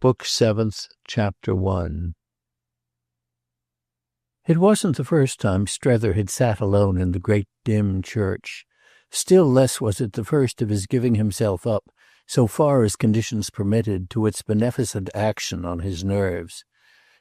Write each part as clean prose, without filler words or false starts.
Book 7th, Chapter 1. It wasn't the first time Strether had sat alone in the great dim church. Still less was it the first of his giving himself up, so far as conditions permitted, to its beneficent action on his nerves.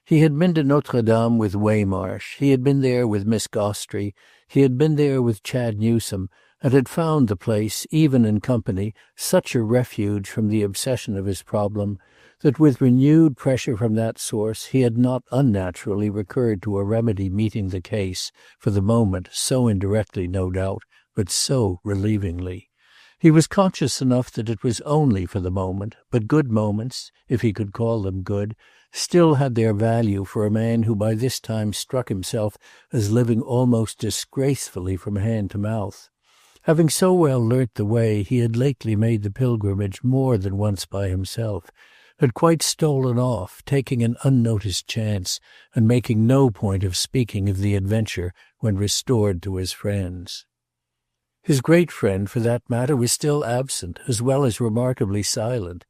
He had been to Notre Dame with Waymarsh, he had been there with Miss Gostrey, he had been there with Chad Newsome, and had found the place, even in company, such a refuge from the obsession of his problem, that with renewed pressure from that source he had not unnaturally recurred to a remedy meeting the case, for the moment, so indirectly, no doubt, but so relievingly. He was conscious enough that it was only for the moment, but good moments, if he could call them good, still had their value for a man who by this time struck himself as living almost disgracefully from hand to mouth. Having so well learnt the way, he had lately made the pilgrimage more than once by himself, had quite stolen off, taking an unnoticed chance, and making no point of speaking of the adventure when restored to his friends. His great friend, for that matter, was still absent, as well as remarkably silent.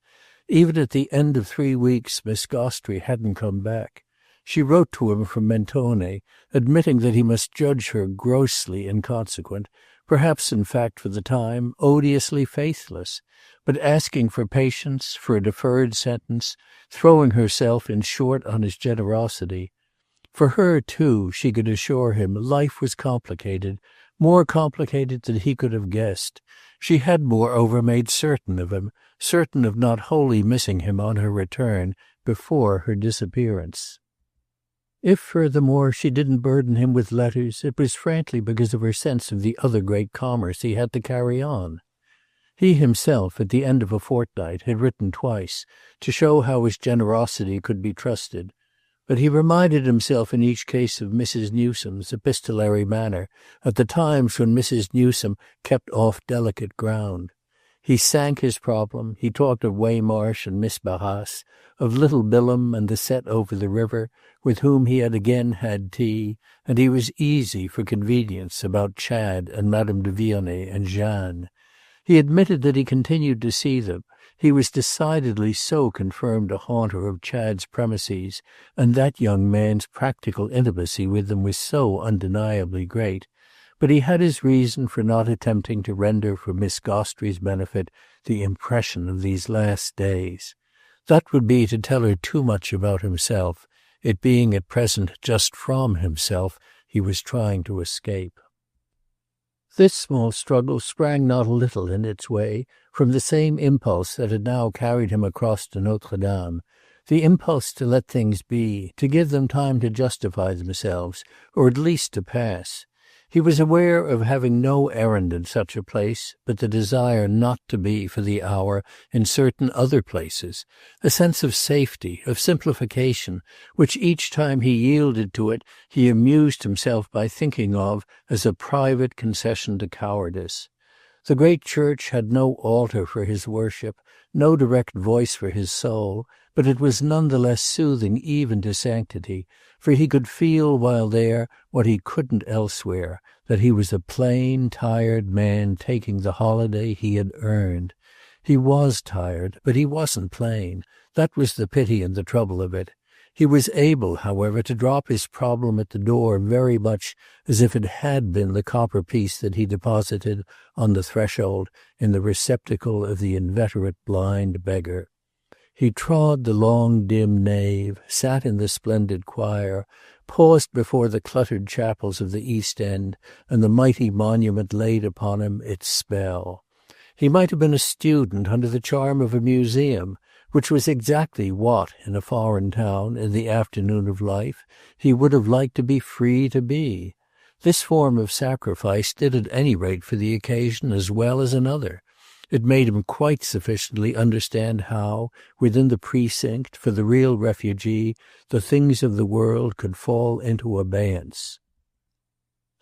Even at the end of 3 weeks Miss Gostrey hadn't come back. She wrote to him from Mentone, admitting that he must judge her grossly inconsequent, perhaps in fact for the time odiously faithless, but asking for patience, for a deferred sentence, throwing herself in short on his generosity. For her, too, she could assure him, life was complicated, more complicated than he could have guessed. She had moreover made certain of him, certain of not wholly missing him on her return, before her disappearance. If, furthermore, she didn't burden him with letters, it was frankly because of her sense of the other great commerce he had to carry on. He himself, at the end of a fortnight, had written twice, to show how his generosity could be trusted, but he reminded himself in each case of Mrs. Newsome's epistolary manner at the times when Mrs. Newsome kept off delicate ground. He sank his problem, he talked of Waymarsh and Miss Barras, of little Bilham and the set over the river, with whom he had again had tea, and he was easy, for convenience, about Chad and Madame de Vionnet and Jeanne. He admitted that he continued to see them. He was decidedly so confirmed a haunter of Chad's premises, and that young man's practical intimacy with them was so undeniably great. But he had his reason for not attempting to render for Miss Gostrey's benefit the impression of these last days. That would be to tell her too much about himself, it being at present just from himself he was trying to escape. This small struggle sprang not a little, in its way, from the same impulse that had now carried him across to Notre Dame, the impulse to let things be, to give them time to justify themselves, or at least to pass. He was aware of having no errand in such a place, but the desire not to be, for the hour, in certain other places, a sense of safety, of simplification, which each time he yielded to it he amused himself by thinking of as a private concession to cowardice. The great church had no altar for his worship, no direct voice for his soul, but it was none the less soothing even to sanctity, for he could feel while there what he couldn't elsewhere, that he was a plain, tired man taking the holiday he had earned. He was tired, but he wasn't plain. That was the pity and the trouble of it. He was able, however, to drop his problem at the door very much as if it had been the copper piece that he deposited on the threshold in the receptacle of the inveterate blind beggar. He trod the long dim nave, sat in the splendid choir, paused before the cluttered chapels of the East End, and the mighty monument laid upon him its spell. He might have been a student under the charm of a museum, which was exactly what, in a foreign town, in the afternoon of life, he would have liked to be free to be. This form of sacrifice did at any rate for the occasion as well as another. It made him quite sufficiently understand how, within the precinct, for the real refugee, the things of the world could fall into abeyance.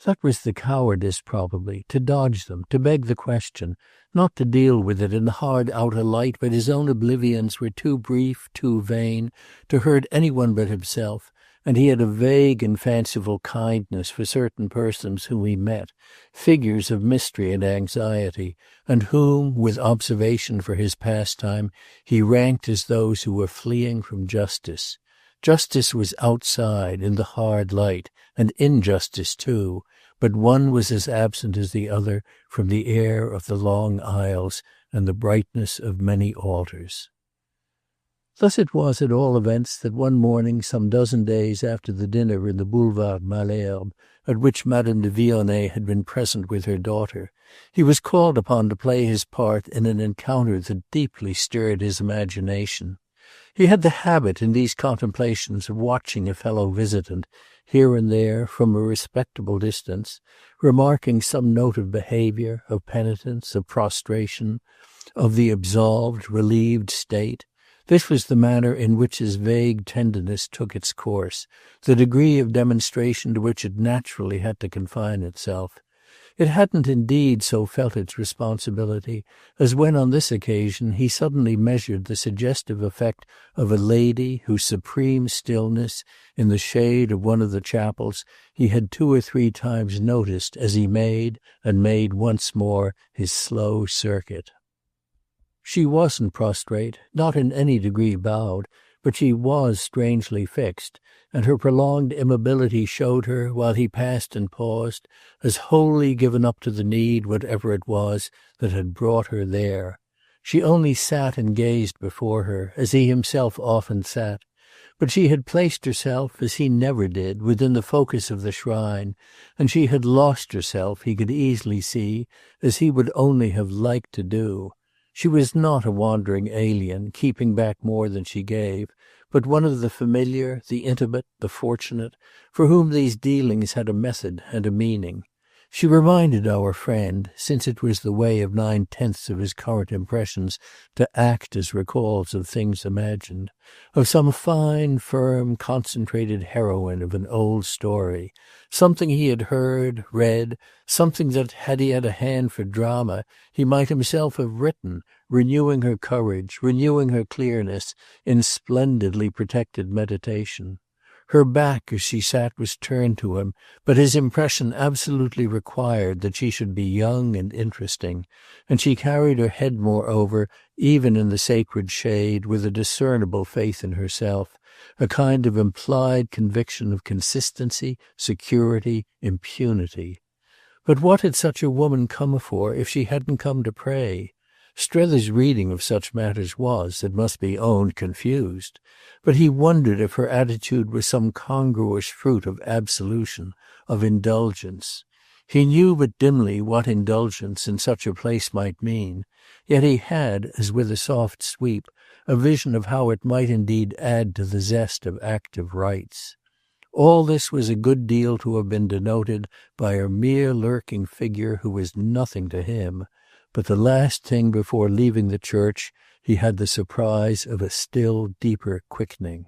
That was the cowardice, probably, to dodge them, to beg the question, not to deal with it in the hard outer light, but his own oblivions were too brief, too vain, to hurt any one but himself, and he had a vague and fanciful kindness for certain persons whom he met, figures of mystery and anxiety, and whom, with observation for his pastime, he ranked as those who were fleeing from justice. Justice was outside, in the hard light, and injustice too, but one was as absent as the other from the air of the long aisles and the brightness of many altars. Thus it was, at all events, that one morning, some dozen days after the dinner in the Boulevard Malherbe, at which Madame de Vionnet had been present with her daughter, he was called upon to play his part in an encounter that deeply stirred his imagination. He had the habit in these contemplations of watching a fellow visitant, here and there, from a respectable distance, remarking some note of behaviour, of penitence, of prostration, of the absolved, relieved state. This was the manner in which his vague tenderness took its course, the degree of demonstration to which it naturally had to confine itself. It hadn't indeed so felt its responsibility as when on this occasion he suddenly measured the suggestive effect of a lady whose supreme stillness, in the shade of one of the chapels, he had 2 or 3 times noticed as he made, and made once more, his slow circuit. She wasn't prostrate, not in any degree bowed, but she was strangely fixed, and her prolonged immobility showed her, while he passed and paused, as wholly given up to the need, whatever it was, that had brought her there. She only sat and gazed before her, as he himself often sat, but she had placed herself, as he never did, within the focus of the shrine, and she had lost herself, he could easily see, as he would only have liked to do. She was not a wandering alien, keeping back more than she gave, but one of the familiar, the intimate, the fortunate, for whom these dealings had a method and a meaning. She reminded our friend, since it was the way of 9/10 of his current impressions to act as recalls of things imagined, of some fine, firm, concentrated heroine of an old story, something he had heard, read, something that, had he had a hand for drama, he might himself have written, renewing her courage, renewing her clearness, in splendidly protected meditation. Her back as she sat was turned to him, but his impression absolutely required that she should be young and interesting, and she carried her head moreover, even in the sacred shade, with a discernible faith in herself, a kind of implied conviction of consistency, security, impunity. But what had such a woman come for if she hadn't come to pray? Strether's reading of such matters was, it must be owned, confused, but he wondered if her attitude was some congruous fruit of absolution, of indulgence. He knew but dimly what indulgence in such a place might mean, yet he had, as with a soft sweep, a vision of how it might indeed add to the zest of active rites. All this was a good deal to have been denoted by a mere lurking figure who was nothing to him. But the last thing before leaving the church, he had the surprise of a still deeper quickening.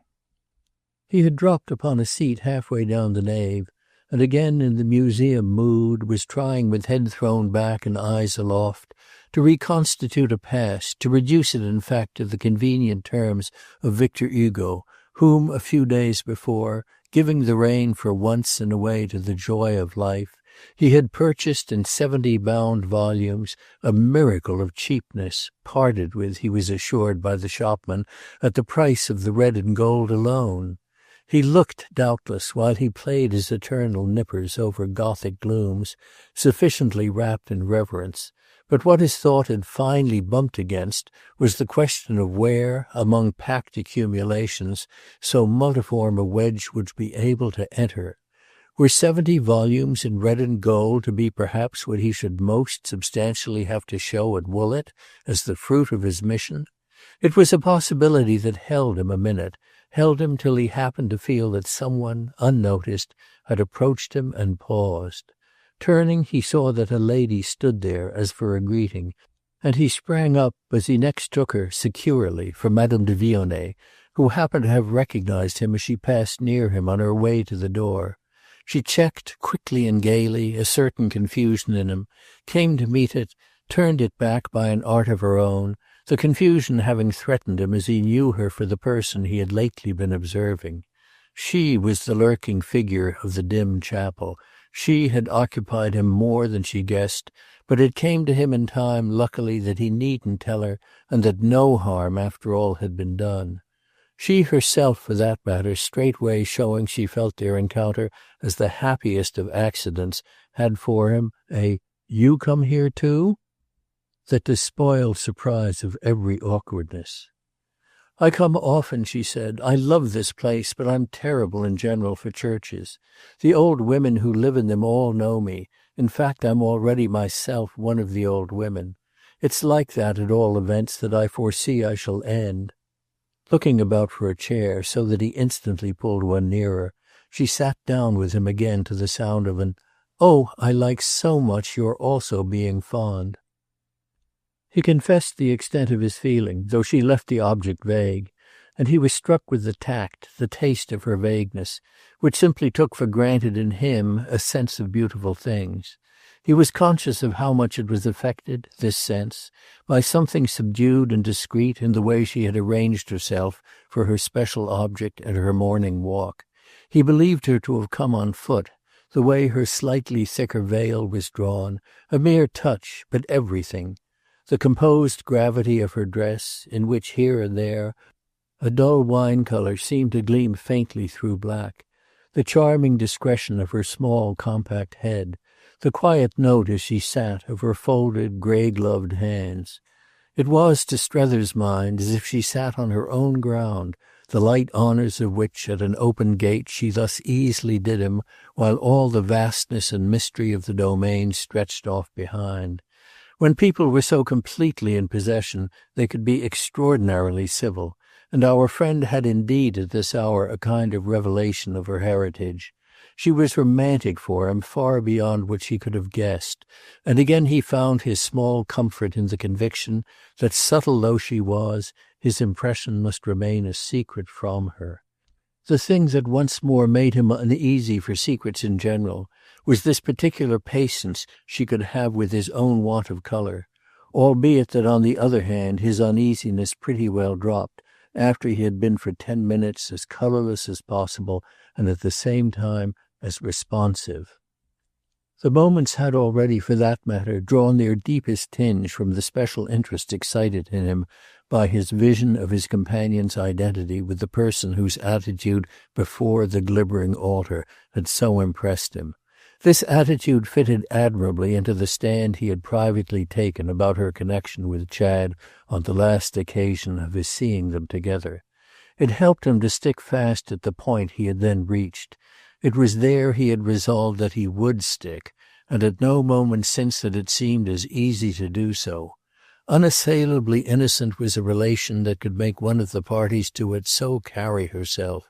He had dropped upon a seat halfway down the nave, and again in the museum mood was trying with head thrown back and eyes aloft to reconstitute a past, to reduce it in fact to the convenient terms of Victor Hugo, whom a few days before, giving the rein for once in a way to the joy of life, he had purchased in 70 bound volumes, a miracle of cheapness, parted with, he was assured by the shopman, at the price of the red and gold alone. He looked, doubtless, while he played his eternal nippers over Gothic glooms, sufficiently wrapped in reverence, but what his thought had finally bumped against was the question of where, among packed accumulations, so multiform a wedge would be able to enter. Were 70 volumes in red and gold to be perhaps what he should most substantially have to show at Woolwich as the fruit of his mission? It was a possibility that held him a minute, held him till he happened to feel that someone, unnoticed, had approached him and paused. Turning, he saw that a lady stood there as for a greeting, and he sprang up as he next took her, securely, for Madame de Vionnet, who happened to have recognized him as she passed near him on her way to the door. She checked, quickly and gaily, a certain confusion in him, came to meet it, turned it back by an art of her own, the confusion having threatened him as he knew her for the person he had lately been observing. She was the lurking figure of the dim chapel. She had occupied him more than she guessed, but it came to him in time, luckily, that he needn't tell her, and that no harm, after all, had been done. She herself, for that matter, straightway showing she felt their encounter as the happiest of accidents, had for him a "You come here too?" that despoiled surprise of every awkwardness. "I come often," she said. "I love this place, but I'm terrible in general for churches. The old women who live in them all know me. In fact, I'm already myself one of the old women. It's like that, at all events, that I foresee I shall end." Looking about for a chair, so that he instantly pulled one nearer, she sat down with him again to the sound of an "Oh, I like so much your also being fond." He confessed the extent of his feeling, though she left the object vague, and he was struck with the tact, the taste of her vagueness, which simply took for granted in him a sense of beautiful things. He was conscious of how much it was affected, this sense, by something subdued and discreet in the way she had arranged herself for her special object at her morning walk. He believed her to have come on foot, the way her slightly thicker veil was drawn, a mere touch, but everything. The composed gravity of her dress, in which here and there a dull wine color seemed to gleam faintly through black, the charming discretion of her small compact head, the quiet note as she sat of her folded grey-gloved hands. It was, to Strether's mind, as if she sat on her own ground, the light honours of which at an open gate she thus easily did him, while all the vastness and mystery of the domain stretched off behind. When people were so completely in possession, they could be extraordinarily civil, and our friend had indeed at this hour a kind of revelation of her heritage. She was romantic for him far beyond what she could have guessed, and again he found his small comfort in the conviction that, subtle though she was, his impression must remain a secret from her. The thing that once more made him uneasy for secrets in general was this particular patience she could have with his own want of colour, albeit that on the other hand his uneasiness pretty well dropped after he had been for 10 minutes as colourless as possible and at the same time as responsive. The moments had already, for that matter, drawn their deepest tinge from the special interest excited in him by his vision of his companion's identity with the person whose attitude before the glimmering altar had so impressed him. This attitude fitted admirably into the stand he had privately taken about her connection with Chad on the last occasion of his seeing them together. It helped him to stick fast at the point he had then reached. It was there he had resolved that he would stick, and at no moment since had it seemed as easy to do so. Unassailably innocent was a relation that could make one of the parties to it so carry herself.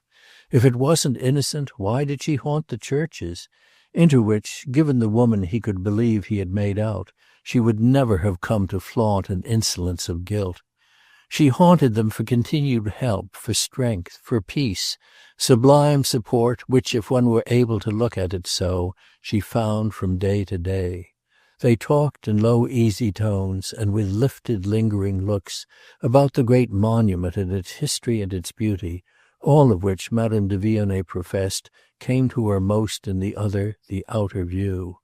If it wasn't innocent, why did she haunt the churches, into which, given the woman he could believe he had made out, she would never have come to flaunt an insolence of guilt? She haunted them for continued help, for strength, for peace, sublime support which, if one were able to look at it so, she found from day to day. They talked in low easy tones and with lifted lingering looks about the great monument and its history and its beauty, all of which Madame de Vionnet professed came to her most in the other, the outer view.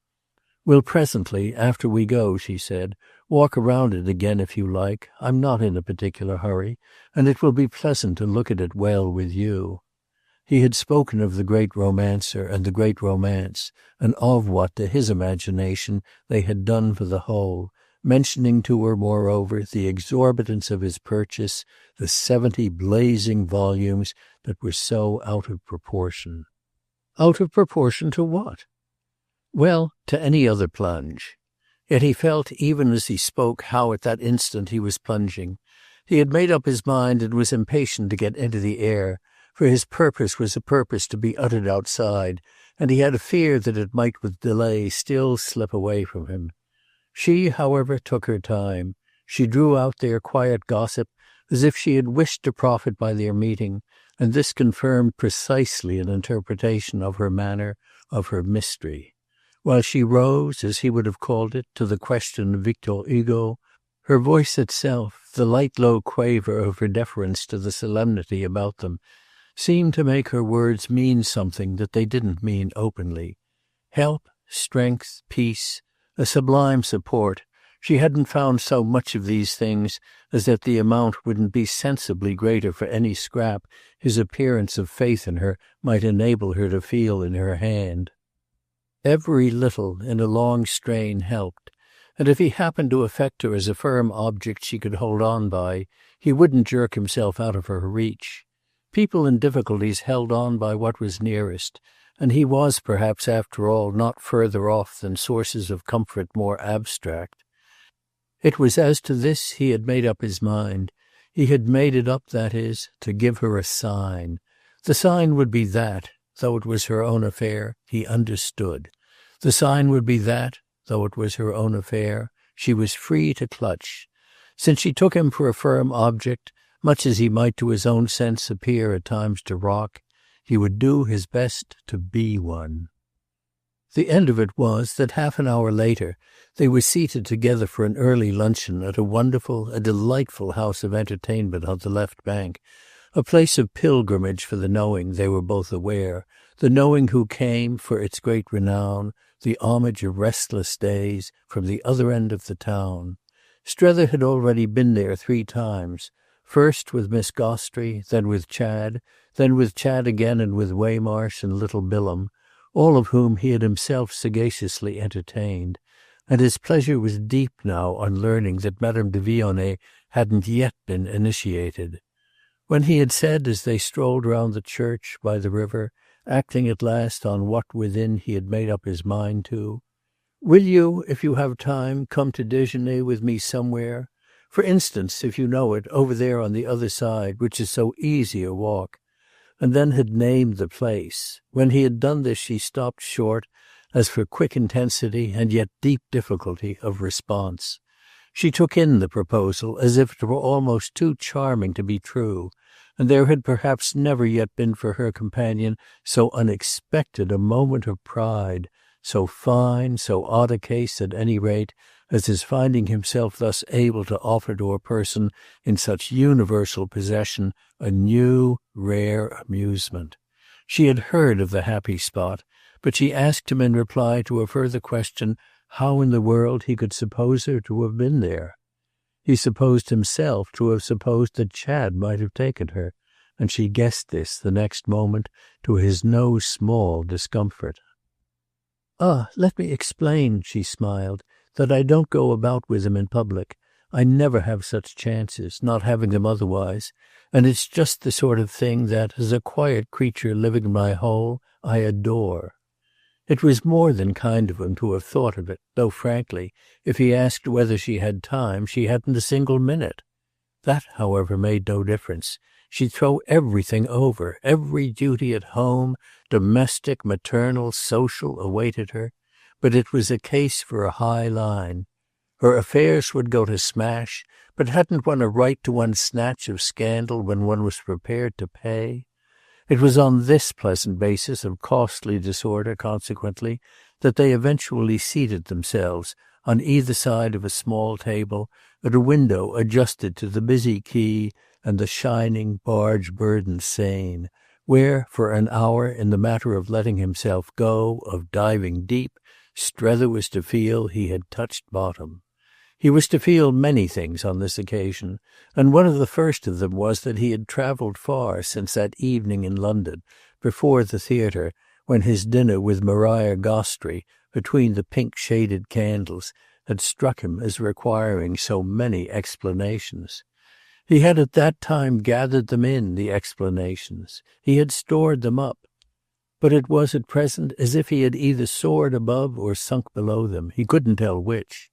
"We'll presently, after we go," she said, "walk around it again if you like. I'm not in a particular hurry, and it will be pleasant to look at it well with you." He had spoken of the great romancer and the great romance, and of what, to his imagination, they had done for the whole, mentioning to her, moreover, the exorbitance of his purchase, the 70 blazing volumes that were so out of proportion. Out of proportion to what? Well, to any other plunge. Yet he felt, even as he spoke, how at that instant he was plunging. He had made up his mind and was impatient to get into the air, for his purpose was a purpose to be uttered outside, and he had a fear that it might with delay still slip away from him. She, however, took her time. She drew out their quiet gossip as if she had wished to profit by their meeting, and this confirmed precisely an interpretation of her manner, of her mystery. While she rose, as he would have called it, to the question of Victor Hugo, her voice itself, the light low quaver of her deference to the solemnity about them, seemed to make her words mean something that they didn't mean openly. Help, strength, peace, a sublime support. She hadn't found so much of these things as that the amount wouldn't be sensibly greater for any scrap his appearance of faith in her might enable her to feel in her hand. Every little in a long strain helped, and if he happened to affect her as a firm object she could hold on by, he wouldn't jerk himself out of her reach. People in difficulties held on by what was nearest, and he was perhaps after all not further off than sources of comfort more abstract. It was as to this he had made up his mind. He had made it up, that is, to give her a sign. The sign would be that, though it was her own affair, he understood. The sign would be that, though it was her own affair, she was free to clutch. Since she took him for a firm object, much as he might to his own sense appear at times to rock, he would do his best to be one. The end of it was that half an hour later they were seated together for an early luncheon at a wonderful, a delightful house of entertainment on the left bank, a place of pilgrimage for the knowing, they were both aware, the knowing who came, for its great renown, the homage of restless days, from the other end of the town. Strether had already been there 3 times, first with Miss Gostrey, then with Chad again and with Waymarsh and little Bilham, all of whom he had himself sagaciously entertained, and his pleasure was deep now on learning that Madame de Vionnet hadn't yet been initiated. When he had said, as they strolled round the church by the river, acting at last on what within he had made up his mind to, "Will you, if you have time, come to déjeuner with me somewhere? For instance, if you know it, over there on the other side, which is so easy a walk," and then had named the place. When he had done this she stopped short, as for quick intensity and yet deep difficulty of response. She took in the proposal as if it were almost too charming to be true, and there had perhaps never yet been for her companion so unexpected a moment of pride, so fine, so odd a case at any rate, as his finding himself thus able to offer to a person in such universal possession a new, rare amusement. She had heard of the happy spot, but she asked him in reply to a further question how in the world he could suppose her to have been there. He supposed himself to have supposed that Chad might have taken her, and she guessed this the next moment to his no small discomfort. "Ah, let me explain," she smiled, "that I don't go about with him in public. I never have such chances, not having them otherwise, and it's just the sort of thing that, as a quiet creature living in my hole, I adore." It was more than kind of him to have thought of it, though, frankly, if he asked whether she had time, she hadn't a single minute. That, however, made no difference. She'd throw everything over, every duty at home, domestic, maternal, social, awaited her, but it was a case for a high line. Her affairs would go to smash, but hadn't one a right to one snatch of scandal when one was prepared to pay? It was on this pleasant basis of costly disorder, consequently, that they eventually seated themselves, on either side of a small table, at a window adjusted to the busy quay and the shining, barge-burdened Seine, where, for an hour, in the matter of letting himself go, of diving deep, Strether was to feel he had touched bottom. He was to feel many things on this occasion, and one of the first of them was that he had travelled far since that evening in London, before the theatre, when his dinner with Maria Gostrey, between the pink-shaded candles, had struck him as requiring so many explanations. He had at that time gathered them in, the explanations. He had stored them up. But it was at present as if he had either soared above or sunk below them. He couldn't tell which.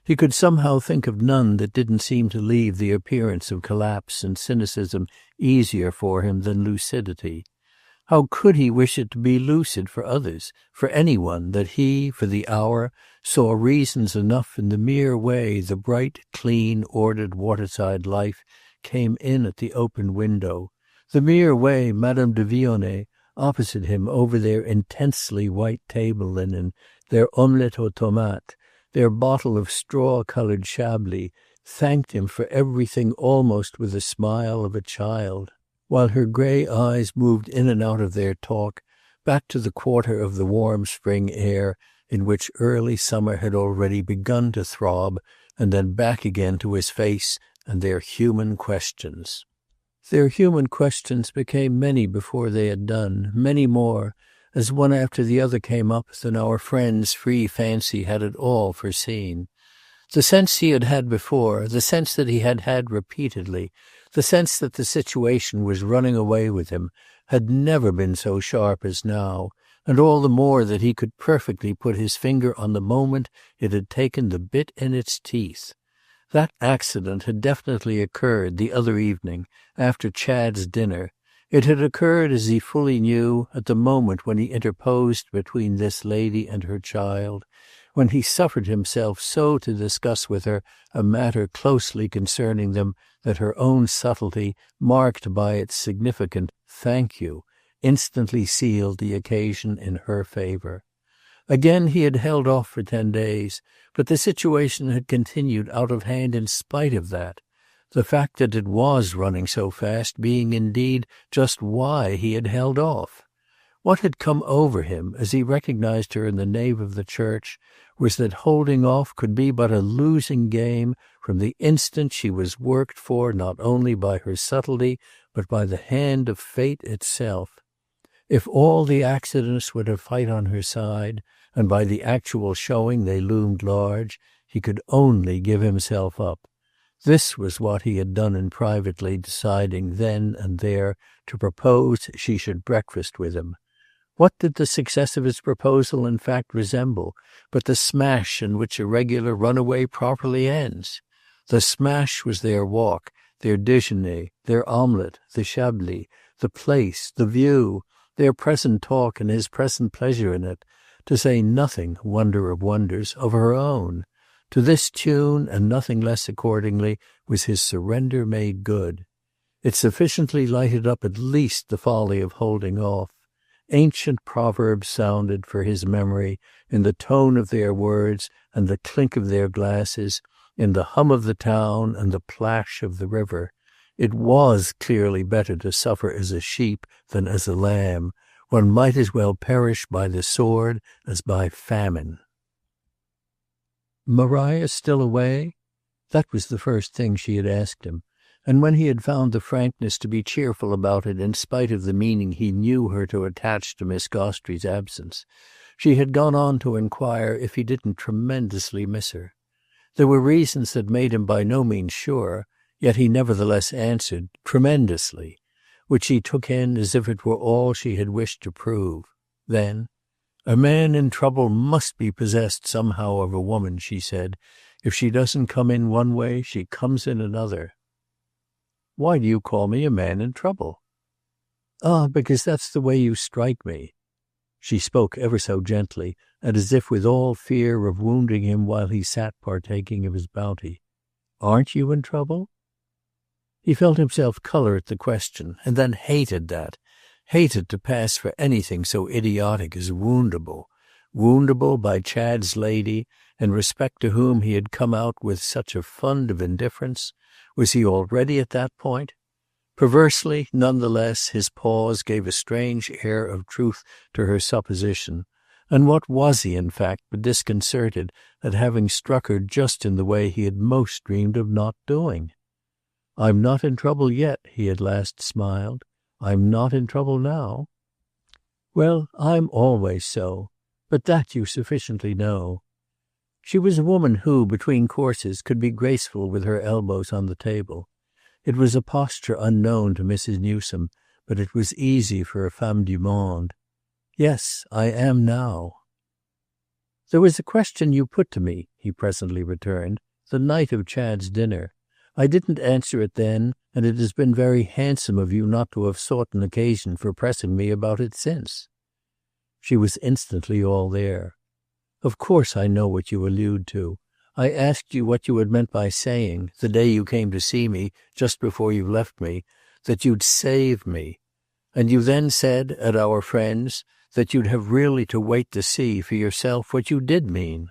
He could somehow think of none that didn't seem to leave the appearance of collapse and cynicism easier for him than lucidity. How could he wish it to be lucid for others, for any one, that he, for the hour, saw reasons enough in the mere way the bright, clean, ordered waterside life came in at the open window, the mere way Madame de Vionnet, opposite him over their intensely white table linen, their omelette aux tomates, their bottle of straw-coloured Chablis, thanked him for everything almost with the smile of a child. while her grey eyes moved in and out of their talk, back to the quarter of the warm spring air in which early summer had already begun to throb, and then back again to his face and their human questions. Their human questions became many before they had done, many more, as one after the other came up, than our friend's free fancy had at all foreseen. The sense he had had before, the sense that he had had repeatedly, the sense that the situation was running away with him, had never been so sharp as now, and all the more that he could perfectly put his finger on the moment it had taken the bit in its teeth. That accident had definitely occurred the other evening, after Chad's dinner. It had occurred, as he fully knew, at the moment when he interposed between this lady and her child, when he suffered himself so to discuss with her a matter closely concerning them that her own subtlety, marked by its significant "thank you," instantly sealed the occasion in her favour. Again he had held off for 10 days, but the situation had continued out of hand in spite of that, the fact that it was running so fast being indeed just why he had held off. What had come over him as he recognized her in the nave of the church was that holding off could be but a losing game from the instant she was worked for not only by her subtlety but by the hand of fate itself. If all the accidents were to fight on her side, and by the actual showing they loomed large, he could only give himself up. This was what he had done in privately deciding then and there to propose she should breakfast with him. What did the success of his proposal in fact resemble but the smash in which a regular runaway properly ends? The smash was their walk, their déjeuner, their omelette, the Chablis, the place, the view, their present talk and his present pleasure in it, to say nothing, wonder of wonders, of her own. To this tune, and nothing less accordingly, was his surrender made good. It sufficiently lighted up at least the folly of holding off. Ancient proverbs sounded, for his memory, in the tone of their words and the clink of their glasses, in the hum of the town and the plash of the river. It was clearly better to suffer as a sheep than as a lamb. One might as well perish by the sword as by famine. Maria still away? That was the first thing she had asked him, and when he had found the frankness to be cheerful about it in spite of the meaning he knew her to attach to Miss Gostrey's absence, she had gone on to inquire if he didn't tremendously miss her. There were reasons that made him by no means sure, yet he nevertheless answered, tremendously, which she took in as if it were all she had wished to prove. Then, "A man in trouble must be possessed somehow of a woman," she said. "If she doesn't come in one way, she comes in another." "Why do you call me a man in trouble?" "Ah, because that's the way you strike me." She spoke ever so gently, and as if with all fear of wounding him while he sat partaking of his bounty. "Aren't you in trouble?" He felt himself colour at the question, and then hated that, hated to pass for anything so idiotic as woundable by Chad's lady, in respect to whom he had come out with such a fund of indifference. Was he already at that point? Perversely, none the less, his pause gave a strange air of truth to her supposition, and what was he in fact but disconcerted at having struck her just in the way he had most dreamed of not doing? "I'm not in trouble yet," he at last smiled. "I'm not in trouble now." "Well, I'm always so. But that you sufficiently know." She was a woman who, between courses, could be graceful with her elbows on the table. It was a posture unknown to Mrs. Newsome, but it was easy for a femme du monde. "Yes, I am now." "There was a question you put to me," he presently returned, "the night of Chad's dinner. I didn't answer it then, and it has been very handsome of you not to have sought an occasion for pressing me about it since." She was instantly all there. "Of course I know what you allude to. I asked you what you had meant by saying, the day you came to see me, just before you left me, that you'd save me. And you then said, at our friends, that you'd have really to wait to see for yourself what you did mean."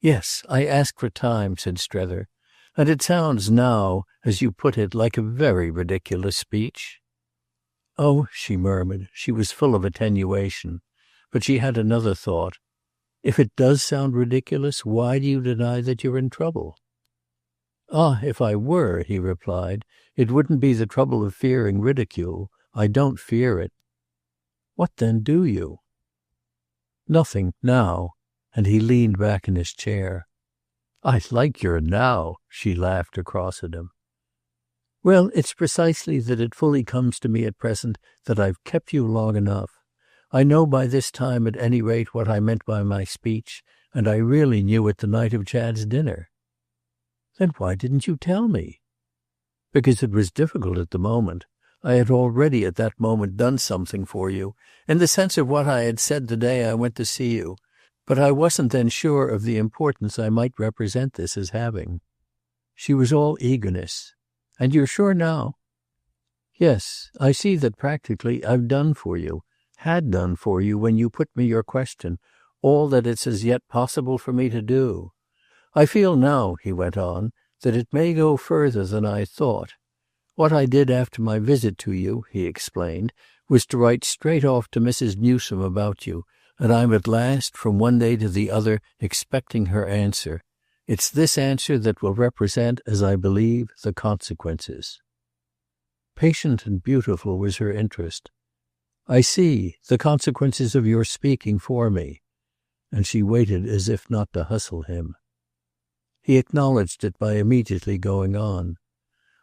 "Yes, I asked for time," said Strether. "And it sounds now, as you put it, like a very ridiculous speech." "Oh," she murmured. She was full of attenuation. But she had another thought. "If it does sound ridiculous, why do you deny that you're in trouble?" "Ah, if I were," he replied, "it wouldn't be the trouble of fearing ridicule. I don't fear it." "What then do you?" "Nothing, now." And he leaned back in his chair. "I like your 'now,'" she laughed across at him. "Well, it's precisely that it fully comes to me at present that I've kept you long enough. I know by this time at any rate what I meant by my speech, and I really knew it the night of Chad's dinner." "Then why didn't you tell me?" "Because it was difficult at the moment. I had already at that moment done something for you, in the sense of what I had said the day I went to see you, but I wasn't then sure of the importance I might represent this as having." She was all eagerness. "And you're sure now?" "Yes. I see that practically I've done for you, had done for you when you put me your question, all that it's as yet possible for me to do. I feel now," he went on, "that it may go further than I thought. What I did after my visit to you," he explained, "was to write straight off to Mrs. Newsome about you, and I'm at last, from one day to the other, expecting her answer. It's this answer that will represent, as I believe, the consequences." Patient and beautiful was her interest. "I see, the consequences of your speaking for me." And she waited as if not to hustle him. He acknowledged it by immediately going on.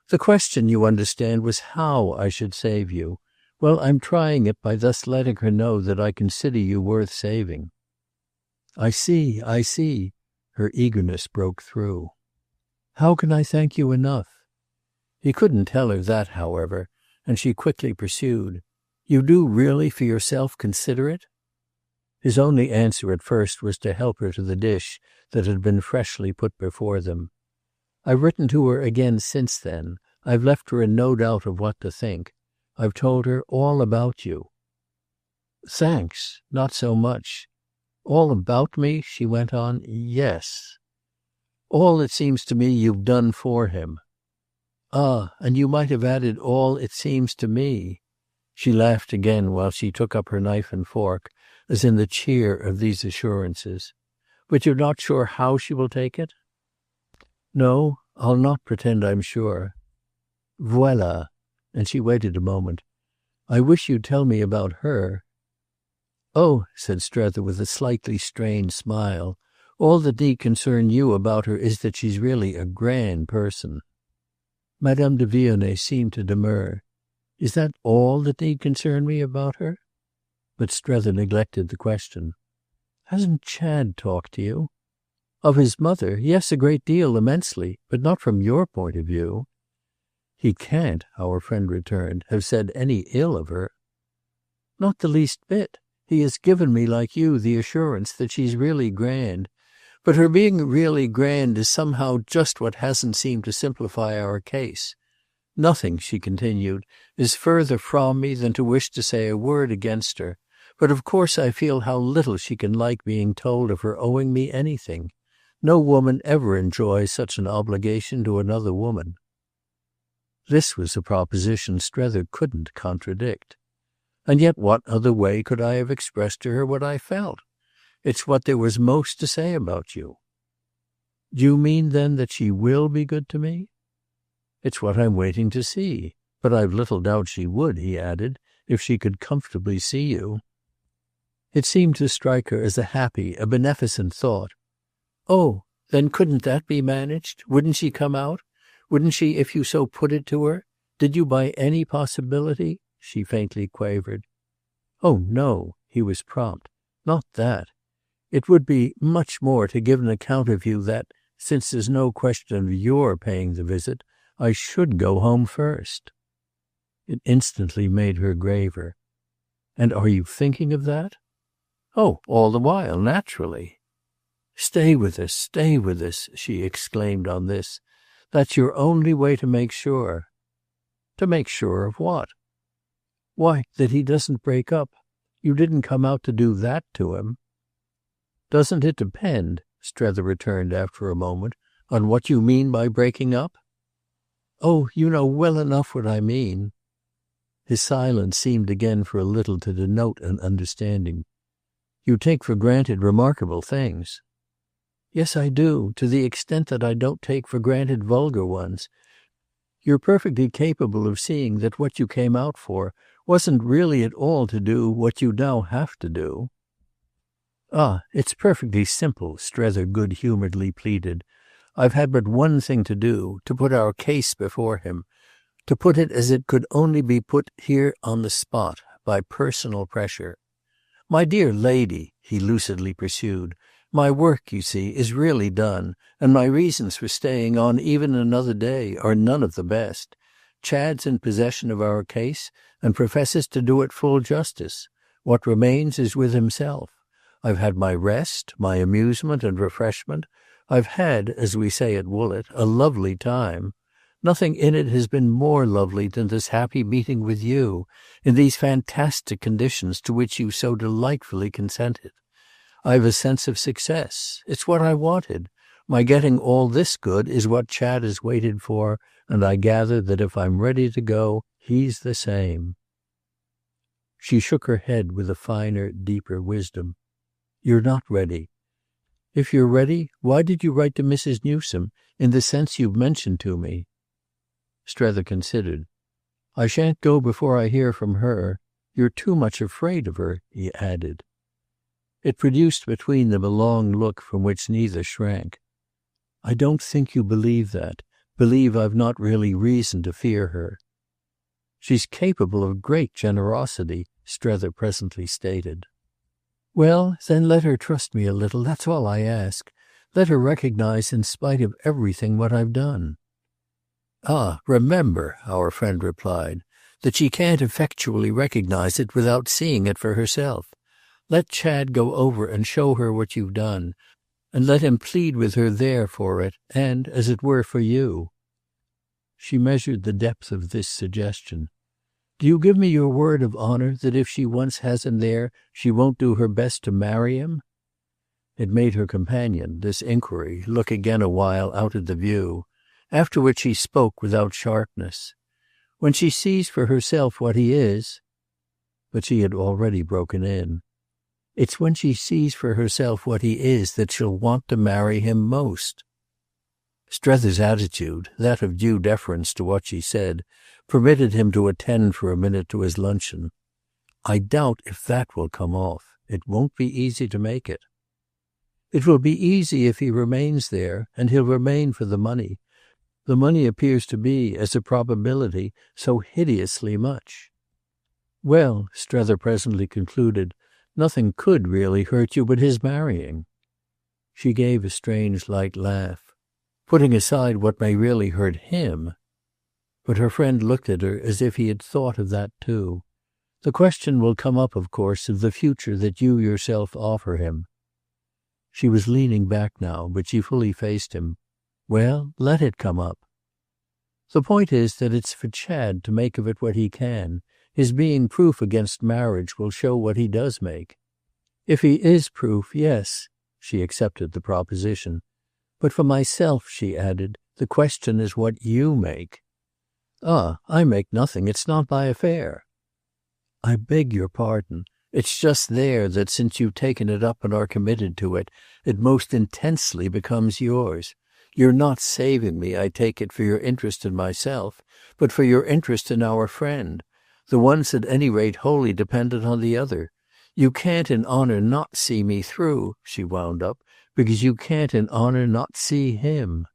"The question, you understand, was how I should save you. Well, I'm trying it by thus letting her know that I consider you worth saving." "I see, I see." Her eagerness broke through. "How can I thank you enough?" He couldn't tell her that, however, and she quickly pursued. "You do really for yourself consider it?" His only answer at first was to help her to the dish that had been freshly put before them. "I've written to her again since then. I've left her in no doubt of what to think. I've told her all about you." "Thanks. Not so much." "All about me?" she went on. "Yes." "All, it seems to me, you've done for him." "Ah, and you might have added all it seems to me." She laughed again while she took up her knife and fork, as in the cheer of these assurances. "But you're not sure how she will take it?" "No, I'll not pretend I'm sure." "Voilà." And she waited a moment. "I wish you'd tell me about her." "Oh," said Strether with a slightly strained smile, "all that need concern you about her is that she's really a grand person." Madame de Vionnet seemed to demur. "Is that all that need concern me about her?" But Strether neglected the question. "Hasn't Chad talked to you?" "Of his mother? Yes, a great deal, immensely. But not from your point of view." "He can't," our friend returned, "have said any ill of her." "Not the least bit. He has given me, like you, the assurance that she's really grand. But her being really grand is somehow just what hasn't seemed to simplify our case. Nothing," she continued, "is further from me than to wish to say a word against her. But of course I feel how little she can like being told of her owing me anything. No woman ever enjoys such an obligation to another woman." This was a proposition Strether couldn't contradict. "And yet what other way could I have expressed to her what I felt? It's what there was most to say about you." "Do you mean then that she will be good to me?" "It's what I'm waiting to see. But I've little doubt she would," he added, "if she could comfortably see you." It seemed to strike her as a happy, a beneficent thought. "Oh, then couldn't that be managed? Wouldn't she come out? Wouldn't she if you so put it to her? Did you by any possibility?" she faintly quavered. "Oh no," he was prompt. "Not that. It would be much more to give an account of you that, since there's no question of your paying the visit, I should go home first." It instantly made her graver. "And are you thinking of that?" "Oh, all the while, naturally." Stay with us," she exclaimed on this. "That's your only way to make sure." "To make sure of what?" "Why, that he doesn't break up. You didn't come out to do that to him." "Doesn't it depend," Strether returned after a moment, "on what you mean by breaking up?" "Oh, you know well enough what I mean." His silence seemed again for a little to denote an understanding. "You take for granted remarkable things." "Yes, I do, to the extent that I don't take for granted vulgar ones. You're perfectly capable of seeing that what you came out for wasn't really at all to do what you now have to do." "Ah, it's perfectly simple," Strether good-humouredly pleaded. "I've had but one thing to do, to put our case before him, to put it as it could only be put here on the spot, by personal pressure. My dear lady," he lucidly pursued, "my work, you see, is really done, and my reasons for staying on even another day are none of the best. Chad's in possession of our case and professes to do it full justice. What remains is with himself. I've had my rest, my amusement and refreshment. I've had, as we say at Woollett, a lovely time. Nothing in it has been more lovely than this happy meeting with you, in these fantastic conditions to which you so delightfully consented. I've a sense of success. It's what I wanted. My getting all this good is what Chad has waited for, and I gather that if I'm ready to go, he's the same." She shook her head with a finer, deeper wisdom. "You're not ready. If you're ready, why did you write to Mrs. Newsome in the sense you've mentioned to me?" Strether considered. "I shan't go before I hear from her. You're too much afraid of her," he added. It produced between them a long look from which neither shrank. "I don't think you believe that, believe I've not really reason to fear her." "She's capable of great generosity," Strether presently stated. "Well, then let her trust me a little, that's all I ask. Let her recognize in spite of everything what I've done." "Ah, remember," our friend replied, "that she can't effectually recognize it without seeing it for herself. Let Chad go over and show her what you've done, and let him plead with her there for it, and, as it were, for you." She measured the depth of this suggestion. "Do you give me your word of honour that if she once has him there she won't do her best to marry him?" It made her companion, this inquiry, look again a while out at the view, after which he spoke without sharpness. "When she sees for herself what he is—" But she had already broken in. "It's when she sees for herself what he is that she'll want to marry him most." Strether's attitude, that of due deference to what she said, permitted him to attend for a minute to his luncheon. "I doubt if that will come off. It won't be easy to make it." "It will be easy if he remains there, and he'll remain for the money. The money appears to be, as a probability, so hideously much." "Well," Strether presently concluded, "nothing could really hurt you but his marrying." She gave a strange light laugh. "Putting aside what may really hurt him." But her friend looked at her as if he had thought of that too. "The question will come up, of course, of the future that you yourself offer him." She was leaning back now, but she fully faced him. "Well, let it come up." "The point is that it's for Chad to make of it what he can. His being proof against marriage will show what he does make. If he is proof, yes." She accepted the proposition. "But for myself," she added, "the question is what you make." "Ah, I make nothing. It's not my affair." "I beg your pardon. It's just there that, since you've taken it up and are committed to it, it most intensely becomes yours. You're not saving me, I take it, for your interest in myself, but for your interest in our friend. The one's at any rate wholly dependent on the other. You can't in honour not see me through," she wound up, "because you can't in honour not see him."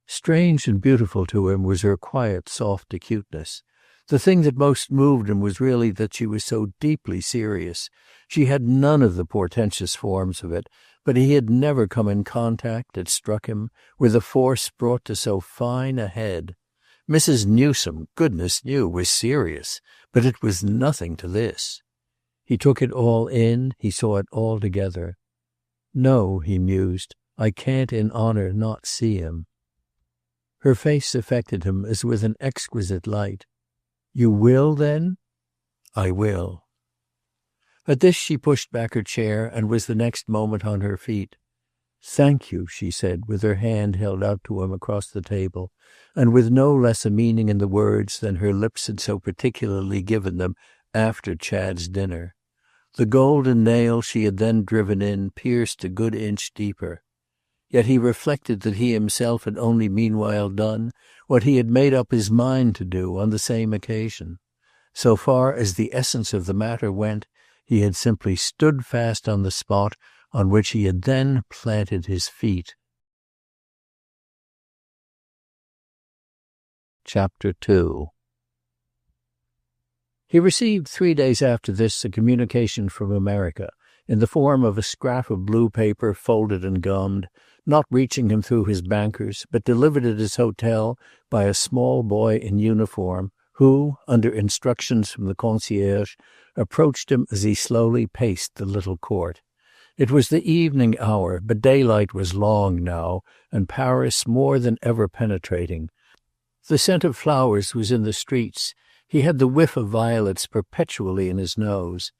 Strange and beautiful to him was her quiet, soft acuteness. The thing that most moved him was really that she was so deeply serious. She had none of the portentous forms of it, but he had never come in contact, it struck him, with a force brought to so fine a head. Mrs. Newsome, goodness knew, was serious, but it was nothing to this. He took it all in, he saw it all together. "No," he mused, "I can't in honour not see him." Her face affected him as with an exquisite light. "You will, then?" "I will." At this she pushed back her chair and was the next moment on her feet. "Thank you," she said, with her hand held out to him across the table, and with no less a meaning in the words than her lips had so particularly given them after Chad's dinner. The golden nail she had then driven in pierced a good inch deeper. Yet he reflected that he himself had only meanwhile done what he had made up his mind to do on the same occasion. So far as the essence of the matter went, he had simply stood fast on the spot on which he had then planted his feet. Chapter 2. He received 3 days after this a communication from America, in the form of a scrap of blue paper folded and gummed, not reaching him through his bankers, but delivered at his hotel by a small boy in uniform, who, under instructions from the concierge, approached him as he slowly paced the little court. It was the evening hour, but daylight was long now, and Paris more than ever penetrating. The scent of flowers was in the streets. He had the whiff of violets perpetually in his nose,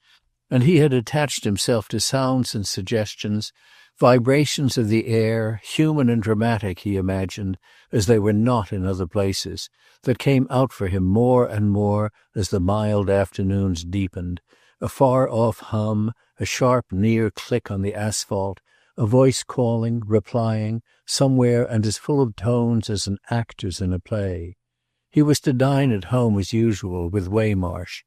and he had attached himself to sounds and suggestions, vibrations of the air, human and dramatic, he imagined, as they were not in other places, that came out for him more and more as the mild afternoons deepened, a far-off hum, a sharp near click on the asphalt, a voice calling, replying, somewhere and as full of tones as an actor's in a play. He was to dine at home as usual with Waymarsh.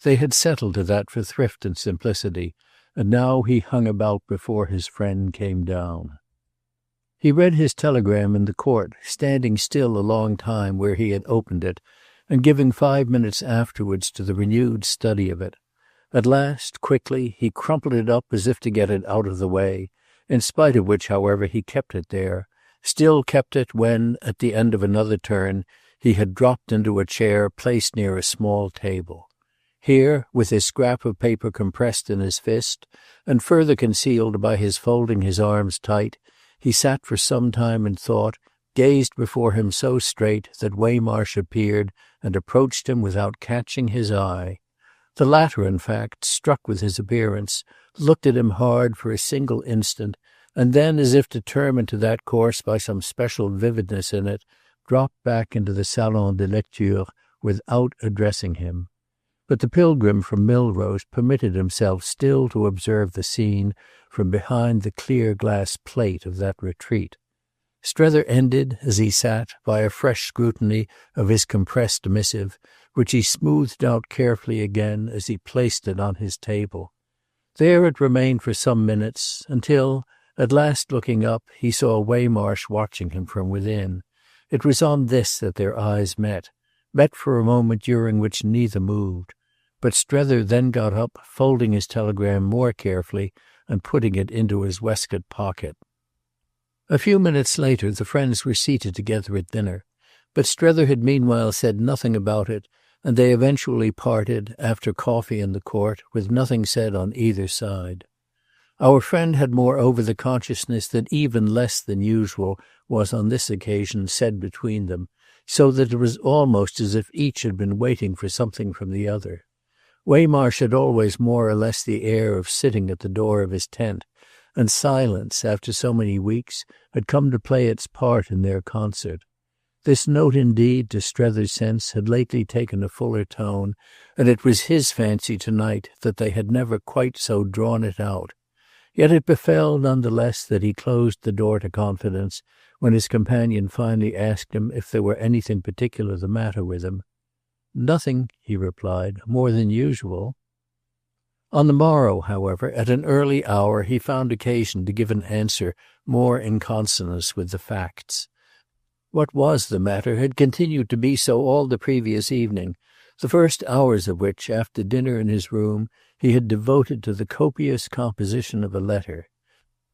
They had settled to that for thrift and simplicity, and now he hung about before his friend came down. He read his telegram in the court, standing still a long time where he had opened it, and giving 5 minutes afterwards to the renewed study of it. At last, quickly, he crumpled it up as if to get it out of the way, in spite of which, however, he kept it there, still kept it when, at the end of another turn, he had dropped into a chair placed near a small table. Here, with his scrap of paper compressed in his fist, and further concealed by his folding his arms tight, he sat for some time in thought, gazed before him so straight that Waymarsh appeared and approached him without catching his eye. The latter, in fact, struck with his appearance, looked at him hard for a single instant, and then, as if determined to that course by some special vividness in it, dropped back into the salon de lecture without addressing him. But the pilgrim from Milrose permitted himself still to observe the scene from behind the clear glass plate of that retreat. Strether ended, as he sat, by a fresh scrutiny of his compressed missive, which he smoothed out carefully again as he placed it on his table. There it remained for some minutes, until, at last looking up, he saw Waymarsh watching him from within. It was on this that their eyes met for a moment during which neither moved. But Strether then got up, folding his telegram more carefully and putting it into his waistcoat pocket. A few minutes later the friends were seated together at dinner, but Strether had meanwhile said nothing about it, and they eventually parted, after coffee in the court, with nothing said on either side. Our friend had moreover the consciousness that even less than usual was on this occasion said between them, so that it was almost as if each had been waiting for something from the other. Waymarsh had always more or less the air of sitting at the door of his tent, and silence, after so many weeks, had come to play its part in their concert. This note indeed, to Strether's sense, had lately taken a fuller tone, and it was his fancy tonight that they had never quite so drawn it out. Yet it befell none the less that he closed the door to confidence when his companion finally asked him if there were anything particular the matter with him. "Nothing," he replied, "more than usual." On the morrow, however, at an early hour, he found occasion to give an answer more in consonance with the facts. What was the matter had continued to be so all the previous evening, the first hours of which, after dinner in his room, he had devoted to the copious composition of a letter.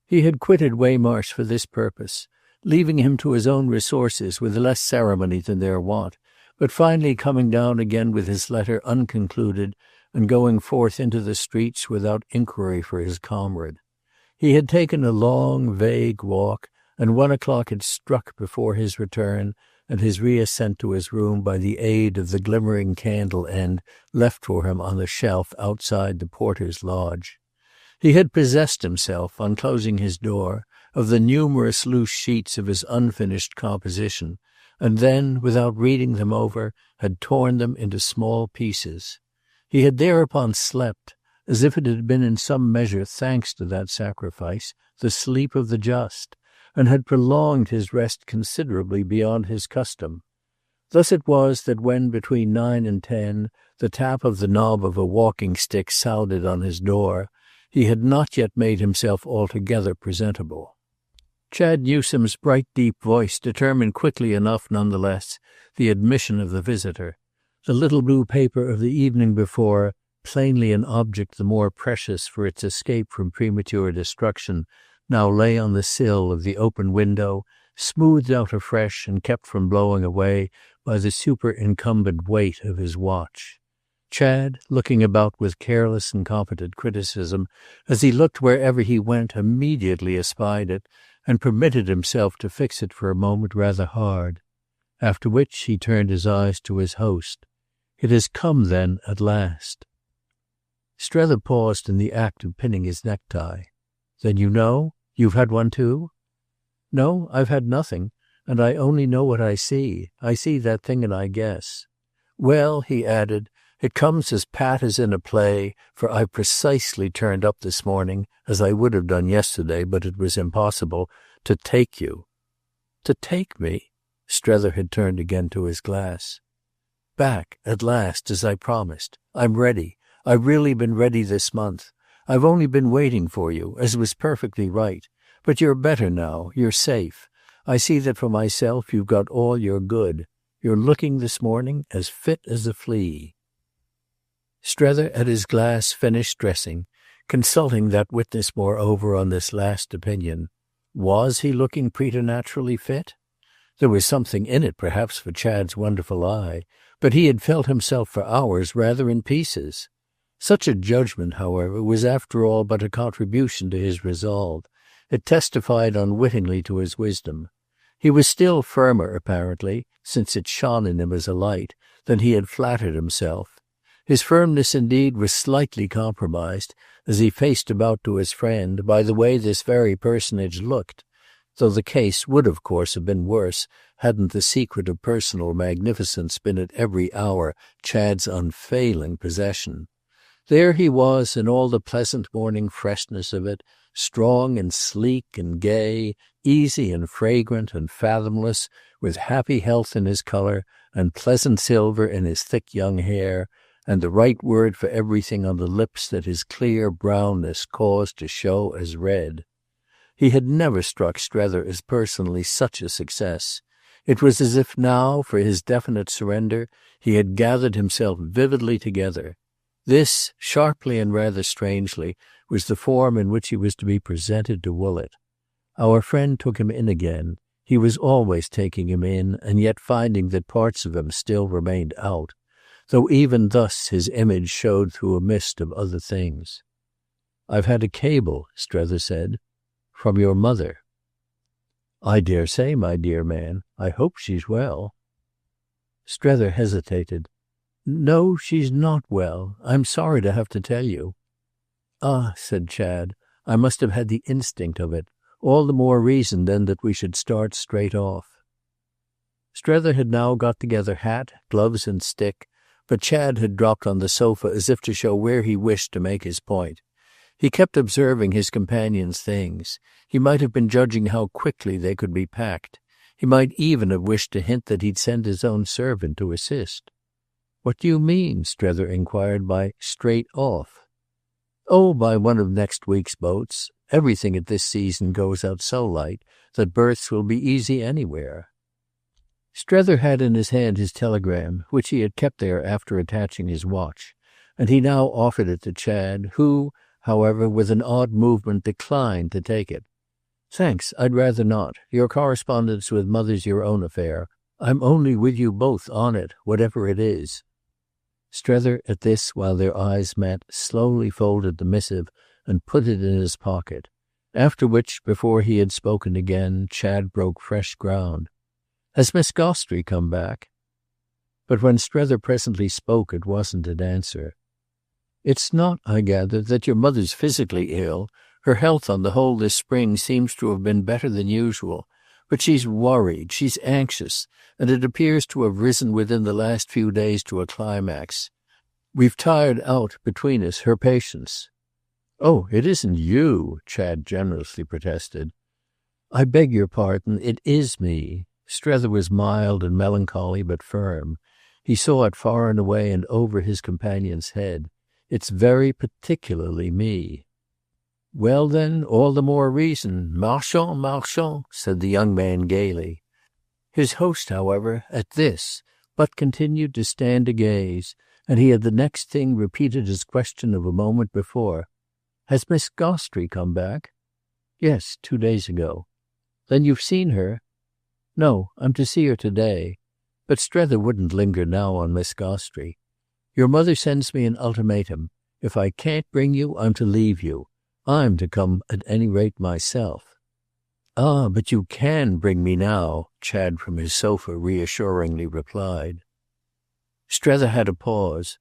He had quitted Waymarsh for this purpose, leaving him to his own resources with less ceremony than their wont, but finally coming down again with his letter unconcluded and going forth into the streets without inquiry for his comrade. He had taken a long, vague walk, and 1 o'clock had struck before his return and his reascent to his room by the aid of the glimmering candle end left for him on the shelf outside the porter's lodge. He had possessed himself, on closing his door, of the numerous loose sheets of his unfinished composition, and then, without reading them over, had torn them into small pieces. He had thereupon slept, as if it had been in some measure thanks to that sacrifice, the sleep of the just, and had prolonged his rest considerably beyond his custom. Thus it was that when, between 9 and 10, the tap of the knob of a walking-stick sounded on his door, he had not yet made himself altogether presentable. Chad Newsome's bright deep voice determined quickly enough none the less the admission of the visitor. The little blue paper of the evening before, plainly an object the more precious for its escape from premature destruction, now lay on the sill of the open window, smoothed out afresh and kept from blowing away by the superincumbent weight of his watch. Chad, looking about with careless and competent criticism, as he looked wherever he went, immediately espied it, and permitted himself to fix it for a moment rather hard. After which he turned his eyes to his host. "It has come, then, at last." Strether paused in the act of pinning his necktie. "Then you know? You've had one too?" "No, I've had nothing, and I only know what I see. I see that thing and I guess. Well," he added, "it comes as pat as in a play, for I precisely turned up this morning, as I would have done yesterday, but it was impossible, to take you." "To take me?" Strether had turned again to his glass. "Back, at last, as I promised. I'm ready. I've really been ready this month. I've only been waiting for you, as was perfectly right. But you're better now. You're safe. I see that for myself you've got all your good. You're looking this morning as fit as a flea." Strether, at his glass, finished dressing, consulting that witness moreover on this last opinion. Was he looking preternaturally fit? There was something in it perhaps for Chad's wonderful eye, but he had felt himself for hours rather in pieces. Such a judgment, however, was after all but a contribution to his resolve. It testified unwittingly to his wisdom. He was still firmer, apparently, since it shone in him as a light, than he had flattered himself. His firmness indeed was slightly compromised, as he faced about to his friend, by the way this very personage looked, though the case would of course have been worse hadn't the secret of personal magnificence been at every hour Chad's unfailing possession. There he was in all the pleasant morning freshness of it, strong and sleek and gay, easy and fragrant and fathomless, with happy health in his colour and pleasant silver in his thick young hair, and the right word for everything on the lips that his clear brownness caused to show as red. He had never struck Strether as personally such a success. It was as if now, for his definite surrender, he had gathered himself vividly together. This, sharply and rather strangely, was the form in which he was to be presented to Woollett. Our friend took him in again. He was always taking him in, and yet finding that parts of him still remained out, though even thus his image showed through a mist of other things. "I've had a cable," Strether said. "From your mother." "I dare say, my dear man. I hope she's well." Strether hesitated. "No, she's not well. I'm sorry to have to tell you." "Ah," said Chad, "I must have had the instinct of it. All the more reason then that we should start straight off." Strether had now got together hat, gloves and stick, but Chad had dropped on the sofa as if to show where he wished to make his point. He kept observing his companion's things. He might have been judging how quickly they could be packed. He might even have wished to hint that he'd send his own servant to assist. "What do you mean," Strether inquired, "by straight off?" "Oh, by one of next week's boats. Everything at this season goes out so light that berths will be easy anywhere." Strether had in his hand his telegram, which he had kept there after attaching his watch, and he now offered it to Chad, who, however, with an odd movement, declined to take it. "Thanks, I'd rather not. Your correspondence with Mother's your own affair. I'm only with you both on it, whatever it is." Strether, at this, while their eyes met, slowly folded the missive and put it in his pocket, after which, before he had spoken again, Chad broke fresh ground. "Has Miss Gostrey come back?" But when Strether presently spoke it wasn't an answer. "It's not, I gather, that your mother's physically ill. Her health on the whole this spring seems to have been better than usual, but she's worried, she's anxious, and it appears to have risen within the last few days to a climax. We've tired out, between us, her patience." "Oh, it isn't you," Chad generously protested. "I beg your pardon, it is me." Strether was mild and melancholy but firm. He saw it far and away and over his companion's head. "It's very particularly me." "Well then, all the more reason. Marchons, marchons," said the young man gaily. His host, however, at this, but continued to stand agaze, and he had the next thing repeated his question of a moment before. "Has Miss Gostrey come back?" "Yes, 2 days ago." "Then you've seen her?" "No, I'm to see her today." But Strether wouldn't linger now on Miss Gostrey. "Your mother sends me an ultimatum. If I can't bring you, I'm to leave you. I'm to come at any rate myself." "Ah, but you can bring me now," Chad from his sofa reassuringly replied. Strether had a pause.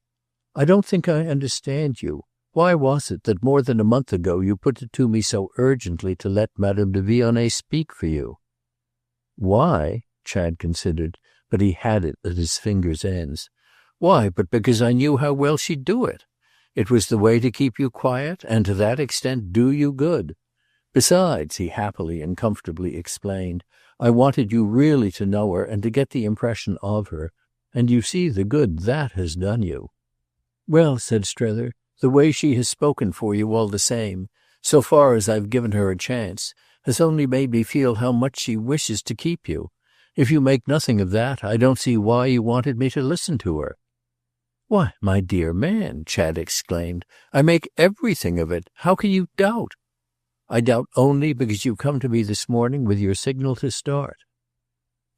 "I don't think I understand you. Why was it that more than a month ago you put it to me so urgently to let Madame de Vionnet speak for you?" "Why?" Chad considered, but he had it at his fingers' ends. "Why, but because I knew how well she'd do it. It was the way to keep you quiet and to that extent do you good. Besides," he happily and comfortably explained, "I wanted you really to know her and to get the impression of her, and you see the good that has done you." "Well," said Strether, "the way she has spoken for you all the same, so far as I've given her a chance, has only made me feel how much she wishes to keep you. If you make nothing of that, I don't see why you wanted me to listen to her." "Why, my dear man," Chad exclaimed, "I make everything of it. How can you doubt?" "I doubt only because you come to me this morning with your signal to start."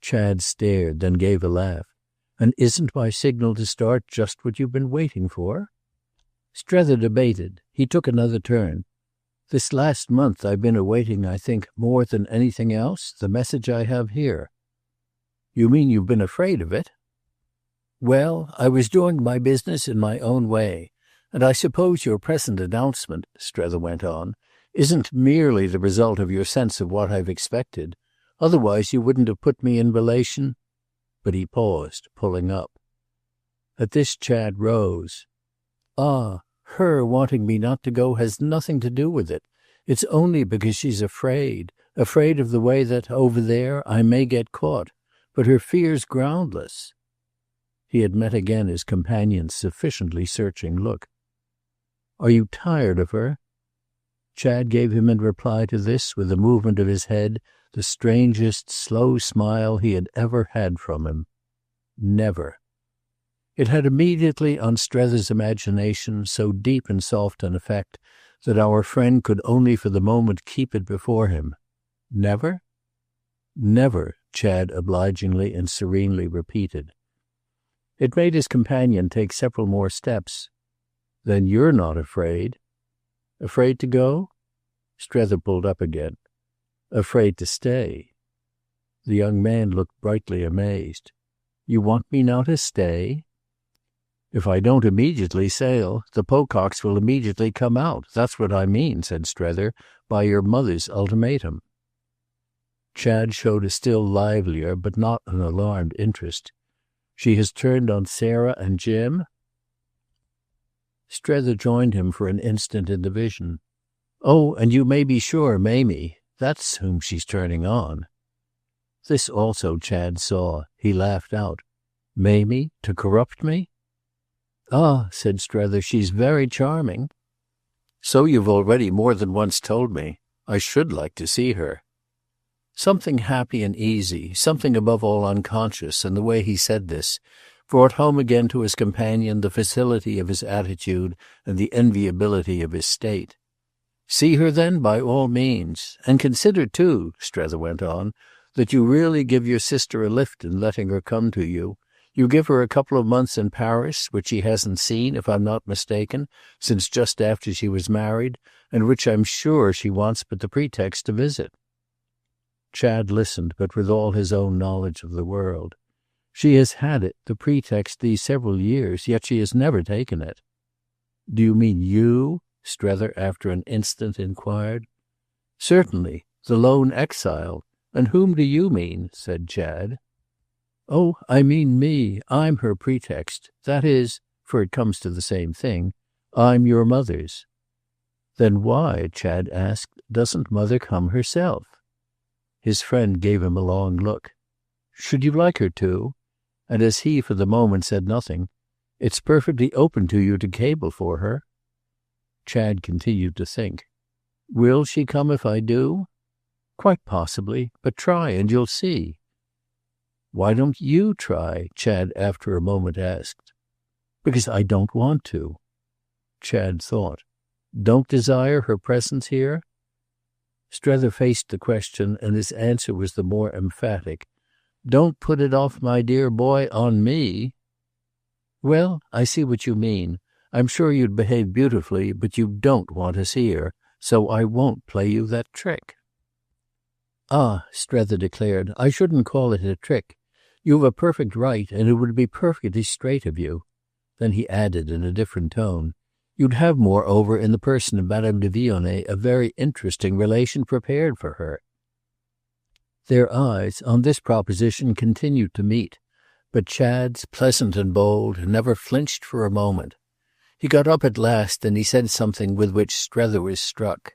Chad stared, then gave a laugh. "And isn't my signal to start just what you've been waiting for?" Strether debated. He took another turn. "This last month I've been awaiting, I think, more than anything else, the message I have here." "You mean you've been afraid of it?" "Well, I was doing my business in my own way, and I suppose your present announcement," Strether went on, "isn't merely the result of your sense of what I've expected. Otherwise you wouldn't have put me in relation—" But he paused, pulling up. At this Chad rose. "Ah, her wanting me not to go has nothing to do with it. It's only because she's afraid of the way that, over there, I may get caught. But her fear's groundless." He had met again his companion's sufficiently searching look. "Are you tired of her?" Chad gave him in reply to this, with a movement of his head, the strangest slow smile he had ever had from him. "Never." It had immediately on Strether's imagination so deep and soft an effect that our friend could only for the moment keep it before him. "Never?" "Never," Chad obligingly and serenely repeated. It made his companion take several more steps. "Then you're not afraid?" "Afraid to go?" Strether pulled up again. "Afraid to stay." The young man looked brightly amazed. "You want me now to stay?" "If I don't immediately sail, the Pococks will immediately come out. That's what I mean," said Strether, "by your mother's ultimatum." Chad showed a still livelier but not an alarmed interest. "She has turned on Sarah and Jim?" Strether joined him for an instant in the vision. "Oh, and you may be sure Mamie. That's whom she's turning on." This also Chad saw. He laughed out. "Mamie? To corrupt me?" "Ah," said Strether, "she's very charming." "So you've already more than once told me. I should like to see her." Something happy and easy, something above all unconscious, in the way he said this, brought home again to his companion the facility of his attitude and the enviability of his state. "See her then by all means. And consider too," Strether went on, "that you really give your sister a lift in letting her come to you. You give her a couple of months in Paris, which she hasn't seen, if I'm not mistaken, since just after she was married, and which I'm sure she wants but the pretext to visit." Chad listened, but with all his own knowledge of the world. "She has had it, the pretext, these several years, yet she has never taken it." "Do you mean you?" Strether after an instant inquired. Certainly, the lone exile. And whom do you mean? Said Chad. Oh, I mean me. I'm her pretext. That is, for it comes to the same thing, I'm your mother's. Then why, Chad asked, doesn't Mother come herself? His friend gave him a long look. Should you like her to? And as he for the moment said nothing, it's perfectly open to you to cable for her. Chad continued to think. Will she come if I do? Quite possibly, but try and you'll see. Why don't you try? Chad after a moment asked. Because I don't want to. Chad thought. Don't desire her presence here? Strether faced the question, and his answer was the more emphatic. Don't put it off, my dear boy, on me. Well, I see what you mean. I'm sure you'd behave beautifully, but you don't want to see her, so I won't play you that trick. Ah, Strether declared, I shouldn't call it a trick. You've a perfect right, and it would be perfectly straight of you. Then he added in a different tone, You'd have, moreover, in the person of Madame de Vionnet, a very interesting relation prepared for her. Their eyes, on this proposition, continued to meet, but Chad's, pleasant and bold, never flinched for a moment. He got up at last, and he said something with which Strether was struck.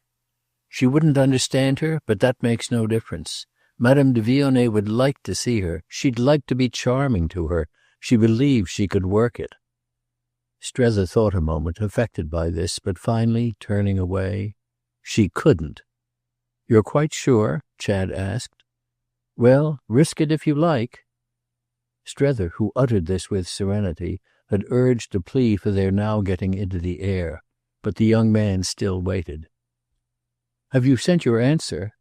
She wouldn't understand her, but that makes no difference. Madame de Vionnet would like to see her. She'd like to be charming to her. She believed she could work it. Strether thought a moment, affected by this, but finally, turning away, she couldn't. You're quite sure? Chad asked. Well, risk it if you like. Strether, who uttered this with serenity, had urged a plea for their now getting into the air, but the young man still waited. Have you sent your answer?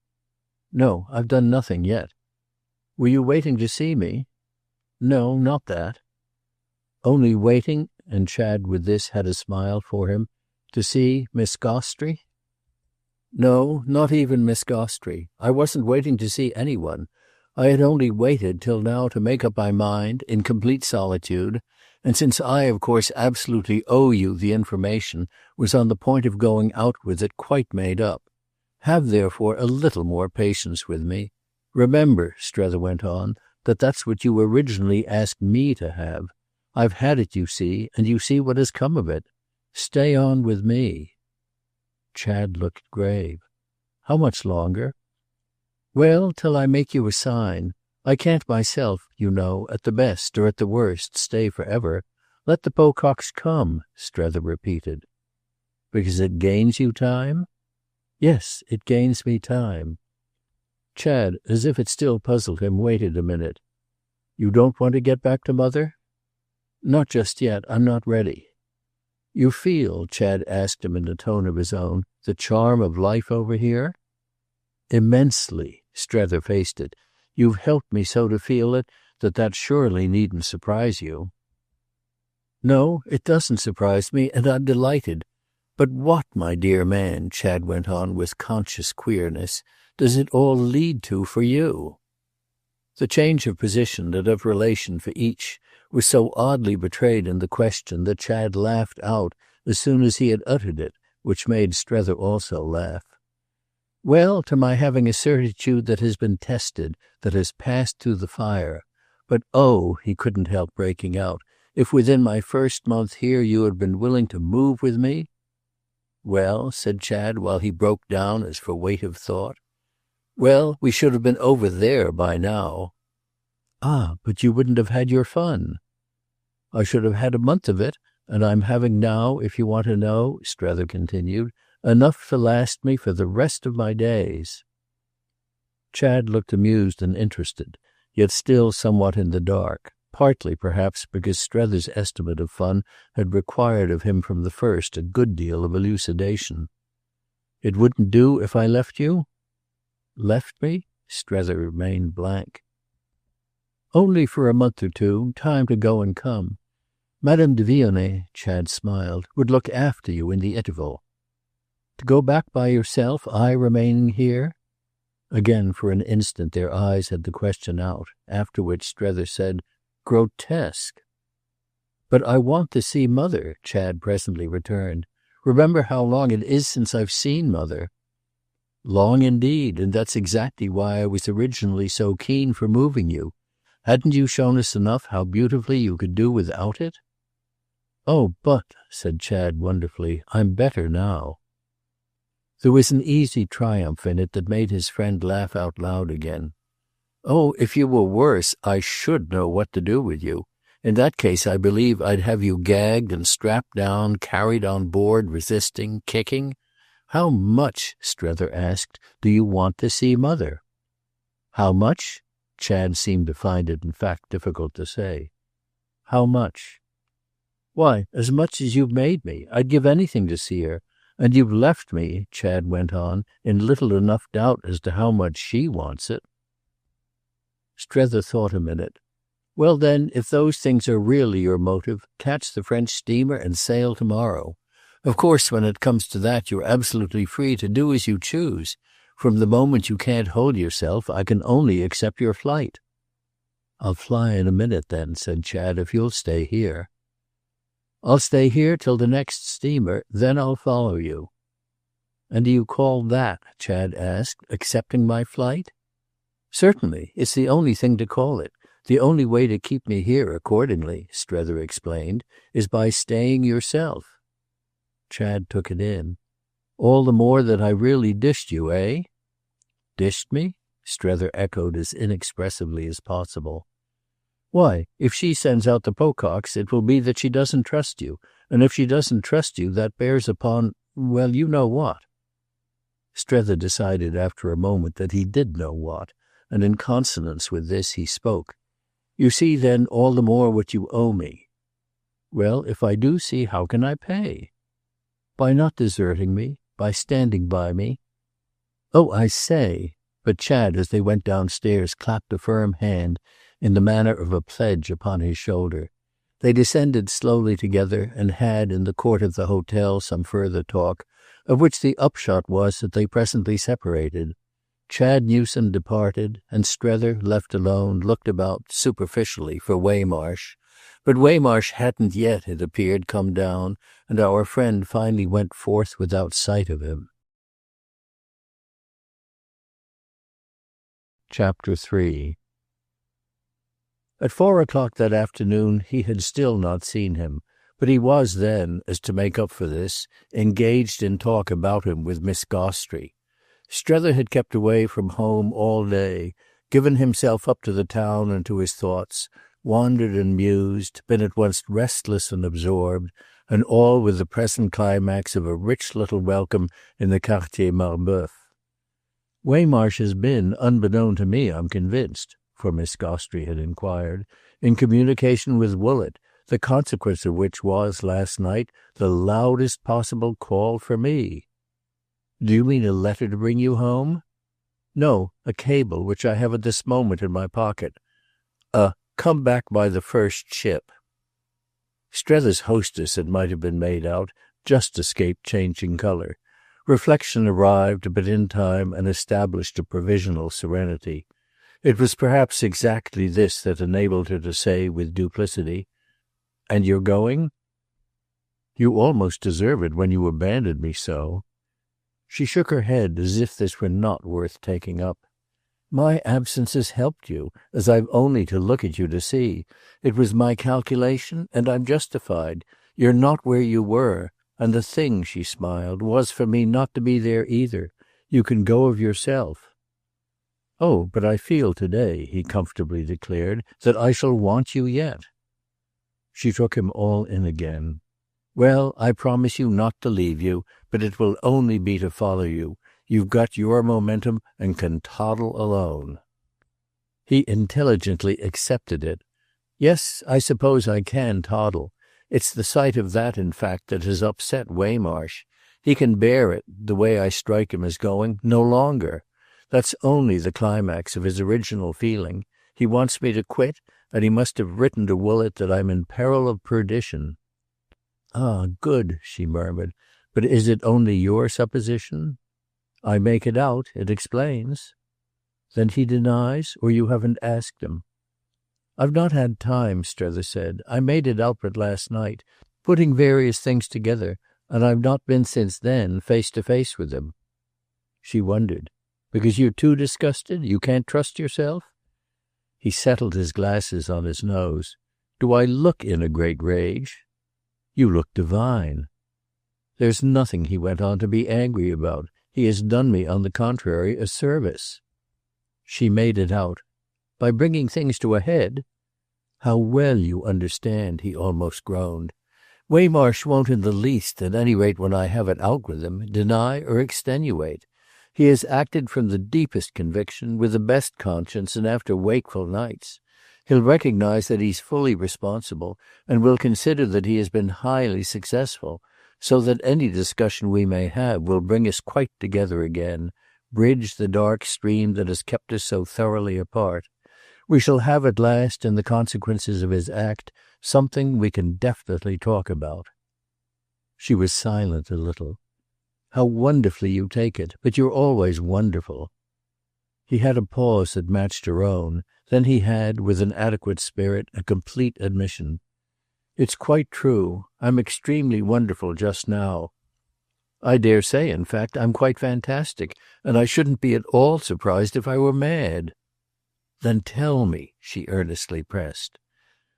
No, I've done nothing yet. Were you waiting to see me? No, not that. Only waiting, and Chad with this had a smile for him, to see Miss Gostrey? No, not even Miss Gostrey. I wasn't waiting to see anyone. I had only waited till now to make up my mind, in complete solitude, and since I, of course, absolutely owe you the information, was on the point of going out with it quite made up. Have, therefore, a little more patience with me. Remember, Strether went on, that that's what you originally asked me to have. I've had it, you see, and you see what has come of it. Stay on with me. Chad looked grave. How much longer? Well, till I make you a sign. I can't myself, you know, at the best or at the worst, stay forever. Let the Pococks come, Strether repeated. Because it gains you time? Yes, it gains me time. Chad, as if it still puzzled him, waited a minute. You don't want to get back to Mother? Not just yet. I'm not ready. You feel, Chad asked him in a tone of his own, the charm of life over here? Immensely, Strether faced it. You've helped me so to feel it that surely needn't surprise you. No, it doesn't surprise me, and I'm delighted. But what, my dear man, Chad went on with conscious queerness, does it all lead to for you? The change of position and of relation for each was so oddly betrayed in the question that Chad laughed out as soon as he had uttered it, which made Strether also laugh. Well, to my having a certitude that has been tested, that has passed through the fire. But oh, he couldn't help breaking out, if within my first month here you had been willing to move with me? Well, said Chad while he broke down as for weight of thought. Well, we should have been over there by now. Ah, but you wouldn't have had your fun. I should have had a month of it, and I'm having now, if you want to know, Strether continued, enough to last me for the rest of my days. Chad looked amused and interested, yet still somewhat in the dark, partly perhaps because Strether's estimate of fun had required of him from the first a good deal of elucidation. It wouldn't do if I left you? Left me? Strether remained blank. Only for a month or two, time to go and come. Madame de Vionnet, Chad smiled, would look after you in the interval. To go back by yourself, I remaining here? Again, for an instant, their eyes had the question out, after which Strether said, Grotesque. But I want to see Mother, Chad presently returned. Remember how long it is since I've seen Mother." "Long indeed, and that's exactly why I was originally so keen for moving you. Hadn't you shown us enough how beautifully you could do without it?" "Oh, but," said Chad wonderfully, "I'm better now." There was an easy triumph in it that made his friend laugh out loud again. "Oh, if you were worse, I should know what to do with you. In that case, I believe I'd have you gagged and strapped down, carried on board, resisting, kicking. How much," Strether asked, "do you want to see Mother?" "How much?" Chad seemed to find it in fact difficult to say. "How much?" "Why, as much as you've made me. I'd give anything to see her. And you've left me," Chad went on, "in little enough doubt as to how much she wants it." Strether thought a minute. "Well then, if those things are really your motive, catch the French steamer and sail tomorrow. Of course, when it comes to that, you're absolutely free to do as you choose. From the moment you can't hold yourself, I can only accept your flight." "I'll fly in a minute then," said Chad, "if you'll stay here." "I'll stay here till the next steamer, then I'll follow you." "And do you call that," Chad asked, "accepting my flight?" "Certainly. It's the only thing to call it. The only way to keep me here, accordingly," Strether explained, "is by staying yourself." Chad took it in. "All the more that I really dished you, eh?" "Dished me?" Strether echoed as inexpressively as possible. "Why, if she sends out the Pococks, it will be that she doesn't trust you. And if she doesn't trust you, that bears upon—well, you know what." Strether decided after a moment that he did know what, and in consonance with this he spoke. "You see then all the more what you owe me." "Well, if I do see, how can I pay?" "By not deserting me. By standing by me." "Oh, I say!" But Chad, as they went downstairs, clapped a firm hand in the manner of a pledge upon his shoulder. They descended slowly together and had in the court of the hotel some further talk, of which the upshot was that they presently separated. Chad Newsome departed, and Strether, left alone, looked about, superficially, for Waymarsh. But Waymarsh hadn't yet, it appeared, come down, and our friend finally went forth without sight of him. Chapter 3. At 4 o'clock that afternoon he had still not seen him, but he was then, as to make up for this, engaged in talk about him with Miss Gostrey. Strether had kept away from home all day, given himself up to the town and to his thoughts, wandered and mused, been at once restless and absorbed, and all with the present climax of a rich little welcome in the Quartier Marbeuf. "Waymarsh has been, unbeknown to me, I'm convinced," for Miss Gostrey had inquired, "in communication with Woollett, the consequence of which was, last night, the loudest possible call for me." "Do you mean a letter to bring you home?" "No, a cable which I have at this moment in my pocket. Come back by the first ship." Strether's hostess, it might have been made out, just escaped changing colour. Reflection arrived, but in time, and established a provisional serenity. It was perhaps exactly this that enabled her to say with duplicity, "And you're going?" "You almost deserve it when you abandoned me so." She shook her head as if this were not worth taking up. "My absence has helped you, as I've only to look at you to see. It was my calculation, and I'm justified. You're not where you were, and the thing," she smiled, "was for me not to be there either. You can go of yourself." "Oh, but I feel to-day," he comfortably declared, "that I shall want you yet." She took him all in again. "Well, I promise you not to leave you, but it will only be to follow you. You've got your momentum and can toddle alone." He intelligently accepted it. "Yes, I suppose I can toddle. It's the sight of that, in fact, that has upset Waymarsh. He can bear it, the way I strike him as going, no longer. That's only the climax of his original feeling. He wants me to quit, and he must have written to Woollett that I'm in peril of perdition." "Ah, good," she murmured. "But is it only your supposition?" "I make it out. It explains." "Then he denies, or you haven't asked him?" "I've not had time," Strether said. "I made it out but last night, putting various things together. and I've not been since then face to face with him." She wondered. "Because you're too disgusted? You can't trust yourself?" He settled his glasses on his nose. "Do I look in a great rage?" "You look divine." "There's nothing," he went on, "to be angry about. He has done me, on the contrary, a service." She made it out. "By bringing things to a head?" "How well you understand," he almost groaned. "Waymarsh won't in the least, at any rate when I have it out with him, deny or extenuate. He has acted from the deepest conviction, with the best conscience, and after wakeful nights. He'll recognize that he's fully responsible, and will consider that he has been highly successful, so that any discussion we may have will bring us quite together again, bridge the dark stream that has kept us so thoroughly apart. We shall have at last, in the consequences of his act, something we can definitely talk about." She was silent a little. "How wonderfully you take it! But you're always wonderful." He had a pause that matched her own. Then he had, with an adequate spirit, a complete admission. "It's quite true. I'm extremely wonderful just now. I dare say, in fact, I'm quite fantastic, and I shouldn't be at all surprised if I were mad." "Then tell me," she earnestly pressed.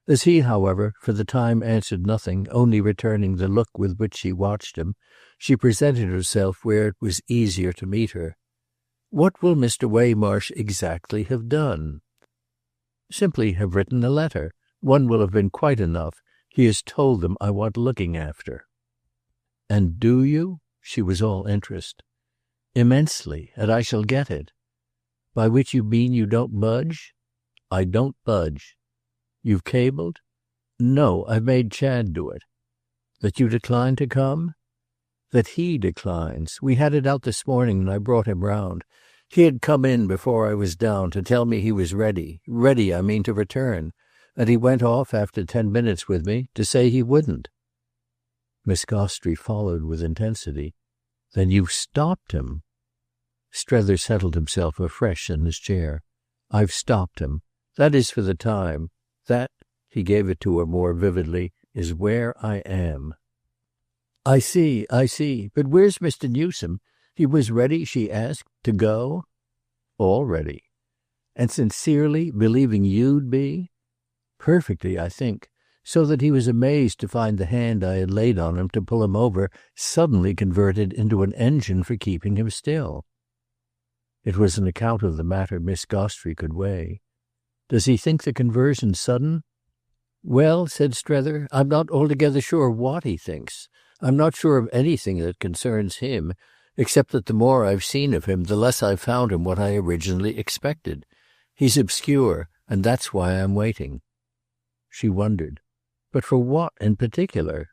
As he, however, for the time answered nothing, only returning the look with which she watched him, she presented herself where it was easier to meet her. "What will Mr. Waymarsh exactly have done?" "Simply have written a letter. One will have been quite enough. He has told them I want looking after." "And do you?" She was all interest. "Immensely. And I shall get it." "By which you mean you don't budge?" "I don't budge." "You've cabled?" "No, I've made Chad do it." "That you decline to come?" "That he declines. We had it out this morning and I brought him round. He had come in before I was down to tell me he was ready, I mean, to return, and he went off after 10 minutes with me to say he wouldn't." Miss Gostrey followed with intensity. "Then you've stopped him?" Strether settled himself afresh in his chair. "I've stopped him. That is for the time. That," he gave it to her more vividly, "is where I am." I see. But where's Mr. Newsome? He was ready," she asked, "to go?" "All ready." "And sincerely believing you'd be?" "Perfectly, I think. So that he was amazed to find the hand I had laid on him to pull him over suddenly converted into an engine for keeping him still." It was an account of the matter Miss Gostrey could weigh. "Does he think the conversion sudden?" "Well," said Strether, "I'm not altogether sure what he thinks. I'm not sure of anything that concerns him, except that the more I've seen of him, the less I've found him what I originally expected. He's obscure, and that's why I'm waiting." She wondered. "But for what in particular?"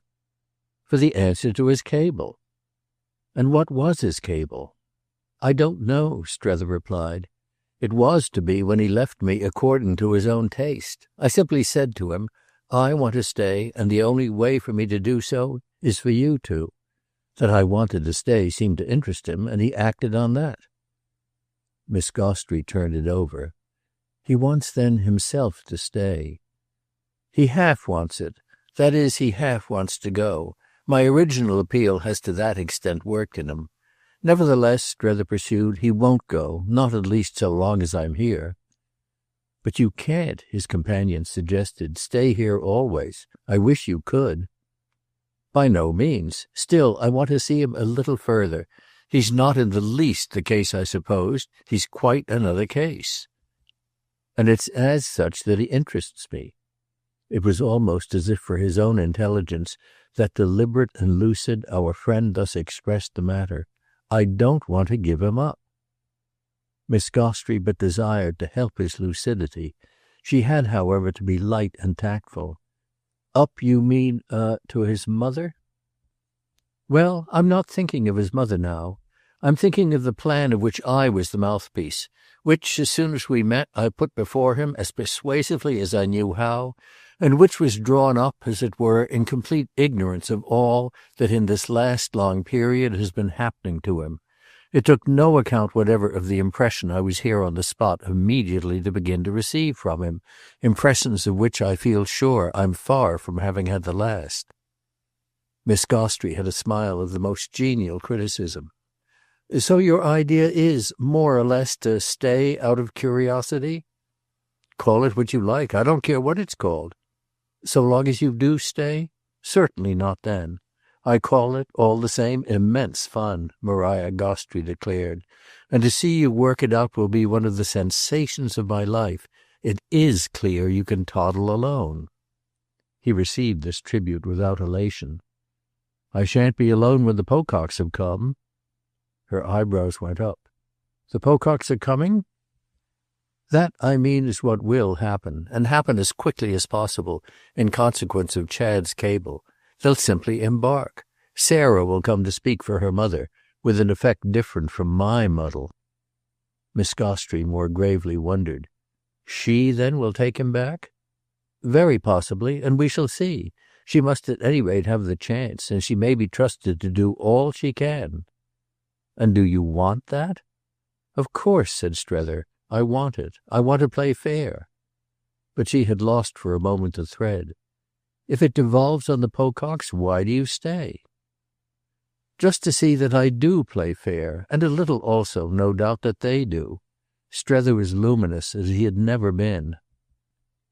"For the answer to his cable." "And what was his cable?" "I don't know," Strether replied. "It was to be, when he left me, according to his own taste. I simply said to him, 'I want to stay, and the only way for me to do so is for you to.' That I wanted to stay seemed to interest him, and he acted on that." Miss Gostrey turned it over. "He wants then himself to stay." "He half wants it. That is, he half wants to go. My original appeal has to that extent worked in him. Nevertheless," Strether pursued, "he won't go, not at least so long as I'm here." "But you can't," his companion suggested, "stay here always. I wish you could." "By no means. Still, I want to see him a little further. He's not in the least the case I supposed. He's quite another case." "And it's as such that he interests me." It was almost as if for his own intelligence, that deliberate and lucid, our friend thus expressed the matter. "I don't want to give him up." Miss Gostrey but desired to help his lucidity. She had, however, to be light and tactful. "Up, you mean, to his mother?" "Well, I'm not thinking of his mother now. I'm thinking of the plan of which I was the mouthpiece, which, as soon as we met, I put before him as persuasively as I knew how, and which was drawn up, as it were, in complete ignorance of all that in this last long period has been happening to him. It took no account whatever of the impression I was here on the spot immediately to begin to receive from him, impressions of which I feel sure I'm far from having had the last." Miss Gostrey had a smile of the most genial criticism. "So your idea is, more or less, to stay out of curiosity?" "Call it what you like. I don't care what it's called." "So long as you do stay?" "Certainly not then. I call it, all the same, immense fun," Maria Gostrey declared. "And to see you work it out will be one of the sensations of my life. It is clear you can toddle alone." He received this tribute without elation. "I shan't be alone when the Pococks have come." Her eyebrows went up. "The Pococks are coming?" "That, I mean, is what will happen, and happen as quickly as possible, in consequence of Chad's cable. They'll simply embark. Sarah will come to speak for her mother, with an effect different from my muddle." Miss Gostrey more gravely wondered. "She, then, will take him back?" "Very possibly, and we shall see. She must at any rate have the chance, and she may be trusted to do all she can." "And do you want that?" "Of course," said Strether. "I want it. I want to play fair." But she had lost for a moment the thread. "If it devolves on the Pococks, why do you stay?" "Just to see that I do play fair, and a little also, no doubt, that they do." Strether was luminous as he had never been.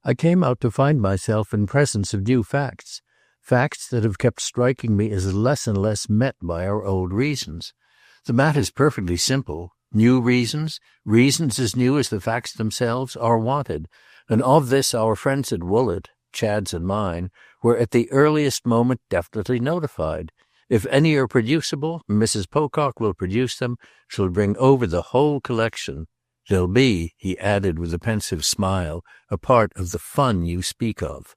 "I came out to find myself in presence of new facts, facts that have kept striking me as less and less met by our old reasons. The matter's perfectly simple. New reasons, reasons as new as the facts themselves, are wanted, and of this our friends at Woollett, Chad's and mine, were at the earliest moment definitely notified. If any are producible, Mrs. Pocock will produce them. She'll bring over the whole collection. They'll be," he added with a pensive smile, "a part of the fun you speak of."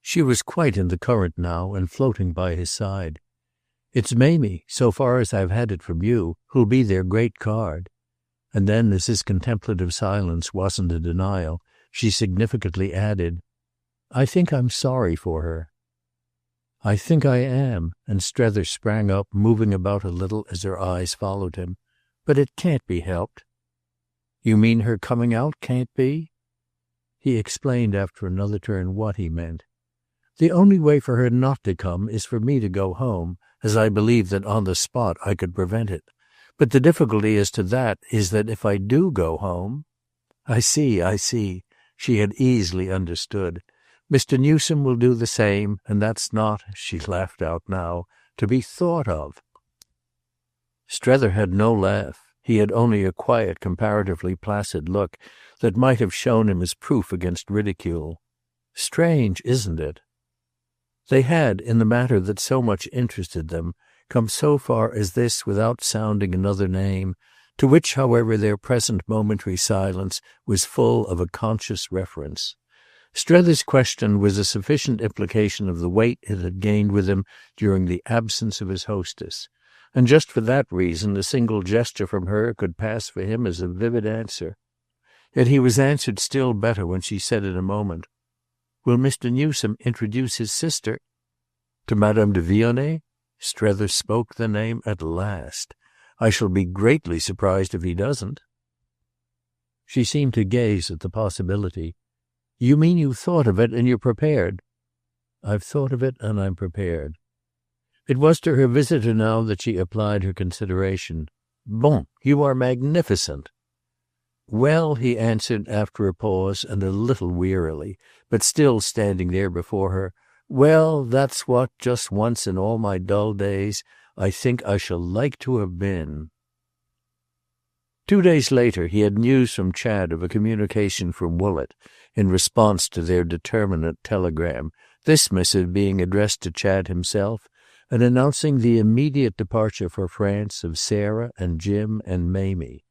She was quite in the current now and floating by his side. "It's Mamie, so far as I've had it from you, who'll be their great card." And then, as his contemplative silence wasn't a denial, she significantly added, "I think I'm sorry for her." "I think I am," and Strether sprang up, moving about a little as her eyes followed him. "But it can't be helped." "You mean her coming out can't be?" He explained after another turn what he meant. "The only way for her not to come is for me to go home, as I believe that on the spot I could prevent it. But the difficulty as to that is that if I do go home—" "I see, I see." She had easily understood. "Mr. Newsome will do the same, and that's not," she laughed out now, "to be thought of." Strether had no laugh. He had only a quiet, comparatively placid look that might have shown him as proof against ridicule. "Strange, isn't it?" They had, in the matter that so much interested them, come so far as this without sounding another name, to which, however, their present momentary silence was full of a conscious reference. Strether's question was a sufficient implication of the weight it had gained with him during the absence of his hostess, and just for that reason a single gesture from her could pass for him as a vivid answer. Yet he was answered still better when she said in a moment, "Will Mr. Newsome introduce his sister?" "To Madame de Vionnet?" Strether spoke the name at last. "I shall be greatly surprised if he doesn't." She seemed to gaze at the possibility. "You mean you've thought of it and you're prepared?" "I've thought of it and I'm prepared." It was to her visitor now that she applied her consideration. "Bon, you are magnificent." "Well," he answered after a pause and a little wearily, but still standing there before her, "well, that's what, just once in all my dull days, I think I shall like to have been." 2 days later he had news from Chad of a communication from Woollett in response to their determinate telegram, this missive being addressed to Chad himself and announcing the immediate departure for France of Sarah and Jim and Mamie.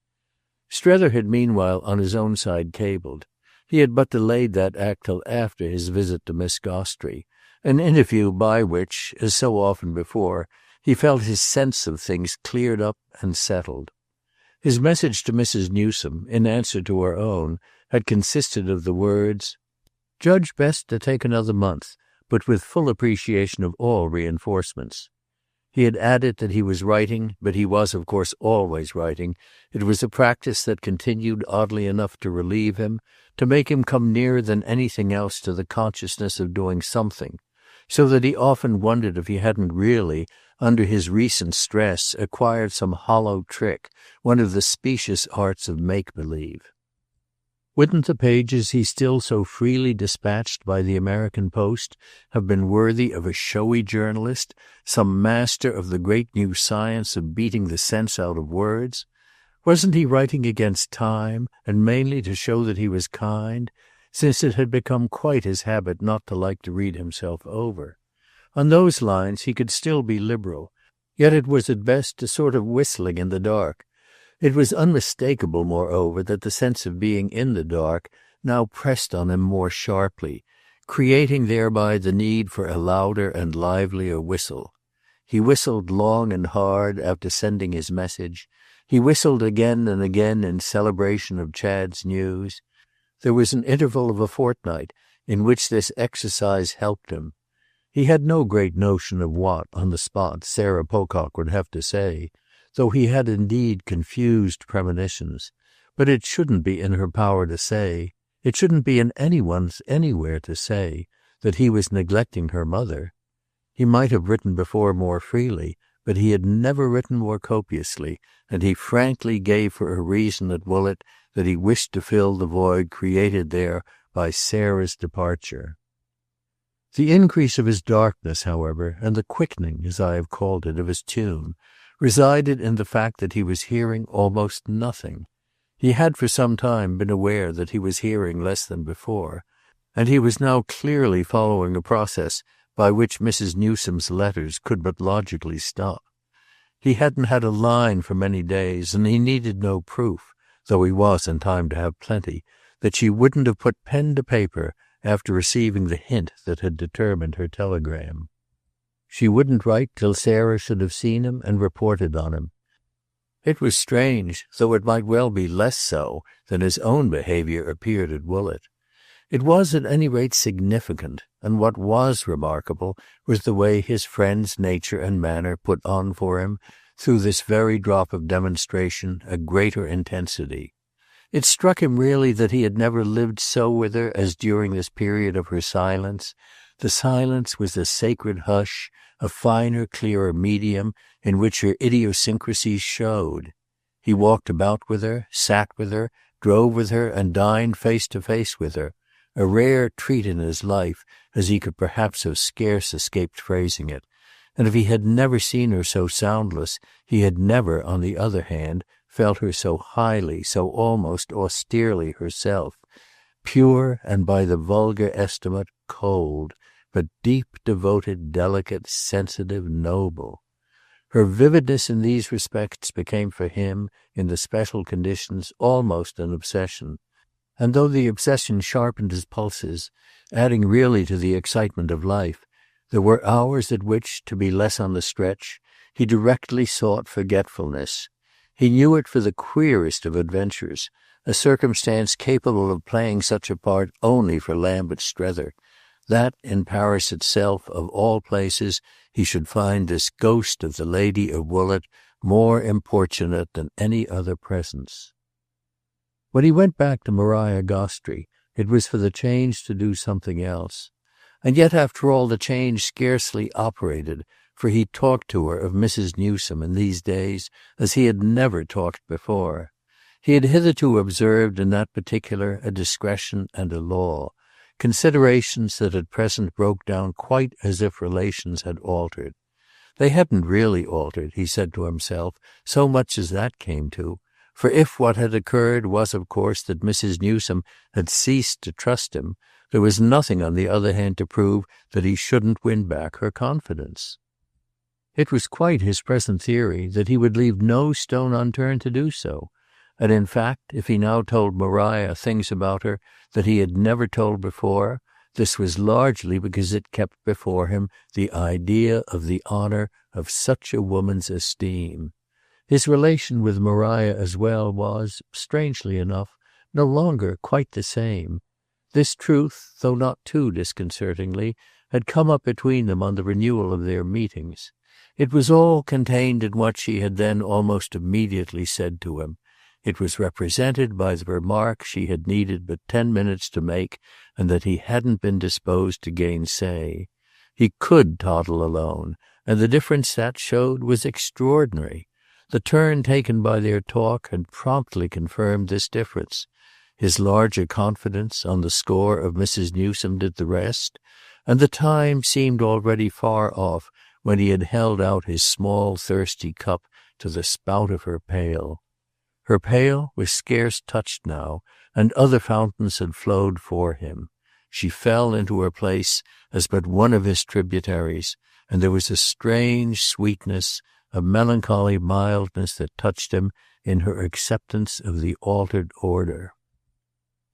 Strether had meanwhile on his own side cabled. He had but delayed that act till after his visit to Miss Gostrey, an interview by which, as so often before, he felt his sense of things cleared up and settled. His message to Mrs. Newsome, in answer to her own, had consisted of the words, "Judge best to take another month, but with full appreciation of all reinforcements." He had added that he was writing, but he was of course always writing. It was a practice that continued oddly enough to relieve him, to make him come nearer than anything else to the consciousness of doing something. so that he often wondered if he hadn't really, under his recent stress, acquired some hollow trick, one of the specious arts of make-believe. Wouldn't the pages he still so freely dispatched by the American post have been worthy of a showy journalist, some master of the great new science of beating the sense out of words? Wasn't he writing against time, and mainly to show that he was kind, since it had become quite his habit not to like to read himself over? On those lines he could still be liberal, yet it was at best a sort of whistling in the dark. It was unmistakable, moreover, that the sense of being in the dark now pressed on him more sharply, creating thereby the need for a louder and livelier whistle. He whistled long and hard after sending his message. He whistled again and again in celebration of Chad's news. There was an interval of a fortnight in which this exercise helped him. He had no great notion of what, on the spot, Sarah Pocock would have to say, though he had indeed confused premonitions. But it shouldn't be in her power to say, it shouldn't be in anyone's anywhere to say, that he was neglecting her mother. He might have written before more freely, but he had never written more copiously, and he frankly gave for a reason at Woollett that he wished to fill the void created there by Sarah's departure. The increase of his darkness, however, and the quickening, as I have called it, of his tune, resided in the fact that he was hearing almost nothing. He had for some time been aware that he was hearing less than before, and he was now clearly following a process by which Mrs. Newsome's letters could but logically stop. He hadn't had a line for many days, and he needed no proof, though he was in time to have plenty, that she wouldn't have put pen to paper after receiving the hint that had determined her telegram. She wouldn't write till Sarah should have seen him and reported on him. It was strange, though it might well be less so than his own behavior appeared at Woollett. It was at any rate significant, and what was remarkable was the way his friend's nature and manner put on for him, through this very drop of demonstration, a greater intensity. It struck him really that he had never lived so with her as during this period of her silence. The silence was a sacred hush, a finer, clearer medium in which her idiosyncrasies showed. He walked about with her, sat with her, drove with her, and dined face to face with her, a rare treat in his life, as he could perhaps have scarce escaped phrasing it. And if he had never seen her so soundless, he had never, on the other hand, felt her so highly, so almost austerely herself, pure and by the vulgar estimate cold, but deep, devoted, delicate, sensitive, noble. Her vividness in these respects became for him, in the special conditions, almost an obsession, and though the obsession sharpened his pulses, adding really to the excitement of life, there were hours at which, to be less on the stretch, he directly sought forgetfulness. He knew it for the queerest of adventures, a circumstance capable of playing such a part only for Lambert Strether, that in Paris itself, of all places, he should find this ghost of the Lady of Woollett more importunate than any other presence. When he went back to Maria Gostrey, it was for the change to do something else. And yet, after all, the change scarcely operated, for he talked to her of Mrs. Newsome in these days as he had never talked before. He had hitherto observed in that particular a discretion and a law, considerations that at present broke down quite as if relations had altered. They hadn't really altered, he said to himself, so much as that came to, for if what had occurred was, of course, that Mrs. Newsome had ceased to trust him, there was nothing, on the other hand, to prove that he shouldn't win back her confidence. It was quite his present theory that he would leave no stone unturned to do so, and in fact, if he now told Maria things about her that he had never told before, this was largely because it kept before him the idea of the honor of such a woman's esteem. His relation with Maria as well was, strangely enough, no longer quite the same. This truth, though not too disconcertingly, had come up between them on the renewal of their meetings. It was all contained in what she had then almost immediately said to him. It was represented by the remark she had needed but 10 minutes to make, and that he hadn't been disposed to gainsay. He could toddle alone, and the difference that showed was extraordinary. The turn taken by their talk had promptly confirmed this difference. His larger confidence on the score of Mrs. Newsome did the rest, and the time seemed already far off when he had held out his small thirsty cup to the spout of her pail. Her pail was scarce touched now, and other fountains had flowed for him. She fell into her place as but one of his tributaries, and there was a strange sweetness, a melancholy mildness that touched him in her acceptance of the altered order.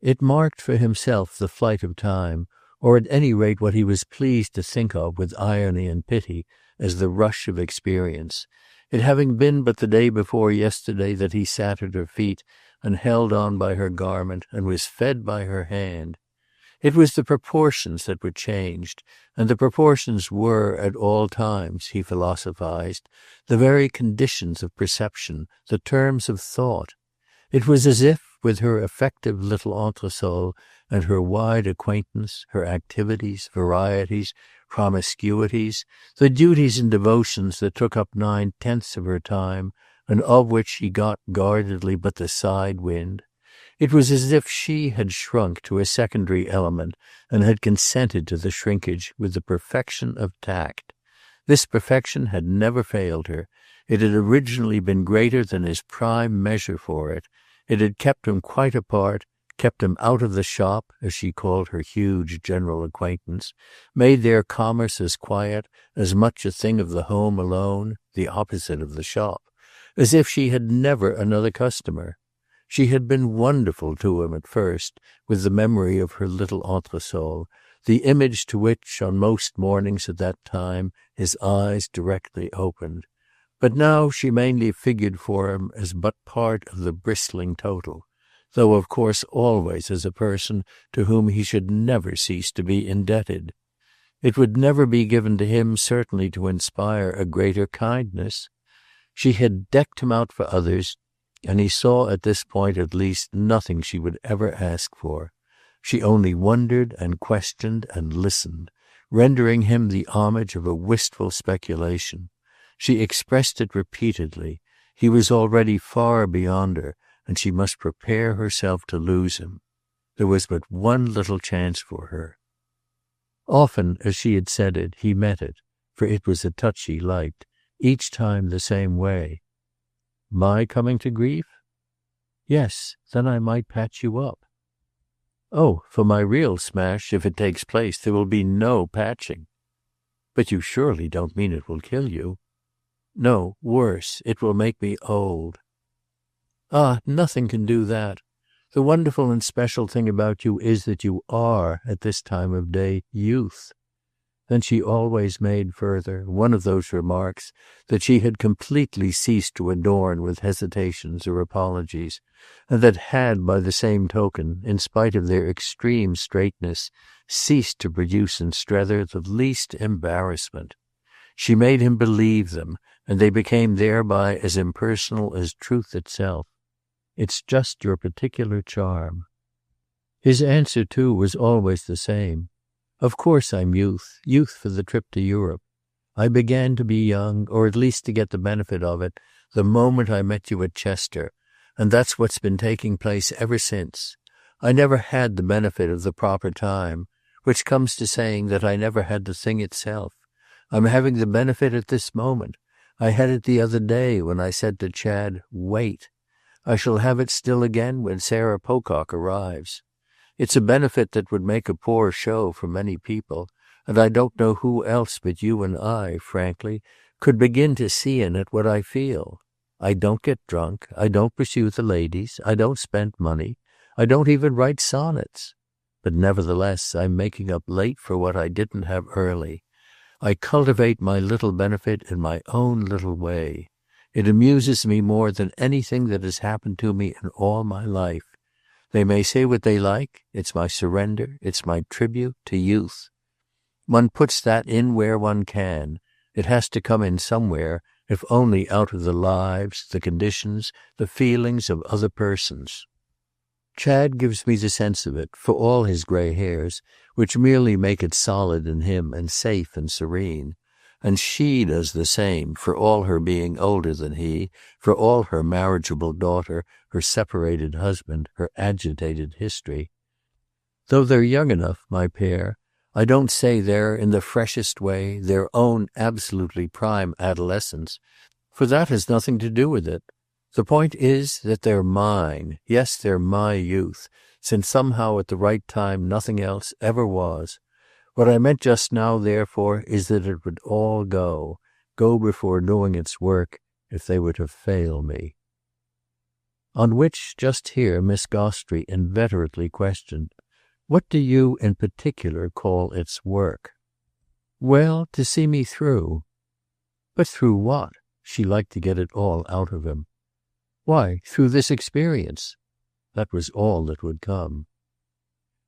It marked for himself the flight of time, or at any rate what he was pleased to think of with irony and pity as the rush of experience, it having been but the day before yesterday that he sat at her feet and held on by her garment and was fed by her hand. It was the proportions that were changed, and the proportions were, at all times, he philosophized, the very conditions of perception, the terms of thought. It was as if, with her effective little entresol and her wide acquaintance, her activities, varieties, promiscuities, the duties and devotions that took up 9/10 of her time, and of which she got guardedly but the side wind, it was as if she had shrunk to a secondary element and had consented to the shrinkage with the perfection of tact. This perfection had never failed her. It had originally been greater than his prime measure for it. It had kept him quite apart, kept him out of the shop, as she called her huge general acquaintance, made their commerce as quiet, as much a thing of the home alone, the opposite of the shop, as if she had never another customer. She had been wonderful to him at first, with the memory of her little entresol, the image to which, on most mornings at that time, his eyes directly opened. But now she mainly figured for him as but part of the bristling total, though of course always as a person to whom he should never cease to be indebted. It would never be given to him certainly to inspire a greater kindness. She had decked him out for others, and he saw at this point at least nothing she would ever ask for. She only wondered and questioned and listened, rendering him the homage of a wistful speculation. She expressed it repeatedly. He was already far beyond her, and she must prepare herself to lose him. There was but one little chance for her. Often, as she had said it, he met it, for it was a touch he liked, each time the same way. "My coming to grief?" "Yes, then I might patch you up." "Oh, for my real smash, if it takes place, there will be no patching." "But you surely don't mean it will kill you?" "No, worse. It will make me old." "Ah, nothing can do that. The wonderful and special thing about you is that you are, at this time of day, youth." Then she always made further one of those remarks that she had completely ceased to adorn with hesitations or apologies, and that had, by the same token, in spite of their extreme straightness, ceased to produce in Strether the least embarrassment. She made him believe them, and they became thereby as impersonal as truth itself. "It's just your particular charm." His answer, too, was always the same. "Of course I'm youth for the trip to Europe. I began to be young, or at least to get the benefit of it, the moment I met you at Chester, and that's what's been taking place ever since. I never had the benefit of the proper time, which comes to saying that I never had the thing itself. I'm having the benefit at this moment. I had it the other day when I said to Chad, 'Wait.' I shall have it still again when Sarah Pocock arrives. It's a benefit that would make a poor show for many people, and I don't know who else but you and I, frankly, could begin to see in it what I feel. I don't get drunk, I don't pursue the ladies, I don't spend money, I don't even write sonnets. But nevertheless I'm making up late for what I didn't have early. I cultivate my little benefit in my own little way. It amuses me more than anything that has happened to me in all my life. They may say what they like, it's my surrender, it's my tribute to youth. One puts that in where one can. It has to come in somewhere, if only out of the lives, the conditions, the feelings of other persons." Chad gives me the sense of it, for all his grey hairs, which merely make it solid in him and safe and serene. And she does the same, for all her being older than he, for all her marriageable daughter, her separated husband, her agitated history. Though they're young enough, my pair, I don't say they're, in the freshest way, their own absolutely prime adolescence, for that has nothing to do with it. The point is that they're mine. Yes, they're my youth, since somehow at the right time nothing else ever was. What I meant just now, therefore, is that it would all go before doing its work, if they were to fail me. On which, just here, Miss Gostrey inveterately questioned, "What do you, in particular, call its work?" "Well, to see me through." "But through what?" She liked to get it all out of him. "Why, through this experience." That was all that would come.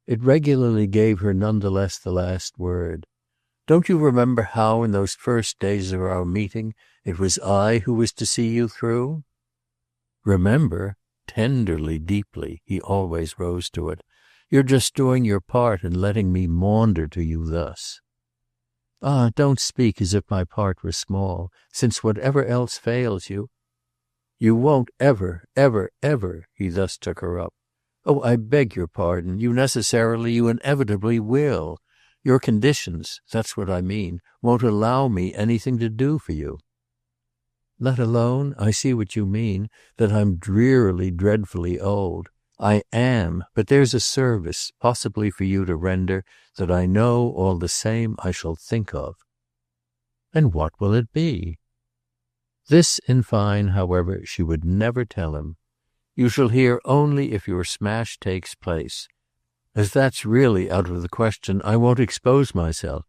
It regularly gave her none the less the last word. "Don't you remember how, in those first days of our meeting, it was I who was to see you through?" "Remember?" Tenderly, deeply, he always rose to it. "You're just doing your part and letting me maunder to you thus." "Ah, don't speak as if my part were small, since whatever else fails you—" "You won't ever, ever, ever," he thus took her up. "Oh, I beg your pardon. You inevitably will. Your conditions, that's what I mean, won't allow me anything to do for you." "Let alone, I see what you mean, that I'm drearily, dreadfully old. I am, but there's a service, possibly for you to render, that I know, all the same, I shall think of." "And what will it be?" This, in fine, however, she would never tell him. "You shall hear only if your smash takes place. As that's really out of the question, I won't expose myself,"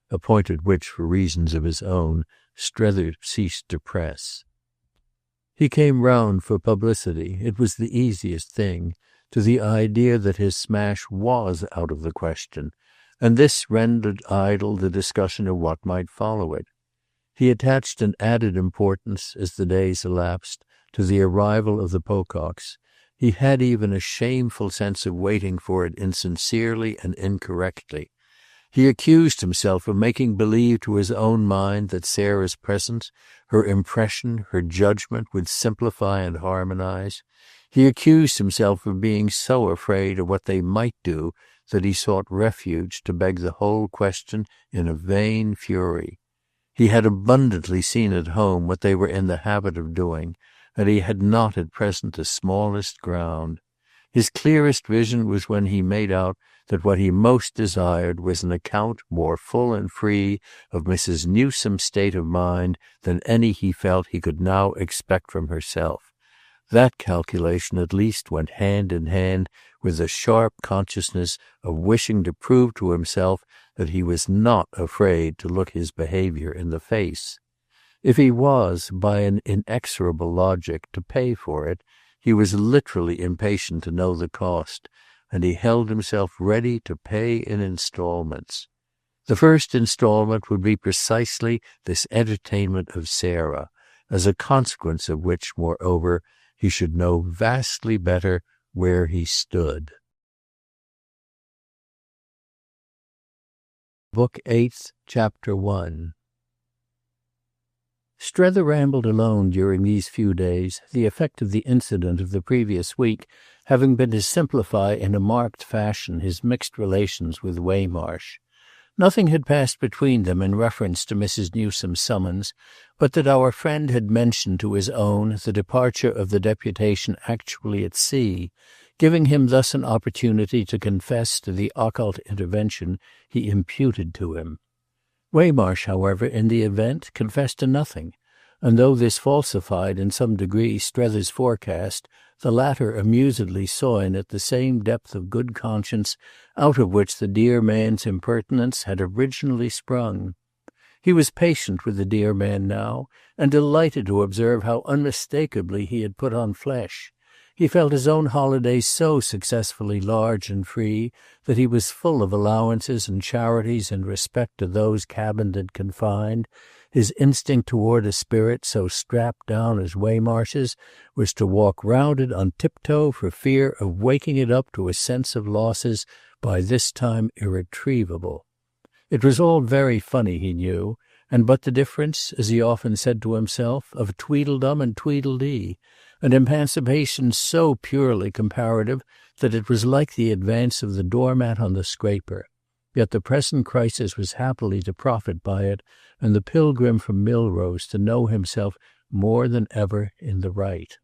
a point at which, for reasons of his own, Strether ceased to press. He came round, for publicity, it was the easiest thing, to the idea that his smash was out of the question, and this rendered idle the discussion of what might follow it. He attached an added importance, as the days elapsed, to the arrival of the Pococks. He had even a shameful sense of waiting for it insincerely and incorrectly. He accused himself of making believe to his own mind that Sarah's presence, her impression, her judgment would simplify and harmonize. He accused himself of being so afraid of what they might do that he sought refuge to beg the whole question in a vain fury. He had abundantly seen at home what they were in the habit of doing, and he had not at present the smallest ground. His clearest vision was when he made out that what he most desired was an account more full and free of Mrs. Newsome's state of mind than any he felt he could now expect from herself. That calculation at least went hand in hand with the sharp consciousness of wishing to prove to himself that he was not afraid to look his behaviour in the face. If he was, by an inexorable logic, to pay for it, he was literally impatient to know the cost, and he held himself ready to pay in instalments. The first instalment would be precisely this entertainment of Sarah, as a consequence of which, moreover, he should know vastly better where he stood. Book 8th, Chapter 1. Strether rambled alone during these few days, the effect of the incident of the previous week having been to simplify in a marked fashion his mixed relations with Waymarsh. Nothing had passed between them in reference to Mrs. Newsome's summons, but that our friend had mentioned to his own the departure of the deputation actually at sea, giving him thus an opportunity to confess to the occult intervention he imputed to him. Waymarsh, however, in the event, confessed to nothing, and though this falsified in some degree Strether's forecast, the latter amusedly saw in it the same depth of good conscience out of which the dear man's impertinence had originally sprung. He was patient with the dear man now, and delighted to observe how unmistakably he had put on flesh. He felt his own holidays so successfully large and free that he was full of allowances and charities in respect to those cabined and confined, His instinct toward a spirit so strapped down as Waymarsh's was to walk round it on tiptoe for fear of waking it up to a sense of losses by this time irretrievable. It was all very funny, he knew, and but the difference, as he often said to himself, of Tweedledum and Tweedledee, an emancipation so purely comparative that it was like the advance of the doormat on the scraper. Yet the present crisis was happily to profit by it, and the pilgrim from Milrose to know himself more than ever in the right.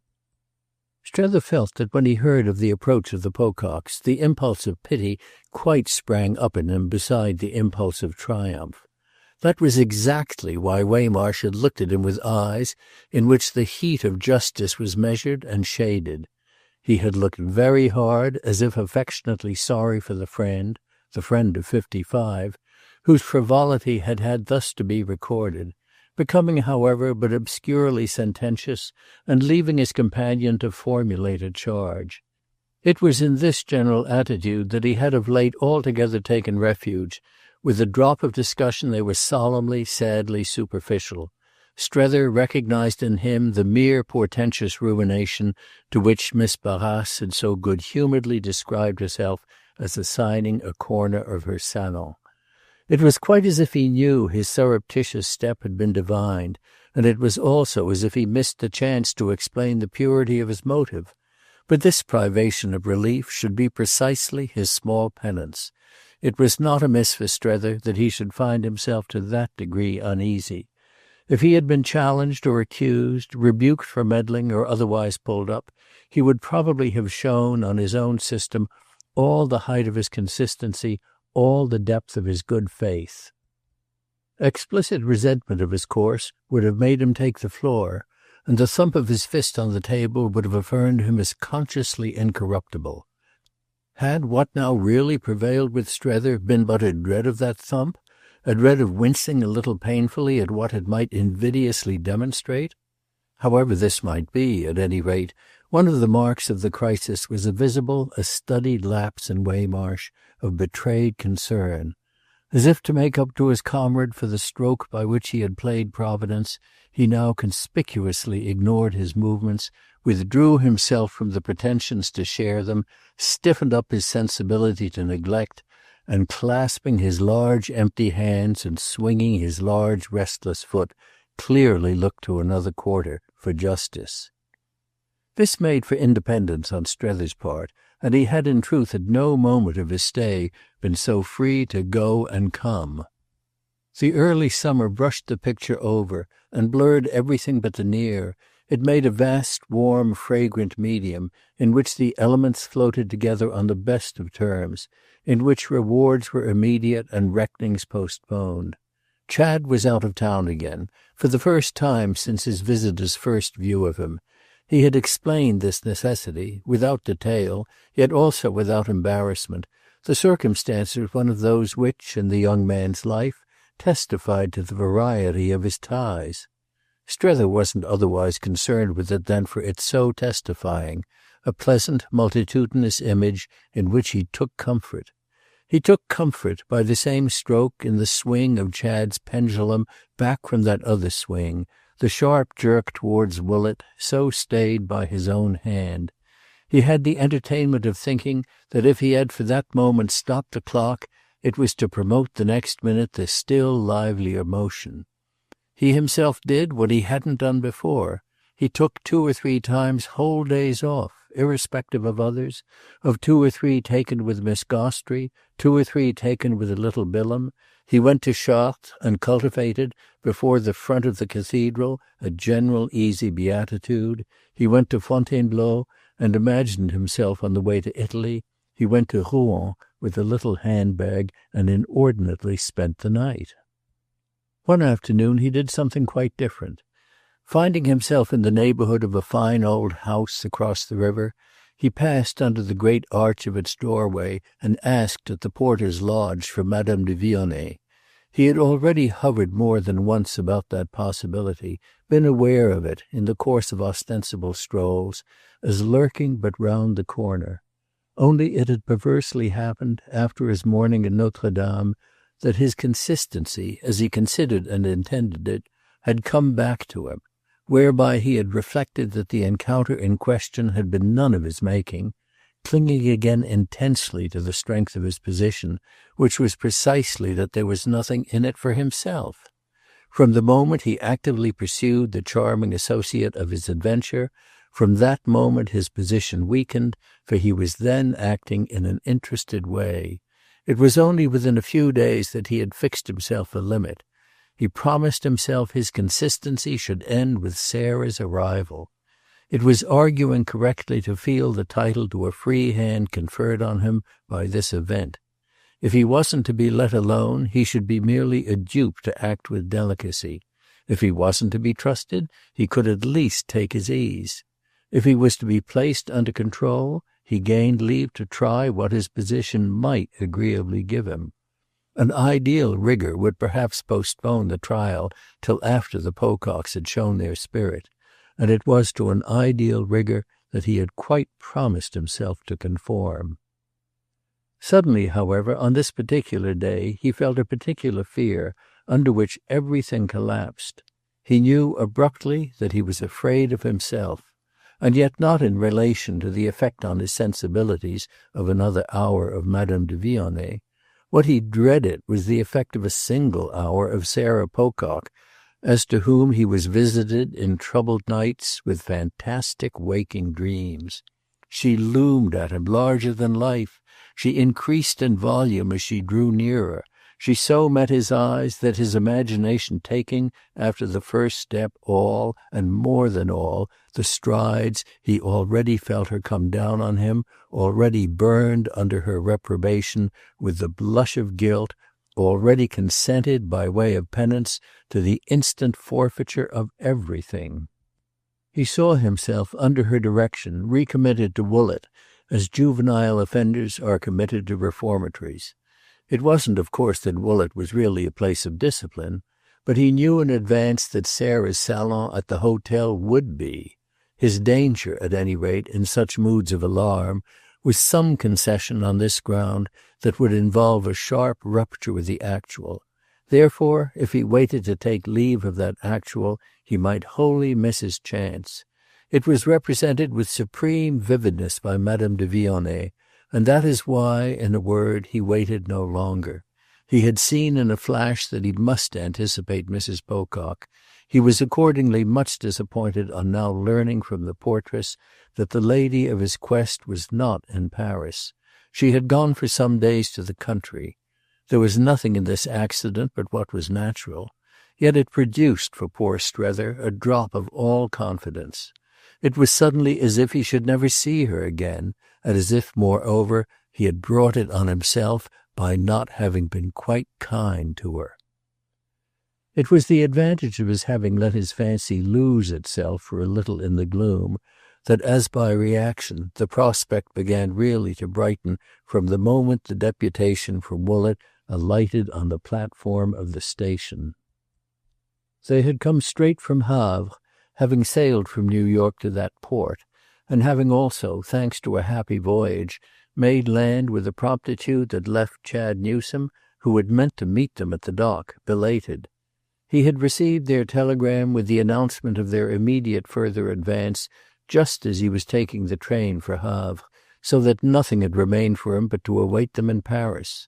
Strether felt that when he heard of the approach of the Pococks, the impulse of pity quite sprang up in him beside the impulse of triumph. That was exactly why Waymarsh had looked at him with eyes in which the heat of justice was measured and shaded. He had looked very hard, as if affectionately sorry for the friend of 55, whose frivolity had had thus to be recorded, becoming, however, but obscurely sententious, and leaving his companion to formulate a charge. It was in this general attitude that he had of late altogether taken refuge. With a drop of discussion they were solemnly, sadly superficial. Strether recognized in him the mere portentous ruination to which Miss Barras had so good-humouredly described herself as assigning a corner of her salon. It was quite as if he knew his surreptitious step had been divined, and it was also as if he missed the chance to explain the purity of his motive. But this privation of relief should be precisely his small penance. It was not amiss for Strether that he should find himself to that degree uneasy. If he had been challenged or accused, rebuked for meddling or otherwise pulled up, he would probably have shown, on his own system, all the height of his consistency, all the depth of his good faith. Explicit resentment of his course would have made him take the floor, and the thump of his fist on the table would have affirmed him as consciously incorruptible. Had what now really prevailed with Strether been but a dread of that thump, a dread of wincing a little painfully at what it might invidiously demonstrate? However this might be, at any rate, one of the marks of the crisis was a studied lapse in Waymarsh of betrayed concern. As if to make up to his comrade for the stroke by which he had played Providence, he now conspicuously ignored his movements, withdrew himself from the pretensions to share them, stiffened up his sensibility to neglect, and clasping his large empty hands and swinging his large restless foot, clearly looked to another quarter for justice. This made for independence on Strether's part, and he had in truth at no moment of his stay been so free to go and come. The early summer brushed the picture over and blurred everything but the near. It made a vast, warm, fragrant medium in which the elements floated together on the best of terms, in which rewards were immediate and reckonings postponed. Chad was out of town again, for the first time since his visitor's first view of him. He had explained this necessity, without detail, yet also without embarrassment. The circumstance was one of those which, in the young man's life, testified to the variety of his ties. Strether wasn't otherwise concerned with it than for its so testifying, a pleasant, multitudinous image in which he took comfort. He took comfort, by the same stroke, in the swing of Chad's pendulum back from that other swing, the sharp jerk towards Woollett, so stayed by his own hand. He had the entertainment of thinking that if he had for that moment stopped the clock, it was to promote the next minute the still livelier motion. He himself did what he hadn't done before. He took 2 or 3 times whole days off, irrespective of others, of 2 or 3 taken with Miss Gostrey, 2 or 3 taken with the little Bilham. He went to Chartres and cultivated, before the front of the cathedral, a general easy beatitude. He went to Fontainebleau and imagined himself on the way to Italy. He went to Rouen with a little handbag and inordinately spent the night. One afternoon he did something quite different. Finding himself in the neighbourhood of a fine old house across the river, he passed under the great arch of its doorway and asked at the porter's lodge for Madame de Vionnet. He had already hovered more than once about that possibility, been aware of it, in the course of ostensible strolls, as lurking but round the corner. Only it had perversely happened, after his morning in Notre Dame, that his consistency, as he considered and intended it, had come back to him, whereby he had reflected that the encounter in question had been none of his making, clinging again intensely to the strength of his position, which was precisely that there was nothing in it for himself. From the moment he actively pursued the charming associate of his adventure, from that moment his position weakened, for he was then acting in an interested way. It was only within a few days that he had fixed himself a limit. He promised himself his consistency should end with Sarah's arrival. It was arguing correctly to feel the title to a free hand conferred on him by this event. If he wasn't to be let alone, he should be merely a dupe to act with delicacy. If he wasn't to be trusted, he could at least take his ease. If he was to be placed under control, he gained leave to try what his position might agreeably give him. An ideal rigour would perhaps postpone the trial till after the Pococks had shown their spirit, and it was to an ideal rigour that he had quite promised himself to conform. Suddenly, however, on this particular day, he felt a particular fear, under which everything collapsed. He knew abruptly that he was afraid of himself, and yet not in relation to the effect on his sensibilities of another hour of Madame de Vionnet. What he dreaded was the effect of a single hour of Sarah Pocock, as to whom he was visited in troubled nights with fantastic waking dreams. She loomed at him larger than life. She increased in volume as she drew nearer. She so met his eyes that his imagination taking, after the first step, all, and more than all, the strides, he already felt her come down on him, already burned under her reprobation with the blush of guilt, already consented, by way of penance, to the instant forfeiture of everything. He saw himself, under her direction, recommitted to Woollett, as juvenile offenders are committed to reformatories. It wasn't, of course, that Woollett was really a place of discipline, but he knew in advance that Sarah's salon at the hotel would be. His danger, at any rate, in such moods of alarm, was some concession on this ground that would involve a sharp rupture with the actual. Therefore, if he waited to take leave of that actual, he might wholly miss his chance. It was represented with supreme vividness by Madame de Vionnet, and that is why, in a word, he waited no longer. He had seen in a flash that he must anticipate Mrs. Pocock. He was accordingly much disappointed on now learning from the portress that the lady of his quest was not in Paris. She had gone for some days to the country. There was nothing in this accident but what was natural, yet it produced for poor Strether a drop of all confidence. It was suddenly as if he should never see her again, and as if, moreover, he had brought it on himself by not having been quite kind to her. It was the advantage of his having let his fancy lose itself for a little in the gloom that, as by reaction, the prospect began really to brighten from the moment the deputation from Woollett alighted on the platform of the station. They had come straight from Havre, having sailed from New York to that port, and having also, thanks to a happy voyage, made land with a promptitude that left Chad Newsome, who had meant to meet them at the dock, belated. He had received their telegram with the announcement of their immediate further advance just as he was taking the train for Havre, so that nothing had remained for him but to await them in Paris.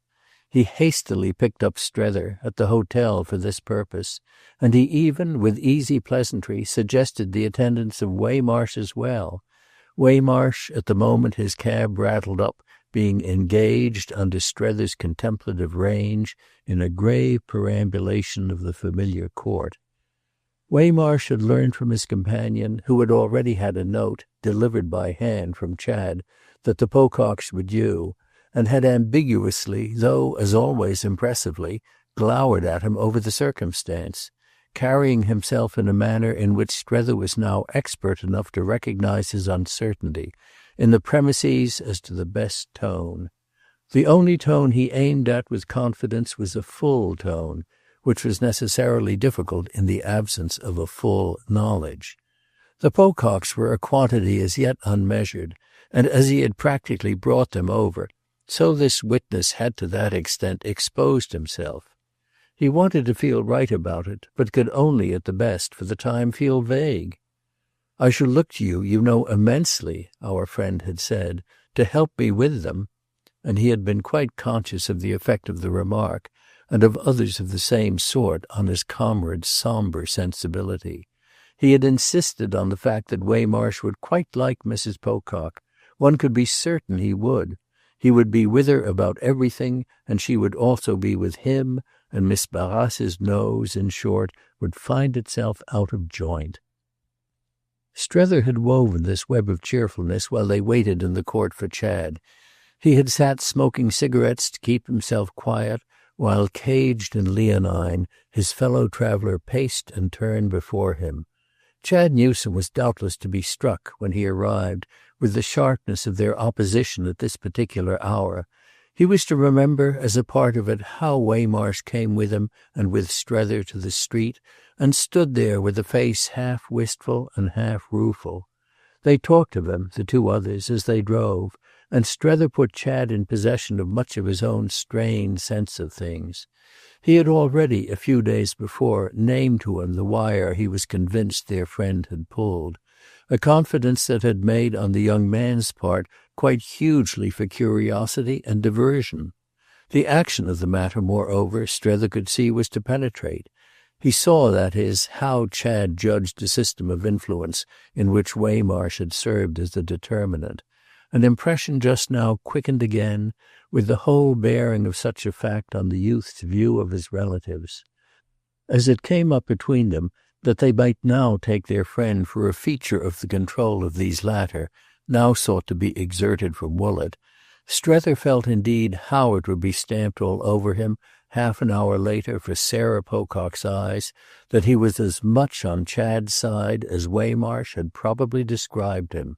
He hastily picked up Strether at the hotel for this purpose, and he even, with easy pleasantry, suggested the attendance of Waymarsh as well. Waymarsh, at the moment his cab rattled up, being engaged under Strether's contemplative range in a grave perambulation of the familiar court. Waymarsh had learned from his companion, who had already had a note, delivered by hand from Chad, that the Pococks were due, and had ambiguously, though, as always, impressively, glowered at him over the circumstance, carrying himself in a manner in which Strether was now expert enough to recognize his uncertainty, in the premises as to the best tone. The only tone he aimed at with confidence was a full tone, which was necessarily difficult in the absence of a full knowledge. The Pococks were a quantity as yet unmeasured, and as he had practically brought them over, so this witness had to that extent exposed himself. He wanted to feel right about it, but could only, at the best, for the time, feel vague. "I shall look to you, you know, immensely," our friend had said, "to help me with them," and he had been quite conscious of the effect of the remark, and of others of the same sort, on his comrade's sombre sensibility. He had insisted on the fact that Waymarsh would quite like Mrs. Pocock. One could be certain he would. He would be with her about everything, and she would also be with him, and Miss Barrace's nose, in short, would find itself out of joint. Strether had woven this web of cheerfulness while they waited in the court for Chad. He had sat smoking cigarettes to keep himself quiet, while, caged and leonine, his fellow traveller paced and turned before him. Chad Newsome was doubtless to be struck, when he arrived, with the sharpness of their opposition at this particular hour. He was to remember, as a part of it, how Waymarsh came with him and with Strether to the street, and stood there with a face half wistful and half rueful. They talked of him, the two others, as they drove, and Strether put Chad in possession of much of his own strained sense of things. He had already, a few days before, named to him the wire he was convinced their friend had pulled, a confidence that had made on the young man's part quite hugely for curiosity and diversion. The action of the matter, moreover, Strether could see was to penetrate. He saw, that is, how Chad judged a system of influence in which Waymarsh had served as the determinant. An impression just now quickened again, with the whole bearing of such a fact on the youth's view of his relatives. As it came up between them that they might now take their friend for a feature of the control of these latter, now sought to be exerted from Woollett, Strether felt indeed how it would be stamped all over him half an hour later for Sarah Pocock's eyes that he was as much on Chad's side as Waymarsh had probably described him.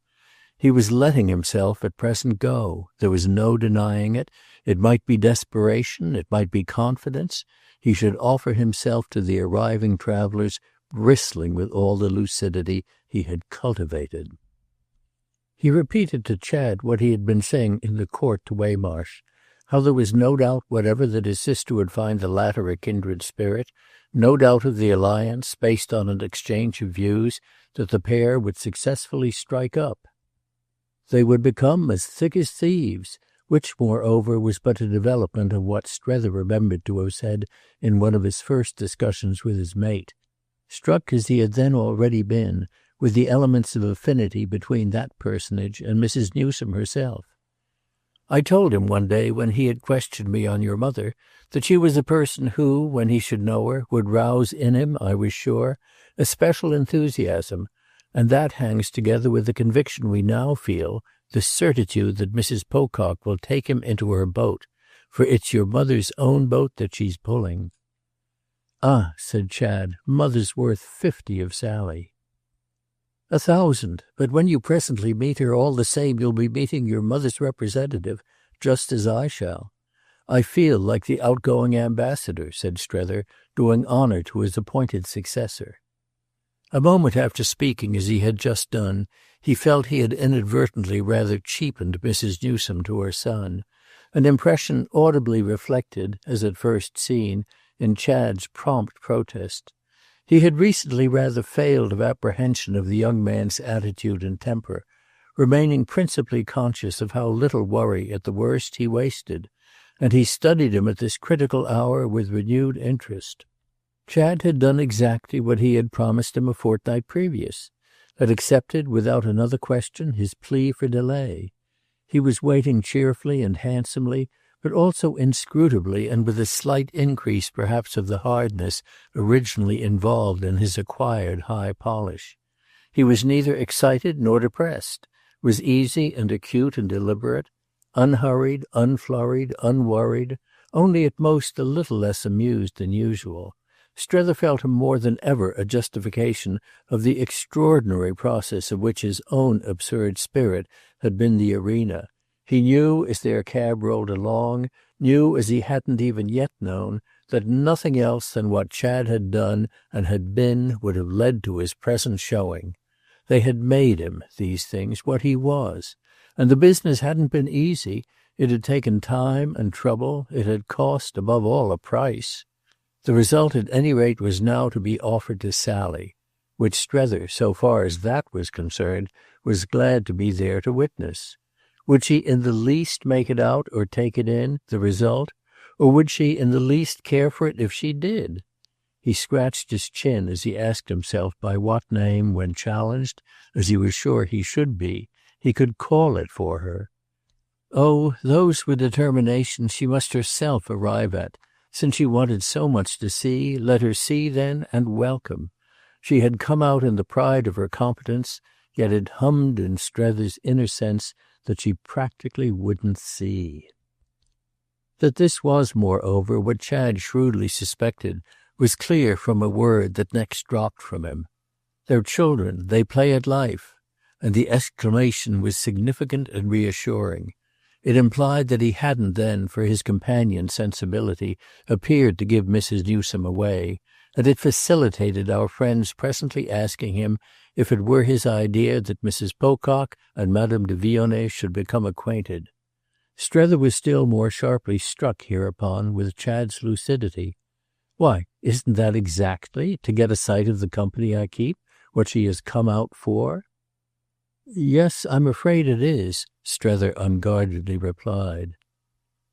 He was letting himself at present go. There was no denying it. It might be desperation, it might be confidence. He should offer himself to the arriving travellers, bristling with all the lucidity he had cultivated. He repeated to Chad what he had been saying in the court to Waymarsh, how there was no doubt whatever that his sister would find the latter a kindred spirit, no doubt of the alliance, based on an exchange of views, that the pair would successfully strike up. They would become as thick as thieves, which, moreover, was but a development of what Strether remembered to have said in one of his first discussions with his mate. Struck as he had then already been, with the elements of affinity between that personage and Mrs. Newsome herself. I told him one day, when he had questioned me on your mother, that she was a person who, when he should know her, would rouse in him, I was sure, a special enthusiasm, and that hangs together with the conviction we now feel, the certitude that Mrs. Pocock will take him into her boat, for it's your mother's own boat that she's pulling. "Ah," said Chad, "mother's worth 50 of Sally." "1,000, but when you presently meet her, all the same you'll be meeting your mother's representative, just as I shall. I feel like the outgoing ambassador," said Strether, doing honour to his appointed successor. A moment after speaking as he had just done, he felt he had inadvertently rather cheapened Mrs. Newsome to her son, an impression audibly reflected, as at first seen, in Chad's prompt protest. He had recently rather failed of apprehension of the young man's attitude and temper, remaining principally conscious of how little worry, at the worst, he wasted, and he studied him at this critical hour with renewed interest. Chad had done exactly what he had promised him a fortnight previous, had accepted without another question his plea for delay. He was waiting cheerfully and handsomely, but also inscrutably, and with a slight increase perhaps of the hardness originally involved in his acquired high polish. He was neither excited nor depressed, was easy and acute and deliberate, unhurried, unflurried, unworried, only at most a little less amused than usual. Strether felt him more than ever a justification of the extraordinary process of which his own absurd spirit had been the arena. He knew, as their cab rolled along, knew as he hadn't even yet known, that nothing else than what Chad had done and had been would have led to his present showing. They had made him, these things, what he was, and the business hadn't been easy. It had taken time and trouble. It had cost, above all, a price. The result at any rate was now to be offered to Sally, which Strether, so far as that was concerned, was glad to be there to witness. Would she in the least make it out or take it in, the result, or would she in the least care for it if she did? He scratched his chin as he asked himself by what name, when challenged, as he was sure he should be, he could call it for her. Oh, those were determinations she must herself arrive at. Since she wanted so much to see, let her see then and welcome. She had come out in the pride of her competence, yet it hummed in Strether's inner sense that she practically wouldn't see. That this was, moreover, what Chad shrewdly suspected was clear from a word that next dropped from him. They're children, they play at life. And the exclamation was significant and reassuring. It implied that he hadn't then, for his companion's sensibility, appeared to give Mrs. Newsome away, and it facilitated our friend's presently asking him if it were his idea that Mrs. Pocock and Madame de Vionnet should become acquainted. Strether was still more sharply struck hereupon with Chad's lucidity. Why, isn't that exactly, to get a sight of the company I keep, what she has come out for? Yes, I'm afraid it is, Strether unguardedly replied.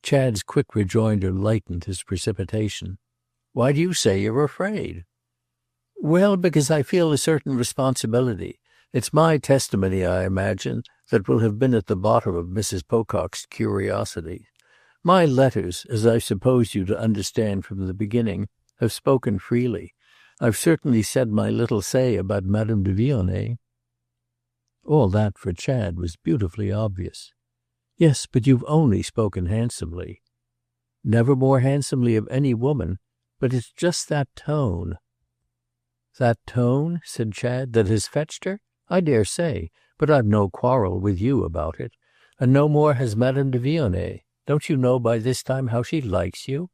Chad's quick rejoinder lightened his precipitation. Why do you say you're afraid? Well, because I feel a certain responsibility. It's my testimony, I imagine, that will have been at the bottom of Mrs. Pocock's curiosity. My letters, as I suppose you to understand from the beginning, have spoken freely. I've certainly said my little say about Madame de Vionnet. All that, for Chad, was beautifully obvious. Yes, but you've only spoken handsomely. Never more handsomely of any woman, but it's just that tone. That tone, said Chad, that has fetched her? I dare say, but I've no quarrel with you about it. And no more has Madame de Vionnet. Don't you know by this time how she likes you?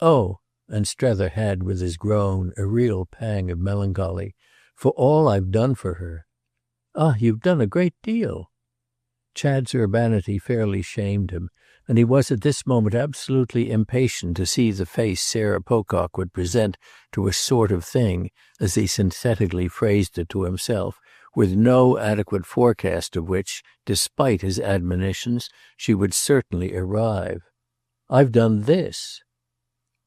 Oh, and Strether had with his groan a real pang of melancholy. For all I've done for her. Ah, you've done a great deal. Chad's urbanity fairly shamed him, and he was at this moment absolutely impatient to see the face Sarah Pocock would present to a sort of thing, as he synthetically phrased it to himself, with no adequate forecast of which, despite his admonitions, she would certainly arrive. I've done this.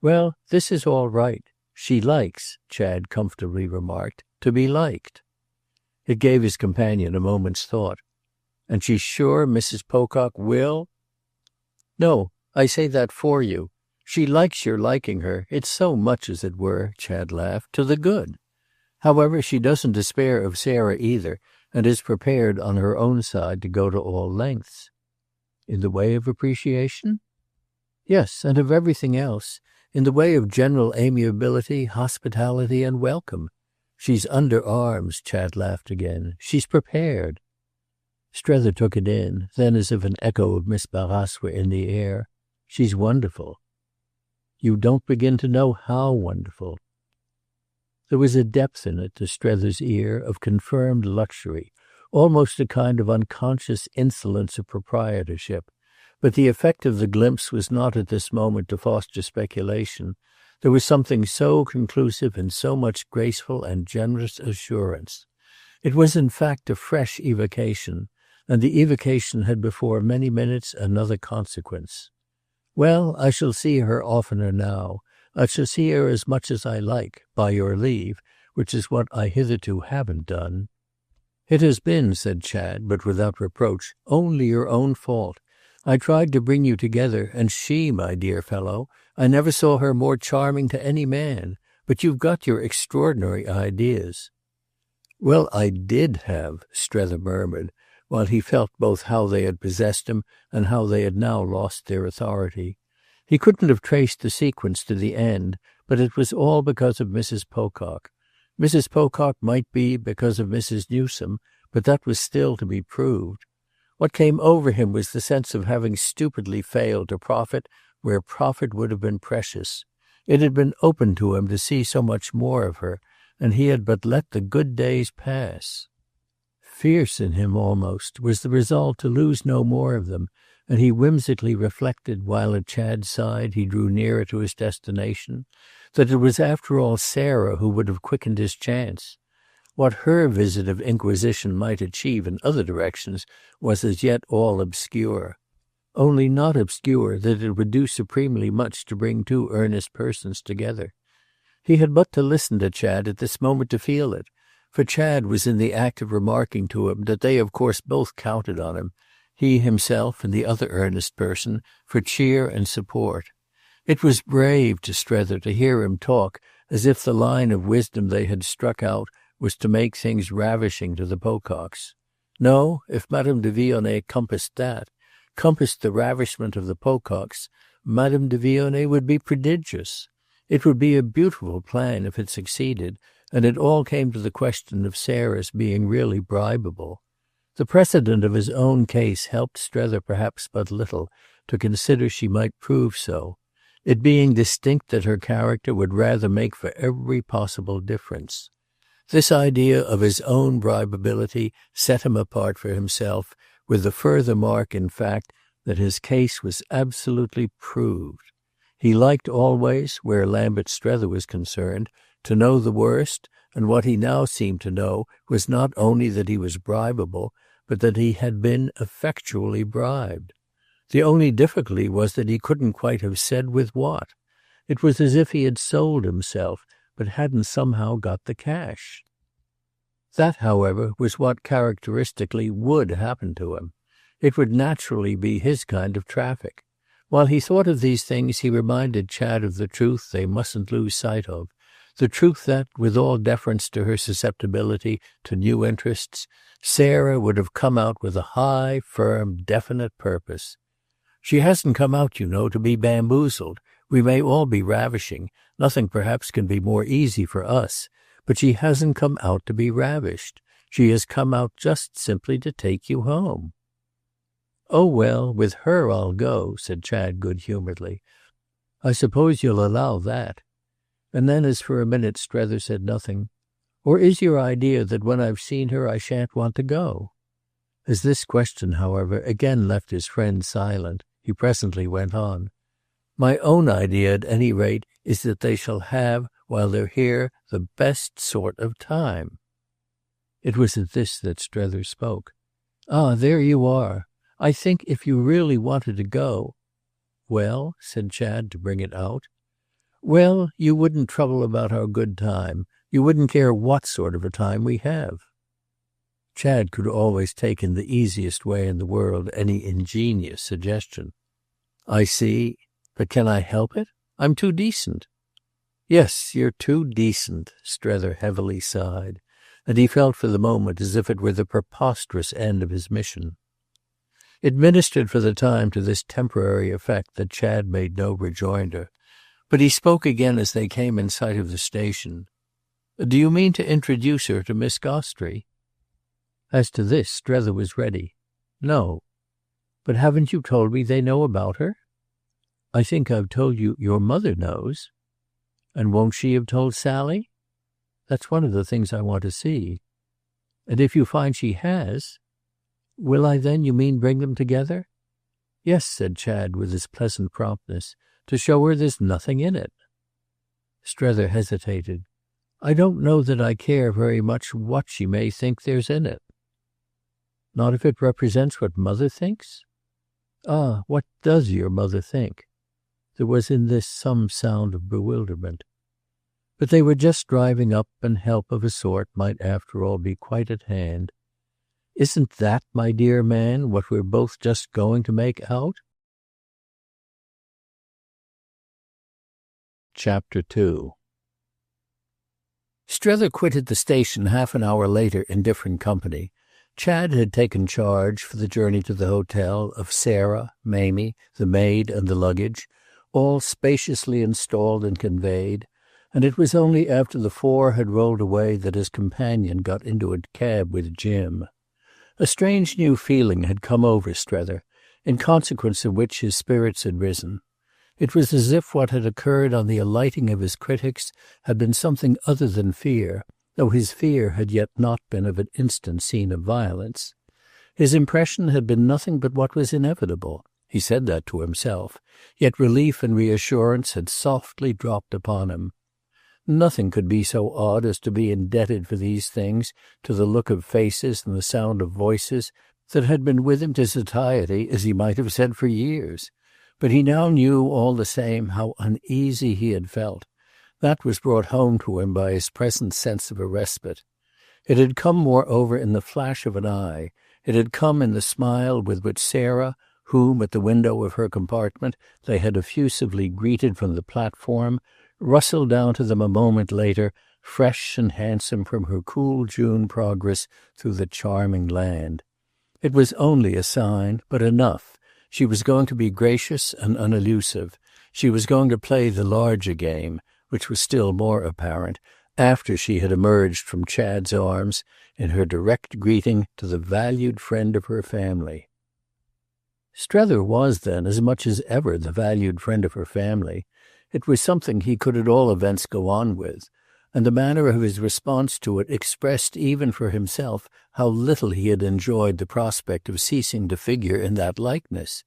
Well, this is all right. She likes, Chad comfortably remarked, to be liked. It gave his companion a moment's thought. And she's sure Mrs. Pocock will? No, I say that for you. She likes your liking her. It's so much, as it were, Chad laughed, to the good. However, she doesn't despair of Sarah either, and is prepared on her own side to go to all lengths. In the way of appreciation? Yes, and of everything else. In the way of general amiability, hospitality, and welcome. She's under arms, Chad laughed again. She's prepared. Strether took it in, then as if an echo of Miss Barrace were in the air. She's wonderful. You don't begin to know how wonderful. There was a depth in it, to Strether's ear, of confirmed luxury, almost a kind of unconscious insolence of proprietorship. But the effect of the glimpse was not at this moment to foster speculation. There was something so conclusive in so much graceful and generous assurance. It was in fact a fresh evocation, and the evocation had before many minutes another consequence. Well, I shall see her oftener now. I shall see her as much as I like, by your leave, which is what I hitherto haven't done. It has been, said Chad, but without reproach, only your own fault. I tried to bring you together, and she, my dear fellow, I never saw her more charming to any man. But you've got your extraordinary ideas. Well, I did have, Strether murmured, while he felt both how they had possessed him and how they had now lost their authority. He couldn't have traced the sequence to the end, but it was all because of Mrs. Pocock. Mrs. Pocock might be because of Mrs. Newsome, but that was still to be proved. What came over him was the sense of having stupidly failed to profit where profit would have been precious. It had been open to him to see so much more of her, and he had but let the good days pass. Fierce in him almost was the resolve to lose no more of them, and he whimsically reflected, while at Chad's side he drew nearer to his destination, that it was after all Sarah who would have quickened his chance. What her visit of inquisition might achieve in other directions was as yet all obscure. Only not obscure that it would do supremely much to bring two earnest persons together. He had but to listen to Chad at this moment to feel it, for Chad was in the act of remarking to him that they of course both counted on him, he himself and the other earnest person, for cheer and support. It was brave to Strether to hear him talk as if the line of wisdom they had struck out was to make things ravishing to the Pococks. No, if Madame de Vionnet compassed the ravishment of the Pococks, Madame de Vionnet would be prodigious. It would be a beautiful plan if it succeeded, and it all came to the question of Sarah's being really bribable. The precedent of his own case helped Strether perhaps but little to consider she might prove so, it being distinct that her character would rather make for every possible difference. This idea of his own bribability set him apart for himself, with the further mark, in fact, that his case was absolutely proved. He liked always, where Lambert Strether was concerned, to know the worst, and what he now seemed to know was not only that he was bribable, but that he had been effectually bribed. The only difficulty was that he couldn't quite have said with what. It was as if he had sold himself, but hadn't somehow got the cash. That, however, was what characteristically would happen to him. It would naturally be his kind of traffic. While he thought of these things, he reminded Chad of the truth they mustn't lose sight of, the truth that, with all deference to her susceptibility to new interests, Sarah would have come out with a high, firm, definite purpose. She hasn't come out, you know, to be bamboozled. We may all be ravishing. Nothing perhaps can be more easy for us. But she hasn't come out to be ravished. She has come out just simply to take you home. "Oh, well, with her I'll go," said Chad good-humouredly. "I suppose you'll allow that." And then, as for a minute Strether said nothing, "Or is your idea that when I've seen her I shan't want to go?" As this question, however, again left his friend silent, he presently went on. "My own idea, at any rate, is that they shall have, while they're here, the best sort of time." It was at this that Strether spoke. "Ah, there you are. I think if you really wanted to go—" "Well?" said Chad, to bring it out. "Well, you wouldn't trouble about our good time. You wouldn't care what sort of a time we have." Chad could always take in the easiest way in the world any ingenious suggestion. "I see. But can I help it? I'm too decent." "Yes, you're too decent," Strether heavily sighed, and he felt for the moment as if it were the preposterous end of his mission. It ministered for the time to this temporary effect that Chad made no rejoinder, but he spoke again as they came in sight of the station. "Do you mean to introduce her to Miss Gostrey?" As to this Strether was ready. "No." "But haven't you told me they know about her?" "I think I've told you your mother knows." "And won't she have told Sally?" "That's one of the things I want to see." "And if you find she has—" "Will I then, you mean, bring them together?" "Yes," said Chad with his pleasant promptness, "to show her there's nothing in it." Strether hesitated. "I don't know that I care very much what she may think there's in it." "Not if it represents what mother thinks?" "Ah, what does your mother think?" There was in this some sound of bewilderment. But they were just driving up, and help of a sort might after all be quite at hand. "Isn't that, my dear man, what we're both just going to make out?" Chapter 2. Strether quitted the station half an hour later in different company. Chad had taken charge, for the journey to the hotel, of Sarah, Mamie, the maid, and the luggage, all spaciously installed and conveyed, and it was only after the four had rolled away that his companion got into a cab with Jim. A strange new feeling had come over Strether, in consequence of which his spirits had risen. It was as if what had occurred on the alighting of his critics had been something other than fear, though his fear had yet not been of an instant scene of violence. His impression had been nothing but what was inevitable. He said that to himself, yet relief and reassurance had softly dropped upon him. Nothing could be so odd as to be indebted for these things to the look of faces and the sound of voices that had been with him to satiety, as he might have said, for years. But he now knew all the same how uneasy he had felt. That was brought home to him by his present sense of a respite. It had come, moreover, in the flash of an eye. It had come in the smile with which Sarah, whom at the window of her compartment they had effusively greeted from the platform, rustled down to them a moment later, fresh and handsome from her cool June progress through the charming land. It was only a sign, but enough. She was going to be gracious and unelusive. She was going to play the larger game, which was still more apparent, after she had emerged from Chad's arms in her direct greeting to the valued friend of her family. Strether was then as much as ever the valued friend of her family. It was something he could at all events go on with, and the manner of his response to it expressed even for himself how little he had enjoyed the prospect of ceasing to figure in that likeness.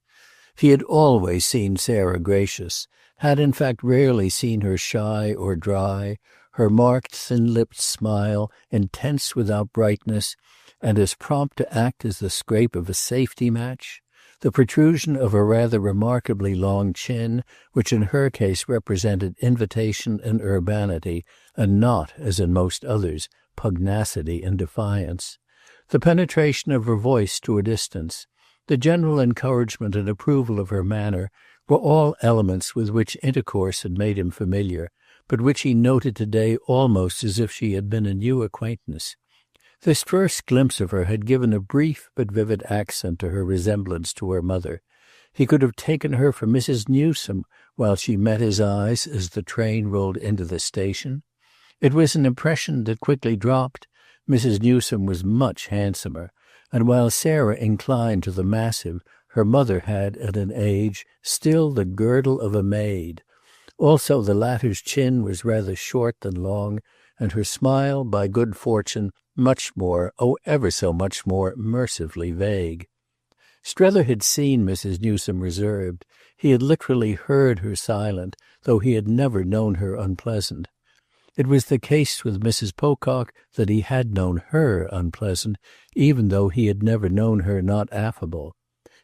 He had always seen Sarah gracious, had in fact rarely seen her shy or dry, her marked thin-lipped smile intense without brightness, and as prompt to act as the scrape of a safety match. The protrusion of a rather remarkably long chin, which in her case represented invitation and urbanity, and not, as in most others, pugnacity and defiance. The penetration of her voice to a distance, the general encouragement and approval of her manner, were all elements with which intercourse had made him familiar, but which he noted today almost as if she had been a new acquaintance. This first glimpse of her had given a brief but vivid accent to her resemblance to her mother. He could have taken her for Mrs. Newsome while she met his eyes as the train rolled into the station. It was an impression that quickly dropped. Mrs. Newsome was much handsomer, and while Sarah inclined to the massive, her mother had, at an age, still the girdle of a maid. Also the latter's chin was rather short than long, and her smile, by good fortune, much more, oh ever so much more, mercifully vague. Strether had seen Mrs. Newsome reserved. He had literally heard her silent, though he had never known her unpleasant. It was the case with Mrs. Pocock that he had known her unpleasant, even though he had never known her not affable.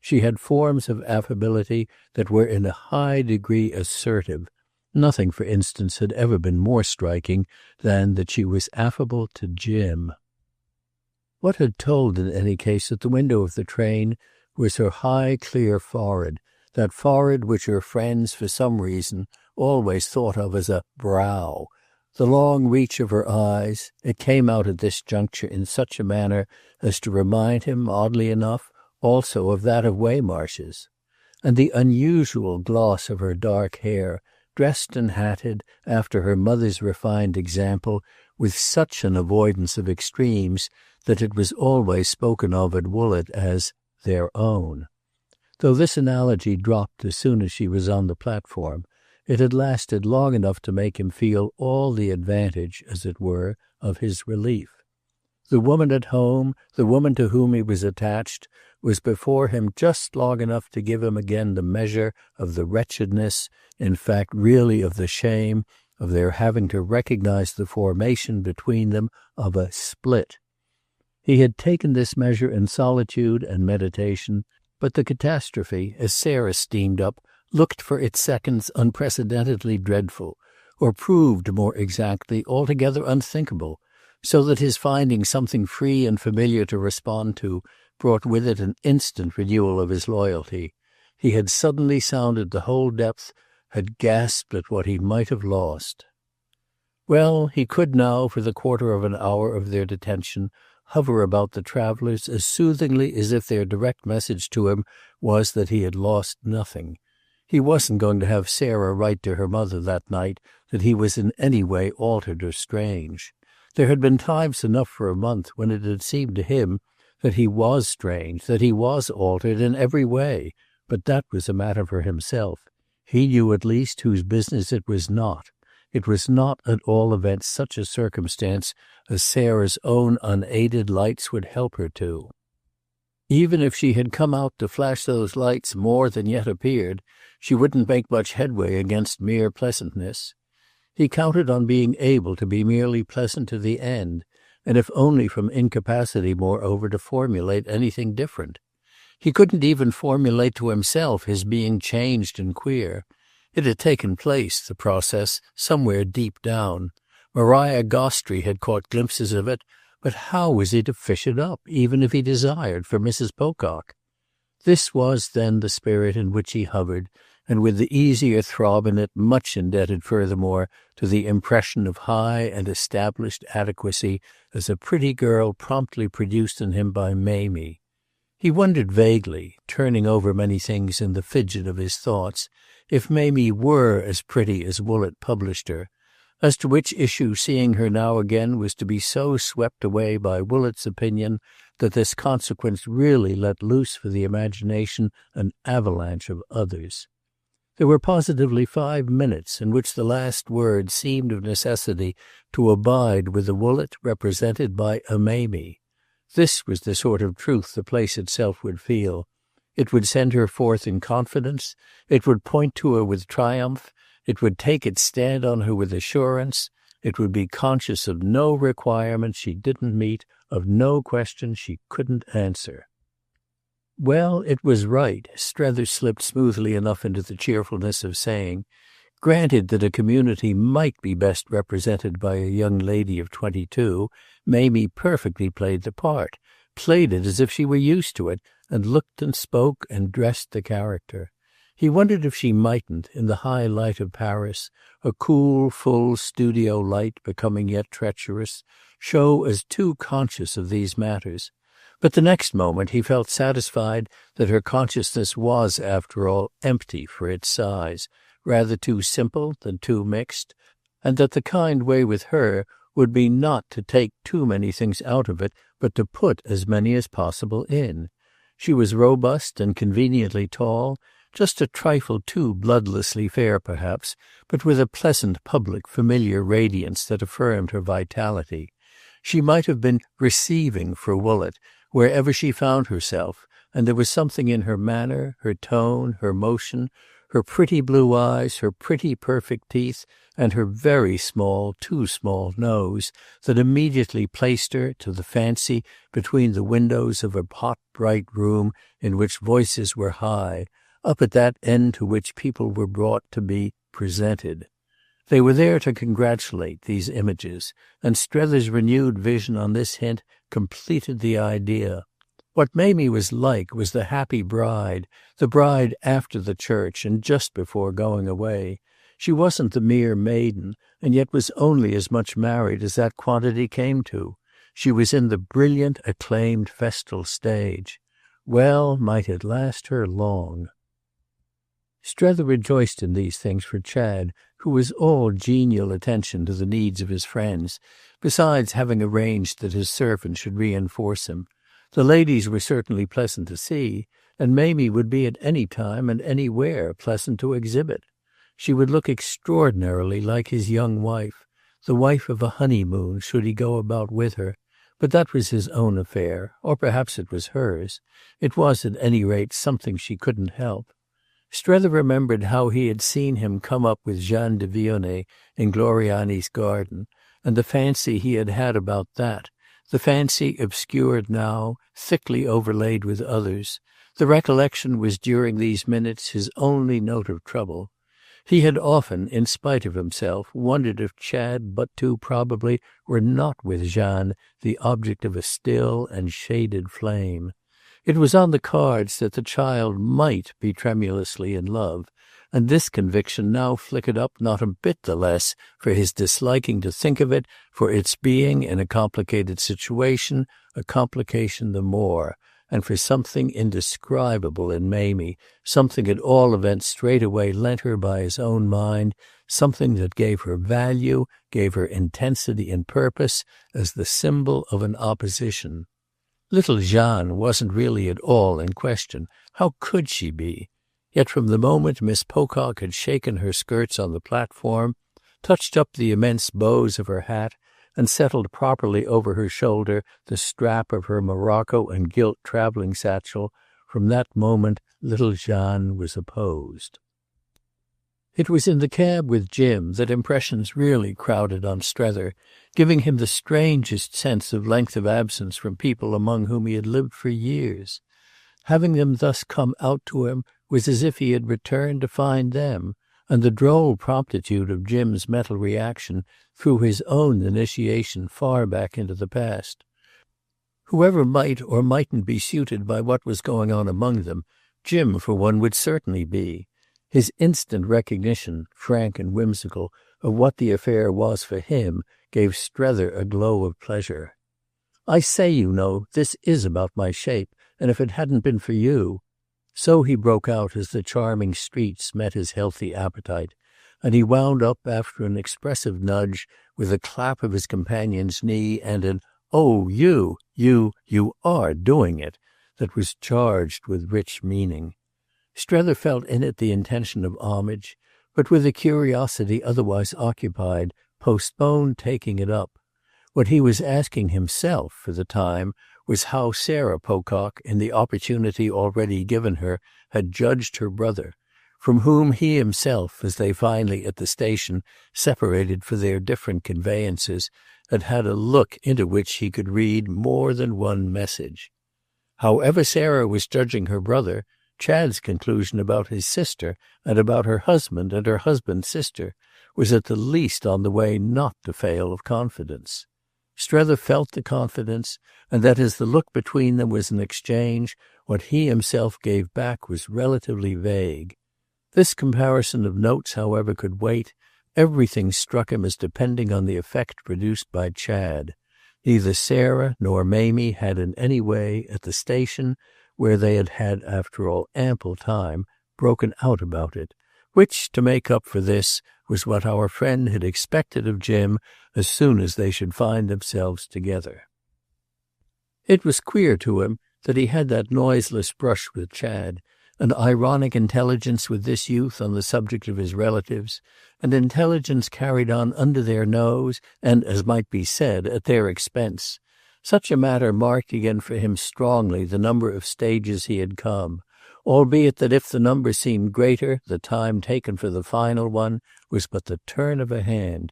She had forms of affability that were in a high degree assertive. Nothing, for instance, had ever been more striking than that she was affable to Jim. What had told, in any case, at the window of the train was her high, clear forehead, that forehead which her friends, for some reason, always thought of as a brow. The long reach of her eyes, it came out at this juncture in such a manner as to remind him, oddly enough, also of that of Waymarsh's. And the unusual gloss of her dark hair, dressed and hatted, after her mother's refined example, with such an avoidance of extremes that it was always spoken of at Woollett as their own. Though this analogy dropped as soon as she was on the platform, it had lasted long enough to make him feel all the advantage, as it were, of his relief. The woman at home, the woman to whom he was attached, was before him just long enough to give him again the measure of the wretchedness, in fact really of the shame, of their having to recognize the formation between them of a split. He had taken this measure in solitude and meditation, but the catastrophe, as Sarah steamed up, looked for its seconds unprecedentedly dreadful, or proved, more exactly, altogether unthinkable, so that his finding something free and familiar to respond to brought with it an instant renewal of his loyalty. He had suddenly sounded the whole depth, had gasped at what he might have lost. Well, he could now, for the quarter of an hour of their detention, hover about the travellers as soothingly as if their direct message to him was that he had lost nothing. He wasn't going to have Sarah write to her mother that night that he was in any way altered or strange. There had been times enough for a month when it had seemed to him that he was strange, that he was altered in every way, but that was a matter for himself. He knew at least whose business it was not. It was not at all events such a circumstance as Sarah's own unaided lights would help her to. Even if she had come out to flash those lights more than yet appeared, she wouldn't make much headway against mere pleasantness. He counted on being able to be merely pleasant to the end, and if only from incapacity, moreover, to formulate anything different. He couldn't even formulate to himself his being changed and queer. It had taken place, the process, somewhere deep down. Maria Gostry had caught glimpses of it, but how was he to fish it up, even if he desired, for Mrs. Pocock? This was, then, the spirit in which he hovered, and with the easier throb in it much indebted, furthermore, to the impression of high and established adequacy as a pretty girl promptly produced in him by Mamie. He wondered vaguely, turning over many things in the fidget of his thoughts, if Mamie were as pretty as Woollett published her, as to which issue seeing her now again was to be so swept away by Woolett's opinion that this consequence really let loose for the imagination an avalanche of others. There were positively 5 minutes in which the last word seemed of necessity to abide with the Woollett represented by a Mamie. This was the sort of truth the place itself would feel. It would send her forth in confidence. It would point to her with triumph. It would take its stand on her with assurance. It would be conscious of no requirement she didn't meet, of no question she couldn't answer. Well, it was right, Strether slipped smoothly enough into the cheerfulness of saying. Granted that a community might be best represented by a young lady of 22, Mamie perfectly played the part, played it as if she were used to it, and looked and spoke and dressed the character. He wondered if she mightn't, in the high light of Paris, a cool, full studio light becoming yet treacherous, show as too conscious of these matters. But the next moment he felt satisfied that her consciousness was, after all, empty for its size, rather too simple than too mixed, and that the kind way with her would be not to take too many things out of it, but to put as many as possible in. She was robust and conveniently tall, just a trifle too bloodlessly fair perhaps, but with a pleasant public familiar radiance that affirmed her vitality. She might have been receiving for Woollett wherever she found herself, and there was something in her manner, her tone, her motion, her pretty blue eyes, her pretty perfect teeth, and her very small, too small nose, that immediately placed her, to the fancy, between the windows of a hot bright room in which voices were high, up at that end to which people were brought to be presented. They were there to congratulate, these images, and Strether's renewed vision on this hint completed the idea. What Mamie was like was the happy bride, the bride after the church and just before going away. She wasn't the mere maiden, and yet was only as much married as that quantity came to. She was in the brilliant, acclaimed festal stage. Well might it last her long. Strether rejoiced in these things for Chad, who was all genial attention to the needs of his friends, besides having arranged that his servant should reinforce him. The ladies were certainly pleasant to see, and Mamie would be at any time and anywhere pleasant to exhibit. She would look extraordinarily like his young wife, the wife of a honeymoon should he go about with her, but that was his own affair, or perhaps it was hers. It was at any rate something she couldn't help. Strether remembered how he had seen him come up with Madame de Vionnet in Gloriani's garden, and the fancy he had had about that, the fancy obscured now, thickly overlaid with others. The recollection was during these minutes his only note of trouble. He had often, in spite of himself, wondered if Chad but too probably were not with Jeanne the object of a still and shaded flame. It was on the cards that the child might be tremulously in love, and this conviction now flickered up not a bit the less for his disliking to think of it, for its being, in a complicated situation, a complication the more, and for something indescribable in Mamie, something at all events straightway lent her by his own mind, something that gave her value, gave her intensity and purpose, as the symbol of an opposition. Little Jeanne wasn't really at all in question. How could she be? Yet from the moment Miss Pocock had shaken her skirts on the platform, touched up the immense bows of her hat, and settled properly over her shoulder the strap of her morocco and gilt travelling satchel, from that moment little Jeanne was opposed. It was in the cab with Jim that impressions really crowded on Strether, giving him the strangest sense of length of absence from people among whom he had lived for years. Having them thus come out to him was as if he had returned to find them, and the droll promptitude of Jim's mental reaction threw his own initiation far back into the past. Whoever might or mightn't be suited by what was going on among them, Jim, for one, would certainly be. His instant recognition, frank and whimsical, of what the affair was for him gave Strether a glow of pleasure. "I say, you know, this is about my shape, and if it hadn't been for you—" So he broke out as the charming streets met his healthy appetite, and he wound up after an expressive nudge with a clap of his companion's knee and an "Oh, you are doing it," that was charged with rich meaning. Strether felt in it the intention of homage, but with a curiosity otherwise occupied, postponed taking it up. What he was asking himself for the time was how Sarah Pocock, in the opportunity already given her, had judged her brother, from whom he himself, as they finally at the station separated for their different conveyances, had had a look into which he could read more than one message. However Sarah was judging her brother, Chad's conclusion about his sister and about her husband and her husband's sister was at the least on the way not to fail of confidence. Strether felt the confidence, and that as the look between them was an exchange, what he himself gave back was relatively vague. This comparison of notes, however, could wait. Everything struck him as depending on the effect produced by Chad. Neither Sarah nor Mamie had in any way, at the station, where they had had, after all, ample time, broken out about it, which, to make up for this, was what our friend had expected of Jim as soon as they should find themselves together. It was queer to him that he had that noiseless brush with Chad, an ironic intelligence with this youth on the subject of his relatives, an intelligence carried on under their nose and, as might be said, at their expense. Such a matter marked again for him strongly the number of stages he had come, albeit that if the number seemed greater the time taken for the final one was but the turn of a hand.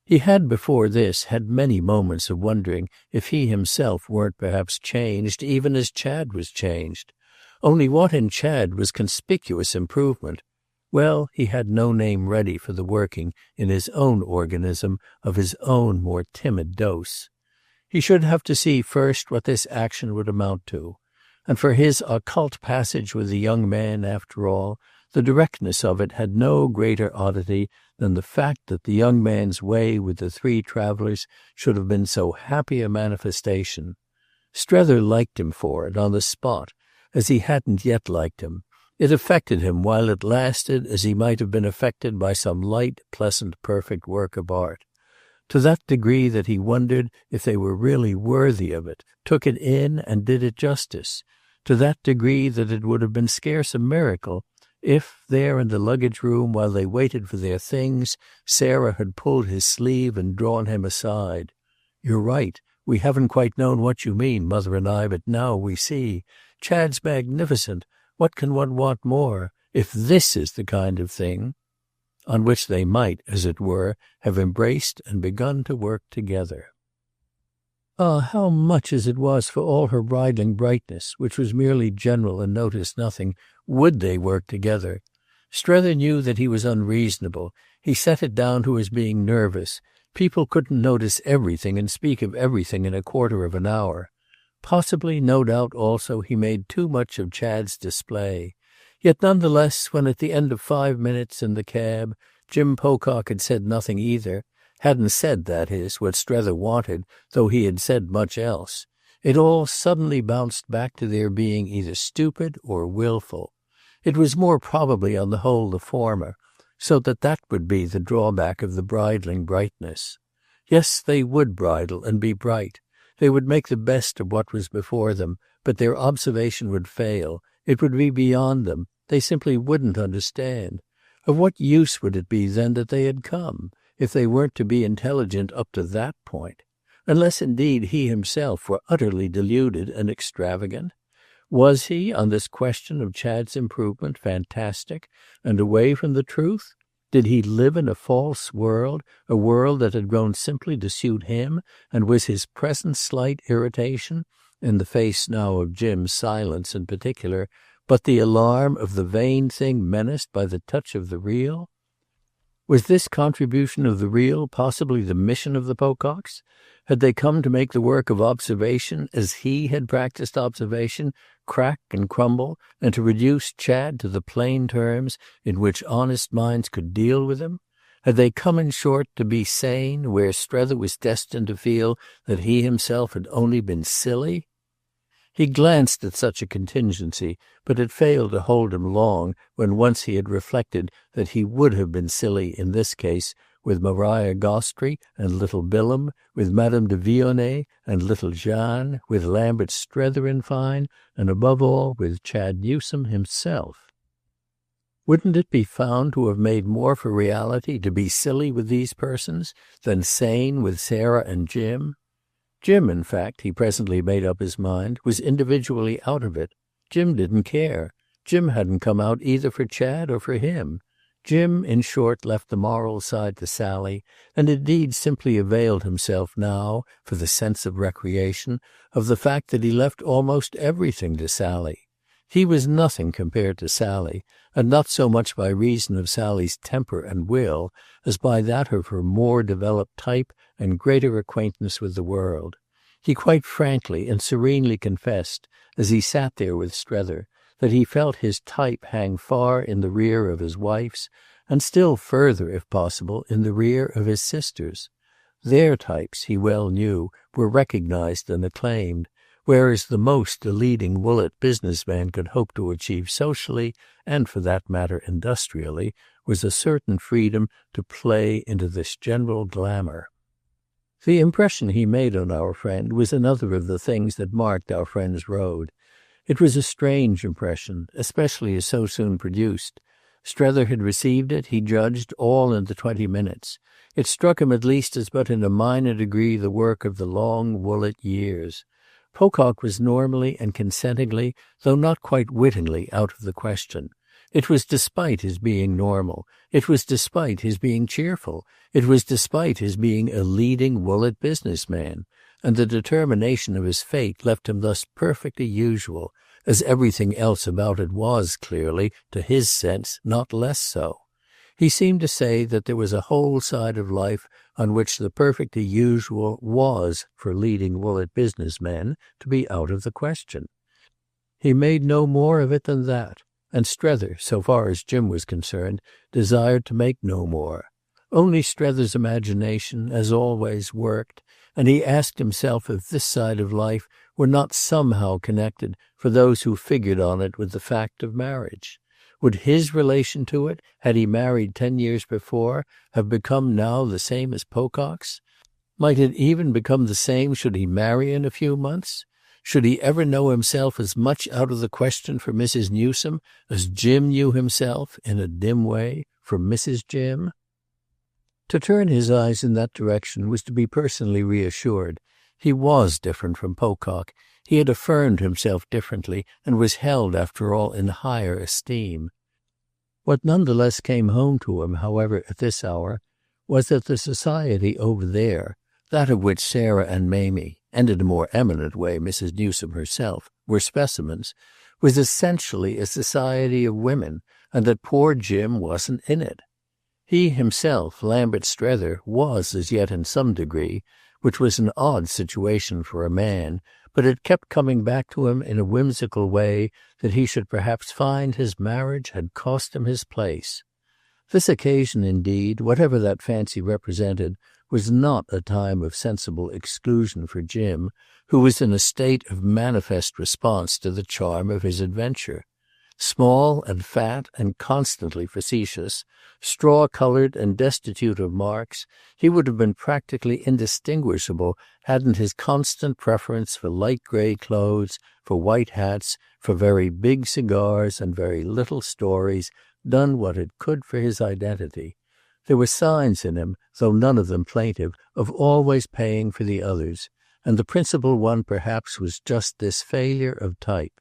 He had before this had many moments of wondering if he himself weren't perhaps changed even as Chad was changed. Only what in Chad was conspicuous improvement? Well, he had no name ready for the working in his own organism of his own more timid dose. He should have to see first what this action would amount to. And for his occult passage with the young man, after all, the directness of it had no greater oddity than the fact that the young man's way with the three travellers should have been so happy a manifestation. Strether liked him for it on the spot, as he hadn't yet liked him. It affected him while it lasted as he might have been affected by some light, pleasant, perfect work of art. To that degree that he wondered if they were really worthy of it, took it in and did it justice. To that degree that it would have been scarce a miracle if, there in the luggage-room while they waited for their things, Sarah had pulled his sleeve and drawn him aside. "You're right. We haven't quite known what you mean, Mother and I, but now we see. Chad's magnificent. What can one want more? If this is the kind of thing—" on which they might, as it were, have embraced and begun to work together. Ah, how much as it was for all her bridling brightness, which was merely general and noticed nothing, would they work together? Strether knew that he was unreasonable. He set it down to his being nervous. People couldn't notice everything and speak of everything in a quarter of an hour. Possibly, no doubt also, he made too much of Chad's display. Yet none the less, when at the end of 5 minutes in the cab, Jim Pocock had said nothing either, hadn't said, that is, what Strether wanted, though he had said much else, it all suddenly bounced back to their being either stupid or willful. It was more probably on the whole the former, so that would be the drawback of the bridling brightness. Yes, they would bridle and be bright. They would make the best of what was before them, but their observation would fail. It would be beyond them. They simply wouldn't understand. Of what use would it be then that they had come? if they weren't to be intelligent up to that point, unless indeed he himself were utterly deluded and extravagant. Was he, on this question of Chad's improvement, fantastic and away from the truth? Did he live in a false world, a world that had grown simply to suit him, and was his present slight irritation, in the face now of Jim's silence in particular, but the alarm of the vain thing menaced by the touch of the real? Was this contribution of the real possibly the mission of the Pococks? Had they come to make the work of observation, as he had practiced observation, crack and crumble, and to reduce Chad to the plain terms in which honest minds could deal with him? Had they come, in short, to be sane, where Strether was destined to feel that he himself had only been silly? He glanced at such a contingency, but it failed to hold him long when once he had reflected that he would have been silly in this case with Maria Gostry and little Bilham, with Madame de Vionnet and little Jeanne, with Lambert Strether in fine, and above all with Chad Newsome himself. Wouldn't it be found to have made more for reality to be silly with these persons than sane with Sarah and Jim? Jim, in fact, he presently made up his mind, was individually out of it. Jim didn't care. Jim hadn't come out either for Chad or for him. Jim, in short, left the moral side to Sally, and indeed simply availed himself now, for the sense of recreation, of the fact that he left almost everything to Sally. He was nothing compared to Sally, and not so much by reason of Sally's temper and will as by that of her more developed type and greater acquaintance with the world. He quite frankly and serenely confessed, as he sat there with Strether, that he felt his type hang far in the rear of his wife's, and still further, if possible, in the rear of his sister's. Their types, he well knew, were recognized and acclaimed, whereas the most a leading Woollett businessman could hope to achieve socially, and for that matter industrially, was a certain freedom to play into this general glamour. The impression he made on our friend was another of the things that marked our friend's road. It was a strange impression, especially as so soon produced. Strether had received it, he judged, all in the 20 minutes. It struck him at least as but in a minor degree the work of the long Woollett years. Pocock was normally and consentingly, though not quite wittingly, out of the question. It was despite his being normal. It was despite his being cheerful. It was despite his being a leading Woollett businessman. And the determination of his fate left him thus perfectly usual, as everything else about it was clearly, to his sense, not less so. He seemed to say that there was a whole side of life on which the perfectly usual was, for leading Woollett businessmen, to be out of the question. He made no more of it than that, and Strether, so far as Jim was concerned, desired to make no more. Only Strether's imagination, as always, worked, and he asked himself if this side of life were not somehow connected for those who figured on it with the fact of marriage. Would his relation to it, had he married 10 years before, have become now the same as Pocock's? Might it even become the same should he marry in a few months? Should he ever know himself as much out of the question for Mrs. Newsome as Jim knew himself, in a dim way, for Mrs. Jim? To turn his eyes in that direction was to be personally reassured. He was different from Pocock. He had affirmed himself differently and was held, after all, in higher esteem. What none the less came home to him, however, at this hour, was that the society over there, that of which Sarah and Mamie, and in a more eminent way Mrs. Newsome herself, were specimens, was essentially a society of women, and that poor Jim wasn't in it. He himself, Lambert Strether, was as yet in some degree, which was an odd situation for a man, but it kept coming back to him in a whimsical way that he should perhaps find his marriage had cost him his place. This occasion, indeed, whatever that fancy represented, was not a time of sensible exclusion for Jim, who was in a state of manifest response to the charm of his adventure. Small and fat and constantly facetious, straw-coloured and destitute of marks, he would have been practically indistinguishable hadn't his constant preference for light grey clothes, for white hats, for very big cigars and very little stories done what it could for his identity. There were signs in him, though none of them plaintive, of always paying for the others, and the principal one perhaps was just this failure of type.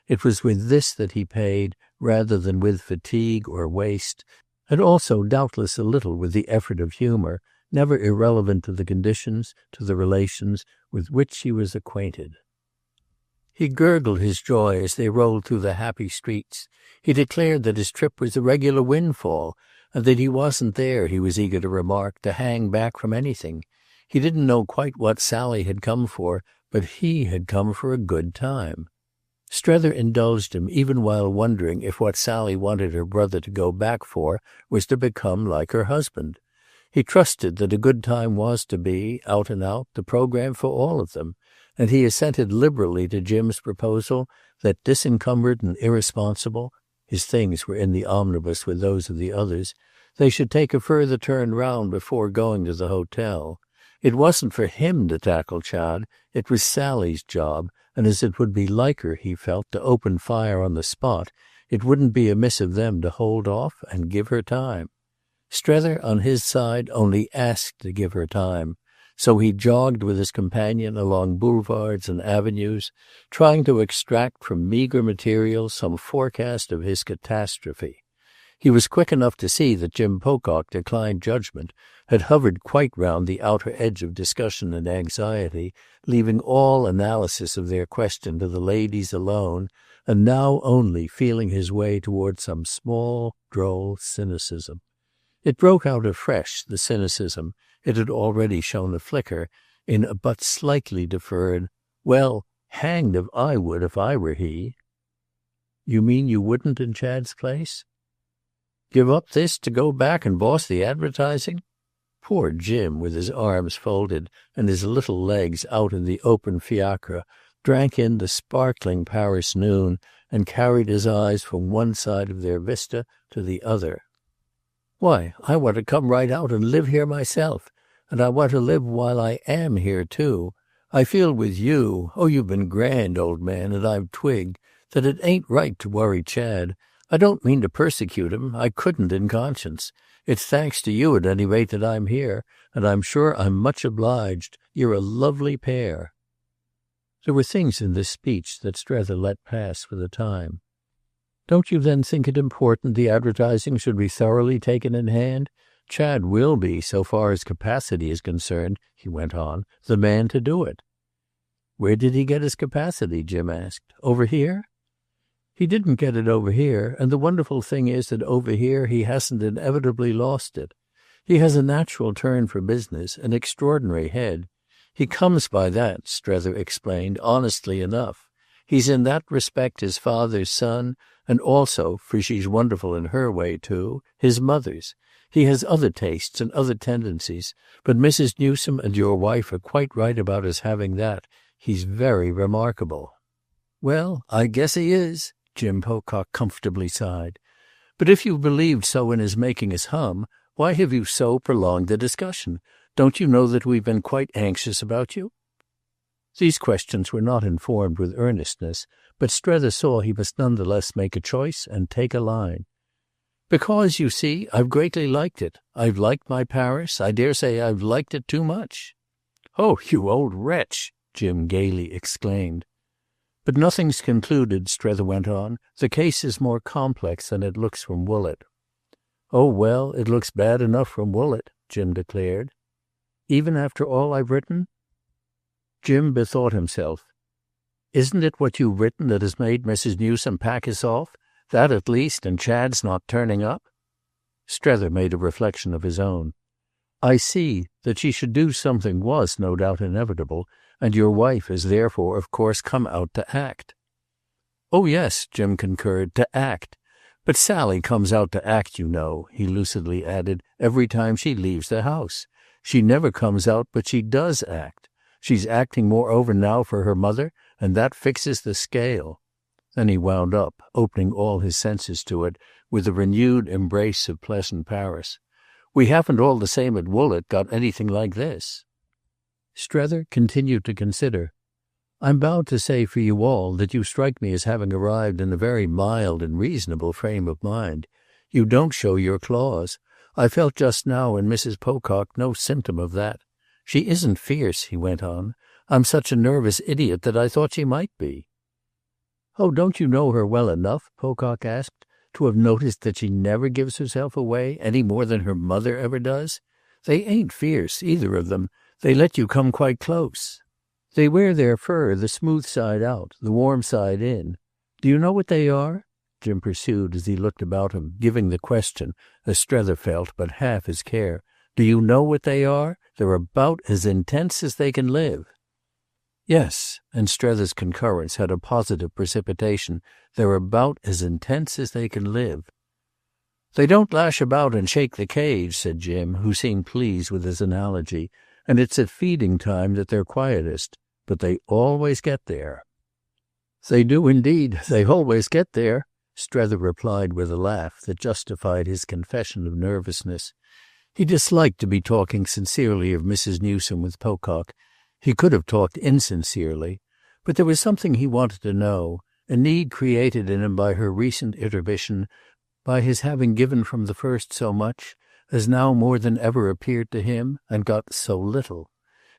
It was with this that he paid, rather than with fatigue or waste, and also doubtless a little with the effort of humour, never irrelevant to the conditions, to the relations with which he was acquainted. He gurgled his joy as they rolled through the happy streets. He declared that his trip was a regular windfall, and that he wasn't there, he was eager to remark, to hang back from anything. He didn't know quite what Sally had come for, but he had come for a good time. Strether indulged him even while wondering if what Sally wanted her brother to go back for was to become like her husband. He trusted that a good time was to be, out and out, the programme for all of them, and he assented liberally to Jim's proposal that, disencumbered and irresponsible, his things were in the omnibus with those of the others, they should take a further turn round before going to the hotel. It wasn't for him to tackle Chad, it was Sally's job, and as it would be like her, he felt, to open fire on the spot, it wouldn't be amiss of them to hold off and give her time. Strether, on his side, only asked to give her time, so he jogged with his companion along boulevards and avenues, trying to extract from meagre material some forecast of his catastrophe. He was quick enough to see that Jim Pocock declined judgment, had hovered quite round the outer edge of discussion and anxiety, leaving all analysis of their question to the ladies alone, and now only feeling his way toward some small, droll cynicism. It broke out afresh, the cynicism, it had already shown a flicker, in a but slightly deferred, "Well, hanged if I would if I were he." "You mean you wouldn't in Chad's place?" "Give up this to go back and boss the advertising?" Poor Jim, with his arms folded and his little legs out in the open fiacre, drank in the sparkling Paris noon and carried his eyes from one side of their vista to the other. "Why, I want to come right out and live here myself, and I want to live while I am here too. I feel with you, oh, you've been grand, old man, and I've twigged, that it ain't right to worry Chad. I don't mean to persecute him, I couldn't in conscience. It's thanks to you at any rate that I'm here, and I'm sure I'm much obliged. You're a lovely pair." There were things in this speech that Strether let pass for the time. "Don't you then think it important the advertising should be thoroughly taken in hand? Chad will be, so far as capacity is concerned," he went on, "the man to do it." "Where did he get his capacity?" Jim asked. "Over here?" "He didn't get it over here, and the wonderful thing is that over here he hasn't inevitably lost it. He has a natural turn for business, an extraordinary head. He comes by that," Strether explained, "honestly enough. He's in that respect his father's son, and also, for she's wonderful in her way too, his mother's. He has other tastes and other tendencies, but Mrs. Newsome and your wife are quite right about his having that. He's very remarkable." "Well, I guess he is," Jim Pocock comfortably sighed. "But if you've believed so in his making us hum, why have you so prolonged the discussion? Don't you know that we've been quite anxious about you?" These questions were not informed with earnestness, but Strether saw he must none the less make a choice and take a line. "Because, you see, I've greatly liked it. I've liked my Paris. I dare say I've liked it too much." "Oh, you old wretch!" Jim gaily exclaimed. "But nothing's concluded," Strether went on. "The case is more complex than it looks from Woollett." "Oh, well, it looks bad enough from Woollett," Jim declared. "Even after all I've written?" Jim bethought himself. "Isn't it what you've written that has made Mrs. Newsome pack us off? That at least, and Chad's not turning up?" Strether made a reflection of his own. "I see that she should do something was no doubt inevitable, and your wife has therefore of course come out to act." "Oh yes," Jim concurred, "to act. But Sally comes out to act, you know," he lucidly added, "every time she leaves the house. She never comes out but she does act. She's acting moreover now for her mother, and that fixes the scale." Then he wound up, opening all his senses to it, with a renewed embrace of pleasant Paris. "We haven't all the same at Woollett got anything like this." Strether continued to consider. "I'm bound to say for you all that you strike me as having arrived in a very mild and reasonable frame of mind. You don't show your claws. I felt just now in Mrs. Pocock no symptom of that. She isn't fierce," he went on. "I'm such a nervous idiot that I thought she might be." "Oh, don't you know her well enough," Pocock asked, "to have noticed that she never gives herself away, any more than her mother ever does? They ain't fierce, either of them. They let you come quite close. They wear their fur the smooth side out, the warm side in. Do you know what they are?" Jim pursued as he looked about him, giving the question, as Strether felt, but half his care. "Do you know what they are? They're about as intense as they can live." Yes, and Strether's concurrence had a positive precipitation. "They're about as intense as they can live." "They don't lash about and shake the cage," said Jim, who seemed pleased with his analogy, "and it's at feeding time that they're quietest. But they always get there." "They do indeed. They always get there," Strether replied with a laugh that justified his confession of nervousness. He disliked to be talking sincerely of Mrs. Newsome with Pocock. He could have talked insincerely. But there was something he wanted to know, a need created in him by her recent intermission, by his having given from the first so much, as now more than ever appeared to him, and got so little.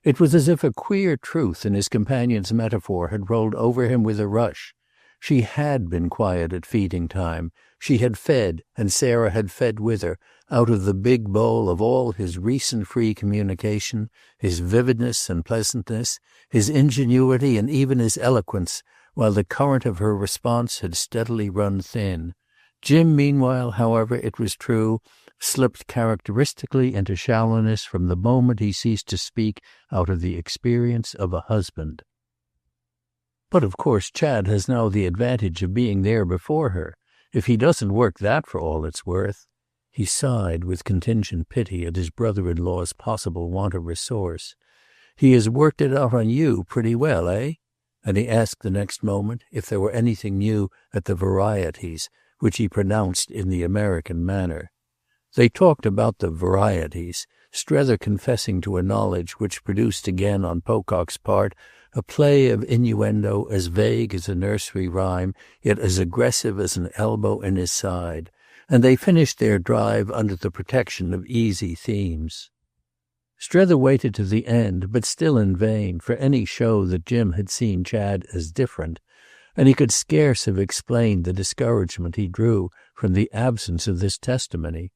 It was as if a queer truth in his companion's metaphor had rolled over him with a rush. She had been quiet at feeding time. She had fed, and Sarah had fed with her, out of the big bowl of all his recent free communication, his vividness and pleasantness, his ingenuity and even his eloquence, while the current of her response had steadily run thin. Jim, meanwhile, however, it was true, slipped characteristically into shallowness from the moment he ceased to speak out of the experience of a husband. "But of course Chad has now the advantage of being there before her. If he doesn't work that for all it's worth—" He sighed with contingent pity at his brother-in-law's possible want of resource. "He has worked it out on you pretty well, eh?" And he asked the next moment if there were anything new at the Varieties, which he pronounced in the American manner. They talked about the Varieties, Strether confessing to a knowledge which produced again on Pocock's part a play of innuendo as vague as a nursery rhyme, yet as aggressive as an elbow in his side, and they finished their drive under the protection of easy themes. Strether waited to the end, but still in vain, for any show that Jim had seen Chad as different, and he could scarce have explained the discouragement he drew from the absence of this testimony.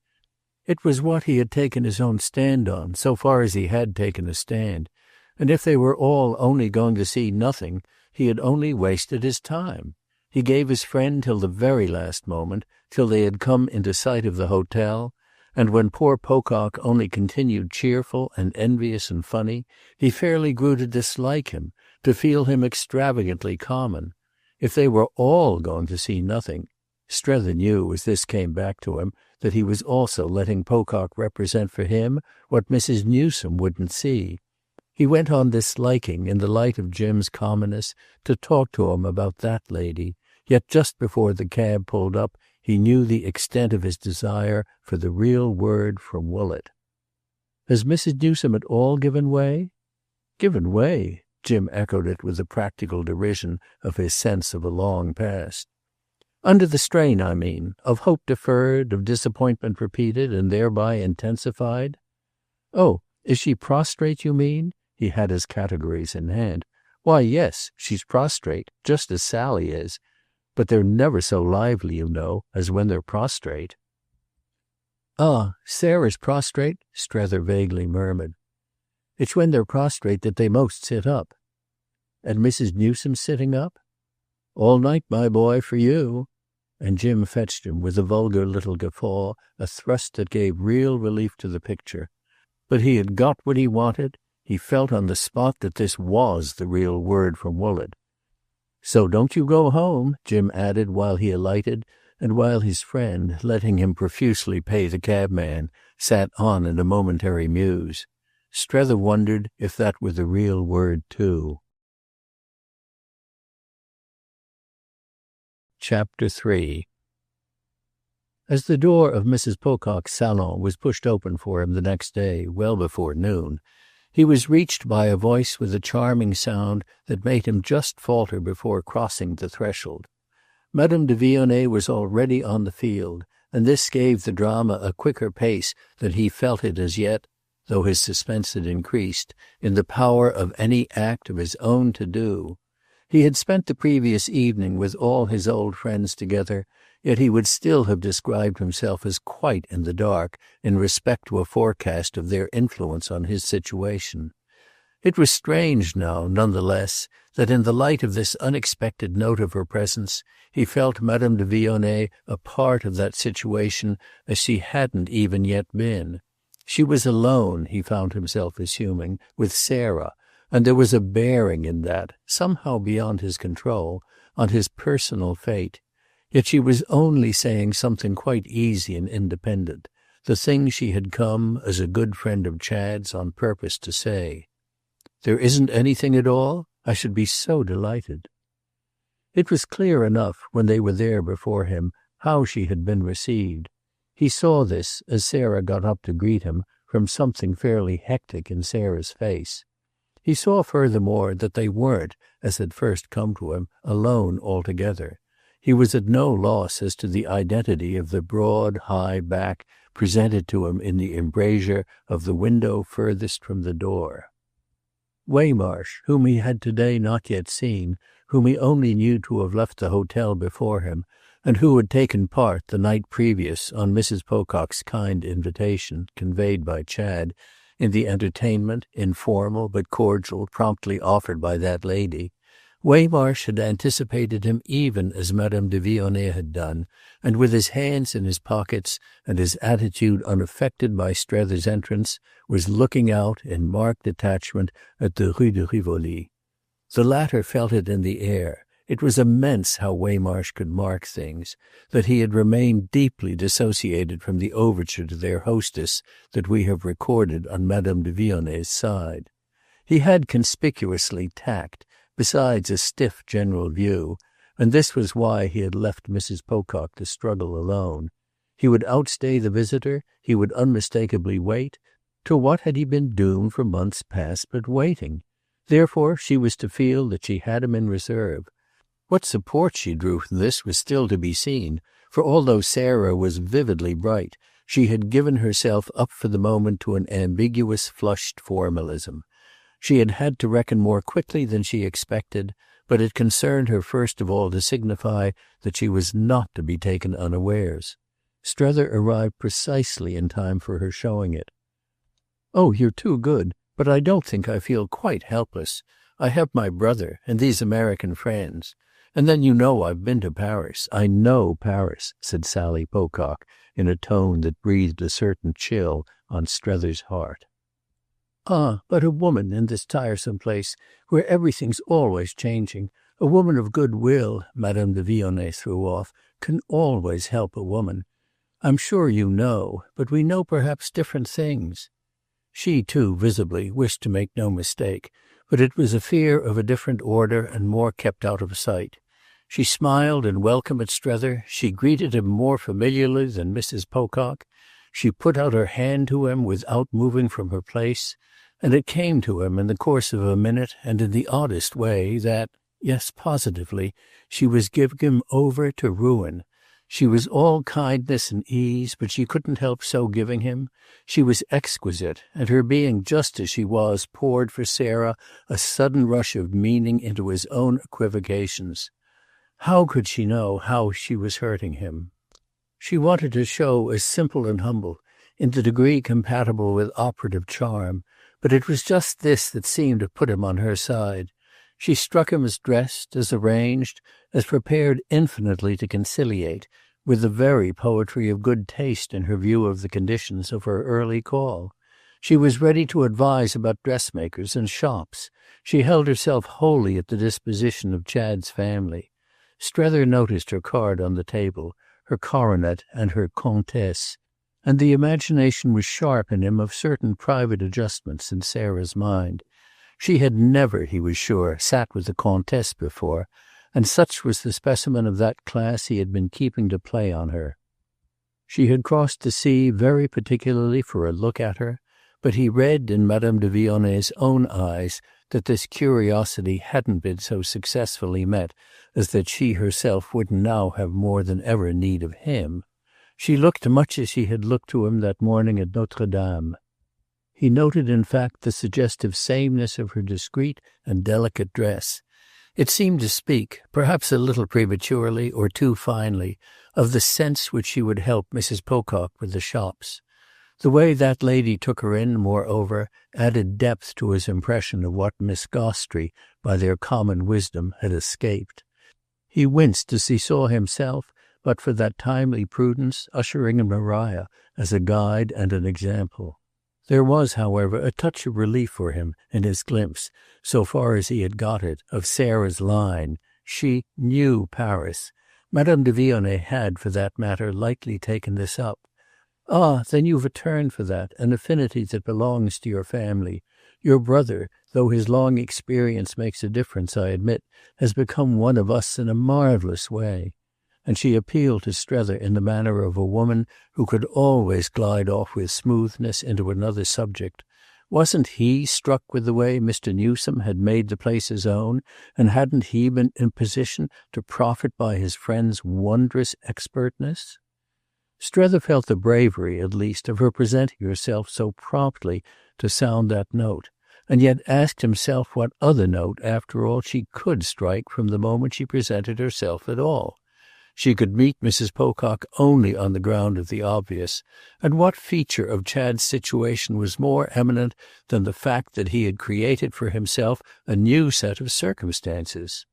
It was what he had taken his own stand on, so far as he had taken a stand, and if they were all only going to see nothing, he had only wasted his time. He gave his friend till the very last moment, till they had come into sight of the hotel, and when poor Pocock only continued cheerful and envious and funny, he fairly grew to dislike him, to feel him extravagantly common. If they were all going to see nothing, Strether knew, as this came back to him, that he was also letting Pocock represent for him what Mrs. Newsome wouldn't see. He went on disliking, in the light of Jim's commonness, to talk to him about that lady, yet just before the cab pulled up he knew the extent of his desire for the real word from Woollett. "Has Mrs. Newsome at all given way?" "Given way?" Jim echoed it with the practical derision of his sense of a long past. "Under the strain, I mean, of hope deferred, of disappointment repeated and thereby intensified." "Oh, is she prostrate, you mean?" He had his categories in hand. "Why, yes, she's prostrate, just as Sally is. But they're never so lively, you know, as when they're prostrate." "Ah, Sarah's prostrate?" Strether vaguely murmured. "It's when they're prostrate that they most sit up." "And Mrs. Newsome sitting up?" "All night, my boy, for you." And Jim fetched him, with a vulgar little guffaw, a thrust that gave real relief to the picture. But he had got what he wanted. He felt on the spot that this was the real word from Woollett. "So don't you go home," Jim added while he alighted, and while his friend, letting him profusely pay the cabman, sat on in a momentary muse. Strether wondered if that were the real word too. Chapter 3. As the door of Mrs. Pocock's salon was pushed open for him the next day, well before noon, he was reached by a voice with a charming sound that made him just falter before crossing the threshold. Madame de Vionnet was already on the field, and this gave the drama a quicker pace than he felt it as yet, though his suspense had increased, in the power of any act of his own to do. He had spent the previous evening with all his old friends together, yet he would still have described himself as quite in the dark in respect to a forecast of their influence on his situation. It was strange now, none the less, that in the light of this unexpected note of her presence, he felt Madame de Vionnet a part of that situation as she hadn't even yet been. She was alone, he found himself assuming, with Sarah, and there was a bearing in that, somehow beyond his control, on his personal fate. Yet she was only saying something quite easy and independent, the thing she had come, as a good friend of Chad's, on purpose to say. "There isn't anything at all? I should be so delighted." It was clear enough, when they were there before him, how she had been received. He saw this, as Sarah got up to greet him, from something fairly hectic in Sarah's face. He saw furthermore that they weren't, as had first come to him, alone altogether. He was at no loss as to the identity of the broad, high back presented to him in the embrasure of the window furthest from the door. Waymarsh, whom he had today not yet seen, whom he only knew to have left the hotel before him, and who had taken part the night previous, on Mrs. Pocock's kind invitation, conveyed by Chad, in the entertainment, informal but cordial, promptly offered by that lady, Waymarsh had anticipated him even as Madame de Vionnet had done, and with his hands in his pockets and his attitude unaffected by Strether's entrance, was looking out, in marked detachment, at the Rue de Rivoli. The latter felt it in the air. It was immense how Waymarsh could mark things, that he had remained deeply dissociated from the overture to their hostess that we have recorded on Madame de Vionnet's side. He had conspicuously tact, besides a stiff general view, and this was why he had left Mrs. Pocock to struggle alone. He would outstay the visitor, he would unmistakably wait. To what had he been doomed for months past but waiting? Therefore she was to feel that she had him in reserve. What support she drew from this was still to be seen, for although Sarah was vividly bright, she had given herself up for the moment to an ambiguous flushed formalism. She had had to reckon more quickly than she expected, but it concerned her first of all to signify that she was not to be taken unawares. Strether arrived precisely in time for her showing it. "Oh, you're too good, but I don't think I feel quite helpless. I have my brother and these American friends. And then you know I've been to Paris. I know Paris," said Sally Pocock in a tone that breathed a certain chill on Strether's heart. "Ah, but a woman in this tiresome place, where everything's always changing, a woman of good will," Madame de Vionnet threw off, "can always help a woman. I'm sure you know, but we know perhaps different things." She, too, visibly, wished to make no mistake, but it was a fear of a different order and more kept out of sight. She smiled in welcome at Strether. She greeted him more familiarly than Mrs. Pocock. She put out her hand to him without moving from her place, and it came to him in the course of a minute and in the oddest way that, yes, positively, she was giving him over to ruin. She was all kindness and ease, but she couldn't help so giving him. She was exquisite, and her being just as she was poured for Sarah a sudden rush of meaning into his own equivocations. How could she know how she was hurting him? She wanted to show as simple and humble, in the degree compatible with operative charm, but it was just this that seemed to put him on her side. She struck him as dressed, as arranged, as prepared infinitely to conciliate, with the very poetry of good taste in her view of the conditions of her early call. She was ready to advise about dressmakers and shops. She held herself wholly at the disposition of Chad's family. Strether noticed her card on the table, her coronet and her comtesse, and the imagination was sharp in him of certain private adjustments in Sarah's mind. She had never, he was sure, sat with the comtesse before, and such was the specimen of that class he had been keeping to play on her. She had crossed the sea very particularly for a look at her, but he read in Madame de Vionnet's own eyes that this curiosity hadn't been so successfully met as that she herself would now have more than ever need of him. She looked much as she had looked to him that morning at Notre Dame. He noted in fact the suggestive sameness of her discreet and delicate dress. It seemed to speak, perhaps a little prematurely or too finely, of the sense which she would help Mrs. Pocock with the shops. The way that lady took her in, moreover, added depth to his impression of what Miss Gostrey, by their common wisdom, had escaped. He winced as he saw himself, but for that timely prudence, ushering in Maria as a guide and an example. There was, however, a touch of relief for him in his glimpse, so far as he had got it, of Sarah's line. She knew Paris. Madame de Vionnet had, for that matter, lightly taken this up. "Ah, then you've a turn for that, an affinity that belongs to your family. Your brother, though his long experience makes a difference, I admit, has become one of us in a marvellous way." And she appealed to Strether in the manner of a woman who could always glide off with smoothness into another subject. Wasn't he struck with the way Mr. Newsome had made the place his own, and hadn't he been in position to profit by his friend's wondrous expertness? Strether felt the bravery, at least, of her presenting herself so promptly to sound that note, and yet asked himself what other note, after all, she could strike from the moment she presented herself at all. She could meet Mrs. Pocock only on the ground of the obvious, and what feature of Chad's situation was more eminent than the fact that he had created for himself a new set of circumstances?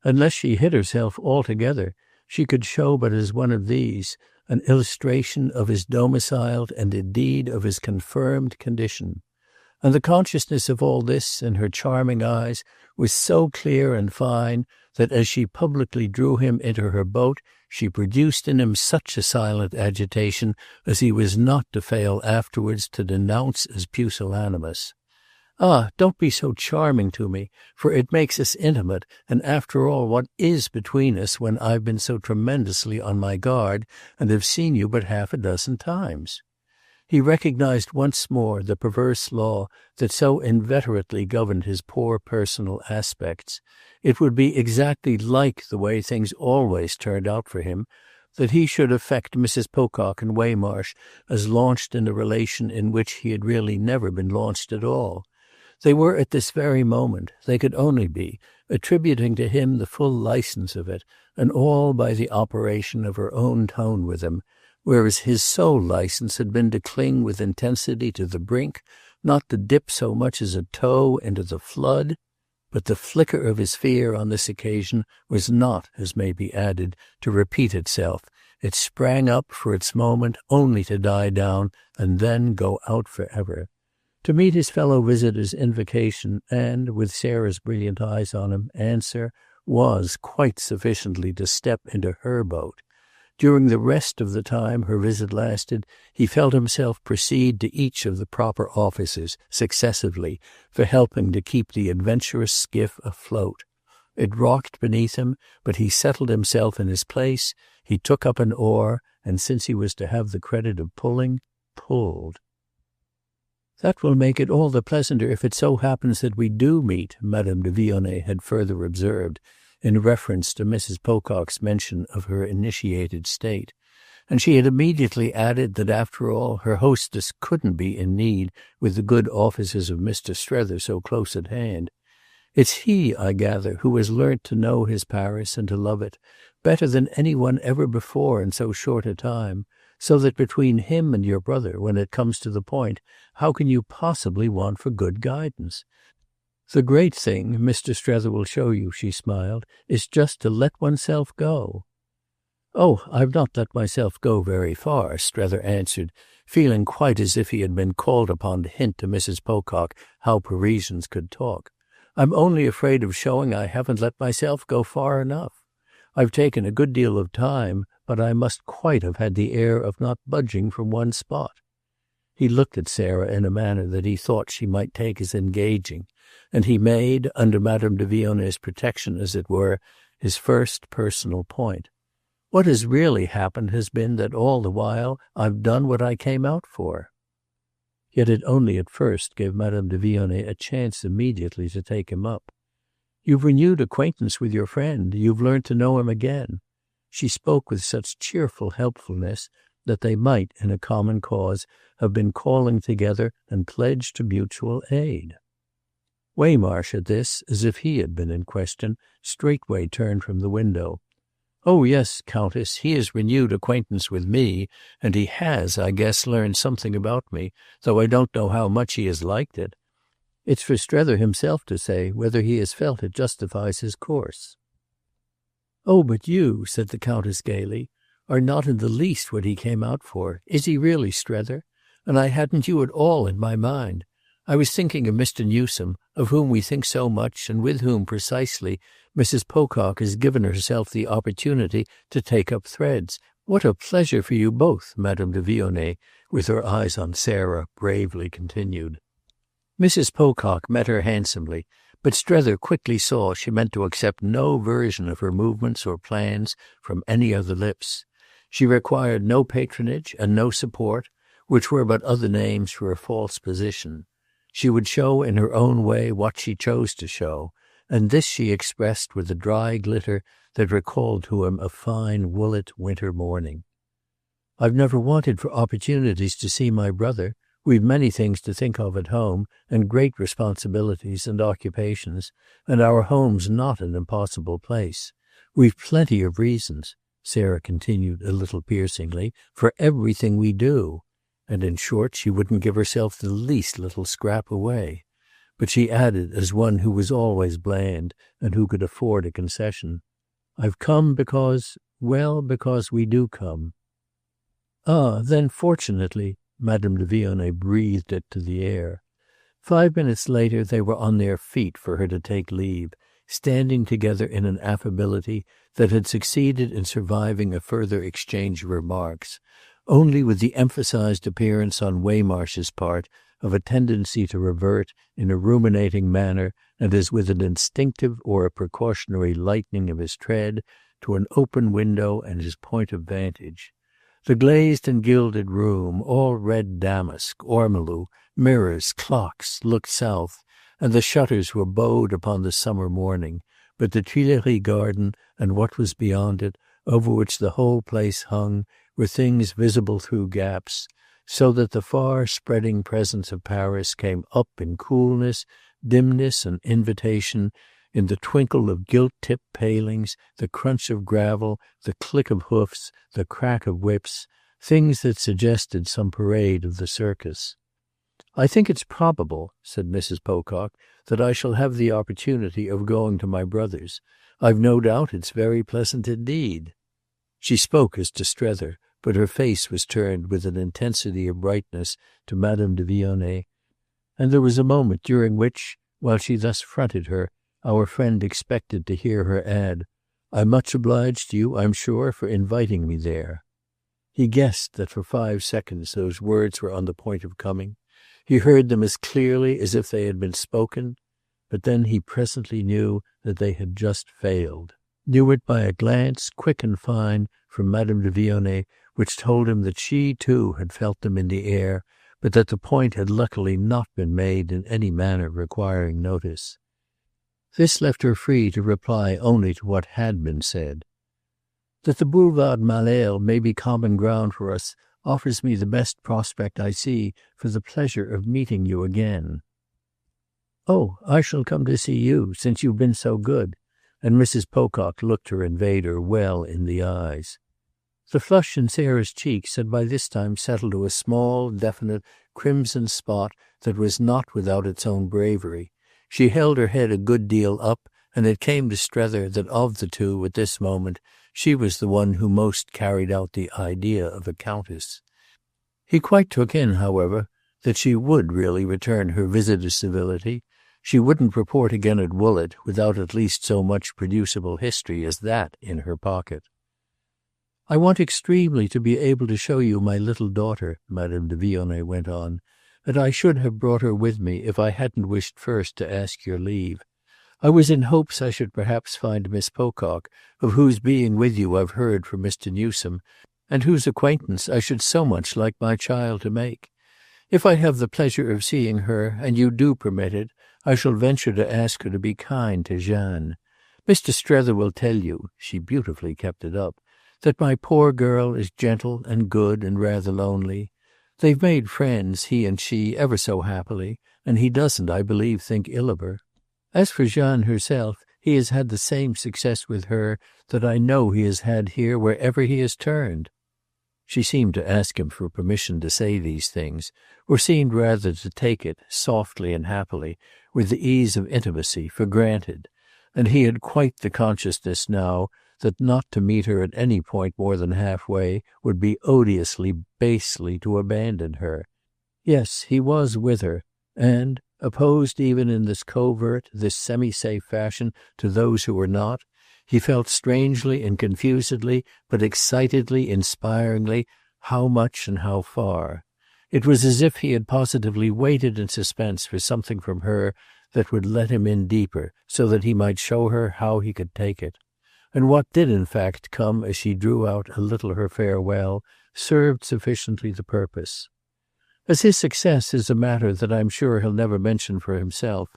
Unless she hid herself altogether, she could show but as one of these, an illustration of his domiciled and indeed of his confirmed condition. And the consciousness of all this in her charming eyes was so clear and fine that as she publicly drew him into her boat she produced in him such a silent agitation as he was not to fail afterwards to denounce as pusillanimous. "Ah, don't be so charming to me, for it makes us intimate, and after all what is between us when I've been so tremendously on my guard and have seen you but half a dozen times?" He recognized once more the perverse law that so inveterately governed his poor personal aspects. It would be exactly like the way things always turned out for him that he should affect Mrs. Pocock and Waymarsh as launched in a relation in which he had really never been launched at all. They were at this very moment, they could only be, attributing to him the full license of it, and all by the operation of her own tone with him, whereas his sole license had been to cling with intensity to the brink, not to dip so much as a toe into the flood. But the flicker of his fear on this occasion was not, as may be added, to repeat itself. It sprang up for its moment only to die down and then go out for ever. To meet his fellow visitor's invocation and, with Sarah's brilliant eyes on him, answer, was quite sufficiently to step into her boat. During the rest of the time her visit lasted, he felt himself proceed to each of the proper offices, successively, for helping to keep the adventurous skiff afloat. It rocked beneath him, but he settled himself in his place, he took up an oar, and since he was to have the credit of pulling, pulled. "That will make it all the pleasanter if it so happens that we do meet," Madame de Vionnet had further observed, in reference to Mrs. Pocock's mention of her initiated state, and she had immediately added that after all her hostess couldn't be in need with the good offices of Mr. Strether so close at hand. "It's he, I gather, who has learnt to know his Paris and to love it, better than any one ever before in so short a time, so that between him and your brother, when it comes to the point, how can you possibly want for good guidance? The great thing, Mr. Strether will show you," she smiled, "is just to let oneself go." "Oh, I've not let myself go very far," Strether answered, feeling quite as if he had been called upon to hint to Mrs. Pocock how Parisians could talk. "I'm only afraid of showing I haven't let myself go far enough. I've taken a good deal of time, but I must quite have had the air of not budging from one spot." He looked at Sarah in a manner that he thought she might take as engaging, and he made, under Madame de Vionnet's protection as it were, his first personal point. "What has really happened has been that all the while I've done what I came out for." Yet it only at first gave Madame de Vionnet a chance immediately to take him up. "You've renewed acquaintance with your friend. You've learnt to know him again." she spoke with such cheerful helpfulness that they might, in a common cause, have been calling together and pledged to mutual aid. Waymarsh at this, as if he had been in question, straightway turned from the window. "Oh yes, Countess, he has renewed acquaintance with me, and he has, I guess, learned something about me, though I don't know how much he has liked it. It's for Strether himself to say whether he has felt it justifies his course." "Oh, but you," said the Countess gaily, "are not in the least what he came out for. Is he really, Strether? And I hadn't you at all in my mind. I was thinking of Mr. Newsome, of whom we think so much, and with whom, precisely, Mrs. Pocock has given herself the opportunity to take up threads. What a pleasure for you both," Madame de Vionnet, with her eyes on Sarah, bravely continued. Mrs. Pocock met her handsomely, but Strether quickly saw she meant to accept no version of her movements or plans from any other lips. She required no patronage and no support, which were but other names for a false position. She would show in her own way what she chose to show, and this she expressed with a dry glitter that recalled to him a fine woolet winter morning. "I've never wanted for opportunities to see my brother. We've many things to think of at home, and great responsibilities and occupations, and our home's not an impossible place. We've plenty of reasons," Sarah continued a little piercingly, "for everything we do." And in short she wouldn't give herself the least little scrap away. But she added, as one who was always bland and who could afford a concession, "I've come because we do come." "Ah, then, fortunately," Madame de Vionnet breathed it to the air. 5 minutes later they were on their feet for her to take leave, standing together in an affability that had succeeded in surviving a further exchange of remarks, only with the emphasized appearance on Waymarsh's part of a tendency to revert, in a ruminating manner and as with an instinctive or a precautionary lightening of his tread, to an open window and his point of vantage. The glazed and gilded room, all red damask, ormolu, mirrors, clocks, looked south, and the shutters were bowed upon the summer morning, but the Tuileries garden and what was beyond it, over which the whole place hung, were things visible through gaps, so that the far-spreading presence of Paris came up in coolness, dimness and invitation, in the twinkle of gilt-tipped palings, the crunch of gravel, the click of hoofs, the crack of whips, things that suggested some parade of the circus. "I think it's probable," said Mrs. Pocock, "that I shall have the opportunity of going to my brother's. I've no doubt it's very pleasant indeed." She spoke as to Strether, but her face was turned with an intensity of brightness to Madame de Vionnet, and there was a moment during which, while she thus fronted her, our friend expected to hear her add, "I'm much obliged to you, I'm sure, for inviting me there." He guessed that for 5 seconds those words were on the point of coming. He heard them as clearly as if they had been spoken, but then he presently knew that they had just failed. Knew it by a glance, quick and fine, from Madame de Vionnet, which told him that she too had felt them in the air, but that the point had luckily not been made in any manner requiring notice. This left her free to reply only to what had been said. "That the Boulevard Malesherbes may be common ground for us offers me the best prospect I see for the pleasure of meeting you again." "Oh, I shall come to see you, since you've been so good," and Mrs. Pocock looked her invader well in the eyes. The flush in Sarah's cheeks had by this time settled to a small, definite, crimson spot that was not without its own bravery. She held her head a good deal up, and it came to Strether that of the two, at this moment, she was the one who most carried out the idea of a countess. He quite took in, however, that she would really return her visitor's civility. She wouldn't report again at Woollett without at least so much producible history as that in her pocket. "I want extremely to be able to show you my little daughter," Madame de Vionnet went on, "and I should have brought her with me if I hadn't wished first to ask your leave. I was in hopes I should perhaps find Miss Pocock, of whose being with you I've heard from Mr. Newsome, and whose acquaintance I should so much like my child to make. If I have the pleasure of seeing her, and you do permit it, I shall venture to ask her to be kind to Jeanne. Mr. Strether will tell you," she beautifully kept it up, that my poor girl is gentle and good and rather lonely. They've made friends, he and she, ever so happily, and he doesn't, I believe, think ill of her. As for Jeanne herself, he has had the same success with her that I know he has had here wherever he has turned." She seemed to ask him for permission to say these things, or seemed rather to take it, softly and happily, with the ease of intimacy, for granted, and he had quite the consciousness now that not to meet her at any point more than halfway would be odiously, basely to abandon her. Yes, he was with her, and, opposed even in this covert, this semi-safe fashion to those who were not, he felt strangely and confusedly, but excitedly, inspiringly, how much and how far. It was as if he had positively waited in suspense for something from her that would let him in deeper, so that he might show her how he could take it. And what did in fact come as she drew out a little her farewell served sufficiently the purpose. As his success is a matter that I'm sure he'll never mention for himself,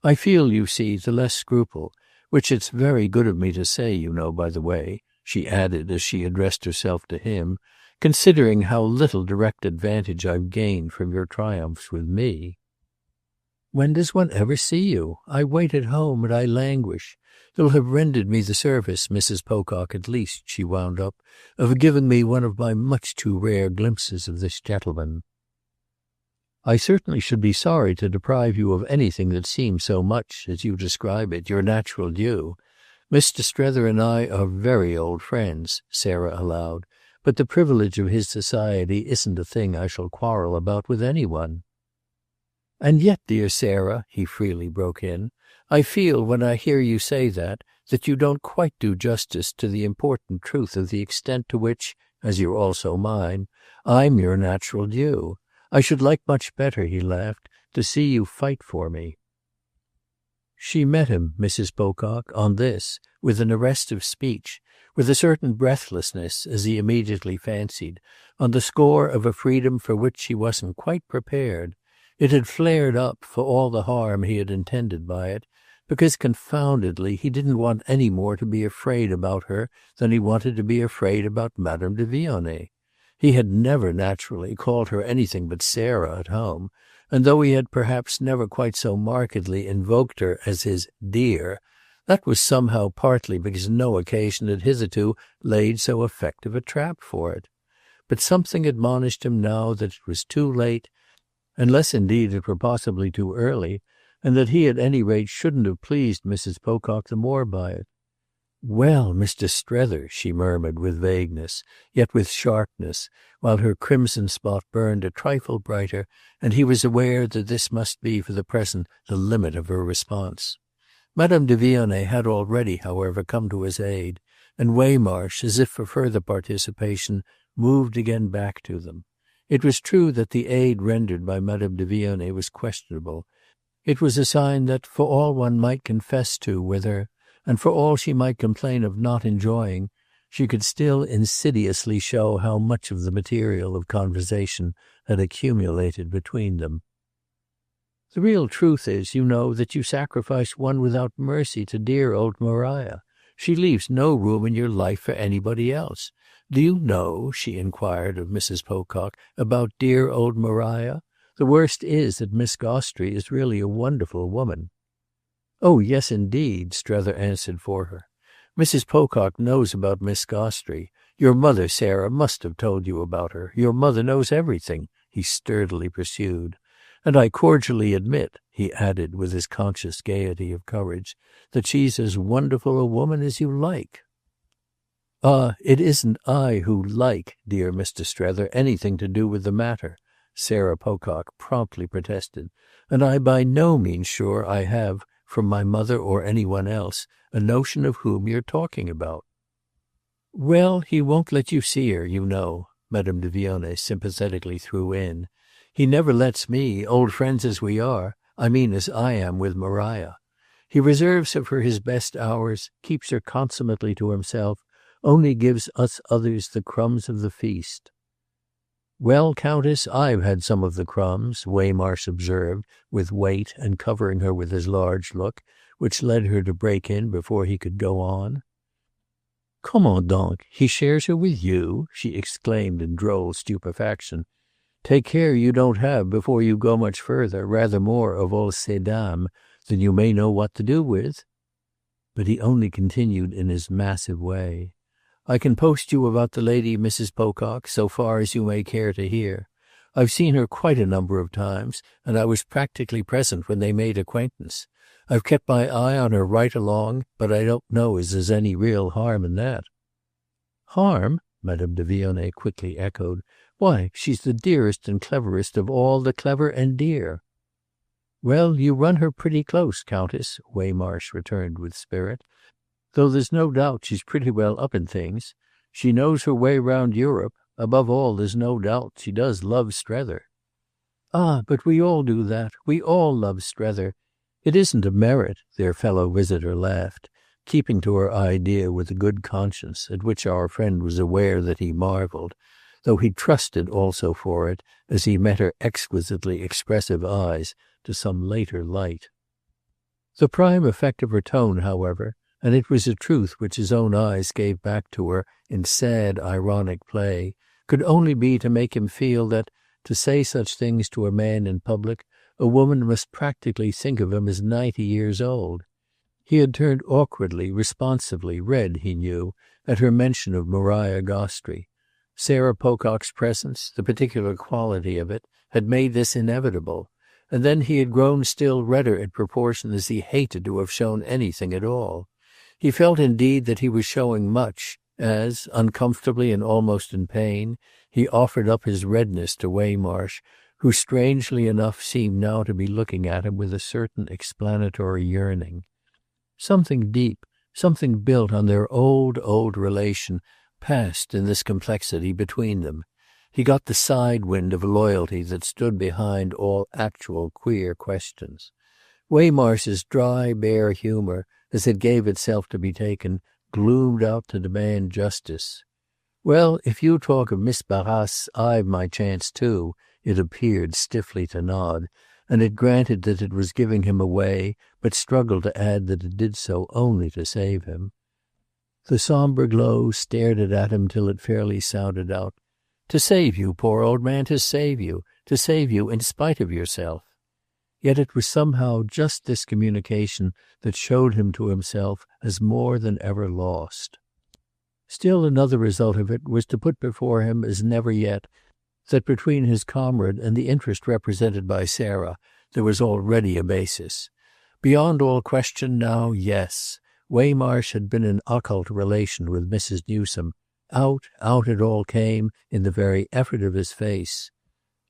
I feel, you see, the less scruple, which it's very good of me to say, you know, by the way," she added as she addressed herself to him, "considering how little direct advantage I've gained from your triumphs with me." "When does one ever see you? I wait at home and I languish. You'll have rendered me the service, Mrs. Pocock, at least," she wound up, "of giving me one of my much too rare glimpses of this gentleman." "I certainly should be sorry to deprive you of anything that seems so much, as you describe it, your natural due. Mr. Strether and I are very old friends," Sarah allowed, "but the privilege of his society isn't a thing I shall quarrel about with any one." "And yet, dear Sarah," he freely broke in, "I feel, when I hear you say that you don't quite do justice to the important truth of the extent to which, as you're also mine, I'm your natural due. I should like much better," he laughed, "to see you fight for me." She met him, Mrs. Pocock, on this, with an arrest of speech, with a certain breathlessness, as he immediately fancied, on the score of a freedom for which she wasn't quite prepared. It had flared up, for all the harm he had intended by it, because, confoundedly, he didn't want any more to be afraid about her than he wanted to be afraid about Madame de Vionnet. He had never, naturally, called her anything but Sarah at home, and though he had perhaps never quite so markedly invoked her as his "dear," that was somehow partly because no occasion had hitherto laid so effective a trap for it. But something admonished him now that it was too late, unless indeed it were possibly too early, and that he at any rate shouldn't have pleased Mrs. Pocock the more by it. "Well, Mr. Strether," she murmured with vagueness, yet with sharpness, while her crimson spot burned a trifle brighter, and he was aware that this must be for the present the limit of her response. Madame de Vionnet had already, however, come to his aid, and Waymarsh, as if for further participation, moved again back to them. It was true that the aid rendered by Madame de Vionnet was questionable. It was a sign that, for all one might confess to with her, and for all she might complain of not enjoying, she could still insidiously show how much of the material of conversation had accumulated between them. "The real truth is, you know, that you sacrifice one without mercy to dear old Maria. She leaves no room in your life for anybody else. Do you know," she inquired of Mrs. Pocock, "about dear old Maria? The worst is that Miss Gostrey is really a wonderful woman." "Oh yes, indeed," Strether answered for her. "Mrs. Pocock knows about Miss Gostrey. Your mother, Sarah, must have told you about her. Your mother knows everything," he sturdily pursued. "And I cordially admit," he added with his conscious gaiety of courage, "that she's as wonderful a woman as you like." "Ah, it isn't I who like, dear Mr. Strether, anything to do with the matter," Sarah Pocock promptly protested, "and I by no means sure I have, from my mother or any one else, a notion of whom you're talking about." "Well, he won't let you see her, you know," Madame de Vionnet sympathetically threw in. "He never lets me, old friends as we are, I mean as I am with Maria. He reserves her for his best hours, keeps her consummately to himself, only gives us others the crumbs of the feast." "Well, Countess, I've had some of the crumbs," Waymarsh observed with weight and covering her with his large look, which led her to break in before he could go on. "Comment donc? He shares her with you?" she exclaimed in droll stupefaction. "Take care you don't have, before you go much further, rather more of all ces dames than you may know what to do with." But he only continued in his massive way. "I can post you about the lady, Mrs. Pocock, so far as you may care to hear. I've seen her quite a number of times, and I was practically present when they made acquaintance. I've kept my eye on her right along, but I don't know as there's any real harm in that." "Harm?" Madame de Vionnet quickly echoed. "Why, she's the dearest and cleverest of all the clever and dear." "Well, you run her pretty close, Countess," Waymarsh returned with spirit, "though there's no doubt she's pretty well up in things. She knows her way round Europe. Above all, there's no doubt she does love Strether." "Ah, but we all do that. We all love Strether. It isn't a merit," their fellow visitor laughed, keeping to her idea with a good conscience, at which our friend was aware that he marvelled, though he trusted also for it, as he met her exquisitely expressive eyes, to some later light. The prime effect of her tone, however, and it was a truth which his own eyes gave back to her in sad ironic play, could only be to make him feel that, to say such things to a man in public, a woman must practically think of him as 90 years old. He had turned awkwardly, responsively red, he knew, at her mention of Maria Gostrey. Sarah Pocock's presence, the particular quality of it, had made this inevitable, and then he had grown still redder in proportion as he hated to have shown anything at all. He felt indeed that he was showing much, as, uncomfortably and almost in pain, he offered up his redness to Waymarsh, who strangely enough seemed now to be looking at him with a certain explanatory yearning. Something deep, something built on their old relation, passed in this complexity between them. He got the side wind of loyalty that stood behind all actual queer questions. Waymarsh's dry, bare humour, as it gave itself to be taken, gloomed out to demand justice. "Well, if you talk of Miss Barrace, I've my chance too," it appeared stiffly to nod, and it granted that it was giving him away, but struggled to add that it did so only to save him. The sombre glow stared it at him till it fairly sounded out. "To save you, poor old man, to save you in spite of yourself." Yet it was somehow just this communication that showed him to himself as more than ever lost. Still another result of it was to put before him as never yet that between his comrade and the interest represented by Sarah there was already a basis. Beyond all question now, yes, Waymarsh had been in occult relation with Mrs. Newsome. Out it all came in the very effort of his face.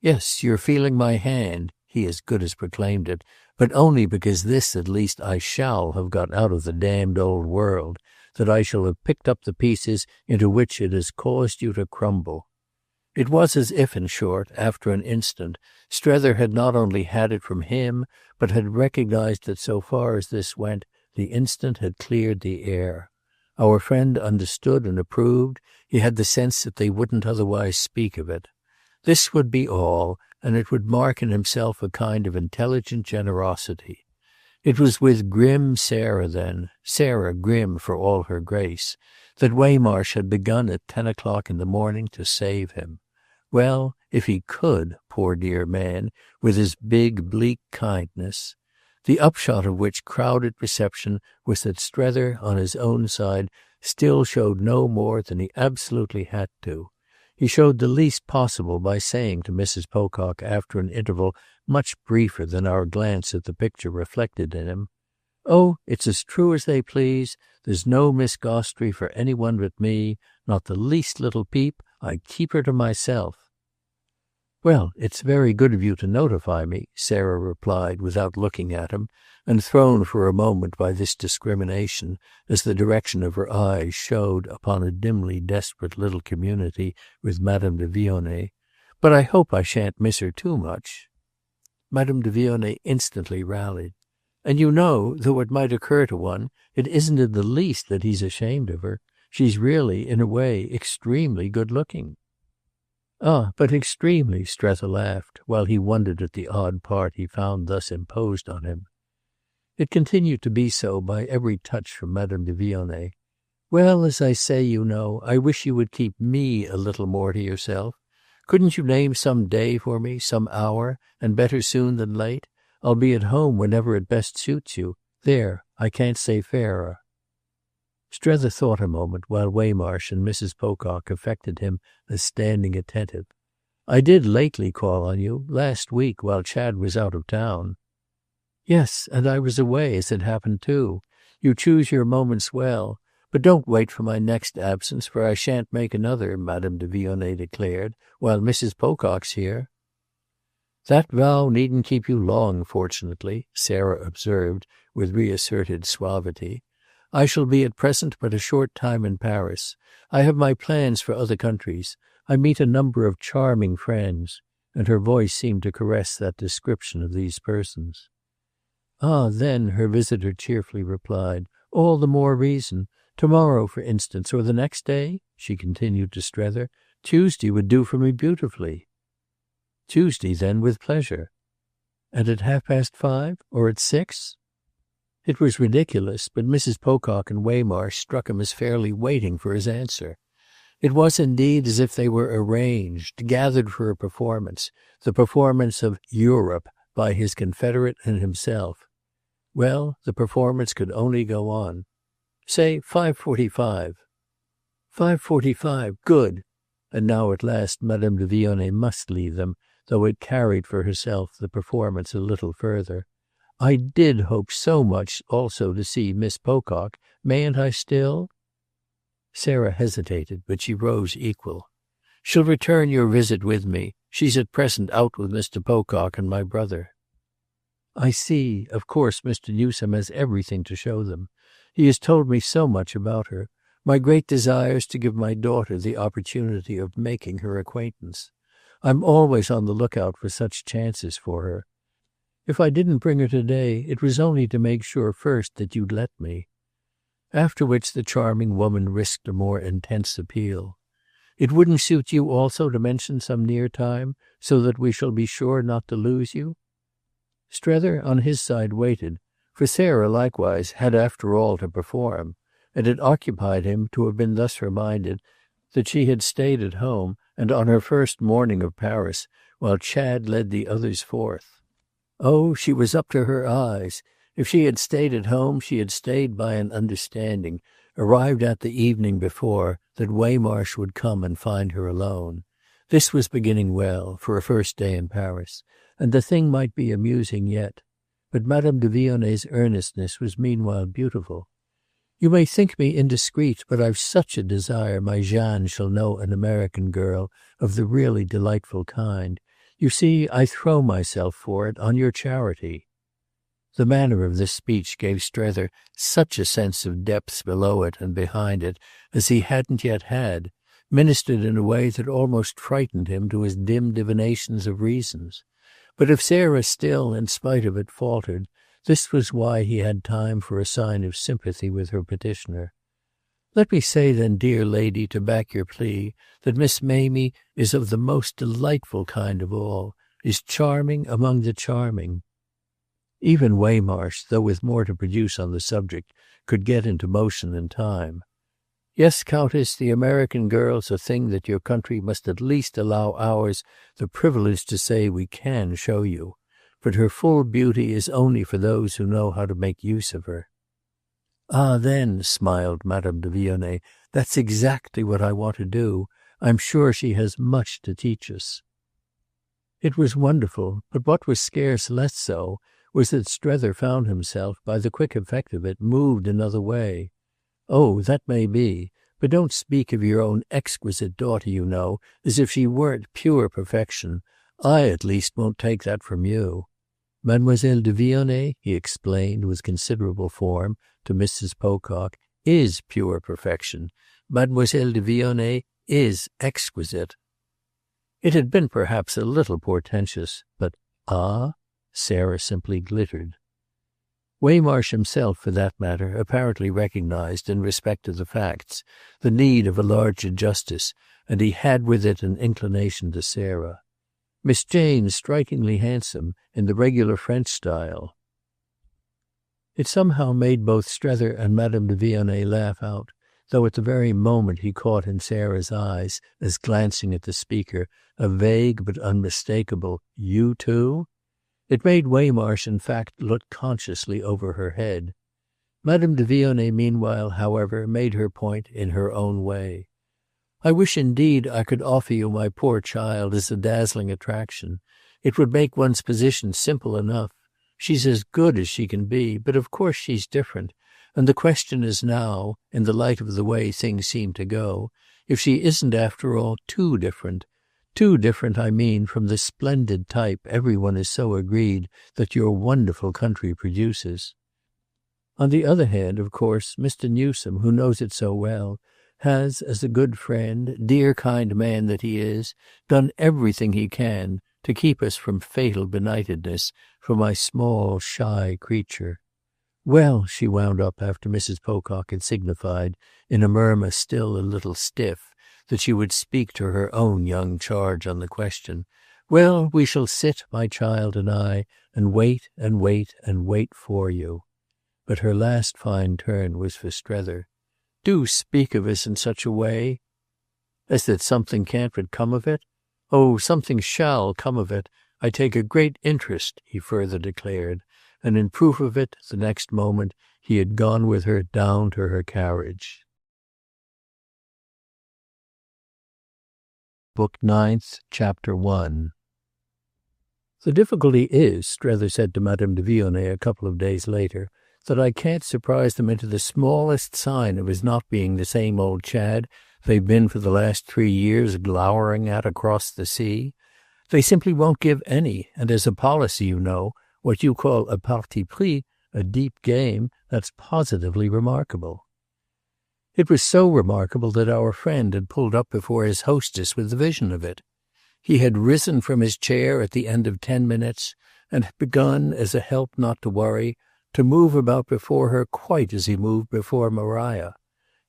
"Yes, you're feeling my hand," he as good as proclaimed it, "but only because this at least I shall have got out of the damned old world, that I shall have picked up the pieces into which it has caused you to crumble." It was as if, in short, after an instant, Strether had not only had it from him, but had recognized that so far as this went, the instant had cleared the air. Our friend understood and approved. He had the sense that they wouldn't otherwise speak of it. This would be all, and it would mark in himself a kind of intelligent generosity. It was with grim Sarah then, Sarah grim for all her grace, that Waymarsh had begun at 10 o'clock in the morning to save him. Well, if he could, poor dear man, with his big bleak kindness. The upshot of which crowded perception was that Strether, on his own side, still showed no more than he absolutely had to. He showed the least possible by saying to Mrs. Pocock after an interval much briefer than our glance at the picture reflected in him, "Oh, it's as true as they please. There's no Miss Gostrey for any one but me, not the least little peep. I keep her to myself." "Well, it's very good of you to notify me," Sarah replied without looking at him, and thrown for a moment by this discrimination, as the direction of her eyes showed upon a dimly desperate little community with Madame de Vionnet. "But I hope I shan't miss her too much." Madame de Vionnet instantly rallied. "And you know, though it might occur to one, it isn't in the least that he's ashamed of her. She's really, in a way, extremely good-looking." "Ah, but extremely," Strether laughed, while he wondered at the odd part he found thus imposed on him. It continued to be so by every touch from Madame de Vionnet. Well, as I say, you know, I wish you would keep me a little more to yourself. Couldn't you name some day for me, some hour, and better soon than late? I'll be at home whenever it best suits you. There, I can't say fairer." Strether thought a moment while Waymarsh and Mrs. Pocock affected him as standing attentive. "I did lately call on you, last week while Chad was out of town." "Yes, and I was away, as it happened too. You choose your moments well. But don't wait for my next absence, for I shan't make another," Madame de Vionnet declared, "while Mrs. Pocock's here." "That vow needn't keep you long, fortunately," Sarah observed with reasserted suavity. "I shall be at present but a short time in Paris. I have my plans for other countries. I meet a number of charming friends," and her voice seemed to caress that description of these persons. "Ah, then," her visitor cheerfully replied, "all the more reason. To-morrow, for instance, or the next day?" she continued to Strether. "Tuesday would do for me beautifully." "Tuesday, then, with pleasure." "And at 5:30, or at 6?" It was ridiculous, but Mrs. Pocock and Waymarsh struck him as fairly waiting for his answer. It was indeed as if they were arranged, gathered for a performance, the performance of Europe by his confederate and himself. Well, the performance could only go on. "Say 5:45. "5:45. Good." And now at last Madame de Vionnet must leave them, though it carried for herself the performance a little further. "I did hope so much also to see Miss Pocock. Mayn't I still?" Sarah hesitated, but she rose equal. "She'll return your visit with me. She's at present out with Mr. Pocock and my brother." "I see. Of course Mr. Newsome has everything to show them. He has told me so much about her. My great desire is to give my daughter the opportunity of making her acquaintance. I'm always on the lookout for such chances for her. If I didn't bring her today, it was only to make sure first that you'd let me." After which the charming woman risked a more intense appeal. "It wouldn't suit you also to mention some near time, so that we shall be sure not to lose you?" Strether, on his side, waited, for Sarah likewise had after all to perform, and it occupied him to have been thus reminded that she had stayed at home and on her first morning of Paris, while Chad led the others forth. Oh, she was up to her eyes. If she had stayed at home she had stayed by an understanding, arrived at the evening before, that Waymarsh would come and find her alone. This was beginning well, for a first day in Paris, and the thing might be amusing yet. But Madame de Vionnet's earnestness was meanwhile beautiful. "You may think me indiscreet, but I've such a desire my Jeanne shall know an American girl of the really delightful kind. You see, I throw myself for it on your charity." The manner of this speech gave Strether such a sense of depths below it and behind it as he hadn't yet had, ministered in a way that almost frightened him to his dim divinations of reasons. But if Sarah still, in spite of it, faltered, this was why he had time for a sign of sympathy with her petitioner. "Let me say then, dear lady, to back your plea, that Miss Mamie is of the most delightful kind of all, is charming among the charming." Even Waymarsh, though with more to produce on the subject, could get into motion in time. "Yes, Countess, the American girl's a thing that your country must at least allow ours the privilege to say we can show you. But her full beauty is only for those who know how to make use of her." "Ah then," smiled Madame de Vionnet, "that's exactly what I want to do. I'm sure she has much to teach us." It was wonderful, but what was scarce less so was that Strether found himself, by the quick effect of it, moved another way. "Oh, that may be. But don't speak of your own exquisite daughter, you know, as if she weren't pure perfection. I at least won't take that from you. Mademoiselle de Vionnet," he explained with considerable form to Mrs. Pocock, "is pure perfection. Mademoiselle de Vionnet is exquisite." It had been perhaps a little portentous, but "ah?" Sarah simply glittered. Waymarsh himself, for that matter, apparently recognized, in respect to the facts, the need of a larger justice, and he had with it an inclination to Sarah. "Miss Jane's strikingly handsome, in the regular French style." It somehow made both Strether and Madame de Vionnet laugh out. though at the very moment he caught in Sarah's eyes, as glancing at the speaker, a vague but unmistakable "You too?" It made Waymarsh in fact look consciously over her head. Madame de Vionnet meanwhile, however, made her point in her own way. "I wish indeed I could offer you my poor child as a dazzling attraction. It would make one's position simple enough. She's as good as she can be, but of course she's different, and the question is now, in the light of the way things seem to go, if she isn't after all too different. Too different, I mean, from the splendid type every one is so agreed that your wonderful country produces. On the other hand, of course, Mr. Newsome, who knows it so well, has, as a good friend, dear kind man that he is, done everything he can to keep us from fatal benightedness for my small, shy creature. Well," she wound up after Mrs. Pocock had signified, in a murmur still a little stiff, that she would speak to her own young charge on the question, "well, we shall sit, my child and I, and wait and wait and wait for you." But her last fine turn was for Strether. "Do speak of us in such a way." "As that something can't but come of it? Oh, something shall come of it. I take a great interest," he further declared, and in proof of it, the next moment, he had gone with her down to her carriage. Book Ninth, Chapter 1. "The difficulty is," Strether said to Madame de Vionnet a couple of days later, "that I can't surprise them into the smallest sign of his not being the same old Chad they've been for the last 3 years glowering at across the sea. They simply won't give any, and as a policy, you know, what you call a parti pris, a deep game, that's positively remarkable." It was so remarkable that our friend had pulled up before his hostess with the vision of it. He had risen from his chair at the end of 10 minutes and had begun, as a help not to worry, to move about before her quite as he moved before Maria.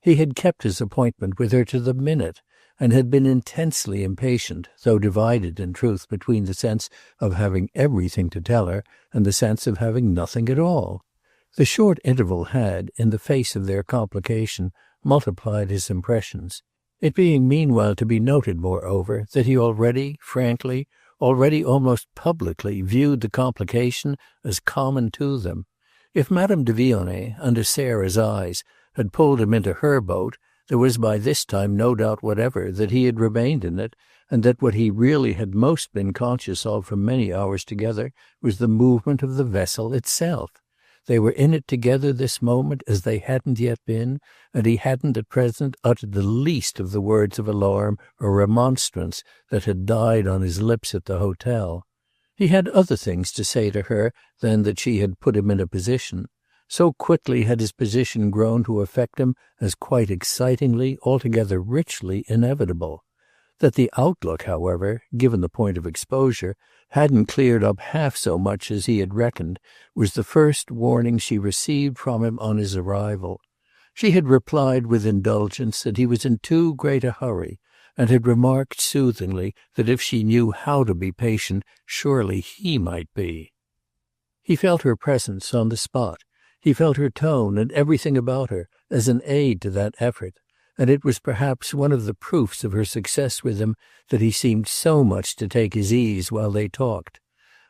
He had kept his appointment with her to the minute, and had been intensely impatient, though divided in truth between the sense of having everything to tell her and the sense of having nothing at all. The short interval had, in the face of their complication, multiplied his impressions, it being meanwhile to be noted, moreover, that he already, frankly, already almost publicly, viewed the complication as common to them. If Madame de Vionnet, under Sarah's eyes, had pulled him into her boat, there was by this time no doubt whatever that he had remained in it, and that what he really had most been conscious of for many hours together was the movement of the vessel itself. They were in it together this moment as they hadn't yet been, and he hadn't at present uttered the least of the words of alarm or remonstrance that had died on his lips at the hotel. He had other things to say to her than that she had put him in a position. So quickly had his position grown to affect him as quite excitingly, altogether richly inevitable. That the outlook, however, given the point of exposure, hadn't cleared up half so much as he had reckoned was the first warning she received from him on his arrival. She had replied with indulgence that he was in too great a hurry, and had remarked soothingly that if she knew how to be patient, surely he might be. He felt her presence on the spot. He felt her tone and everything about her as an aid to that effort, and it was perhaps one of the proofs of her success with him that he seemed so much to take his ease while they talked.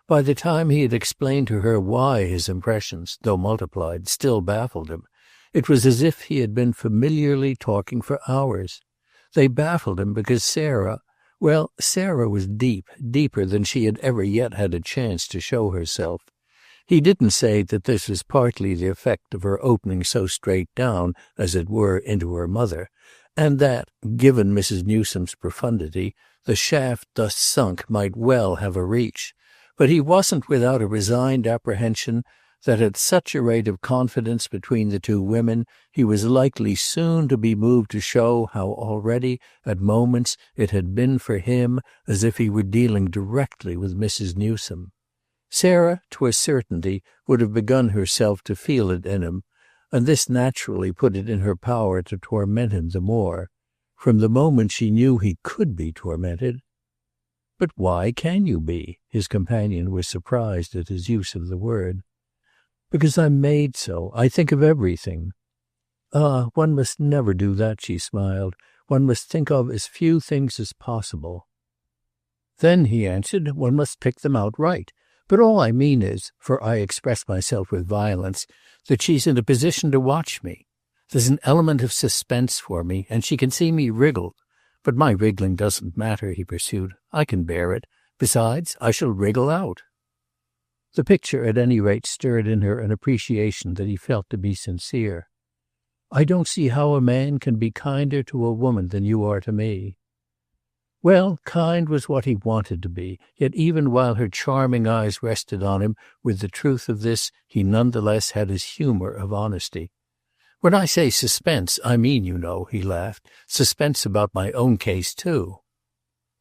By the time he had explained to her why his impressions, though multiplied, still baffled him, it was as if he had been familiarly talking for hours. They baffled him because Sarah was deep, deeper than she had ever yet had a chance to show herself. He didn't say that this was partly the effect of her opening so straight down, as it were, into her mother, and that, given Mrs. Newsome's profundity, the shaft thus sunk might well have a reach. But he wasn't without a resigned apprehension that at such a rate of confidence between the two women he was likely soon to be moved to show how already, at moments, it had been for him as if he were dealing directly with Mrs. Newsome. Sarah, to a certainty, would have begun herself to feel it in him, and this naturally put it in her power to torment him the more, from the moment she knew he could be tormented. "But why can you be?" His companion was surprised at his use of the word. "Because I'm made so. I think of everything." "Ah, one must never do that," she smiled. "One must think of as few things as possible." "Then," he answered, "one must pick them out right. But all I mean is, for I express myself with violence, that she's in a position to watch me. There's an element of suspense for me, and she can see me wriggle. But my wriggling doesn't matter," he pursued. "I can bear it. Besides, I shall wriggle out." The picture at any rate stirred in her an appreciation that he felt to be sincere. "I don't see how a man can be kinder to a woman than you are to me." Well, kind was what he wanted to be, yet even while her charming eyes rested on him with the truth of this, he none the less had his humour of honesty. "When I say suspense, I mean, you know," he laughed, "suspense about my own case too."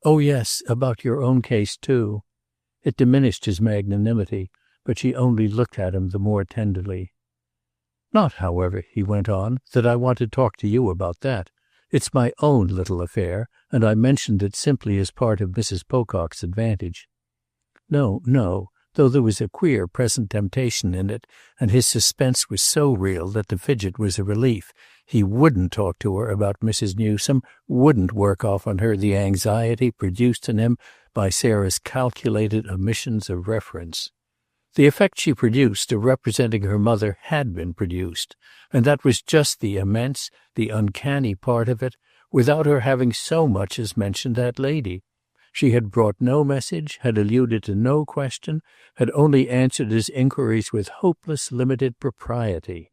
"Oh yes, about your own case too." It diminished his magnanimity, but she only looked at him the more tenderly. "Not, however," he went on, "that I want to talk to you about that. It's my own little affair, and I mentioned it simply as part of Mrs. Pocock's advantage." No, no, though there was a queer present temptation in it, and his suspense was so real that the fidget was a relief. He wouldn't talk to her about Mrs. Newsome, wouldn't work off on her the anxiety produced in him by Sarah's calculated omissions of reference. The effect she produced of representing her mother had been produced, and that was just the immense, the uncanny part of it, without her having so much as mentioned that lady. She had brought no message, had alluded to no question, had only answered his inquiries with hopeless limited propriety.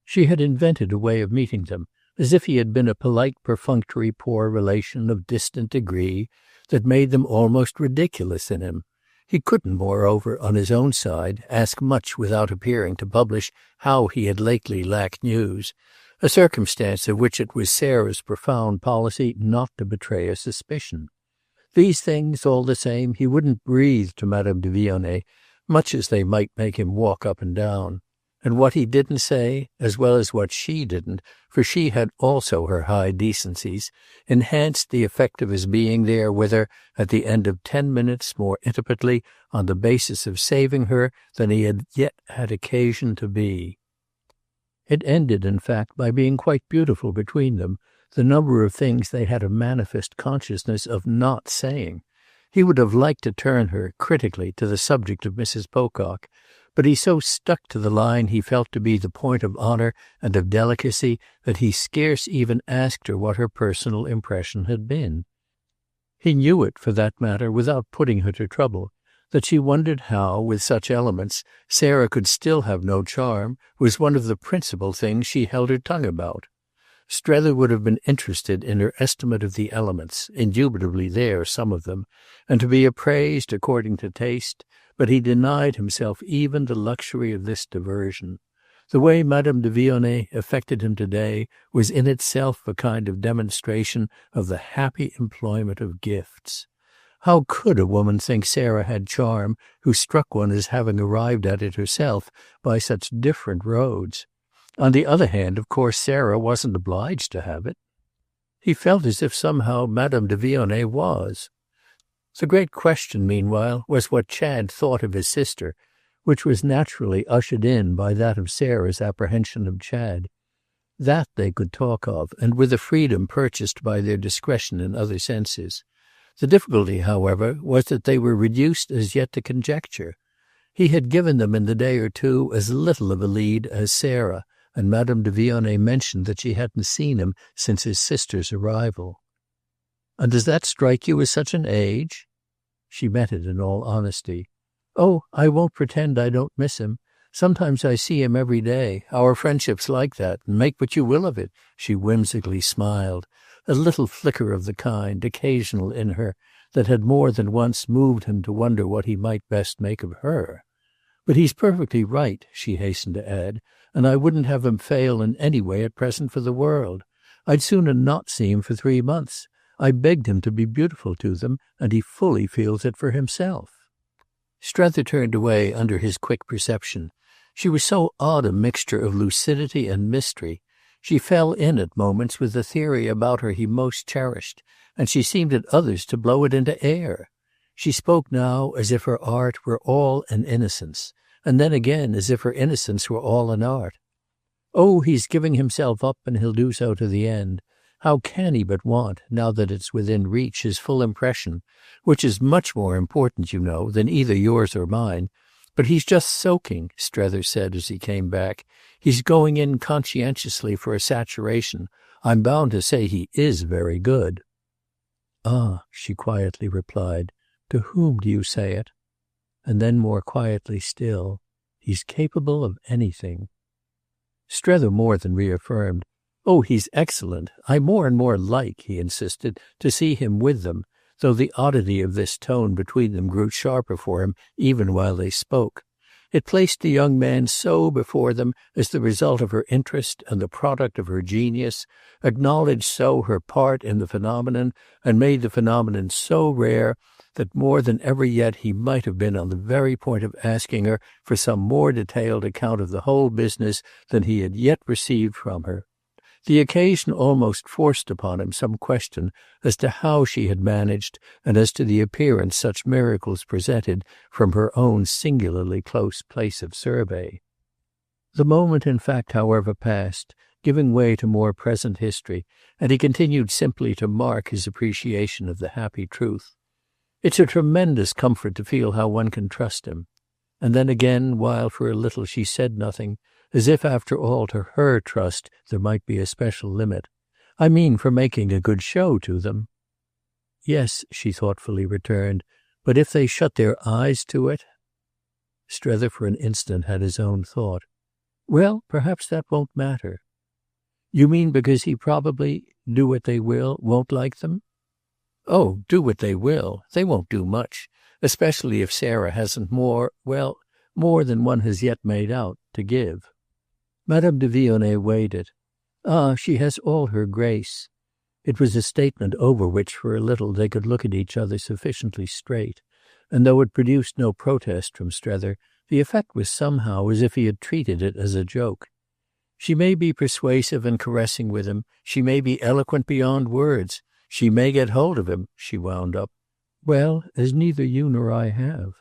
She had invented a way of meeting them, as if he had been a polite perfunctory poor relation of distant degree, that made them almost ridiculous in him. He couldn't, moreover, on his own side, ask much without appearing to publish how he had lately lacked news, a circumstance of which it was Sarah's profound policy not to betray a suspicion. These things, all the same, he wouldn't breathe to Madame de Vionnet, much as they might make him walk up and down. And what he didn't say, as well as what she didn't, for she had also her high decencies, enhanced the effect of his being there with her at the end of 10 minutes more intimately on the basis of saving her than he had yet had occasion to be. It ended, in fact, by being quite beautiful between them, the number of things they had a manifest consciousness of not saying. He would have liked to turn her, critically, to the subject of Mrs. Pocock, but he so stuck to the line he felt to be the point of honour and of delicacy that he scarce even asked her what her personal impression had been. He knew it, for that matter, without putting her to trouble. That she wondered how, with such elements, Sarah could still have no charm was one of the principal things she held her tongue about. Strether would have been interested in her estimate of the elements, indubitably there, some of them, and to be appraised according to taste, but he denied himself even the luxury of this diversion. The way Madame de Vionnet affected him today was in itself a kind of demonstration of the happy employment of gifts. How could a woman think Sarah had charm who struck one as having arrived at it herself by such different roads? On the other hand, of course, Sarah wasn't obliged to have it. He felt as if somehow Madame de Vionnet was. The great question, meanwhile, was what Chad thought of his sister, which was naturally ushered in by that of Sarah's apprehension of Chad. That they could talk of, and with a freedom purchased by their discretion in other senses. The difficulty, however, was that they were reduced as yet to conjecture. He had given them in the day or two as little of a lead as Sarah, and Madame de Vionnet mentioned that she hadn't seen him since his sister's arrival. "And does that strike you as such an age?" She met it in all honesty. "Oh, I won't pretend I don't miss him. Sometimes I see him every day. Our friendship's like that, and make what you will of it," she whimsically smiled, a little flicker of the kind, occasional in her, that had more than once moved him to wonder what he might best make of her. "But he's perfectly right," she hastened to add, "and I wouldn't have him fail in any way at present for the world. I'd sooner not see him for 3 months. I begged him to be beautiful to them, and he fully feels it for himself." Strether turned away under his quick perception. She was so odd a mixture of lucidity and mystery. She fell in at moments with the theory about her he most cherished, and she seemed at others to blow it into air. She spoke now as if her art were all an innocence, and then again as if her innocence were all an art. Oh, he's giving himself up, and he'll do so to the end. How can he but want, now that it's within reach, his full impression, which is much more important, you know, than either yours or mine. But he's just soaking, Strether said as he came back. He's going in conscientiously for a saturation. I'm bound to say he is very good. Ah, she quietly replied, to whom do you say it? And then more quietly still, he's capable of anything. Strether more than reaffirmed. Oh, he's excellent. I more and more like, he insisted, to see him with them, though the oddity of this tone between them grew sharper for him even while they spoke. It placed the young man so before them as the result of her interest and the product of her genius, acknowledged so her part in the phenomenon, and made the phenomenon so rare that more than ever yet he might have been on the very point of asking her for some more detailed account of the whole business than he had yet received from her. The occasion almost forced upon him some question as to how she had managed and as to the appearance such miracles presented from her own singularly close place of survey. The moment in fact, however, passed, giving way to more present history, and he continued simply to mark his appreciation of the happy truth. It's a tremendous comfort to feel how one can trust him. And then again, while for a little she said nothing, as if after all to her trust there might be a special limit. I mean for making a good show to them. Yes, she thoughtfully returned, but if they shut their eyes to it? Strether for an instant had his own thought. Well, perhaps that won't matter. You mean because he probably, do what they will, won't like them? Oh, do what they will. They won't do much, especially if Sarah hasn't more than one has yet made out, to give. Madame de Vionnet weighed it. Ah, she has all her grace. It was a statement over which for a little they could look at each other sufficiently straight, and though it produced no protest from Strether, the effect was somehow as if he had treated it as a joke. She may be persuasive and caressing with him, she may be eloquent beyond words, she may get hold of him, she wound up. Well, as neither you nor I have.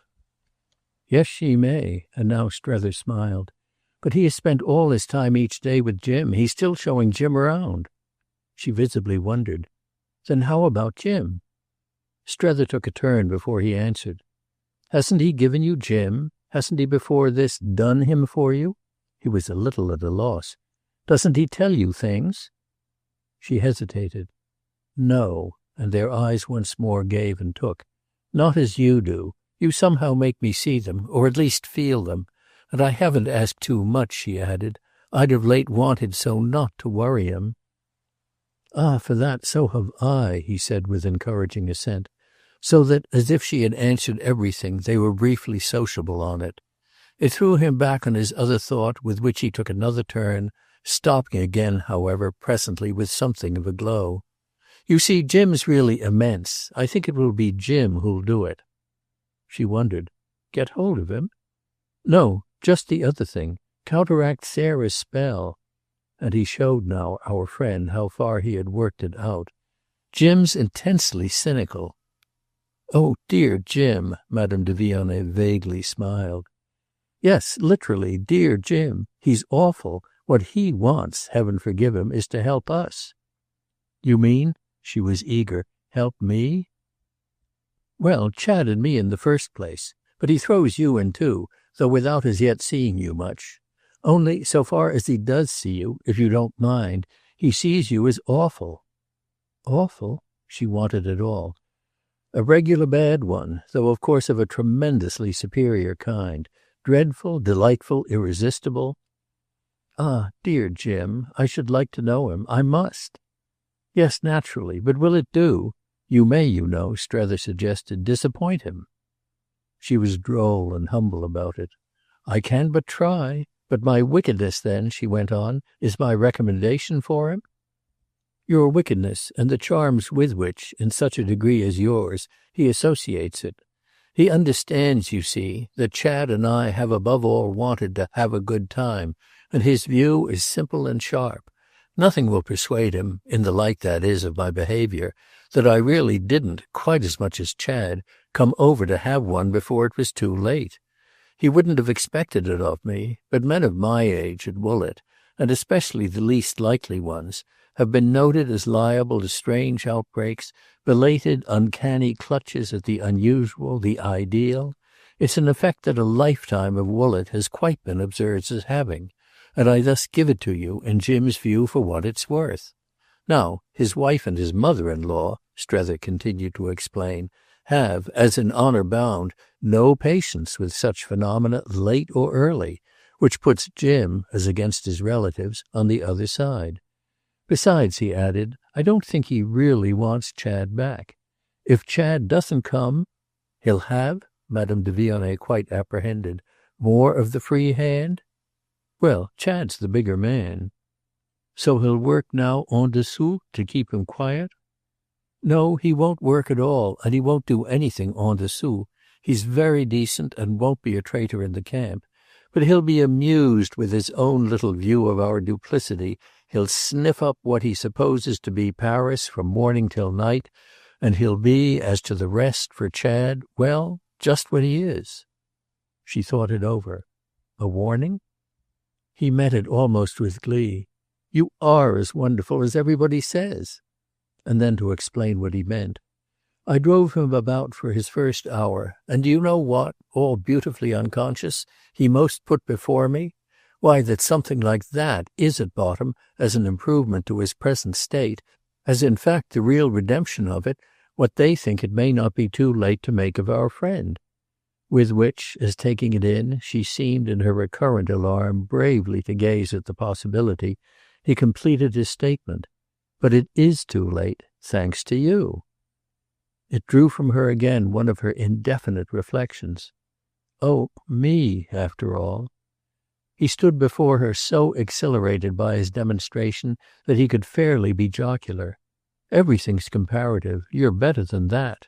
Yes, she may, and now Strether smiled. But he has spent all his time each day with Jim. He's still showing Jim around. She visibly wondered. Then how about Jim? Strether took a turn before he answered. Hasn't he given you Jim? Hasn't he before this done him for you? He was a little at a loss. Doesn't he tell you things? She hesitated. No, and their eyes once more gave and took. Not as you do. You somehow make me see them, or at least feel them. And I haven't asked too much, she added. I'd of late wanted so not to worry him. Ah, for that, so have I, he said with encouraging assent, so that, as if she had answered everything, they were briefly sociable on it. It threw him back on his other thought, with which he took another turn, stopping again, however, presently with something of a glow. You see, Jim's really immense. I think it will be Jim who'll do it. She wondered. Get hold of him? No, just the other thing. Counteract Sarah's spell. And he showed now, our friend, how far he had worked it out. Jim's intensely cynical. Oh, dear Jim, Madame de Vionnet vaguely smiled. Yes, literally, dear Jim. He's awful. What he wants, heaven forgive him, is to help us. You mean, she was eager, help me? Well, Chad and me in the first place. But he throws you in too, though without as yet seeing you much. Only, so far as he does see you, if you don't mind, he sees you as awful. Awful? She wanted it all. A regular bad one, though of course of a tremendously superior kind. Dreadful, delightful, irresistible. Ah, dear Jim, I should like to know him. I must. Yes, naturally, but will it do? You may, you know, Strether suggested, disappoint him. She was droll and humble about it. I can but try. But my wickedness, then, she went on, is my recommendation for him? Your wickedness, and the charms with which, in such a degree as yours, he associates it. He understands, you see, that Chad and I have above all wanted to have a good time, and his view is simple and sharp. Nothing will persuade him, in the light that is of my behaviour, that I really didn't, quite as much as Chad, come over to have one before it was too late. He wouldn't have expected it of me, but men of my age at Woollett, and especially the least likely ones, have been noted as liable to strange outbreaks, belated, uncanny clutches at the unusual, the ideal. It's an effect that a lifetime of Woollett has quite been observed as having, and I thus give it to you in Jim's view for what it's worth. Now, his wife and his mother-in-law, Strether continued to explain, have, as in honour bound, no patience with such phenomena late or early, which puts Jim, as against his relatives, on the other side. Besides, he added, I don't think he really wants Chad back. If Chad doesn't come, he'll have, Madame de Vionnet quite apprehended, more of the free hand? Well, Chad's the bigger man. So he'll work now en dessous to keep him quiet? No, he won't work at all, and he won't do anything en dessous. He's very decent and won't be a traitor in the camp. But he'll be amused with his own little view of our duplicity. He'll sniff up what he supposes to be Paris from morning till night, and he'll be, as to the rest, for Chad, well, just what he is. She thought it over. A warning? He met it almost with glee. You are as wonderful as everybody says. And then to explain what he meant. I drove him about for his first hour, and do you know what, all beautifully unconscious, he most put before me? Why, that something like that is at bottom, as an improvement to his present state, as in fact the real redemption of it, what they think it may not be too late to make of our friend. With which, as taking it in, she seemed in her recurrent alarm bravely to gaze at the possibility, he completed his statement. But it is too late, thanks to you. It drew from her again one of her indefinite reflections. Oh, me, after all. He stood before her so exhilarated by his demonstration that he could fairly be jocular. Everything's comparative. You're better than that.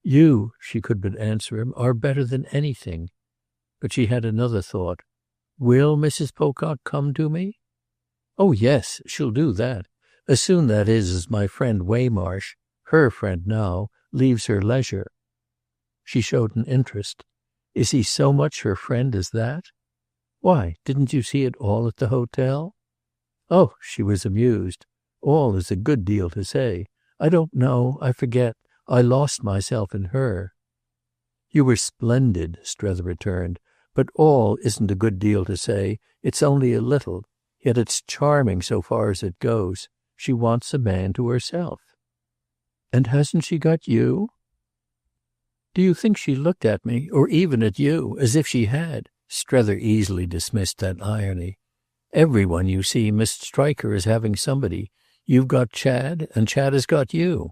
You, she could but answer him, are better than anything. But she had another thought. Will Mrs. Pocock come to me? Oh, yes, she'll do that. As soon, that is, as my friend Waymarsh, her friend now, leaves her leisure. She showed an interest. Is he so much her friend as that? Why, didn't you see it all at the hotel? Oh, she was amused. All is a good deal to say. I don't know, I forget. I lost myself in her. You were splendid, Strether returned, but all isn't a good deal to say. It's only a little. Yet it's charming so far as it goes. She wants a man to herself. And hasn't she got you? Do you think she looked at me, or even at you, as if she had? Strether easily dismissed that irony. Every one you see must strike her as having somebody. You've got Chad, and Chad has got you.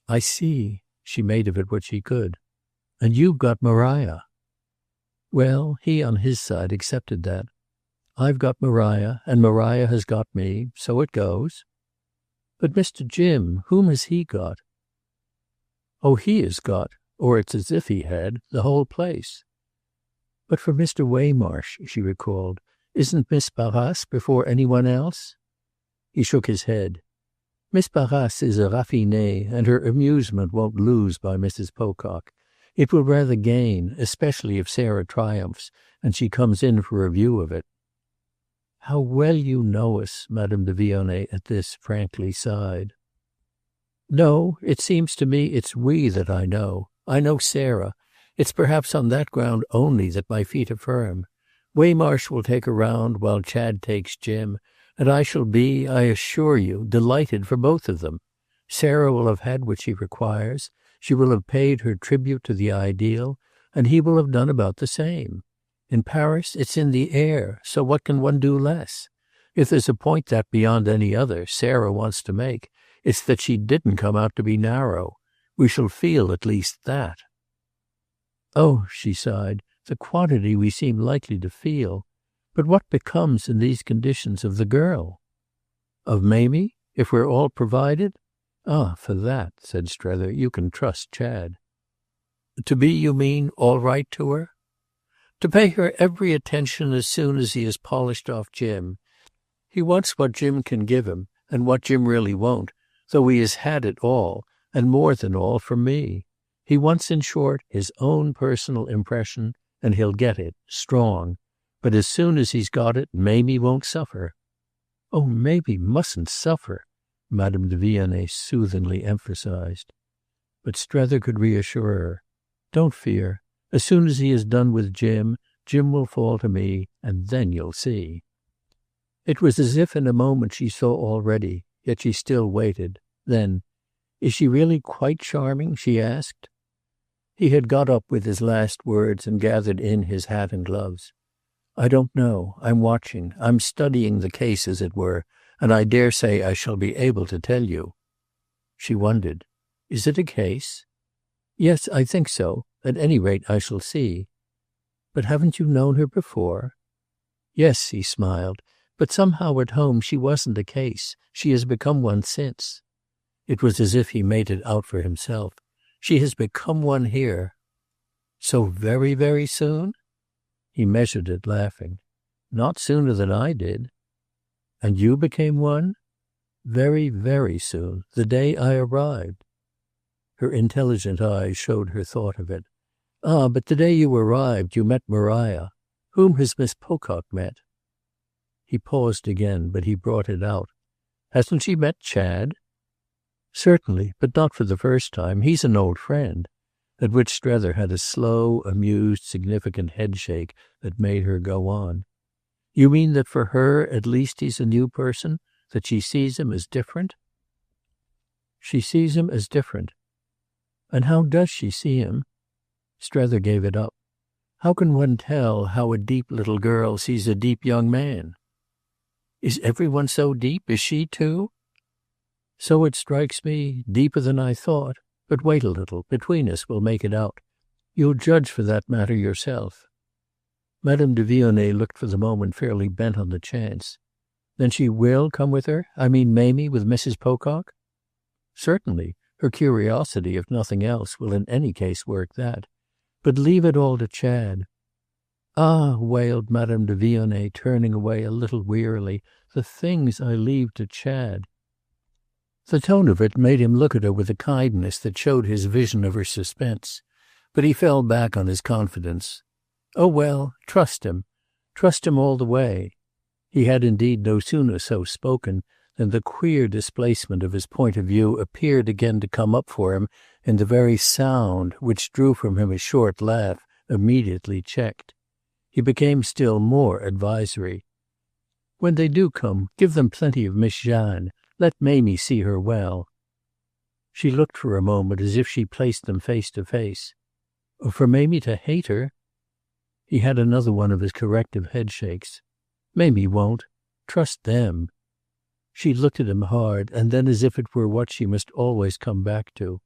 I see. She made of it what she could. And you've got Maria. Well, he on his side accepted that. I've got Maria, and Maria has got me, so it goes. But Mr. Jim, whom has he got? Oh, he has got, or it's as if he had, the whole place. But for Mr. Waymarsh, she recalled, isn't Miss Barras before any one else? He shook his head. Miss Barras is a raffinée, and her amusement won't lose by Mrs. Pocock. It will rather gain, especially if Sarah triumphs, and she comes in for a view of it. How well you know us, Madame de Vionnet at this frankly sighed. No, it seems to me it's we that I know. I know Sarah. It's perhaps on that ground only that my feet are firm. Waymarsh will take her round while Chad takes Jim, and I shall be, I assure you, delighted for both of them. Sarah will have had what she requires. She will have paid her tribute to the ideal, and he will have done about the same. In Paris it's in the air, so what can one do less? If there's a point that, beyond any other, Sarah wants to make, it's that she didn't come out to be narrow. We shall feel at least that. Oh, she sighed, the quantity we seem likely to feel. But what becomes in these conditions of the girl? Of Mamie, if we're all provided? Ah, for that, said Strether, you can trust Chad. To be, you mean, all right to her? To pay her every attention as soon as he has polished off Jim. He wants what Jim can give him, and what Jim really won't, though he has had it all, and more than all, from me. He wants, in short, his own personal impression, and he'll get it, strong. But as soon as he's got it, Mamie won't suffer." "Oh, Mamie mustn't suffer," Madame de Vionnet soothingly emphasized. But Strether could reassure her. "Don't fear. As soon as he is done with Jim, Jim will fall to me, and then you'll see." It was as if in a moment she saw already, yet she still waited. Then, "Is she really quite charming?" she asked. He had got up with his last words and gathered in his hat and gloves. "I don't know. I'm watching. I'm studying the case, as it were, and I dare say I shall be able to tell you." She wondered. "Is it a case?" "Yes, I think so. At any rate, I shall see." "But haven't you known her before?" "Yes," he smiled. "But somehow at home she wasn't a case. She has become one since." It was as if he made it out for himself. "She has become one here." "So very, very soon?" He measured it, laughing. "Not sooner than I did." "And you became one?" "Very, very soon. The day I arrived." Her intelligent eyes showed her thought of it. "Ah, but the day you arrived you met Maria. Whom has Miss Pocock met?" He paused again, but he brought it out. "Hasn't she met Chad?" "Certainly, but not for the first time. He's an old friend." At which Strether had a slow, amused, significant headshake that made her go on. "You mean that for her at least he's a new person? That she sees him as different?" "She sees him as different." "And how does she see him?" Strether gave it up. "How can one tell how a deep little girl sees a deep young man?" "Is every one so deep? Is she too?" "So it strikes me. Deeper than I thought. But wait a little. Between us we'll make it out. You'll judge for that matter yourself." Madame de Vionnet looked for the moment fairly bent on the chance. "Then she will come with her? I mean Mamie with Mrs. Pocock?" "Certainly. Her curiosity, if nothing else, will in any case work that. But leave it all to Chad." "Ah," wailed Madame de Vionnet, turning away a little wearily, "the things I leave to Chad." The tone of it made him look at her with a kindness that showed his vision of her suspense. But he fell back on his confidence. "Oh well, trust him. Trust him all the way." He had indeed no sooner so spoken than the queer displacement of his point of view appeared again to come up for him in the very sound, which drew from him a short laugh, immediately checked. He became still more advisory. "When they do come, give them plenty of Miss Jeanne. Let Mamie see her well." She looked for a moment as if she placed them face to face. "For Mamie to hate her?" He had another one of his corrective headshakes. "Mamie won't. Trust them." She looked at him hard, and then as if it were what she must always come back to.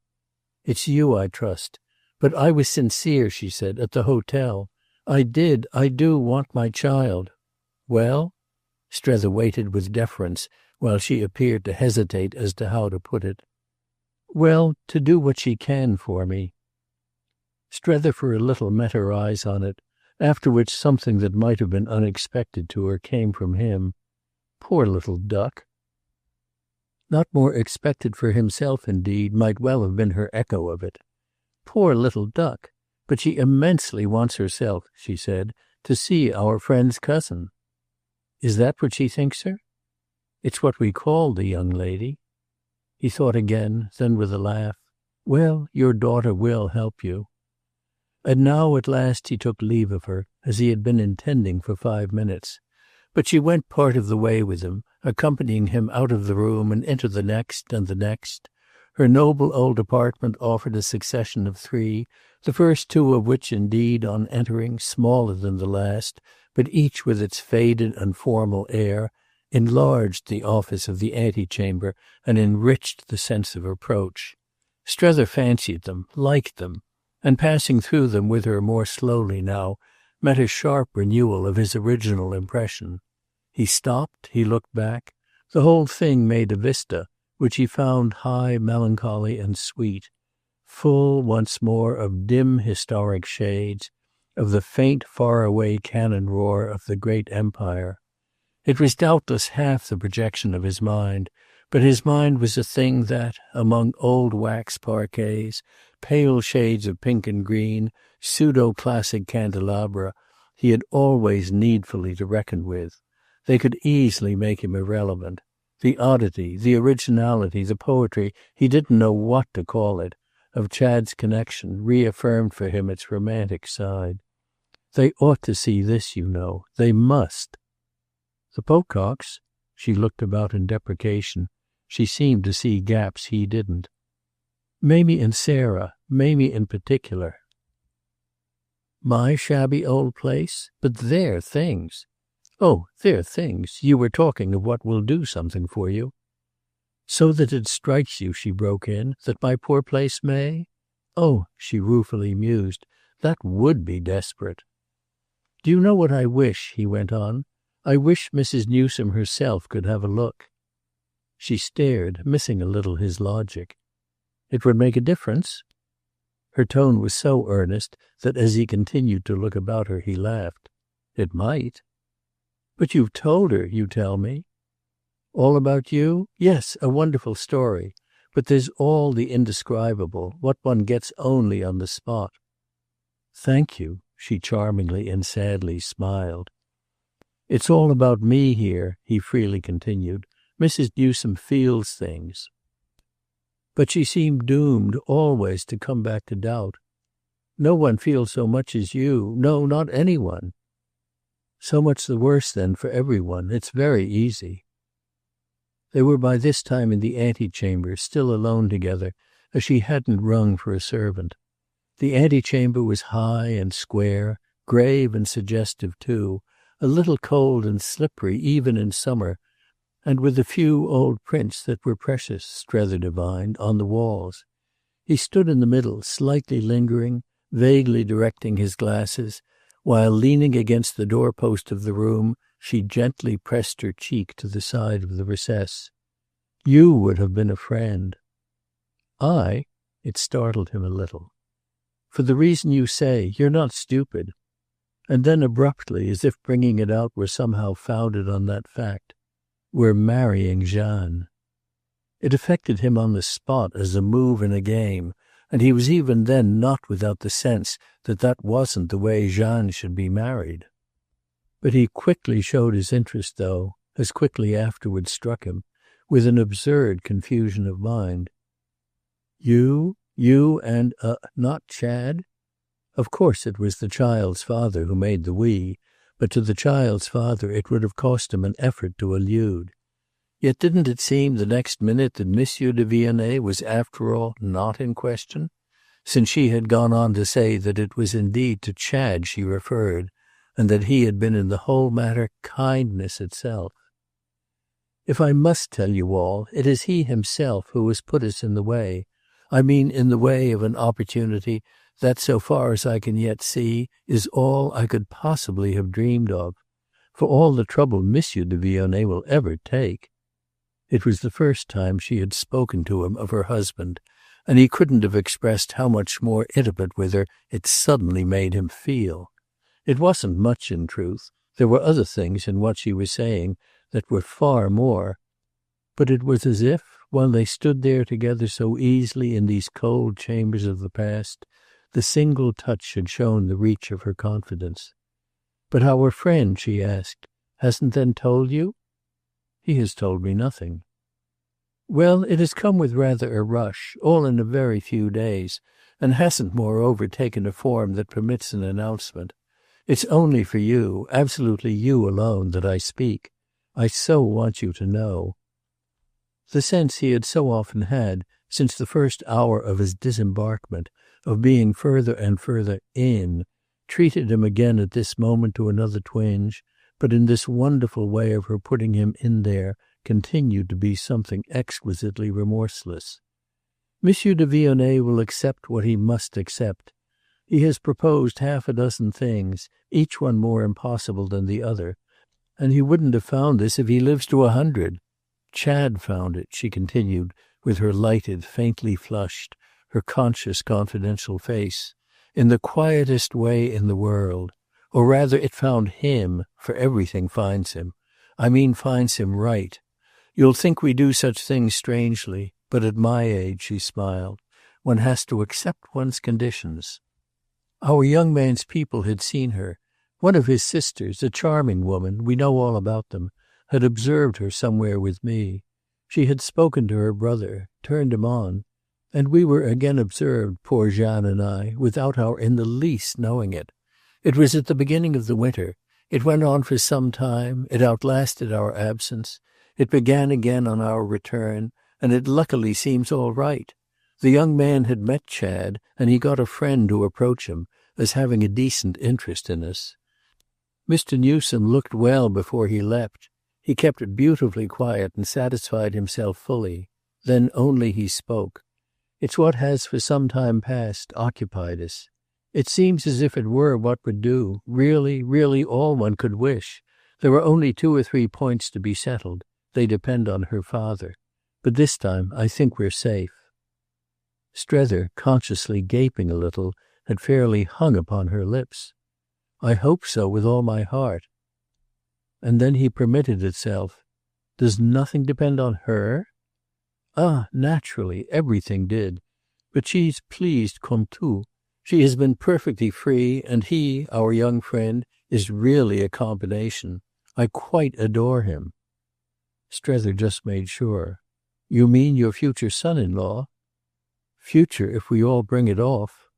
"It's you I trust. But I was sincere," she said, "at the hotel. I do want my child." "Well?" Strether waited with deference while she appeared to hesitate as to how to put it. "Well, to do what she can for me." Strether for a little met her eyes on it, after which something that might have been unexpected to her came from him. "Poor little duck." Not more expected for himself, indeed, might well have been her echo of it. "Poor little duck. But she immensely wants herself," she said, "to see our friend's cousin." "Is that what she thinks her?" "It's what we call the young lady." He thought again, then with a laugh, "Well, your daughter will help you." And now at last he took leave of her, as he had been intending for 5 minutes. But she went part of the way with him, accompanying him out of the room and into the next and the next. Her noble old apartment offered a succession of 3, the first 2 of which indeed, on entering, smaller than the last, but each with its faded and formal air, enlarged the office of the antechamber and enriched the sense of approach. Strether fancied them, liked them, and passing through them with her more slowly now, met a sharp renewal of his original impression. He stopped, he looked back. The whole thing made a vista, which he found high, melancholy and sweet, full once more of dim historic shades, of the faint far-away cannon roar of the great empire. It was doubtless half the projection of his mind, but his mind was a thing that, among old wax parquets, pale shades of pink and green, pseudo-classic candelabra, He had always needfully to reckon with. They could easily make him irrelevant. The oddity, the originality, the poetry, he didn't know what to call it, of Chad's connection reaffirmed for him its romantic side. They ought to see this, you know. They must. The Pococks? She looked about in deprecation. She seemed to see gaps he didn't. Mamie and Sarah, Mamie in particular. My shabby old place? But their things. Oh, their things. You were talking of what will do something for you. So that it strikes you, she broke in, that my poor place may? Oh, she ruefully mused, that would be desperate. Do you know what I wish, he went on. I wish Mrs. Newsome herself could have a look. She stared, missing a little his logic. It would make a difference? Her tone was so earnest that as he continued to look about her he laughed. It might. But you've told her, you tell me. All about you? Yes, a wonderful story. But there's all the indescribable, what one gets only on the spot. Thank you, she charmingly and sadly smiled. It's all about me here, he freely continued. Mrs. Newsome feels things. But she seemed doomed always to come back to doubt. No one feels so much as you. No, not anyone. So much the worse, then, for everyone. It's very easy. They were by this time in the antechamber, still alone together, as she hadn't rung for a servant. The antechamber was high and square, grave and suggestive too, a little cold and slippery even in summer, and with a few old prints that were precious, Strether divined, on the walls. He stood in the middle, slightly lingering, vaguely directing his glasses, while, leaning against the doorpost of the room, she gently pressed her cheek to the side of the recess. You would have been a friend. I? It startled him a little. For the reason you say, you're not stupid. And then abruptly, as if bringing it out were somehow founded on that fact, we're marrying Jeanne. It affected him on the spot as a move in a game, and he was even then not without the sense that that wasn't the way Jeanne should be married. But he quickly showed his interest, though, as quickly afterwards struck him, with an absurd confusion of mind. You and, not Chad? Of course it was the child's father who made the we, but to the child's father it would have cost him an effort to allude. Yet didn't it seem the next minute that Monsieur de Vionnet was after all not in question, since she had gone on to say that it was indeed to Chad she referred, and that he had been in the whole matter kindness itself. If I must tell you all, it is he himself who has put us in the way. I mean in the way of an opportunity that, so far as I can yet see, is all I could possibly have dreamed of, for all the trouble Monsieur de Vionnet will ever take. It was the first time she had spoken to him of her husband, and he couldn't have expressed how much more intimate with her it suddenly made him feel. It wasn't much, in truth. There were other things in what she was saying that were far more. But it was as if, while they stood there together so easily in these cold chambers of the past, the single touch had shown the reach of her confidence. But our friend, she asked, hasn't then told you? He has told me nothing. Well, it has come with rather a rush, all in a very few days, and hasn't moreover taken a form that permits an announcement. It's only for you, absolutely you alone, that I speak. I so want you to know. The sense he had so often had, since the first hour of his disembarkment, of being further and further in, treated him again at this moment to another twinge, but in this wonderful way of her putting him in there continued to be something exquisitely remorseless. Monsieur de Vionnet will accept what he must accept. He has proposed half a dozen things, each one more impossible than the other, and he wouldn't have found this if he lives to 100. Chad found it, she continued, with her lighted, faintly flushed, her conscious, confidential face, in the quietest way in the world. Or rather it found him, for everything finds him. I mean finds him right. You'll think we do such things strangely, but at my age, she smiled, one has to accept one's conditions. Our young man's people had seen her. One of his sisters, a charming woman, we know all about them, had observed her somewhere with me. She had spoken to her brother, turned him on, and we were again observed, poor Jeanne and I, without our in the least knowing it. It was at the beginning of the winter. It went on for some time. It outlasted our absence. It began again on our return, and it luckily seems all right. The young man had met Chad, and he got a friend to approach him, as having a decent interest in us. Mr. Newsome looked well before he leapt. He kept it beautifully quiet and satisfied himself fully. Then only he spoke. It's what has for some time past occupied us. It seems as if it were what would do, really, really all one could wish. There are only 2 or 3 points to be settled. They depend on her father. But this time I think we're safe. Strether, consciously gaping a little, had fairly hung upon her lips. I hope so with all my heart. And then he permitted itself. Does nothing depend on her? Ah, naturally, everything did. But she's pleased comme tout. She has been perfectly free, and he, our young friend, is really a combination. I quite adore him. Strether just made sure. You mean your future son-in-law? Future if we all bring it off.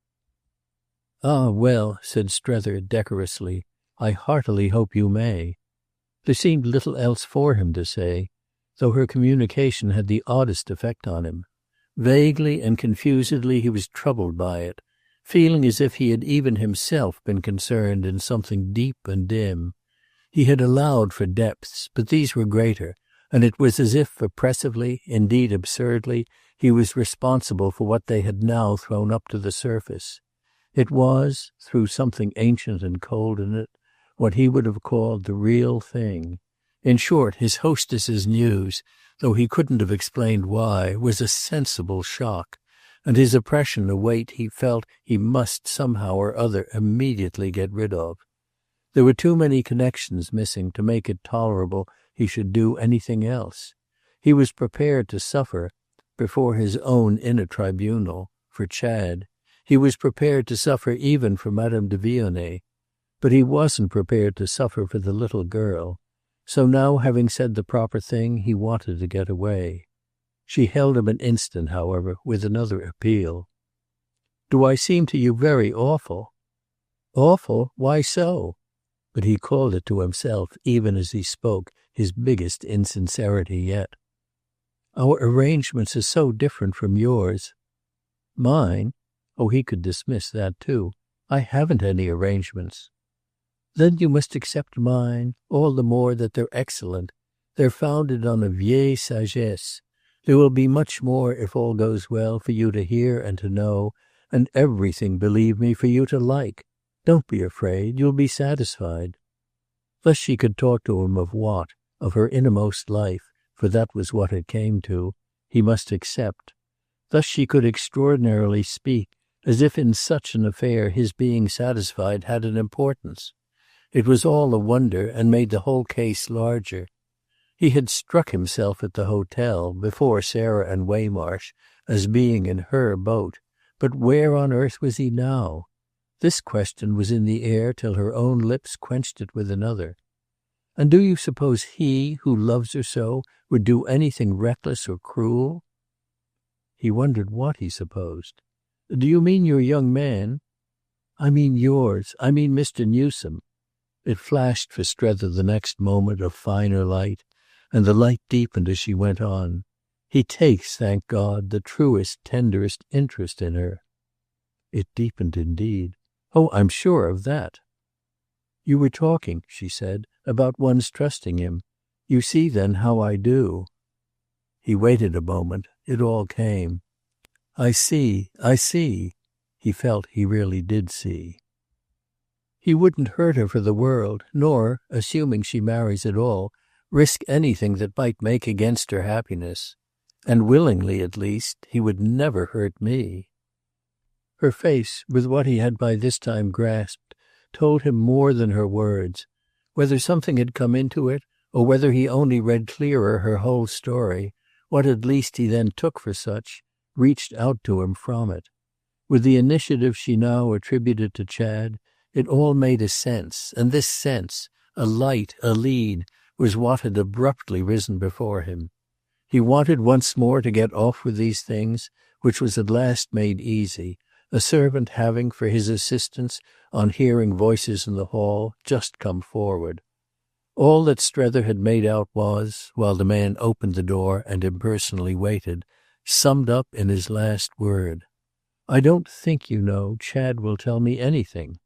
Ah, well, said Strether decorously, I heartily hope you may. There seemed little else for him to say, though her communication had the oddest effect on him. Vaguely and confusedly he was troubled by it, feeling as if he had even himself been concerned in something deep and dim. He had allowed for depths, but these were greater, and it was as if oppressively, indeed absurdly, he was responsible for what they had now thrown up to the surface. It was, through something ancient and cold in it, what he would have called the real thing. In short, his hostess's news, though he couldn't have explained why, was a sensible shock, and his oppression a weight he felt he must somehow or other immediately get rid of. There were too many connections missing to make it tolerable he should do anything else. He was prepared to suffer, before his own inner tribunal, for Chad. He was prepared to suffer even for Madame de Vionnet. But he wasn't prepared to suffer for the little girl. So now, having said the proper thing, he wanted to get away. She held him an instant, however, with another appeal. Do I seem to you very awful? Awful? Why so? But he called it to himself, even as he spoke, his biggest insincerity yet. Our arrangements are so different from yours. Mine? Oh, he could dismiss that too. I haven't any arrangements. Then you must accept mine, all the more that they're excellent. They're founded on a vieille sagesse. There will be much more, if all goes well, for you to hear and to know, and everything, believe me, for you to like. Don't be afraid. You'll be satisfied. Thus she could talk to him of what? Of her innermost life, for that was what it came to. He must accept. Thus she could extraordinarily speak, as if in such an affair his being satisfied had an importance. It was all a wonder and made the whole case larger. He had struck himself at the hotel, before Sarah and Waymarsh, as being in her boat. But where on earth was he now? This question was in the air till her own lips quenched it with another. And do you suppose he, who loves her so, would do anything reckless or cruel? He wondered what he supposed. Do you mean your young man? I mean yours. I mean Mr. Newsome. It flashed for Strether the next moment a finer light, and the light deepened as she went on. He takes, thank God, the truest, tenderest interest in her. It deepened indeed. Oh, I'm sure of that. You were talking, she said, about one's trusting him. You see then how I do. He waited a moment. It all came. I see, I see. He felt he really did see. He wouldn't hurt her for the world, nor, assuming she marries at all, risk anything that might make against her happiness. And willingly, at least, he would never hurt me. Her face, with what he had by this time grasped, told him more than her words. Whether something had come into it, or whether he only read clearer her whole story, what at least he then took for such, reached out to him from it. With the initiative she now attributed to Chad, It all made a sense, and this sense, a light, a lead, was what had abruptly risen before him. He wanted once more to get off with these things, which was at last made easy, a servant having, for his assistance, on hearing voices in the hall, just come forward. All that Strether had made out was, while the man opened the door and impersonally waited, summed up in his last word. "I don't think, you know, Chad will tell me anything."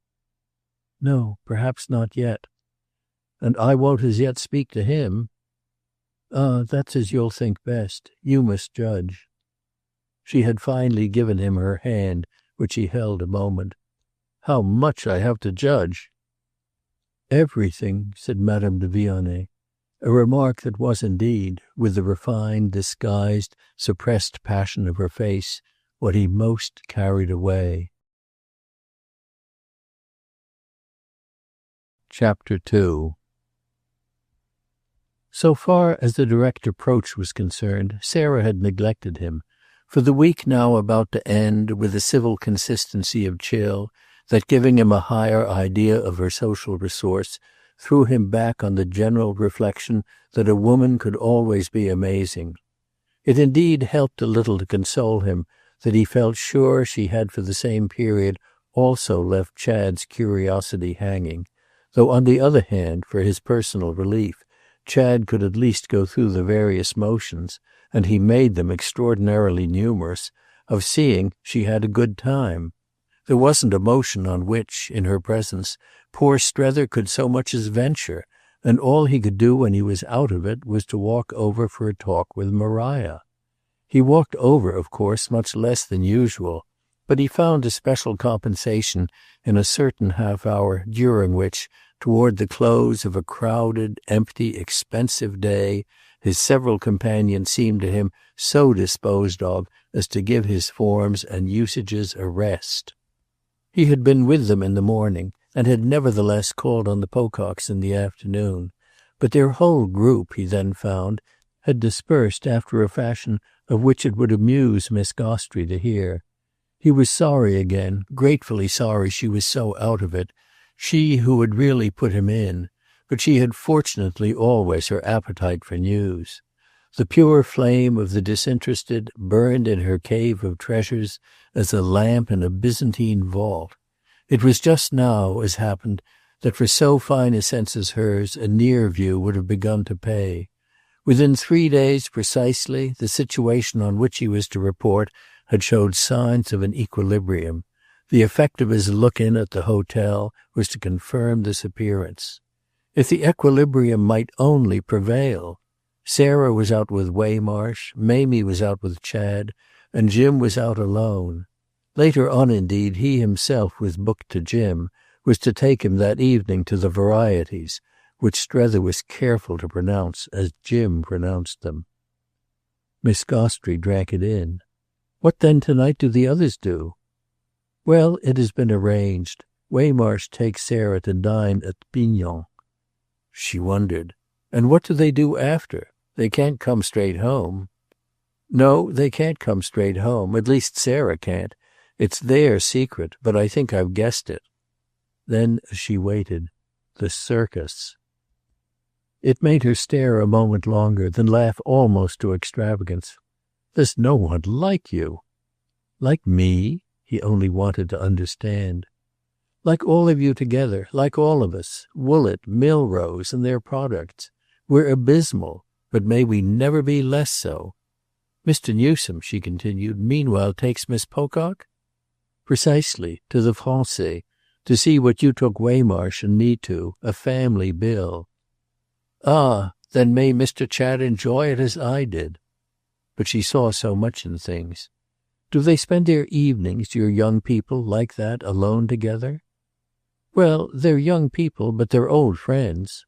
"No, perhaps not yet." "And I won't as yet speak to him." "Ah, that's as you'll think best. You must judge." She had finally given him her hand, which he held a moment. "How much I have to judge!" "Everything," said Madame de Vionnet, a remark that was indeed, with the refined, disguised, suppressed passion of her face, what he most carried away. Chapter 2. So far as the direct approach was concerned, Sarah had neglected him. For the week now about to end, with a civil consistency of chill, that giving him a higher idea of her social resource, threw him back on the general reflection that a woman could always be amazing. It indeed helped a little to console him that he felt sure she had for the same period also left Chad's curiosity hanging, though on the other hand, for his personal relief, Chad could at least go through the various motions, and he made them extraordinarily numerous, of seeing she had a good time. There wasn't a motion on which, in her presence, poor Strether could so much as venture, and all he could do when he was out of it was to walk over for a talk with Maria. He walked over, of course, much less than usual, but he found a special compensation in a certain half-hour during which, toward the close of a crowded, empty, expensive day, his several companions seemed to him so disposed of as to give his forms and usages a rest. He had been with them in the morning, and had nevertheless called on the Pococks in the afternoon, but their whole group, he then found, had dispersed after a fashion of which it would amuse Miss Gostrey to hear. He was sorry again, gratefully sorry she was so out of it, she who had really put him in, but she had fortunately always her appetite for news. The pure flame of the disinterested burned in her cave of treasures as a lamp in a Byzantine vault. It was just now, as happened, that for so fine a sense as hers a near view would have begun to pay. Within 3 days precisely, the situation on which he was to report had showed signs of an equilibrium. The effect of his look-in at the hotel was to confirm this appearance. If the equilibrium might only prevail! Sarah was out with Waymarsh, Mamie was out with Chad, and Jim was out alone. Later on, indeed, he himself was booked to Jim, was to take him that evening to the Varieties, which Strether was careful to pronounce as Jim pronounced them. Miss Gostrey drank it in. "What then tonight do the others do?" "Well, it has been arranged. Waymarsh takes Sarah to dine at Pignon." She wondered. "And what do they do after? They can't come straight home." "No, they can't come straight home. At least Sarah can't. It's their secret, but I think I've guessed it." Then, as she waited, "The circus." It made her stare a moment longer, then laugh almost to extravagance. "There's no one like you." "Like me?" He only wanted to understand. "Like all of you together, like all of us. Woollett, Milrose, and their products. We're abysmal, but may we never be less so. Mr. Newsome," she continued, "meanwhile takes Miss Pocock?" "Precisely, to the Fiancée, to see what you took Waymarsh and me to, a family bill." "Ah, then may Mr. Chad enjoy it as I did." But she saw so much in things. "Do they spend their evenings, your young people, like that, alone together?" "Well, they're young people, but they're old friends."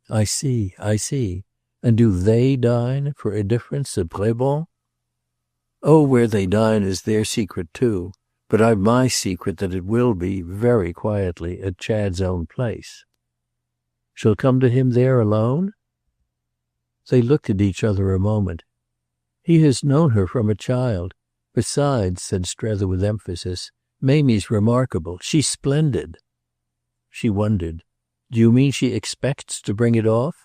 I see. And do they dine, for a difference, at Brébon?" "Oh, where they dine is their secret too. But I've my secret that it will be, very quietly, at Chad's own place." "She'll come to him there alone?" They looked at each other a moment. "He has known her from a child. Besides," said Strether with emphasis, "Mamie's remarkable. She's splendid." She wondered. Do you mean she expects to bring it off?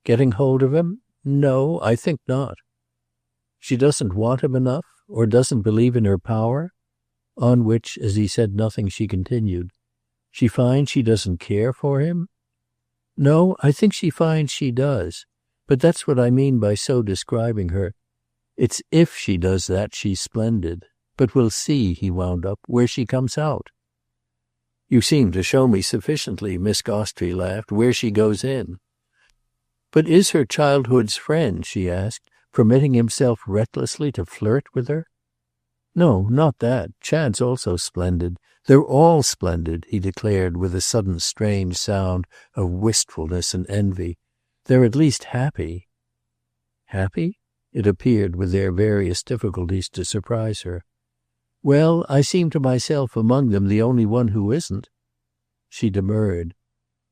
Getting hold of him? No, I think not. She doesn't want him enough, or doesn't believe in her power? On which, as he said nothing, she continued. She finds she doesn't care for him? No, I think she finds she does. But that's what I mean by so describing her. It's if she does that she's splendid. But we'll see, he wound up, where she comes out. You seem to show me sufficiently, Miss Gostrey laughed, where she goes in. But is her childhood's friend, she asked, permitting himself recklessly to flirt with her? No, not that. Chad's also splendid. They're all splendid, he declared with a sudden strange sound of wistfulness and envy. They're at least happy. Happy? It appeared, with their various difficulties, to surprise her. Well, I seem to myself among them the only one who isn't. She demurred.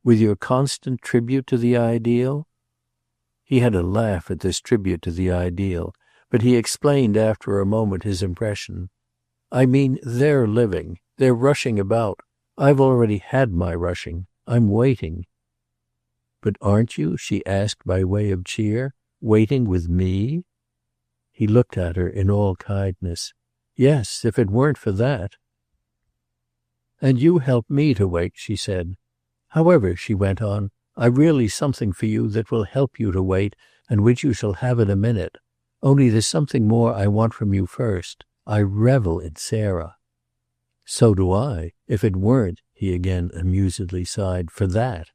With your constant tribute to the ideal? He had a laugh at this tribute to the ideal, but he explained after a moment his impression. I mean, they're living. They're rushing about. I've already had my rushing. I'm waiting. But aren't you, she asked by way of cheer, waiting with me? He looked at her in all kindness. Yes, if it weren't for that. And you help me to wait, she said. However, she went on, I've really something for you that will help you to wait, and which you shall have in a minute. Only there's something more I want from you first. I revel in Sarah. So do I, if it weren't, he again amusedly sighed, for that.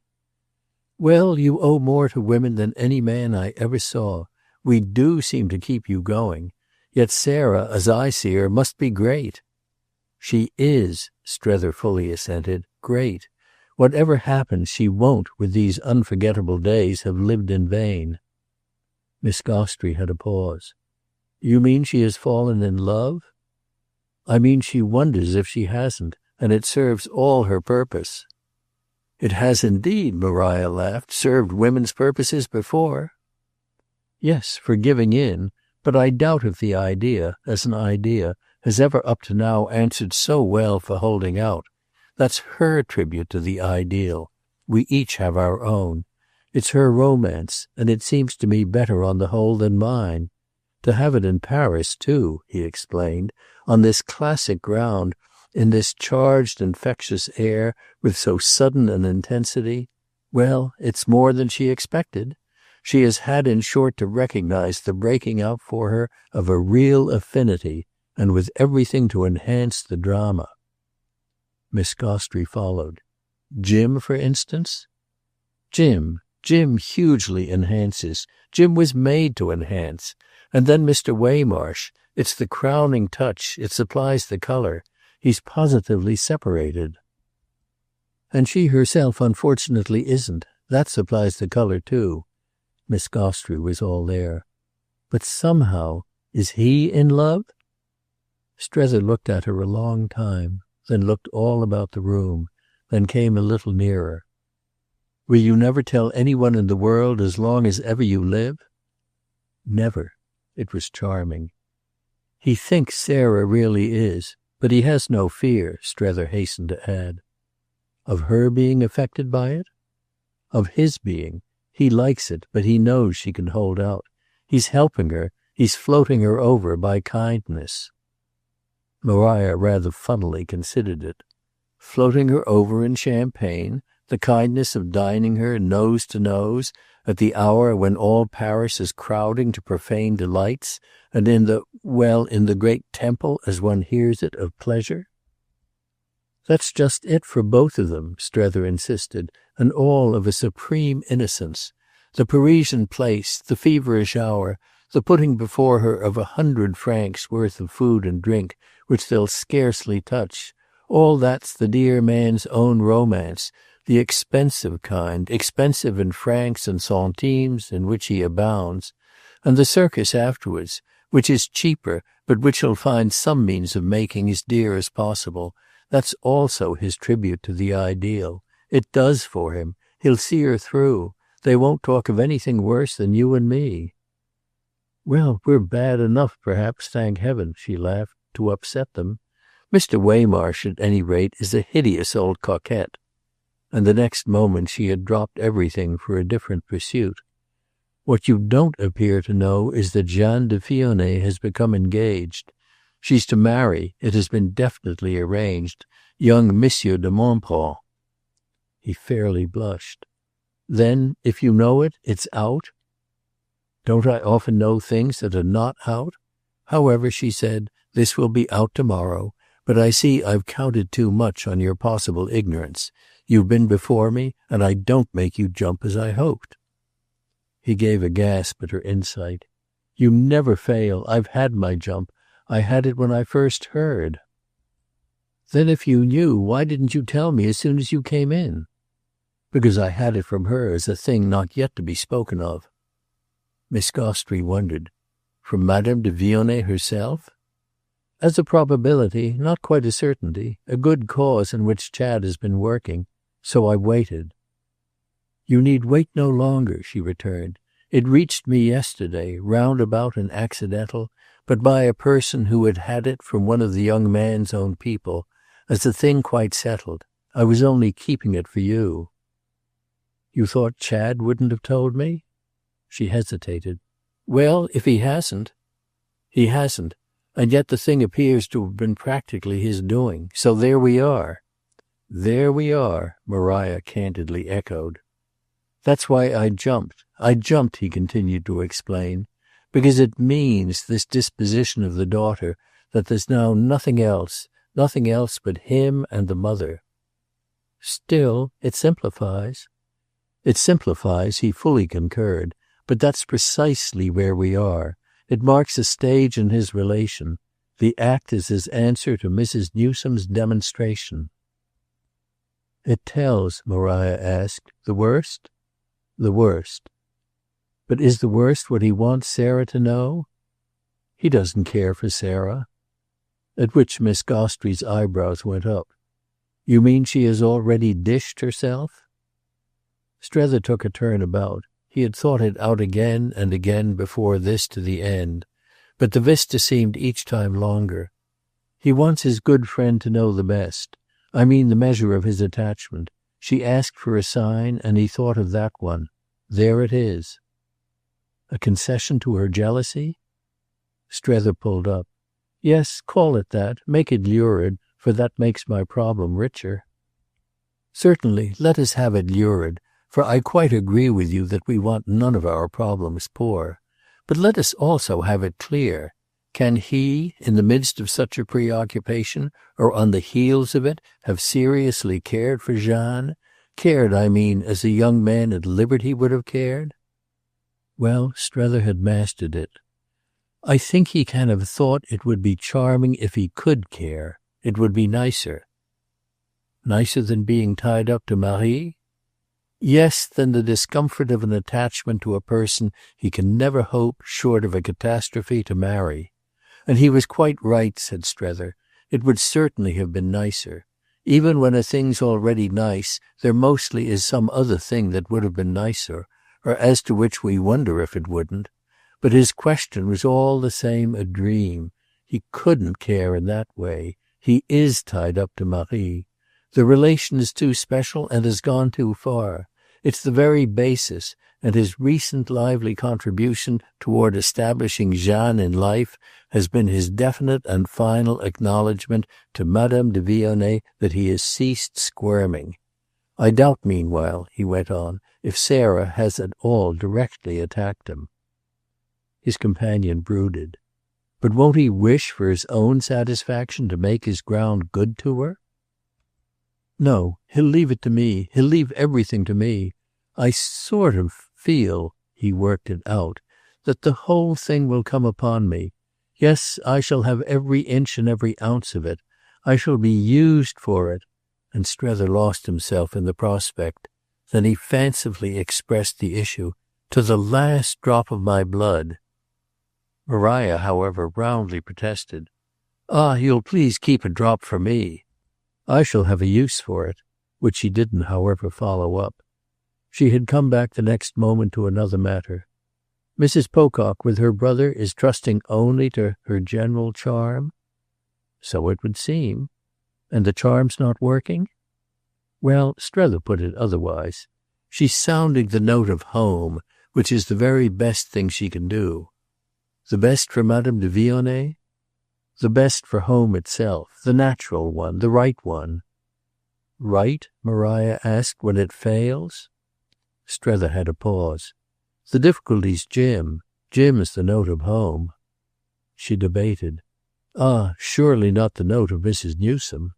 Well, you owe more to women than any man I ever saw. We do seem to keep you going. Yet Sarah, as I see her, must be great. She is, Strether fully assented, great. Whatever happens, she won't, with these unforgettable days, have lived in vain. Miss Gostrey had a pause. You mean she has fallen in love? I mean she wonders if she hasn't, and it serves all her purpose. It has indeed, Maria laughed, served women's purposes before. Yes, for giving in, but I doubt if the idea, as an idea, has ever up to now answered so well for holding out. That's her tribute to the ideal. We each have our own. It's her romance, and it seems to me better on the whole than mine. To have it in Paris, too, he explained, on this classic ground, in this charged, infectious air, with so sudden an intensity, well, it's more than she expected. She has had in short to recognize the breaking out for her of a real affinity, and with everything to enhance the drama. Miss Gostrey followed. Jim, for instance? Jim hugely enhances. Jim was made to enhance. And then Mr. Waymarsh, it's the crowning touch, it supplies the colour. He's positively separated. And she herself unfortunately isn't. That supplies the colour too. Miss Gostrey was all there. But somehow, is he in love? Strether looked at her a long time, then looked all about the room, then came a little nearer. Will you never tell any one in the world as long as ever you live? Never. It was charming. He thinks Sarah really is, but he has no fear, Strether hastened to add. Of her being affected by it? Of his being. He likes it, but he knows she can hold out. He's helping her. He's floating her over by kindness. Maria rather funnily considered it. Floating her over in champagne, the kindness of dining her nose to nose, at the hour when all Paris is crowding to profane delights, and in the great temple, as one hears it, of pleasure? That's just it for both of them, Strether insisted, and all of a supreme innocence. The Parisian place, the feverish hour, the putting before her of 100 francs worth of food and drink, which they'll scarcely touch, all that's the dear man's own romance, the expensive kind, expensive in francs and centimes, in which he abounds, and the circus afterwards, which is cheaper, but which he'll find some means of making as dear as possible. That's also his tribute to the ideal. It does for him. He'll see her through. They won't talk of anything worse than you and me. Well, we're bad enough, perhaps, thank heaven, she laughed, to upset them. Mr. Waymarsh, at any rate, is a hideous old coquette. and the next moment she had dropped everything for a different pursuit. "What you don't appear to know is that Madame de Vionnet has become engaged. She's to marry, it has been definitely arranged, young Monsieur de Montbron." He fairly blushed. "Then, if you know it, it's out?" "Don't I often know things that are not out? However," she said, "this will be out tomorrow, but I see I've counted too much on your possible ignorance. You've been before me, and I don't make you jump as I hoped." He gave a gasp at her insight. "You never fail. I've had my jump. I had it when I first heard." "Then if you knew, why didn't you tell me as soon as you came in?" "Because I had it from her as a thing not yet to be spoken of." Miss Gostrey wondered. "From Madame de Vionnet herself?" "As a probability, not quite a certainty, a good cause in which Chad has been working. So I waited." "You need wait no longer," she returned. "It reached me yesterday, roundabout and accidental, but by a person who had had it from one of the young man's own people, as a thing quite settled. I was only keeping it for you." "You thought Chad wouldn't have told me?" She hesitated. "Well, if he hasn't." "He hasn't. And yet the thing appears to have been practically his doing. So there we are." "There we are," Maria candidly echoed. "That's why I jumped. I jumped," he continued to explain, "because it means, this disposition of the daughter, that there's now nothing else but him and the mother." "Still, it simplifies." "It simplifies," he fully concurred, "but that's precisely where we are. It marks a stage in his relation. The act is his answer to Mrs. Newsome's demonstration." "It tells," Maria asked, "the worst?" "The worst." "But is the worst what he wants Sarah to know?" "He doesn't care for Sarah." At which Miss Gostrey's eyebrows went up. "You mean she has already dished herself?" Strether took a turn about. He had thought it out again and again before this to the end, but the vista seemed each time longer. "He wants his good friend to know the best. I mean the measure of his attachment. She asked for a sign, and he thought of that one. There it is." "A concession to her jealousy?" Strether pulled up. "Yes, call it that. Make it lurid, for that makes my problem richer." "Certainly, let us have it lurid, for I quite agree with you that we want none of our problems poor. But let us also have it clear. Can he, in the midst of such a preoccupation, or on the heels of it, have seriously cared for Jeanne? Cared, I mean, as a young man at liberty would have cared?" Well, Strether had mastered it. "I think he can have thought it would be charming if he could care. It would be nicer." "Nicer than being tied up to Marie?" "Yes, than the discomfort of an attachment to a person he can never hope, short of a catastrophe, to marry. And he was quite right," said Strether. "It would certainly have been nicer. Even when a thing's already nice, there mostly is some other thing that would have been nicer, or as to which we wonder if it wouldn't. But his question was all the same a dream. He couldn't care in that way. He is tied up to Marie. The relation is too special and has gone too far. It's the very basis, and his recent lively contribution toward establishing Jeanne in life has been his definite and final acknowledgement to Madame de Vionnet that he has ceased squirming. I doubt meanwhile," he went on, "if Sarah has at all directly attacked him." His companion brooded. "But won't he wish for his own satisfaction to make his ground good to her?" "No, he'll leave it to me. He'll leave everything to me. I sort of feel," he worked it out, "that the whole thing will come upon me. Yes, I shall have every inch and every ounce of it. I shall be used for it." And Strether lost himself in the prospect. Then he fancifully expressed the issue. "To the last drop of my blood." Maria, however, roundly protested. "Ah, you'll please keep a drop for me." "I shall have a use for it," which she didn't, however, follow up. She had come back the next moment to another matter. "Mrs. Pocock, with her brother, is trusting only to her general charm?" "So it would seem." "And the charm's not working?" Well, Strether put it otherwise. She's sounding the note of home, which is the very best thing she can do. The best for Madame de Vionnet? The best for home itself, the natural one, the right one. Right? Maria asked, when it fails? Strether had a pause. The difficulty's Jim. Jim is the note of home. She debated. Ah, surely not the note of Mrs. Newsome.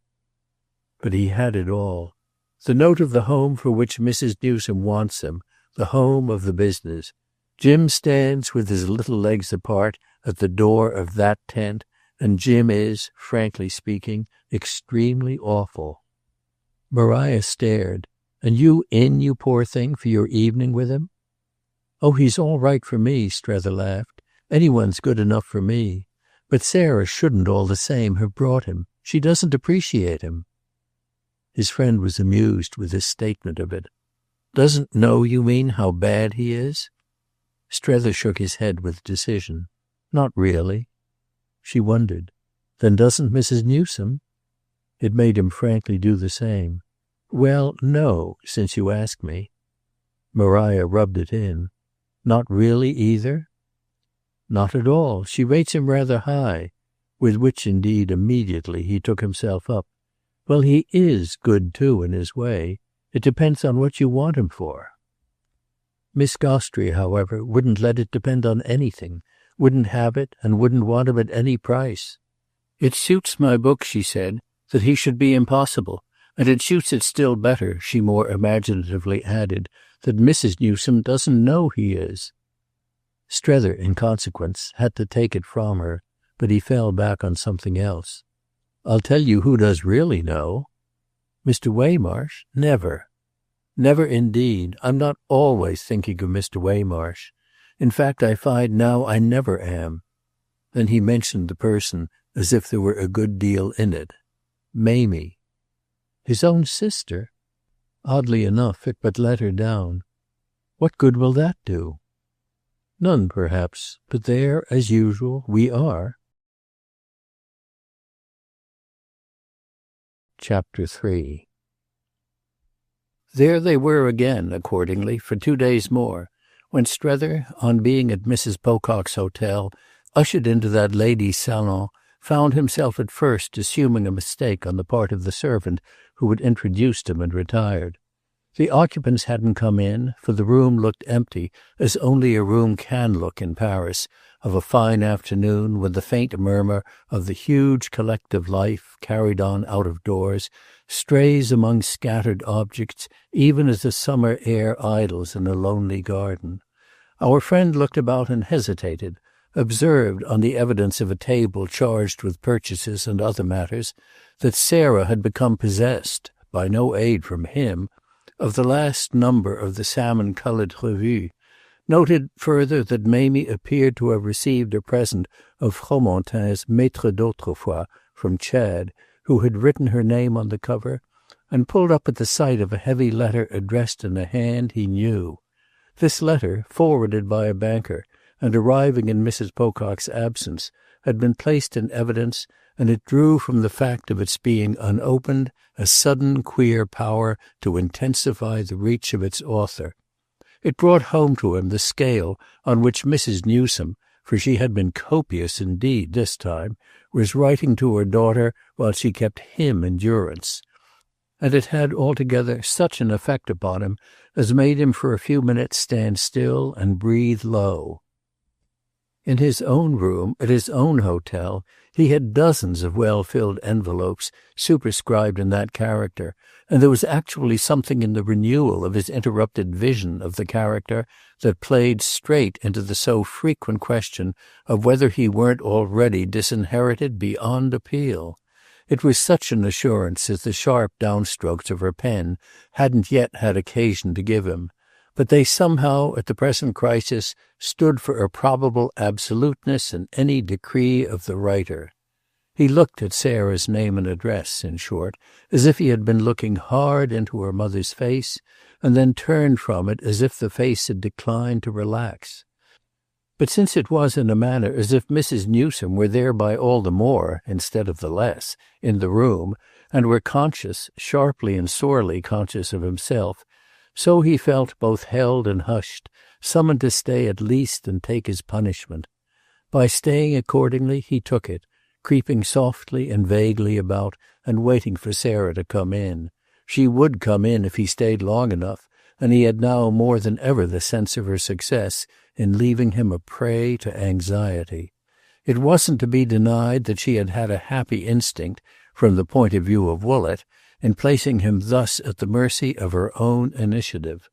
But he had it all. The note of the home for which Mrs. Newsome wants him, the home of the business. Jim stands with his little legs apart at the door of that tent, and Jim is, frankly speaking, extremely awful. Maria stared. And you in, you poor thing, for your evening with him? Oh, he's all right for me, Strether laughed. Anyone's good enough for me. But Sarah shouldn't all the same have brought him. She doesn't appreciate him. His friend was amused with his statement of it. Doesn't know, you mean, how bad he is? Strether shook his head with decision. Not really. She wondered. Then doesn't Mrs. Newsome? It made him frankly do the same. Well, no, since you ask me. Maria rubbed it in. Not really either? Not at all. She rates him rather high, with which indeed immediately he took himself up. Well, he is good too in his way. It depends on what you want him for. Miss Gostrey, however, wouldn't let it depend on anything, wouldn't have it and wouldn't want him at any price. It suits my book, she said, that he should be impossible, and it suits it still better, she more imaginatively added, that Mrs. Newsome doesn't know he is. Strether, in consequence, had to take it from her, but he fell back on something else. I'll tell you who does really know. Mr. Waymarsh? Never. Never indeed. I'm not always thinking of Mr. Waymarsh. In fact, I find now I never am. Then he mentioned the person as if there were a good deal in it. Mamie. His own sister? Oddly enough, it but let her down. What good will that do? None, perhaps, but there, as usual, we are. Chapter 3. There they were again, accordingly, for 2 days more, when Strether, on being at Mrs. Pocock's hotel, ushered into that lady's salon, found himself at first assuming a mistake on the part of the servant who had introduced him and retired. The occupants hadn't come in, for the room looked empty, as only a room can look in Paris, of a fine afternoon when the faint murmur of the huge collective life, carried on out of doors, strays among scattered objects, even as the summer air idles in a lonely garden. Our friend looked about and hesitated, observed, on the evidence of a table charged with purchases and other matters, that Sarah had become possessed, by no aid from him, of the last number of the salmon-coloured revue, noted further that Mamie appeared to have received a present of Fromentin's Maître d'Autrefois from Chad, who had written her name on the cover, and pulled up at the sight of a heavy letter addressed in a hand he knew. This letter, forwarded by a banker, and arriving in Mrs. Pocock's absence, had been placed in evidence, and it drew from the fact of its being unopened a sudden queer power to intensify the reach of its author. It brought home to him the scale on which Mrs. Newsome, for she had been copious indeed this time, was writing to her daughter while she kept him in durance. And it had altogether such an effect upon him as made him for a few minutes stand still and breathe low. In his own room, at his own hotel, he had dozens of well-filled envelopes superscribed in that character, and there was actually something in the renewal of his interrupted vision of the character that played straight into the so frequent question of whether he weren't already disinherited beyond appeal. It was such an assurance as the sharp downstrokes of her pen hadn't yet had occasion to give him. But they somehow, at the present crisis, stood for a probable absoluteness in any decree of the writer. He looked at Sarah's name and address, in short, as if he had been looking hard into her mother's face, and then turned from it as if the face had declined to relax. But since it was in a manner as if Mrs. Newsome were thereby all the more, instead of the less, in the room, and were conscious, sharply and sorely conscious of himself, so he felt both held and hushed, summoned to stay at least and take his punishment. By staying accordingly he took it, creeping softly and vaguely about and waiting for Sarah to come in. She would come in if he stayed long enough, and he had now more than ever the sense of her success in leaving him a prey to anxiety. It wasn't to be denied that she had had a happy instinct, from the point of view of Woollett, in placing him thus at the mercy of her own initiative.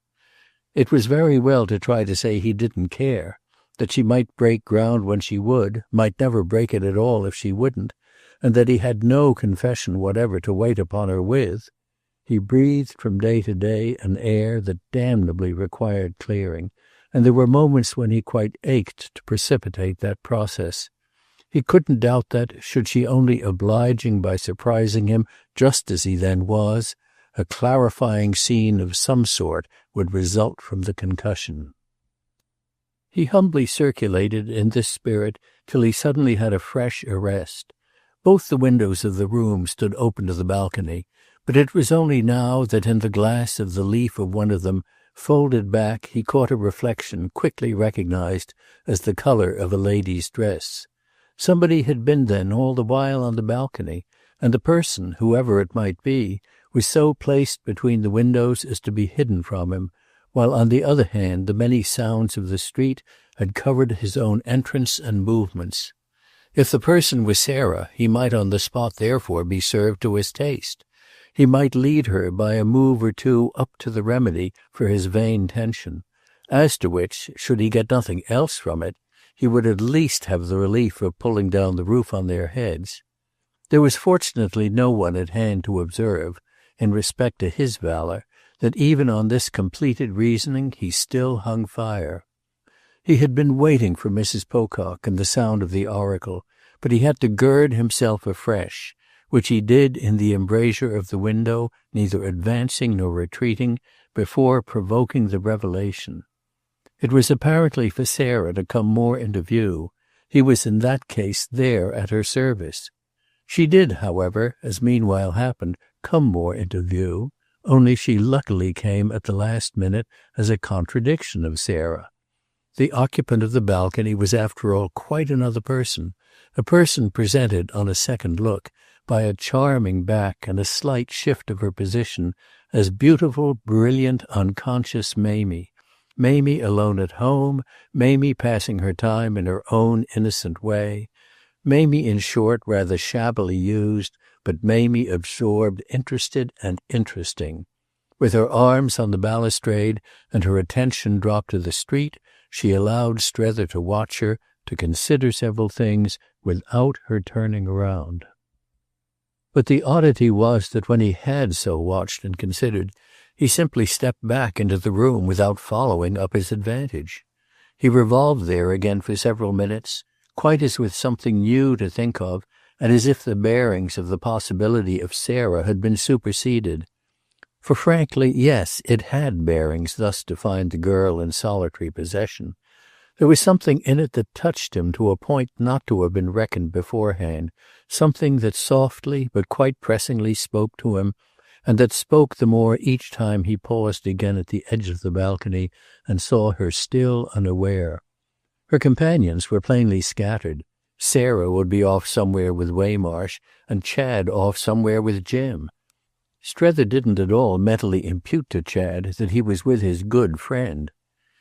It was very well to try to say he didn't care, that she might break ground when she would, might never break it at all if she wouldn't, and that he had no confession whatever to wait upon her with. He breathed from day to day an air that damnably required clearing, and there were moments when he quite ached to precipitate that process. He couldn't doubt that, should she only obliging by surprising him just as he then was, a clarifying scene of some sort would result from the concussion. He humbly circulated in this spirit till he suddenly had a fresh arrest. Both the windows of the room stood open to the balcony, but it was only now that in the glass of the leaf of one of them, folded back, he caught a reflection quickly recognized as the color of a lady's dress. Somebody had been then all the while on the balcony, and the person, whoever it might be, was so placed between the windows as to be hidden from him, while on the other hand the many sounds of the street had covered his own entrance and movements. If the person was Sarah, he might on the spot therefore be served to his taste. He might lead her by a move or two up to the remedy for his vain tension, as to which, should he get nothing else from it, he would at least have the relief of pulling down the roof on their heads. There was fortunately no one at hand to observe, in respect to his valour, that even on this completed reasoning he still hung fire. He had been waiting for Mrs. Pocock and the sound of the oracle, but he had to gird himself afresh, which he did in the embrasure of the window, neither advancing nor retreating, before provoking the revelation. It was apparently for Sarah to come more into view. He was in that case there at her service. She did, however, as meanwhile happened, come more into view, only she luckily came at the last minute as a contradiction of Sarah. The occupant of the balcony was after all quite another person, a person presented, on a second look, by a charming back and a slight shift of her position, as beautiful, brilliant, unconscious Mamie. Mamie alone at home, Mamie passing her time in her own innocent way, Mamie in short rather shabbily used, but Mamie absorbed, interested and interesting. With her arms on the balustrade and her attention dropped to the street, she allowed Strether to watch her, to consider several things, without her turning around. But the oddity was that when he had so watched and considered, he simply stepped back into the room without following up his advantage. He revolved there again for several minutes, quite as with something new to think of, and as if the bearings of the possibility of Sarah had been superseded. For frankly, yes, it had bearings thus to find the girl in solitary possession. There was something in it that touched him to a point not to have been reckoned beforehand, something that softly but quite pressingly spoke to him, and that spoke the more each time he paused again at the edge of the balcony and saw her still unaware. Her companions were plainly scattered. Sarah would be off somewhere with Waymarsh, and Chad off somewhere with Jim. Strether didn't at all mentally impute to Chad that he was with his good friend.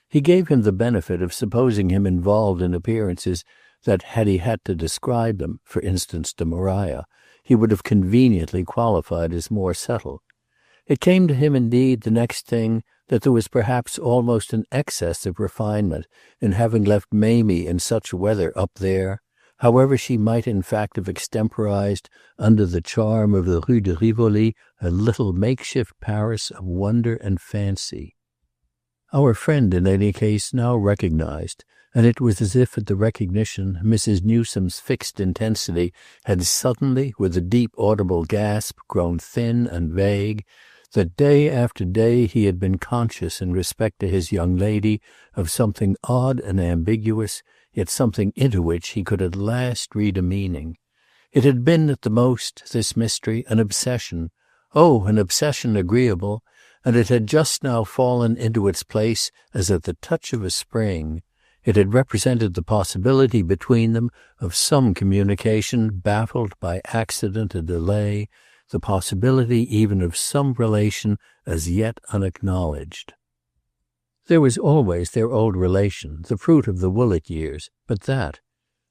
He gave him the benefit of supposing him involved in appearances that, had he had to describe them, for instance to Maria, he would have conveniently qualified as more subtle. It came to him indeed the next thing that there was perhaps almost an excess of refinement in having left Mamie in such weather up there, however she might in fact have extemporized under the charm of the Rue de Rivoli a little makeshift Paris of wonder and fancy. Our friend in any case now recognized, and it was as if at the recognition Mrs. Newsome's fixed intensity had suddenly, with a deep audible gasp, grown thin and vague, that day after day he had been conscious in respect to his young lady of something odd and ambiguous, yet something into which he could at last read a meaning. It had been at the most, this mystery, an obsession. Oh, an obsession agreeable, and it had just now fallen into its place as at the touch of a spring. It had represented the possibility between them of some communication baffled by accident and delay, the possibility even of some relation as yet unacknowledged. There was always their old relation, the fruit of the Woollett years, but that,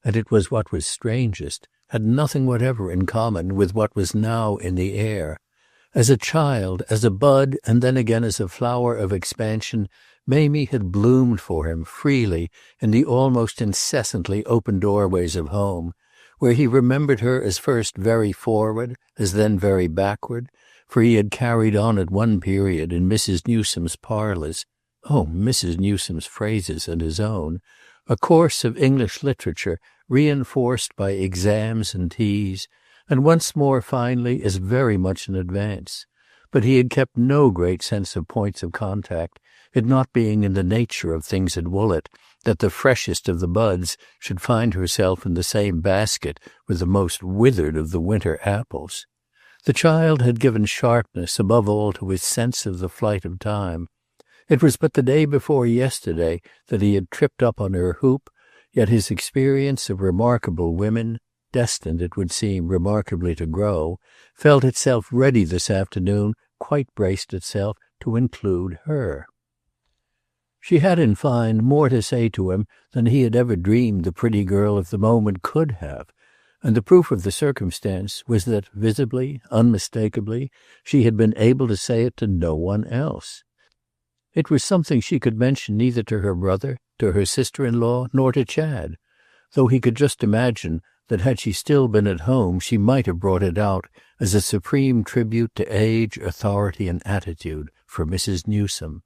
and it was what was strangest, had nothing whatever in common with what was now in the air. As a child, as a bud, and then again as a flower of expansion, Mamie had bloomed for him freely in the almost incessantly open doorways of home, where he remembered her as first very forward, as then very backward, for he had carried on at one period in Mrs. Newsome's parlours, Mrs. Newsome's phrases and his own, a course of English literature reinforced by exams and teas, and once more finally as very much in advance. But he had kept no great sense of points of contact, it not being in the nature of things at Woollett that the freshest of the buds should find herself in the same basket with the most withered of the winter apples. The child had given sharpness above all to his sense of the flight of time. It was but the day before yesterday that he had tripped up on her hoop, yet his experience of remarkable women, destined, it would seem, remarkably to grow, felt itself ready this afternoon, quite braced itself to include her. She had, in fine, more to say to him than he had ever dreamed the pretty girl of the moment could have, and the proof of the circumstance was that, visibly, unmistakably, she had been able to say it to no one else. It was something she could mention neither to her brother, to her sister-in-law, nor to Chad, though he could just imagine that had she still been at home she might have brought it out as a supreme tribute to age, authority, and attitude for Mrs. Newsome.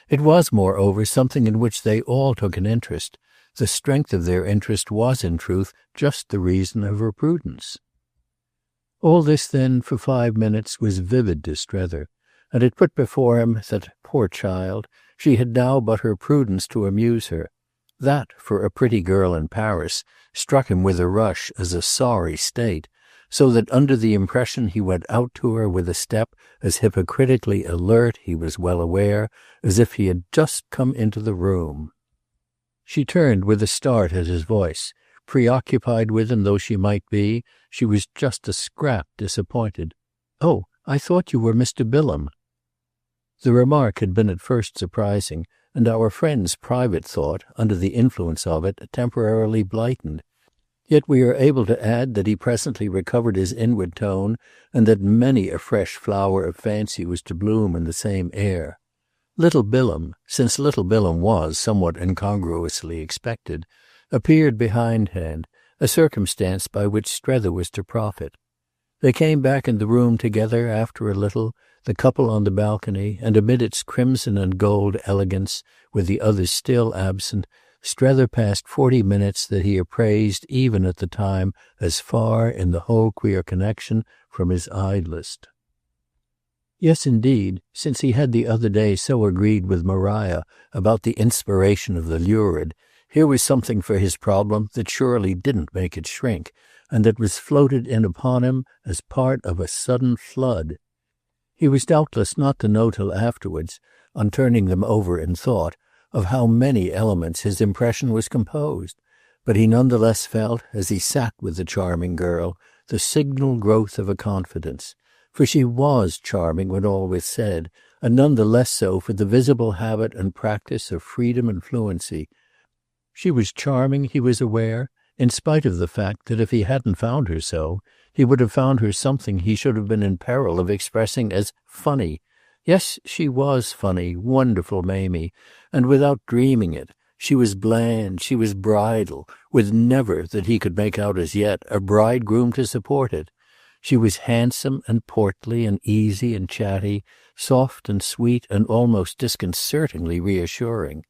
It was, moreover, something in which they all took an interest. The strength of their interest was, in truth, just the reason of her prudence. All this, then, for 5 minutes, was vivid to Strether, and it put before him that, poor child, she had now but her prudence to amuse her. That, for a pretty girl in Paris, struck him with a rush as a sorry state, so that under the impression he went out to her with a step as hypocritically alert, he was well aware, as if he had just come into the room. She turned with a start at his voice. Preoccupied with him though she might be, she was just a scrap disappointed. "Oh, I thought you were Mr. Bilham." The remark had been at first surprising, and our friend's private thought, under the influence of it, temporarily blighted. Yet we are able to add that he presently recovered his inward tone, and that many a fresh flower of fancy was to bloom in the same air. Little Bilham, since little Bilham was, somewhat incongruously expected, appeared behindhand, a circumstance by which Strether was to profit. They came back in the room together after a little, the couple on the balcony, and amid its crimson and gold elegance, with the others still absent, Strether passed 40 minutes that he appraised even at the time as far in the whole queer connection from his idlest. Yes, indeed, since he had the other day so agreed with Maria about the inspiration of the lurid, here was something for his problem that surely didn't make it shrink, and that was floated in upon him as part of a sudden flood. He was doubtless not to know till afterwards, on turning them over in thought, of how many elements his impression was composed, but he none the less felt, as he sat with the charming girl, the signal growth of a confidence. For she was charming when all was said, and none the less so for the visible habit and practice of freedom and fluency. She was charming, he was aware, in spite of the fact that if he hadn't found her so, he would have found her something he should have been in peril of expressing as funny. Yes, she was funny, wonderful Mamie, and without dreaming it. She was bland, she was bridal, with never, that he could make out as yet, a bridegroom to support it. She was handsome and portly and easy and chatty, soft and sweet and almost disconcertingly reassuring.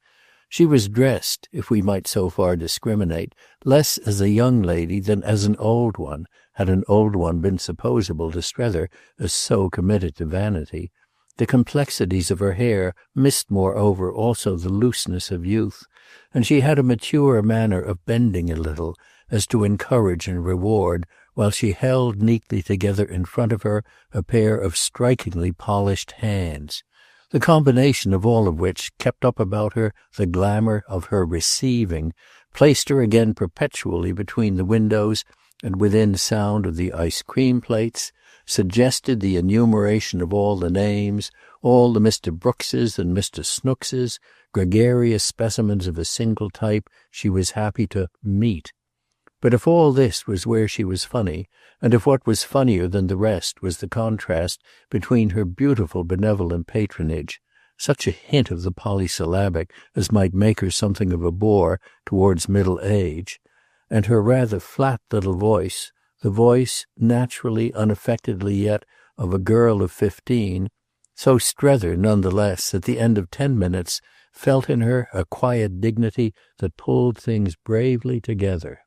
She was dressed, if we might so far discriminate, less as a young lady than as an old one, had an old one been supposable to Strether as so committed to vanity, The complexities of her hair missed moreover also the looseness of youth, and she had a mature manner of bending a little, as to encourage and reward, while she held neatly together in front of her a pair of strikingly polished hands. The combination of all of which kept up about her the glamour of her receiving, placed her again perpetually between the windows and within sound of the ice-cream plates, suggested the enumeration of all the names, all the Mr. Brookses and Mr. Snookses, gregarious specimens of a single type she was happy to meet. But if all this was where she was funny, and if what was funnier than the rest was the contrast between her beautiful benevolent patronage, such a hint of the polysyllabic as might make her something of a bore towards middle age, and her rather flat little voice, the voice, naturally, unaffectedly yet, of a girl of 15, so Strether, none the less, at the end of 10 minutes, felt in her a quiet dignity that pulled things bravely together.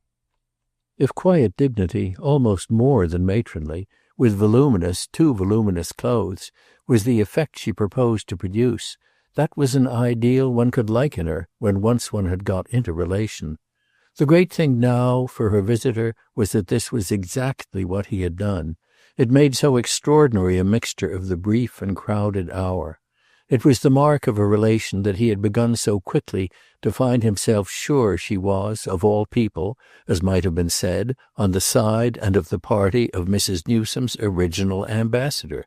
If quiet dignity, almost more than matronly, with too voluminous clothes, was the effect she proposed to produce, that was an ideal one could like in her when once one had got into relation. The great thing now for her visitor was that this was exactly what he had done. It made so extraordinary a mixture of the brief and crowded hour. It was the mark of a relation that he had begun so quickly to find himself sure she was, of all people, as might have been said, on the side and of the party of Mrs. Newsome's original ambassador.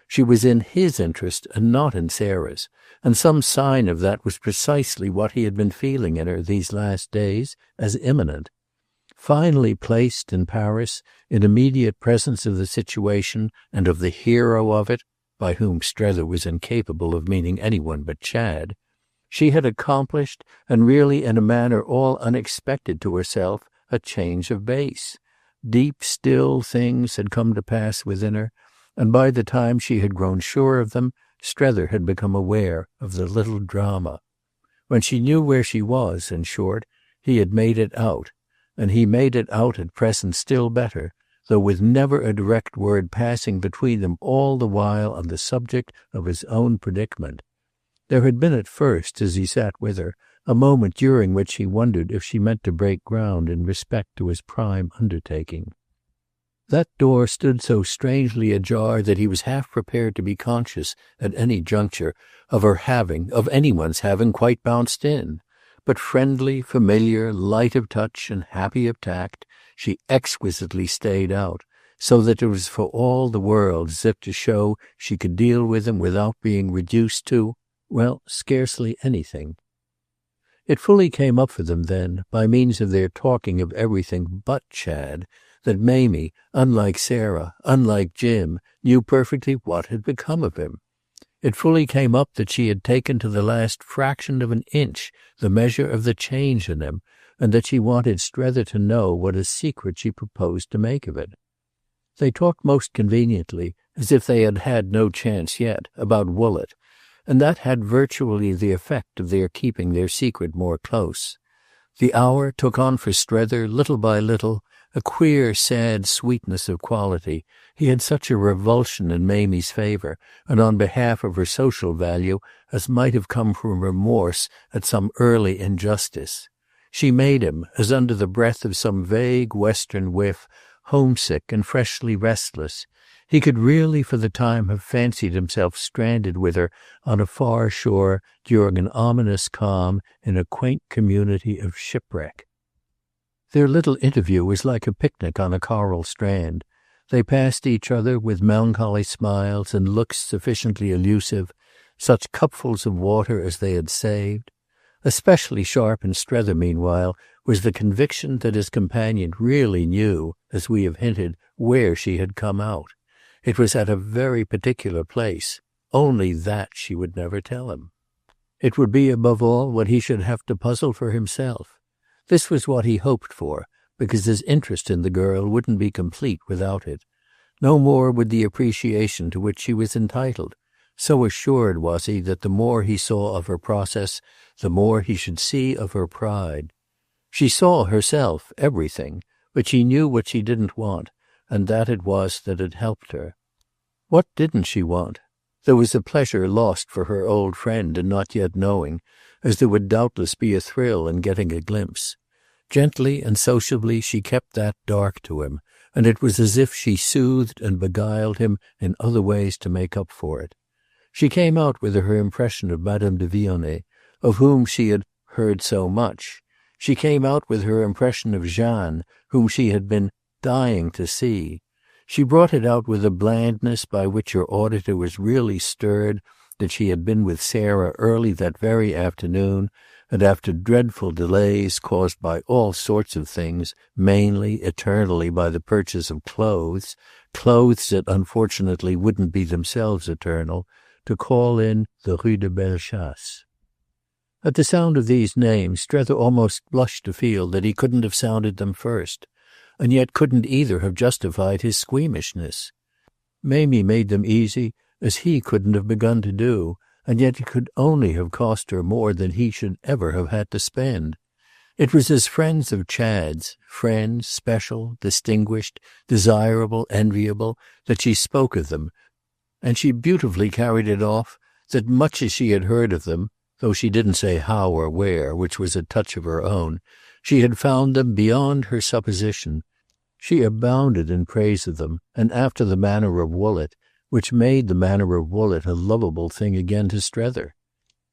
She was in his interest and not in Sarah's, and some sign of that was precisely what he had been feeling in her these last days as imminent. Finally placed in Paris, in immediate presence of the situation and of the hero of it, by whom Strether was incapable of meaning anyone but Chad, she had accomplished, and really in a manner all unexpected to herself, a change of base. Deep, still things had come to pass within her, and by the time she had grown sure of them, Strether had become aware of the little drama. When she knew where she was, in short, he had made it out, and he made it out at present still better, though with never a direct word passing between them all the while on the subject of his own predicament. There had been at first, as he sat with her, a moment during which he wondered if she meant to break ground in respect to his prime undertaking. That door stood so strangely ajar that he was half prepared to be conscious at any juncture of anyone's having quite bounced in. But friendly, familiar, light of touch and happy of tact, she exquisitely stayed out, so that it was for all the world as if to show she could deal with him without being reduced to, well, scarcely anything. It fully came up for them then, by means of their talking of everything but Chad, that Mamie, unlike Sarah, unlike Jim, knew perfectly what had become of him. It fully came up that she had taken to the last fraction of an inch the measure of the change in him, and that she wanted Strether to know what a secret she proposed to make of it. They talked most conveniently, as if they had had no chance yet, about Woollett, and that had virtually the effect of their keeping their secret more close. The hour took on for Strether, little by little, a queer, sad sweetness of quality. He had such a revulsion in Mamie's favour, and on behalf of her social value, as might have come from remorse at some early injustice. She made him, as under the breath of some vague western whiff, homesick and freshly restless. He could really for the time have fancied himself stranded with her on a far shore during an ominous calm in a quaint community of shipwreck. Their little interview was like a picnic on a coral strand. They passed each other with melancholy smiles and looks sufficiently elusive, such cupfuls of water as they had saved. Especially sharp in Strether, meanwhile, was the conviction that his companion really knew, as we have hinted, where she had come out. It was at a very particular place. Only that she would never tell him. It would be, above all, what he should have to puzzle for himself. This was what he hoped for, because his interest in the girl wouldn't be complete without it. No more would the appreciation to which she was entitled. So assured was he that the more he saw of her process, the more he should see of her pride. She saw herself everything, but she knew what she didn't want, and that it was that had helped her. What didn't she want? There was a pleasure lost for her old friend in not yet knowing, as there would doubtless be a thrill in getting a glimpse. Gently and sociably she kept that dark to him, and it was as if she soothed and beguiled him in other ways to make up for it. She came out with her impression of Madame de Vionnet, of whom she had heard so much. She came out with her impression of Jeanne, whom she had been dying to see. She brought it out with a blandness by which her auditor was really stirred that she had been with Sarah early that very afternoon, and after dreadful delays caused by all sorts of things, mainly, eternally, by the purchase of clothes that unfortunately wouldn't be themselves eternal, to call in the Rue de Bellechasse. At the sound of these names, Strether almost blushed to feel that he couldn't have sounded them first, and yet couldn't either have justified his squeamishness. Mamie made them easy, as he couldn't have begun to do, and yet it could only have cost her more than he should ever have had to spend. It was as friends of Chad's, friends, special, distinguished, desirable, enviable, that she spoke of them, and she beautifully carried it off that much as she had heard of them, though she didn't say how or where, which was a touch of her own, she had found them beyond her supposition. She abounded in praise of them, and after the manner of Woollett, which made the manner of Woollett a lovable thing again to Strether.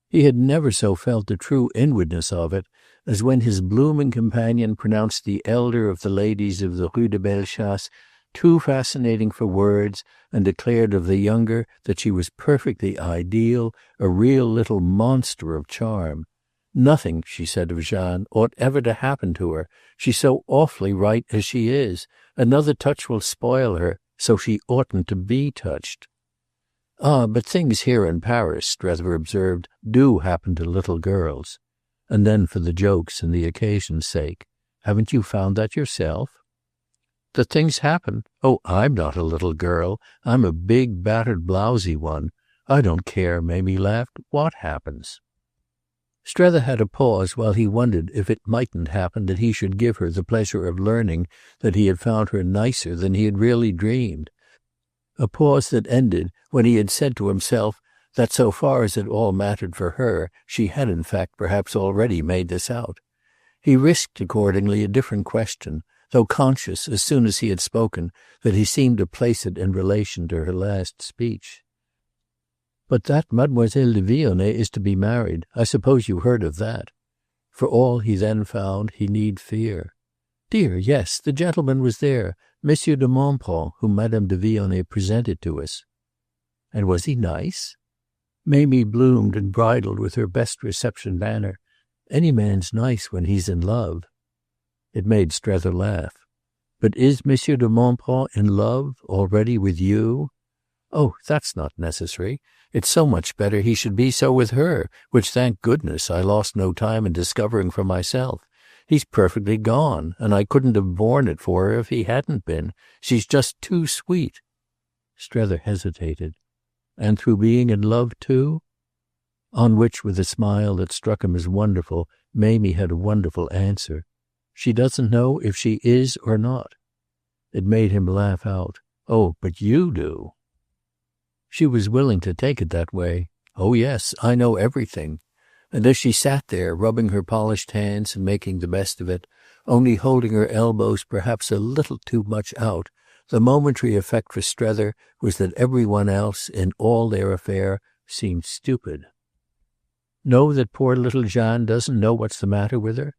He had never so felt the true inwardness of it as when his blooming companion pronounced the elder of the ladies of the Rue de Bellechasse too fascinating for words, and declared of the younger that she was perfectly ideal, a real little monster of charm. Nothing, she said of Jeanne, ought ever to happen to her. She's so awfully right as she is. Another touch will spoil her, so she oughtn't to be touched. Ah, but things here in Paris, Strether observed, do happen to little girls. And then for the joke's and the occasion's sake, haven't you found that yourself? That things happen? Oh, I'm not a little girl. I'm a big, battered, blousy one. I don't care, Mamie laughed, what happens. Strether had a pause while he wondered if it mightn't happen that he should give her the pleasure of learning that he had found her nicer than he had really dreamed. A pause that ended when he had said to himself that so far as it all mattered for her, she had in fact perhaps already made this out. He risked accordingly a different question, though conscious, as soon as he had spoken, that he seemed to place it in relation to her last speech. "But that Mademoiselle de Vionnet is to be married. I suppose you heard of that." For all he then found he need fear. "Dear, yes, the gentleman was there, Monsieur de Montbron, whom Madame de Vionnet presented to us." "And was he nice?" Mamie bloomed and bridled with her best reception manner. "Any man's nice when he's in love." It made Strether laugh. "But is Monsieur de Montbron in love already with you?" "Oh, that's not necessary. It's so much better he should be so with her, which, thank goodness, I lost no time in discovering for myself. He's perfectly gone, and I couldn't have borne it for her if he hadn't been. She's just too sweet." Strether hesitated. "And through being in love too?" On which, with a smile that struck him as wonderful, Mamie had a wonderful answer. "She doesn't know if she is or not." It made him laugh out. "Oh, but you do." She was willing to take it that way. "Oh yes, I know everything." And as she sat there, rubbing her polished hands and making the best of it, only holding her elbows perhaps a little too much out, the momentary effect for Strether was that every one else, in all their affair, seemed stupid. "Know that poor little Jeanne doesn't know what's the matter with her?"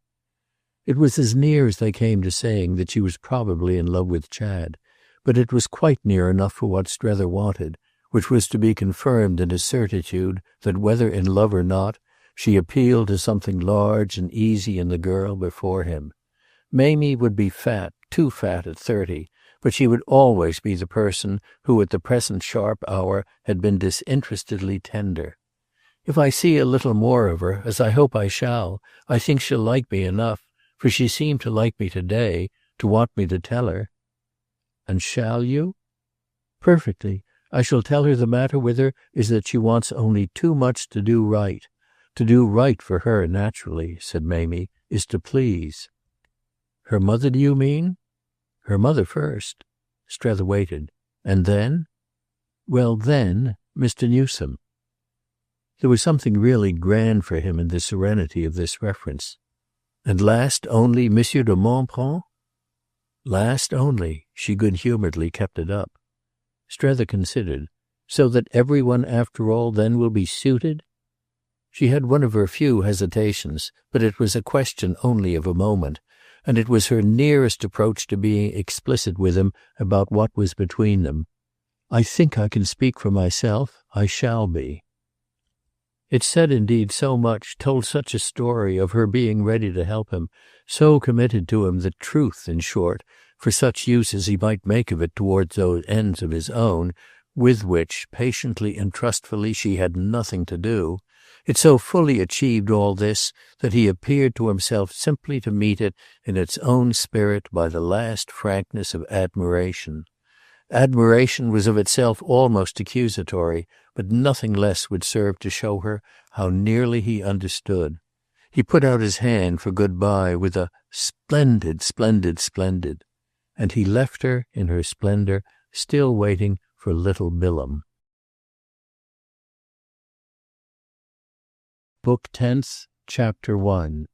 It was as near as they came to saying that she was probably in love with Chad, but it was quite near enough for what Strether wanted, which was to be confirmed in his certitude that whether in love or not, she appealed to something large and easy in the girl before him. Mamie would be fat, too fat at 30, but she would always be the person who at the present sharp hour had been disinterestedly tender. "If I see a little more of her, as I hope I shall, I think she'll like me enough, for she seemed to like me today, to want me to tell her." "And shall you?" "Perfectly. I shall tell her the matter with her is that she wants only too much to do right. To do right for her, naturally," said Mamie, "is to please." "Her mother, do you mean?" "Her mother first." Strether waited. "And then?" "Well, then," Mr. Newsome." There was something really grand for him in the serenity of this reference. "And last only Monsieur de Montbron?" "Last only." She good-humoredly kept it up. Strether considered. "So that every one after all then will be suited?" She had one of her few hesitations, but it was a question only of a moment, and it was her nearest approach to being explicit with him about what was between them. "I think I can speak for myself. I shall be." It said indeed so much, told such a story of her being ready to help him, so committed to him that truth, in short, for such use as he might make of it towards those ends of his own, with which, patiently and trustfully, she had nothing to do, it so fully achieved all this that he appeared to himself simply to meet it in its own spirit by the last frankness of admiration. Admiration was of itself almost accusatory, but nothing less would serve to show her how nearly he understood. He put out his hand for good-bye with a "Splendid, splendid, splendid," and he left her in her splendour, still waiting for little Bilham. Book 10th, Chapter 1.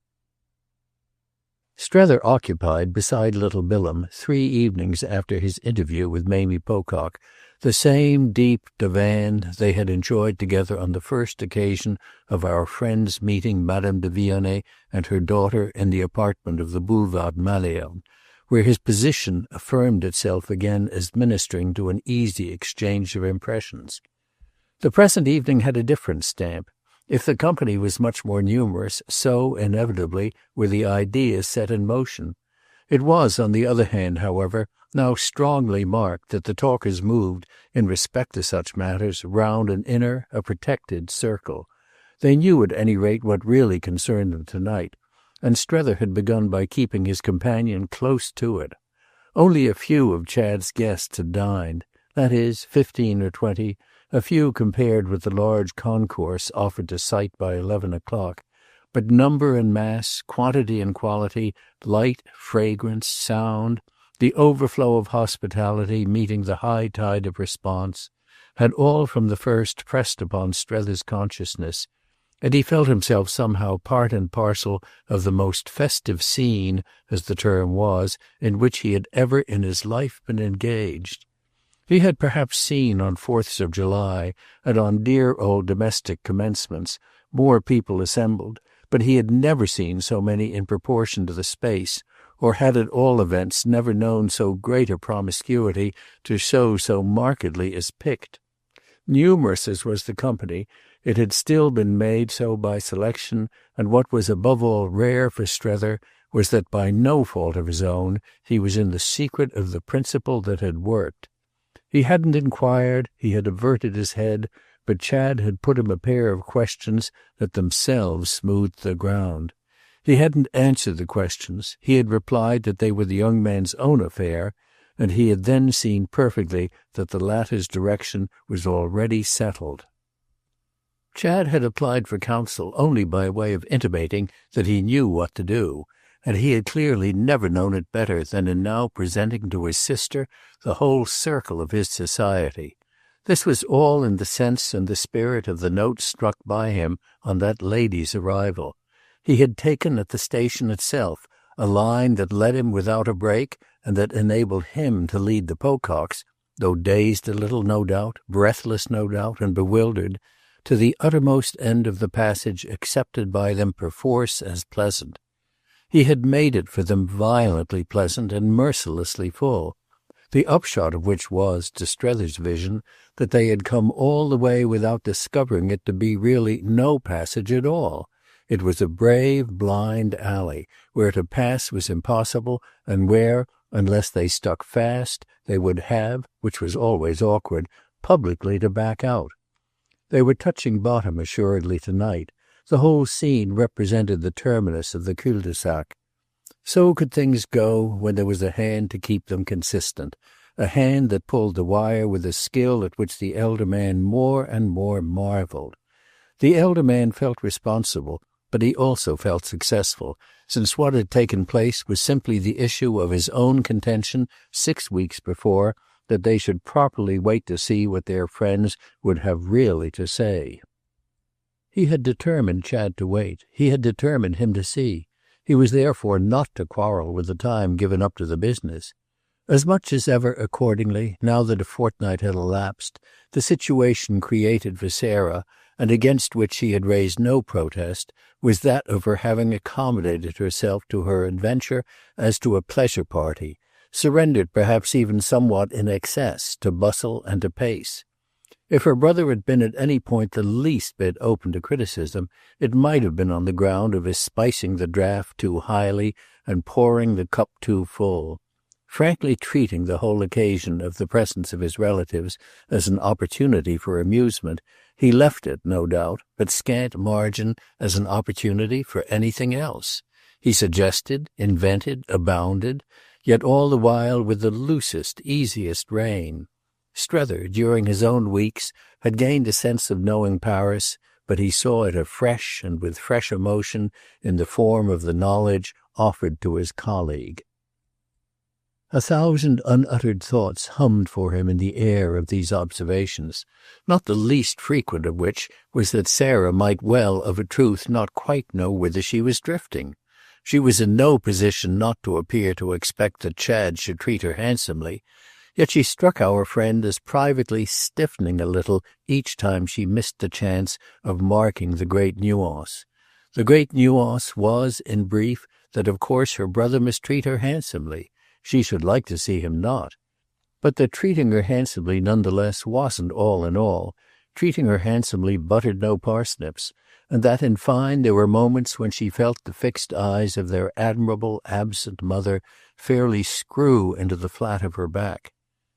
Strether occupied beside little Bilham 3 evenings after his interview with Mamie Pocock the same deep divan they had enjoyed together on the first occasion of our friend's meeting Madame de Vionnet and her daughter in the apartment of the Boulevard Malesherbes, where his position affirmed itself again as ministering to an easy exchange of impressions. The present evening had a different stamp. If the company was much more numerous, so, inevitably, were the ideas set in motion. It was, on the other hand, however, now strongly marked that the talkers moved, in respect to such matters, round an inner, a protected circle. They knew at any rate what really concerned them tonight, and Strether had begun by keeping his companion close to it. Only a few of Chad's guests had dined, that is, 15 or 20, a few compared with the large concourse offered to sight by 11 o'clock, but number and mass, quantity and quality, light, fragrance, sound, the overflow of hospitality meeting the high tide of response, had all from the first pressed upon Strether's consciousness, and he felt himself somehow part and parcel of the most festive scene, as the term was, in which he had ever in his life been engaged. He had perhaps seen on 4th of July and on dear old domestic commencements more people assembled, but he had never seen so many in proportion to the space, or had at all events never known so great a promiscuity to show so markedly as picked. Numerous as was the company, it had still been made so by selection, and what was above all rare for Strether was that by no fault of his own he was in the secret of the principle that had worked. He hadn't inquired, he had averted his head, but Chad had put him a pair of questions that themselves smoothed the ground. He hadn't answered the questions, he had replied that they were the young man's own affair, and he had then seen perfectly that the latter's direction was already settled. Chad had applied for counsel only by way of intimating that he knew what to do, and he had clearly never known it better than in now presenting to his sister the whole circle of his society. This was all in the sense and the spirit of the note struck by him on that lady's arrival. He had taken at the station itself a line that led him without a break, and that enabled him to lead the Pococks, though dazed a little, no doubt, breathless, no doubt, and bewildered, to the uttermost end of the passage accepted by them perforce as pleasant. He had made it for them violently pleasant and mercilessly full, the upshot of which was, to Strether's vision, that they had come all the way without discovering it to be really no passage at all. It was a brave, blind alley, where to pass was impossible, and where, unless they stuck fast, they would have, which was always awkward, publicly to back out. They were touching bottom assuredly tonight. The whole scene represented the terminus of the cul-de-sac. So could things go when there was a hand to keep them consistent, a hand that pulled the wire with a skill at which the elder man more and more marvelled. The elder man felt responsible, but he also felt successful, since what had taken place was simply the issue of his own contention 6 weeks before that they should properly wait to see what their friends would have really to say. He had determined Chad to wait. He had determined him to see. He was therefore not to quarrel with the time given up to the business. As much as ever, accordingly, now that a fortnight had elapsed, the situation created for Sarah, and against which she had raised no protest, was that of her having accommodated herself to her adventure as to a pleasure party, surrendered perhaps even somewhat in excess to bustle and to pace. If her brother had been at any point the least bit open to criticism, it might have been on the ground of his spicing the draught too highly and pouring the cup too full. Frankly treating the whole occasion of the presence of his relatives as an opportunity for amusement, he left it, no doubt, but scant margin as an opportunity for anything else. He suggested, invented, abounded, yet all the while with the loosest, easiest rein. Strether, during his own weeks, had gained a sense of knowing Paris, but he saw it afresh and with fresh emotion in the form of the knowledge offered to his colleague. 1,000 unuttered thoughts hummed for him in the air of these observations, not the least frequent of which was that Sarah might well of a truth not quite know whither she was drifting. She was in no position not to appear to expect that Chad should treat her handsomely, yet she struck our friend as privately stiffening a little each time she missed the chance of marking the great nuance. The great nuance was, in brief, that of course her brother must treat her handsomely. She should like to see him not. But that treating her handsomely none the less wasn't all in all. Treating her handsomely buttered no parsnips, and that in fine there were moments when she felt the fixed eyes of their admirable absent mother fairly screw into the flat of her back.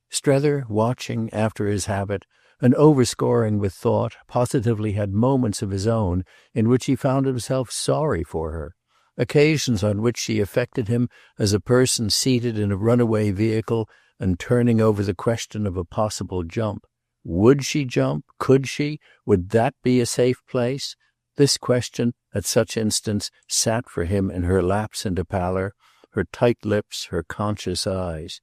Strether, watching, after his habit, and overscoring with thought, positively had moments of his own in which he found himself sorry for her. Occasions on which she affected him as a person seated in a runaway vehicle and turning over the question of a possible jump. Would she jump? Could she? Would that be a safe place? This question, at such instants, sat for him in her lapse into pallor, her tight lips, her conscious eyes.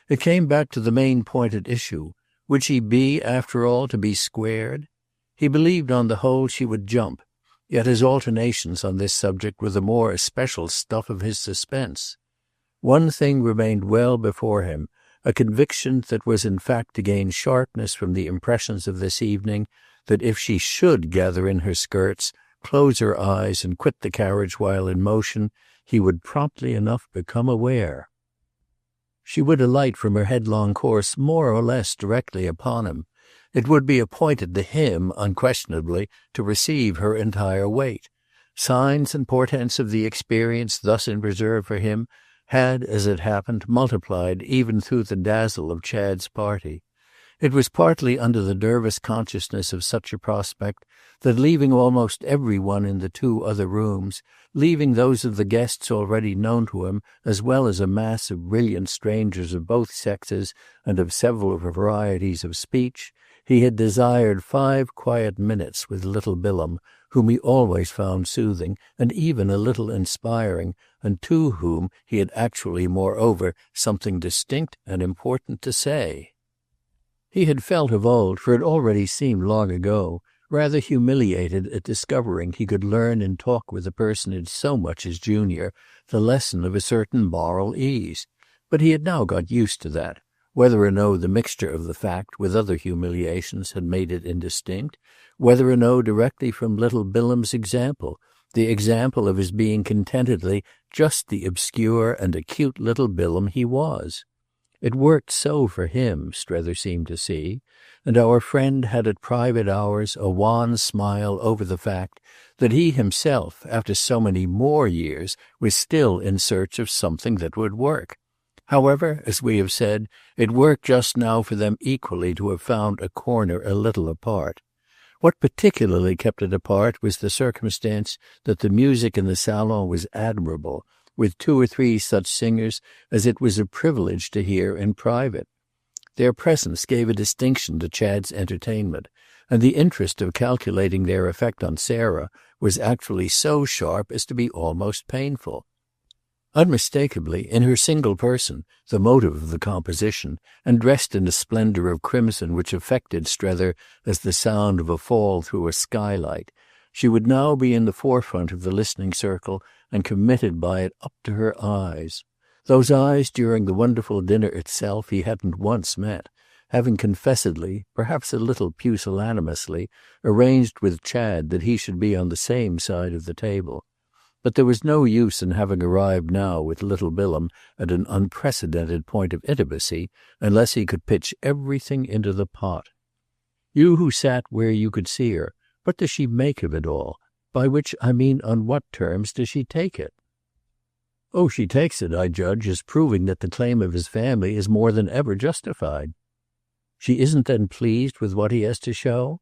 It came back to the main point at issue. Would she be, after all, to be squared? He believed on the whole she would jump. Yet his alternations on this subject were the more especial stuff of his suspense. One thing remained well before him, a conviction that was in fact to gain sharpness from the impressions of this evening, that if she should gather in her skirts, close her eyes and quit the carriage while in motion, he would promptly enough become aware. She would alight from her headlong course more or less directly upon him. It would be appointed to him, unquestionably, to receive her entire weight. Signs and portents of the experience thus in reserve for him had, as it happened, multiplied even through the dazzle of Chad's party. It was partly under the nervous consciousness of such a prospect that, leaving almost every one in the 2 other rooms, leaving those of the guests already known to him, as well as a mass of brilliant strangers of both sexes and of several varieties of speech, he had desired 5 quiet minutes with little Bilham, whom he always found soothing and even a little inspiring, and to whom he had actually, moreover, something distinct and important to say. He had felt of old, for it already seemed long ago, rather humiliated at discovering he could learn in talk with a personage so much his junior the lesson of a certain moral ease. But he had now got used to that. Whether or no the mixture of the fact with other humiliations had made it indistinct, whether or no directly from little Bilham's example, the example of his being contentedly just the obscure and acute little Bilham he was. It worked so for him, Strether seemed to see, and our friend had at private hours a wan smile over the fact that he himself, after so many more years, was still in search of something that would work. However, as we have said, it worked just now for them equally to have found a corner a little apart. What particularly kept it apart was the circumstance that the music in the salon was admirable, with 2 or 3 such singers as it was a privilege to hear in private. Their presence gave a distinction to Chad's entertainment, and the interest of calculating their effect on Sarah was actually so sharp as to be almost painful. Unmistakably, in her single person, the motive of the composition, and dressed in a splendor of crimson which affected Strether as the sound of a fall through a skylight, she would now be in the forefront of the listening circle and committed by it up to her eyes. Those eyes during the wonderful dinner itself he hadn't once met, having confessedly, perhaps a little pusillanimously, arranged with Chad that he should be on the same side of the table. But there was no use in having arrived now with little Bilham at an unprecedented point of intimacy unless he could pitch everything into the pot. You who sat where you could see her, what does she make of it all? By which I mean on what terms does she take it? Oh, she takes it, I judge, as proving that the claim of his family is more than ever justified. She isn't then pleased with what he has to show?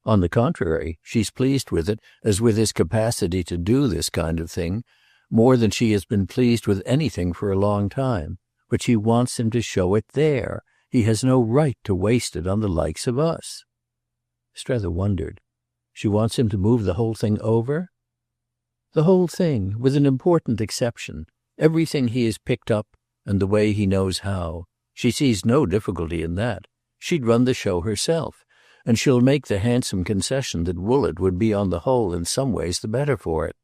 On the contrary, she's pleased with it as with his capacity to do this kind of thing, more than she has been pleased with anything for a long time. But she wants him to show it there. He has no right to waste it on the likes of us. Strether wondered. She wants him to move the whole thing over? The whole thing, with an important exception. Everything he has picked up, and the way he knows how. She sees no difficulty in that. She'd run the show herself. And she'll make the handsome concession that Woollett would be on the whole in some ways the better for it.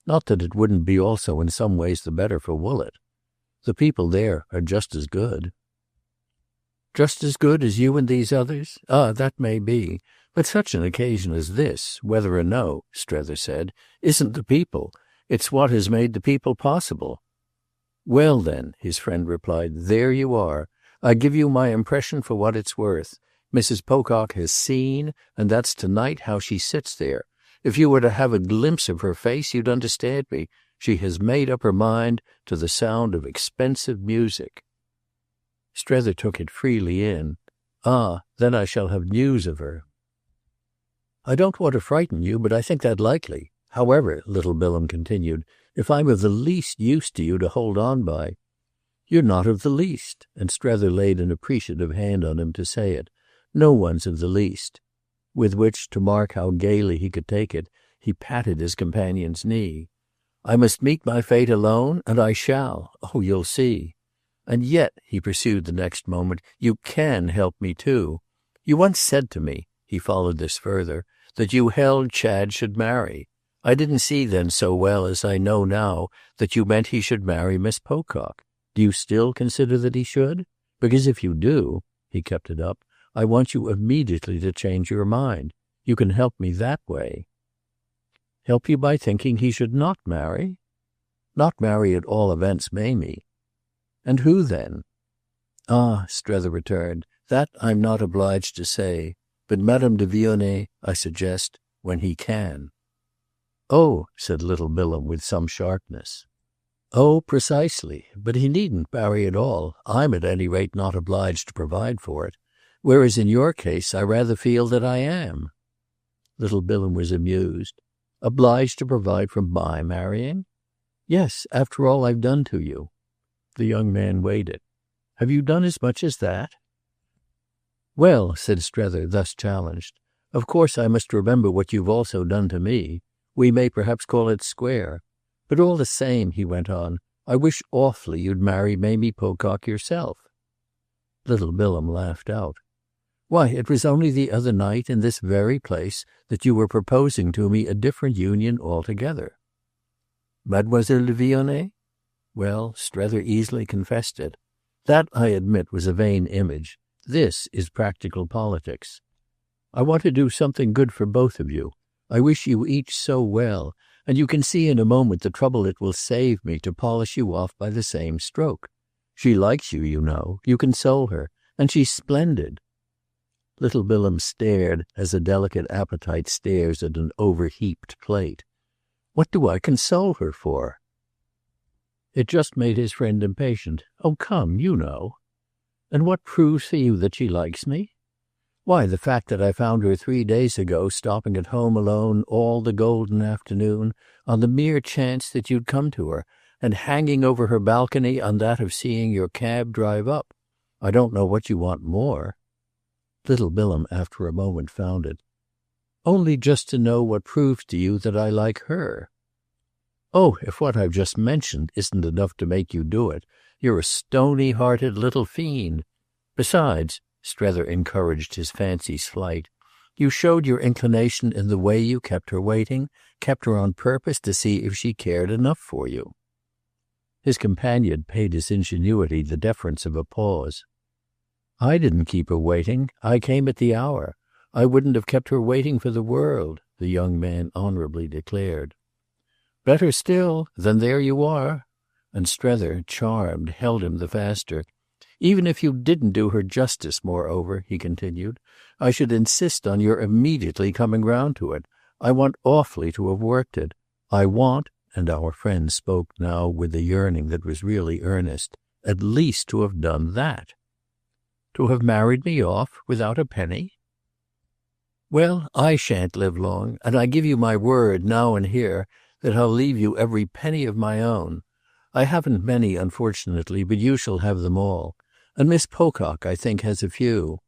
Not that it wouldn't be also in some ways the better for Woollett. The people there are just as good. Just as good as you and these others? Ah, that may be. But such an occasion as this, whether or no, Strether said, isn't the people. It's what has made the people possible. Well then, his friend replied, there you are. I give you my impression for what it's worth. Mrs. Pocock has seen, and that's tonight how she sits there. If you were to have a glimpse of her face, you'd understand me. She has made up her mind to the sound of expensive music. Strether took it freely in. Ah, then I shall have news of her. I don't want to frighten you, but I think that likely. However, little Bilham continued, if I'm of the least use to you to hold on by. You're not of the least, and Strether laid an appreciative hand on him to say it. No one's of the least. With which, to mark how gaily he could take it, he patted his companion's knee. I must meet my fate alone, and I shall. Oh, you'll see. And yet, he pursued the next moment, you can help me too. You once said to me, he followed this further, that you held Chad should marry. I didn't see then so well as I know now that you meant he should marry Miss Pocock. Do you still consider that he should? Because if you do, he kept it up, I want you immediately to change your mind. You can help me that way. Help you by thinking he should not marry? Not marry at all events, Mamie. And who then? Ah, Strether returned, that I'm not obliged to say. But Madame de Vionnet, I suggest, when he can. Oh, said little Bilham with some sharpness. Oh, precisely. But he needn't marry at all. I'm at any rate not obliged to provide for it. Whereas in your case I rather feel that I am. Little Bilham was amused. Obliged to provide for my marrying? Yes, after all I've done to you. The young man weighed it. Have you done as much as that? Well, said Strether, thus challenged, of course I must remember what you've also done to me. We may perhaps call it square. But all the same, he went on, I wish awfully you'd marry Mamie Pocock yourself. Little Bilham laughed out. Why, it was only the other night in this very place that you were proposing to me a different union altogether. Mademoiselle de Vionnet? Well, Strether easily confessed it. That, I admit, was a vain image. This is practical politics. I want to do something good for both of you. I wish you each so well, and you can see in a moment the trouble it will save me to polish you off by the same stroke. She likes you, you know. You console her, and she's splendid. Little Bilham stared as a delicate appetite stares at an overheaped plate. What do I console her for? It just made his friend impatient. Oh, come, you know. And what proves for you that she likes me? Why, the fact that I found her 3 days ago stopping at home alone all the golden afternoon on the mere chance that you'd come to her, and hanging over her balcony on that of seeing your cab drive up. I don't know what you want more. Little Bilham, after a moment, found it. Only just to know what proves to you that I like her. Oh, if what I've just mentioned isn't enough to make you do it, you're a stony-hearted little fiend. Besides, Strether encouraged his fancy's flight, you showed your inclination in the way you kept her waiting, kept her on purpose to see if she cared enough for you. His companion paid his ingenuity the deference of a pause. I didn't keep her waiting. I came at the hour. I wouldn't have kept her waiting for the world, the young man honorably declared. Better still, then there you are. And Strether, charmed, held him the faster. Even if you didn't do her justice, moreover, he continued, I should insist on your immediately coming round to it. I want awfully to have worked it. I want, and our friend spoke now with a yearning that was really earnest, at least to have done that. To have married me off without a penny? Well, I shan't live long, and I give you my word now and here that I'll leave you every penny of my own. I haven't many, unfortunately, but you shall have them all. And Miss Pocock, I think, has a few.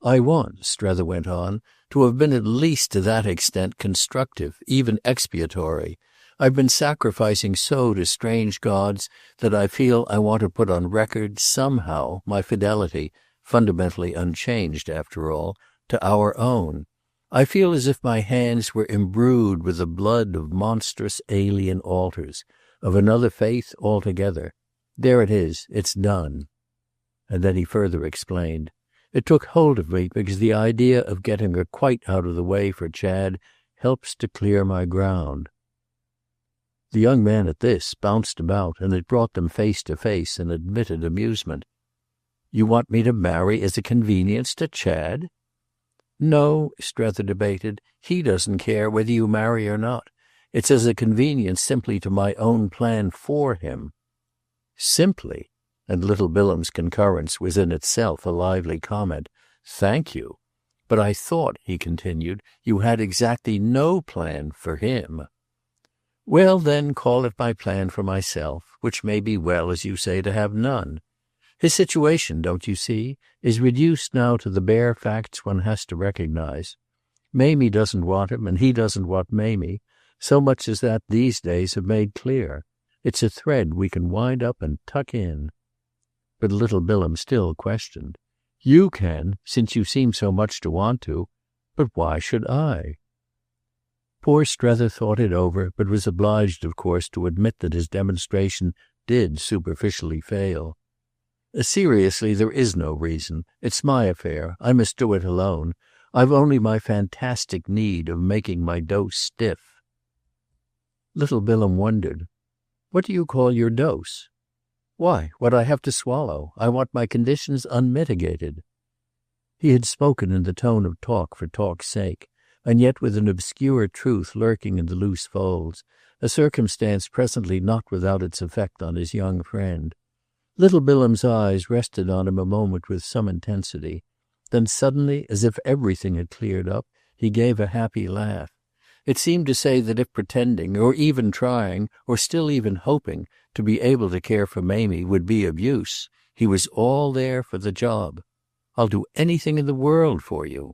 I want, Strether went on, to have been at least to that extent constructive, even expiatory. I've been sacrificing so to strange gods that I feel I want to put on record, somehow, my fidelity, fundamentally unchanged, after all, to our own. I feel as if my hands were imbrued with the blood of monstrous alien altars, of another faith altogether. There it is, it's done. And then he further explained. It took hold of me because the idea of getting her quite out of the way for Chad helps to clear my ground. The young man at this bounced about, and it brought them face to face in admitted amusement. You want me to marry as a convenience to Chad? No, Strether debated, he doesn't care whether you marry or not. It's as a convenience simply to my own plan for him. Simply? And little Bilham's concurrence was in itself a lively comment. Thank you. But I thought, he continued, you had exactly no plan for him. Well, then, call it my plan for myself, which may be well, as you say, to have none. His situation, don't you see, is reduced now to the bare facts one has to recognize. Mamie doesn't want him, and he doesn't want Mamie, so much as that these days have made clear. It's a thread we can wind up and tuck in. But little Bilham still questioned. You can, since you seem so much to want to, but why should I? Poor Strether thought it over, but was obliged, of course, to admit that his demonstration did superficially fail. Seriously, there is no reason. It's my affair. I must do it alone. I've only my fantastic need of making my dose stiff. Little Bilham wondered. What do you call your dose? Why, what I have to swallow. I want my conditions unmitigated. He had spoken in the tone of talk for talk's sake, and yet with an obscure truth lurking in the loose folds, a circumstance presently not without its effect on his young friend. Little Bilham's eyes rested on him a moment with some intensity. Then suddenly, as if everything had cleared up, he gave a happy laugh. It seemed to say that if pretending, or even trying, or still even hoping, to be able to care for Mamie would be of use, he was all there for the job. I'll do anything in the world for you.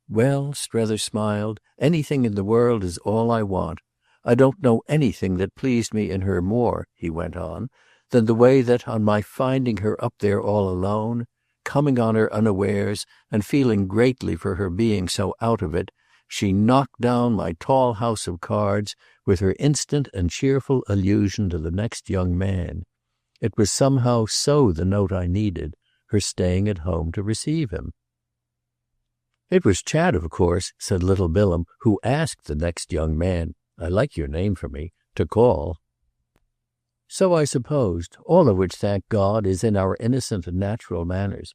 Well, Strether smiled, anything in the world is all I want. I don't know anything that pleased me in her more, he went on, than the way that, on my finding her up there all alone, coming on her unawares and feeling greatly for her being so out of it, she knocked down my tall house of cards with her instant and cheerful allusion to the next young man. It was somehow so the note I needed, her staying at home to receive him. It was Chad, of course, said little Bilham, who asked the next young man, I like your name for me, to call. So I supposed, all of which, thank God, is in our innocent and natural manners.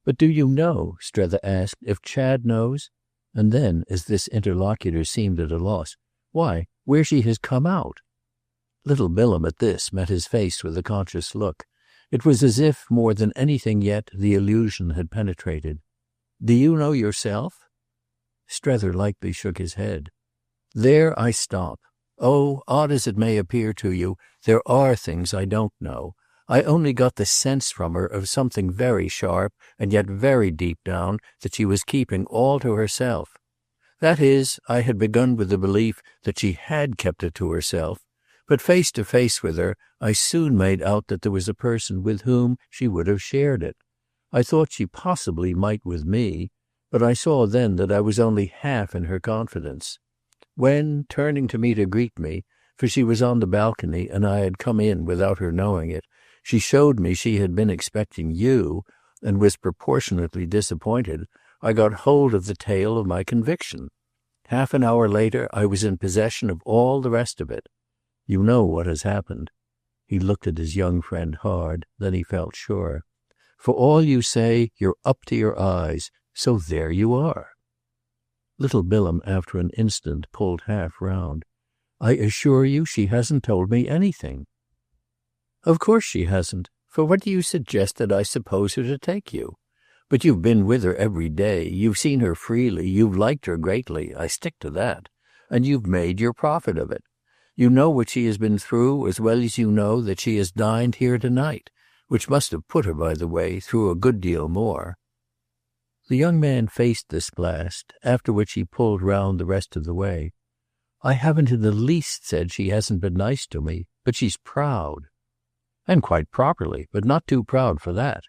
But do you know, Strether asked, if Chad knows? And then, as this interlocutor seemed at a loss, why, where she has come out. Little Bilham at this met his face with a conscious look. It was as if, more than anything yet, the illusion had penetrated. Do you know yourself? Strether lightly shook his head. There I stop. Oh, odd as it may appear to you, there are things I don't know. I only got the sense from her of something very sharp and yet very deep down that she was keeping all to herself. That is, I had begun with the belief that she had kept it to herself, But face to face with her, I soon made out that there was a person with whom she would have shared it. I thought she possibly might with me, but I saw then that I was only half in her confidence. When, turning to me to greet me, for she was on the balcony and I had come in without her knowing it, she showed me she had been expecting you, and was proportionately disappointed, I got hold of the tail of my conviction. Half an hour later I was in possession of all the rest of it. You know what has happened." He looked at his young friend hard, then he felt sure. "For all you say, you're up to your eyes, so there you are." Little Bilham, after an instant, pulled half round. "I assure you she hasn't told me anything." "Of course she hasn't. For what do you suggest that I suppose her to take you? But you've been with her every day, you've seen her freely, you've liked her greatly, I stick to that, and you've made your profit of it. You know what she has been through as well as you know that she has dined here tonight, which must have put her, by the way, through a good deal more." The young man faced this blast, after which he pulled round the rest of the way. "I haven't in the least said she hasn't been nice to me, but she's proud." "And quite properly, but not too proud for that."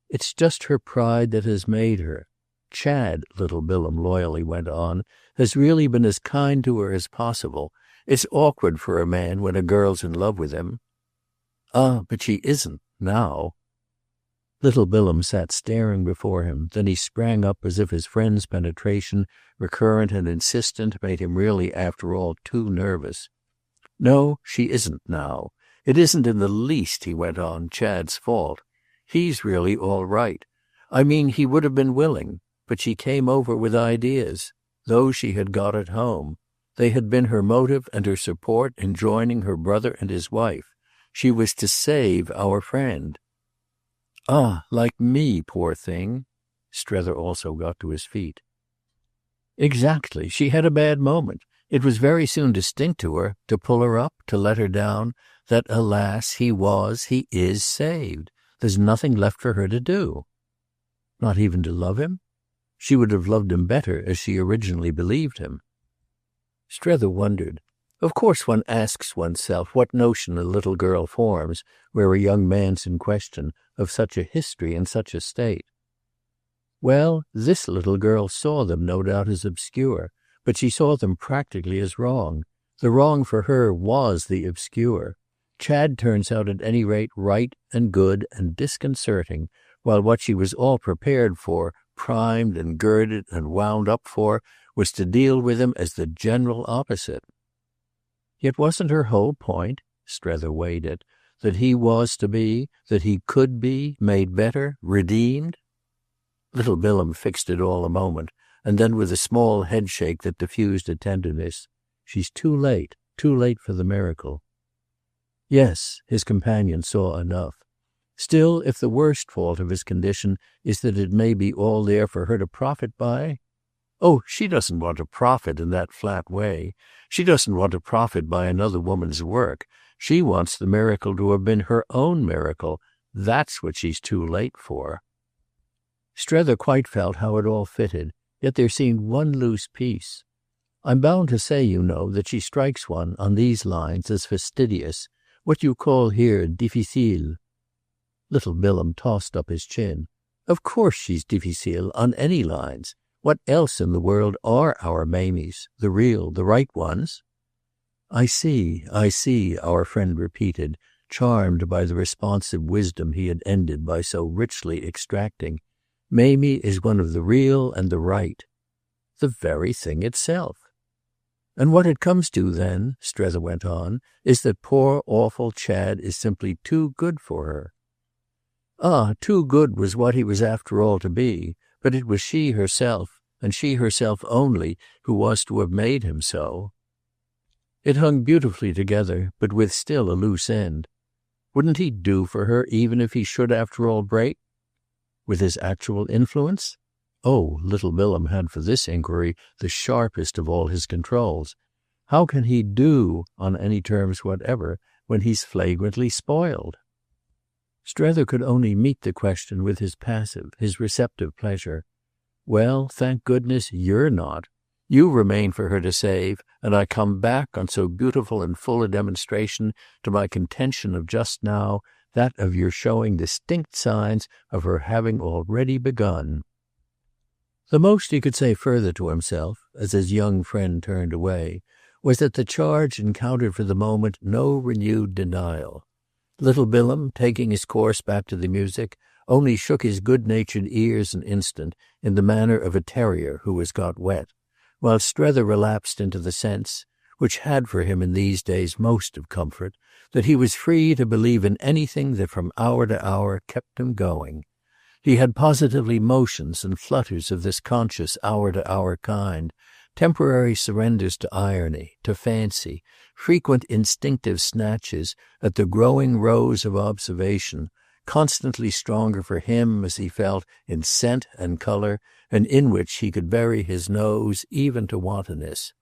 "It's just her pride that has made her. Chad," little Bilham loyally went on, "has really been as kind to her as possible. It's awkward for a man when a girl's in love with him." "Ah, but she isn't, now." Little Bilham sat staring before him, then he sprang up as if his friend's penetration, recurrent and insistent, made him really after all too nervous. "No, she isn't now. It isn't in the least," he went on, "Chad's fault. He's really all right. I mean he would have been willing, but she came over with ideas. Those she had got at home. They had been her motive and her support in joining her brother and his wife. She was to save our friend." "Ah, like me, poor thing." Strether also got to his feet. "Exactly. She had a bad moment. It was very soon distinct to her, to pull her up, to let her down, that, alas, he is saved. There's nothing left for her to do." "Not even to love him?" "She would have loved him better as she originally believed him." Strether wondered. Of course one asks oneself what notion a little girl forms, where a young man's in question, of such a history and such a state. Well, this little girl saw them no doubt as obscure, but she saw them practically as wrong. The wrong for her was the obscure. Chad turns out at any rate right and good and disconcerting, while what she was all prepared for, primed and girded and wound up for, was to deal with him as the general opposite. Yet wasn't her whole point, Strether weighed it, that he was to be, that he could be, made better, redeemed? Little Bilham fixed it all a moment, and then with a small headshake that diffused a tenderness, "She's too late for the miracle." Yes, his companion saw enough. Still, if the worst fault of his condition is that it may be all there for her to profit by? Oh, she doesn't want to profit in that flat way. She doesn't want to profit by another woman's work. She wants the miracle to have been her own miracle. That's what she's too late for. Strether quite felt how it all fitted, yet there seemed one loose piece. "I'm bound to say, you know, that she strikes one, on these lines, as fastidious, what you call here difficile." Little Bilham tossed up his chin. "Of course she's difficile, on any lines. What else in the world are our Mamies, the real, the right ones?" I see," our friend repeated, charmed by the responsive wisdom he had ended by so richly extracting. "Mamie is one of the real and the right." "The very thing itself." "And what it comes to then," Strether went on, "is that poor awful Chad is simply too good for her." Ah, too good was what he was after all to be, but it was she herself, and she herself only, who was to have made him so. It hung beautifully together, but with still a loose end. Wouldn't he do for her even if he should after all break? With his actual influence? Oh, little Bilham had for this inquiry the sharpest of all his controls. How can he do, on any terms whatever, when he's flagrantly spoiled? Strether could only meet the question with his passive, his receptive pleasure. "Well, thank goodness you're not. You remain for her to save, and I come back on so beautiful and full a demonstration to my contention of just now, that of your showing distinct signs of her having already begun." The most he could say further to himself, as his young friend turned away, was that the charge encountered for the moment no renewed denial. Little Bilham, taking his course back to the music, only shook his good-natured ears an instant in the manner of a terrier who has got wet, while Strether relapsed into the sense, which had for him in these days most of comfort, that he was free to believe in anything that from hour to hour kept him going. He had positively motions and flutters of this conscious hour-to-hour kind, temporary surrenders to irony, to fancy, frequent instinctive snatches at the growing rose of observation, constantly stronger for him, as he felt, in scent and colour, and in which he could bury his nose even to wantonness.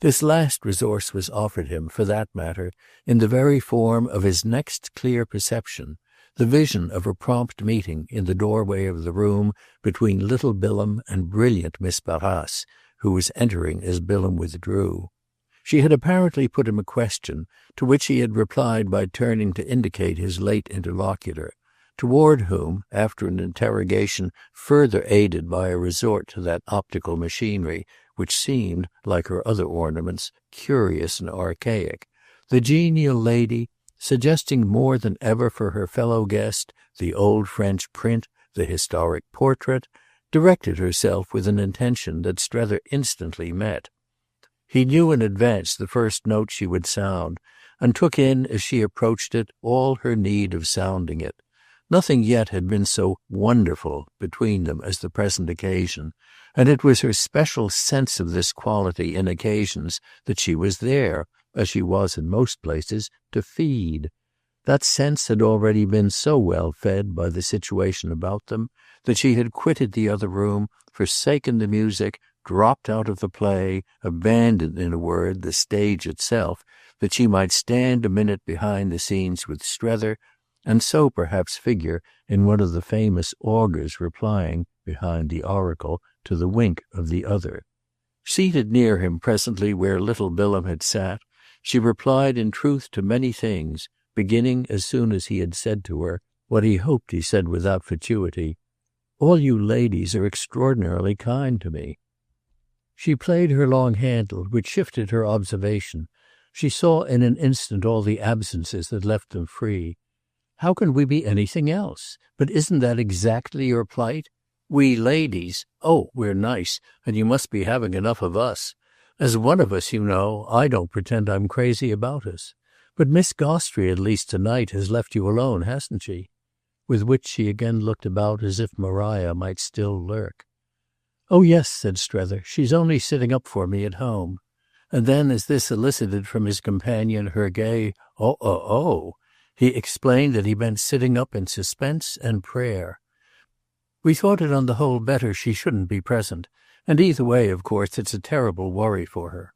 This last resource was offered him, for that matter, in the very form of his next clear perception, the vision of a prompt meeting in the doorway of the room between little Bilham and brilliant Miss Barrace, who was entering as Bilham withdrew. She had apparently put him a question, to which he had replied by turning to indicate his late interlocutor, toward whom, after an interrogation further aided by a resort to that optical machinery which seemed, like her other ornaments, curious and archaic, the genial lady, suggesting more than ever for her fellow guest the old French print, the historic portrait, directed herself with an intention that Strether instantly met. He knew in advance the first note she would sound, and took in as she approached it all her need of sounding it. Nothing yet had been so wonderful between them as the present occasion, and it was her special sense of this quality in occasions that she was there, as she was in most places, to feed. That sense had already been so well fed by the situation about them that she had quitted the other room, forsaken the music, dropped out of the play, abandoned, in a word, the stage itself, that she might stand a minute behind the scenes with Strether, and so perhaps figure in one of the famous augurs replying, behind the oracle, to the wink of the other. Seated near him presently where little Bilham had sat, she replied in truth to many things, beginning as soon as he had said to her what he hoped he said without fatuity: "All you ladies are extraordinarily kind to me." She played her long handle, which shifted her observation. She saw in an instant all the absences that left them free. "How can we be anything else? But isn't that exactly your plight? We ladies, oh, we're nice, and you must be having enough of us. As one of us, you know, I don't pretend I'm crazy about us. But Miss Gostrey, at least tonight, has left you alone, hasn't she?" With which she again looked about as if Maria might still lurk. "Oh yes," said Strether, "she's only sitting up for me at home." And then, as this elicited from his companion her gay "oh," he explained that he meant sitting up in suspense and prayer. "We thought it on the whole better she shouldn't be present, and either way, of course, it's a terrible worry for her."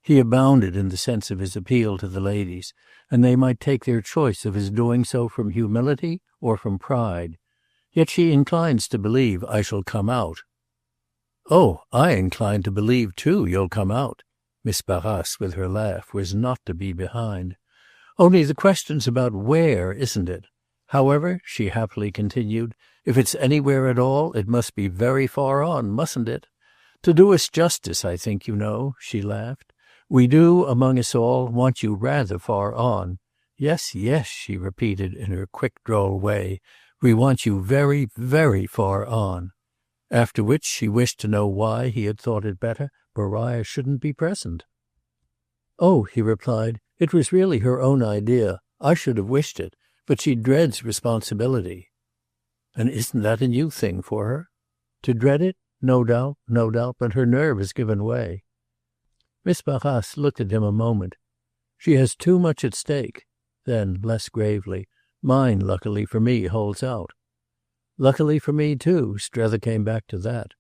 He abounded in the sense of his appeal to the ladies, and they might take their choice of his doing so from humility or from pride. "Yet she inclines to believe I shall come out." "Oh, I incline to believe too you'll come out." Miss Barrace, with her laugh, was not to be behind. "Only the question's about where, isn't it? However," she happily continued, "if it's anywhere at all it must be very far on, mustn't it? To do us justice, I think, you know," she laughed, "we do, among us all, want you rather far on. Yes, yes," she repeated in her quick droll way, "we want you very, very far on." After which she wished to know why he had thought it better Maria shouldn't be present. "Oh," he replied, "it was really her own idea. I should have wished it, but she dreads responsibility." "And isn't that a new thing for her?" "To dread it? No doubt, but her nerve has given way." Miss Barrace looked at him a moment. "She has too much at stake." Then, less gravely, "Mine, luckily for me, holds out." "Luckily for me too," Strether came back to that.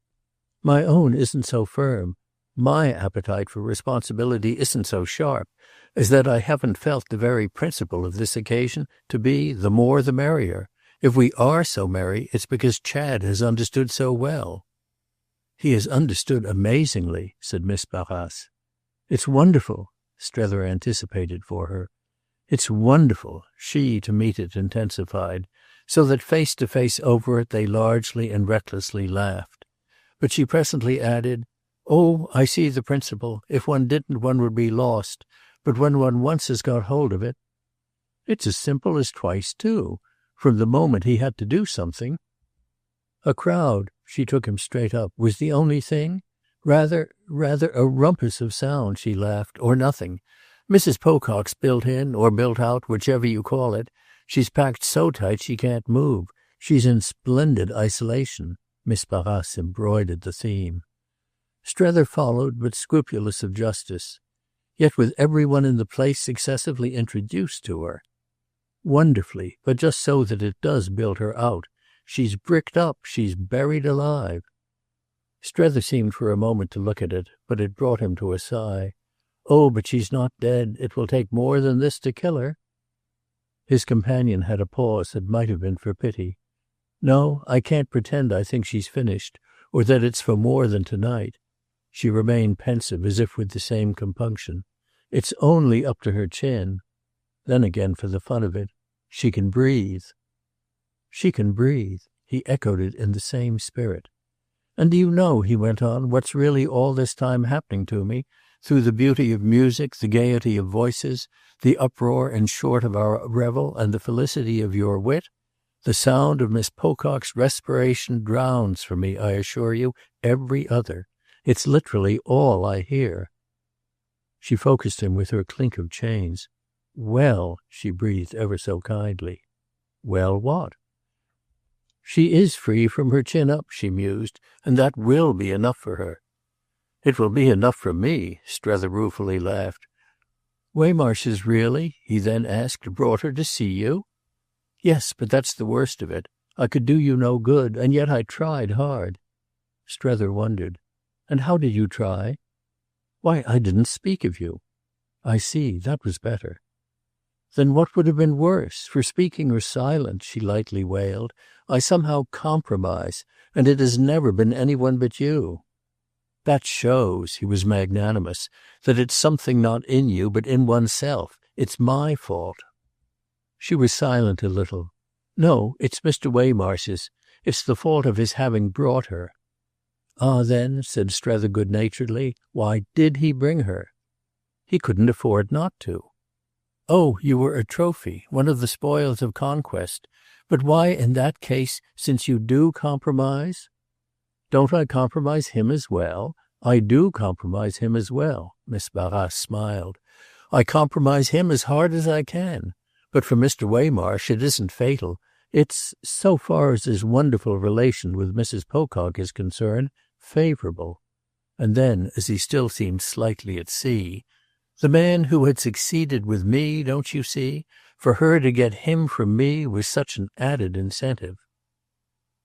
"My own isn't so firm. My appetite for responsibility isn't so sharp as that I haven't felt the very principle of this occasion to be the more the merrier. If we are so merry it's because Chad has understood so well." "He has understood amazingly," said Miss Barrace. "It's wonderful," Strether anticipated for her. "It's wonderful," she, to meet it, intensified, so that face to face over it they largely and recklessly laughed. But she presently added, "Oh, I see the principle. If one didn't one would be lost. But when one once has got hold of it—" "It's as simple as twice two. From the moment he had to do something." "A crowd," she took him straight up, "was the only thing? Rather a rumpus of sound," she laughed, "or nothing. Mrs. Pocock's built in, or built out, whichever you call it. She's packed so tight she can't move. She's in splendid isolation." Miss Barrace embroidered the theme. Strether followed, but scrupulous of justice. "Yet with every one in the place successively introduced to her." "Wonderfully, but just so that it does build her out. She's bricked up, she's buried alive." Strether seemed for a moment to look at it, but it brought him to a sigh. "Oh, but she's not dead. It will take more than this to kill her." His companion had a pause that might have been for pity. "No, I can't pretend I think she's finished, or that it's for more than tonight." She remained pensive, as if with the same compunction. "It's only up to her chin." Then again, for the fun of it, "She can breathe." "She can breathe." He echoed it in the same spirit. "And do you know," he went on, "what's really all this time happening to me, through the beauty of music, the gaiety of voices, the uproar, in short, of our revel, and the felicity of your wit? The sound of Miss Pocock's respiration drowns for me, I assure you, every other. It's literally all I hear." She focused him with her clink of chains. "Well," she breathed ever so kindly. "Well, what?" "She is free from her chin up," she mused, "and that will be enough for her." "It will be enough for me," Strether ruefully laughed. "Waymarsh's really," he then asked, "brought her to see you?" "Yes, but that's the worst of it. I could do you no good, and yet I tried hard." Strether wondered. "And how did you try?" "Why, I didn't speak of you." "I see. That was better." "Then what would have been worse? For speaking or silent," she lightly wailed, "I somehow compromise, and it has never been any one but you." "That shows," he was magnanimous, "that it's something not in you but in oneself. It's my fault." She was silent a little. "No, it's Mr. Waymarsh's. It's the fault of his having brought her." "Ah then," said Strether good-naturedly, "why did he bring her?" "He couldn't afford not to." "Oh, you were a trophy, one of the spoils of conquest. But why in that case, since you do compromise—" "Don't I compromise him as well? I do compromise him as well," Miss Barrace smiled. "I compromise him as hard as I can. But for Mr. Waymarsh it isn't fatal. It's, so far as his wonderful relation with Mrs. Pocock is concerned, favourable." And then, as he still seemed slightly at sea, "The man who had succeeded with me, don't you see? For her to get him from me was such an added incentive."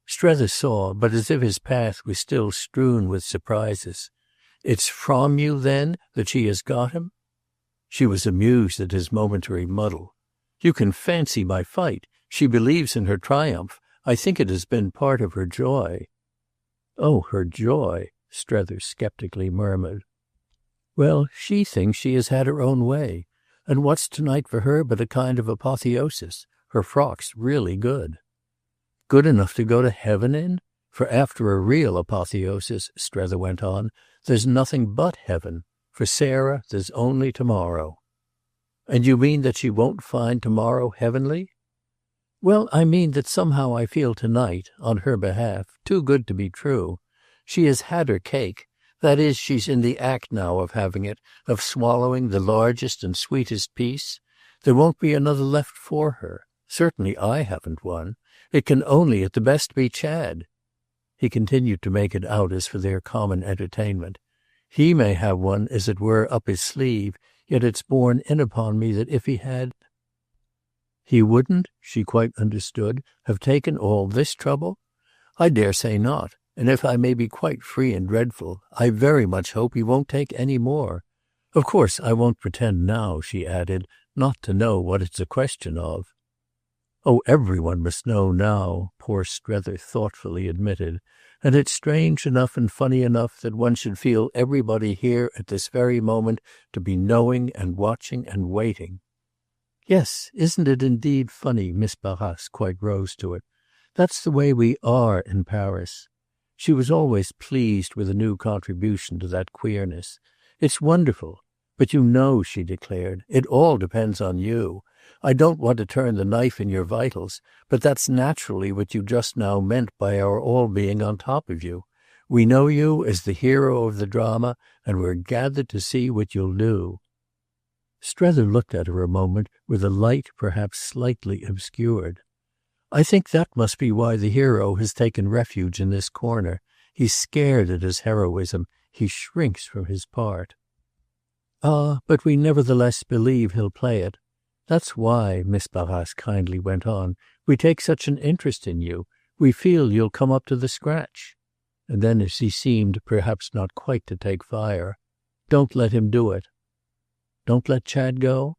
Strether saw, but as if his path was still strewn with surprises. "It's from you, then, that she has got him?" She was amused at his momentary muddle. "You can fancy my fight. She believes in her triumph. I think it has been part of her joy." "Oh, her joy," Strether sceptically murmured. "Well, she thinks she has had her own way. And what's tonight for her but a kind of apotheosis? Her frock's really good." "Good enough to go to heaven in? For after a real apotheosis," Strether went on, "there's nothing but heaven. For Sarah there's only tomorrow." "And you mean that she won't find tomorrow heavenly?" "Well, I mean that somehow I feel tonight, on her behalf, too good to be true. She has had her cake. That is, she's in the act now of having it, of swallowing the largest and sweetest piece. There won't be another left for her. Certainly I haven't one. It can only at the best be Chad." He continued to make it out as for their common entertainment. "He may have one, as it were, up his sleeve, yet it's borne in upon me that if he had—" "He wouldn't," she quite understood, "have taken all this trouble? I dare say not, and if I may be quite free and dreadful, I very much hope he won't take any more. Of course I won't pretend now," she added, "not to know what it's a question of." "Oh, every one must know now," poor Strether thoughtfully admitted, And it's strange enough and funny enough that one should feel everybody here at this very moment to be knowing and watching and waiting." "Yes, isn't it indeed funny?" Miss Barrace quite rose to it. "That's the way we are in Paris." She was always pleased with a new contribution to that queerness. "It's wonderful. But you know," she declared, "it all depends on you. I don't want to turn the knife in your vitals, but that's naturally what you just now meant by our all being on top of you. We know you as the hero of the drama, and we're gathered to see what you'll do." Strether looked at her a moment with a light perhaps slightly obscured. "I think that must be why the hero has taken refuge in this corner. He's scared at his heroism. He shrinks from his part." "Ah, but we nevertheless believe he'll play it. That's why," Miss Barrace kindly went on, "we take such an interest in you. We feel you'll come up to the scratch." And then as he seemed perhaps not quite to take fire, "Don't let him do it." "Don't let Chad go?"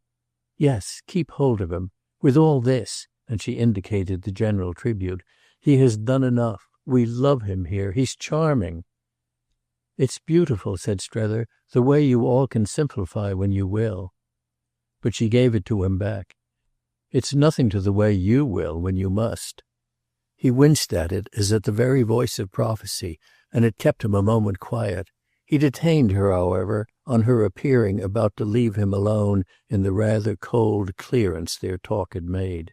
"Yes, keep hold of him. With all this," and she indicated the general tribute, "he has done enough. We love him here. He's charming." "It's beautiful," said Strether, "the way you all can simplify when you will." But she gave it to him back. "It's nothing to the way you will when you must." He winced at it as at the very voice of prophecy, and it kept him a moment quiet. He detained her, however, on her appearing about to leave him alone in the rather cold clearance their talk had made.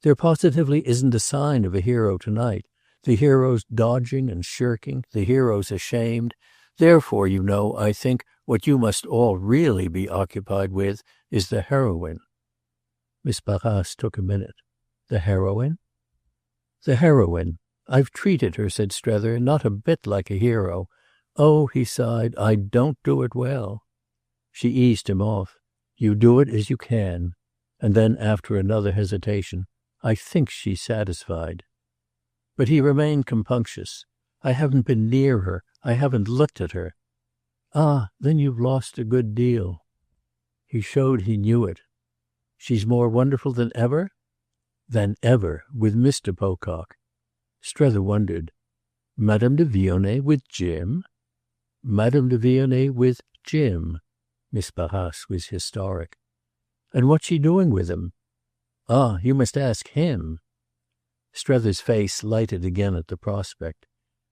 "There positively isn't a sign of a hero tonight. The hero's dodging and shirking, the hero's ashamed. Therefore, you know, I think, what you must all really be occupied with is the heroine." Miss Barrace took a minute. "The heroine?" "The heroine. I've treated her," said Strether, "not a bit like a hero. Oh," he sighed, "I don't do it well." She eased him off. "You do it as you can." And then after another hesitation, "I think she's satisfied." But he remained compunctious. "I haven't been near her. I haven't looked at her." "Ah, then you've lost a good deal." He showed he knew it. "She's more wonderful than ever?" "Than ever, with Mr. Pocock." Strether wondered. "Madame de Vionnet with Jim?" "Madame de Vionnet with Jim." Miss Barrace was historic. "And what's she doing with him?" "Ah, you must ask him." Strether's face lighted again at the prospect.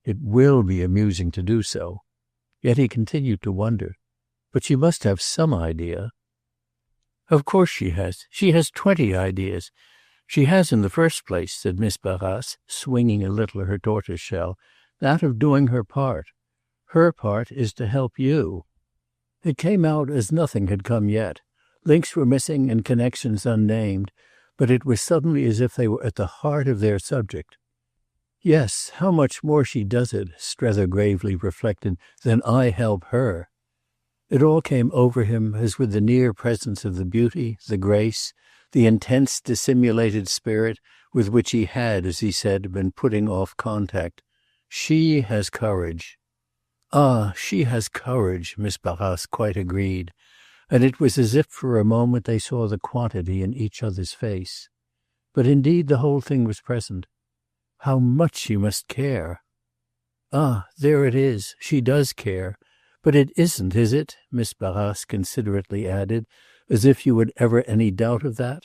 "It will be amusing to do so." Yet he continued to wonder. "But she must have some idea." "Of course she has. She has 20 ideas. She has in the first place," said Miss Barrace, swinging a little her tortoise shell, "that of doing her part. Her part is to help you." It came out as nothing had come yet. Links were missing and connections unnamed, but it was suddenly as if they were at the heart of their subject. "Yes, how much more she does it," Strether gravely reflected, "than I help her." It all came over him as with the near presence of the beauty, the grace, the intense dissimulated spirit with which he had, as he said, been putting off contact. She has courage. "Ah, she has courage," Miss Barrace quite agreed, and it was as if for a moment they saw the quantity in each other's face. But indeed the whole thing was present. "How much she must care!" "Ah, there it is. She does care. But it isn't, is it?" Miss Barrace considerately added, "as if you had ever any doubt of that?"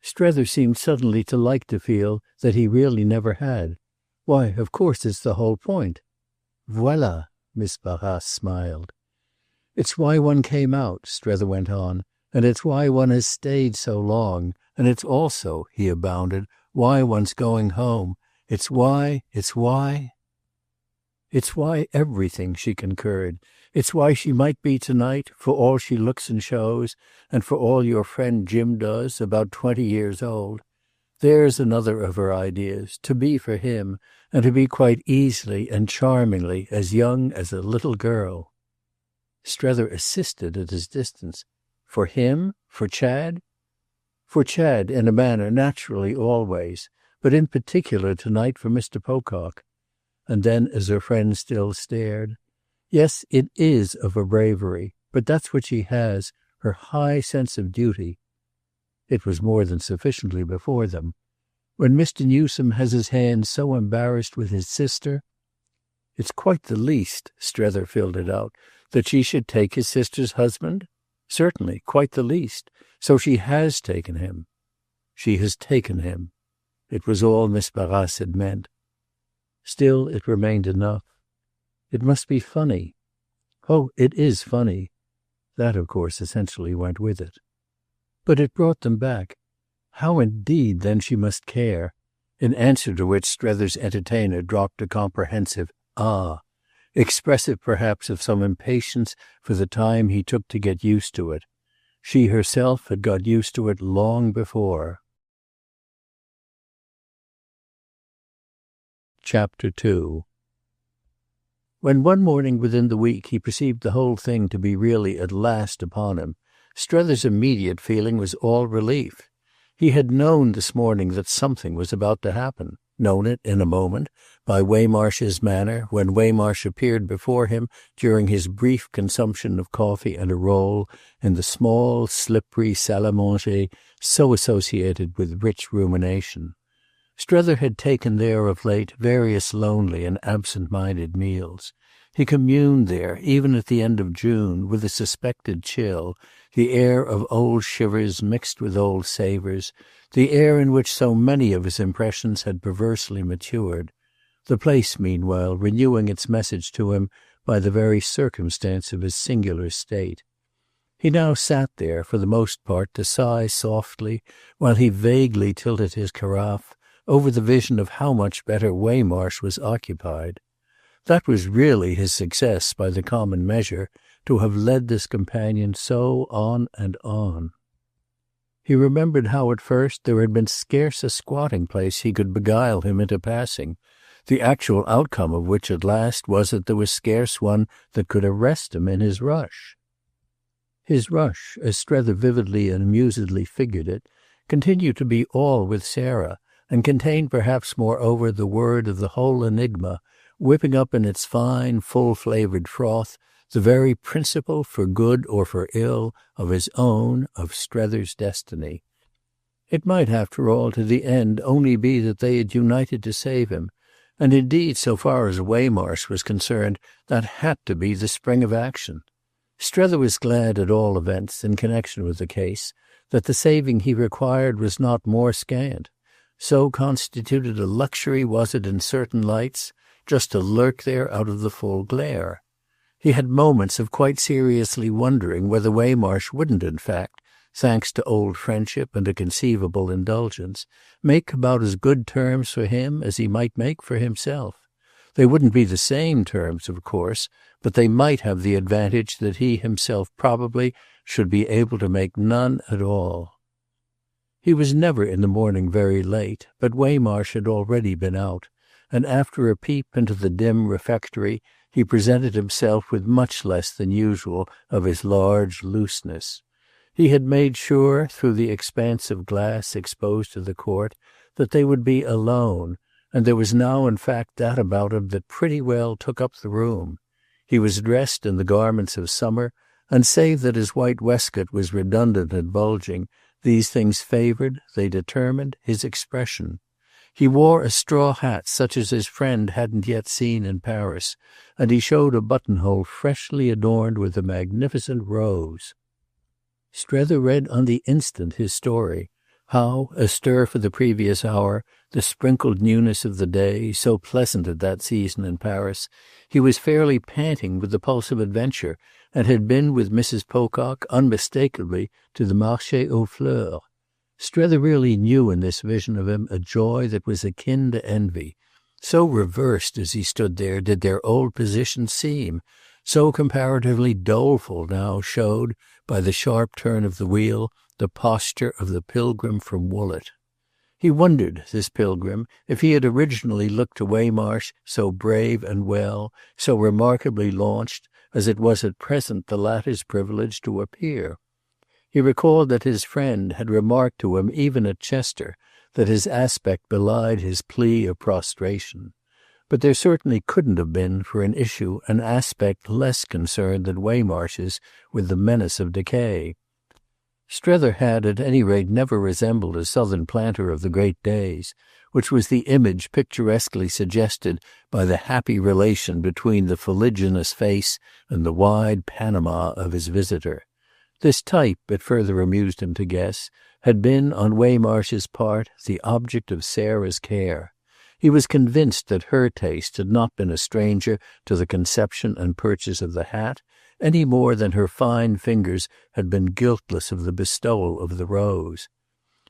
Strether seemed suddenly to like to feel that he really never had. "Why, of course it's the whole point." "Voilà," Miss Barrace smiled. "It's why one came out," Strether went on, "and it's why one has stayed so long, and it's also," he abounded, "why one's going home. It's why everything," she concurred. "It's why she might be tonight, for all she looks and shows, and for all your friend Jim does, about 20 years old. There's another of her ideas, to be for him, and to be quite easily and charmingly as young as a little girl." Strether assisted at his distance. "For him? For Chad?" "For Chad, in a manner, naturally, always. But in particular tonight for Mr. Pocock." And then as her friend still stared, "Yes, it is of her bravery. But that's what she has, her high sense of duty." It was more than sufficiently before them. When Mr. Newsome has his hands so embarrassed with his sister—" "It's quite the least," Strether filled it out, "that she should take his sister's husband? Certainly, quite the least. So she has taken him." "She has taken him." It was all Miss Barrace had meant. Still it remained enough. "It must be funny." "Oh, it is funny." That, of course, essentially went with it. But it brought them back. How indeed then she must care? In answer to which Strether's entertainer dropped a comprehensive "ah," expressive perhaps of some impatience for the time he took to get used to it. She herself had got used to it long before. Chapter 2. When one morning within the week he perceived the whole thing to be really at last upon him, Strether's immediate feeling was all relief. He had known this morning that something was about to happen, known it in a moment, by Waymarsh's manner when Waymarsh appeared before him during his brief consumption of coffee and a roll in the small, slippery salle à manger so associated with rich rumination. Strether had taken there of late various lonely and absent-minded meals. He communed there, even at the end of June, with a suspected chill, the air of old shivers mixed with old savours, the air in which so many of his impressions had perversely matured, the place meanwhile renewing its message to him by the very circumstance of his singular state. He now sat there, for the most part, to sigh softly, while he vaguely tilted his carafe over the vision of how much better Waymarsh was occupied. That was really his success, by the common measure, to have led this companion so on and on. He remembered how at first there had been scarce a squatting place he could beguile him into passing, the actual outcome of which at last was that there was scarce one that could arrest him in his rush. His rush, as Strether vividly and amusedly figured it, continued to be all with Sarah, and contained perhaps moreover the word of the whole enigma, whipping up in its fine full-flavoured froth the very principle, for good or for ill, of his own, of Strether's destiny. It might after all to the end only be that they had united to save him, and indeed so far as Waymarsh was concerned that had to be the spring of action. Strether was glad at all events, in connection with the case, that the saving he required was not more scant. So constituted a luxury was it in certain lights, just to lurk there out of the full glare. He had moments of quite seriously wondering whether Waymarsh wouldn't in fact, thanks to old friendship and a conceivable indulgence, make about as good terms for him as he might make for himself. They wouldn't be the same terms, of course, but they might have the advantage that he himself probably should be able to make none at all. He was never in the morning very late, but Waymarsh had already been out, and after a peep into the dim refectory he presented himself with much less than usual of his large looseness. He had made sure, through the expanse of glass exposed to the court, that they would be alone, and there was now in fact that about him that pretty well took up the room. He was dressed in the garments of summer, and save that his white waistcoat was redundant and bulging, these things favoured, they determined, his expression. He wore a straw hat such as his friend hadn't yet seen in Paris, and he showed a buttonhole freshly adorned with a magnificent rose. Strether read on the instant his story, how, astir for the previous hour, the sprinkled newness of the day, so pleasant at that season in Paris, he was fairly panting with the pulse of adventure, and had been with Mrs. Pocock unmistakably to the Marché aux Fleurs. Strether really knew in this vision of him a joy that was akin to envy. So reversed as he stood there did their old positions seem, so comparatively doleful now showed, by the sharp turn of the wheel, the posture of the pilgrim from Woollett. He wondered, this pilgrim, if he had originally looked to Waymarsh so brave and well, so remarkably launched, as it was at present the latter's privilege to appear. He recalled that his friend had remarked to him even at Chester that his aspect belied his plea of prostration. But there certainly couldn't have been, for an issue, an aspect less concerned than Waymarsh's with the menace of decay. Strether had at any rate never resembled a southern planter of the great days, which was the image picturesquely suggested by the happy relation between the fuliginous face and the wide Panama of his visitor. This type, it further amused him to guess, had been, on Waymarsh's part, the object of Sarah's care. He was convinced that her taste had not been a stranger to the conception and purchase of the hat, any more than her fine fingers had been guiltless of the bestowal of the rose.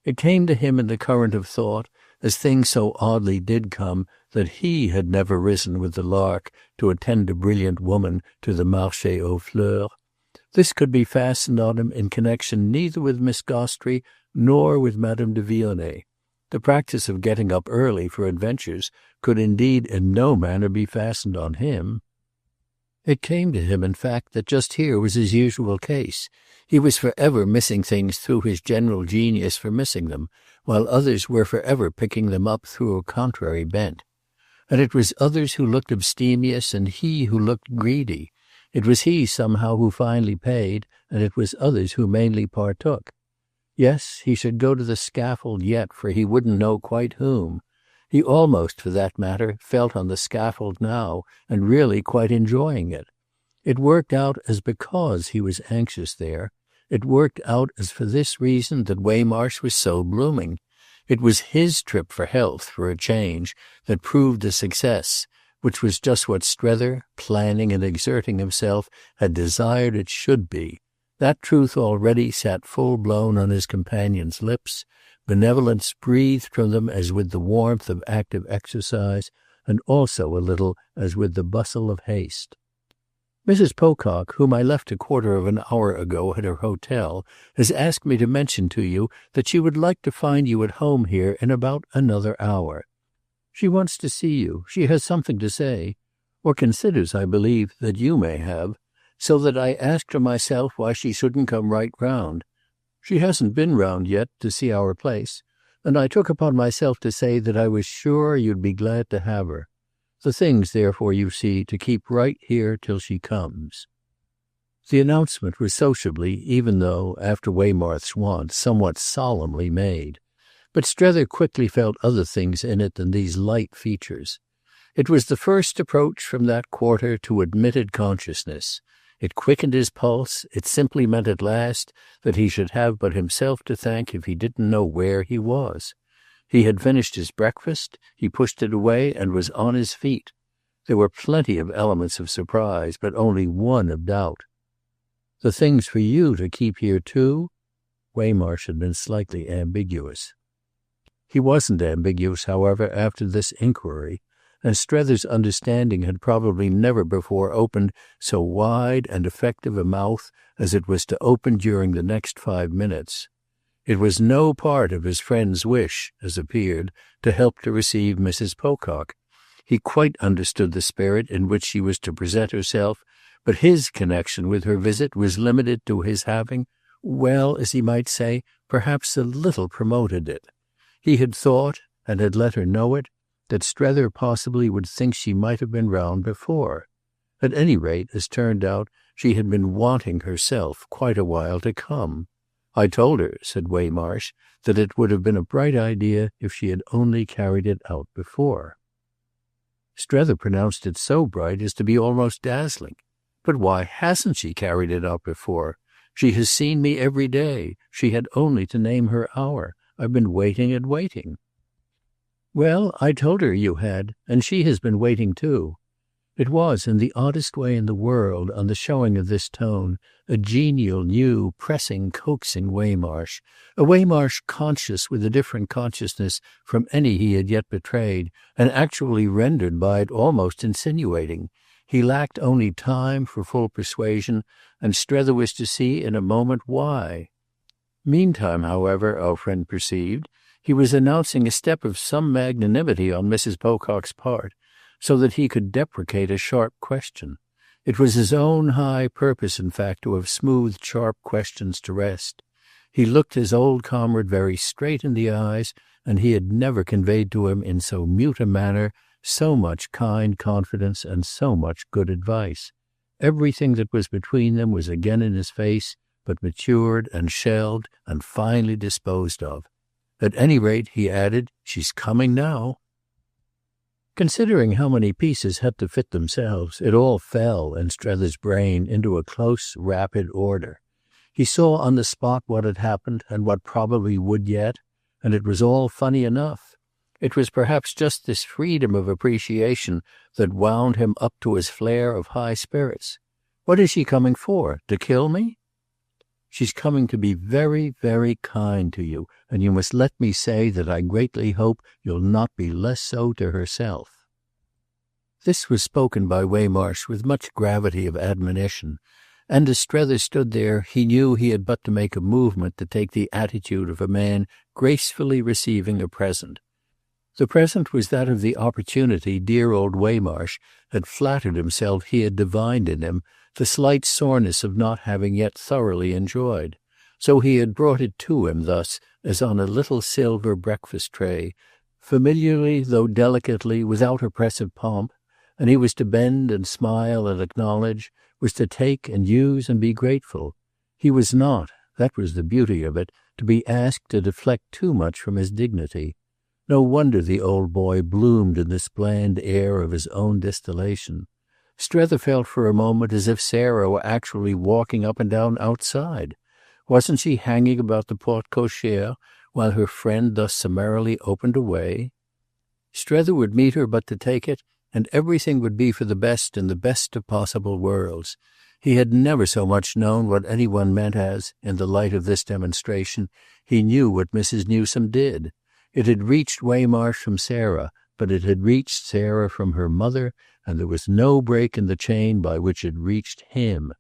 It came to him in the current of thought, as things so oddly did come, that he had never risen with the lark to attend a brilliant woman to the Marché aux Fleurs. This could be fastened on him in connection neither with Miss Gostrey nor with Madame de Vionnet. The practice of getting up early for adventures could indeed in no manner be fastened on him. It came to him, in fact, that just here was his usual case. He was forever missing things through his general genius for missing them, while others were forever picking them up through a contrary bent. And it was others who looked abstemious and he who looked greedy. It was he somehow who finally paid, and it was others who mainly partook. Yes, he should go to the scaffold yet, for he wouldn't know quite whom. He almost, for that matter, felt on the scaffold now, and really quite enjoying it. It worked out as because he was anxious there. It worked out as for this reason that Waymarsh was so blooming. It was his trip for health, for a change, that proved a success, which was just what Strether, planning and exerting himself, had desired it should be. That truth already sat full-blown on his companion's lips. Benevolence breathed from them as with the warmth of active exercise, and also a little as with the bustle of haste. Mrs. Pocock, whom I left a quarter of an hour ago at her hotel, has asked me to mention to you that she would like to find you at home here in about another hour. She wants to see you. She has something to say, or considers, I believe, that you may have, so that I asked her myself why she shouldn't come right round. She hasn't been round yet to see our place, and I took upon myself to say that I was sure you'd be glad to have her. The thing's therefore, you see, to keep right here till she comes." The announcement was sociably, even though, after Waymarsh's wont, somewhat solemnly made. But Strether quickly felt other things in it than these light features. It was the first approach from that quarter to admitted consciousness. It quickened his pulse. It simply meant at last that he should have but himself to thank if he didn't know where he was. He had finished his breakfast, he pushed it away and was on his feet. There were plenty of elements of surprise, but only one of doubt. "The thing's for you to keep here too?" Waymarsh had been slightly ambiguous. He wasn't ambiguous, however, after this inquiry, and Strether's understanding had probably never before opened so wide and effective a mouth as it was to open during the next 5 minutes. It was no part of his friend's wish, as appeared, to help to receive Mrs. Pocock. He quite understood the spirit in which she was to present herself, but his connection with her visit was limited to his having, well, as he might say, perhaps a little promoted it. He had thought, and had let her know it, that Strether possibly would think she might have been round before. At any rate, as turned out, she had been wanting herself quite a while to come. "I told her," said Waymarsh, "that it would have been a bright idea if she had only carried it out before." Strether pronounced it so bright as to be almost dazzling. "But why hasn't she carried it out before? She has seen me every day. She had only to name her hour. I've been waiting and waiting." "Well, I told her you had, and she has been waiting too." It was, in the oddest way in the world, on the showing of this tone, a genial, new, pressing, coaxing Waymarsh, a Waymarsh conscious with a different consciousness from any he had yet betrayed, and actually rendered by it almost insinuating. He lacked only time for full persuasion, and Strether was to see in a moment why. Meantime, however, our friend perceived, he was announcing a step of some magnanimity on Mrs. Pocock's part, so that he could deprecate a sharp question. It was his own high purpose, in fact, to have smoothed sharp questions to rest. He looked his old comrade very straight in the eyes, and he had never conveyed to him in so mute a manner so much kind confidence and so much good advice. Everything that was between them was again in his face, but matured and shelved and finally disposed of. At any rate, he added, she's coming now. Considering how many pieces had to fit themselves, it all fell in Strether's brain into a close, rapid order. He saw on the spot what had happened and what probably would yet, and it was all funny enough. It was perhaps just this freedom of appreciation that wound him up to his flare of high spirits. What is she coming for? To kill me? She's coming to be very, very kind to you, and you must let me say that I greatly hope you'll not be less so to herself. This was spoken by Waymarsh with much gravity of admonition, and as Strether stood there he knew he had but to make a movement to take the attitude of a man gracefully receiving a present. The present was that of the opportunity dear old Waymarsh had flattered himself he had divined in him, the slight soreness of not having yet thoroughly enjoyed. So he had brought it to him thus, as on a little silver breakfast tray, familiarly though delicately, without oppressive pomp, and he was to bend and smile and acknowledge, was to take and use and be grateful. He was not, that was the beauty of it, to be asked to deflect too much from his dignity. No wonder the old boy bloomed in this bland air of his own distillation. Strether felt for a moment as if Sarah were actually walking up and down outside. Wasn't she hanging about the porte cochere while her friend thus summarily opened a way? Strether would meet her but to take it, and everything would be for the best in the best of possible worlds. He had never so much known what any one meant as, in the light of this demonstration, he knew what Mrs. Newsome did. It had reached Waymarsh from Sarah, but it had reached Sarah from her mother, and there was no break in the chain by which it reached him.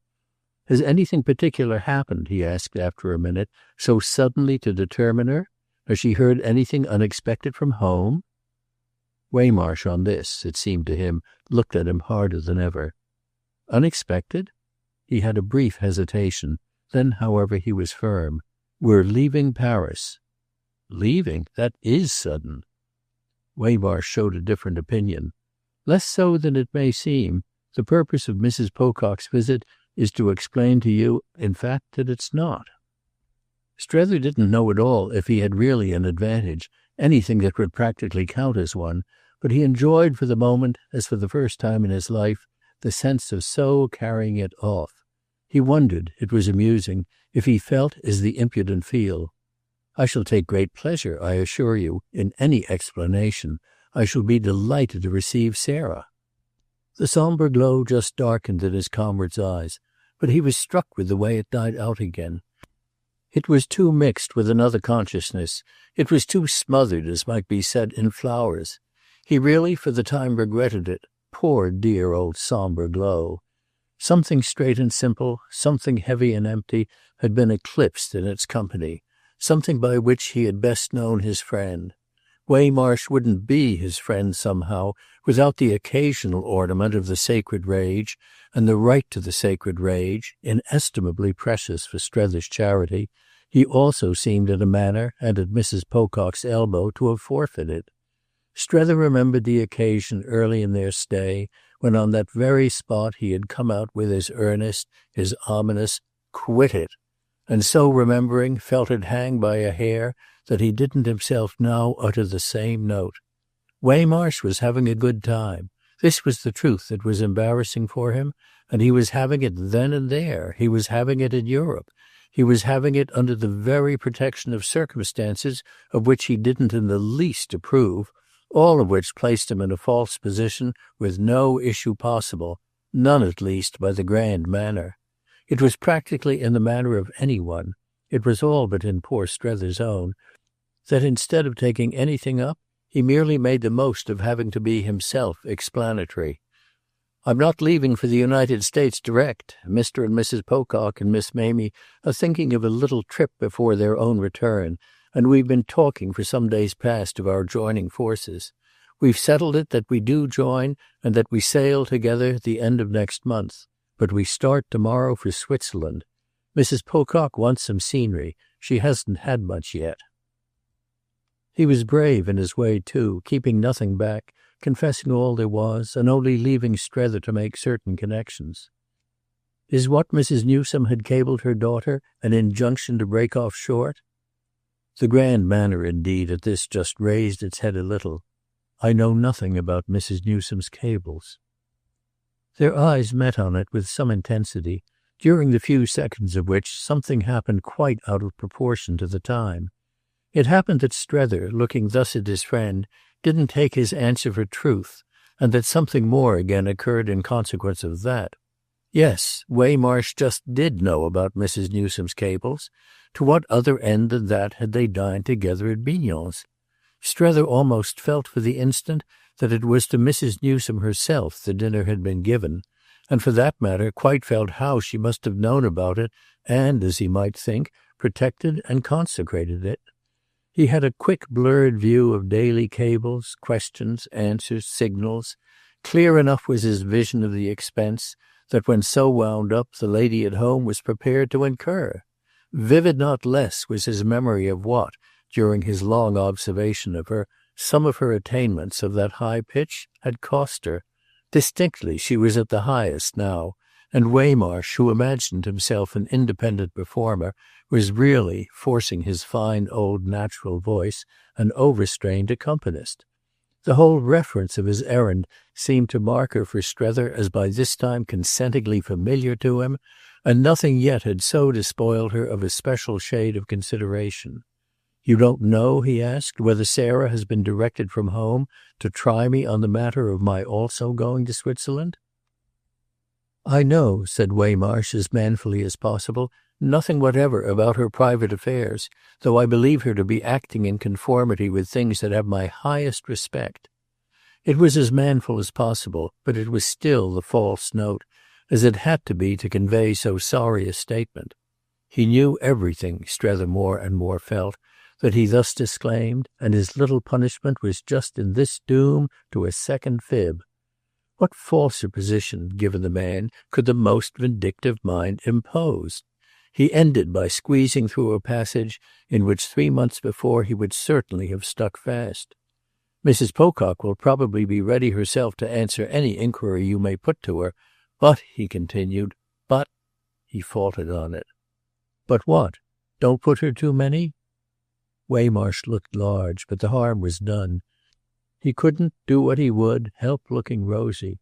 "Has anything particular happened," he asked after a minute, "so suddenly to determine her? Has she heard anything unexpected from home?" Waymarsh on this, it seemed to him, looked at him harder than ever. "Unexpected?" He had a brief hesitation. Then, however, he was firm. "We're leaving Paris." "Leaving? That is sudden." Waymarsh showed a different opinion. "Less so than it may seem. The purpose of Mrs. Pocock's visit is to explain to you, in fact, that it's not." Strether didn't know at all if he had really an advantage, anything that would practically count as one, but he enjoyed for the moment, as for the first time in his life, the sense of so carrying it off. He wondered, it was amusing, if he felt as the impudent feel. "I shall take great pleasure, I assure you, in any explanation. I shall be delighted to receive Sarah." The sombre glow just darkened in his comrade's eyes, but he was struck with the way it died out again. It was too mixed with another consciousness. It was too smothered, as might be said, in flowers. He really for the time regretted it. Poor dear old sombre glow. Something straight and simple, something heavy and empty, had been eclipsed in its company, something by which he had best known his friend. Waymarsh wouldn't be his friend somehow without the occasional ornament of the sacred rage, and the right to the sacred rage, inestimably precious for Strether's charity, he also seemed in a manner, and at Mrs. Pocock's elbow, to have forfeited. Strether remembered the occasion early in their stay, when on that very spot he had come out with his earnest, his ominous "Quit it," and so remembering felt it hang by a hair that he didn't himself now utter the same note. Waymarsh was having a good time. This was the truth that was embarrassing for him, and he was having it then and there. He was having it in Europe. He was having it under the very protection of circumstances of which he didn't in the least approve, all of which placed him in a false position with no issue possible, none at least by the grand manner. It was practically in the manner of any one, it was all but in poor Strether's own, that instead of taking anything up, he merely made the most of having to be himself explanatory. "I'm not leaving for the United States direct. Mr. and Mrs. Pocock and Miss Mamie are thinking of a little trip before their own return, and we've been talking for some days past of our joining forces. We've settled it that we do join and that we sail together the end of next month. But we start tomorrow for Switzerland. Mrs. Pocock wants some scenery. She hasn't had much yet." He was brave in his way, too, keeping nothing back, confessing all there was, and only leaving Strether to make certain connections. Is what Mrs. Newsome had cabled her daughter an injunction to break off short? The grand manner, indeed, at this just raised its head a little. I know nothing about Mrs. Newsome's cables. Their eyes met on it with some intensity, during the few seconds of which something happened quite out of proportion to the time. It happened that Strether, looking thus at his friend, didn't take his answer for truth, and that something more again occurred in consequence of that. Yes, Waymarsh just did know about Mrs. Newsome's cables. To what other end than that had they dined together at Bignon's? Strether almost felt for the instant that it was to Mrs. Newsome herself the dinner had been given, and for that matter quite felt how she must have known about it and, as he might think, protected and consecrated it. He had a quick blurred view of daily cables, questions, answers, signals. Clear enough was his vision of the expense that when so wound up the lady at home was prepared to incur. Vivid not less was his memory of what, during his long observation of her, some of her attainments of that high pitch had cost her. Distinctly she was at the highest now, and Waymarsh, who imagined himself an independent performer, was really, forcing his fine old natural voice, an overstrained accompanist. The whole reference of his errand seemed to mark her for Strether as by this time consentingly familiar to him, and nothing yet had so despoiled her of a special shade of consideration. "You don't know," he asked, "whether Sarah has been directed from home to try me on the matter of my also going to Switzerland?" "I know," said Waymarsh as manfully as possible, "nothing whatever about her private affairs, though I believe her to be acting in conformity with things that have my highest respect." It was as manful as possible, but it was still the false note, as it had to be to convey so sorry a statement. He knew everything, Strether more and more felt, that he thus disclaimed, and his little punishment was just in this doom to a second fib. What falser position, given the man, could the most vindictive mind impose? He ended by squeezing through a passage in which 3 months before he would certainly have stuck fast. "Mrs. Pocock will probably be ready herself to answer any inquiry you may put to her, but," he continued, "but—" he faltered on it. "But what? Don't put her too many?" Waymarsh looked large, but the harm was done. He couldn't, do what he would, help looking rosy.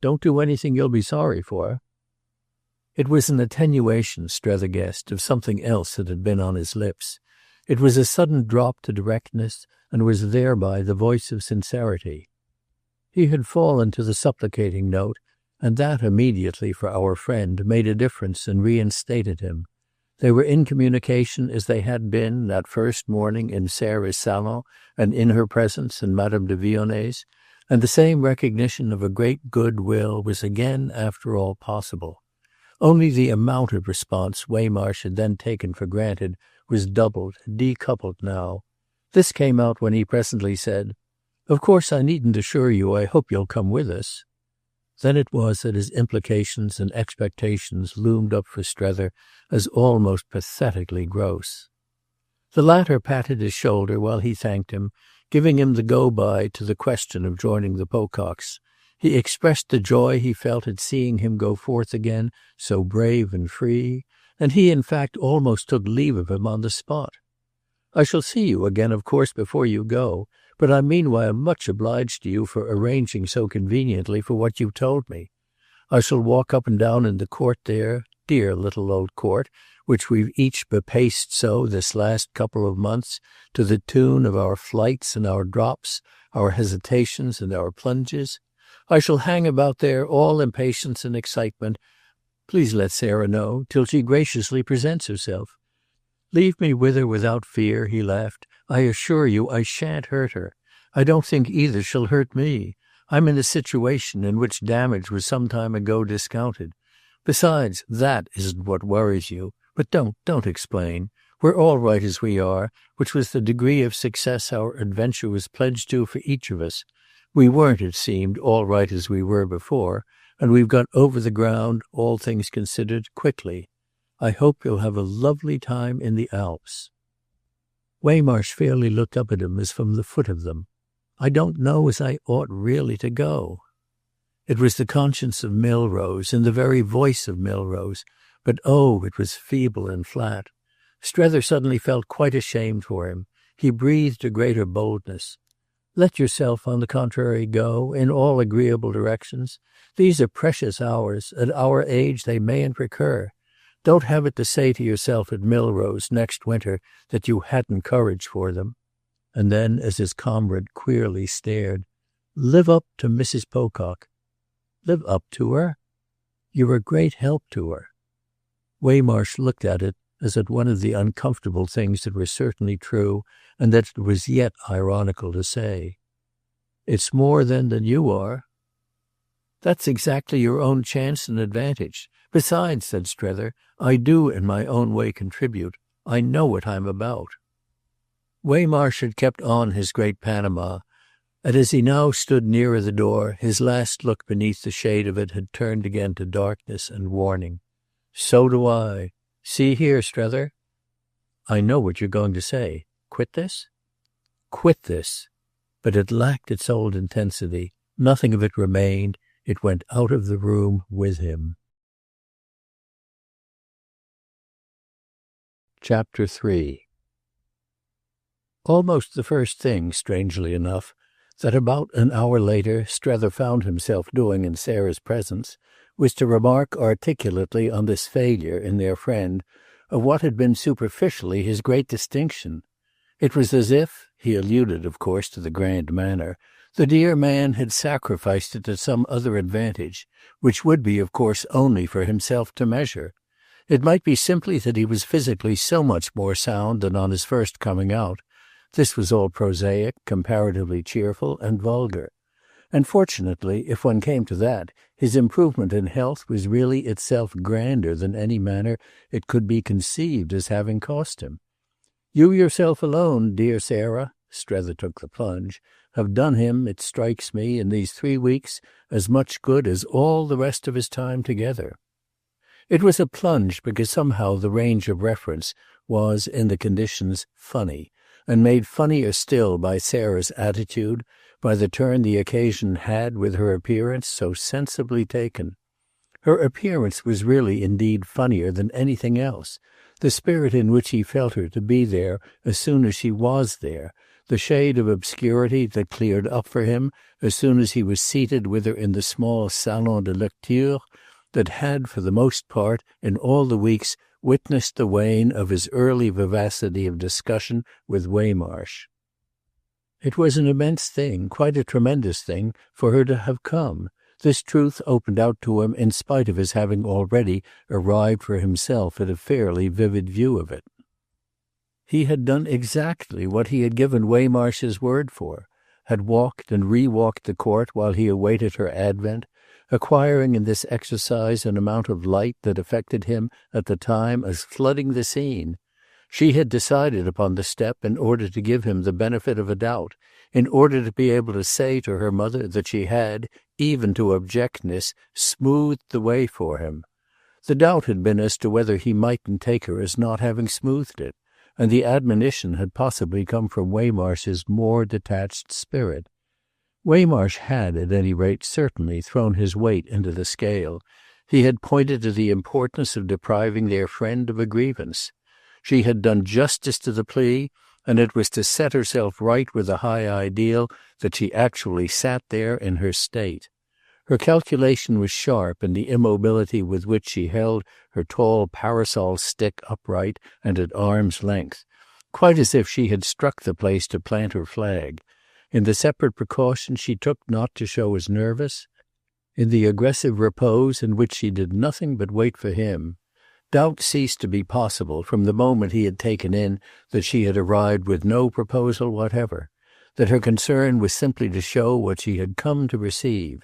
"Don't do anything you'll be sorry for." It was an attenuation, Strether guessed, of something else that had been on his lips. It was a sudden drop to directness, and was thereby the voice of sincerity. He had fallen to the supplicating note, and that immediately, for our friend, made a difference and reinstated him. They were in communication as they had been that first morning in Sarah's salon and in her presence and Madame de Vionet's, and the same recognition of a great good will was again, after all, possible. Only the amount of response Waymarsh had then taken for granted was doubled, decoupled now. This came out when he presently said, "Of course I needn't assure you I hope you'll come with us." Then it was that his implications and expectations loomed up for Strether as almost pathetically gross. The latter patted his shoulder while he thanked him, giving him the go-by to the question of joining the Pococks. He expressed the joy he felt at seeing him go forth again so brave and free, and he in fact almost took leave of him on the spot. "I shall see you again, of course, before you go, but I'm meanwhile much obliged to you for arranging so conveniently for what you told me. I shall walk up and down in the court there, dear little old court, which we've each bepaced so this last couple of months, to the tune of our flights and our drops, our hesitations and our plunges. I shall hang about there all impatience and excitement. Please let Sarah know, till she graciously presents herself. Leave me with her without fear," he laughed. "I assure you I shan't hurt her. I don't think either she'll hurt me. I'm in a situation in which damage was some time ago discounted. Besides, that isn't what worries you. But don't explain. We're all right as we are, which was the degree of success our adventure was pledged to for each of us. We weren't, it seemed, all right as we were before, and we've got over the ground, all things considered, quickly. I hope you'll have a lovely time in the Alps." Waymarsh fairly looked up at him as from the foot of them. "I don't know as I ought really to go." It was the conscience of Milrose, and the very voice of Milrose, but oh, it was feeble and flat. Strether suddenly felt quite ashamed for him. He breathed a greater boldness. Let yourself, on the contrary, go, in all agreeable directions. These are precious hours. At our age they mayn't recur. Don't have it to say to yourself at Milrose next winter that you hadn't courage for them. And then, as his comrade queerly stared, live up to Mrs. Pocock. Live up to her? You're a great help to her. Waymarsh looked at it as at one of the uncomfortable things that were certainly true and that it was yet ironical to say. It's more then than you are. That's exactly your own chance and advantage. Besides, said Strether, I do in my own way contribute. I know what I'm about. Waymarsh had kept on his great Panama, and as he now stood nearer the door, his last look beneath the shade of it had turned again to darkness and warning. So do I. See here, Strether. I know what you're going to say. Quit this? Quit this. But it lacked its old intensity. Nothing of it remained. It went out of the room with him. Chapter 3. Almost the first thing, strangely enough, that about an hour later Strether found himself doing in Sarah's presence was to remark articulately on this failure in their friend of what had been superficially his great distinction. It was as if, he alluded of course to the grand manner, the dear man had sacrificed it to some other advantage, which would be of course only for himself to measure. It might be simply that he was physically so much more sound than on his first coming out. This was all prosaic, comparatively cheerful, and vulgar. And fortunately, if one came to that, his improvement in health was really itself grander than any manner it could be conceived as having cost him. You yourself alone, dear Sarah, Strether took the plunge, have done him, it strikes me, in these 3 weeks, as much good as all the rest of his time together. It was a plunge because somehow the range of reference was, in the conditions, funny, and made funnier still by Sarah's attitude, by the turn the occasion had with her appearance so sensibly taken. Her appearance was really indeed funnier than anything else, the spirit in which he felt her to be there as soon as she was there, the shade of obscurity that cleared up for him as soon as he was seated with her in the small salon de lecture that had for the most part in all the weeks witnessed the wane of his early vivacity of discussion with Waymarsh. It was an immense thing, quite a tremendous thing, for her to have come. This truth opened out to him in spite of his having already arrived for himself at a fairly vivid view of it. He had done exactly what he had given Waymarsh his word for, had walked and re-walked the court while he awaited her advent, acquiring in this exercise an amount of light that affected him at the time as flooding the scene. She had decided upon the step in order to give him the benefit of a doubt, in order to be able to say to her mother that she had, even to abjectness, smoothed the way for him. The doubt had been as to whether he mightn't take her as not having smoothed it, and the admonition had possibly come from Waymarsh's more detached spirit. Waymarsh had, at any rate, certainly thrown his weight into the scale. He had pointed to the importance of depriving their friend of a grievance. She had done justice to the plea, and it was to set herself right with a high ideal that she actually sat there in her state. Her calculation was sharp in the immobility with which she held her tall parasol stick upright and at arm's length, quite as if she had struck the place to plant her flag, in the separate precaution she took not to show as nervous, in the aggressive repose in which she did nothing but wait for him. Doubt ceased to be possible from the moment he had taken in that she had arrived with no proposal whatever, that her concern was simply to show what she had come to receive.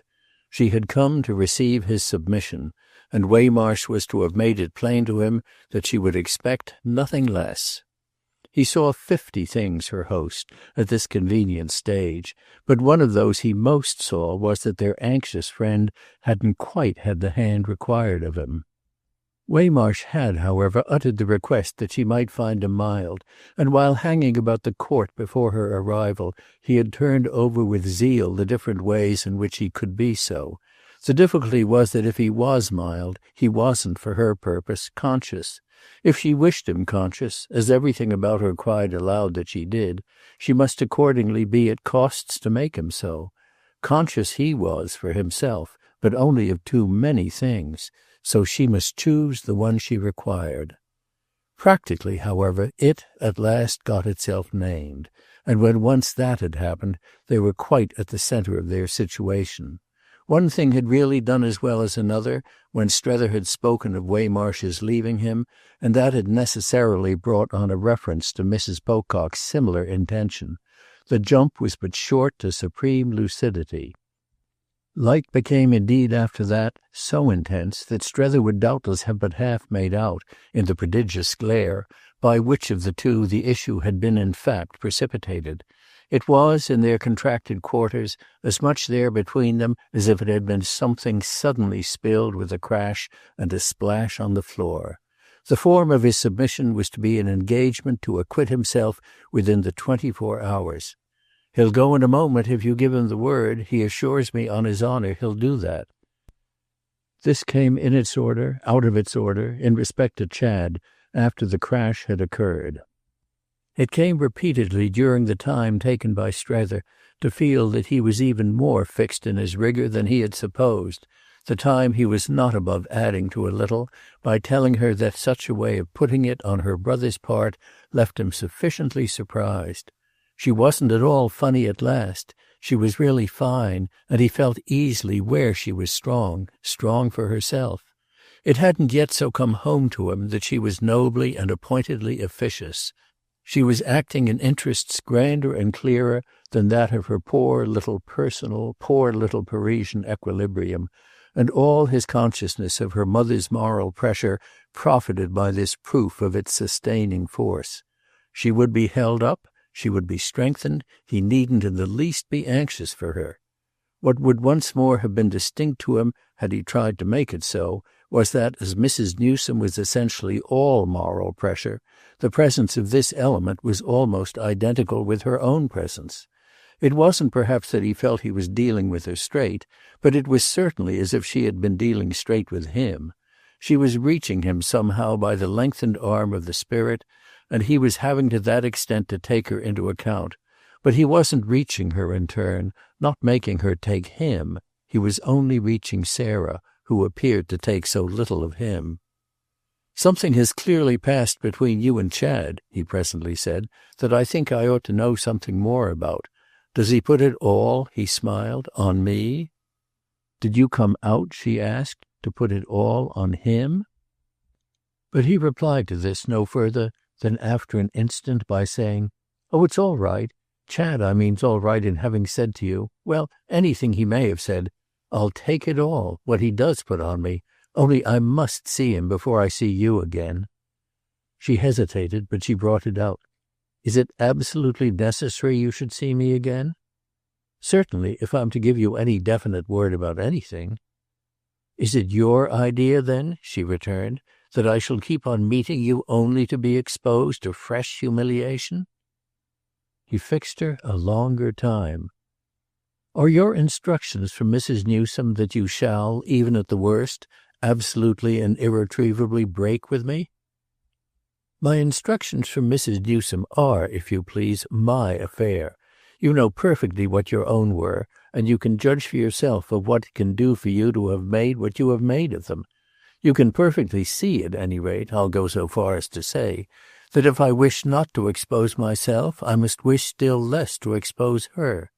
She had come to receive his submission, and Waymarsh was to have made it plain to him that she would expect nothing less. He saw 50 things, her host, at this convenient stage, but one of those he most saw was that their anxious friend hadn't quite had the hand required of him. Waymarsh had, however, uttered the request that she might find him mild, and while hanging about the court before her arrival he had turned over with zeal the different ways in which he could be so The difficulty was that if he was mild, he wasn't, for her purpose, conscious. If she wished him conscious, as everything about her cried aloud that she did, she must accordingly be at costs to make him so. Conscious he was for himself, but only of too many things, so she must choose the one she required. Practically, however, it at last got itself named, and when once that had happened, they were quite at the centre of their situation. One thing had really done as well as another when Strether had spoken of Waymarsh's leaving him, and that had necessarily brought on a reference to Mrs. Pocock's similar intention. The jump was but short to supreme lucidity. Light became indeed after that so intense that Strether would doubtless have but half made out, in the prodigious glare, by which of the two the issue had been in fact precipitated. It was, in their contracted quarters, as much there between them as if it had been something suddenly spilled with a crash and a splash on the floor. The form of his submission was to be an engagement to acquit himself within the 24 hours. "He'll go in a moment if you give him the word. He assures me on his honour he'll do that." This came in its order, out of its order, in respect to Chad, after the crash had occurred. It came repeatedly during the time taken by Strether to feel that he was even more fixed in his rigour than he had supposed, the time he was not above adding to a little by telling her that such a way of putting it on her brother's part left him sufficiently surprised. She wasn't at all funny at last. She was really fine, and he felt easily where she was strong for herself. It hadn't yet so come home to him that she was nobly and appointedly officious. She was acting in interests grander and clearer than that of her poor little Parisian equilibrium, and all his consciousness of her mother's moral pressure profited by this proof of its sustaining force. She would be held up, she would be strengthened, he needn't in the least be anxious for her. What would once more have been distinct to him, had he tried to make it so, was that, as Mrs. Newsome was essentially all moral pressure, the presence of this element was almost identical with her own presence. It wasn't perhaps that he felt he was dealing with her straight, but it was certainly as if she had been dealing straight with him. She was reaching him somehow by the lengthened arm of the spirit, and he was having to that extent to take her into account. But he wasn't reaching her in turn, not making her take him. He was only reaching Sarah, who appeared to take so little of him. "Something has clearly passed between you and Chad," he presently said, "that I think I ought to know something more about. Does he put it all," he smiled, "on me?" "Did you come out," she asked, "to put it all on him?" But he replied to this no further than after an instant by saying, "Oh, it's all right. Chad, I mean's all right in having said to you, well, anything he may have said. I'll take it all, what he does put on me, only I must see him before I see you again." She hesitated, but she brought it out. "Is it absolutely necessary you should see me again?" "Certainly, if I'm to give you any definite word about anything." "Is it your idea, then," she returned, "that I shall keep on meeting you only to be exposed to fresh humiliation?" He fixed her a longer time. "Are your instructions from Mrs. Newsome that you shall, even at the worst, absolutely and irretrievably break with me?" "My instructions from Mrs. Newsome are, if you please, my affair. You know perfectly what your own were, and you can judge for yourself of what it can do for you to have made what you have made of them. You can perfectly see, at any rate, I'll go so far as to say, that if I wish not to expose myself, I must wish still less to expose her."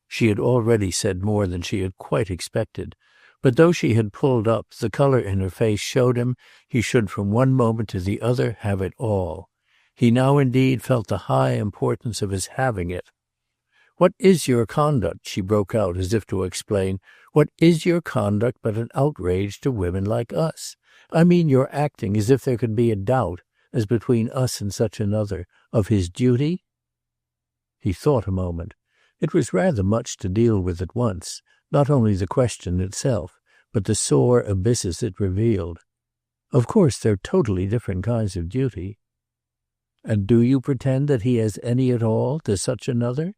She had already said more than she had quite expected, but though she had pulled up, the colour in her face showed him he should from one moment to the other have it all. He now indeed felt the high importance of his having it. "What is your conduct?" she broke out as if to explain. "What is your conduct but an outrage to women like us? I mean your acting as if there could be a doubt, as between us and such another, of his duty?" He thought a moment. It was rather much to deal with at once, not only the question itself, but the sore abysses it revealed. "Of course they're totally different kinds of duty." "And do you pretend that he has any at all to such another?"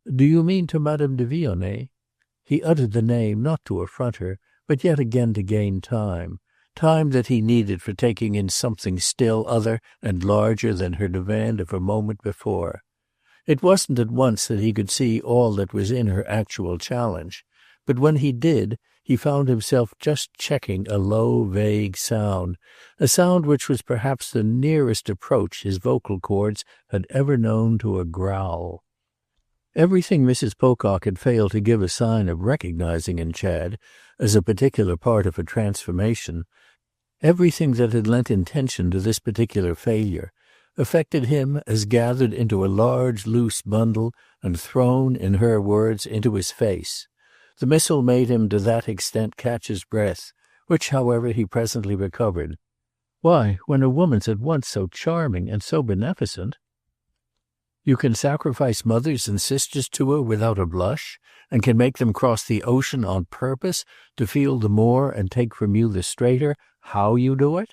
"Do you mean to Madame de Vionnet?" He uttered the name not to affront her, but yet again to gain time. Time that he needed for taking in something still other and larger than her demand of a moment before. It wasn't at once that he could see all that was in her actual challenge, but when he did, he found himself just checking a low, vague sound, a sound which was perhaps the nearest approach his vocal cords had ever known to a growl. Everything Mrs. Pocock had failed to give a sign of recognizing in Chad as a particular part of a transformation, everything that had lent intention to this particular failure, affected him as gathered into a large loose bundle and thrown, in her words, into his face. The missile made him to that extent catch his breath, which, however, he presently recovered. "Why, when a woman's at once so charming and so beneficent—" "You can sacrifice mothers and sisters to her without a blush, and can make them cross the ocean on purpose to feel the more and take from you the straighter how you do it?"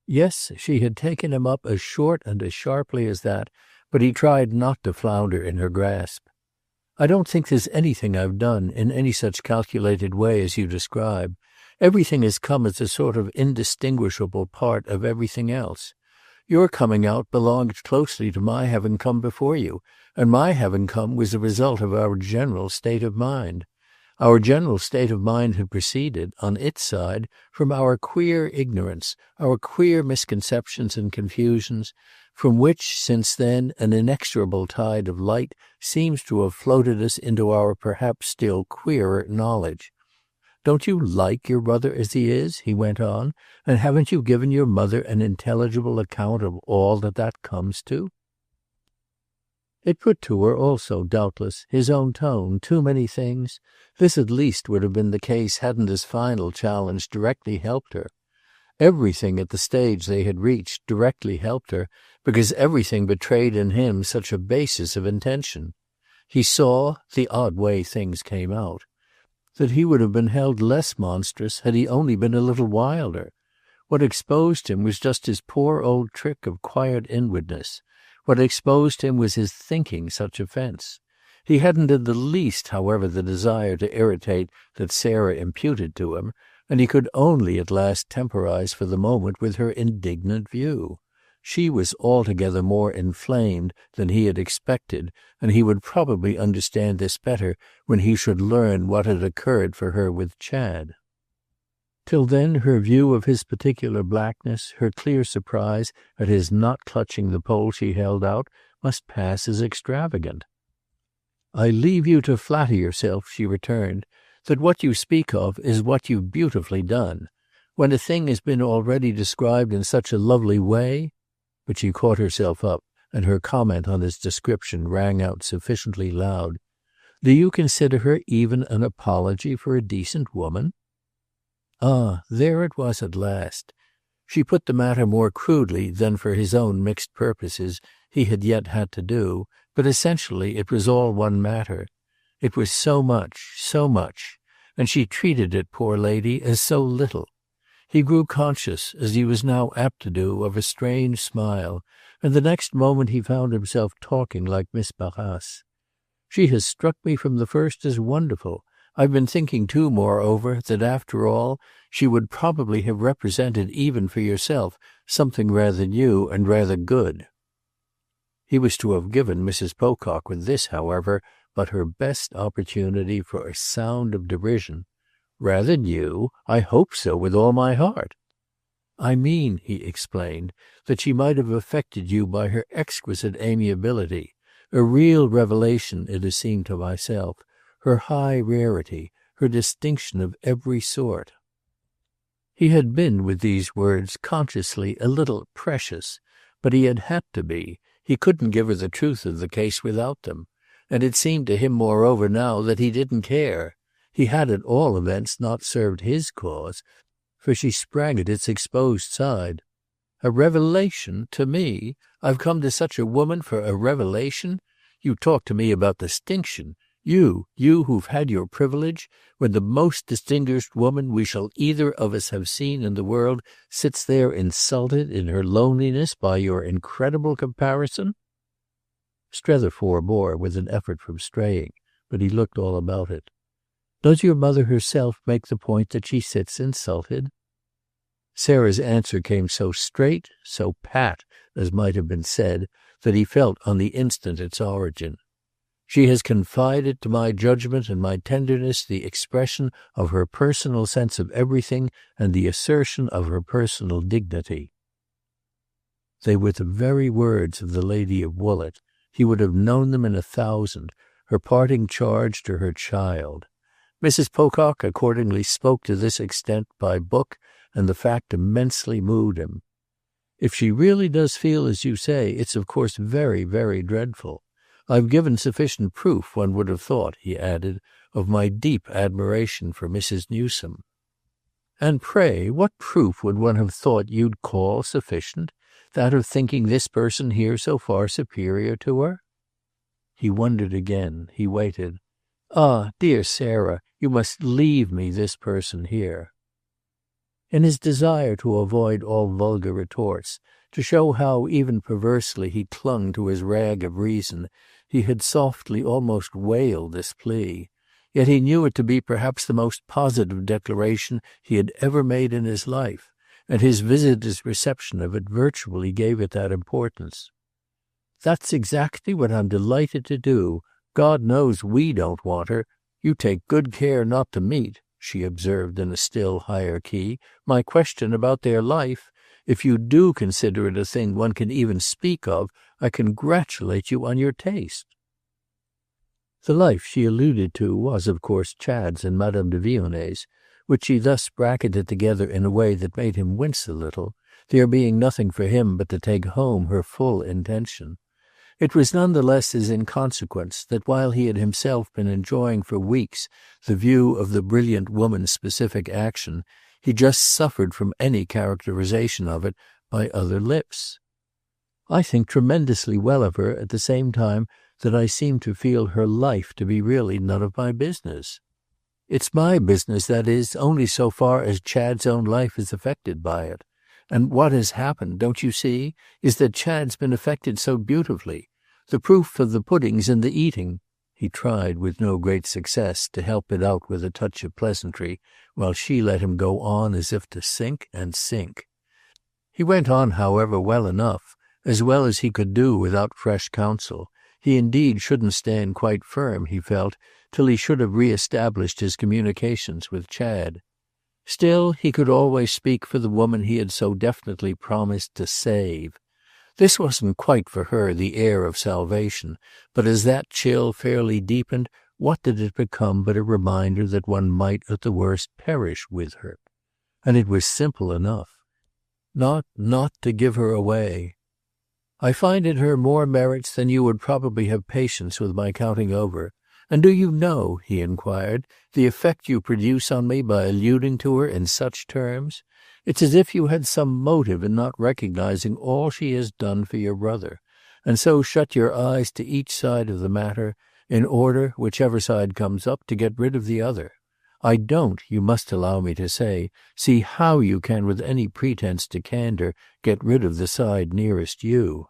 Yes, she had taken him up as short and as sharply as that, but he tried not to flounder in her grasp. "I don't think there's anything I've done in any such calculated way as you describe. Everything has come as a sort of indistinguishable part of everything else. Your coming out belonged closely to my having come before you, and my having come was a result of our general state of mind. Our general state of mind had proceeded, on its side, from our queer ignorance, our queer misconceptions and confusions, from which, since then, an inexorable tide of light seems to have floated us into our perhaps still queerer knowledge. Don't you like your brother as he is?" he went on, "and haven't you given your mother an intelligible account of all that comes to?" It put to her also, doubtless, his own tone, too many things. This at least would have been the case hadn't his final challenge directly helped her. Everything at the stage they had reached directly helped her, because everything betrayed in him such a basis of intention. He saw, the odd way things came out, that he would have been held less monstrous had he only been a little wilder. What exposed him was just his poor old trick of quiet inwardness. What exposed him was his thinking such offence. He hadn't in the least, however, the desire to irritate that Sarah imputed to him, and he could only at last temporize for the moment with her indignant view. She was altogether more inflamed than he had expected, and he would probably understand this better when he should learn what had occurred for her with Chad. Till then her view of his particular blackness, her clear surprise at his not clutching the pole she held out, must pass as extravagant. "I leave you to flatter yourself," she returned, "that what you speak of is what you've beautifully done. When a thing has been already described in such a lovely way—" But she caught herself up, and her comment on his description rang out sufficiently loud. "Do you consider her even an apology for a decent woman?" Ah, there it was at last. She put the matter more crudely than for his own mixed purposes he had yet had to do, but essentially it was all one matter. It was so much, and she treated it, poor lady, as so little. He grew conscious, as he was now apt to do, of a strange smile, and the next moment he found himself talking like Miss Barrace. "She has struck me from the first as wonderful. I've been thinking too, moreover, that after all she would probably have represented even for yourself something rather new and rather good." He was to have given Mrs. Pocock with this, however, but her best opportunity for a sound of derision. "Rather new? I hope so with all my heart." "I mean," he explained, "that she might have affected you by her exquisite amiability, a real revelation, it has seemed to myself, her high rarity, her distinction of every sort." He had been, with these words, consciously a little precious, but he had had to be. He couldn't give her the truth of the case without them. And it seemed to him moreover now that he didn't care. He had at all events not served his cause, for she sprang at its exposed side. "A revelation? To me? I've come to such a woman for a revelation? You talk to me about distinction. You who've had your privilege, when the most distinguished woman we shall either of us have seen in the world sits there insulted in her loneliness by your incredible comparison?" Strether forbore with an effort from straying, but he looked all about it. Does your mother herself make the point that she sits insulted?" Sarah's answer came so straight, so pat, as might have been said, that he felt on the instant its origin. "She has confided to my judgment and my tenderness the expression of her personal sense of everything and the assertion of her personal dignity." They were the very words of the Lady of Woollett. He would have known them in 1,000, her parting charge to her child. Mrs. Pocock accordingly spoke to this extent by book, and the fact immensely moved him. "If she really does feel as you say, it's of course very, very dreadful. I've given sufficient proof, one would have thought," he added, "of my deep admiration for Mrs. Newsome." "And pray, what proof would one have thought you'd call sufficient? That of thinking this person here so far superior to her?" He wondered again. He waited. "Ah, dear Sarah, you must leave me this person here." In his desire to avoid all vulgar retorts, to show how, even perversely, he clung to his rag of reason, he had softly almost wailed this plea. Yet he knew it to be perhaps the most positive declaration he had ever made in his life, and his visitor's reception of it virtually gave it that importance. "That's exactly what I'm delighted to do. God knows we don't want her. You take good care not to meet," she observed in a still higher key, "my question about their life. If you do consider it a thing one can even speak of, I congratulate you on your taste." The life she alluded to was, of course, Chad's and Madame de Vionet's, which she thus bracketed together in a way that made him wince a little, there being nothing for him but to take home her full intention. It was none the less as inconsequence that while he had himself been enjoying for weeks the view of the brilliant woman's specific action, he just suffered from any characterization of it by other lips. "I think tremendously well of her at the same time that I seem to feel her life to be really none of my business." "It's my business, that is, only so far as Chad's own life is affected by it. And what has happened, don't you see, is that Chad's been affected so beautifully. The proof of the pudding's in the eating." He tried, with no great success, to help it out with a touch of pleasantry, while she let him go on as if to sink and sink. He went on, however, well enough, as well as he could do without fresh counsel. He indeed shouldn't stand quite firm, he felt, till he should have re-established his communications with Chad. Still, he could always speak for the woman he had so definitely promised to save. This wasn't quite for her the air of salvation, but as that chill fairly deepened, what did it become but a reminder that one might at the worst perish with her? And it was simple enough. Not to give her away. "I find in her more merits than you would probably have patience with my counting over. And do you know," he inquired, "the effect you produce on me by alluding to her in such terms? It's as if you had some motive in not recognizing all she has done for your brother, and so shut your eyes to each side of the matter, in order, whichever side comes up, to get rid of the other. I don't, you must allow me to say, see how you can with any pretence to candour get rid of the side nearest you."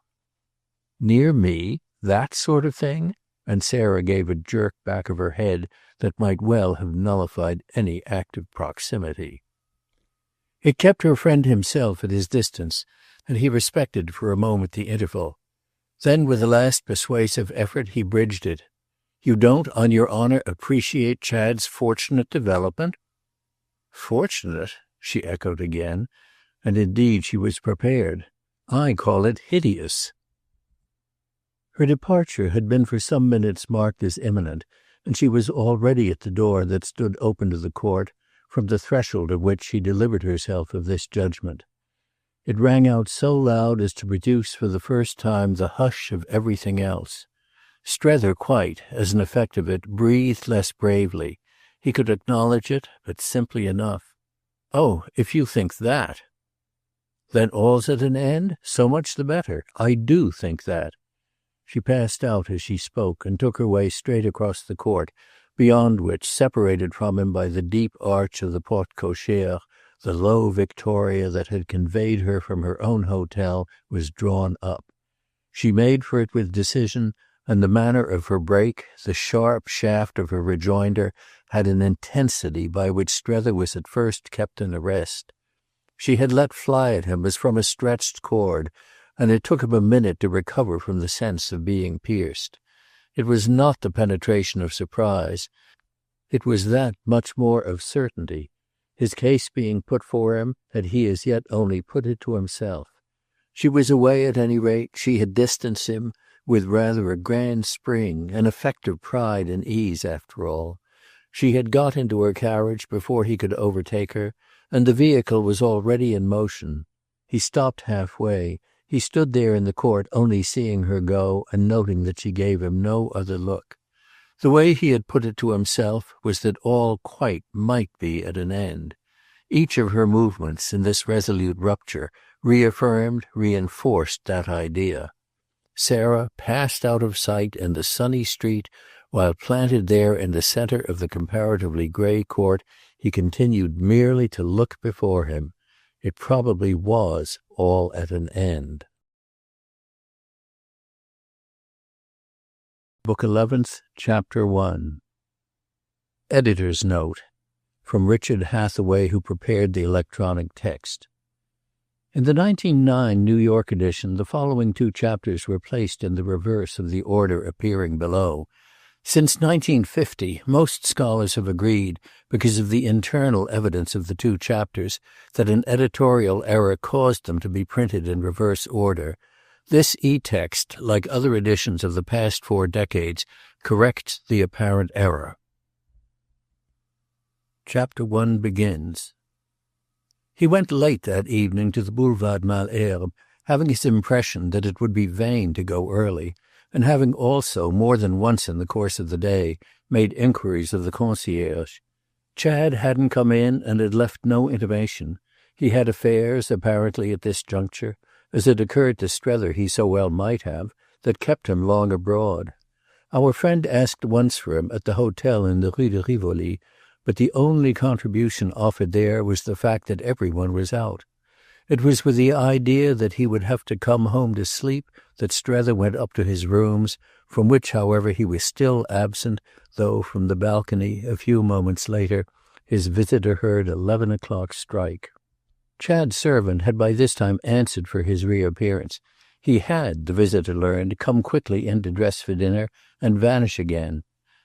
"Near me? That sort of thing?" And Sarah gave a jerk back of her head that might well have nullified any active proximity. It kept her friend himself at his distance, and he respected for a moment the interval. Then, with a last persuasive effort, he bridged it. "You don't, on your honour, appreciate Chad's fortunate development?" "Fortunate?" she echoed again, and indeed she was prepared. "I call it hideous." Her departure had been for some minutes marked as imminent, and she was already at the door that stood open to the court, from the threshold of which she delivered herself of this judgment. It rang out so loud as to produce for the first time the hush of everything else. Strether quite, as an effect of it, breathed less bravely. He could acknowledge it, but simply enough. "Oh, if you think that!" "Then all's at an end? So much the better. I do think that." She passed out as she spoke and took her way straight across the court, beyond which, separated from him by the deep arch of the porte cochère, the low victoria that had conveyed her from her own hotel was drawn up. She made for it with decision, and the manner of her break, the sharp shaft of her rejoinder, had an intensity by which Strether was at first kept in arrest. She had let fly at him as from a stretched cord, and it took him a minute to recover from the sense of being pierced. It was not the penetration of surprise. It was that much more of certainty, his case being put for him, that he as yet only put it to himself. She was away at any rate, she had distanced him, with rather a grand spring, an effect of pride and ease after all. She had got into her carriage before he could overtake her, and the vehicle was already in motion. He stopped halfway. He stood there in the court only seeing her go and noting that she gave him no other look. The way he had put it to himself was that all quite might be at an end. Each of her movements in this resolute rupture reaffirmed, reinforced that idea. Sarah passed out of sight in the sunny street, while planted there in the centre of the comparatively grey court he continued merely to look before him. It probably was all at an end. Book 11th, Chapter 1. Editor's Note. From Richard Hathaway, who prepared the electronic text. In the 1909 New York edition, the following 2 chapters were placed in the reverse of the order appearing below. Since 1950, most scholars have agreed, because of the internal evidence of the 2 chapters, that an editorial error caused them to be printed in reverse order. This e-text, like other editions of the past 4 decades, corrects the apparent error. Chapter 1 begins. He went late that evening to the Boulevard Malesherbes, having his impression that it would be vain to go early, and having also, more than once in the course of the day, made inquiries of the concierge. Chad hadn't come in and had left no intimation. He had affairs, apparently at this juncture, as it occurred to Strether he so well might have, that kept him long abroad. Our friend asked once for him at the hotel in the Rue de Rivoli, but the only contribution offered there was the fact that everyone was out. It was with the idea that he would have to come home to sleep that Strether went up to his rooms, from which, however, he was still absent, though from the balcony, a few moments later, his visitor heard 11 o'clock strike. Chad's servant had by this time answered for his reappearance. He had, the visitor learned, come quickly in to dress for dinner and vanish again.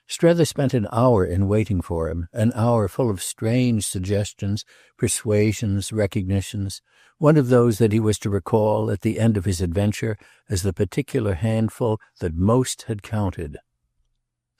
Strether spent an hour in waiting for him, an hour full of strange suggestions, persuasions, recognitions, one of those that he was to recall at the end of his adventure as the particular handful that most had counted.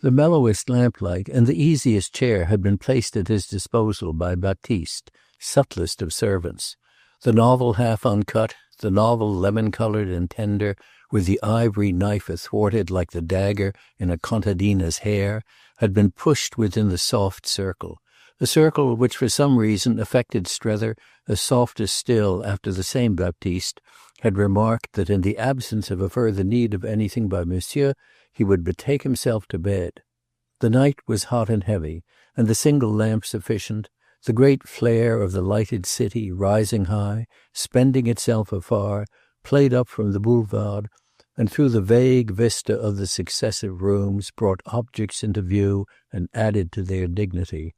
The mellowest lamplight and the easiest chair had been placed at his disposal by Baptiste, subtlest of servants. The novel half uncut, the novel lemon-coloured and tender, with the ivory knife athwarted like the dagger in a contadina's hair, had been pushed within the soft circle, a circle which for some reason affected Strether as softer still after the same Baptiste had remarked that in the absence of a further need of anything by Monsieur, he would betake himself to bed. The night was hot and heavy, and the single lamp sufficient, the great flare of the lighted city rising high, spending itself afar, played up from the boulevard, and through the vague vista of the successive rooms brought objects into view and added to their dignity.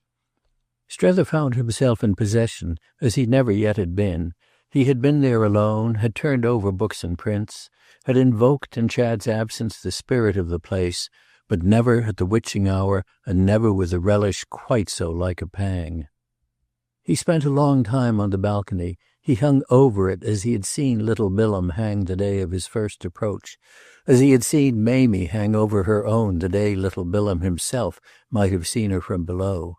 Strether found himself in possession, as he never yet had been. He had been there alone, had turned over books and prints, had invoked in Chad's absence the spirit of the place, but never at the witching hour and never with a relish quite so like a pang. He spent a long time on the balcony. He hung over it as he had seen little Bilham hang the day of his first approach, as he had seen Mamie hang over her own the day little Bilham himself might have seen her from below.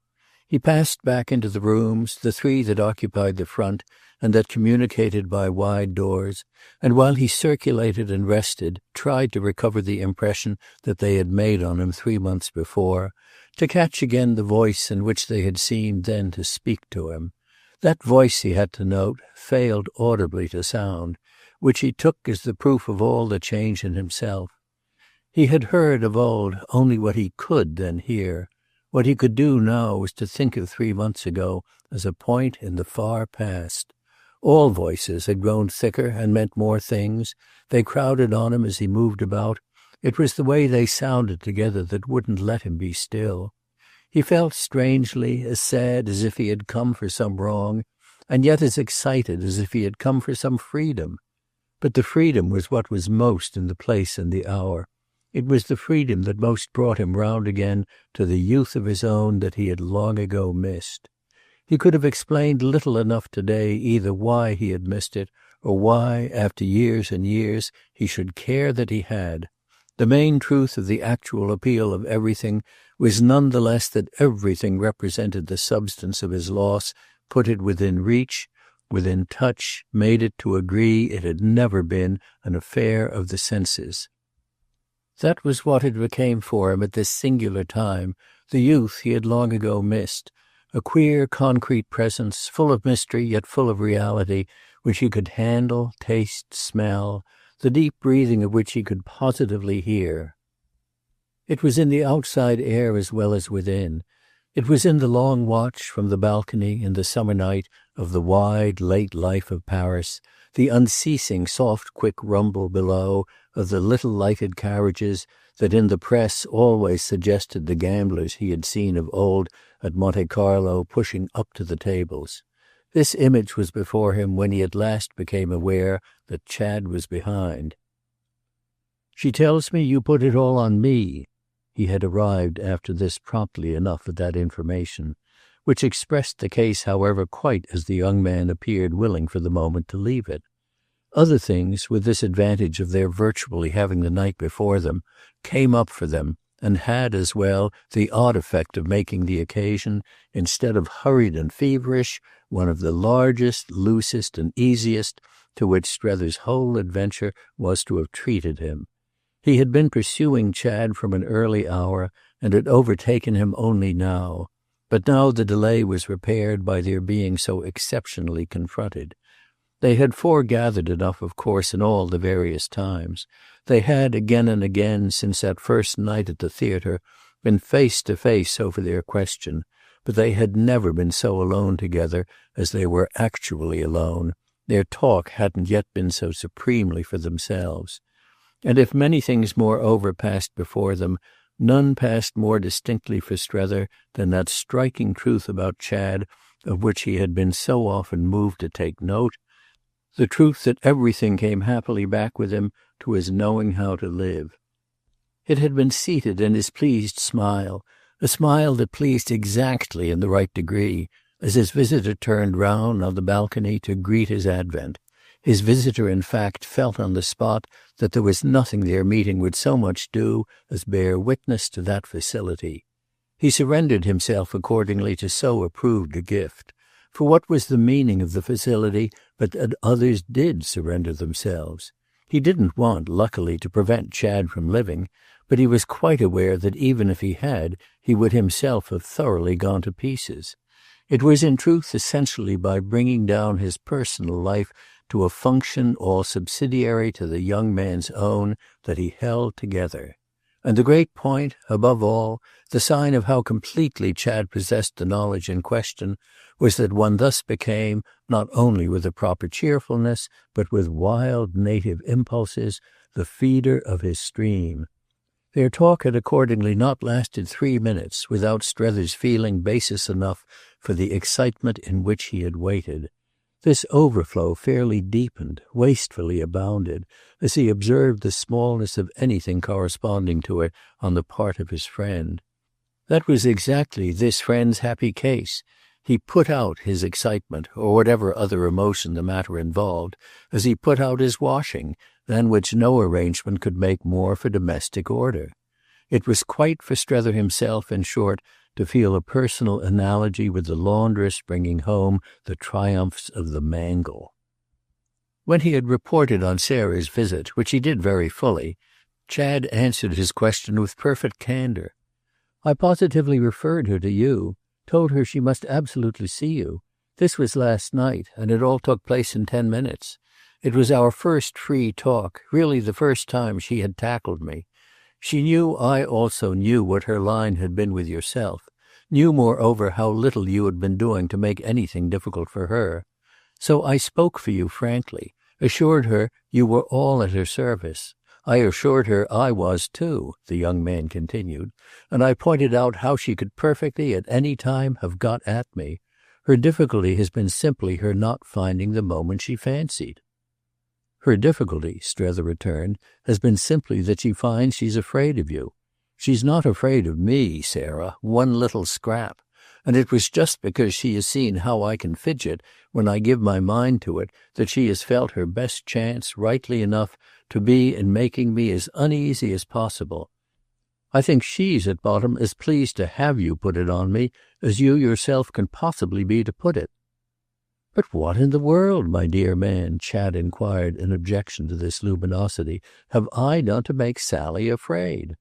He passed back into the rooms, the 3 that occupied the front and that communicated by wide doors, and while he circulated and rested, tried to recover the impression that they had made on him 3 months before, to catch again the voice in which they had seemed then to speak to him. That voice, he had to note, failed audibly to sound, which he took as the proof of all the change in himself. He had heard of old only what he could then hear. What he could do now was to think of 3 months ago as a point in the far past. All voices had grown thicker and meant more things. They crowded on him as he moved about. It was the way they sounded together that wouldn't let him be still. He felt strangely, as sad as if he had come for some wrong, and yet as excited as if he had come for some freedom. But the freedom was what was most in the place and the hour. It was the freedom that most brought him round again to the youth of his own that he had long ago missed. He could have explained little enough today either why he had missed it, or why, after years and years, he should care that he had. The main truth of the actual appeal of everything was none the less that everything represented the substance of his loss, put it within reach, within touch, made it to agree it had never been an affair of the senses. That was what it became for him at this singular time, the youth he had long ago missed, a queer concrete presence, full of mystery yet full of reality, which he could handle, taste, smell, the deep breathing of which he could positively hear. It was in the outside air as well as within. It was in the long watch from the balcony in the summer night of the wide, late life of Paris, the unceasing soft, quick rumble below of the little lighted carriages that in the press always suggested the gamblers he had seen of old at Monte Carlo pushing up to the tables. This image was before him when he at last became aware that Chad was behind. "She tells me you put it all on me." He had arrived after this promptly enough at that information, which expressed the case, however, quite as the young man appeared willing for the moment to leave it. Other things, with this advantage of their virtually having the night before them, came up for them, and had, as well, the odd effect of making the occasion, instead of hurried and feverish, one of the largest, loosest, and easiest to which Strether's whole adventure was to have treated him. He had been pursuing Chad from an early hour, and had overtaken him only now. But now the delay was repaired by their being so exceptionally confronted. They had foregathered enough, of course, in all the various times. They had, again and again, since that first night at the theatre, been face to face over their question, but they had never been so alone together as they were actually alone. Their talk hadn't yet been so supremely for themselves. And if many things moreover passed before them, none passed more distinctly for Strether than that striking truth about Chad of which he had been so often moved to take note, the truth that everything came happily back with him to his knowing how to live. It had been seated in his pleased smile, a smile that pleased exactly in the right degree, as his visitor turned round on the balcony to greet his advent. His visitor, in fact, felt on the spot that there was nothing their meeting would so much do as bear witness to that facility. He surrendered himself accordingly to so approved a gift. For what was the meaning of the facility but that others did surrender themselves? He didn't want, luckily, to prevent Chad from living, but he was quite aware that even if he had, he would himself have thoroughly gone to pieces. It was in truth essentially by bringing down his personal life to a function all subsidiary to the young man's own that he held together. And the great point, above all, the sign of how completely Chad possessed the knowledge in question, was that one thus became, not only with a proper cheerfulness, but with wild native impulses, the feeder of his stream. Their talk had accordingly not lasted 3 minutes without Strether's feeling basis enough for the excitement in which he had waited. This overflow fairly deepened, wastefully abounded, as he observed the smallness of anything corresponding to it on the part of his friend. That was exactly this friend's happy case. He put out his excitement, or whatever other emotion the matter involved, as he put out his washing, than which no arrangement could make more for domestic order. It was quite for Strether himself, in short, to feel a personal analogy with the laundress bringing home the triumphs of the mangle. When he had reported on Sarah's visit, which he did very fully, Chad answered his question with perfect candour. "I positively referred her to you, told her she must absolutely see you. This was last night, and it all took place in 10 minutes. It was our first free talk, really the first time she had tackled me. She knew I also knew what her line had been with yourself, knew moreover how little you had been doing to make anything difficult for her. So I spoke for you frankly, assured her you were all at her service. I assured her I was too, the young man continued, and I pointed out how she could perfectly at any time have got at me. Her difficulty has been simply her not finding the moment she fancied." "Her difficulty," Strether returned, "has been simply that she finds she's afraid of you. She's not afraid of me, Sarah, one little scrap. And it was just because she has seen how I can fidget when I give my mind to it that she has felt her best chance, rightly enough, to be in making me as uneasy as possible. I think she's at bottom as pleased to have you put it on me as you yourself can possibly be to put it." "But what in the world, my dear man," Chad inquired in objection to this luminosity, "have I done to make Sally afraid?"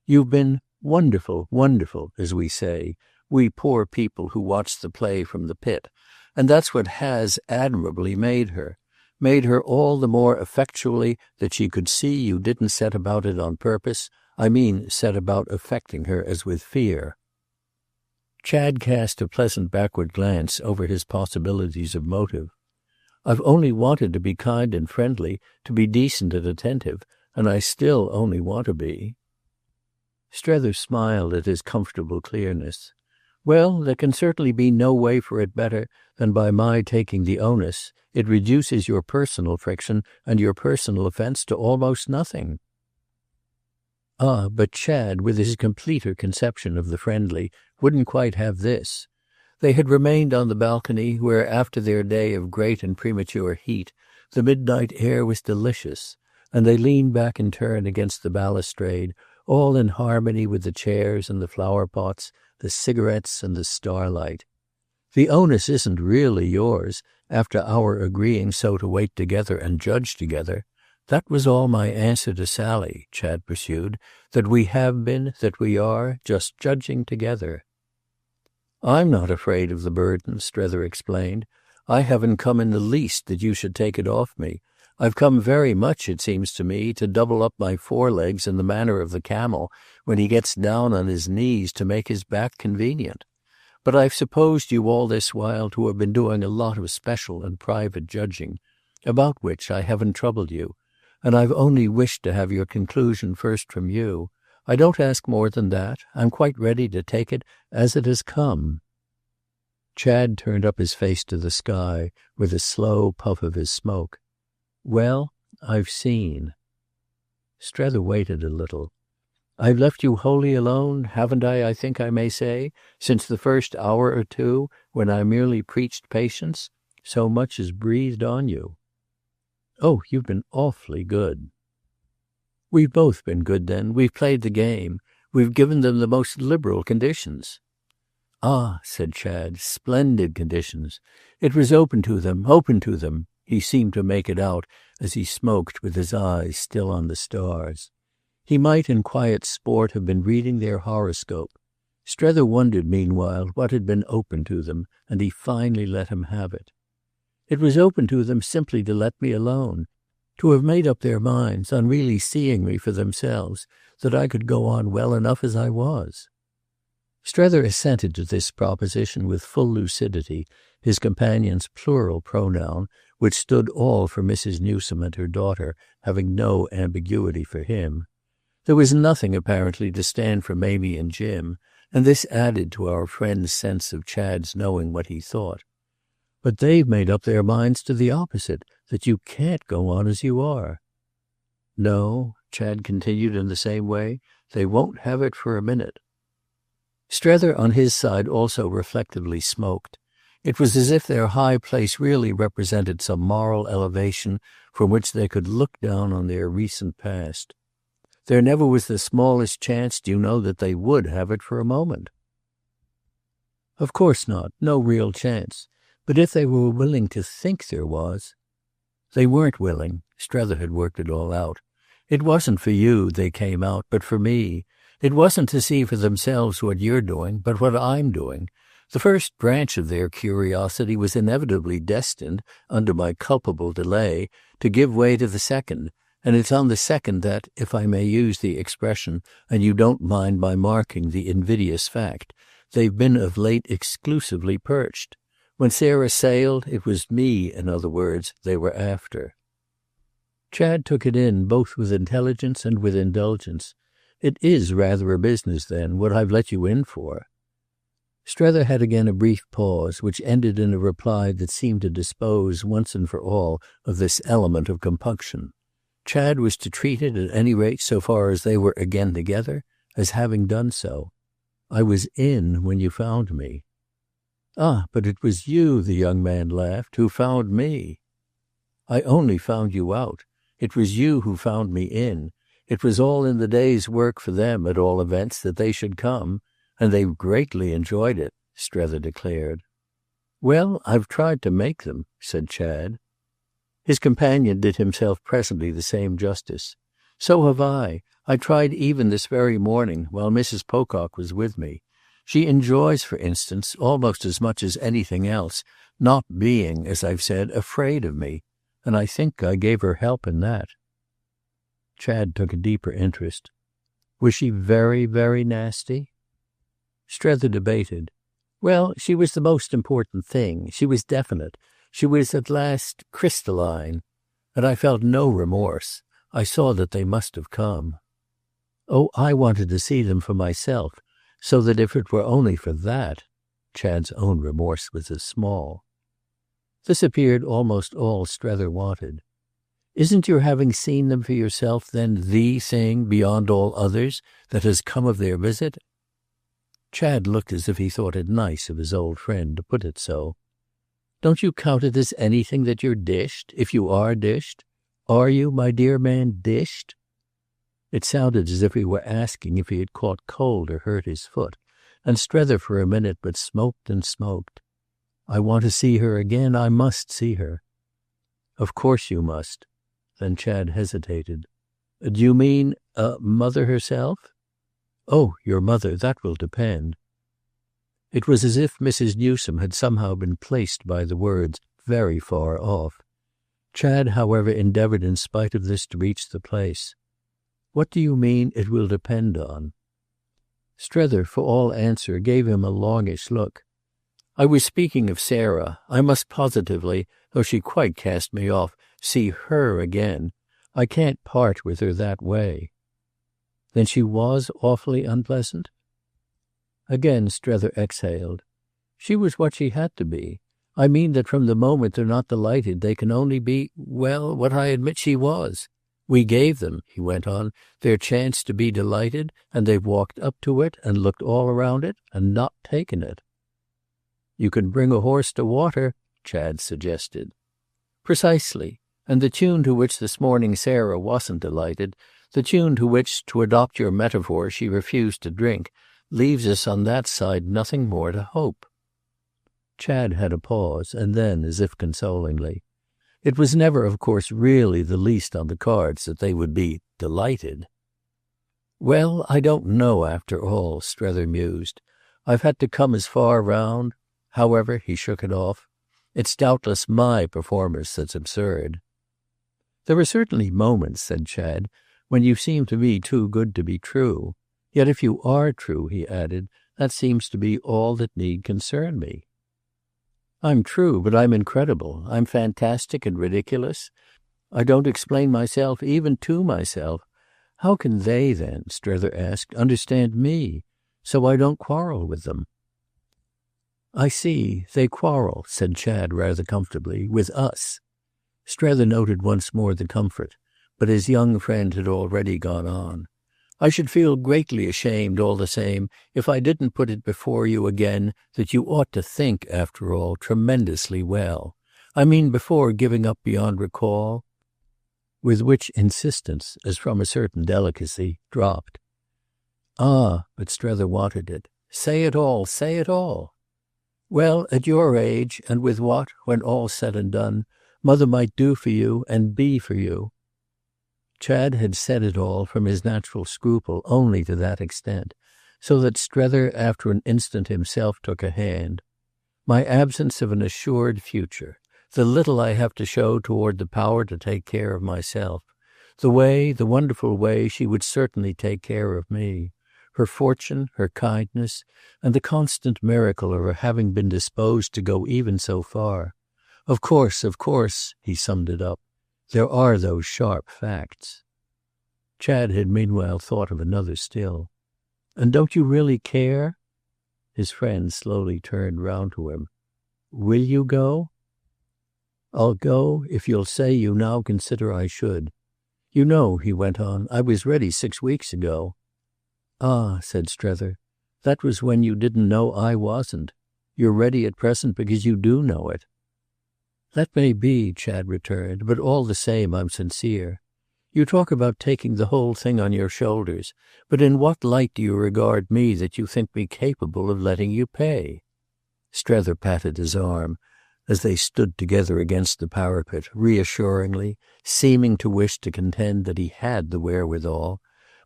"You've been wonderful, wonderful, as we say, we poor people who watch the play from the pit, and that's what has admirably made her all the more effectually that she could see you didn't set about it on purpose, I mean set about affecting her as with fear." Chad cast a pleasant backward glance over his possibilities of motive. "I've only wanted to be kind and friendly, to be decent and attentive, and I still only want to be." Strether smiled at his comfortable clearness. "Well, there can certainly be no way for it better than by my taking the onus. It reduces your personal friction and your personal offence to almost nothing." Ah, but Chad, with his completer conception of the friendly, wouldn't quite have this. They had remained on the balcony, where, after their day of great and premature heat, the midnight air was delicious, and they leaned back in turn against the balustrade, all in harmony with the chairs and the flower-pots, the cigarettes and the starlight. "The onus isn't really yours, after our agreeing so to wait together and judge together. That was all my answer to Sally," Chad pursued, "that we have been, that we are, just judging together." "I'm not afraid of the burden," Strether explained. "I haven't come in the least that you should take it off me. I've come very much, it seems to me, to double up my forelegs in the manner of the camel when he gets down on his knees to make his back convenient. But I've supposed you all this while to have been doing a lot of special and private judging, about which I haven't troubled you, and I've only wished to have your conclusion first from you. I don't ask more than that. I'm quite ready to take it as it has come." Chad turned up his face to the sky with a slow puff of his smoke. "Well, I've seen." Strether waited a little. "I've left you wholly alone, haven't I think I may say, since the first hour or two, when I merely preached patience? So much as breathed on you." "Oh, you've been awfully good." "We've both been good then. We've played the game. We've given them the most liberal conditions." "Ah," said Chad, "splendid conditions. It was open to them, open to them." He seemed to make it out as he smoked with his eyes still on the stars. He might in quiet sport have been reading their horoscope. Strether wondered meanwhile what had been open to them, and he finally let him have it. "It was open to them simply to let me alone, to have made up their minds, on really seeing me for themselves, that I could go on well enough as I was." Strether assented to this proposition with full lucidity, his companion's plural pronoun, which stood all for Mrs. Newsome and her daughter, having no ambiguity for him. There was nothing apparently to stand for Mamie and Jim, and this added to our friend's sense of Chad's knowing what he thought. "But they've made up their minds to the opposite, that you can't go on as you are." "No," Chad continued in the same way, "they won't have it for a minute." Strether on his side also reflectively smoked. It was as if their high place really represented some moral elevation from which they could look down on their recent past. There never was the smallest chance, do you know, that they would have it for a moment. "Of course not. No real chance. But if they were willing to think there was—" "They weren't willing." Strether had worked it all out. "It wasn't for you they came out, but for me. It wasn't to see for themselves what you're doing, but what I'm doing. The first branch of their curiosity was inevitably destined, under my culpable delay, to give way to the second, and it's on the second that, if I may use the expression, and you don't mind my marking the invidious fact, they've been of late exclusively perched. When Sarah sailed, it was me, in other words, they were after." Chad took it in both with intelligence and with indulgence. "It is rather a business, then, what I've let you in for." Strether had again a brief pause, which ended in a reply that seemed to dispose once and for all of this element of compunction. Chad was to treat it, at any rate so far as they were again together, as having done so. "I was in when you found me." "Ah, but it was you," the young man laughed, "who found me." "I only found you out. It was you who found me in. It was all in the day's work for them, at all events, that they should come. And they've greatly enjoyed it," Strether declared. "Well, I've tried to make them," said Chad. His companion did himself presently the same justice. "So have I. I tried even this very morning, while Mrs. Pocock was with me. She enjoys, for instance, almost as much as anything else, not being, as I've said, afraid of me. And I think I gave her help in that." Chad took a deeper interest. "Was she very, very nasty?" Strether debated. "Well, she was the most important thing. She was definite. She was at last crystalline. And I felt no remorse. I saw that they must have come." "Oh, I wanted to see them for myself, so that if it were only for that—" Chad's own remorse was as small. This appeared almost all Strether wanted. "Isn't your having seen them for yourself then the thing, beyond all others, that has come of their visit?" Chad looked as if he thought it nice of his old friend to put it so. "Don't you count it as anything that you're dished, if you are dished? Are you, my dear man, dished?" It sounded as if he were asking if he had caught cold or hurt his foot, and Strether for a minute but smoked and smoked. "I want to see her again. I must see her." "Of course you must." Then Chad hesitated. "Do you mean mother herself?" "Oh, your mother, that will depend." It was as if Mrs. Newsome had somehow been placed by the words very far off. Chad, however, endeavoured in spite of this to reach the place. "What do you mean it will depend on?" Strether, for all answer, gave him a longish look. "I was speaking of Sarah. I must positively, though she quite cast me off, see her again. I can't part with her that way." "Then she was awfully unpleasant?" Again Strether exhaled. "She was what she had to be. I mean that from the moment they're not delighted they can only be, well, what I admit she was. We gave them," he went on, "their chance to be delighted, and they've walked up to it and looked all around it and not taken it." "You can bring a horse to water," Chad suggested. "Precisely. And the tune to which this morning Sarah wasn't delighted, the tune to which, to adopt your metaphor, she refused to drink, leaves us on that side nothing more to hope." Chad had a pause, and then, as if consolingly, "It was never, of course, really the least on the cards that they would be delighted." "Well, I don't know, after all," Strether mused. "I've had to come as far round. However," he shook it off, "it's doubtless my performance that's absurd." "There are certainly moments," said Chad, "when you seem to me too good to be true. Yet if you are true," he added, "that seems to be all that need concern me." "I'm true, but I'm incredible. I'm fantastic and ridiculous. I don't explain myself even to myself. How can they then," Strether asked, "understand me? So I don't quarrel with them." "I see. They quarrel," said Chad rather comfortably, "with us." Strether noted once more the comfort, but his young friend had already gone on. "I should feel greatly ashamed, all the same, if I didn't put it before you again that you ought to think, after all, tremendously well. I mean before giving up beyond recall." With which insistence, as from a certain delicacy, dropped. "Ah," but Strether wanted it. "Say it all, say it all." "Well, at your age, and with what, when all's said and done, Mother might do for you and be for you." Chad had said it all, from his natural scruple, only to that extent, so that Strether after an instant himself took a hand. "My absence of an assured future, the little I have to show toward the power to take care of myself, the wonderful way she would certainly take care of me, her fortune, her kindness, and the constant miracle of her having been disposed to go even so far. Of course," he summed it up, There are those sharp facts. Chad had meanwhile thought of another still. And don't you really care? His friend slowly turned round to him. Will you go? I'll go if you'll say you now consider I should. You know, he went on, I was ready 6 weeks ago. Ah, said Strether, that was when you didn't know I wasn't. You're ready at present because you do know it. That may be, Chad returned, but all the same I'm sincere. You talk about taking the whole thing on your shoulders, but in what light do you regard me that you think me capable of letting you pay? Strether patted his arm as they stood together against the parapet, reassuringly, seeming to wish to contend that he had the wherewithal.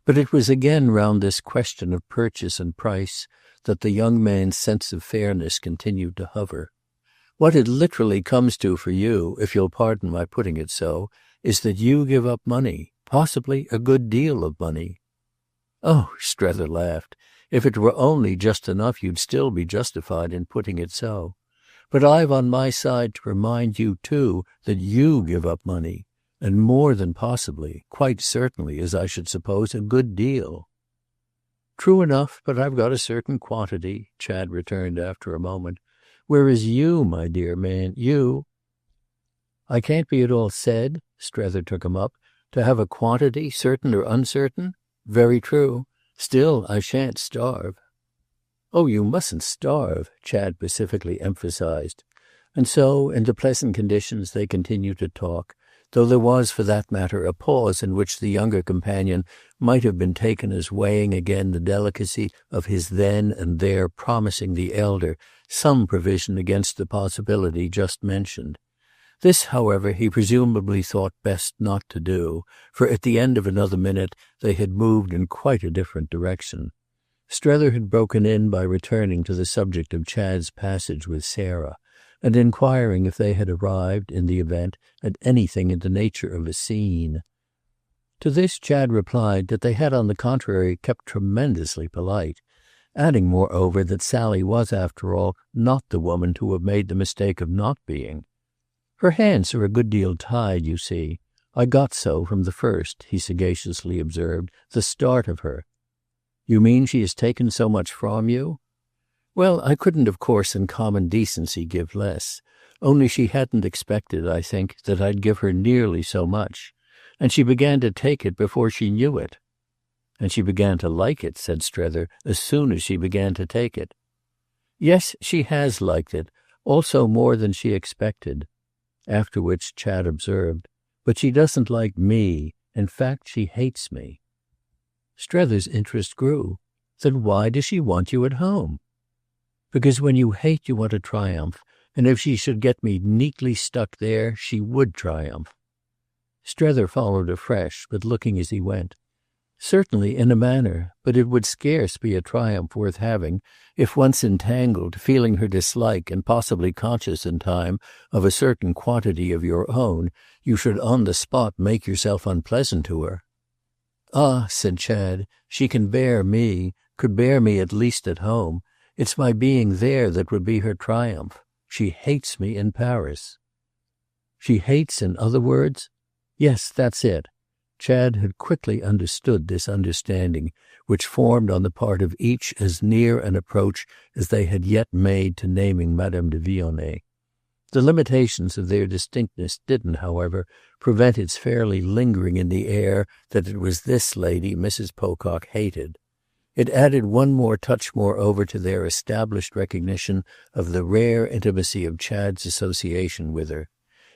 But it was again round this question of purchase and price that the young man's sense of fairness continued to hover. What it literally comes to for you, if you'll pardon my putting it so, is that you give up money, possibly a good deal of money. Oh, Strether laughed, if it were only just enough you'd still be justified in putting it so. But I've on my side to remind you too that you give up money, and more than possibly, quite certainly, as I should suppose, a good deal. True enough, but I've got a certain quantity, Chad returned after a moment. Whereas you, my dear man, you— I can't be at all said, Strether took him up, to have a quantity, certain or uncertain? Very true. Still, I shan't starve. Oh, you mustn't starve, Chad pacifically emphasized. And so, in the pleasant conditions, they continued to talk, though there was, for that matter, a pause in which the younger companion might have been taken as weighing again the delicacy of his then and there promising the elder some provision against the possibility just mentioned. This, however, he presumably thought best not to do, for at the end of another minute they had moved in quite a different direction. Strether had broken in by returning to the subject of Chad's passage with Sarah, and inquiring if they had arrived, in the event, at anything in the nature of a scene. To this Chad replied that they had on the contrary kept tremendously polite, adding moreover that Sally was, after all, not the woman to have made the mistake of not being. Her hands are a good deal tied, you see. I got so from the first, he sagaciously observed, the start of her. You mean she has taken so much from you? Well, I couldn't, of course, in common decency give less. Only she hadn't expected, I think, that I'd give her nearly so much. And she began to take it before she knew it. And she began to like it, said Strether, as soon as she began to take it. Yes, she has liked it, also more than she expected. After which Chad observed, but she doesn't like me. In fact, she hates me. Strether's interest grew. Then why does she want you at home? Because when you hate you want to triumph, and if she should get me neatly stuck there, she would triumph. Strether followed afresh, but looking as he went. Certainly, in a manner, but it would scarce be a triumph worth having if once entangled, feeling her dislike and possibly conscious in time of a certain quantity of your own, you should on the spot make yourself unpleasant to her. Ah, said Chad, she can bear me, could bear me at least at home. It's my being there that would be her triumph. She hates me in Paris. She hates, in other words? Yes, that's it. Chad had quickly understood this understanding, which formed on the part of each as near an approach as they had yet made to naming Madame de Vionnet. The limitations of their distinctness didn't, however, prevent its fairly lingering in the air that it was this lady Mrs. Pocock hated. It added one more touch moreover to their established recognition of the rare intimacy of Chad's association with her.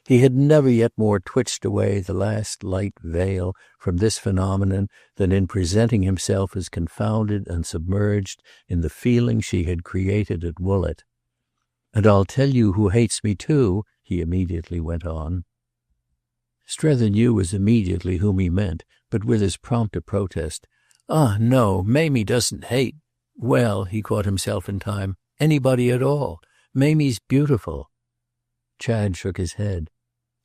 He had never yet more twitched away the last light veil from this phenomenon than in presenting himself as confounded and submerged in the feeling she had created at Woollett. And I'll tell you who hates me too, he immediately went on. Strether knew as immediately whom he meant, but with as prompt a protest. Ah, no, Mamie doesn't hate. Well, he caught himself in time, anybody at all. Mamie's beautiful. Chad shook his head.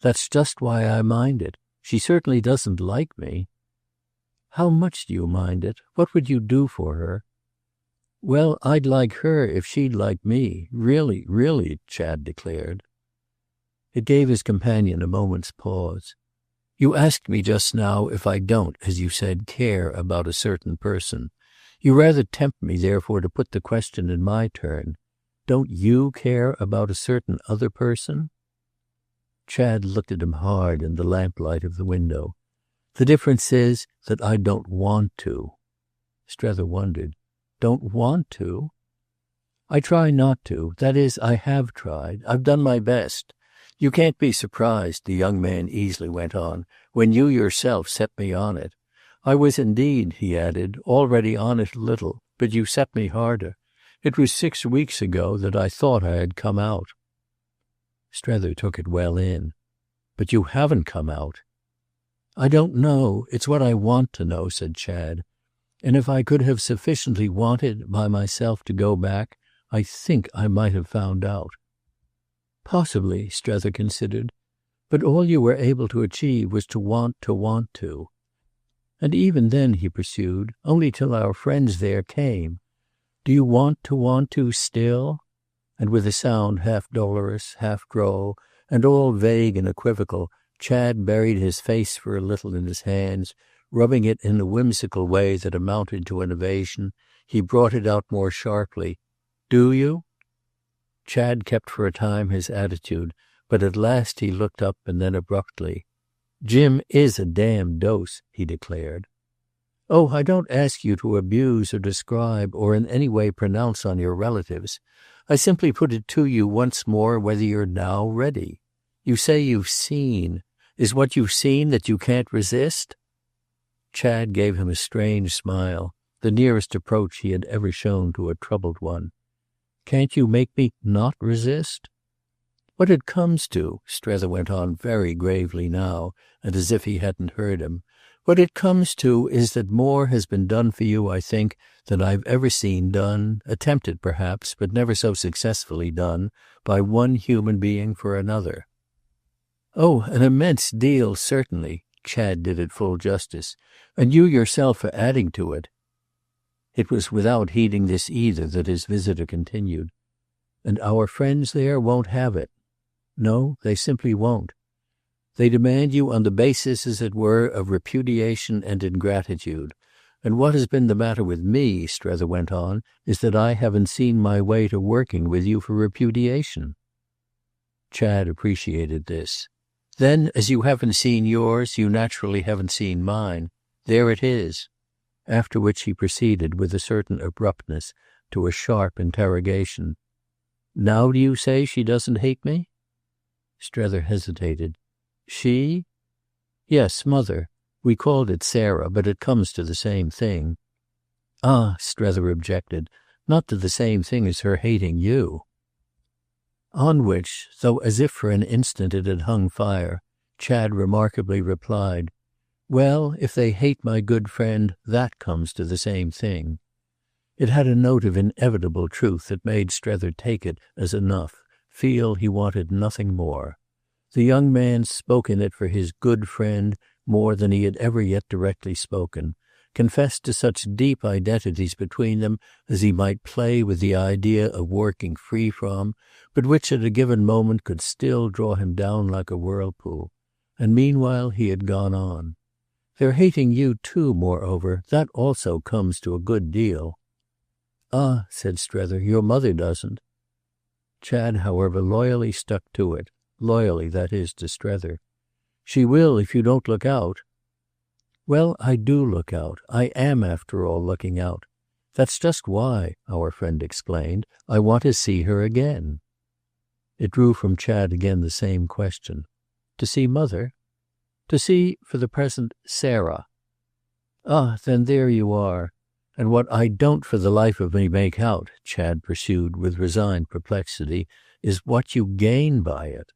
That's just why I mind it. She certainly doesn't like me. How much do you mind it? What would you do for her? Well, I'd like her if she'd like me. Really, really, Chad declared. It gave his companion a moment's pause. You asked me just now if I don't, as you said, care about a certain person. You rather tempt me, therefore, to put the question in my turn. Don't you care about a certain other person?" Chad looked at him hard in the lamplight of the window. "The difference is that I don't want to." Strether wondered. "Don't want to?" "I try not to. That is, I have tried. I've done my best. You can't be surprised," the young man easily went on, "when you yourself set me on it. I was indeed," he added, "already on it a little, but you set me harder. It was 6 weeks ago that I thought I had come out." Strether took it well in. "But you haven't come out." "I don't know. It's what I want to know," said Chad. "And if I could have sufficiently wanted by myself to go back, I think I might have found out." "Possibly," Strether considered. "But all you were able to achieve was to want to want to. And even then," he pursued, "only till our friends there came. Do you want to still?" And with a sound half dolorous, half droll, and all vague and equivocal, Chad buried his face for a little in his hands, rubbing it in a whimsical way that amounted to an evasion. He brought it out more sharply. "Do you?" Chad kept for a time his attitude, but at last he looked up and then abruptly. "Jim is a damned dose," he declared. "Oh, I don't ask you to abuse or describe or in any way pronounce on your relatives. I simply put it to you once more whether you're now ready. You say you've seen. Is what you've seen that you can't resist?" Chad gave him a strange smile, the nearest approach he had ever shown to a troubled one. "Can't you make me not resist?" "What it comes to," Strether went on very gravely now, and as if he hadn't heard him, "what it comes to is that more has been done for you, I think, than I've ever seen done, attempted perhaps, but never so successfully done, by one human being for another." "Oh, an immense deal, certainly." Chad did it full justice. "And you yourself are adding to it." It was without heeding this either that his visitor continued. "And our friends there won't have it. No, they simply won't. They demand you on the basis, as it were, of repudiation and ingratitude. And what has been the matter with me," Strether went on, "is that I haven't seen my way to working with you for repudiation." Chad appreciated this. "Then, as you haven't seen yours, you naturally haven't seen mine. There it is." After which he proceeded with a certain abruptness to a sharp interrogation. "Now do you say she doesn't hate me?" Strether hesitated. "She?" "Yes, Mother. We called it Sarah, but it comes to the same thing." "Ah," Strether objected, "not to the same thing as her hating you." On which, though as if for an instant it had hung fire, Chad remarkably replied, "Well, if they hate my good friend, that comes to the same thing." It had a note of inevitable truth that made Strether take it as enough, feel he wanted nothing more. The young man spoke in it for his good friend more than he had ever yet directly spoken, confessed to such deep identities between them as he might play with the idea of working free from, but which at a given moment could still draw him down like a whirlpool. And meanwhile he had gone on. "They're hating you too, moreover. That also comes to a good deal." "Ah," said Strether, "your mother doesn't." Chad, however, loyally stuck to it. Loyally, that is, to Strether. "She will if you don't look out." "Well, I do look out. I am, after all, looking out. That's just why," our friend explained, "I want to see her again." It drew from Chad again the same question. "To see Mother?" "To see, for the present, Sarah." "Ah, then there you are. And what I don't for the life of me make out," Chad pursued with resigned perplexity, "is what you gain by it."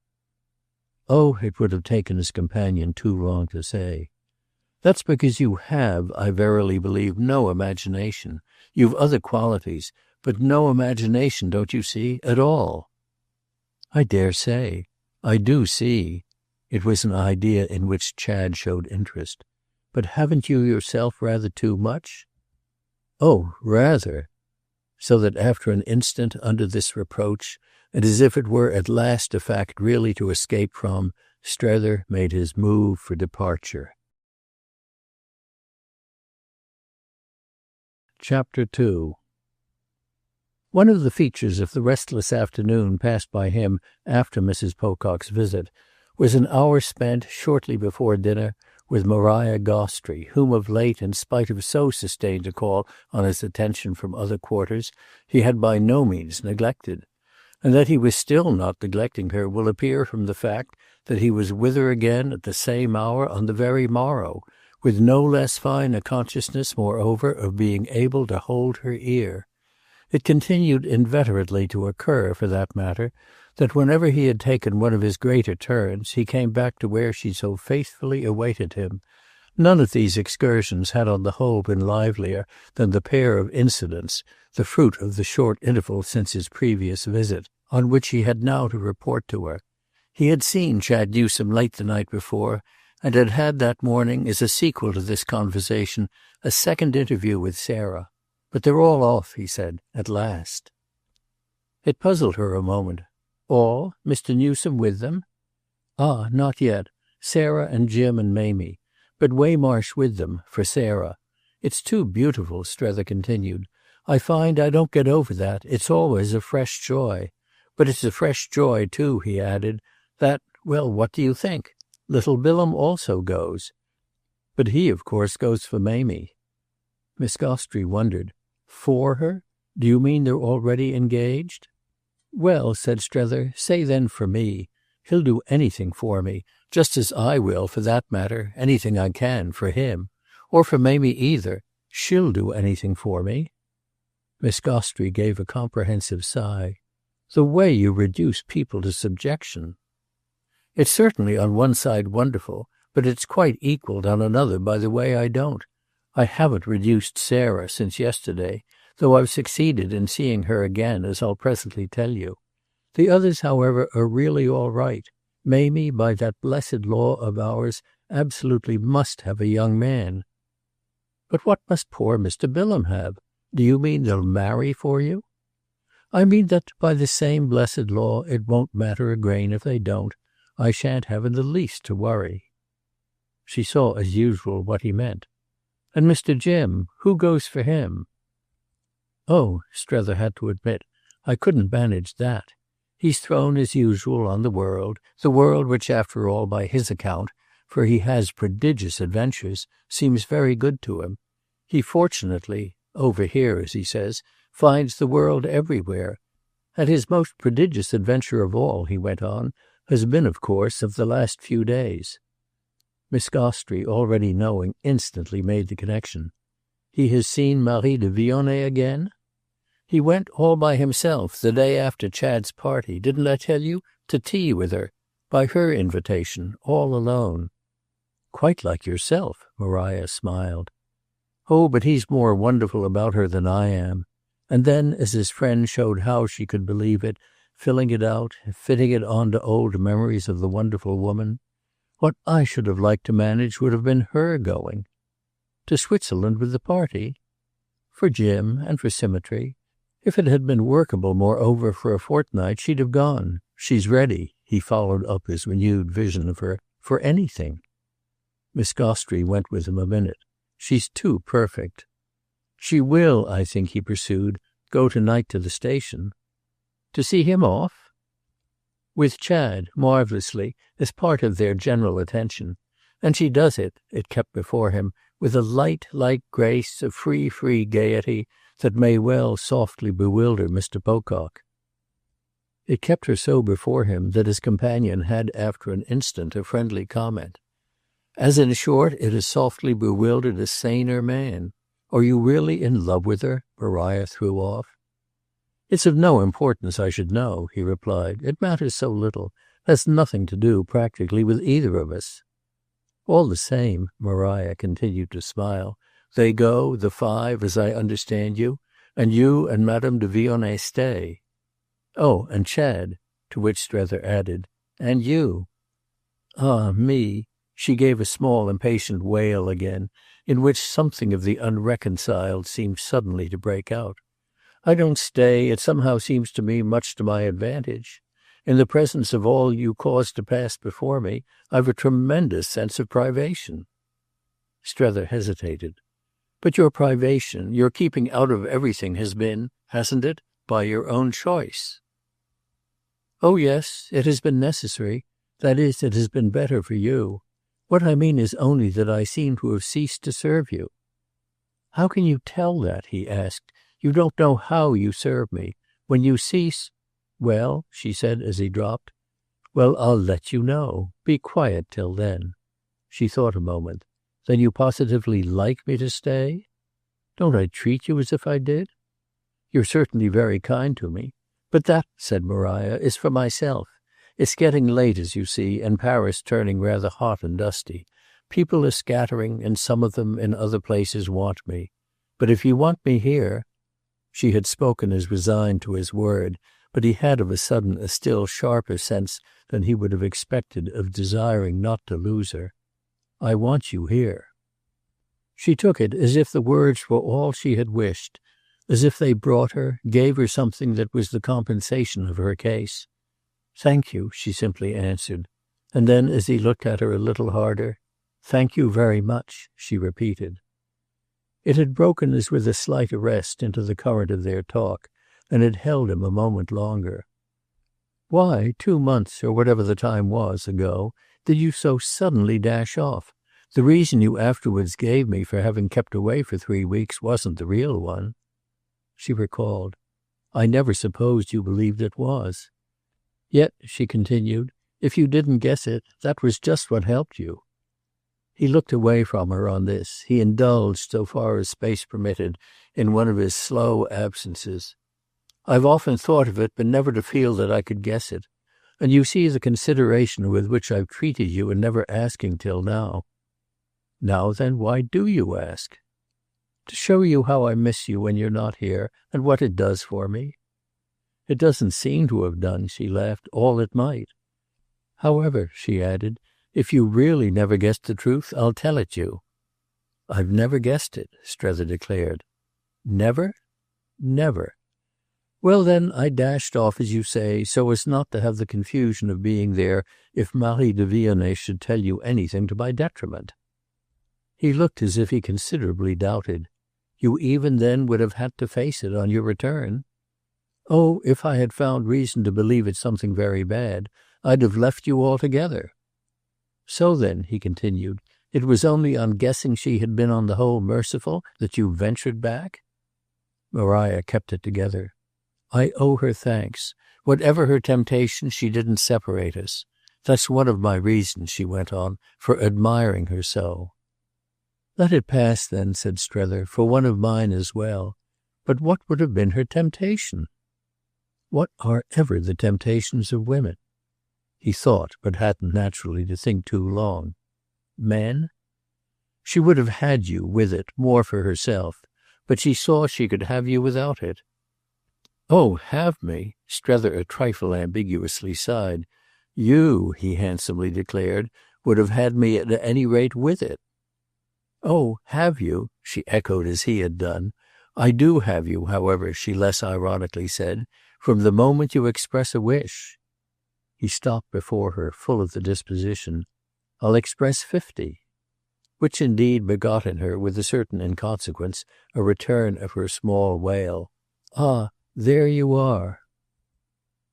"Oh," it would have taken his companion too long to say. "That's because you have, I verily believe, no imagination. You've other qualities, but no imagination, don't you see, at all." "I dare say. I do see." It was an idea in which Chad showed interest. "But haven't you yourself rather too much?" "Oh, rather." So that after an instant, under this reproach, and as if it were at last a fact really to escape from, Strether made his move for departure. Chapter 2. One of the features of the restless afternoon passed by him after Mrs. Pocock's visit was an hour spent, shortly before dinner, with Maria Gostrey, whom of late, in spite of so sustained a call on his attention from other quarters, he had by no means neglected. And that he was still not neglecting her will appear from the fact that he was with her again at the same hour on the very morrow, with no less fine a consciousness, moreover, of being able to hold her ear. It continued inveterately to occur, for that matter, that whenever he had taken one of his greater turns, he came back to where she so faithfully awaited him. None of these excursions had on the whole been livelier than the pair of incidents, the fruit of the short interval since his previous visit, on which he had now to report to her. He had seen Chad Newsome late the night before, and had had that morning, as a sequel to this conversation, a second interview with Sarah. "But they're all off," he said, "at last." It puzzled her a moment. "All? Mr. Newsome with them?" "Ah, not yet. Sarah and Jim and Mamie. But Waymarsh with them, for Sarah. It's too beautiful," Strether continued. "I find I don't get over that. It's always a fresh joy. But it's a fresh joy, too," he added, "that—well, what do you think? Little Bilham also goes. But he, of course, goes for Mamie." Miss Gostrey wondered. "For her? Do you mean they're already engaged?" "Well," said Strether, "say then for me. He'll do anything for me, just as I will, for that matter, anything I can, for him. Or for Mamie either. She'll do anything for me." Miss Gostrey gave a comprehensive sigh. "The way you reduce people to subjection!" "It's certainly on one side wonderful, but it's quite equalled on another by the way I don't. I haven't reduced Sarah since yesterday, though I've succeeded in seeing her again, as I'll presently tell you. The others, however, are really all right. Mamie, by that blessed law of ours, absolutely must have a young man." "But what must poor Mr. Bilham have? Do you mean they'll marry for you?" "I mean that, by the same blessed law, it won't matter a grain if they don't. I shan't have in the least to worry." She saw as usual what he meant. "And Mr. Jim, who goes for him?" "Oh," Strether had to admit, "I couldn't manage that. He's thrown as usual on the world which after all, by his account, for he has prodigious adventures, seems very good to him. He fortunately, over here as he says, finds the world everywhere. And his most prodigious adventure of all," he went on, "has been, of course, of the last few days." Miss Gostrey, already knowing, instantly made the connection. "He has seen Madame de Vionnet again?" "He went all by himself the day after Chad's party, didn't I tell you, to tea with her, by her invitation, all alone." "Quite like yourself," Maria smiled. "Oh, but he's more wonderful about her than I am." And then, as his friend showed how she could believe it, filling it out, fitting it on to old memories of the wonderful woman, "What I should have liked to manage would have been her going." "To Switzerland with the party?" "For Jim, and for symmetry. If it had been workable, moreover, for a fortnight, she'd have gone. She's ready," he followed up his renewed vision of her, "for anything." Miss Gostrey went with him a minute. "She's too perfect." "She will, I think," he pursued, "go tonight to the station." "To see him off?" "With Chad, marvellously, as part of their general attention. And she does it kept before him, with a light grace, a free gaiety that may well softly bewilder Mr. Pocock." It kept her so before him that his companion had after an instant a friendly comment. "As in short it has softly bewildered a saner man. Are you really in love with her?" Maria threw off. "It's of no importance I should know," he replied. "It matters so little. Has nothing to do, practically, with either of us." "All the same," Maria continued to smile, "they go, the five, as I understand you, and you and Madame de Vionnet stay." "Oh, and Chad," to which Strether added, "and you." "Ah, me!" She gave a small impatient wail again, in which something of the unreconciled seemed suddenly to break out. I don't stay. It somehow seems to me much to my advantage. In the presence of all you cause to pass before me, I've a tremendous sense of privation." Strether hesitated. "But your privation, your keeping out of everything has been, hasn't it, by your own choice?" "Oh yes, it has been necessary. That is, it has been better for you. What I mean is only that I seem to have ceased to serve you." "How can you tell that?" he asked. "You don't know how you serve me. When you cease—" "Well," she said as he dropped. "Well, I'll let you know. Be quiet till then." She thought a moment. "Then you positively like me to stay?" "Don't I treat you as if I did?" "You're certainly very kind to me. But that," said Maria, "is for myself. It's getting late, as you see, and Paris turning rather hot and dusty. People are scattering, and some of them in other places want me. But if you want me here—" She had spoken as resigned to his word, but he had of a sudden a still sharper sense than he would have expected of desiring not to lose her. "I want you here." She took it as if the words were all she had wished, as if they brought her, gave her something that was the compensation of her case. "Thank you," she simply answered, and then as he looked at her a little harder, "Thank you very much," she repeated. It had broken as with a slight arrest into the current of their talk, and had held him a moment longer. "Why, 2 months, or whatever the time was, ago, did you so suddenly dash off? The reason you afterwards gave me for having kept away for 3 weeks wasn't the real one." She recalled. "I never supposed you believed it was. Yet," she continued, "if you didn't guess it, that was just what helped you." He looked away from her on this. He indulged, so far as space permitted, in one of his slow absences. "I've often thought of it, but never to feel that I could guess it. And you see the consideration with which I've treated you in never asking till now." "Now then, why do you ask?" "To show you how I miss you when you're not here, and what it does for me." "It doesn't seem to have done," she laughed, "all it might. However," she added, "if you really never guessed the truth, I'll tell it you." "I've never guessed it," Strether declared. "Never?" "Never." "Well then, I dashed off, as you say, so as not to have the confusion of being there if Madame de Vionnet should tell you anything to my detriment." He looked as if he considerably doubted. "You even then would have had to face it on your return." "Oh, if I had found reason to believe it something very bad, I'd have left you altogether." "So then," he continued, "it was only on guessing she had been on the whole merciful that you ventured back?" Maria kept it together. "I owe her thanks. Whatever her temptation, she didn't separate us. That's one of my reasons," she went on, "for admiring her so." "Let it pass then," said Strether, "for one of mine as well. But what would have been her temptation?" "What are ever the temptations of women?" He thought, but hadn't naturally to think too long. "Men?" "She would have had you, with it, more for herself. But she saw she could have you without it." "Oh, have me?" Strether a trifle ambiguously sighed. "You," he handsomely declared, "would have had me at any rate with it." "Oh, have you?" she echoed as he had done. "I do have you, however," she less ironically said, "from the moment you express a wish." He stopped before her, full of the disposition. "I'll express 50." Which indeed begot in her, with a certain inconsequence, a return of her small wail. "Ah, there you are."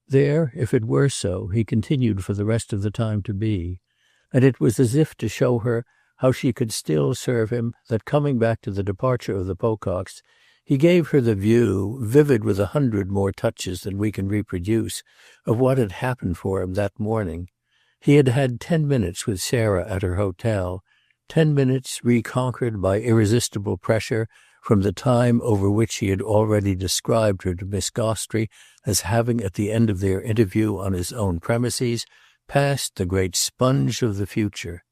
There, if it were so, he continued for the rest of the time to be. And it was as if to show her how she could still serve him that, coming back to the departure of the Pococks, he gave her the view, vivid with 100 more touches than we can reproduce, of what had happened for him that morning. He had had 10 minutes with Sarah at her hotel, 10 minutes reconquered by irresistible pressure from the time over which he had already described her to Miss Gostrey as having at the end of their interview on his own premises passed the great sponge of the future.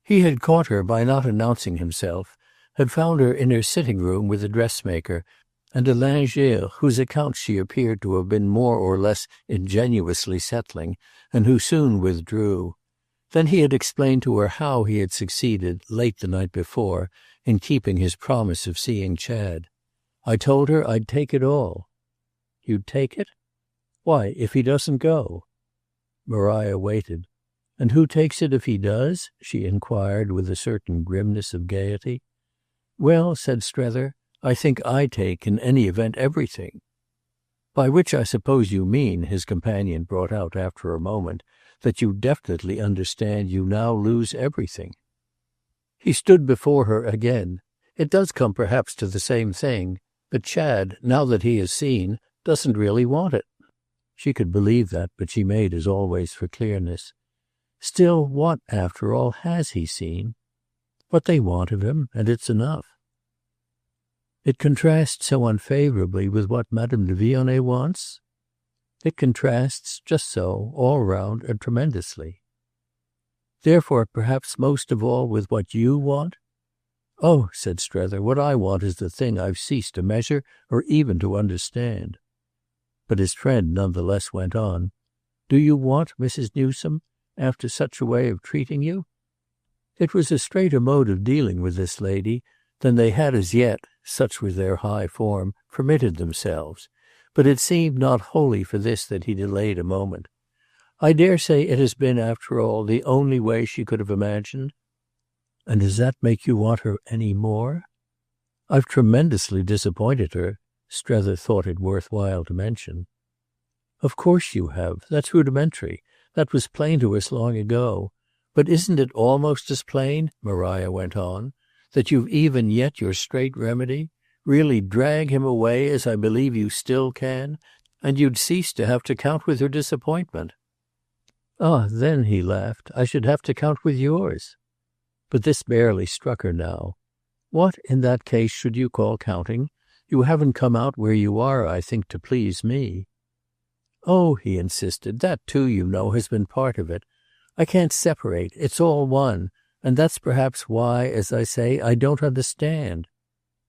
He had caught her by not announcing himself, had found her in her sitting-room with a dressmaker and a lingère whose accounts she appeared to have been more or less ingenuously settling, and who soon withdrew. Then he had explained to her how he had succeeded, late the night before, in keeping his promise of seeing Chad. I told her I'd take it all." "You'd take it?" "Why, if he doesn't go." Maria waited. "And who takes it if he does?" she inquired with a certain grimness of gaiety. "Well," said Strether, "I think I take, in any event, everything." "By which I suppose you mean," his companion brought out after a moment, "that you definitely understand you now lose everything." He stood before her again. "It does come perhaps to the same thing. But Chad, now that he has seen, doesn't really want it." She could believe that, but she made as always for clearness. "Still, what, after all, has he seen?" "What they want of him, and it's enough." "It contrasts so unfavourably with what Madame de Vionnet wants?" "It contrasts, just so, all round, and tremendously." "Therefore perhaps most of all with what you want?" "Oh," said Strether, "what I want is the thing I've ceased to measure or even to understand." But his friend none the less went on. "Do you want Mrs. Newsome, after such a way of treating you?" It was a straighter mode of dealing with this lady than they had as yet, such was their high form, permitted themselves, but it seemed not wholly for this that he delayed a moment. "I dare say it has been, after all, the only way she could have imagined." "And does that make you want her any more?" "I've tremendously disappointed her," Strether thought it worth while to mention. "Of course you have. That's rudimentary. That was plain to us long ago. But isn't it almost as plain," Maria went on, "that you've even yet your straight remedy? Really drag him away, as I believe you still can, and you'd cease to have to count with her disappointment." "Ah then," he laughed, "I should have to count with yours." But this barely struck her now. "What, in that case, should you call counting? You haven't come out where you are, I think, to please me." "Oh," he insisted, "that too, you know, has been part of it. I can't separate. It's all one. And that's perhaps why, as I say, I don't understand."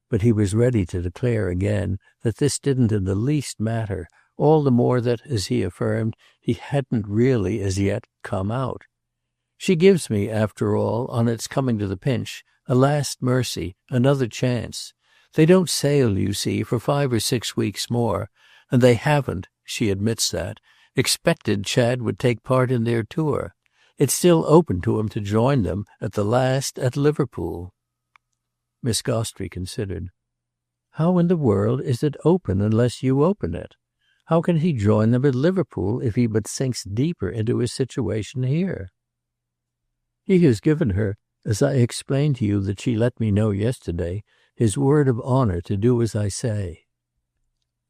But he was ready to declare again that this didn't in the least matter, all the more that, as he affirmed, he hadn't really as yet come out. "She gives me, after all, on its coming to the pinch, a last mercy, another chance. They don't sail, you see, for 5 or 6 weeks more, and they haven't, she admits that, expected Chad would take part in their tour. It's still open to him to join them, at the last, at Liverpool." Miss Gostrey considered. "How in the world is it open unless you open it? How can he join them at Liverpool if he but sinks deeper into his situation here?" "He has given her, as I explained to you that she let me know yesterday, his word of honour to do as I say."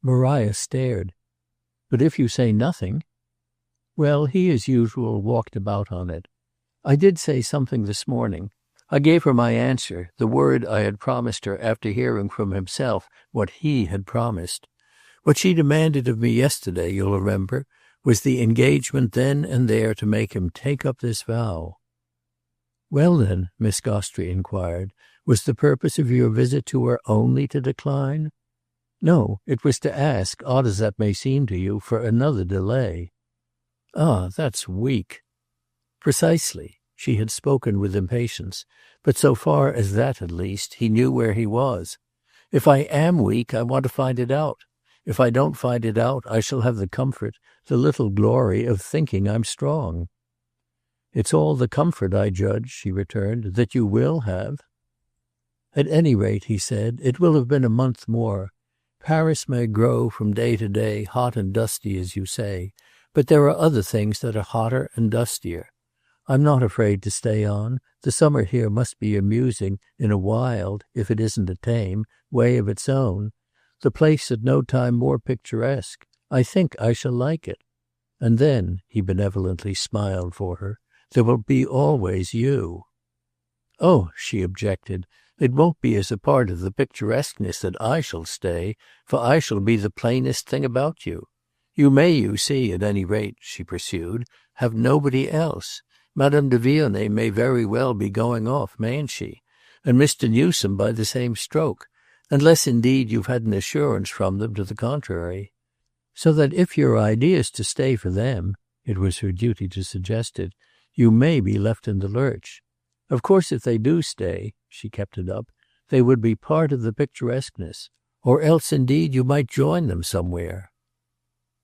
Maria stared. "But if you say nothing?" "Well, he as usual walked about on it. I did say something this morning. I gave her my answer, the word I had promised her after hearing from himself what he had promised. What she demanded of me yesterday, you'll remember, was the engagement then and there to make him take up this vow." "Well then," Miss Gostrey inquired, "was the purpose of your visit to her only to decline?" "No, it was to ask, odd as that may seem to you, for another delay." "Ah, that's weak." "Precisely." She had spoken with impatience, but so far as that, at least, he knew where he was. "If I am weak, I want to find it out. If I don't find it out, I shall have the comfort, the little glory, of thinking I'm strong." "It's all the comfort, I judge," she returned, "that you will have." "At any rate," he said, "it will have been a month more. Paris may grow from day to day hot and dusty, as you say, but there are other things that are hotter and dustier. I'm not afraid to stay on. The summer here must be amusing in a wild, if it isn't a tame, way of its own. The place at no time more picturesque. I think I shall like it. And then," he benevolently smiled for her, "there will be always you." "Oh," she objected, "it won't be as a part of the picturesqueness that I shall stay, for I shall be the plainest thing about you. You may, you see, at any rate," she pursued, "have nobody else. Madame de Vionnet may very well be going off, mayn't she? And Mr. Newsome by the same stroke, unless indeed you've had an assurance from them to the contrary. So that if your idea's to stay for them"—it was her duty to suggest it—"you may be left in the lurch. Of course if they do stay," she kept it up, "they would be part of the picturesqueness. Or else, indeed, you might join them somewhere."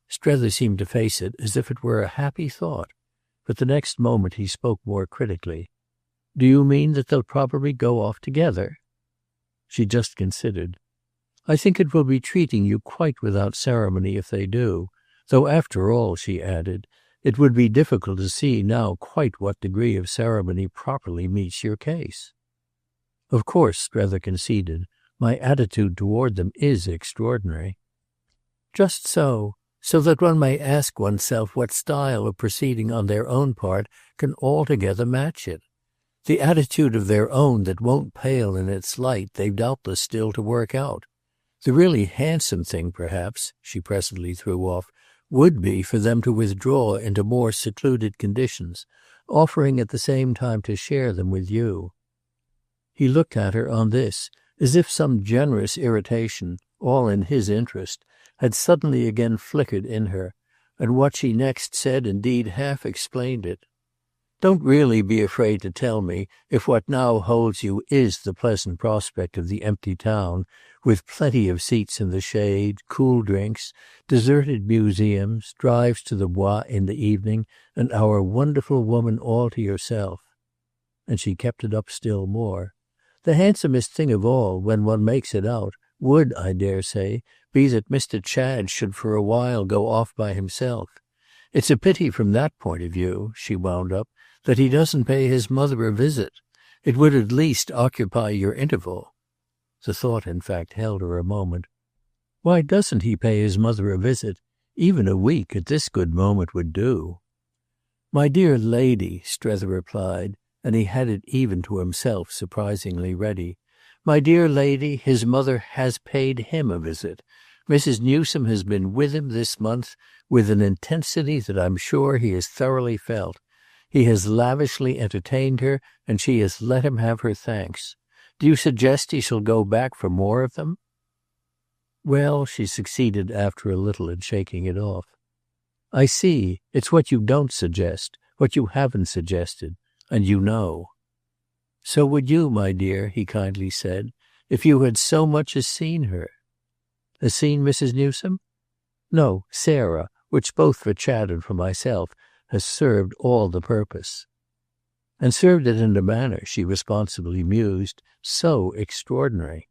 Strether seemed to face it as if it were a happy thought, but the next moment he spoke more critically. "Do you mean that they'll probably go off together?" She just considered. "I think it will be treating you quite without ceremony if they do, though after all," she added, "it would be difficult to see now quite what degree of ceremony properly meets your case." "Of course," Strether conceded, "my attitude toward them is extraordinary." "Just so that one may ask oneself what style of proceeding on their own part can altogether match it. The attitude of their own that won't pale in its light they've doubtless still to work out. The really handsome thing, perhaps," she presently threw off, "would be for them to withdraw into more secluded conditions, offering at the same time to share them with you." He looked at her on this as if some generous irritation, all in his interest, had suddenly again flickered in her, and what she next said indeed half explained it. "Don't really be afraid to tell me if what now holds you is the pleasant prospect of the empty town, with plenty of seats in the shade, cool drinks, deserted museums, drives to the Bois in the evening, and our wonderful woman all to yourself." And she kept it up still more. "The handsomest thing of all, when one makes it out, would, I dare say, be that Mr. Chad should for a while go off by himself. It's a pity from that point of view," she wound up, "that he doesn't pay his mother a visit. It would at least occupy your interval." The thought in fact held her a moment. "Why doesn't he pay his mother a visit? Even a week at this good moment would do." "My dear lady," Strether replied, and he had it even to himself surprisingly ready. "My dear lady, his mother has paid him a visit. Mrs. Newsome has been with him this month with an intensity that I'm sure he has thoroughly felt. He has lavishly entertained her, and she has let him have her thanks. Do you suggest he shall go back for more of them?" "Well," she succeeded after a little in shaking it off. "I see. It's what you don't suggest, what you haven't suggested. And you know." "So would you, my dear," he kindly said, "if you had so much as seen her." "As seen Mrs. Newsome?" "No, Sarah, which both for Chad and for myself has served all the purpose." "And served it in a manner," she responsibly mused, "so extraordinary."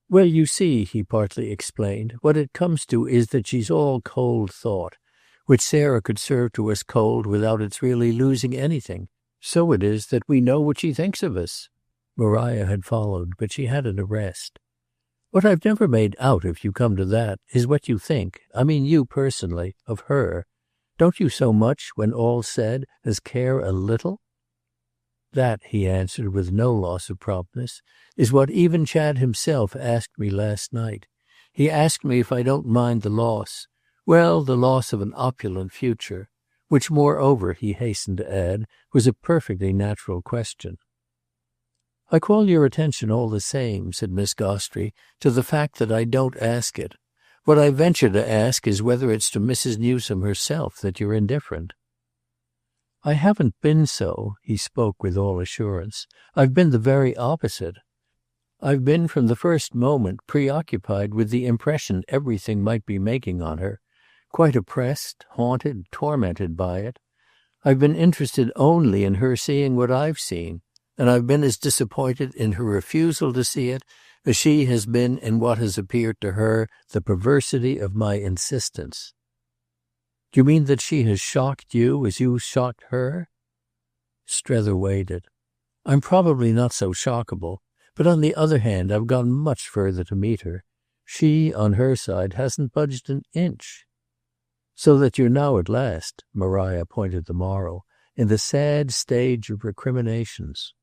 "Well, you see," he partly explained, "what it comes to is that she's all cold thought, which Sarah could serve to us cold without its really losing anything. So it is that we know what she thinks of us." Maria had followed, but she had an arrest. "What I've never made out, if you come to that, is what you think, I mean you personally, of her. Don't you so much, when all's said, as care a little?" "That," he answered with no loss of promptness, "is what even Chad himself asked me last night. He asked me if I don't mind the loss. Well, the loss of an opulent future. Which, moreover," he hastened to add, "was a perfectly natural question." "I call your attention all the same," said Miss Gostrey, "to the fact that I don't ask it. What I venture to ask is whether it's to Mrs. Newsome herself that you're indifferent." "I haven't been so," he spoke with all assurance. "I've been the very opposite. I've been from the first moment preoccupied with the impression everything might be making on her, quite oppressed, haunted, tormented by it. I've been interested only in her seeing what I've seen, and I've been as disappointed in her refusal to see it as she has been in what has appeared to her the perversity of my insistence." "Do you mean that she has shocked you as you shocked her?" Strether weighed it. "I'm probably not so shockable, but on the other hand I've gone much further to meet her. She, on her side, hasn't budged an inch." "So that you're now at last," Maria pointed the moral, "in the sad stage of recriminations."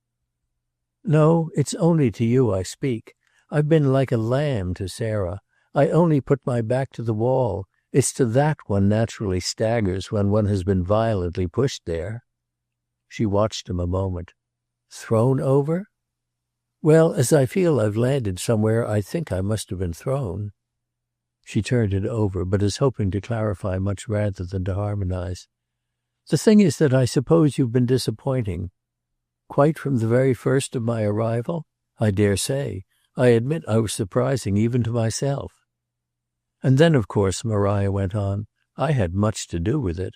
"No, it's only to you I speak. I've been like a lamb to Sarah. I only put my back to the wall. It's to that one naturally staggers when one has been violently pushed there." She watched him a moment. "Thrown over?" "Well, as I feel I've landed somewhere I think I must have been thrown." She turned it over, but as hoping to clarify much rather than to harmonize. "The thing is that I suppose you've been disappointing." "Quite from the very first of my arrival? I dare say. I admit I was surprising even to myself. And then, of course, Maria went on, I had much to do with it.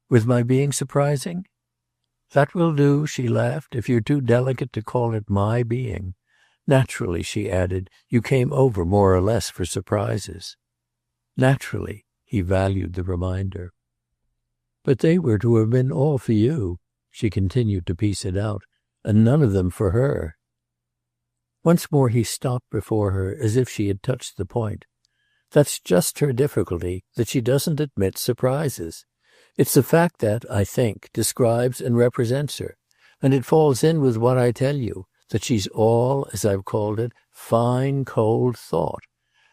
With my being surprising? That will do, she laughed, if you're too delicate to call it my being. Naturally, she added, you came over more or less for surprises. Naturally, he valued the reminder. But they were to have been all for you, she continued to piece it out, and none of them for her. Once more he stopped before her as if she had touched the point. That's just her difficulty, that she doesn't admit surprises. It's the fact that, I think, describes and represents her, and it falls in with what I tell you, that she's all, as I've called it, fine, cold thought.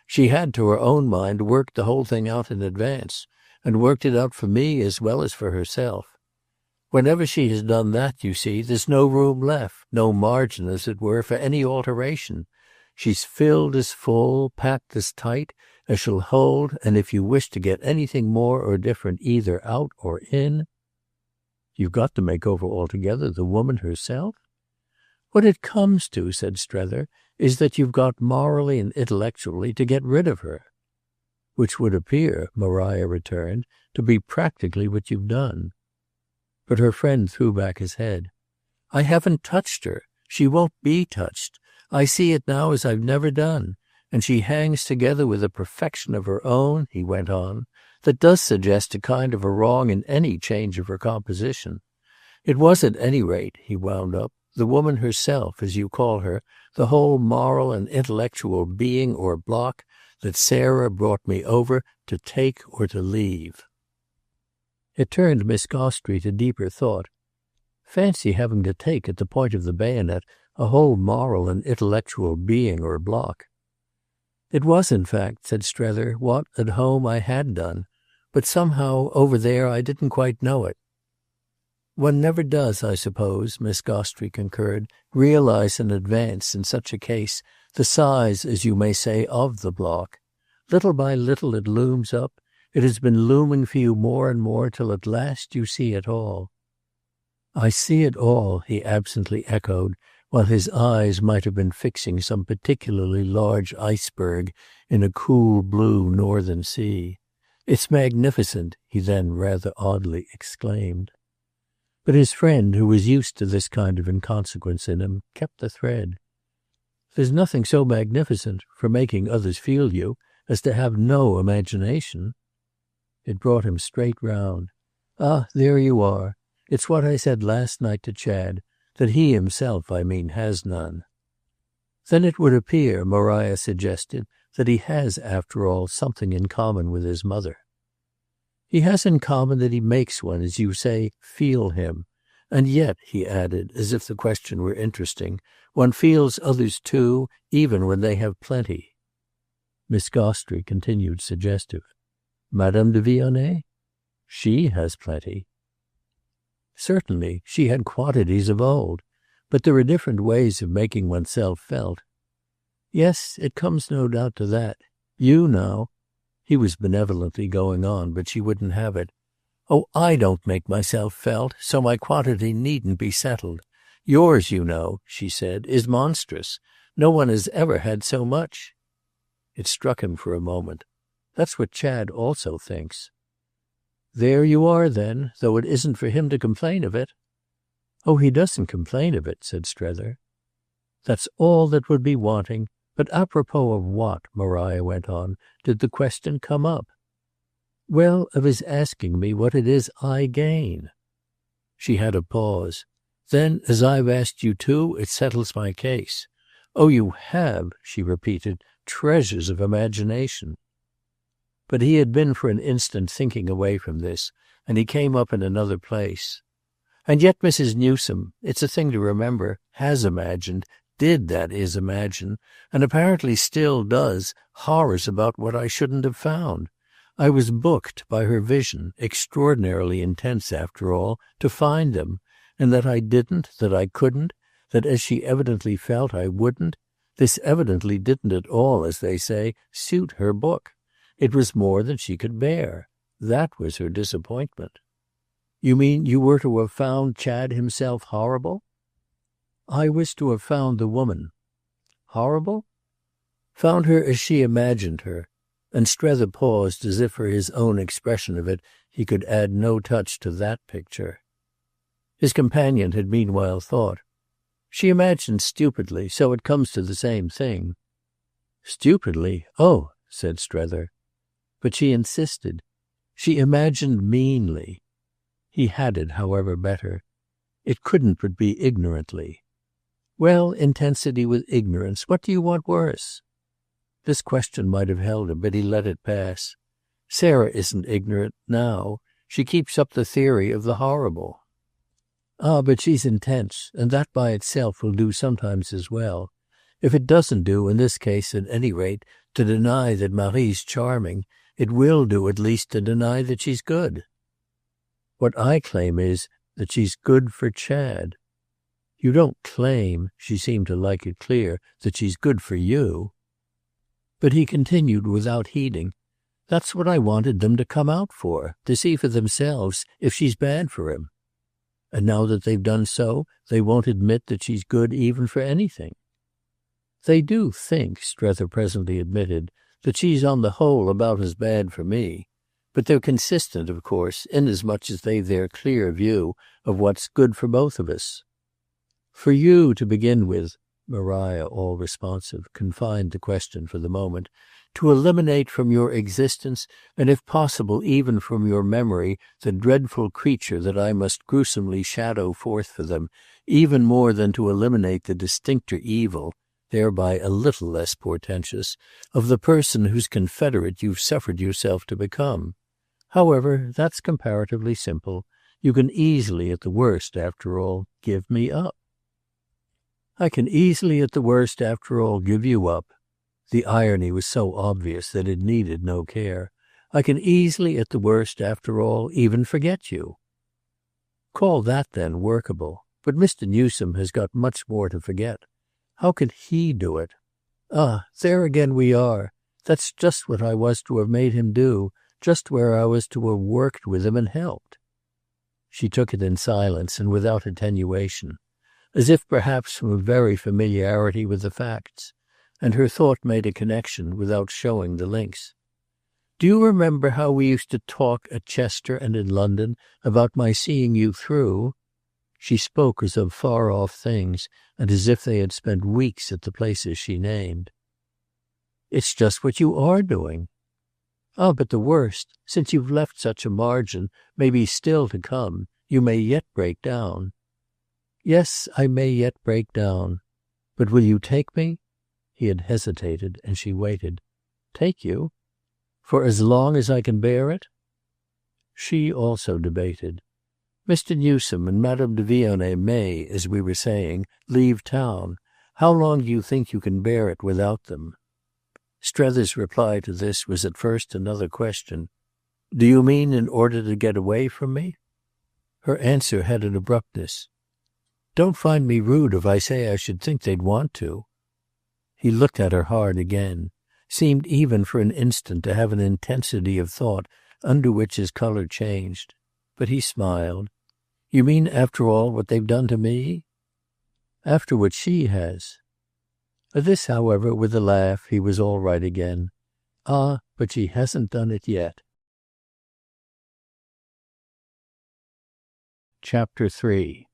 She had, to her own mind, worked the whole thing out in advance, and worked it out for me as well as for herself. Whenever she has done that, you see, there's no room left, no margin, as it were, for any alteration. She's filled as full, packed as tight, as she'll hold, and if you wish to get anything more or different either out or in, you've got to make over altogether the woman herself? What it comes to, said Strether, is that you've got morally and intellectually to get rid of her. Which would appear, Maria returned, to be practically what you've done. But her friend threw back his head. I haven't touched her. She won't be touched. I see it now as I've never done. And she hangs together with a perfection of her own, he went on, that does suggest a kind of a wrong in any change of her composition. It was at any rate, he wound up, the woman herself, as you call her, the whole moral and intellectual being or block that Sarah brought me over to take or to leave. It turned Miss Gostrey to deeper thought. Fancy having to take at the point of the bayonet a whole moral and intellectual being or block. It was, in fact, said Strether, what, at home, I had done, but somehow, over there, I didn't quite know it. One never does, I suppose, Miss Gostrey concurred, realize in advance, in such a case, the size, as you may say, of the block. Little by little it looms up. It has been looming for you more and more till at last you see it all. I see it all, he absently echoed, while his eyes might have been fixing some particularly large iceberg in a cool blue northern sea. It's magnificent, he then rather oddly exclaimed. But his friend, who was used to this kind of inconsequence in him, kept the thread. There's nothing so magnificent, for making others feel you, as to have no imagination. It brought him straight round. Ah, there you are. It's what I said last night to Chad, that he himself, I mean, has none. Then it would appear, Maria suggested, that he has, after all, something in common with his mother. He has in common that he makes one, as you say, feel him. And yet, he added, as if the question were interesting, one feels others too, even when they have plenty. Miss Gostrey continued suggestive. Madame de Vionnet? She has plenty. Certainly, she had quantities of old, but there are different ways of making oneself felt. Yes, it comes no doubt to that. You now. He was benevolently going on, but she wouldn't have it. Oh, I don't make myself felt, so my quantity needn't be settled. Yours, you know, she said, is monstrous. No one has ever had so much. It struck him for a moment. That's what Chad also thinks. There you are, then, though it isn't for him to complain of it. Oh, he doesn't complain of it, said Strether. That's all that would be wanting. But apropos of what, Maria went on, did the question come up? Well, of his asking me what it is I gain. She had a pause. Then, as I've asked you too, it settles my case. Oh, you have, she repeated, treasures of imagination. But he had been for an instant thinking away from this, and he came up in another place. And yet Mrs. Newsome, it's a thing to remember, has imagined, did, that is, imagine, and apparently still does, horrors about what I shouldn't have found. I was booked by her vision, extraordinarily intense after all, to find them, and that I didn't, that I couldn't, that as she evidently felt I wouldn't, this evidently didn't at all, as they say, suit her book. It was more than she could bear. That was her disappointment. You mean you were to have found Chad himself horrible? I was to have found the woman. Horrible? Found her as she imagined her, and Strether paused as if for his own expression of it he could add no touch to that picture. His companion had meanwhile thought, "She imagined stupidly, so it comes to the same thing." "Stupidly? Oh," said Strether. But she insisted. "She imagined meanly." He had it, however, better. "It couldn't but be ignorantly." "Well, intensity with ignorance, what do you want worse?" This question might have held him, but he let it pass. "Sarah isn't ignorant now. She keeps up the theory of the horrible." "Ah, but she's intense, and that by itself will do sometimes as well. If it doesn't do, in this case at any rate, to deny that Marie's charming, it will do at least to deny that she's good." "What I claim is that she's good for Chad." "You don't claim," she seemed to like it clear, "that she's good for you." But he continued without heeding. "That's what I wanted them to come out for, to see for themselves if she's bad for him. And now that they've done so, they won't admit that she's good even for anything." "They do think," Strether presently admitted, "that she's on the whole about as bad for me. But they're consistent, of course, inasmuch as they've their clear view of what's good for both of us. For you, to begin with," Maria, all responsive, confined the question for the moment, "to eliminate from your existence, and if possible even from your memory, the dreadful creature that I must gruesomely shadow forth for them, even more than to eliminate the distincter evil, thereby a little less portentous, of the person whose confederate you've suffered yourself to become. However, that's comparatively simple. You can easily, at the worst, after all, give me up." "I can easily, at the worst, after all, give you up." The irony was so obvious that it needed no care. "I can easily, at the worst, after all, even forget you." "Call that, then, workable. But Mr. Newsome has got much more to forget. How could he do it?" "Ah, there again we are. That's just what I was to have made him do, just where I was to have worked with him and helped." She took it in silence and without attenuation, as if perhaps from a very familiarity with the facts, and her thought made a connection without showing the links. "Do you remember how we used to talk at Chester and in London about my seeing you through?" She spoke as of far-off things and as if they had spent weeks at the places she named. "It's just what you are doing." "Ah, but the worst, since you've left such a margin, may be still to come. You may yet break down." "Yes, I may yet break down. But will you take me?" He had hesitated, and she waited. "Take you?" "For as long as I can bear it?" She also debated. "Mr. Newsome and Madame de Vionnet may, as we were saying, leave town. How long do you think you can bear it without them?" Strether's reply to this was at first another question. "Do you mean in order to get away from me?" Her answer had an abruptness. "Don't find me rude if I say I should think they'd want to." He looked at her hard again, seemed even for an instant to have an intensity of thought under which his colour changed. But he smiled. "You mean, after all, what they've done to me?" "After what she has." At this, however, with a laugh, he was all right again. "Ah, but she hasn't done it yet." Chapter 3.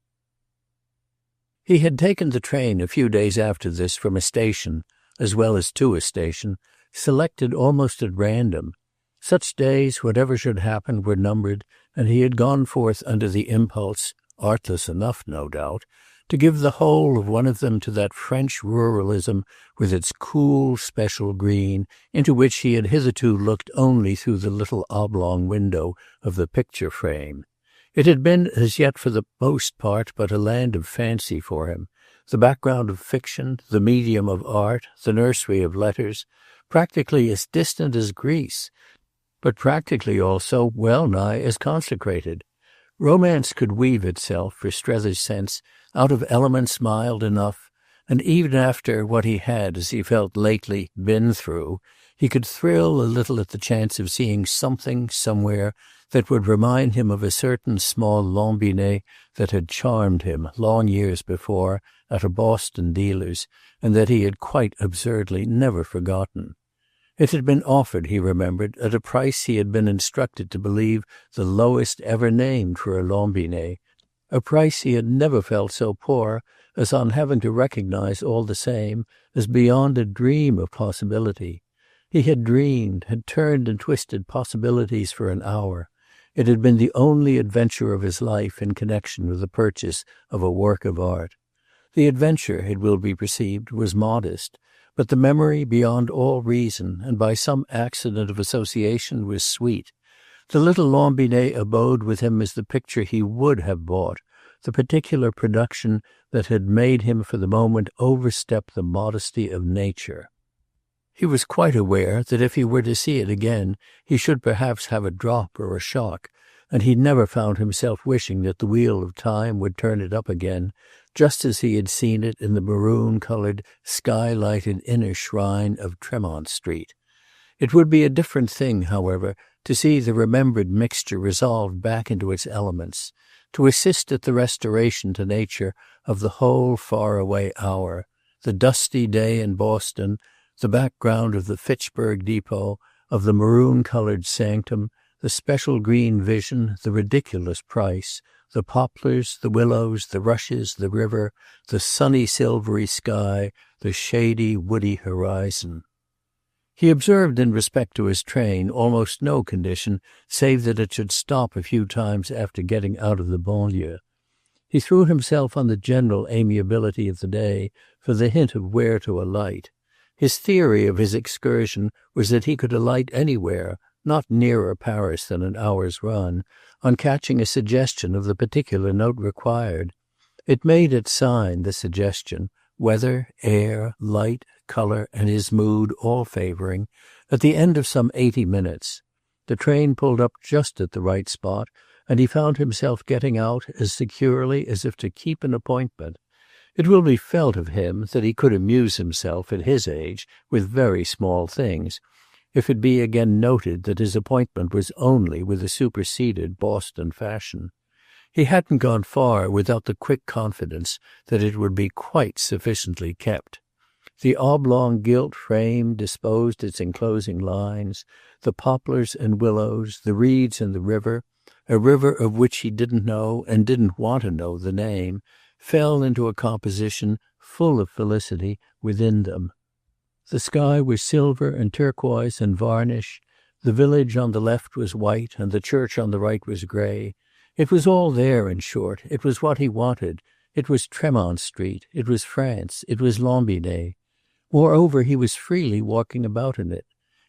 He had taken the train a few days after this from a station, as well as to a station, selected almost at random. Such days, whatever should happen, were numbered, and he had gone forth under the impulse, artless enough, no doubt, to give the whole of one of them to that French ruralism with its cool special green, into which he had hitherto looked only through the little oblong window of the picture frame. It had been as yet for the most part but a land of fancy for him, the background of fiction, the medium of art, the nursery of letters, practically as distant as Greece, but practically also well nigh as consecrated. Romance could weave itself, for Strether's sense, out of elements mild enough, and even after what he had, as he felt lately, been through, he could thrill a little at the chance of seeing something, somewhere, that would remind him of a certain small lambinet that had charmed him long years before at a Boston dealer's, and that he had quite absurdly never forgotten. It had been offered, he remembered, at a price he had been instructed to believe the lowest ever named for a lambinet, a price he had never felt so poor as on having to recognize all the same as beyond a dream of possibility. He had dreamed, had turned and twisted possibilities for an hour. It had been the only adventure of his life in connection with the purchase of a work of art. The adventure, it will be perceived, was modest, but the memory beyond all reason, and by some accident of association, was sweet. The little lambinet abode with him as the picture he would have bought, the particular production that had made him for the moment overstep the modesty of nature. He was quite aware that if he were to see it again he should perhaps have a drop or a shock, and he never found himself wishing that the wheel of time would turn it up again, just as he had seen it in the maroon-coloured, sky-lighted inner shrine of Tremont Street. It would be a different thing, however, to see the remembered mixture resolved back into its elements, to assist at the restoration to nature of the whole far-away hour, the dusty day in Boston, the background of the Fitchburg depot, of the maroon-coloured sanctum, the special green vision, the ridiculous price, the poplars, the willows, the rushes, the river, the sunny silvery sky, the shady woody horizon. He observed in respect to his train almost no condition save that it should stop a few times after getting out of the banlieue. He threw himself on the general amiability of the day for the hint of where to alight. His theory of his excursion was that he could alight anywhere, not nearer Paris than an hour's run, on catching a suggestion of the particular note required. It made its sign, the suggestion, weather, air, light, colour, and his mood all favouring, at the end of some 80 minutes. The train pulled up just at the right spot, and he found himself getting out as securely as if to keep an appointment. It will be felt of him that he could amuse himself, at his age, with very small things, if it be again noted that his appointment was only with a superseded Boston fashion. He hadn't gone far without the quick confidence that it would be quite sufficiently kept. The oblong gilt frame disposed its enclosing lines, the poplars and willows, the reeds and the river, a river of which he didn't know and didn't want to know the name, fell into a composition full of felicity within them. The sky was silver and turquoise and varnish. The village on the left was white and the church on the right was grey. It was all there, in short. It was what he wanted. It was Tremont Street. It was France. It was Lambinet. Moreover, he was freely walking about in it.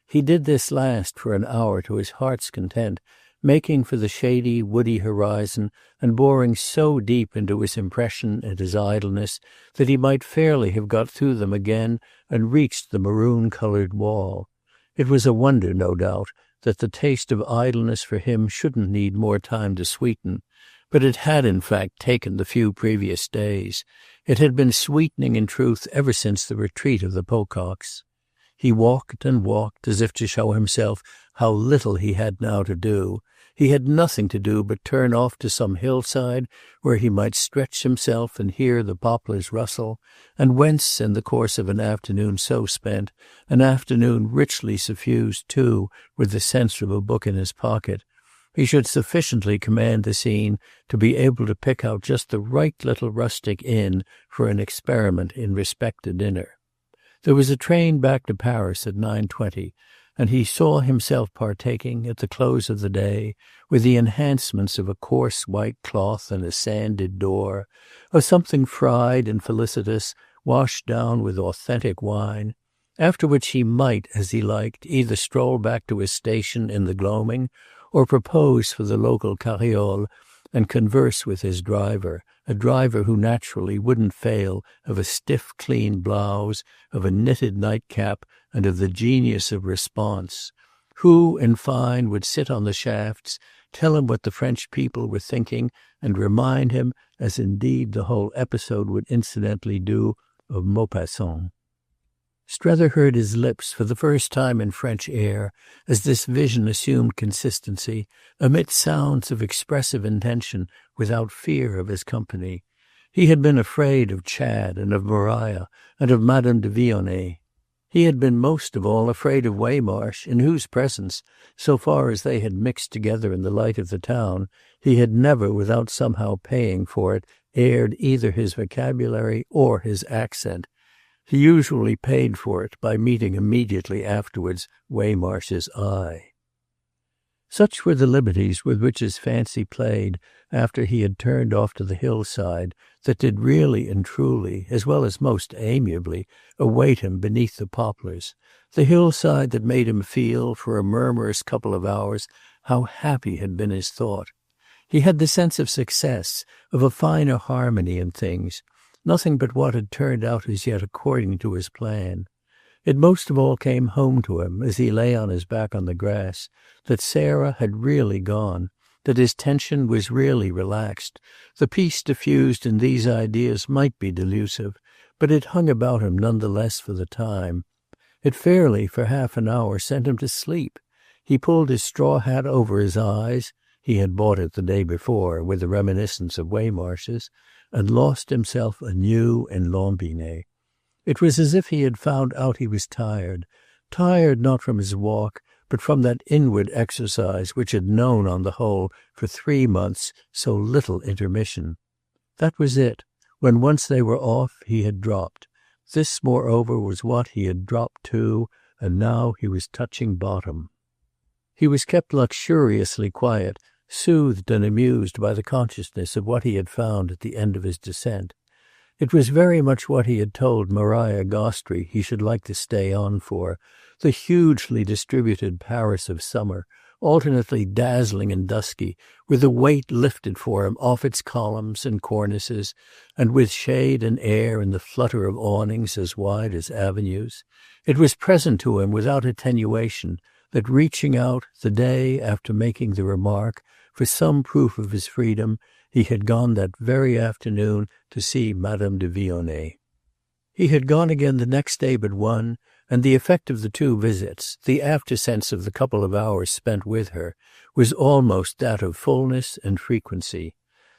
He did this last for an hour to his heart's content, making for the shady, woody horizon and boring so deep into his impression and his idleness that he might fairly have got through them again and reached the maroon-coloured wall. It was a wonder, no doubt, that the taste of idleness for him shouldn't need more time to sweeten, but it had in fact taken the few previous days. It had been sweetening in truth ever since the retreat of the Pococks. He walked and walked as if to show himself how little he had now to do. He had nothing to do but turn off to some hillside where he might stretch himself and hear the poplars rustle, and whence, in the course of an afternoon so spent, an afternoon richly suffused too with the sense of a book in his pocket, he should sufficiently command the scene to be able to pick out just the right little rustic inn for an experiment in respect to dinner. There was a train back to Paris at 9:20, and he saw himself partaking, at the close of the day, with the enhancements of a coarse white cloth and a sanded door, of something fried and felicitous, washed down with authentic wine, after which he might, as he liked, either stroll back to his station in the gloaming, or propose for the local carriole and converse with his driver, a driver who naturally wouldn't fail of a stiff clean blouse, of a knitted nightcap, and of the genius of response, who, in fine, would sit on the shafts, tell him what the French people were thinking, and remind him, as indeed the whole episode would incidentally do, of Maupassant. Strether heard his lips for the first time in French air as this vision assumed consistency, amid sounds of expressive intention without fear of his company. He had been afraid of Chad and of Maria and of Madame de Vionnet. He had been most of all afraid of Waymarsh, in whose presence, so far as they had mixed together in the light of the town, he had never, without somehow paying for it, aired either his vocabulary or his accent. He usually paid for it by meeting immediately afterwards Waymarsh's eye. Such were the liberties with which his fancy played after he had turned off to the hillside that did really and truly, as well as most amiably, await him beneath the poplars, the hillside that made him feel, for a murmurous couple of hours, how happy had been his thought. He had the sense of success, of a finer harmony in things, nothing but what had turned out as yet according to his plan. It most of all came home to him, as he lay on his back on the grass, that Sarah had really gone, that his tension was really relaxed. The peace diffused in these ideas might be delusive, but it hung about him none the less for the time. It fairly, for half an hour, sent him to sleep. He pulled his straw hat over his eyes — he had bought it the day before, with a reminiscence of Waymarsh's — and lost himself anew in Lambinet. It was as if he had found out he was tired not from his walk, but from that inward exercise which had known, on the whole, for 3 months, so little intermission. That was it. When once they were off, he had dropped. This, moreover, was what he had dropped to, and now he was touching bottom. He was kept luxuriously quiet, soothed and amused by the consciousness of what he had found at the end of his descent. It was very much what he had told Maria Gostry he should like to stay on for, the hugely distributed Paris of summer, alternately dazzling and dusky, with the weight lifted for him off its columns and cornices, and with shade and air and the flutter of awnings as wide as avenues. It was present to him without attenuation that, reaching out, the day after making the remark, for some proof of his freedom, he had gone that very afternoon to see Madame de Vionnet. He had gone again the next day but one, and the effect of the 2 visits, the after-sense of the couple of hours spent with her, was almost that of fullness and frequency.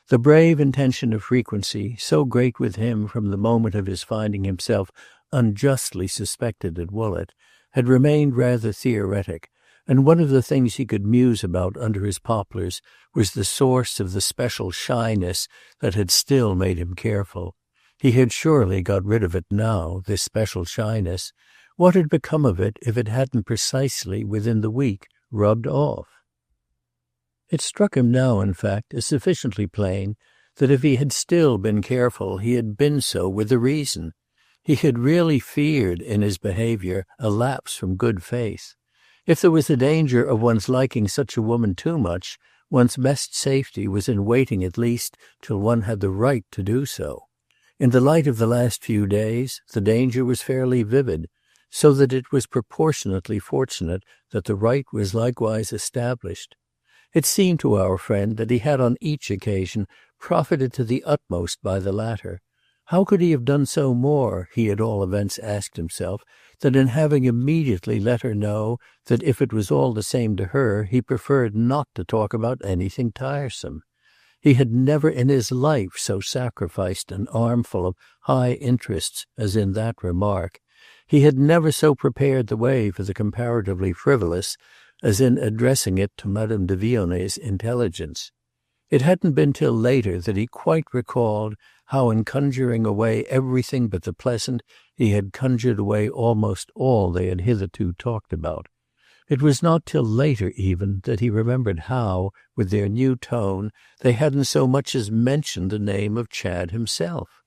The brave intention of frequency, so great with him from the moment of his finding himself unjustly suspected at Woollett, had remained rather theoretic, and one of the things he could muse about under his poplars was the source of the special shyness that had still made him careful. He had surely got rid of it now, this special shyness. What had become of it if it hadn't precisely, within the week, rubbed off? It struck him now, in fact, as sufficiently plain that if he had still been careful he had been so with a reason. He had really feared, in his behaviour, a lapse from good faith. If there was a danger of one's liking such a woman too much, one's best safety was in waiting at least till one had the right to do so. In the light of the last few days, the danger was fairly vivid, so that it was proportionately fortunate that the right was likewise established. It seemed to our friend that he had on each occasion profited to the utmost by the latter. How could he have done so more, he at all events asked himself, than in having immediately let her know that if it was all the same to her he preferred not to talk about anything tiresome? He had never in his life so sacrificed an armful of high interests as in that remark. He had never so prepared the way for the comparatively frivolous as in addressing it to Madame de Vionet's intelligence. It hadn't been till later that he quite recalled how, in conjuring away everything but the pleasant, he had conjured away almost all they had hitherto talked about. It was not till later even that he remembered how, with their new tone, they hadn't so much as mentioned the name of Chad himself.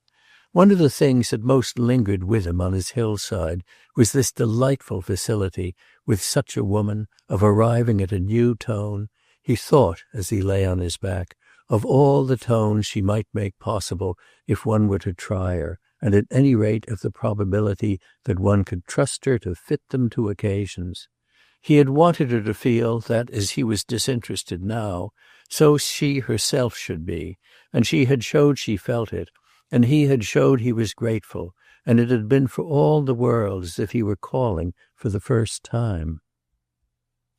One of the things that most lingered with him on his hillside was this delightful facility, with such a woman, of arriving at a new tone. He thought, as he lay on his back, of all the tones she might make possible if one were to try her, and at any rate of the probability that one could trust her to fit them to occasions. He had wanted her to feel that, as he was disinterested now, so she herself should be, and she had showed she felt it, and he had showed he was grateful, and it had been for all the world as if he were calling for the first time.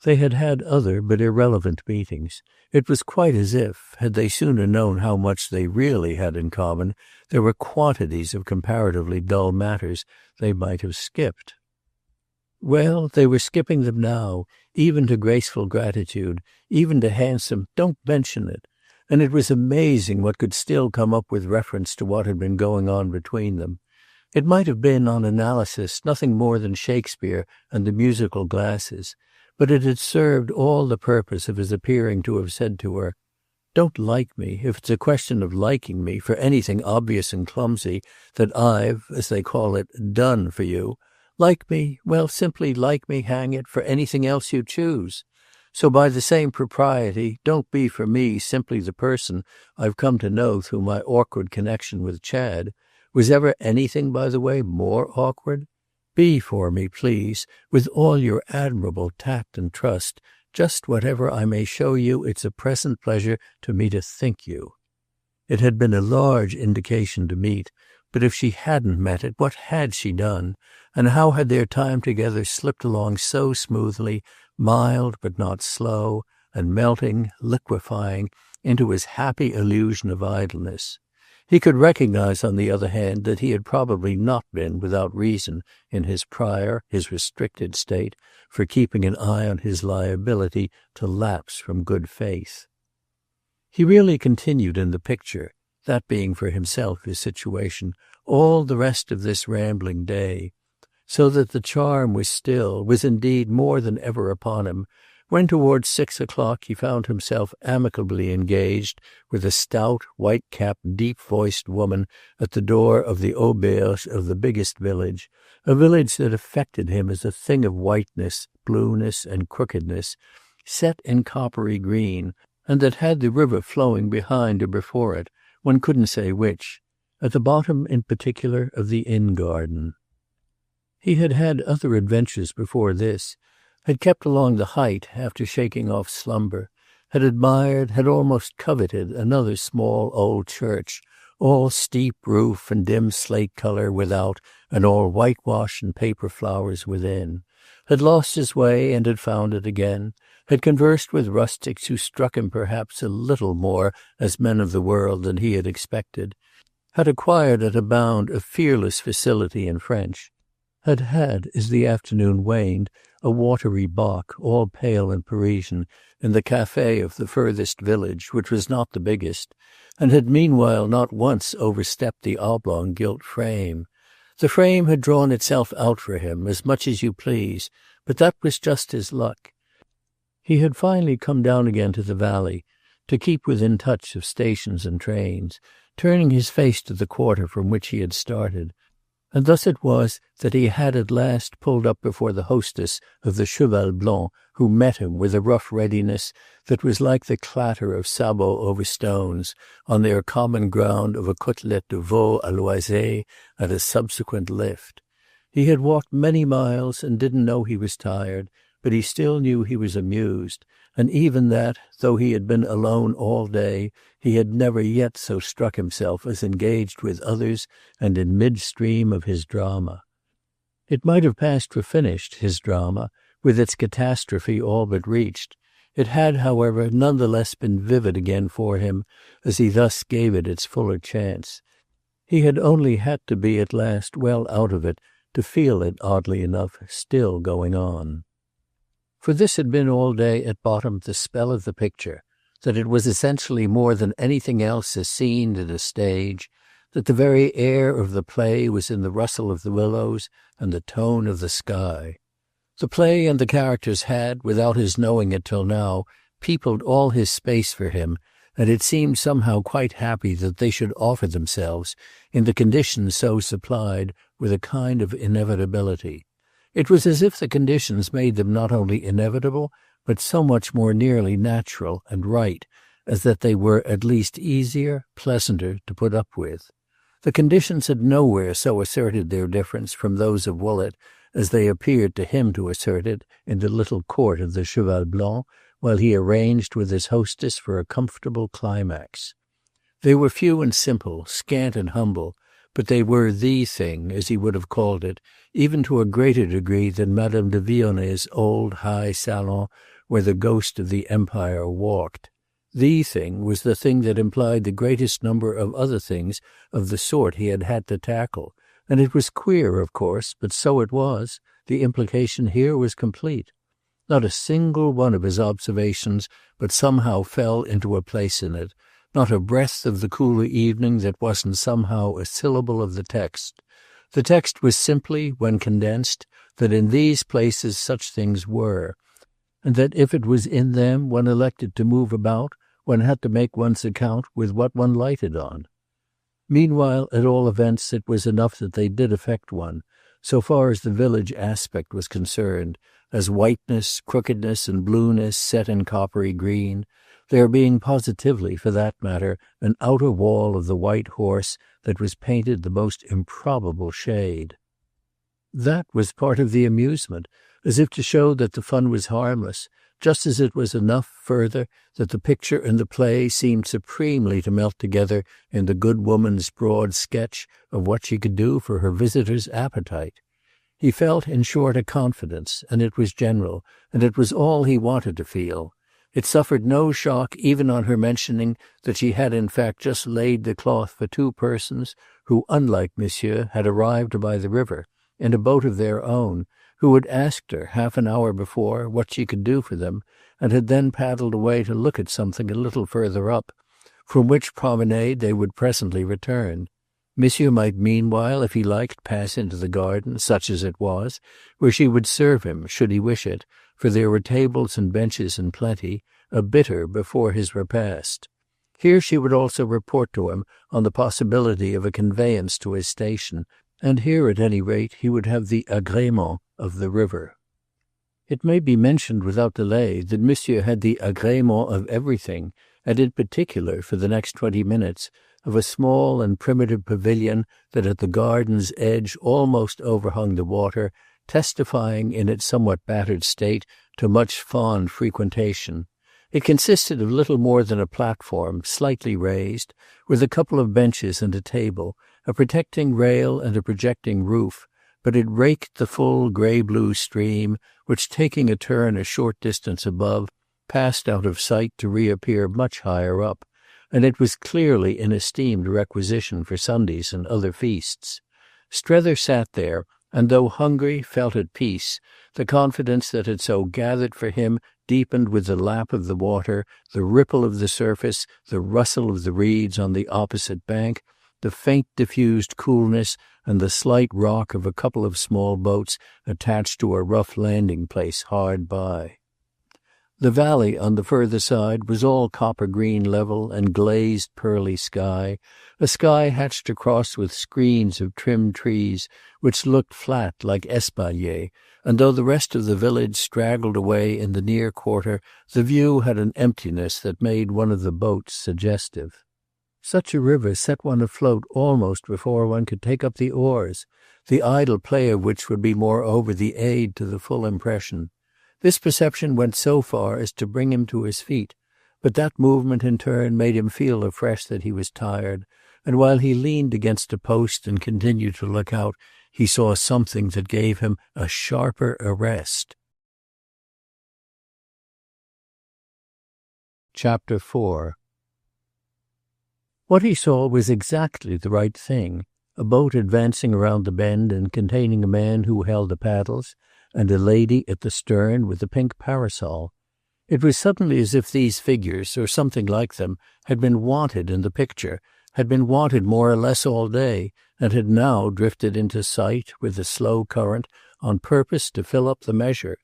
They had had other but irrelevant meetings. It was quite as if, had they sooner known how much they really had in common, there were quantities of comparatively dull matters they might have skipped. Well, they were skipping them now, even to graceful gratitude, even to handsome "don't mention it," and it was amazing what could still come up with reference to what had been going on between them. It might have been, on analysis, nothing more than Shakespeare and the musical glasses, but it had served all the purpose of his appearing to have said to her, "Don't like me, if it's a question of liking me, for anything obvious and clumsy that I've, as they call it, done for you. Like me, well, simply like me, hang it, for anything else you choose. So by the same propriety, don't be for me simply the person I've come to know through my awkward connection with Chad. Was ever anything, by the way, more awkward? Be for me, please, with all your admirable tact and trust, just whatever I may show you it's a present pleasure to me to think you." It had been a large indication to meet, but if she hadn't met it, what had she done, and how had their time together slipped along so smoothly, mild but not slow, and melting, liquefying, into his happy illusion of idleness? He could recognize, on the other hand, that he had probably not been, without reason, in his prior, his restricted state, for keeping an eye on his liability to lapse from good faith. He really continued in the picture, that being for himself his situation, all the rest of this rambling day, so that the charm was still, was indeed more than ever upon him, when towards 6 o'clock he found himself amicably engaged with a stout, white-capped, deep-voiced woman at the door of the auberge of the biggest village, a village that affected him as a thing of whiteness, blueness, and crookedness, set in coppery green, and that had the river flowing behind or before it, one couldn't say which, at the bottom in particular of the inn garden. He had had other adventures before this, had kept along the height after shaking off slumber, had admired, had almost coveted another small old church, all steep roof and dim slate color without, and all whitewash and paper flowers within, had lost his way and had found it again, had conversed with rustics who struck him perhaps a little more as men of the world than he had expected, had acquired at a bound a fearless facility in French, had, as the afternoon waned, a watery bock, all pale and Parisian, in the café of the furthest village, which was not the biggest, and had meanwhile not once overstepped the oblong gilt frame. The frame had drawn itself out for him, as much as you please, but that was just his luck. He had finally come down again to the valley, to keep within touch of stations and trains, turning his face to the quarter from which he had started, and thus it was that he had at last pulled up before the hostess of the Cheval Blanc, who met him with a rough readiness that was like the clatter of sabots over stones on their common ground of a côtelette de veau à l'oiselle and a subsequent lift. He had walked many miles and didn't know he was tired, but he still knew he was amused, and even that, though he had been alone all day, he had never yet so struck himself as engaged with others and in mid-stream of his drama. It might have passed for finished, his drama, with its catastrophe all but reached. It had, however, none the less been vivid again for him as he thus gave it its fuller chance. He had only had to be at last well out of it to feel it, oddly enough, still going on. For this had been all day at bottom the spell of the picture, that it was essentially more than anything else a scene and a stage, that the very air of the play was in the rustle of the willows and the tone of the sky. The play and the characters had, without his knowing it till now, peopled all his space for him, and it seemed somehow quite happy that they should offer themselves, in the conditions so supplied, with a kind of inevitability. It was as if the conditions made them not only inevitable, but so much more nearly natural and right, as that they were at least easier, pleasanter to put up with. The conditions had nowhere so asserted their difference from those of Woollett as they appeared to him to assert it in the little court of the Cheval Blanc, while he arranged with his hostess for a comfortable climax. They were few and simple, scant and humble, but they were the thing, as he would have called it, even to a greater degree than Madame de Vionet's old high salon where the ghost of the Empire walked. The thing was the thing that implied the greatest number of other things of the sort he had had to tackle, and it was queer, of course, but so it was. The implication here was complete. Not a single one of his observations but somehow fell into a place in it, not a breath of the cooler evening that wasn't somehow a syllable of the text. The text was simply, when condensed, that in these places such things were, and that if it was in them one elected to move about, one had to make one's account with what one lighted on. Meanwhile, at all events, it was enough that they did affect one, so far as the village aspect was concerned, as whiteness, crookedness, and blueness set in coppery green, there being positively, for that matter, an outer wall of the White Horse that was painted the most improbable shade. That was part of the amusement, as if to show that the fun was harmless, just as it was enough, further, that the picture and the play seemed supremely to melt together in the good woman's broad sketch of what she could do for her visitor's appetite. He felt, in short, a confidence, and it was general, and it was all he wanted to feel. It suffered no shock even on her mentioning that she had in fact just laid the cloth for two persons who, unlike Monsieur, had arrived by the river, in a boat of their own, who had asked her, half an hour before, what she could do for them, and had then paddled away to look at something a little further up, from which promenade they would presently return. Monsieur might meanwhile, if he liked, pass into the garden, such as it was, where she would serve him, should he wish it, for there were tables and benches in plenty, a bitter before his repast. Here she would also report to him on the possibility of a conveyance to his station, and here at any rate he would have the agrément of the river. It may be mentioned without delay that Monsieur had the agrément of everything, and in particular, for the next 20 minutes, of a small and primitive pavilion that at the garden's edge almost overhung the water, testifying in its somewhat battered state to much fond frequentation. It consisted of little more than a platform, slightly raised, with a couple of benches and a table, a protecting rail and a projecting roof, but it raked the full grey-blue stream, which, taking a turn a short distance above, passed out of sight to reappear much higher up, and it was clearly in esteemed requisition for Sundays and other feasts. Strether sat there, and though hungry, felt at peace. The confidence that had so gathered for him deepened with the lap of the water, the ripple of the surface, the rustle of the reeds on the opposite bank, the faint diffused coolness and the slight rock of a couple of small boats attached to a rough landing place hard by. The valley on the further side was all copper-green level and glazed pearly sky, a sky hatched across with screens of trimmed trees which looked flat like espaliers, and though the rest of the village straggled away in the near quarter, the view had an emptiness that made one of the boats suggestive. Such a river set one afloat almost before one could take up the oars, the idle play of which would be moreover the aid to the full impression. This perception went so far as to bring him to his feet, but that movement in turn made him feel afresh that he was tired, and while he leaned against a post and continued to look out, he saw something that gave him a sharper arrest. Chapter 4. What he saw was exactly the right thing, a boat advancing around the bend and containing a man who held the paddles, and a lady at the stern with a pink parasol. It was suddenly as if these figures, or something like them, had been wanted in the picture, had been wanted more or less all day, and had now drifted into sight with the slow current on purpose to fill up the measure.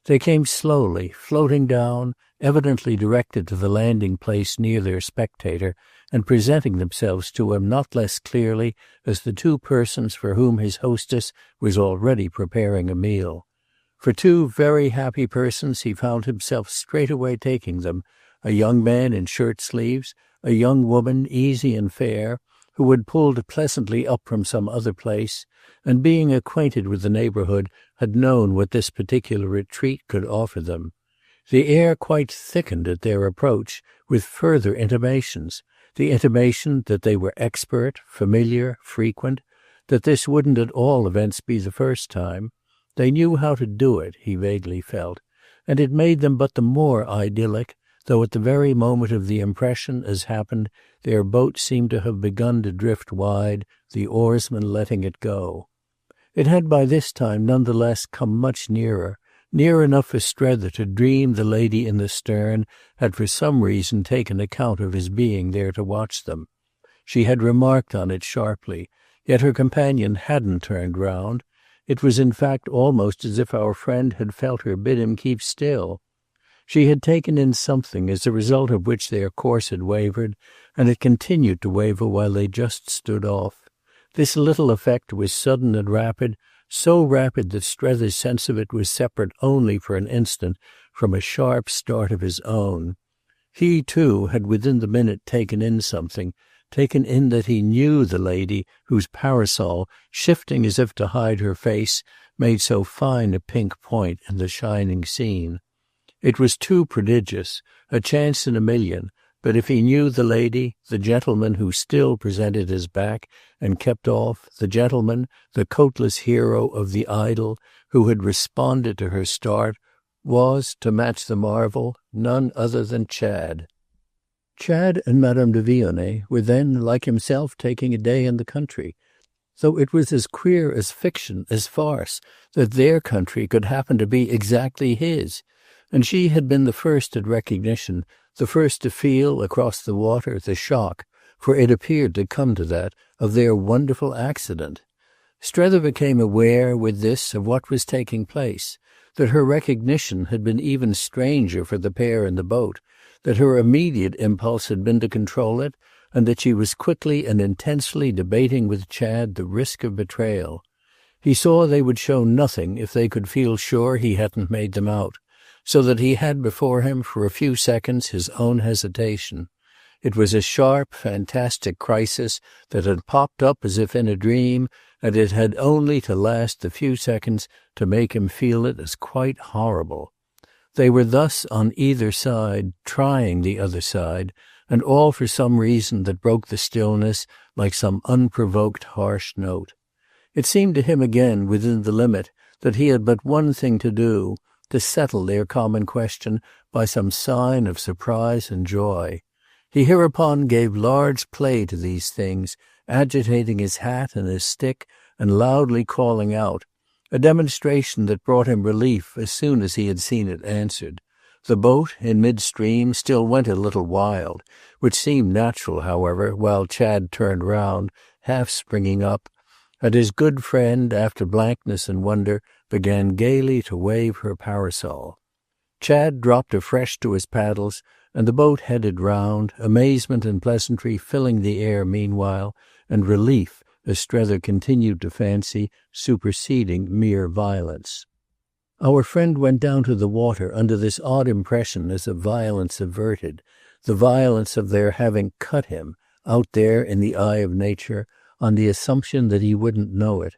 They came slowly, floating down, evidently directed to the landing place near their spectator, and presenting themselves to him not less clearly as the two persons for whom his hostess was already preparing a meal. For two very happy persons he found himself straightway taking them, a young man in shirt-sleeves, a young woman easy and fair, who had pulled pleasantly up from some other place, and being acquainted with the neighbourhood had known what this particular retreat could offer them. The air quite thickened at their approach with further intimations. the intimation that they were expert, familiar, frequent, that this wouldn't at all events be the first time. They knew how to do it, he vaguely felt, and it made them but the more idyllic, though at the very moment of the impression, as happened, their boat seemed to have begun to drift wide, the oarsman letting it go. It had by this time none the less come much nearer, near enough for Strether to dream the lady in the stern had for some reason taken account of his being there to watch them. She had remarked on it sharply, yet her companion hadn't turned round. It was in fact almost as if our friend had felt her bid him keep still. She had taken in something as a result of which their course had wavered, and it continued to waver while they just stood off. This little effect was sudden and rapid, so rapid that Strether's sense of it was separate only for an instant from a sharp start of his own. He, too, had within the minute taken in something, taken in that he knew the lady whose parasol, shifting as if to hide her face, made so fine a pink point in the shining scene. It was too prodigious, a chance in a million, but if he knew the lady, the gentleman who still presented his back and kept off, the gentleman, the coatless hero of the idyll, who had responded to her start, was, to match the marvel, none other than Chad. Chad and Madame de Vionnet were then, like himself, taking a day in the country, though it was as queer as fiction, as farce, that their country could happen to be exactly his. And she had been the first at recognition, the first to feel, across the water, the shock, for it appeared to come to that, of their wonderful accident. Strether became aware, with this, of what was taking place, that her recognition had been even stranger for the pair in the boat, that her immediate impulse had been to control it, and that she was quickly and intensely debating with Chad the risk of betrayal. He saw they would show nothing if they could feel sure he hadn't made them out, so that he had before him for a few seconds his own hesitation. It was a sharp, fantastic crisis that had popped up as if in a dream, and it had only to last the few seconds to make him feel it as quite horrible. They were thus on either side, trying the other side, and all for some reason that broke the stillness like some unprovoked harsh note. It seemed to him again, within the limit, that he had but one thing to do, to settle their common question by some sign of surprise and joy. He hereupon gave large play to these things, agitating his hat and his stick and loudly calling out, a demonstration that brought him relief as soon as he had seen it answered. The boat, in mid-stream, still went a little wild, which seemed natural, however, while Chad turned round, half springing up, and his good friend, after blankness and wonder, began gaily to wave her parasol. Chad dropped afresh to his paddles, and the boat headed round, amazement and pleasantry filling the air meanwhile, and relief, as Strether continued to fancy, superseding mere violence. Our friend went down to the water under this odd impression as of violence averted, the violence of their having cut him, out there in the eye of nature, on the assumption that he wouldn't know it.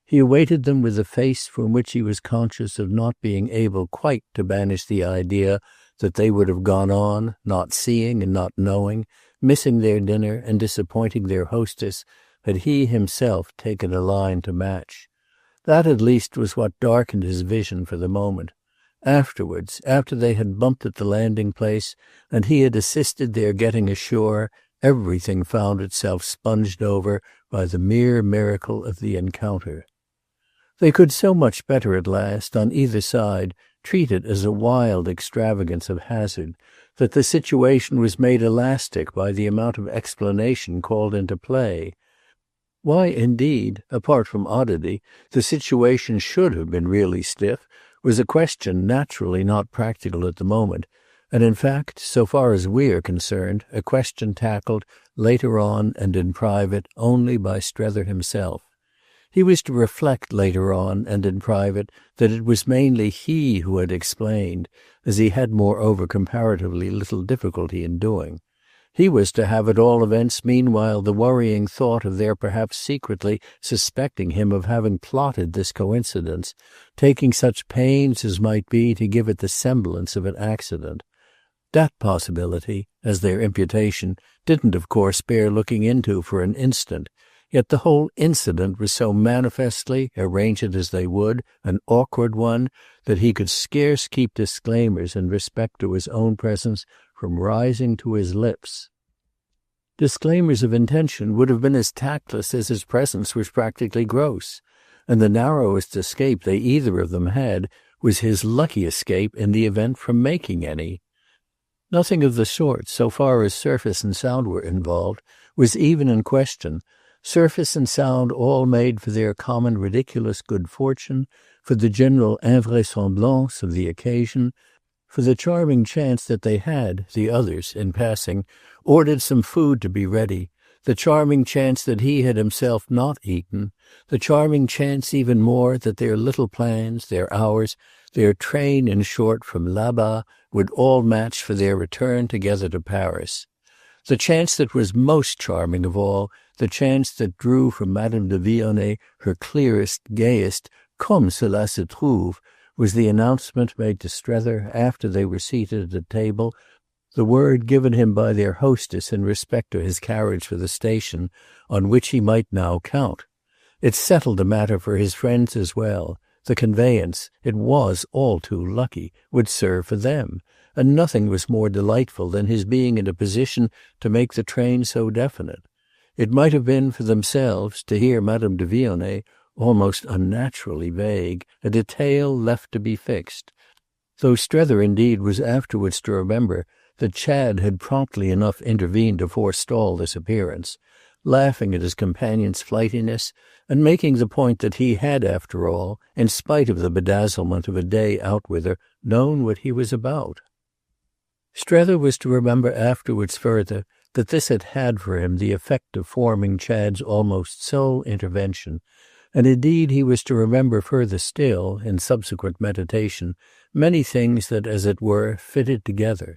He awaited them with a face from which he was conscious of not being able quite to banish the idea that they would have gone on, not seeing and not knowing, missing their dinner and disappointing their hostess, had he himself taken a line to match. That at least was what darkened his vision for the moment. Afterwards, after they had bumped at the landing place and he had assisted their getting ashore, everything found itself sponged over by the mere miracle of the encounter. They could so much better at last, on either side, treat it as a wild extravagance of hazard, that the situation was made elastic by the amount of explanation called into play. Why, indeed, apart from oddity, the situation should have been really stiff was a question naturally not practical at the moment, and in fact, so far as we are concerned, a question tackled later on and in private only by Strether himself. He was to reflect later on and in private that it was mainly he who had explained, as he had moreover comparatively little difficulty in doing. He was to have at all events meanwhile the worrying thought of their perhaps secretly suspecting him of having plotted this coincidence, taking such pains as might be to give it the semblance of an accident. That possibility, as their imputation, didn't of course bear looking into for an instant, yet the whole incident was so manifestly, arrange it as they would, an awkward one, that he could scarce keep disclaimers in respect to his own presence from rising to his lips. Disclaimers of intention would have been as tactless as his presence was practically gross, and the narrowest escape they either of them had was his lucky escape in the event from making any. Nothing of the sort, so far as surface and sound were involved, was even in question. Surface and sound all made for their common ridiculous good fortune, for the general invraisemblance of the occasion, for the charming chance that they had, the others, in passing, ordered some food to be ready, the charming chance that he had himself not eaten, the charming chance even more that their little plans, their hours, their train, in short, from là-bas, would all match for their return together to Paris. The chance that was most charming of all, the chance that drew from Madame de Vionnet her clearest, gayest, comme cela se trouve, was the announcement made to Strether after they were seated at table, the word given him by their hostess in respect to his carriage for the station, on which he might now count. It settled the matter for his friends as well. The conveyance, it was all too lucky, would serve for them, and nothing was more delightful than his being in a position to make the train so definite. It might have been for themselves, to hear Madame de Vionnet, almost unnaturally vague, a detail left to be fixed. Though Strether indeed was afterwards to remember that Chad had promptly enough intervened to forestall this appearance, laughing at his companion's flightiness and making the point that he had, after all, in spite of the bedazzlement of a day out with her, known what he was about. Strether was to remember afterwards further that this had had for him the effect of forming Chad's almost sole intervention, and indeed he was to remember further still, in subsequent meditation, many things that, as it were, fitted together.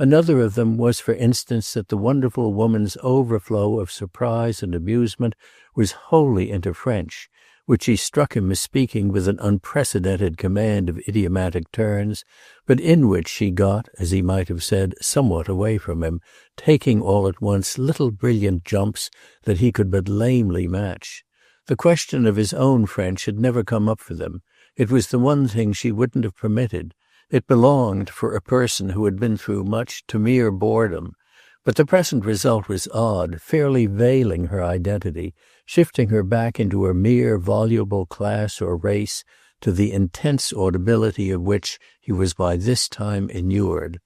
Another of them was, for instance, that the wonderful woman's overflow of surprise and amusement was wholly into French, which he struck him as speaking with an unprecedented command of idiomatic turns, but in which she got, as he might have said, somewhat away from him, taking all at once little brilliant jumps that he could but lamely match. The question of his own French had never come up for them. It was the one thing she wouldn't have permitted. It belonged, for a person who had been through much, to mere boredom. But the present result was odd, fairly veiling her identity, shifting her back into a mere voluble class or race, to the intense audibility of which he was by this time inured.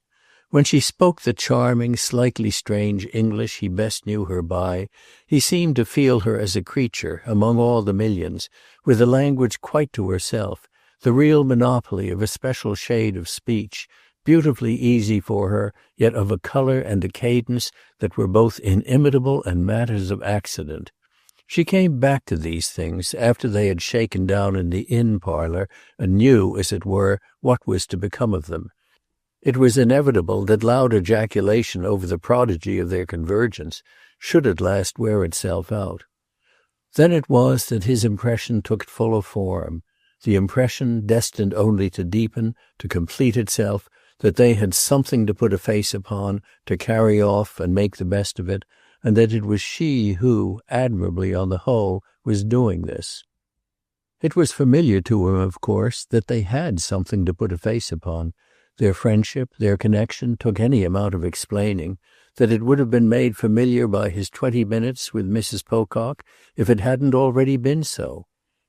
When she spoke the charming, slightly strange English he best knew her by, he seemed to feel her as a creature, among all the millions, with a language quite to herself, the real monopoly of a special shade of speech, beautifully easy for her, yet of a colour and a cadence that were both inimitable and matters of accident. She came back to these things after they had shaken down in the inn parlour and knew, as it were, what was to become of them. It was inevitable that loud ejaculation over the prodigy of their convergence should at last wear itself out. Then it was that his impression took fuller form, the impression destined only to deepen, to complete itself, that they had something to put a face upon, to carry off and make the best of it, and that it was she who, admirably on the whole, was doing this. It was familiar to him, of course, that they had something to put a face upon. Their friendship, their connection, took any amount of explaining, that it would have been made familiar by his 20 minutes with Mrs. Pocock if it hadn't already been so.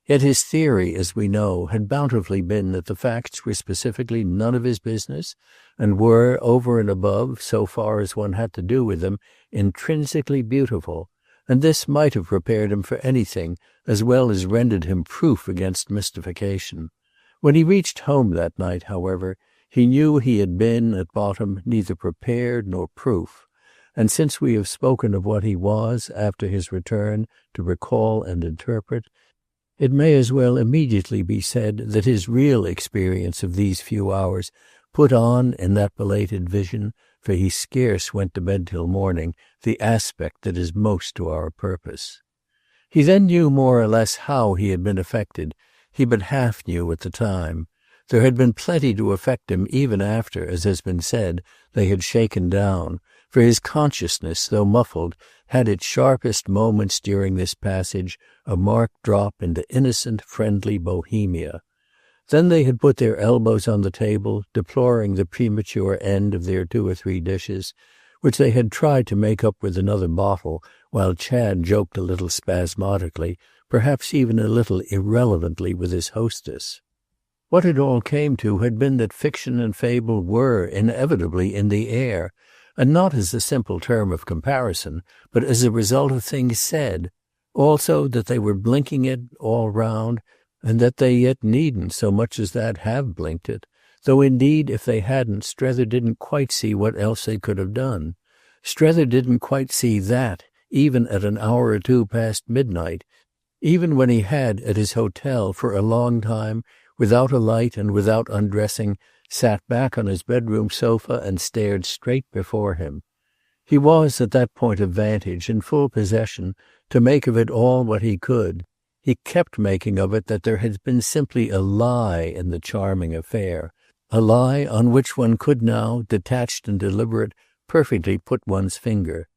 Yet his theory, as we know, had bountifully been that the facts were specifically none of his business, and were, over and above, so far as one had to do with them, intrinsically beautiful, and this might have prepared him for anything, as well as rendered him proof against mystification. When he reached home that night, however, he knew he had been, at bottom, neither prepared nor proof, and since we have spoken of what he was, after his return, to recall and interpret, it may as well immediately be said that his real experience of these few hours put on, in that belated vision, for he scarce went to bed till morning, the aspect that is most to our purpose. He then knew more or less how he had been affected. He but half knew at the time. There had been plenty to affect him even after, as has been said, they had shaken down, for his consciousness, though muffled, had its sharpest moments during this passage, a marked drop into innocent, friendly Bohemia. Then they had put their elbows on the table, deploring the premature end of their 2 or 3 dishes, which they had tried to make up with another bottle, while Chad joked a little spasmodically, perhaps even a little irrelevantly with his hostess. What it all came to had been that fiction and fable were inevitably in the air, and not as a simple term of comparison, but as a result of things said, also that they were blinking it all round, and that they yet needn't so much as that have blinked it, though indeed if they hadn't, Strether didn't quite see what else they could have done. Strether didn't quite see that, even at an hour or 2 past midnight, even when he had, at his hotel, for a long time, without a light and without undressing, sat back on his bedroom sofa and stared straight before him. He was, at that point of vantage, in full possession, to make of it all what he could. He kept making of it that there had been simply a lie in the charming affair, a lie on which one could now, detached and deliberate, perfectly put one's finger.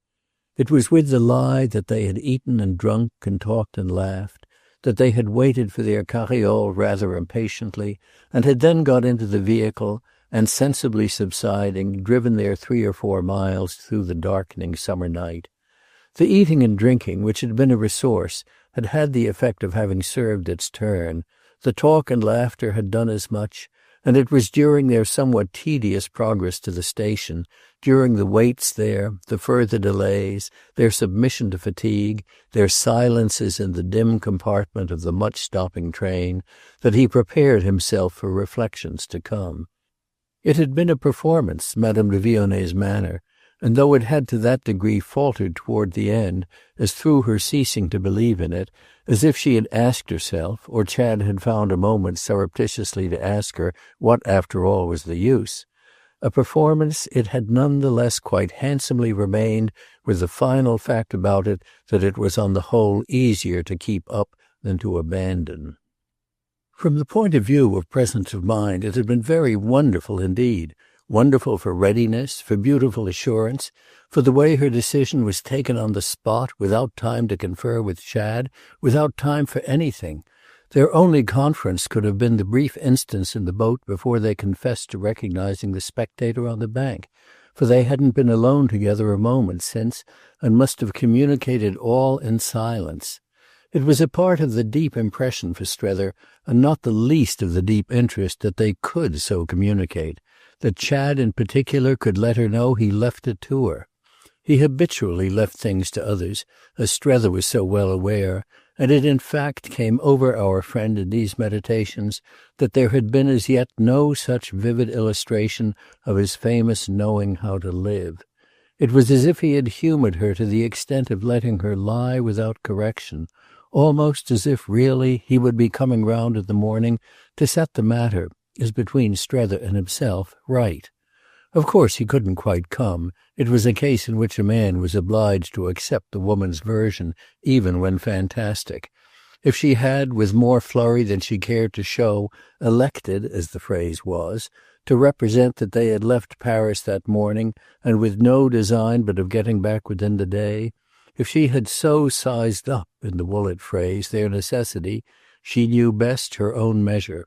It was with the lie that they had eaten and drunk and talked and laughed, that they had waited for their carriole rather impatiently, and had then got into the vehicle, and sensibly subsiding, driven their 3 or 4 miles through the darkening summer night. The eating and drinking, which had been a resource, had had the effect of having served its turn. The talk and laughter had done as much, and it was during their somewhat tedious progress to the station, during the waits there, the further delays, their submission to fatigue, their silences in the dim compartment of the much-stopping train, that he prepared himself for reflections to come. It had been a performance, Madame de Vionnet's manner, and though it had to that degree faltered toward the end, as through her ceasing to believe in it, as if she had asked herself, or Chad had found a moment surreptitiously to ask her what after all was the use, a performance it had none the less quite handsomely remained, with the final fact about it that it was on the whole easier to keep up than to abandon. From the point of view of presence of mind it had been very wonderful indeed, wonderful for readiness, for beautiful assurance, for the way her decision was taken on the spot, without time to confer with Chad, without time for anything. Their only conference could have been the brief instance in the boat before they confessed to recognizing the spectator on the bank, for they hadn't been alone together a moment since, and must have communicated all in silence. It was a part of the deep impression for Strether, and not the least of the deep interest, that they could so communicate, that Chad in particular could let her know he left it to her. He habitually left things to others, as Strether was so well aware, and it in fact came over our friend in these meditations that there had been as yet no such vivid illustration of his famous knowing how to live. It was as if he had humoured her to the extent of letting her lie without correction, almost as if really he would be coming round in the morning to set the matter, as between Strether and himself, right. Of course he couldn't quite come. It was a case in which a man was obliged to accept the woman's version, even when fantastic. If she had, with more flurry than she cared to show, elected, as the phrase was, to represent that they had left Paris that morning, and with no design but of getting back within the day, if she had so sized up, in the Woollett phrase, their necessity, she knew best her own measure.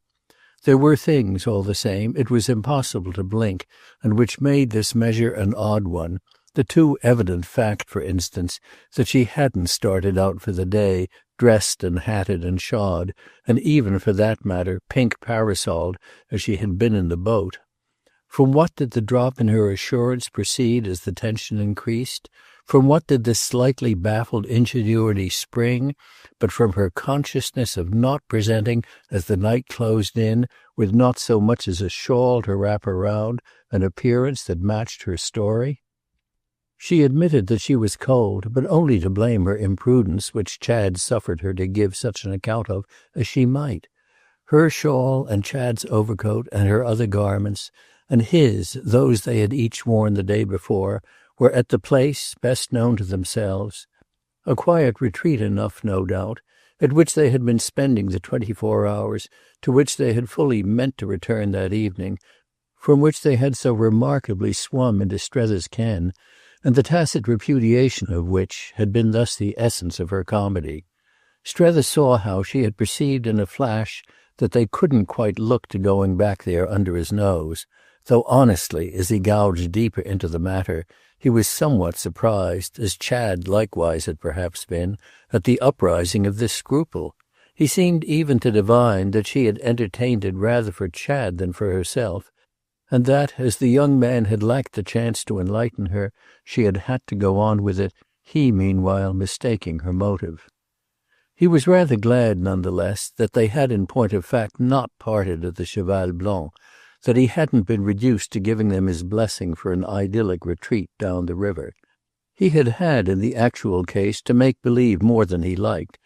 There were things, all the same, it was impossible to blink, and which made this measure an odd one, the too evident fact, for instance, that she hadn't started out for the day, dressed and hatted and shod, and even, for that matter, pink parasoled, as she had been in the boat. From what did the drop in her assurance proceed as the tension increased? From what did this slightly baffled ingenuity spring, but from her consciousness of not presenting, as the night closed in, with not so much as a shawl to wrap around, an appearance that matched her story? She admitted that she was cold, but only to blame her imprudence, which Chad suffered her to give such an account of as she might. Her shawl and Chad's overcoat and her other garments, and his, those they had each worn the day before, were at the place best known to themselves. A quiet retreat enough, no doubt, at which they had been spending the 24 hours, to which they had fully meant to return that evening, from which they had so remarkably swum into Strether's ken, and the tacit repudiation of which had been thus the essence of her comedy. Strether saw how she had perceived in a flash that they couldn't quite look to going back there under his nose, though honestly, as he gouged deeper into the matter, he was somewhat surprised, as Chad likewise had perhaps been, at the uprising of this scruple. He seemed even to divine that she had entertained it rather for Chad than for herself, and that, as the young man had lacked the chance to enlighten her, she had had to go on with it, he meanwhile mistaking her motive. He was rather glad, none the less, that they had in point of fact not parted at the Cheval Blanc, that he hadn't been reduced to giving them his blessing for an idyllic retreat down the river. He had in the actual case to make believe more than he liked,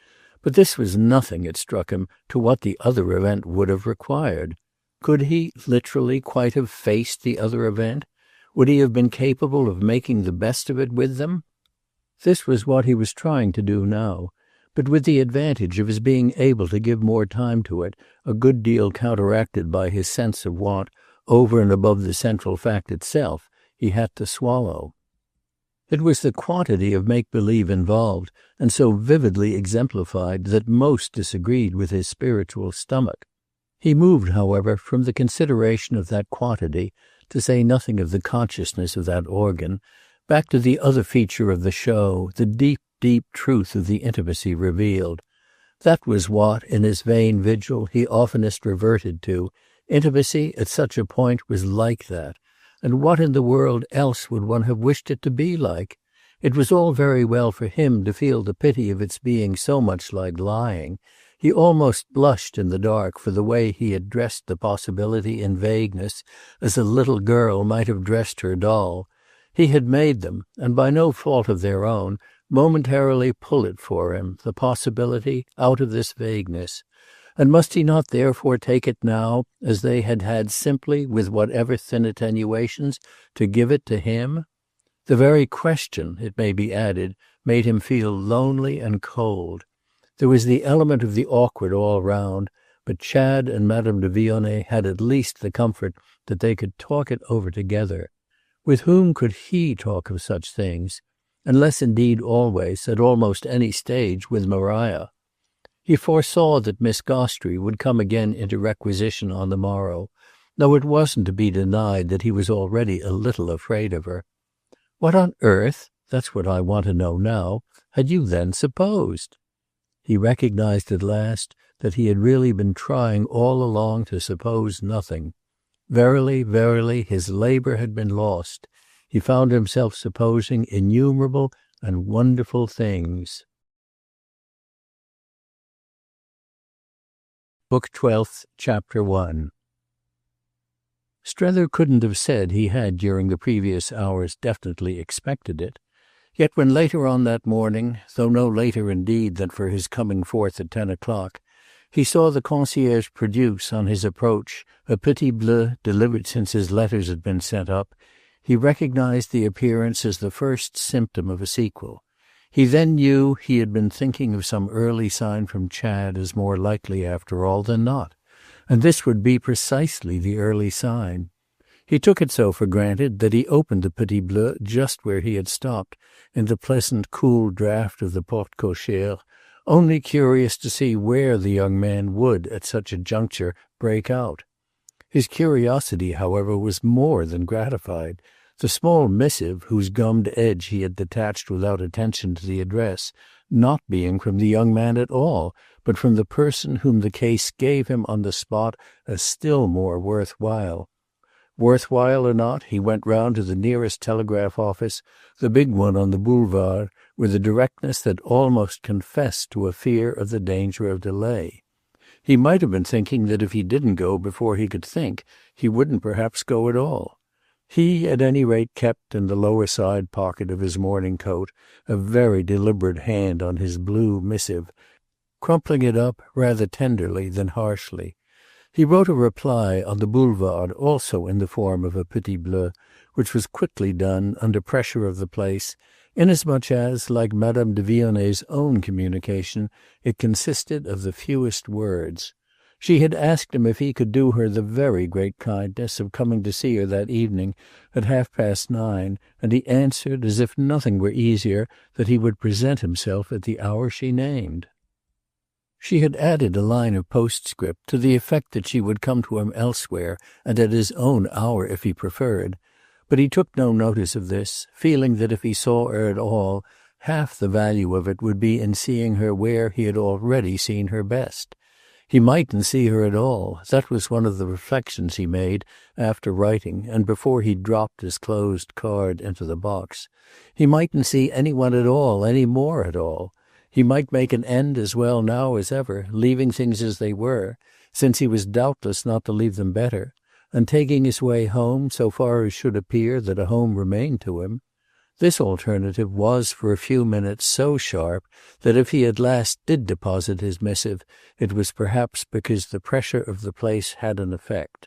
but this was nothing, it struck him, to what the other event would have required. Could he literally quite have faced the other event? Would he have been capable of making the best of it with them? This was what he was trying to do now, but with the advantage of his being able to give more time to it, a good deal counteracted by his sense of what, over and above the central fact itself, he had to swallow. It was the quantity of make-believe involved, and so vividly exemplified, that most disagreed with his spiritual stomach. He moved, however, from the consideration of that quantity, to say nothing of the consciousness of that organ, back to the other feature of the show, the deep truth of the intimacy revealed. That was what, in his vain vigil, he oftenest reverted to. Intimacy at such a point was like that. And what in the world else would one have wished it to be like? It was all very well for him to feel the pity of its being so much like lying. He almost blushed in the dark for the way he had dressed the possibility in vagueness, as a little girl might have dressed her doll. He had made them, and by no fault of their own, momentarily pull it for him, the possibility, out of this vagueness. And must he not therefore take it now, as they had had simply, with whatever thin attenuations, to give it to him? The very question, it may be added, made him feel lonely and cold. There was the element of the awkward all round, but Chad and Madame de Vionnet had at least the comfort that they could talk it over together. With whom could he talk of such things? Unless indeed always, at almost any stage, with Maria. He foresaw that Miss Gostrey would come again into requisition on the morrow, though it wasn't to be denied that he was already a little afraid of her. What on earth, that's what I want to know now, had you then supposed? He recognized at last that he had really been trying all along to suppose nothing. Verily, verily, his labor had been lost. He found himself supposing innumerable and wonderful things. Book 12th, Chapter 1. Strether couldn't have said he had during the previous hours definitely expected it. Yet when later on that morning, though no later indeed than for his coming forth at 10 o'clock, he saw the concierge produce on his approach a petit bleu delivered since his letters had been sent up, he recognized the appearance as the first symptom of a sequel. He then knew he had been thinking of some early sign from Chad as more likely after all than not, and this would be precisely the early sign. He took it so for granted that he opened the petit bleu just where he had stopped, in the pleasant cool draught of the porte cochere, only curious to see where the young man would, at such a juncture, break out. His curiosity, however, was more than gratified. The small missive, whose gummed edge he had detached without attention to the address, not being from the young man at all, but from the person whom the case gave him on the spot as still more worthwhile. Worthwhile or not, he went round to the nearest telegraph office, the big one on the boulevard, with a directness that almost confessed to a fear of the danger of delay. He might have been thinking that if he didn't go before he could think, he wouldn't perhaps go at all. He, at any rate, kept in the lower side pocket of his morning coat a very deliberate hand on his blue missive, crumpling it up rather tenderly than harshly. He wrote a reply on the boulevard also in the form of a petit bleu, which was quickly done, under pressure of the place, inasmuch as, like Madame de Vionet's own communication, it consisted of the fewest words. She had asked him if he could do her the very great kindness of coming to see her that evening at 9:30, and he answered, as if nothing were easier, that he would present himself at the hour she named. She had added a line of postscript to the effect that she would come to him elsewhere and at his own hour if he preferred, but he took no notice of this, feeling that if he saw her at all, half the value of it would be in seeing her where he had already seen her best. He mightn't see her at all. That was one of the reflections he made after writing and before he dropped his closed card into the box. He mightn't see any one at all, any more at all. He might make an end as well now as ever, leaving things as they were, since he was doubtless not to leave them better, and taking his way home so far as should appear that a home remained to him. This alternative was for a few minutes so sharp that if he at last did deposit his missive, it was perhaps because the pressure of the place had an effect.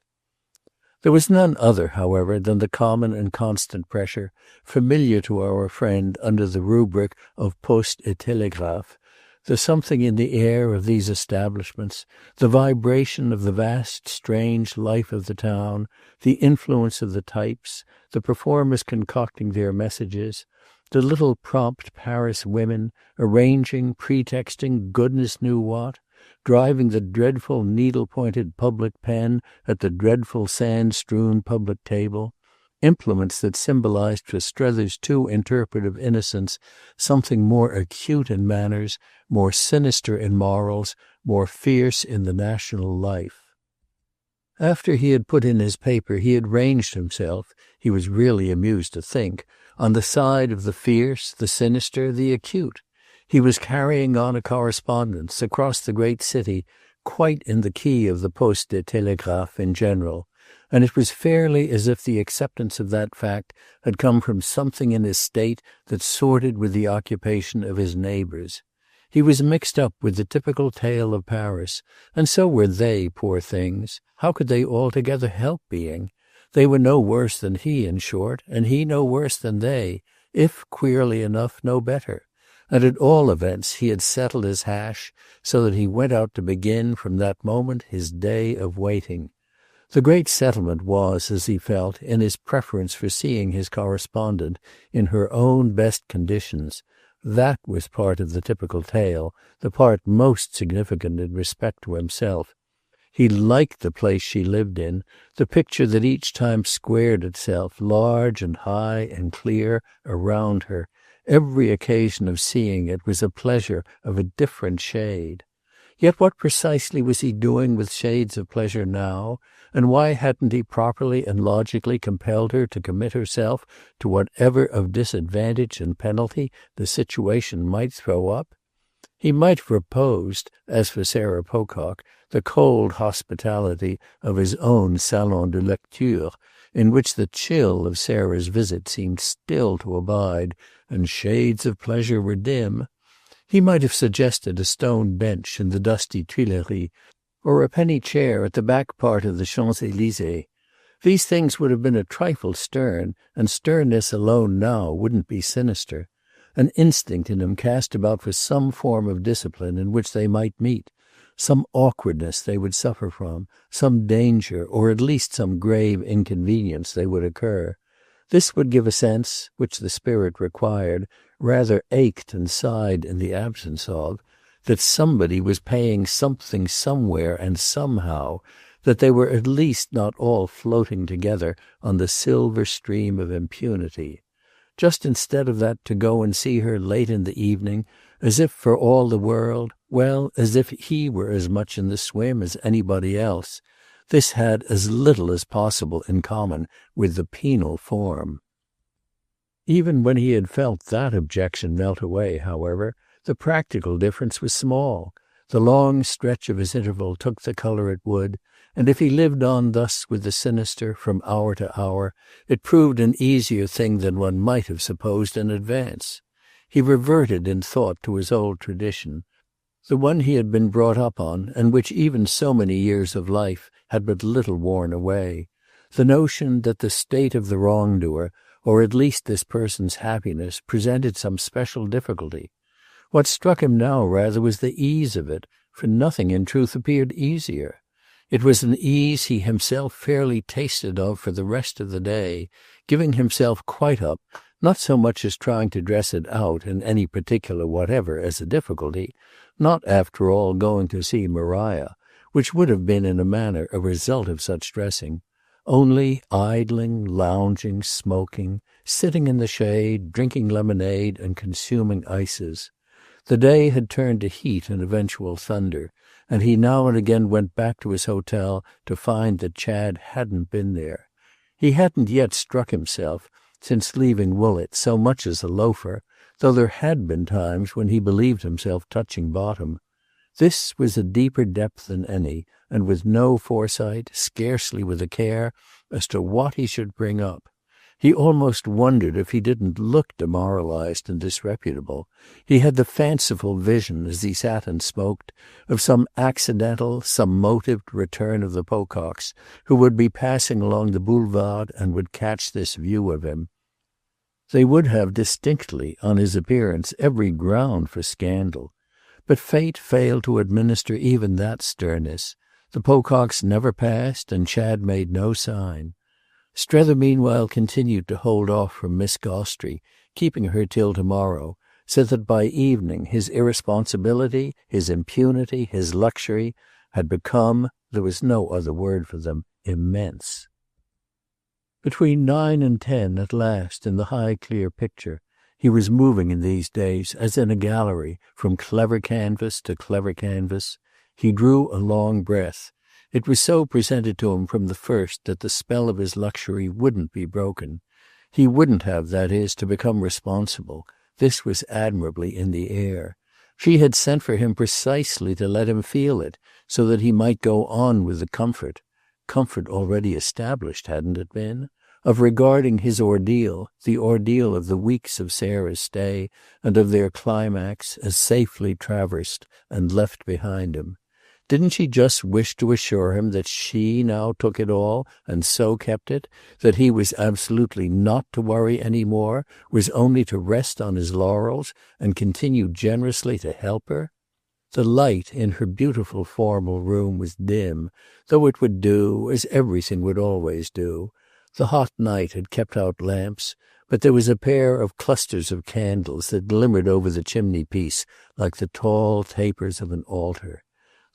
There was none other, however, than the common and constant pressure, familiar to our friend under the rubric of poste et télégraphe, the something in the air of these establishments, the vibration of the vast strange life of the town, the influence of the types, the performers concocting their messages, the little prompt Paris women, arranging, pretexting, goodness knew what, driving the dreadful needle-pointed public pen at the dreadful sand-strewn public table, implements that symbolized for Strether's too interpretive innocence something more acute in manners, more sinister in morals, more fierce in the national life. After he had put in his paper he had ranged himself, he was really amused to think, on the side of the fierce, the sinister, the acute. He was carrying on a correspondence across the great city quite in the key of the poste de télégraphe in general, and it was fairly as if the acceptance of that fact had come from something in his state that sorted with the occupation of his neighbours. He was mixed up with the typical tale of Paris, and so were they, poor things. How could they altogether help being? They were no worse than he, in short, and he no worse than they, if, queerly enough, no better. And at all events he had settled his hash, so that he went out to begin from that moment his day of waiting. The great settlement was, as he felt, in his preference for seeing his correspondent in her own best conditions. That was part of the typical tale, the part most significant in respect to himself. He liked the place she lived in, the picture that each time squared itself, large and high and clear, around her. Every occasion of seeing it was a pleasure of a different shade. Yet what precisely was he doing with shades of pleasure now, and why hadn't he properly and logically compelled her to commit herself to whatever of disadvantage and penalty the situation might throw up? He might have proposed, as for Sarah Pocock, the cold hospitality of his own salon de lecture, in which the chill of Sarah's visit seemed still to abide, and shades of pleasure were dim. He might have suggested a stone bench in the dusty Tuileries, or a penny chair at the back part of the Champs-Élysées. These things would have been a trifle stern, and sternness alone now wouldn't be sinister. An instinct in him cast about for some form of discipline in which they might meet, some awkwardness they would suffer from, some danger, or at least some grave inconvenience they would incur. This would give a sense, which the spirit required, rather ached and sighed in the absence of, that somebody was paying something somewhere and somehow, that they were at least not all floating together on the silver stream of impunity. Just instead of that to go and see her late in the evening, as if for all the world, well, as if he were as much in the swim as anybody else. This had as little as possible in common with the penal form. Even when he had felt that objection melt away, however, the practical difference was small. The long stretch of his interval took the colour it would, and if he lived on thus with the sinister from hour to hour, it proved an easier thing than one might have supposed in advance. He reverted in thought to his old tradition. the one he had been brought up on, and which even so many years of life had but little worn away. The notion that the state of the wrongdoer, or at least this person's happiness, presented some special difficulty. What struck him now rather was the ease of it, for nothing in truth appeared easier. It was an ease he himself fairly tasted of for the rest of the day, giving himself quite up, not so much as trying to dress it out in any particular whatever as a difficulty, not after all going to see Maria, which would have been in a manner a result of such dressing, only idling, lounging, smoking, sitting in the shade, drinking lemonade and consuming ices. The day had turned to heat and eventual thunder, and he now and again went back to his hotel to find that Chad hadn't been there. He hadn't yet struck himself, since leaving Woollett, so much as a loafer, though there had been times when he believed himself touching bottom. This was a deeper depth than any, and with no foresight, scarcely with a care as to what he should bring up. He almost wondered if he didn't look demoralized and disreputable. He had the fanciful vision, as he sat and smoked, of some accidental, some motived return of the Pococks, who would be passing along the boulevard and would catch this view of him. They would have distinctly, on his appearance, every ground for scandal. But fate failed to administer even that sternness. The Pococks never passed, and Chad made no sign. Strether meanwhile continued to hold off from Miss Gostrey, keeping her till tomorrow, so that by evening his irresponsibility, his impunity, his luxury had become, there was no other word for them, immense. Between 9 and 10, at last, in the high clear picture, he was moving in these days, as in a gallery, from clever canvas to clever canvas. He drew a long breath. It was so presented to him from the first that the spell of his luxury wouldn't be broken. He wouldn't have, that is, to become responsible. This was admirably in the air. She had sent for him precisely to let him feel it, so that he might go on with the comfort already established, hadn't it been, of regarding his ordeal, the ordeal of the weeks of Sarah's stay and of their climax, as safely traversed and left behind him. Didn't she just wish to assure him that she now took it all and so kept it, that he was absolutely not to worry any more, was only to rest on his laurels and continue generously to help her? The light in her beautiful formal room was dim, though it would do, as everything would always do. The hot night had kept out lamps, but there was a pair of clusters of candles that glimmered over the chimney-piece like the tall tapers of an altar.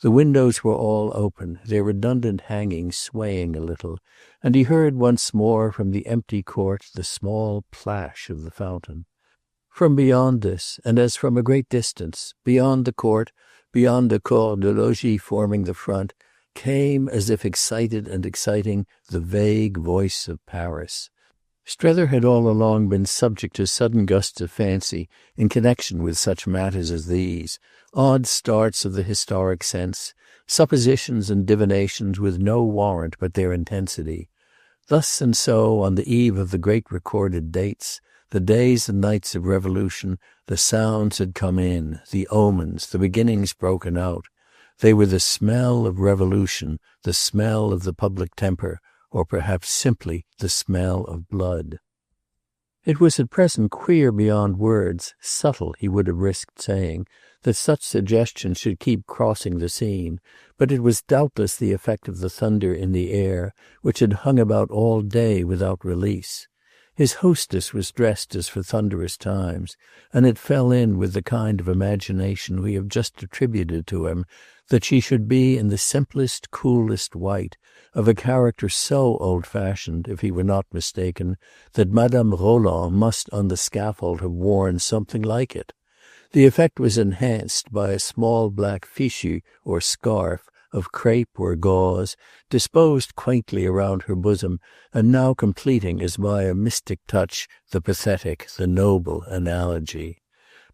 The windows were all open, their redundant hangings swaying a little, and he heard once more from the empty court the small plash of the fountain. From beyond this, and as from a great distance, beyond the court, beyond the corps de logis forming the front, came, as if excited and exciting, the vague voice of Paris. Strether had all along been subject to sudden gusts of fancy in connection with such matters as these, odd starts of the historic sense, suppositions and divinations with no warrant but their intensity. Thus and so, on the eve of the great recorded dates, the days and nights of revolution, the sounds had come in, the omens, the beginnings broken out. They were the smell of revolution, the smell of the public temper, or perhaps simply the smell of blood. It was at present queer beyond words, subtle, he would have risked saying, that such suggestions should keep crossing the scene, but it was doubtless the effect of the thunder in the air, which had hung about all day without release. His hostess was dressed as for thunderous times, and it fell in with the kind of imagination we have just attributed to him, that she should be in the simplest, coolest white, of a character so old-fashioned, if he were not mistaken, that Madame Roland must on the scaffold have worn something like it. The effect was enhanced by a small black fichu, or scarf, of crepe or gauze, disposed quaintly around her bosom, and now completing as by a mystic touch the pathetic, the noble analogy.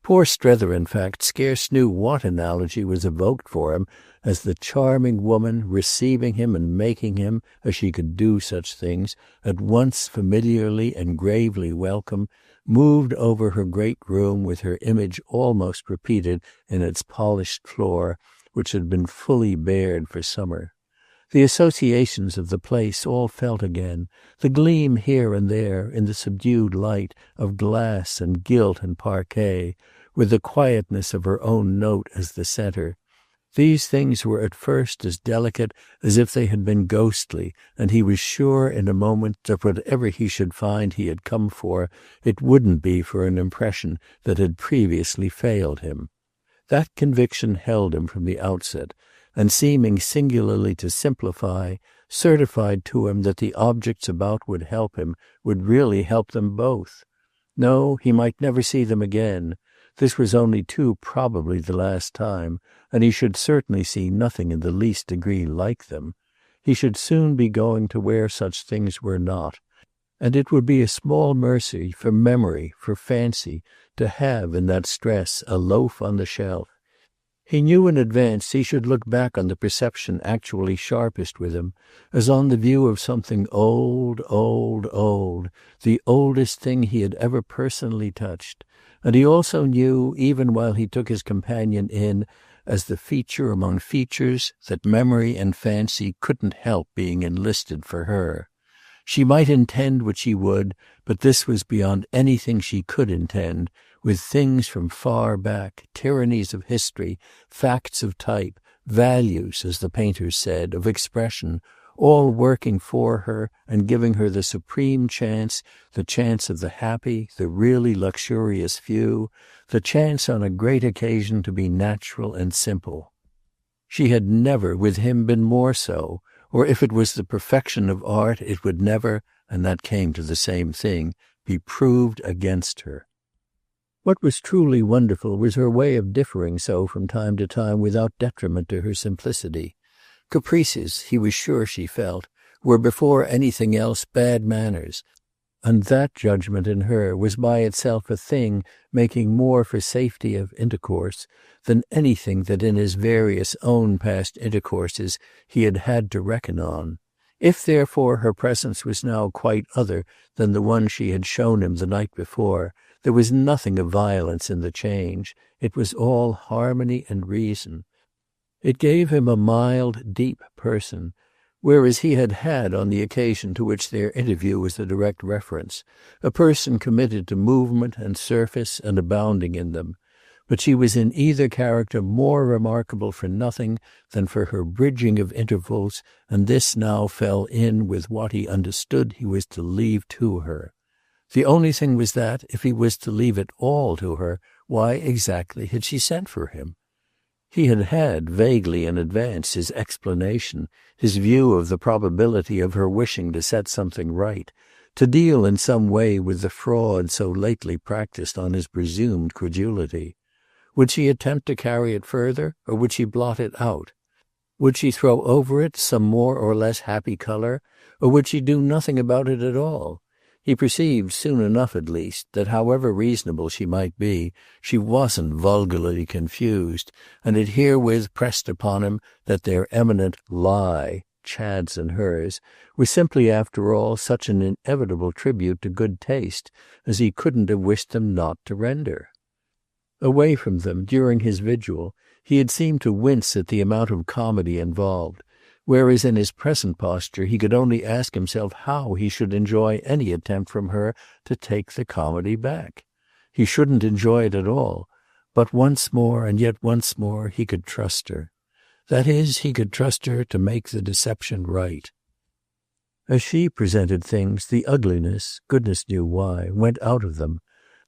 Poor Strether, in fact, scarce knew what analogy was evoked for him as the charming woman, receiving him and making him, as she could do such things, at once familiarly and gravely welcome, moved over her great room with her image almost repeated in its polished floor, which had been fully bared for summer. The associations of the place all felt again, the gleam here and there, in the subdued light, of glass and gilt and parquet, with the quietness of her own note as the centre. These things were at first as delicate as if they had been ghostly, and he was sure in a moment that whatever he should find he had come for, it wouldn't be for an impression that had previously failed him. That conviction held him from the outset, and seeming singularly to simplify, certified to him that the objects about would help him, would really help them both. No, he might never see them again. This was only too probably the last time, and he should certainly see nothing in the least degree like them. He should soon be going to where such things were not, and it would be a small mercy for memory, for fancy, to have in that stress a loaf on the shelf. He knew in advance he should look back on the perception actually sharpest with him, as on the view of something old, old, old, the oldest thing he had ever personally touched. And he also knew, even while he took his companion in, as the feature among features, that memory and fancy couldn't help being enlisted for her. She might intend what she would, but this was beyond anything she could intend, with things from far back, tyrannies of history, facts of type, values, as the painters said, of expression, all working for her and giving her the supreme chance, the chance of the happy, the really luxurious few, the chance on a great occasion to be natural and simple. She had never with him been more so, or if it was the perfection of art it would never, and that came to the same thing, be proved against her. What was truly wonderful was her way of differing so from time to time without detriment to her simplicity. Caprices, he was sure she felt, were before anything else bad manners, and that judgment in her was by itself a thing making more for safety of intercourse than anything that in his various own past intercourses he had had to reckon on. If therefore her presence was now quite other than the one she had shown him the night before, there was nothing of violence in the change. It was all harmony and reason. It gave him a mild, deep person, whereas he had had on the occasion to which their interview was a direct reference, a person committed to movement and surface and abounding in them. But she was in either character more remarkable for nothing than for her bridging of intervals, and this now fell in with what he understood he was to leave to her. The only thing was that, if he was to leave it all to her, why exactly had she sent for him? He had had, vaguely in advance, his explanation, his view of the probability of her wishing to set something right, to deal in some way with the fraud so lately practised on his presumed credulity. Would she attempt to carry it further, or would she blot it out? Would she throw over it some more or less happy colour, or would she do nothing about it at all? He perceived, soon enough at least, that however reasonable she might be, she wasn't vulgarly confused, and it herewith pressed upon him that their eminent lie, Chad's and hers, was simply after all such an inevitable tribute to good taste as he couldn't have wished them not to render. Away from them, during his vigil, he had seemed to wince at the amount of comedy involved, whereas in his present posture he could only ask himself how he should enjoy any attempt from her to take the comedy back. He shouldn't enjoy it at all, but once more and yet once more he could trust her. That is, he could trust her to make the deception right. As she presented things, the ugliness, goodness knew why, went out of them.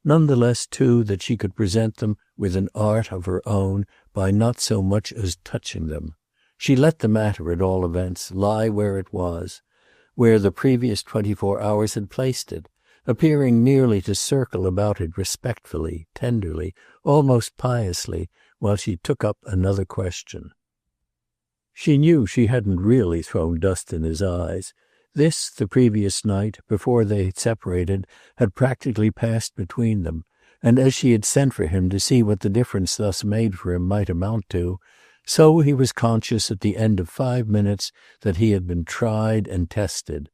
None the less, too, that she could present them with an art of her own by not so much as touching them. She let the matter, at all events, lie where it was, where the previous 24 hours had placed it, appearing merely to circle about it respectfully, tenderly, almost piously, while she took up another question. She knew she hadn't really thrown dust in his eyes. This, the previous night, before they had separated, had practically passed between them, and as she had sent for him to see what the difference thus made for him might amount to, so he was conscious at the end of 5 minutes that he had been tried and tested.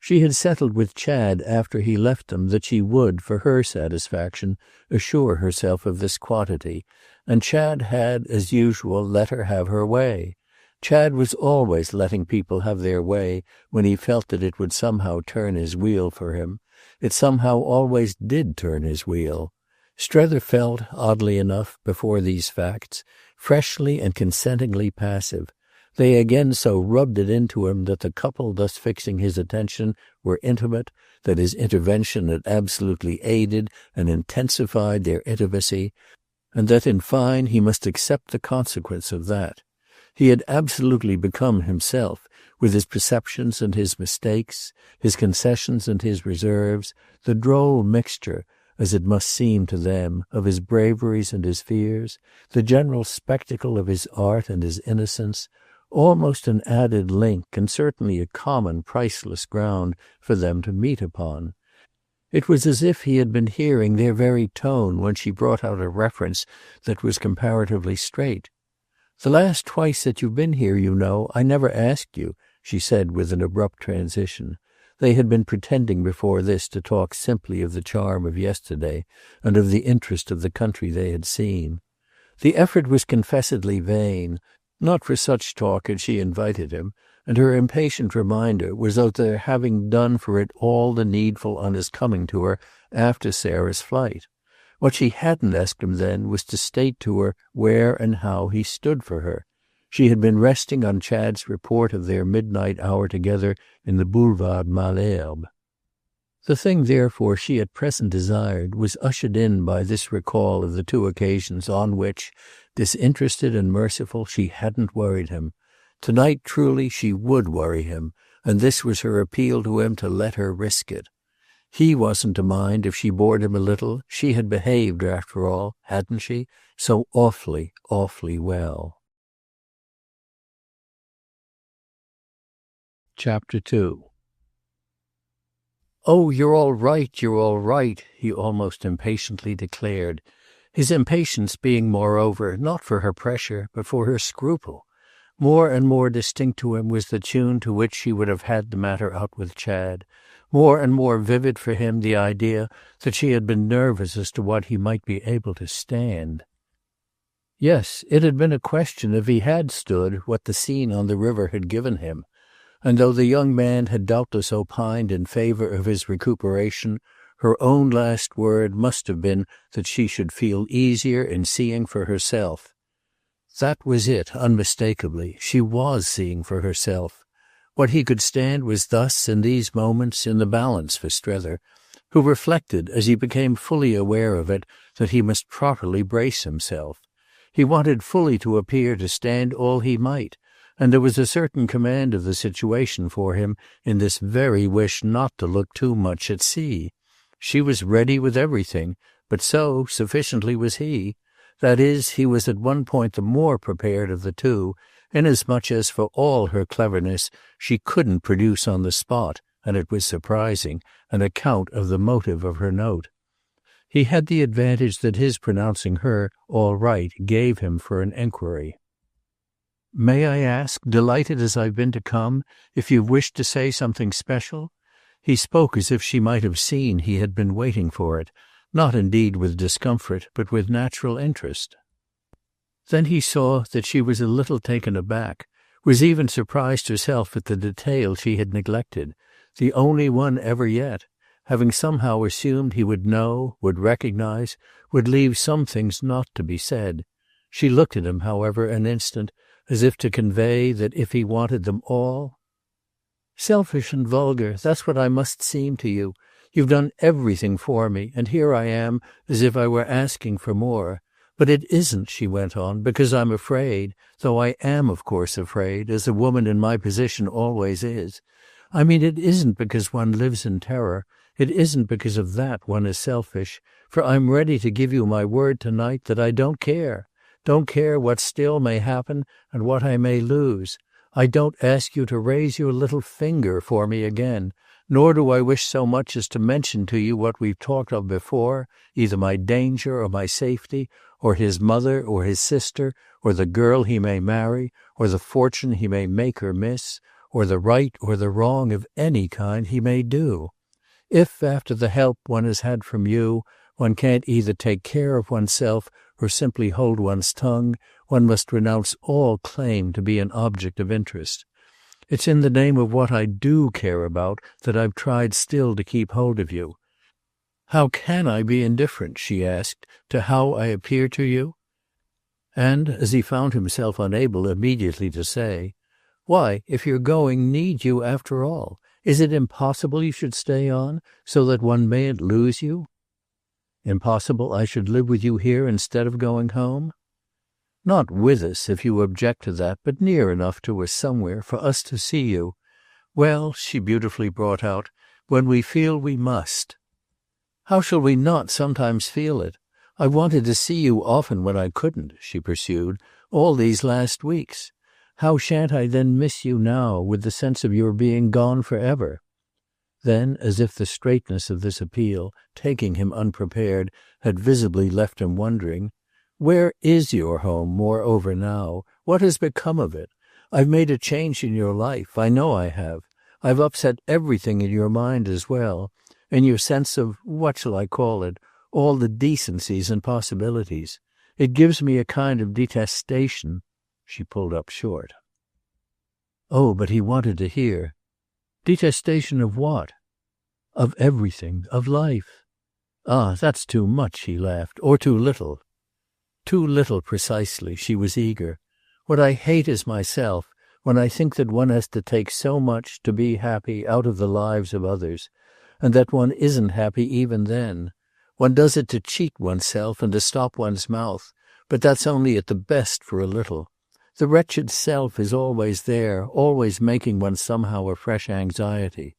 She had settled with Chad after he left them that she would, for her satisfaction, assure herself of this quantity, and Chad had, as usual, let her have her way. Chad was always letting people have their way when he felt that it would somehow turn his wheel for him. It somehow always did turn his wheel. Strether felt, oddly enough, before these facts, freshly and consentingly passive. They again so rubbed it into him that the couple thus fixing his attention were intimate, that his intervention had absolutely aided and intensified their intimacy, and that in fine he must accept the consequence of that. He had absolutely become himself, with his perceptions and his mistakes, his concessions and his reserves, the droll mixture, as it must seem to them, of his braveries and his fears, the general spectacle of his art and his innocence, almost an added link and certainly a common priceless ground for them to meet upon. It was as if he had been hearing their very tone when she brought out a reference that was comparatively straight. "The last twice that you've been here, you know, I never asked you," she said with an abrupt transition. They had been pretending before this to talk simply of the charm of yesterday and of the interest of the country they had seen. The effort was confessedly vain. Not for such talk had she invited him, and her impatient reminder was of their having done for it all the needful on his coming to her after Sarah's flight. What she hadn't asked him then was to state to her where and how he stood for her. She had been resting on Chad's report of their midnight hour together in the Boulevard Malherbe. The thing, therefore, she at present desired was ushered in by this recall of the two occasions on which, disinterested and merciful, she hadn't worried him. Tonight, truly, she would worry him, and this was her appeal to him to let her risk it. He wasn't to mind if she bored him a little. She had behaved, after all, hadn't she, so awfully, awfully well. Chapter 2. "Oh, you're all right," he almost impatiently declared, his impatience being, moreover, not for her pressure, but for her scruple. More and more distinct to him was the tune to which she would have had the matter out with Chad, more and more vivid for him the idea that she had been nervous as to what he might be able to stand. Yes, it had been a question if he had stood what the scene on the river had given him, and though the young man had doubtless opined in favour of his recuperation, her own last word must have been that she should feel easier in seeing for herself. That was it, unmistakably. She was seeing for herself. What he could stand was thus, in these moments, in the balance for Strether, who reflected, as he became fully aware of it, that he must properly brace himself. He wanted fully to appear to stand all he might, and there was a certain command of the situation for him in this very wish not to look too much at sea. She was ready with everything, but so, sufficiently, was he. That is, he was at one point the more prepared of the two, inasmuch as, for all her cleverness, she couldn't produce on the spot, and it was surprising, an account of the motive of her note. He had the advantage that his pronouncing her all right gave him for an enquiry. "May I ask, delighted as I've been to come, if you've wished to say something special?" He spoke as if she might have seen he had been waiting for it, not indeed with discomfort, but with natural interest. Then he saw that she was a little taken aback, was even surprised herself at the detail she had neglected, the only one ever yet, having somehow assumed he would know, would recognize, would leave some things not to be said. She looked at him, however, an instant, as if to convey that if he wanted them all— "Selfish and vulgar, that's what I must seem to you. You've done everything for me, and here I am as if I were asking for more. But it isn't," she went on, "because I'm afraid, though I am of course afraid, as a woman in my position always is. I mean it isn't because one lives in terror, it isn't because of that one is selfish, for I'm ready to give you my word tonight that I don't care what still may happen and what I may lose. I don't ask you to raise your little finger for me again, Nor do I wish so much as to mention to you what we've talked of before, either my danger or my safety, or his mother or his sister, or the girl he may marry, or the fortune he may make or miss, or the right or the wrong of any kind he may do. If, after the help one has had from you, one can't either take care of oneself or simply hold one's tongue, one must renounce all claim to be an object of interest. It's in the name of what I do care about that I've tried still to keep hold of you. How can I be indifferent, she asked, to how I appear to you? And, as he found himself unable immediately to say, why, if you're going, need you after all? Is it impossible you should stay on, so that one mayn't lose you? Impossible I should live with you here instead of going home? Not with us, if you object to that, but near enough to us somewhere for us to see you. Well, she beautifully brought out, when we feel we must. How shall we not sometimes feel it? I wanted to see you often when I couldn't, she pursued, all these last weeks. How shan't I then miss you now, with the sense of your being gone forever? Then, as if the straightness of this appeal, taking him unprepared, had visibly left him wondering, where is your home, moreover, now? What has become of it? I've made a change in your life, I know I have. I've upset everything in your mind as well, in your sense of, what shall I call it, all the decencies and possibilities. It gives me a kind of detestation. She pulled up short. Oh, but he wanted to hear. Detestation of what? Of everything, of life. Ah, that's too much, he laughed, or too little. Too little, precisely, she was eager. What I hate is myself, when I think that one has to take so much to be happy out of the lives of others, and that one isn't happy even then. One does it to cheat oneself and to stop one's mouth, but that's only at the best for a little. The wretched self is always there, always making one somehow a fresh anxiety.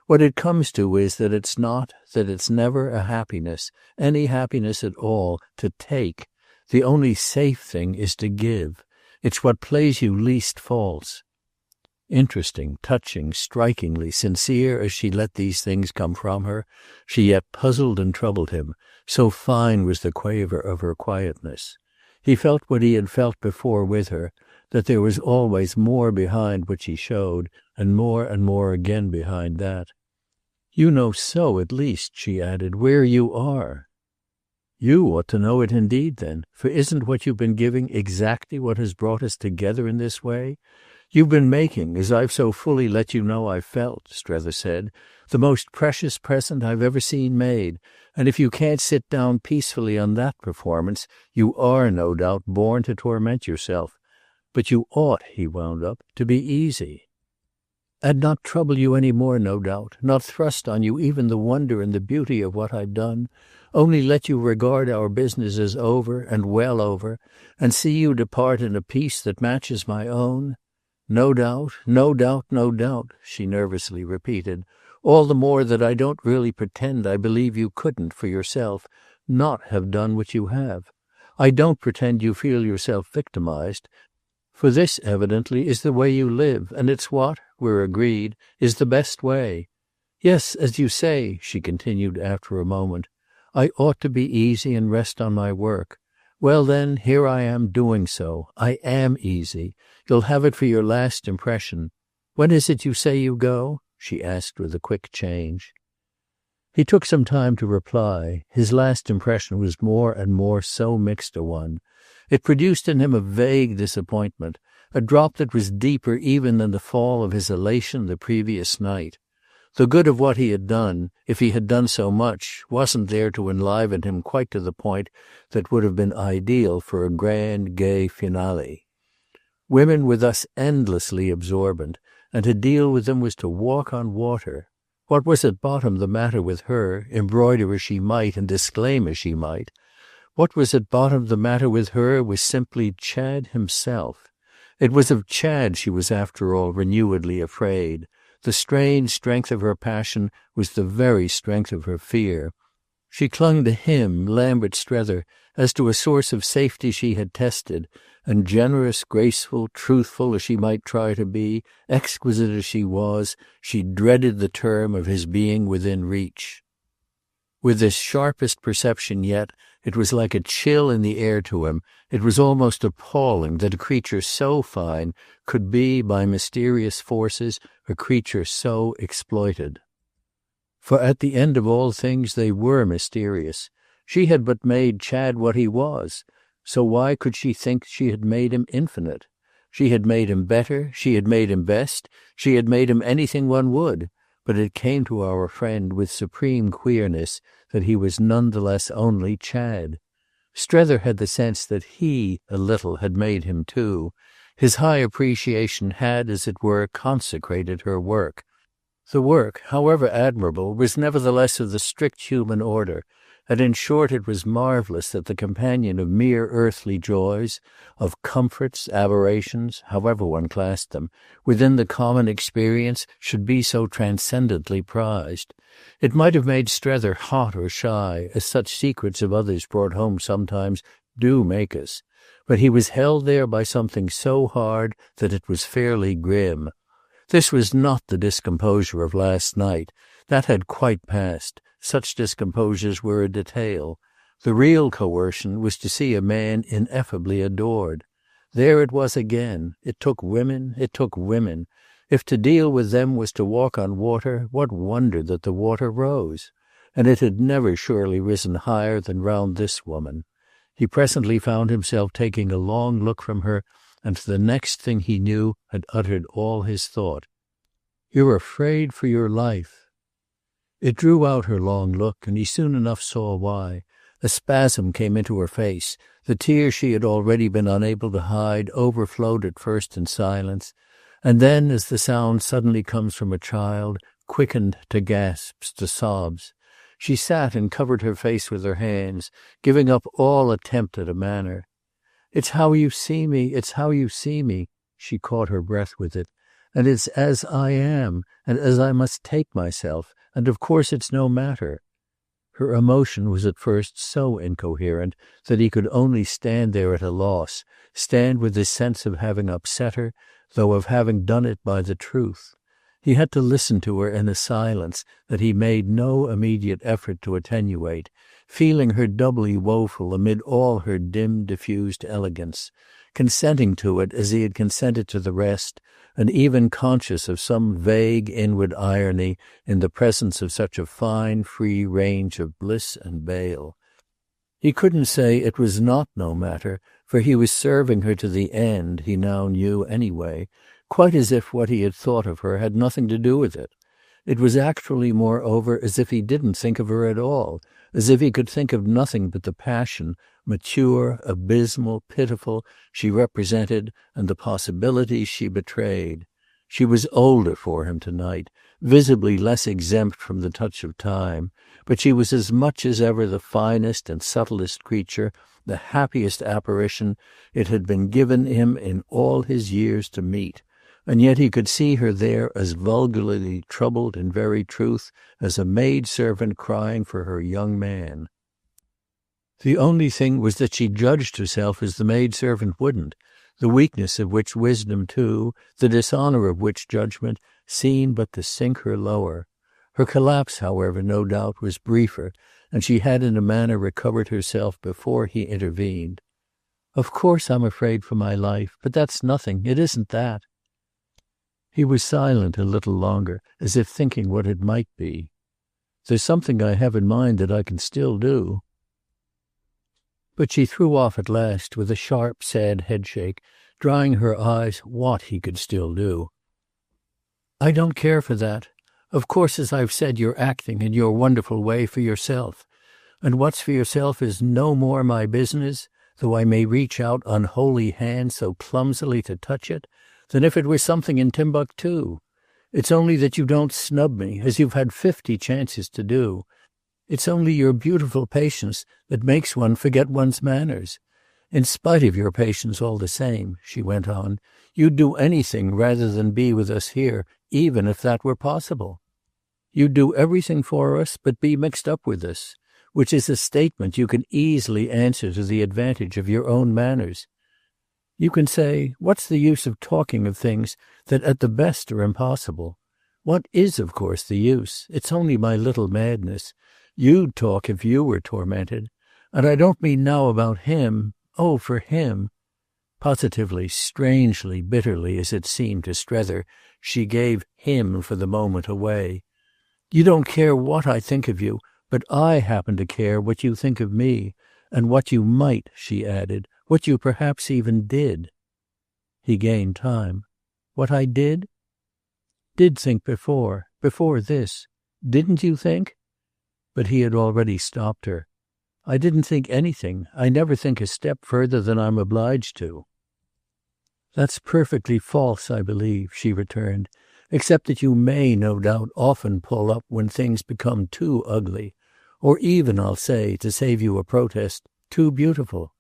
What it comes to is that it's not, that it's never a happiness, any happiness at all, to take. The only safe thing is to give. It's what plays you least false. Interesting, touching, strikingly sincere as she let these things come from her, she yet puzzled and troubled him, so fine was the quaver of her quietness. He felt what he had felt before with her, that there was always more behind what she showed, and more again behind that. You know so, at least, she added, where you are. You ought to know it indeed, then, for isn't what you've been giving exactly what has brought us together in this way? You've been making, as I've so fully let you know I've felt, Strether said, the most precious present I've ever seen made, and if you can't sit down peacefully on that performance, you are, no doubt, born to torment yourself. But you ought, he wound up, to be easy. And not trouble you any more, no doubt, not thrust on you even the wonder and the beauty of what I've done, only let you regard our business as over and well over, and see you depart in a peace that matches my own. No doubt, no doubt, no doubt, she nervously repeated, all the more that I don't really pretend I believe you couldn't, for yourself, not have done what you have. I don't pretend you feel yourself victimized, for this evidently is the way you live, and it's what, we're agreed, is the best way. Yes, as you say, she continued after a moment, I ought to be easy and rest on my work. Well then, here I am doing so. I am easy. You'll have it for your last impression. When is it you say you go? She asked with a quick change. He took some time to reply. His last impression was more and more so mixed a one. It produced in him a vague disappointment, a drop that was deeper even than the fall of his elation the previous night. The good of what he had done, if he had done so much, wasn't there to enliven him quite to the point that would have been ideal for a grand, gay finale. Women were thus endlessly absorbent, and to deal with them was to walk on water. What was at bottom the matter with her, embroider as she might and disclaim as she might? What was at bottom the matter with her was simply Chad himself. It was of Chad she was after all renewedly afraid. The strange strength of her passion was the very strength of her fear. She clung to him, Lambert Strether, as to a source of safety she had tested, and generous, graceful, truthful as she might try to be, exquisite as she was, she dreaded the term of his being within reach. With this sharpest perception yet, it was like a chill in the air to him. It was almost appalling that a creature so fine could be, by mysterious forces, a creature so exploited. For at the end of all things they were mysterious. She had but made Chad what he was, so why could she think she had made him infinite? She had made him better, she had made him best, she had made him anything one would, but it came to our friend with supreme queerness that he was none the less only Chad. Strether had the sense that he, a little, had made him too. His high appreciation had, as it were, consecrated her work. The work, however admirable, was nevertheless of the strict human order, and in short it was marvellous that the companion of mere earthly joys, of comforts, aberrations, however one classed them, within the common experience should be so transcendently prized. It might have made Strether hot or shy, as such secrets of others brought home sometimes do make us, but he was held there by something so hard that it was fairly grim. This was not the discomposure of last night. That had quite passed. Such discomposures were a detail. The real coercion was to see a man ineffably adored. There it was again. It took women, it took women. If to deal with them was to walk on water, what wonder that the water rose? And it had never surely risen higher than round this woman. He presently found himself taking a long look from her, and for the next thing he knew had uttered all his thought. "You're afraid for your life." It drew out her long look, and he soon enough saw why. A spasm came into her face. The tears she had already been unable to hide overflowed at first in silence, and then, as the sound suddenly comes from a child, quickened to gasps, to sobs. She sat and covered her face with her hands, giving up all attempt at a manner. "It's how you see me, it's how you see me," she caught her breath with it, "and it's as I am, and as I must take myself, and of course it's no matter." Her emotion was at first so incoherent that he could only stand there at a loss, stand with his sense of having upset her, though of having done it by the truth. He had to listen to her in a silence that he made no immediate effort to attenuate, feeling her doubly woeful amid all her dim diffused elegance, consenting to it as he had consented to the rest, and even conscious of some vague inward irony in the presence of such a fine free range of bliss and bale. He couldn't say it was not no matter, for he was serving her to the end, he now knew anyway, quite as if what he had thought of her had nothing to do with it. It was actually, moreover, as if he didn't think of her at all, as if he could think of nothing but the passion, mature, abysmal, pitiful, she represented, and the possibilities she betrayed. She was older for him tonight, visibly less exempt from the touch of time, but she was as much as ever the finest and subtlest creature, the happiest apparition it had been given him in all his years to meet. And yet he could see her there as vulgarly troubled in very truth as a maid-servant crying for her young man. The only thing was that she judged herself as the maid-servant wouldn't, the weakness of which wisdom too, the dishonour of which judgment, seemed but to sink her lower. Her collapse, however, no doubt, was briefer, and she had in a manner recovered herself before he intervened. "Of course I'm afraid for my life, but that's nothing, it isn't that." He was silent a little longer, as if thinking what it might be. "There's something I have in mind that I can still do." But she threw off at last, with a sharp, sad headshake, drying her eyes, what he could still do. "I don't care for that. Of course, as I've said, you're acting in your wonderful way for yourself. And what's for yourself is no more my business, though I may reach out unholy hands so clumsily to touch it, than if it were something in Timbuktu. It's only that you don't snub me, as you've had 50 chances to do. It's only your beautiful patience that makes one forget one's manners. In spite of your patience all the same," she went on, "you'd do anything rather than be with us here, even if that were possible. You'd do everything for us but be mixed up with us, which is a statement you can easily answer to the advantage of your own manners. You can say, what's the use of talking of things that at the best are impossible? What is, of course, the use? It's only my little madness. You'd talk if you were tormented. And I don't mean now about him. Oh, for him. Positively, strangely, bitterly, as it seemed to Strether, she gave him for the moment away. You don't care what I think of you, but I happen to care what you think of me, and what you might, she added, what you perhaps even did. He gained time. What I did? Did think before this. Didn't you think? But he had already stopped her. I didn't think anything. I never think a step further than I'm obliged to. That's perfectly false, I believe, she returned, except that you may, no doubt, often pull up when things become too ugly, or even, I'll say, to save you a protest, too beautiful.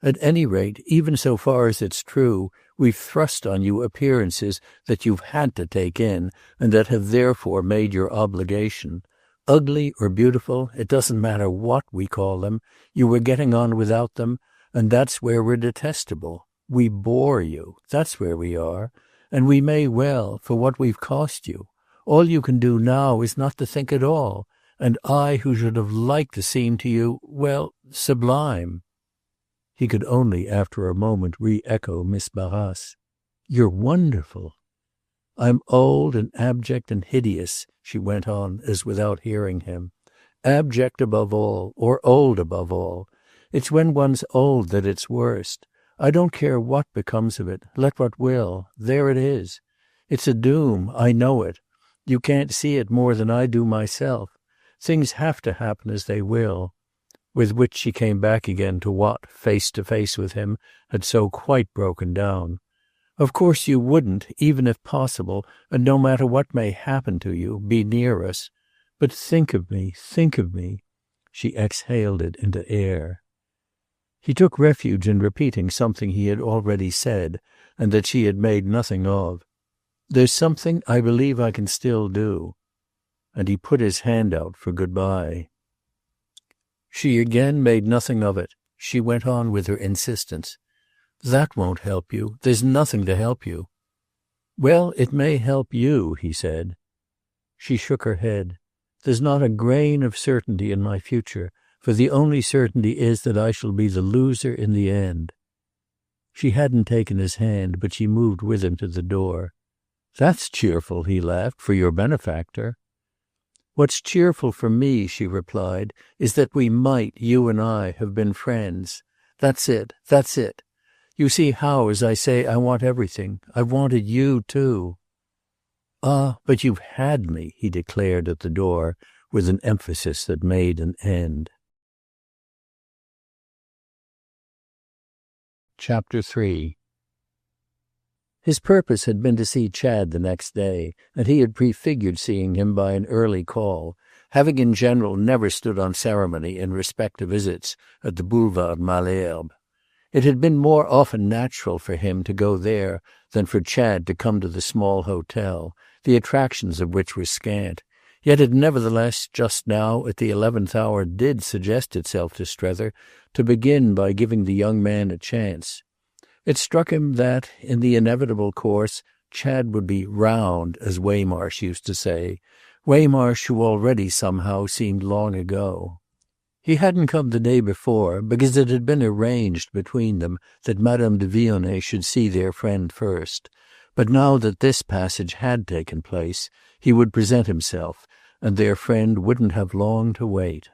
At any rate, even so far as it's true, we've thrust on you appearances that you've had to take in and that have therefore made your obligation. Ugly or beautiful, it doesn't matter what we call them, you were getting on without them, and that's where we're detestable. We bore you, that's where we are, and we may well, for what we've cost you. All you can do now is not to think at all, and I who should have liked to seem to you, well, sublime. He could only, after a moment, re-echo Miss Barras. You're wonderful. I'm old and abject and hideous, she went on, as without hearing him. Abject above all, or old above all. It's when one's old that it's worst. I don't care what becomes of it, let what will. There it is. It's a doom, I know it. You can't see it more than I do myself. Things have to happen as they will. With which she came back again to what, face to face with him, had so quite broken down. Of course you wouldn't, even if possible, and no matter what may happen to you, be near us. But think of me, think of me. She exhaled it into air. He took refuge in repeating something he had already said, and that she had made nothing of. There's something I believe I can still do. And he put his hand out for goodbye. She again made nothing of it. She went on with her insistence. That won't help you. There's nothing to help you. Well, it may help you, he said. She shook her head. There's not a grain of certainty in my future, for the only certainty is that I shall be the loser in the end. She hadn't taken his hand, but she moved with him to the door. That's cheerful, he laughed, for your benefactor. What's cheerful for me, she replied, is that we might, you and I, have been friends. That's it, that's it. You see how, as I say, I want everything. I've wanted you, too. Ah, but you've had me, he declared at the door, with an emphasis that made an end. Chapter 3. His purpose had been to see Chad the next day, and he had prefigured seeing him by an early call, having in general never stood on ceremony in respect to visits at the Boulevard Malherbe. It had been more often natural for him to go there than for Chad to come to the small hotel, the attractions of which were scant. Yet it nevertheless, just now, at the 11th hour, did suggest itself to Strether to begin by giving the young man a chance. It struck him that, in the inevitable course, Chad would be round, as Waymarsh used to say, Waymarsh who already somehow seemed long ago. He hadn't come the day before, because it had been arranged between them that Madame de Vionnet should see their friend first. But now that this passage had taken place, he would present himself, and their friend wouldn't have long to wait.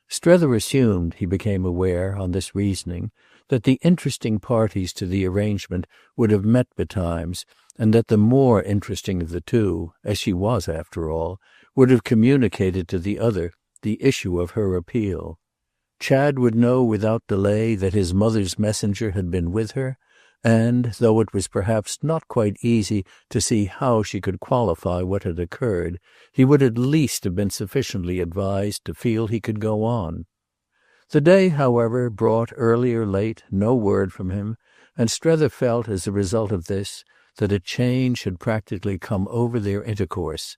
Strether assumed, he became aware, on this reasoning, that the interesting parties to the arrangement would have met betimes, and that the more interesting of the two, as she was after all, would have communicated to the other the issue of her appeal. Chad would know without delay that his mother's messenger had been with her, and, though it was perhaps not quite easy to see how she could qualify what had occurred, he would at least have been sufficiently advised to feel he could go on. The day, however, brought, early or late, no word from him, and Strether felt, as a result of this, that a change had practically come over their intercourse.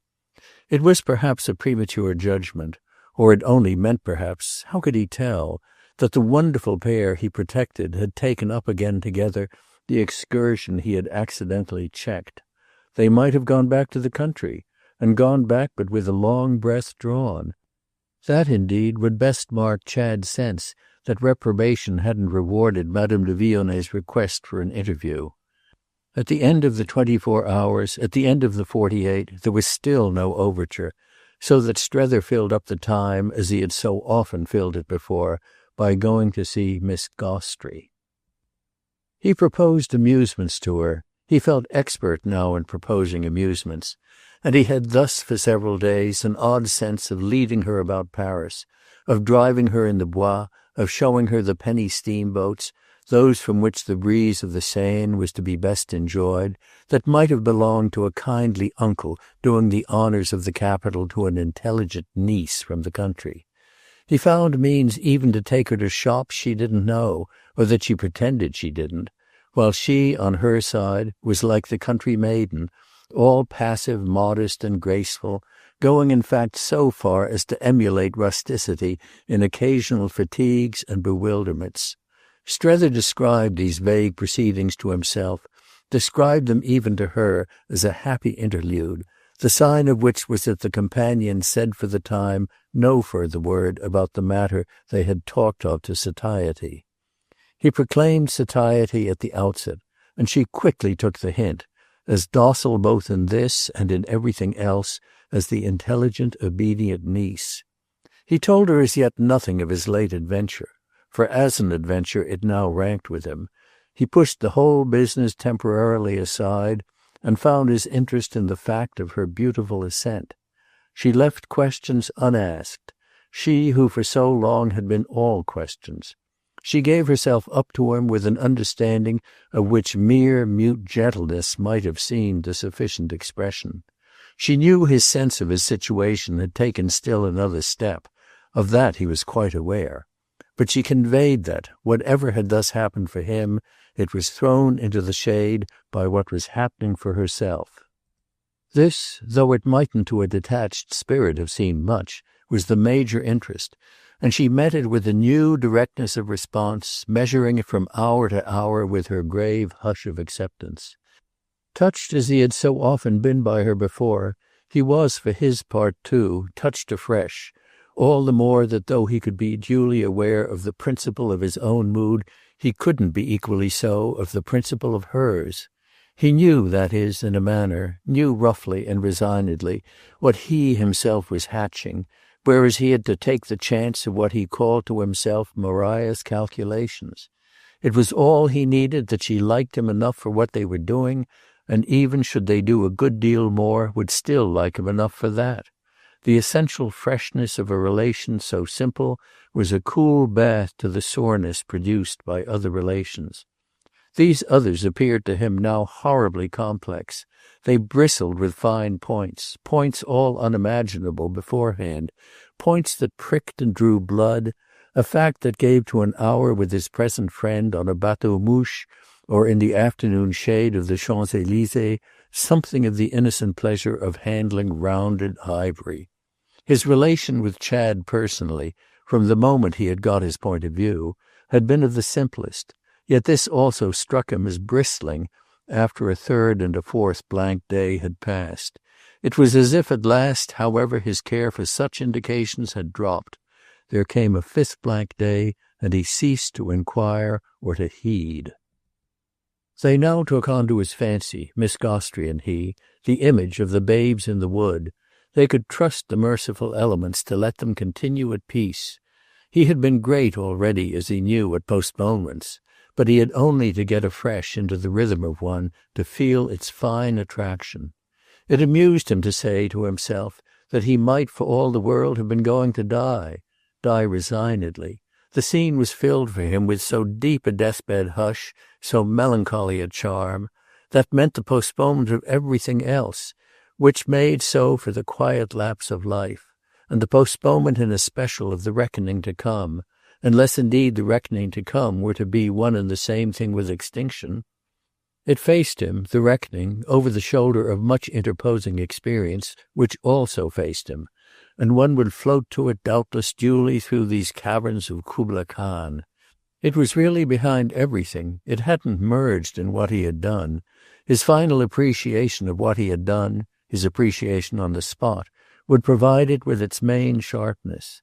It was perhaps a premature judgment, or it only meant perhaps, how could he tell, that the wonderful pair he protected had taken up again together the excursion he had accidentally checked. They might have gone back to the country, and gone back but with a long breath drawn. That, indeed, would best mark Chad's sense that reprobation hadn't rewarded Madame de Vionet's request for an interview. At the end of the 24 hours, at the end of the 48, there was still no overture, so that Strether filled up the time, as he had so often filled it before, by going to see Miss Gostrey. He proposed amusements to her. He felt expert now in proposing amusements, and he had thus for several days an odd sense of leading her about Paris, of driving her in the Bois, of showing her the penny steamboats, those from which the breeze of the Seine was to be best enjoyed, that might have belonged to a kindly uncle doing the honours of the capital to an intelligent niece from the country. He found means even to take her to shops she didn't know, or that she pretended she didn't, while she, on her side, was like the country maiden, all passive, modest, and graceful, going in fact so far as to emulate rusticity in occasional fatigues and bewilderments. Strether described these vague proceedings to himself, described them even to her as a happy interlude, the sign of which was that the companion said for the time no further word about the matter they had talked of to satiety. He proclaimed satiety at the outset, and she quickly took the hint, as docile both in this and in everything else as the intelligent, obedient niece. He told her as yet nothing of his late adventure, for as an adventure it now ranked with him. He pushed the whole business temporarily aside, and found his interest in the fact of her beautiful assent. She left questions unasked, she who for so long had been all questions. She gave herself up to him with an understanding of which mere mute gentleness might have seemed the sufficient expression. She knew his sense of his situation had taken still another step. Of that he was quite aware. But she conveyed that, whatever had thus happened for him, it was thrown into the shade by what was happening for herself. This, though it mightn't to a detached spirit have seemed much, was the major interest, and she met it with a new directness of response, measuring it from hour to hour with her grave hush of acceptance. Touched as he had so often been by her before, he was for his part too touched afresh, all the more that though he could be duly aware of the principle of his own mood, he couldn't be equally so of the principle of hers. He knew, that is, in a manner, knew roughly and resignedly, what he himself was hatching, whereas he had to take the chance of what he called to himself Maria's calculations. It was all he needed that she liked him enough for what they were doing, and even should they do a good deal more, would still like him enough for that. The essential freshness of a relation so simple was a cool bath to the soreness produced by other relations. These others appeared to him now horribly complex. They bristled with fine points, points all unimaginable beforehand, points that pricked and drew blood, a fact that gave to an hour with his present friend on a bateau-mouche or in the afternoon shade of the Champs-Élysées something of the innocent pleasure of handling rounded ivory. His relation with Chad personally, from the moment he had got his point of view, had been of the simplest, yet this also struck him as bristling after a third and a fourth blank day had passed. It was as if at last, however, his care for such indications had dropped. There came a fifth blank day, and he ceased to inquire or to heed. They now took on to his fancy, Miss Gostrey and he, the image of the babes in the wood. They could trust the merciful elements to let them continue at peace. He had been great already, as he knew, at postponements, but he had only to get afresh into the rhythm of one to feel its fine attraction. It amused him to say to himself that he might for all the world have been going to die resignedly. The scene was filled for him with so deep a deathbed hush, so melancholy a charm, that meant the postponement of everything else, which made so for the quiet lapse of life, and the postponement in especial of the reckoning to come, unless indeed the reckoning to come were to be one and the same thing with extinction. It faced him, the reckoning, over the shoulder of much interposing experience, which also faced him, and one would float to it doubtless duly through these caverns of Kubla Khan. It was really behind everything. It hadn't merged in what he had done. His final appreciation of what he had done, his appreciation on the spot, would provide it with its main sharpness.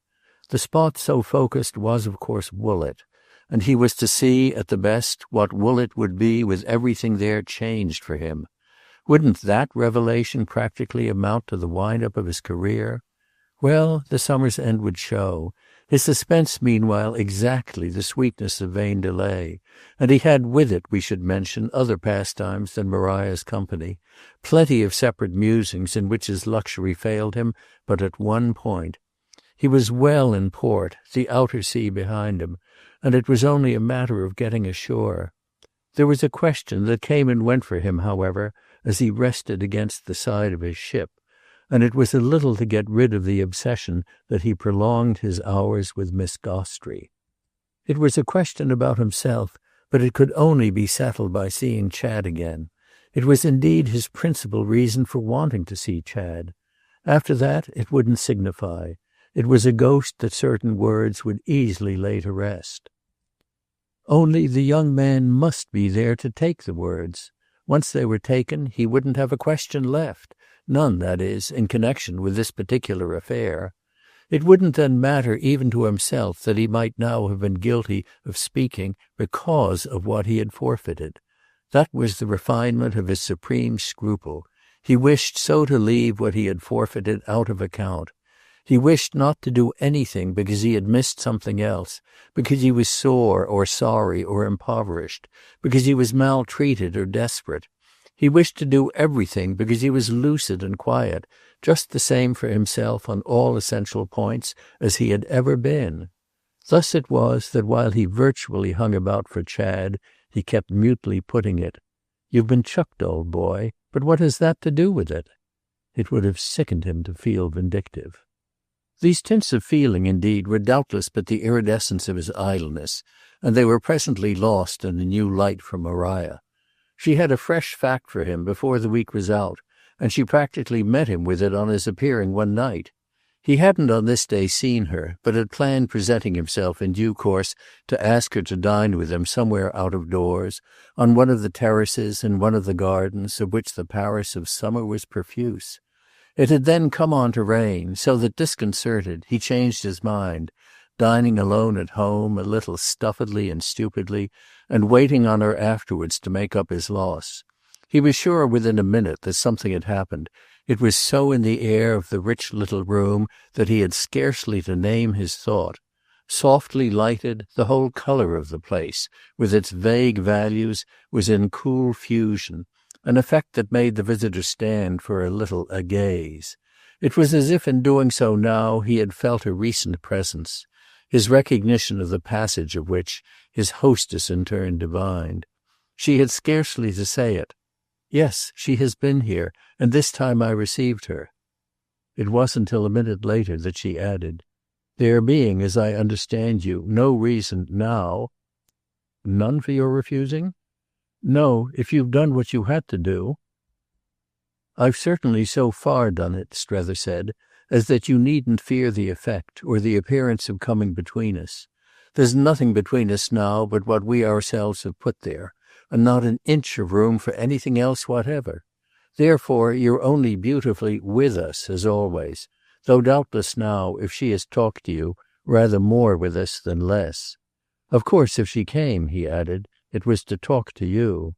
The spot so focused was, of course, Woollett, and he was to see, at the best, what Woollett would be with everything there changed for him. Wouldn't that revelation practically amount to the wind-up of his career? Well, the summer's end would show. His suspense, meanwhile, exactly the sweetness of vain delay, and he had with it, we should mention, other pastimes than Maria's company, plenty of separate musings in which his luxury failed him but at one point. He was well in port, the outer sea behind him, and it was only a matter of getting ashore. There was a question that came and went for him, however, as he rested against the side of his ship, and it was a little to get rid of the obsession that he prolonged his hours with Miss Gostrey. It was a question about himself, but it could only be settled by seeing Chad again. It was indeed his principal reason for wanting to see Chad. After that it wouldn't signify. It was a ghost that certain words would easily lay to rest. Only the young man must be there to take the words. Once they were taken, he wouldn't have a question left. None, that is, in connection with this particular affair. It wouldn't then matter even to himself that he might now have been guilty of speaking because of what he had forfeited. That was the refinement of his supreme scruple. He wished so to leave what he had forfeited out of account. He wished not to do anything because he had missed something else, because he was sore or sorry or impoverished, because he was maltreated or desperate. He wished to do everything because he was lucid and quiet, just the same for himself on all essential points as he had ever been. Thus it was that while he virtually hung about for Chad, he kept mutely putting it, "You've been chucked, old boy, but what has that to do with it?" It would have sickened him to feel vindictive. These tints of feeling, indeed, were doubtless but the iridescence of his idleness, and they were presently lost in a new light from Maria. She had a fresh fact for him before the week was out, and she practically met him with it on his appearing one night. He hadn't on this day seen her, but had planned presenting himself in due course to ask her to dine with him somewhere out of doors, on one of the terraces in one of the gardens of which the Paris of summer was profuse. It had then come on to rain, so that, disconcerted, he changed his mind, dining alone at home, a little stuffedly and stupidly, and waiting on her afterwards to make up his loss. He was sure within a minute that something had happened. It was so in the air of the rich little room that he had scarcely to name his thought. Softly lighted, the whole colour of the place, with its vague values, was in cool fusion, an effect that made the visitor stand for a little agaze. It was as if in doing so now he had felt a recent presence, his recognition of the passage of which his hostess in turn divined. She had scarcely to say it. "Yes, she has been here, and this time I received her." It wasn't till a minute later that she added, "There being, as I understand you, no reason now—" "None for your refusing?" "No, if you've done what you had to do." "I've certainly so far done it," Strether said, "as that you needn't fear the effect, or the appearance of coming between us. There's nothing between us now but what we ourselves have put there, and not an inch of room for anything else whatever. Therefore you're only beautifully with us, as always, though doubtless now, if she has talked to you, rather more with us than less. Of course if she came," he added, "it was to talk to you."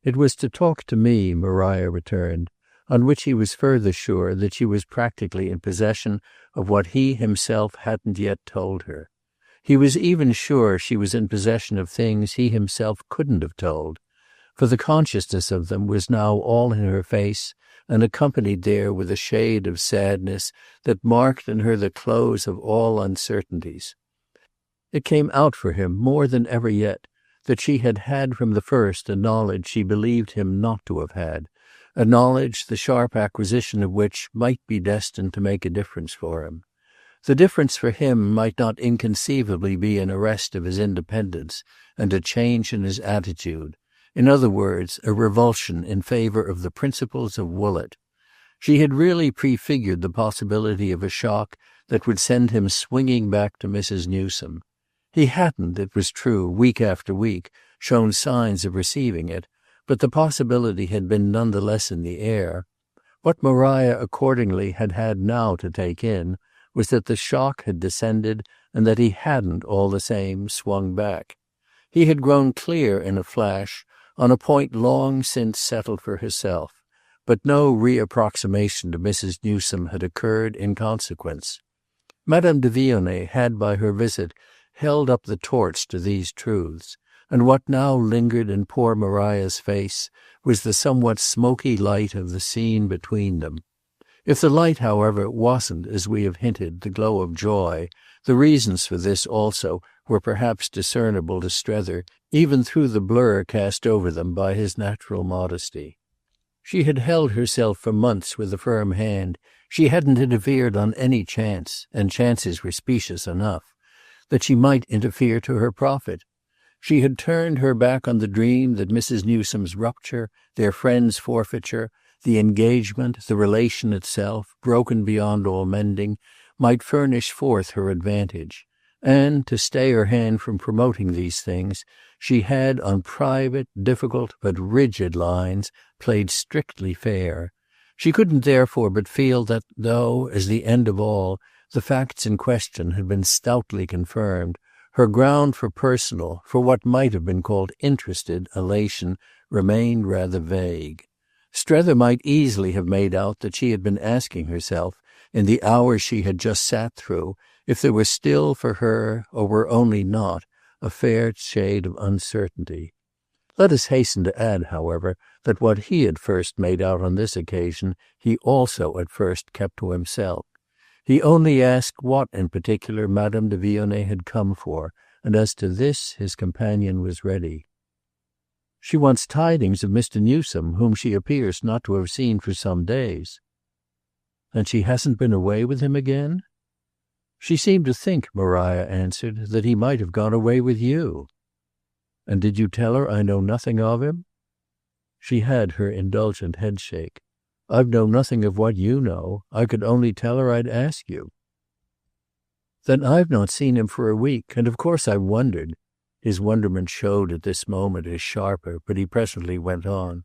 "It was to talk to me," Maria returned, on which he was further sure that she was practically in possession of what he himself hadn't yet told her. He was even sure she was in possession of things he himself couldn't have told, for the consciousness of them was now all in her face and accompanied there with a shade of sadness that marked in her the close of all uncertainties. It came out for him more than ever yet that she had had from the first a knowledge she believed him not to have had, a knowledge the sharp acquisition of which might be destined to make a difference for him. The difference for him might not inconceivably be an arrest of his independence and a change in his attitude, in other words, a revulsion in favour of the principles of Woollett. She had really prefigured the possibility of a shock that would send him swinging back to Mrs. Newsome. He hadn't, it was true, week after week, shown signs of receiving it, but the possibility had been none the less in the air. What Maria accordingly had had now to take in was that the shock had descended and that he hadn't, all the same, swung back. He had grown clear in a flash on a point long since settled for herself, but no reapproximation to Mrs. Newsome had occurred in consequence. Madame de Vionnet had by her visit held up the torch to these truths, and what now lingered in poor Maria's face was the somewhat smoky light of the scene between them. If the light, however, wasn't, as we have hinted, the glow of joy, the reasons for this also were perhaps discernible to Strether, even through the blur cast over them by his natural modesty. She had held herself for months with a firm hand. She hadn't interfered on any chance, and chances were specious enough, that she might interfere to her profit. She had turned her back on the dream that Mrs. Newsome's rupture, their friend's forfeiture, the engagement, the relation itself, broken beyond all mending, might furnish forth her advantage. And, to stay her hand from promoting these things, she had, on private, difficult, but rigid lines, played strictly fair. She couldn't therefore but feel that though, as the end of all, the facts in question had been stoutly confirmed, her ground for personal, for what might have been called interested, elation remained rather vague. Strether might easily have made out that she had been asking herself, in the hours she had just sat through, if there were still for her, or were only not, a fair shade of uncertainty. Let us hasten to add, however, that what he had first made out on this occasion he also at first kept to himself. He only asked what in particular Madame de Vionnet had come for, and as to this his companion was ready. "She wants tidings of Mr. Newsome, whom she appears not to have seen for some days." "Then she hasn't been away with him again?" "She seemed to think," Maria answered, "that he might have gone away with you." "And did you tell her I know nothing of him?" She had her indulgent headshake. "I've known nothing of what you know. I could only tell her I'd ask you." "Then I've not seen him for a week, and of course I've wondered." His wonderment showed at this moment as sharper, but he presently went on.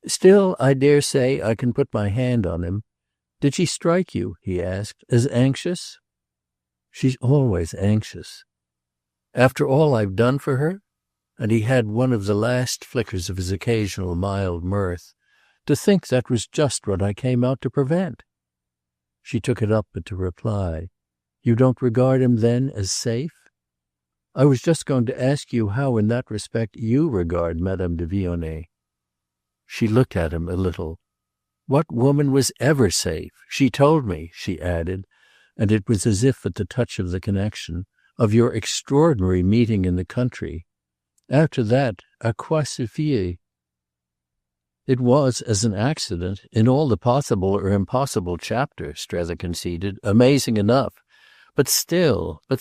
"Still, I dare say I can put my hand on him. Did she strike you," he asked, "as anxious?" "She's always anxious." "After all I've done for her?" And he had one of the last flickers of his occasional mild mirth. "To think that was just what I came out to prevent." She took it up but to reply, "You don't regard him then as safe?" "I was just going to ask you how in that respect you regard Madame de Vionnet." She looked at him a little. "What woman was ever safe? She told me," she added, and it was as if at the touch of the connection, "of your extraordinary meeting in the country. After that, à quoi se fier?" "It was, as an accident, in all the possible or impossible chapter," Strether conceded, "amazing enough. But still. But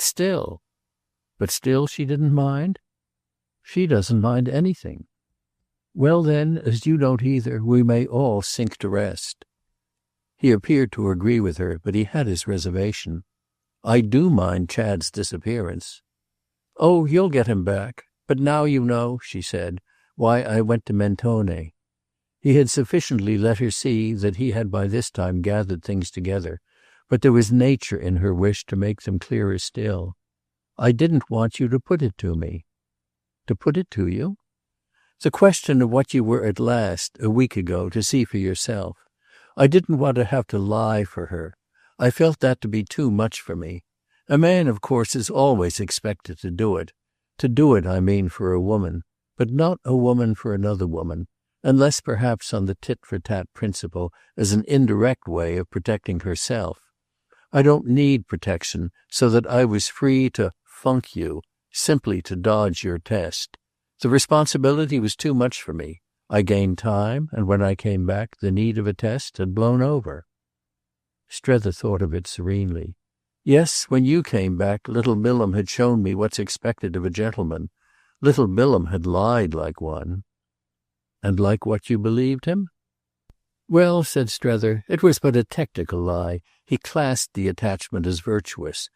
still she didn't mind?" "She doesn't mind anything." "Well then, as you don't either, we may all sink to rest." He appeared to agree with her, but he had his reservation. "I do mind Chad's disappearance." "Oh, you'll get him back. But now you know," she said, "why I went to Mentone." He had sufficiently let her see that he had by this time gathered things together, but there was nature in her wish to make them clearer still. "I didn't want you to put it to me." "To put it to you?" "The question of what you were at last, a week ago, to see for yourself. I didn't want to have to lie for her. I felt that to be too much for me. A man, of course, is always expected to do it. To do it, I mean, for a woman, but not a woman for another woman, unless perhaps on the tit-for-tat principle as an indirect way of protecting herself. I don't need protection, so that I was free to funk you, simply to dodge your test. The responsibility was too much for me. I gained time, and when I came back the need of a test had blown over." Strether thought of it serenely. "Yes, when you came back little Bilham had shown me what's expected of a gentleman. Little Bilham had lied like one." "And like what you believed him?" "Well," said Strether, "it was but a technical lie. He classed the attachment as virtuous.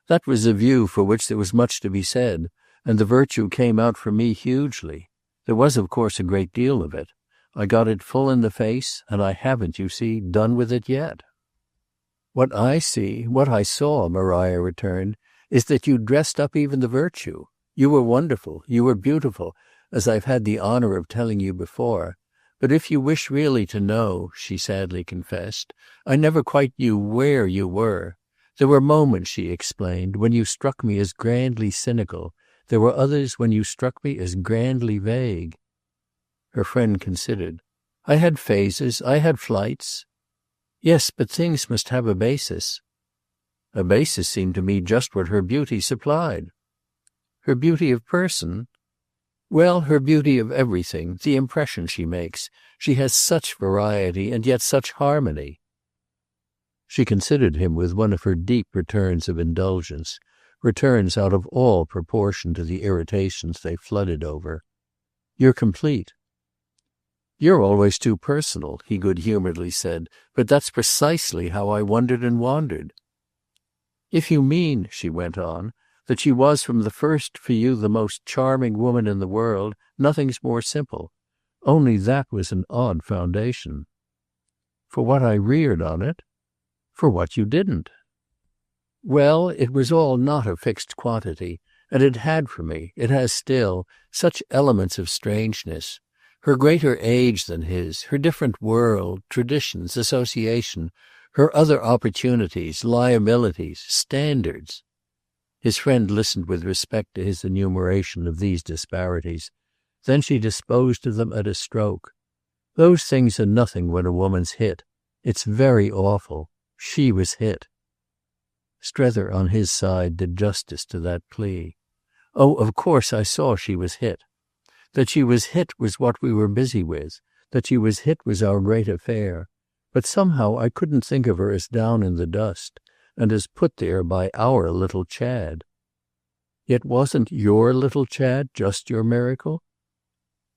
That was a view for which there was much to be said, and the virtue came out for me hugely. There was, of course, a great deal of it. I got it full in the face, and I haven't, you see, done with it yet." "What I see, what I saw," Maria returned, "is that you dressed up even the virtue. You were wonderful, you were beautiful, as I've had the honour of telling you before. But if you wish really to know," she sadly confessed, "I never quite knew where you were. There were moments," she explained, "when you struck me as grandly cynical. There were others when you struck me as grandly vague." Her friend considered. "I had phases, I had flights." "Yes, but things must have a basis." "A basis seemed to me just what her beauty supplied." "Her beauty of person?" "Well, her beauty of everything, the impression she makes. She has such variety and yet such harmony." She considered him with one of her deep returns of indulgence, returns out of all proportion to the irritations they flooded over. "You're complete." "You're always too personal," he good-humouredly said, "but that's precisely how I wondered and wandered." "If you mean," she went on, "that she was from the first for you the most charming woman in the world, nothing's more simple. Only that was an odd foundation." "For what I reared on it?" "For what you didn't." "Well, it was all not a fixed quantity, and it had for me, it has still, such elements of strangeness. Her greater age than his, her different world, traditions, association, her other opportunities, liabilities, standards." His friend listened with respect to his enumeration of these disparities. Then she disposed of them at a stroke. "Those things are nothing when a woman's hit. It's very awful. She was hit." Strether on his side did justice to that plea. "Oh, of course I saw she was hit. That she was hit was what we were busy with. That she was hit was our great affair. But somehow I couldn't think of her as down in the dust, and as put there by our little Chad." "Yet wasn't your little Chad just your miracle?"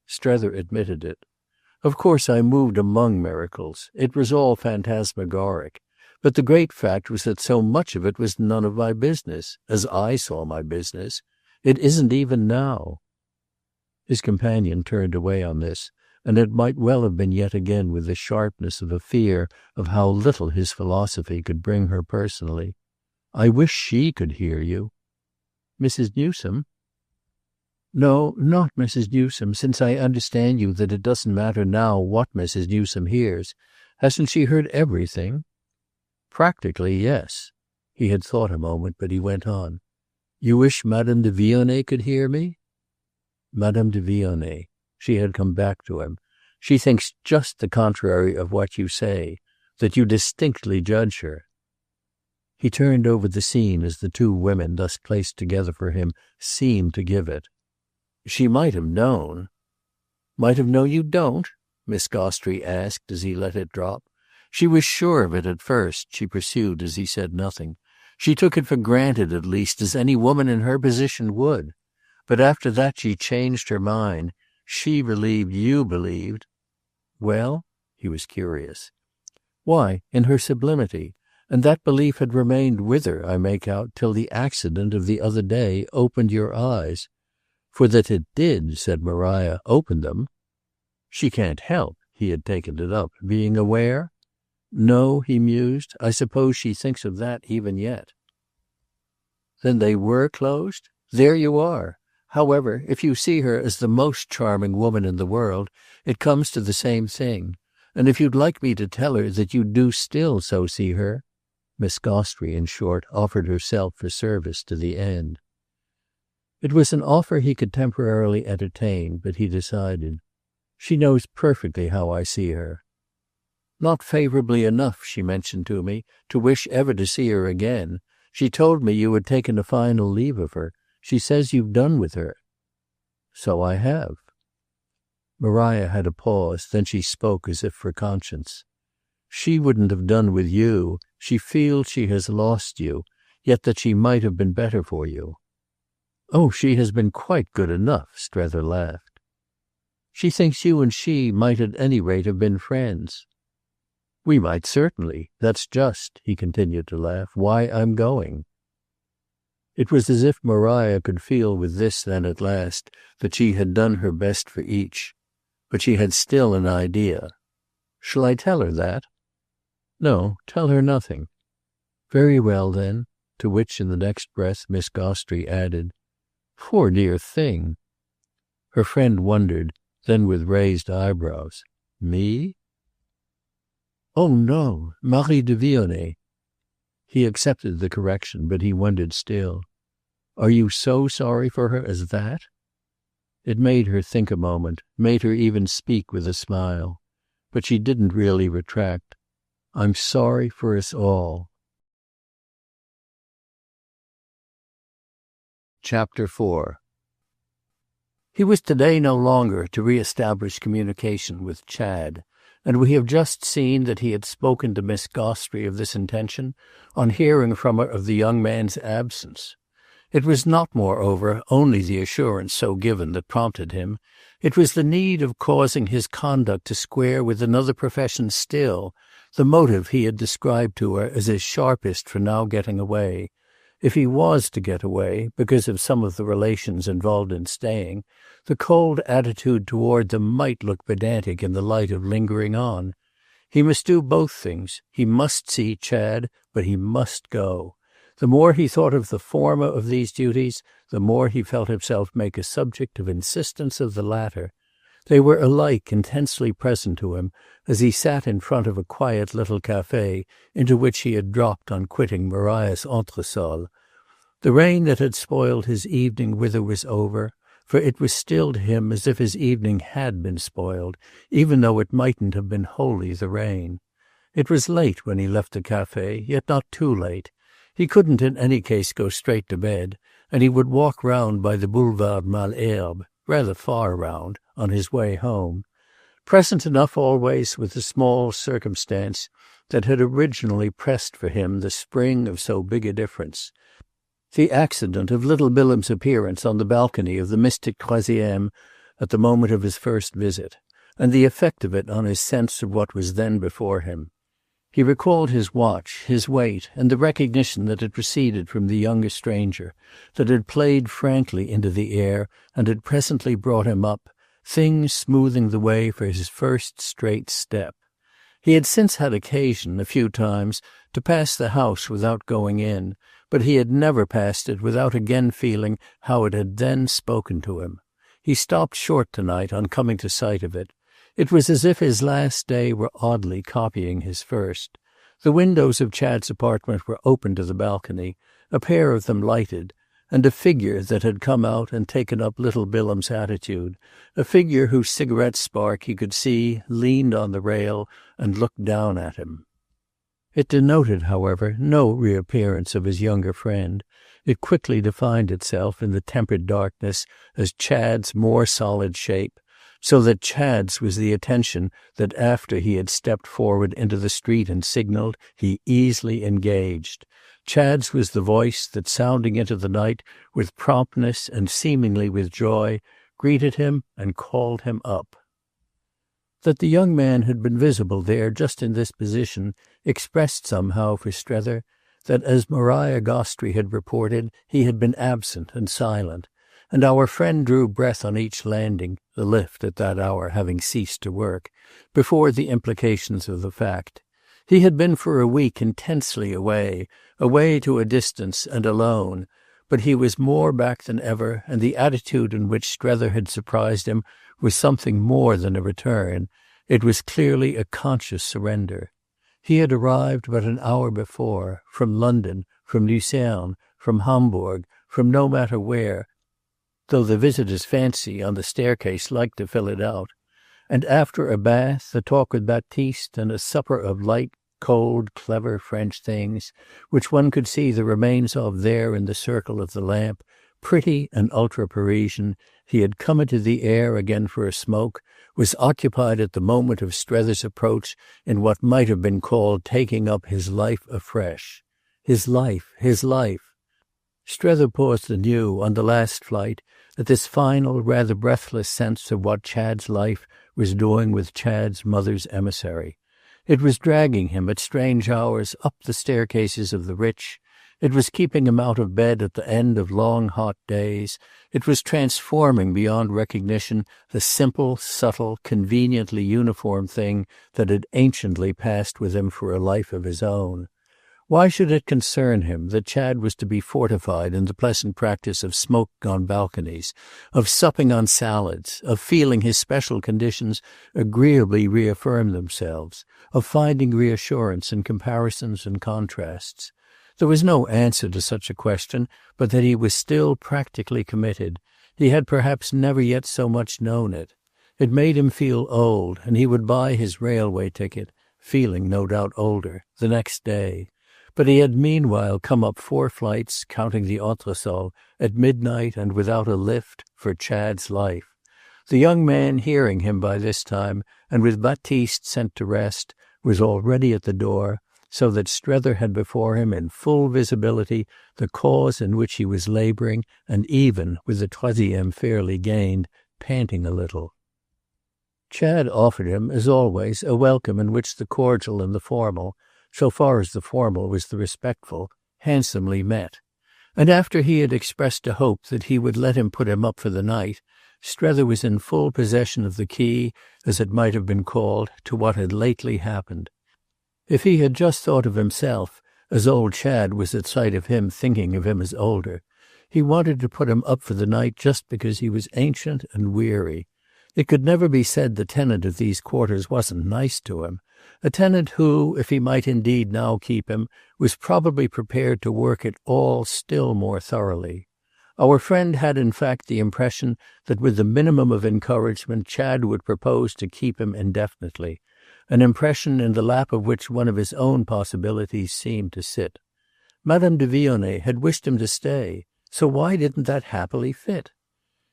Strether admitted it. "Of course I moved among miracles. It was all phantasmagoric. But the great fact was that so much of it was none of my business, as I saw my business. It isn't even now." His companion turned away on this, and it might well have been yet again with the sharpness of a fear of how little his philosophy could bring her personally. "I wish she could hear you." "Mrs. Newsome?" "No, not Mrs. Newsome, since I understand you that it doesn't matter now what Mrs. Newsome hears. Hasn't she heard everything?" "Practically, yes." He had thought a moment, but he went on. "You wish Madame de Vionnet could hear me?" "Madame de Vionnet." She had come back to him. "She thinks just the contrary of what you say, that you distinctly judge her." He turned over the scene as the two women thus placed together for him seemed to give it. "She might have known." "Might have known you don't?" Miss Gostrey asked as he let it drop. "She was sure of it at first," she pursued as he said nothing. "She took it for granted, at least, as any woman in her position would. But after that she changed her mind. She believed you believed." "Well?" He was curious. "Why, in her sublimity. And that belief had remained with her, I make out, till the accident of the other day opened your eyes. For that it did," said Maria, "open them." "She can't help," he had taken it up, "being aware?" "No," he mused. "I suppose she thinks of that even yet." "Then they were closed? There you are. However, if you see her as the most charming woman in the world, it comes to the same thing. And if you'd like me to tell her that you do still so see her—" Miss Gostrey, in short, offered herself for service to the end. It was an offer he could temporarily entertain, but he decided. "She knows perfectly how I see her." "Not favourably enough, she mentioned to me, to wish ever to see her again. She told me you had taken a final leave of her. She says you've done with her." "So I have." Maria had a pause, then she spoke as if for conscience. "She wouldn't have done with you. She feels she has lost you, yet that she might have been better for you." "Oh, she has been quite good enough," Strether laughed. "She thinks you and she might at any rate have been friends." "We might certainly. That's just," he continued to laugh, "why I'm going." It was as if Maria could feel with this then at last that she had done her best for each. But she had still an idea. "Shall I tell her that?" "No, tell her nothing." "Very well, then," to which in the next breath Miss Gostrey added, "Poor dear thing." Her friend wondered, then with raised eyebrows. "Me?" "Oh no, Madame de Vionnet." He accepted the correction, but he wondered still. "Are you so sorry for her as that?" It made her think a moment, made her even speak with a smile. But she didn't really retract. "I'm sorry for us all." Chapter 4. He was today no longer to re-establish communication with Chad, and we have just seen that he had spoken to Miss Gostrey of this intention on hearing from her of the young man's absence. It was not, moreover, only the assurance so given that prompted him. It was the need of causing his conduct to square with another profession still, the motive he had described to her as his sharpest for now getting away. If he was to get away, because of some of the relations involved in staying, the cold attitude toward them might look pedantic in the light of lingering on. He must do both things. He must see Chad, but he must go. The more he thought of the former of these duties, the more he felt himself make a subject of insistence of the latter. They were alike intensely present to him as he sat in front of a quiet little café into which he had dropped on quitting Maria's entresol. The rain that had spoiled his evening with her was over, for it was still to him as if his evening had been spoiled, even though it mightn't have been wholly the rain. It was late when he left the café, yet not too late. He couldn't in any case go straight to bed, and he would walk round by the Boulevard Malherbe, rather far round, on his way home. Present enough always with the small circumstance that had originally pressed for him the spring of so big a difference. The accident of little Bilham's appearance on the balcony of the Mystic Troisième at the moment of his first visit, and the effect of it on his sense of what was then before him. He recalled his watch, his weight, and the recognition that had proceeded from the younger stranger, that had played frankly into the air and had presently brought him up, things smoothing the way for his first straight step. He had since had occasion, a few times, to pass the house without going in, but he had never passed it without again feeling how it had then spoken to him. He stopped short tonight on coming to sight of it. It was as if his last day were oddly copying his first. The windows of Chad's apartment were open to the balcony, a pair of them lighted, and a figure that had come out and taken up little Bilham's attitude, a figure whose cigarette spark he could see, leaned on the rail and looked down at him. It denoted, however, no reappearance of his younger friend. It quickly defined itself in the tempered darkness as Chad's more solid shape, so that Chad's was the attention that after he had stepped forward into the street and signaled, he easily engaged. Chad's was the voice that, sounding into the night with promptness and seemingly with joy, greeted him and called him up. That the young man had been visible there just in this position expressed somehow for Strether that, as Maria Gostrey had reported, he had been absent and silent, and our friend drew breath on each landing, the lift at that hour having ceased to work, before the implications of the fact. He had been for a week intensely away to a distance and alone, but he was more back than ever, and the attitude in which Strether had surprised him was something more than a return. It was clearly a conscious surrender. He had arrived but an hour before, from London, from Lucerne, from Hamburg, from no matter where, though the visitor's fancy on the staircase liked to fill it out, and after a bath, a talk with Baptiste, and a supper of light, cold, clever French things, which one could see the remains of there in the circle of the lamp, pretty and ultra-Parisian, he had come into the air again for a smoke, was occupied at the moment of Strether's approach in what might have been called taking up his life afresh. His life, his life. Strether paused anew, on the last flight, at this final, rather breathless sense of what Chad's life was doing with Chad's mother's emissary. It was dragging him at strange hours up the staircases of the rich. It was keeping him out of bed at the end of long hot days. It was transforming beyond recognition the simple, subtle, conveniently uniform thing that had anciently passed with him for a life of his own. Why should it concern him that Chad was to be fortified in the pleasant practice of smoking on balconies, of supping on salads, of feeling his special conditions agreeably reaffirm themselves, of finding reassurance in comparisons and contrasts? There was no answer to such a question but that he was still practically committed. He had perhaps never yet so much known it. It made him feel old, and he would buy his railway ticket, feeling no doubt older, the next day. But he had meanwhile come up 4 flights, counting the entresol, at midnight and without a lift, for Chad's life. The young man, hearing him by this time, and with Baptiste sent to rest, was already at the door, so that Strether had before him in full visibility the cause in which he was labouring, and even, with the troisième fairly gained, panting a little. Chad offered him, as always, a welcome in which the cordial and the formal, so far as the formal was the respectful, handsomely met. And after he had expressed a hope that he would let him put him up for the night, Strether was in full possession of the key, as it might have been called, to what had lately happened. If he had just thought of himself, as old Chad was at sight of him thinking of him as older, he wanted to put him up for the night just because he was ancient and weary. It could never be said the tenant of these quarters wasn't nice to him, a tenant who, if he might indeed now keep him, was probably prepared to work it all still more thoroughly. Our friend had in fact the impression that with the minimum of encouragement Chad would propose to keep him indefinitely, an impression in the lap of which one of his own possibilities seemed to sit. Madame de Vionnet had wished him to stay, so why didn't that happily fit?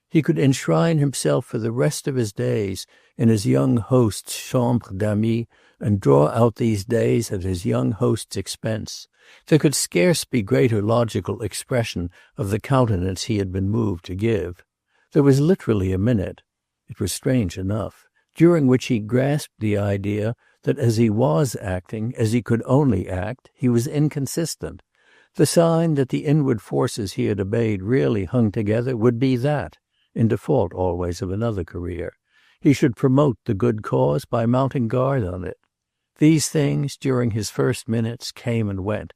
He could enshrine himself for the rest of his days in his young host's chambre d'amis and draw out these days at his young host's expense. There could scarce be greater logical expression of the countenance he had been moved to give. There was literally a minute, it was strange enough, during which he grasped the idea that as he was acting, as he could only act, he was inconsistent. The sign that the inward forces he had obeyed really hung together would be that, in default always of another career, he should promote the good cause by mounting guard on it. These things, during his first minutes, came and went,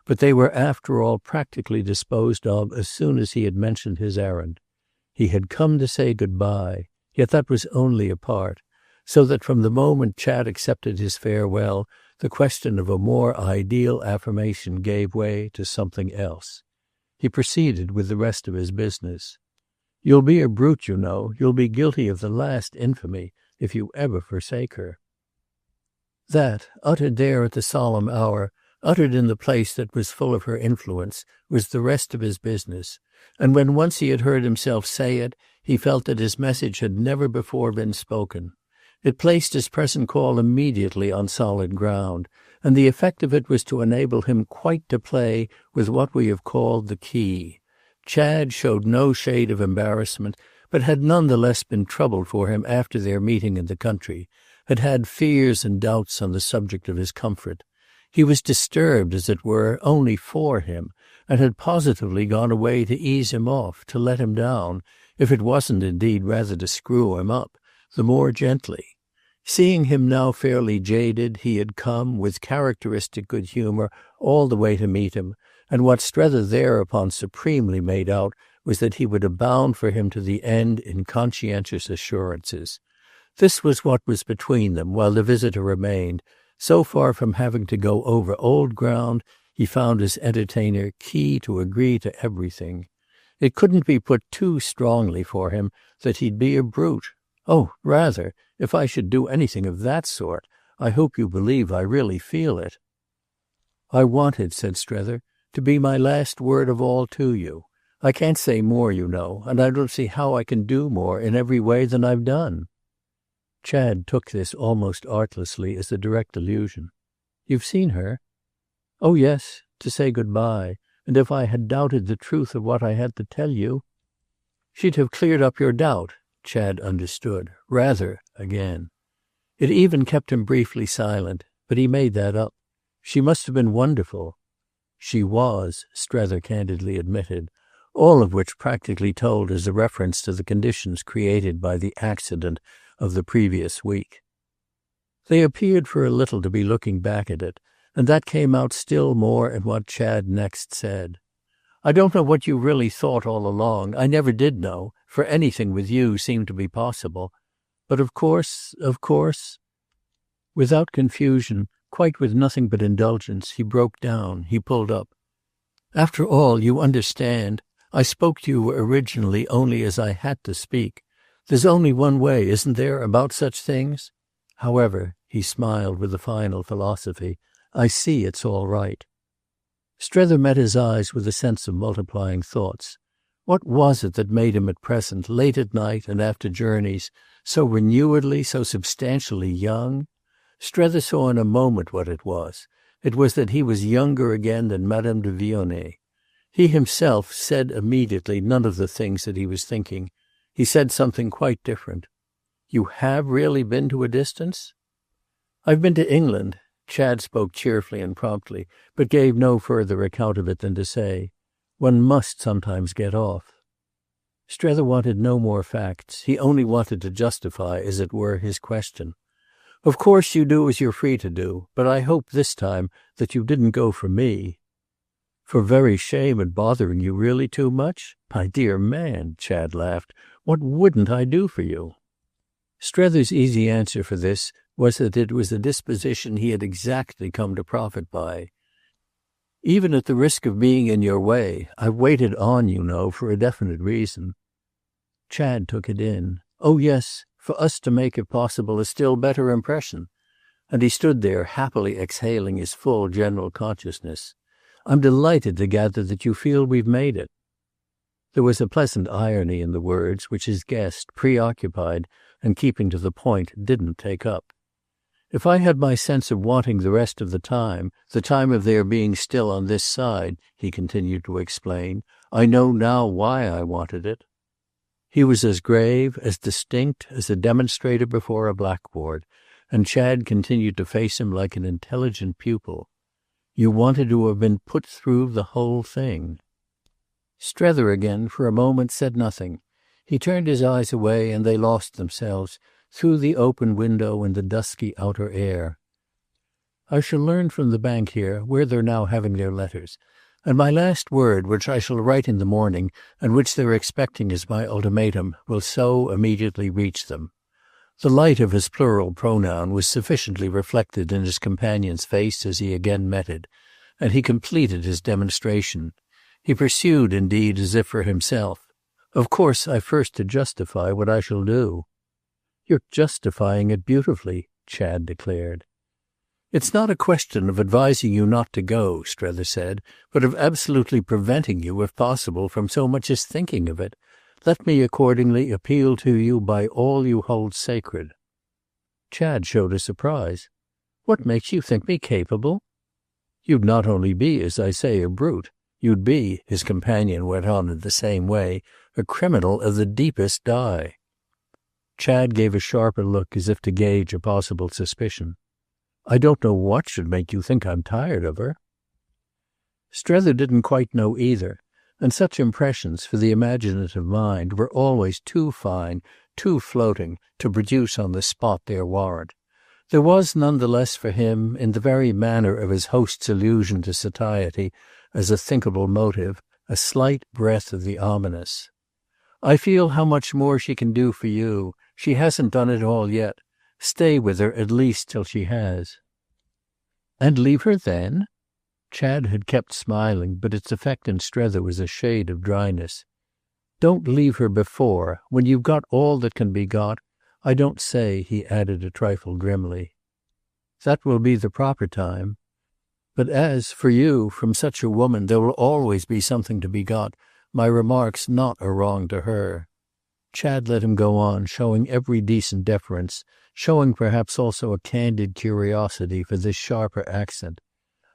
but they were after all practically disposed of as soon as he had mentioned his errand. He had come to say good-bye, yet that was only a part, so that from the moment Chad accepted his farewell, the question of a more ideal affirmation gave way to something else. He proceeded with the rest of his business. "You'll be a brute, you know. You'll be guilty of the last infamy if you ever forsake her." That, uttered there at the solemn hour, uttered in the place that was full of her influence, was the rest of his business, and when once he had heard himself say it, he felt that his message had never before been spoken. It placed his present call immediately on solid ground, and the effect of it was to enable him quite to play with what we have called the key. Chad showed no shade of embarrassment, but had none the less been troubled for him after their meeting in the country, had had fears and doubts on the subject of his comfort. He was disturbed, as it were, only for him, and had positively gone away to ease him off, to let him down, if it wasn't indeed rather to screw him up, the more gently. Seeing him now fairly jaded, he had come, with characteristic good humour, all the way to meet him, and what Strether thereupon supremely made out was that he would abound for him to the end in conscientious assurances. This was what was between them while the visitor remained. So far from having to go over old ground, he found his entertainer keen to agree to everything. It couldn't be put too strongly for him that he'd be a brute. Oh, rather, if I should do anything of that sort, I hope you believe I really feel it. "I want it," said Strether, "to be my last word of all to you. I can't say more, you know, and I don't see how I can do more in every way than I've done." Chad took this almost artlessly as a direct allusion. "You've seen her?" "Oh, yes, to say good-bye, and if I had doubted the truth of what I had to tell you—" "She'd have cleared up your doubt," Chad understood. "Rather," again. It even kept him briefly silent. But he made that up. She must have been wonderful. She was, Strether candidly admitted, all of which practically told as a reference to the conditions created by the accident of the previous week. They appeared for a little to be looking back at it, and that came out still more in what Chad next said. "I don't know what you really thought all along. I never did know, for anything with you seemed to be possible. But of course. Without confusion, quite with nothing but indulgence, he broke down, he pulled up. "After all, you understand, I spoke to you originally only as I had to speak. There's only one way, isn't there, about such things? However," he smiled with a final philosophy, "I see it's all right." Strether met his eyes with a sense of multiplying thoughts. What was it that made him at present, late at night and after journeys, so renewedly, so substantially young? Strether saw in a moment what it was. It was that he was younger again than Madame de Vionnet. He himself said immediately none of the things that he was thinking. He said something quite different. "You have really been to a distance?" "I've been to England." Chad spoke cheerfully and promptly, but gave no further account of it than to say, "One must sometimes get off." Strether wanted no more facts. He only wanted to justify, as it were, his question. "Of course you do as you're free to do, but I hope this time that you didn't go for me." "For very shame at bothering you really too much? My dear man," Chad laughed, "what wouldn't I do for you?" Strether's easy answer for this was that it was a disposition he had exactly come to profit by. "Even at the risk of being in your way, I've waited on, you know, for a definite reason." Chad took it in. "Oh yes, for us to make, if possible, a still better impression." And he stood there happily exhaling his full general consciousness. "I'm delighted to gather that you feel we've made it." There was a pleasant irony in the words which his guest, preoccupied and keeping to the point, didn't take up. "If I had my sense of wanting the rest of the time of their being still on this side," he continued to explain, "I know now why I wanted it." He was as grave, as distinct, as a demonstrator before a blackboard, and Chad continued to face him like an intelligent pupil. "You wanted to have been put through the whole thing." Strether again, for a moment, said nothing. He turned his eyes away, and they lost themselves through the open window in the dusky outer air. "I shall learn from the bank here where they're now having their letters, and my last word, which I shall write in the morning and which they're expecting as my ultimatum, will so immediately reach them." The light of his plural pronoun was sufficiently reflected in his companion's face as he again met it, and he completed his demonstration. He pursued, indeed, as if for himself, "Of course I've first to justify what I shall do." "You're justifying it beautifully," Chad declared. "It's not a question of advising you not to go," Strether said, "but of absolutely preventing you, if possible, from so much as thinking of it. Let me accordingly appeal to you by all you hold sacred." Chad showed a surprise. "What makes you think me capable?" "You'd not only be, as I say, a brute. You'd be," his companion went on in the same way, "a criminal of the deepest dye." Chad gave a sharper look as if to gauge a possible suspicion. "I don't know what should make you think I'm tired of her." Strether didn't quite know either, and such impressions, for the imaginative mind, were always too fine, too floating, to produce on the spot their warrant. There was none the less for him, in the very manner of his host's allusion to satiety as a thinkable motive, a slight breath of the ominous. "I feel how much more she can do for you. She hasn't done it all yet. Stay with her at least till she has." "And leave her then?" Chad had kept smiling, but its effect in Strether was a shade of dryness. "Don't leave her before. When you've got all that can be got, I don't say," he added a trifle grimly. "That will be the proper time. But as, for you, from such a woman, there will always be something to be got, my remark's not a wrong to her." Chad let him go on, showing every decent deference, showing perhaps also a candid curiosity for this sharper accent.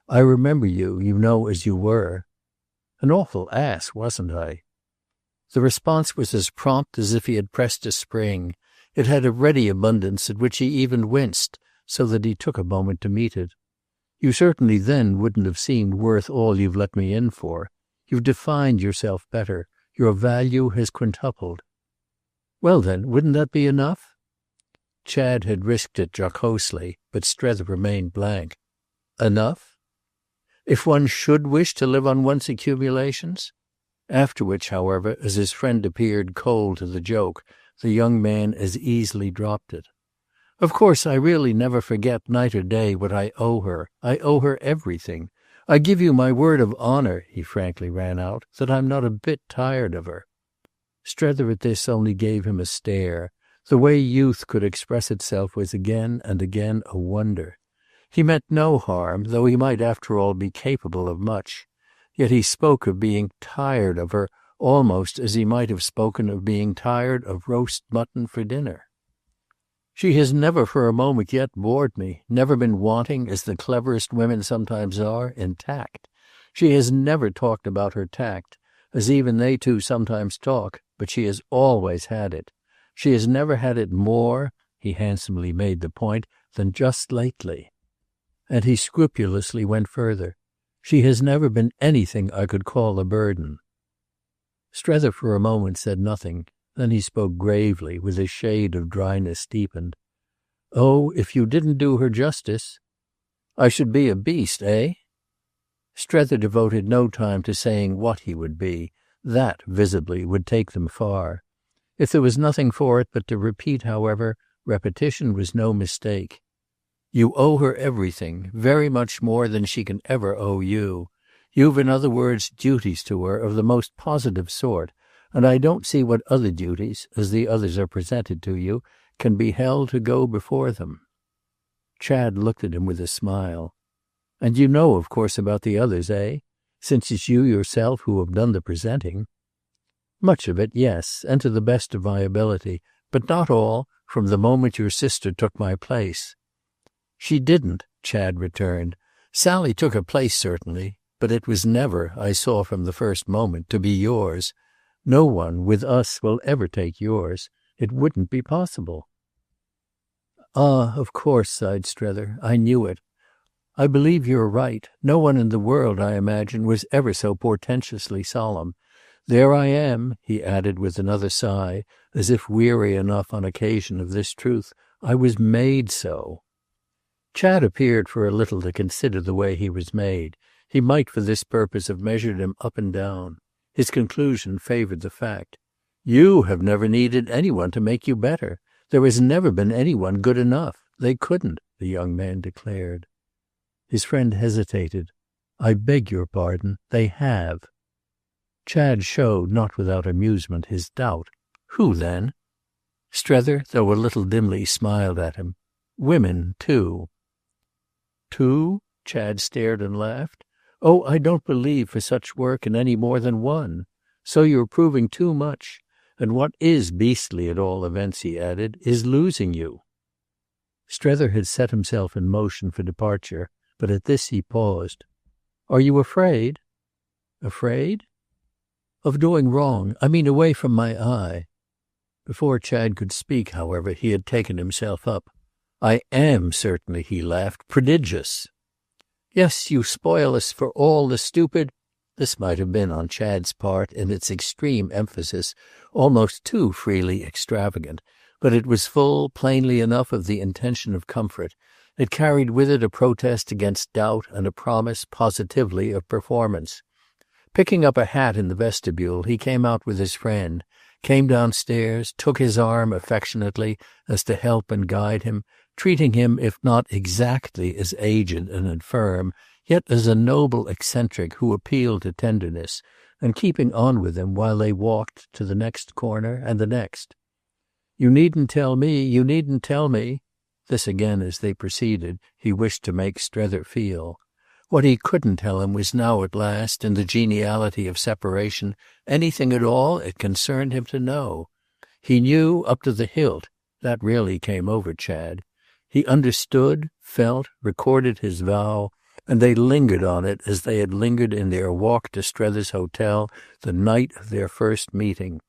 "I remember you, you know, as you were." "An awful ass, wasn't I?" The response was as prompt as if he had pressed a spring. It had a ready abundance at which he even winced, so that he took a moment to meet it. "You certainly then wouldn't have seemed worth all you've let me in for. You've defined yourself better. Your value has quintupled." "Well then, wouldn't that be enough?" Chad had risked it jocosely, but Strether remained blank. "Enough?" "If one should wish to live on one's accumulations?" After which, however, as his friend appeared cold to the joke, the young man as easily dropped it. "Of course I really never forget night or day what I owe her. I owe her everything. I give you my word of honour," he frankly ran out, "that I'm not a bit tired of her." Strether at this only gave him a stare. The way youth could express itself was again and again a wonder. He meant no harm, though he might after all be capable of much. Yet he spoke of being tired of her almost as he might have spoken of being tired of roast mutton for dinner. "She has never for a moment yet bored me, never been wanting, as the cleverest women sometimes are, in tact. She has never talked about her tact, as even they too sometimes talk, but she has always had it. She has never had it more," he handsomely made the point, "than just lately." And he scrupulously went further. "She has never been anything I could call a burden." Strether for a moment said nothing. Then he spoke gravely, with his shade of dryness deepened. "Oh, if you didn't do her justice—" "I should be a beast, eh?" Strether devoted no time to saying what he would be. That, visibly, would take them far. If there was nothing for it but to repeat, however, repetition was no mistake. "You owe her everything, very much more than she can ever owe you. You've, in other words, duties to her of the most positive sort, and I don't see what other duties, as the others are presented to you, can be held to go before them." Chad looked at him with a smile. "And you know, of course, about the others, eh? Since it's you yourself who have done the presenting." "Much of it, yes, and to the best of my ability. But not all, from the moment your sister took my place." "She didn't," Chad returned. "Sally took her place, certainly. But it was never, I saw from the first moment, to be yours. No one, with us, will ever take yours. It wouldn't be possible." "Ah, of course," sighed Strether. "I knew it. I believe you're right. No one in the world, I imagine, was ever so portentously solemn. There I am," he added with another sigh, as if weary enough on occasion of this truth. "I was made so." Chad appeared for a little to consider the way he was made. He might for this purpose have measured him up and down. His conclusion favoured the fact. "You have never needed any one to make you better. There has never been any one good enough. They couldn't," the young man declared. His friend hesitated. "I beg your pardon. They have." Chad showed, not without amusement, his doubt. "Who then?" Strether, though a little dimly, smiled at him. "Women, too." "Two?" Chad stared and laughed. "Oh, I don't believe for such work in any more than one. So you're proving too much. And what is beastly, at all events," he added, "is losing you." Strether had set himself in motion for departure, but at this he paused. "Are you afraid?" "Afraid?" "Of doing wrong. I mean away from my eye." Before Chad could speak, however, he had taken himself up. "I am certainly," he laughed, "prodigious." "Yes, you spoil us for all the stupid—" This might have been, on Chad's part, in its extreme emphasis, almost too freely extravagant, but it was full, plainly enough, of the intention of comfort. It carried with it a protest against doubt and a promise, positively, of performance. Picking up a hat in the vestibule, he came out with his friend, came downstairs, took his arm affectionately as to help and guide him, treating him if not exactly as aged and infirm, yet as a noble eccentric who appealed to tenderness, and keeping on with him while they walked to the next corner and the next. "You needn't tell me, you needn't tell me." This again, as they proceeded, he wished to make Strether feel. What he couldn't tell him was now at last, in the geniality of separation, anything at all it concerned him to know. He knew up to the hilt. That really came over Chad. He understood, felt, recorded his vow, and they lingered on it as they had lingered in their walk to Strether's hotel the night of their first meeting.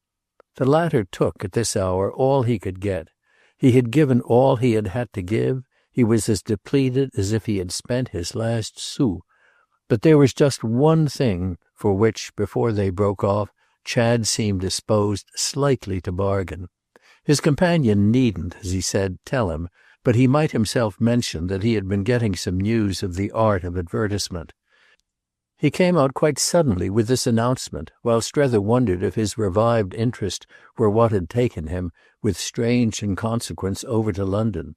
The latter took, at this hour, all he could get. He had given all he had had to give. He was as depleted as if he had spent his last sou. But there was just one thing for which, before they broke off, Chad seemed disposed slightly to bargain. His companion needn't, as he said, tell him, but he might himself mention that he had been getting some news of the art of advertisement. He came out quite suddenly with this announcement, while Strether wondered if his revived interest were what had taken him, with strange inconsequence, over to London.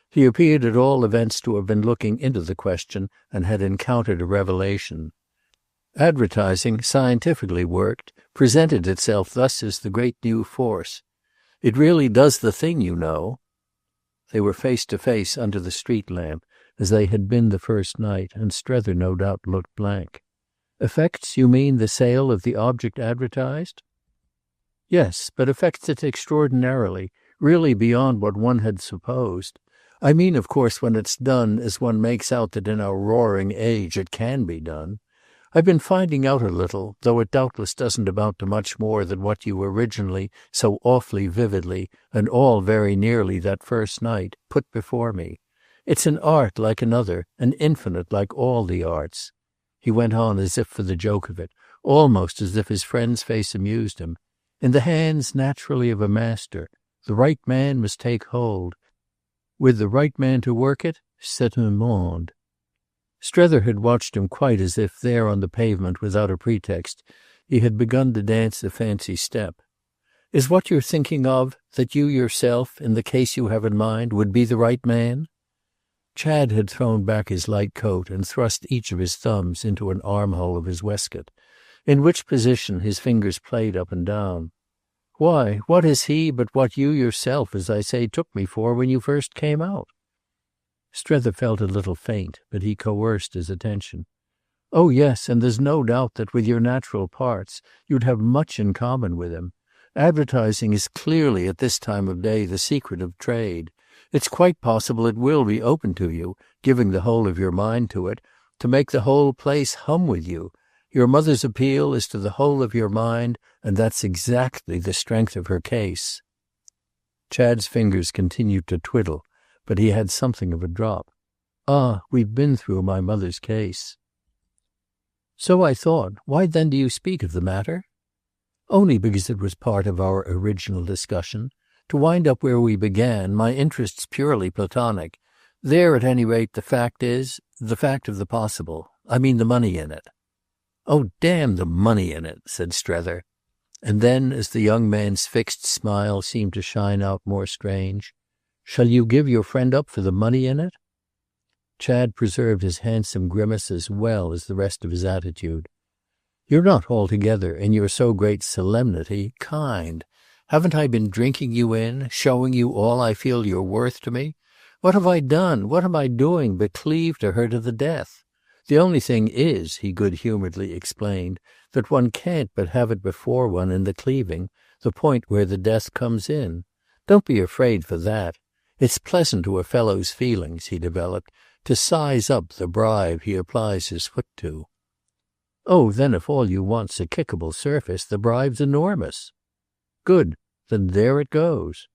He appeared at all events to have been looking into the question and had encountered a revelation. Advertising, scientifically worked, presented itself thus as the great new force. It really does the thing, you know. They were face to face under the street lamp, as they had been the first night, and Strether no doubt looked blank. Affects, you mean, the sale of the object advertised? Yes, but affects it extraordinarily, really beyond what one had supposed. I mean, of course, when it's done as one makes out that in our roaring age it can be done. I've been finding out a little, though it doubtless doesn't amount to much more than what you originally, so awfully vividly, and all very nearly that first night, put before me. It's an art like another, an infinite like all the arts. He went on as if for the joke of it, almost as if his friend's face amused him. In the hands, naturally, of a master. The right man must take hold. With the right man to work it, c'est un monde. Strether had watched him quite as if there on the pavement without a pretext he had begun to dance a fancy step. Is what you're thinking of that you yourself, in the case you have in mind, would be the right man? Chad had thrown back his light coat and thrust each of his thumbs into an armhole of his waistcoat, in which position his fingers played up and down. Why, what is he but what you yourself, as I say, took me for when you first came out? Strether felt a little faint, but he coerced his attention. Oh, yes, and there's no doubt that with your natural parts you'd have much in common with him. Advertising is clearly at this time of day the secret of trade. It's quite possible it will be open to you, giving the whole of your mind to it, to make the whole place hum with you. Your mother's appeal is to the whole of your mind, and that's exactly the strength of her case. Chad's fingers continued to twiddle, but he had something of a drop. Ah, we've been through my mother's case. So I thought. Why then do you speak of the matter? Only because it was part of our original discussion. To wind up where we began, my interest's purely platonic. There, at any rate, the fact is, the fact of the possible. I mean the money in it. Oh, damn the money in it, said Strether. And then, as the young man's fixed smile seemed to shine out more strange, shall you give your friend up for the money in it? Chad preserved his handsome grimace as well as the rest of his attitude. You're not altogether, in your so great solemnity, kind. Haven't I been drinking you in, showing you all I feel you're worth to me? What have I done, what am I doing but cleave to her to the death? The only thing is, he good-humouredly explained, that one can't but have it before one in the cleaving, the point where the death comes in. Don't be afraid for that. It's pleasant to a fellow's feelings, he developed, to size up the bribe he applies his foot to. Oh, then if all you want's a kickable surface, the bribe's enormous. Good. Then there it goes.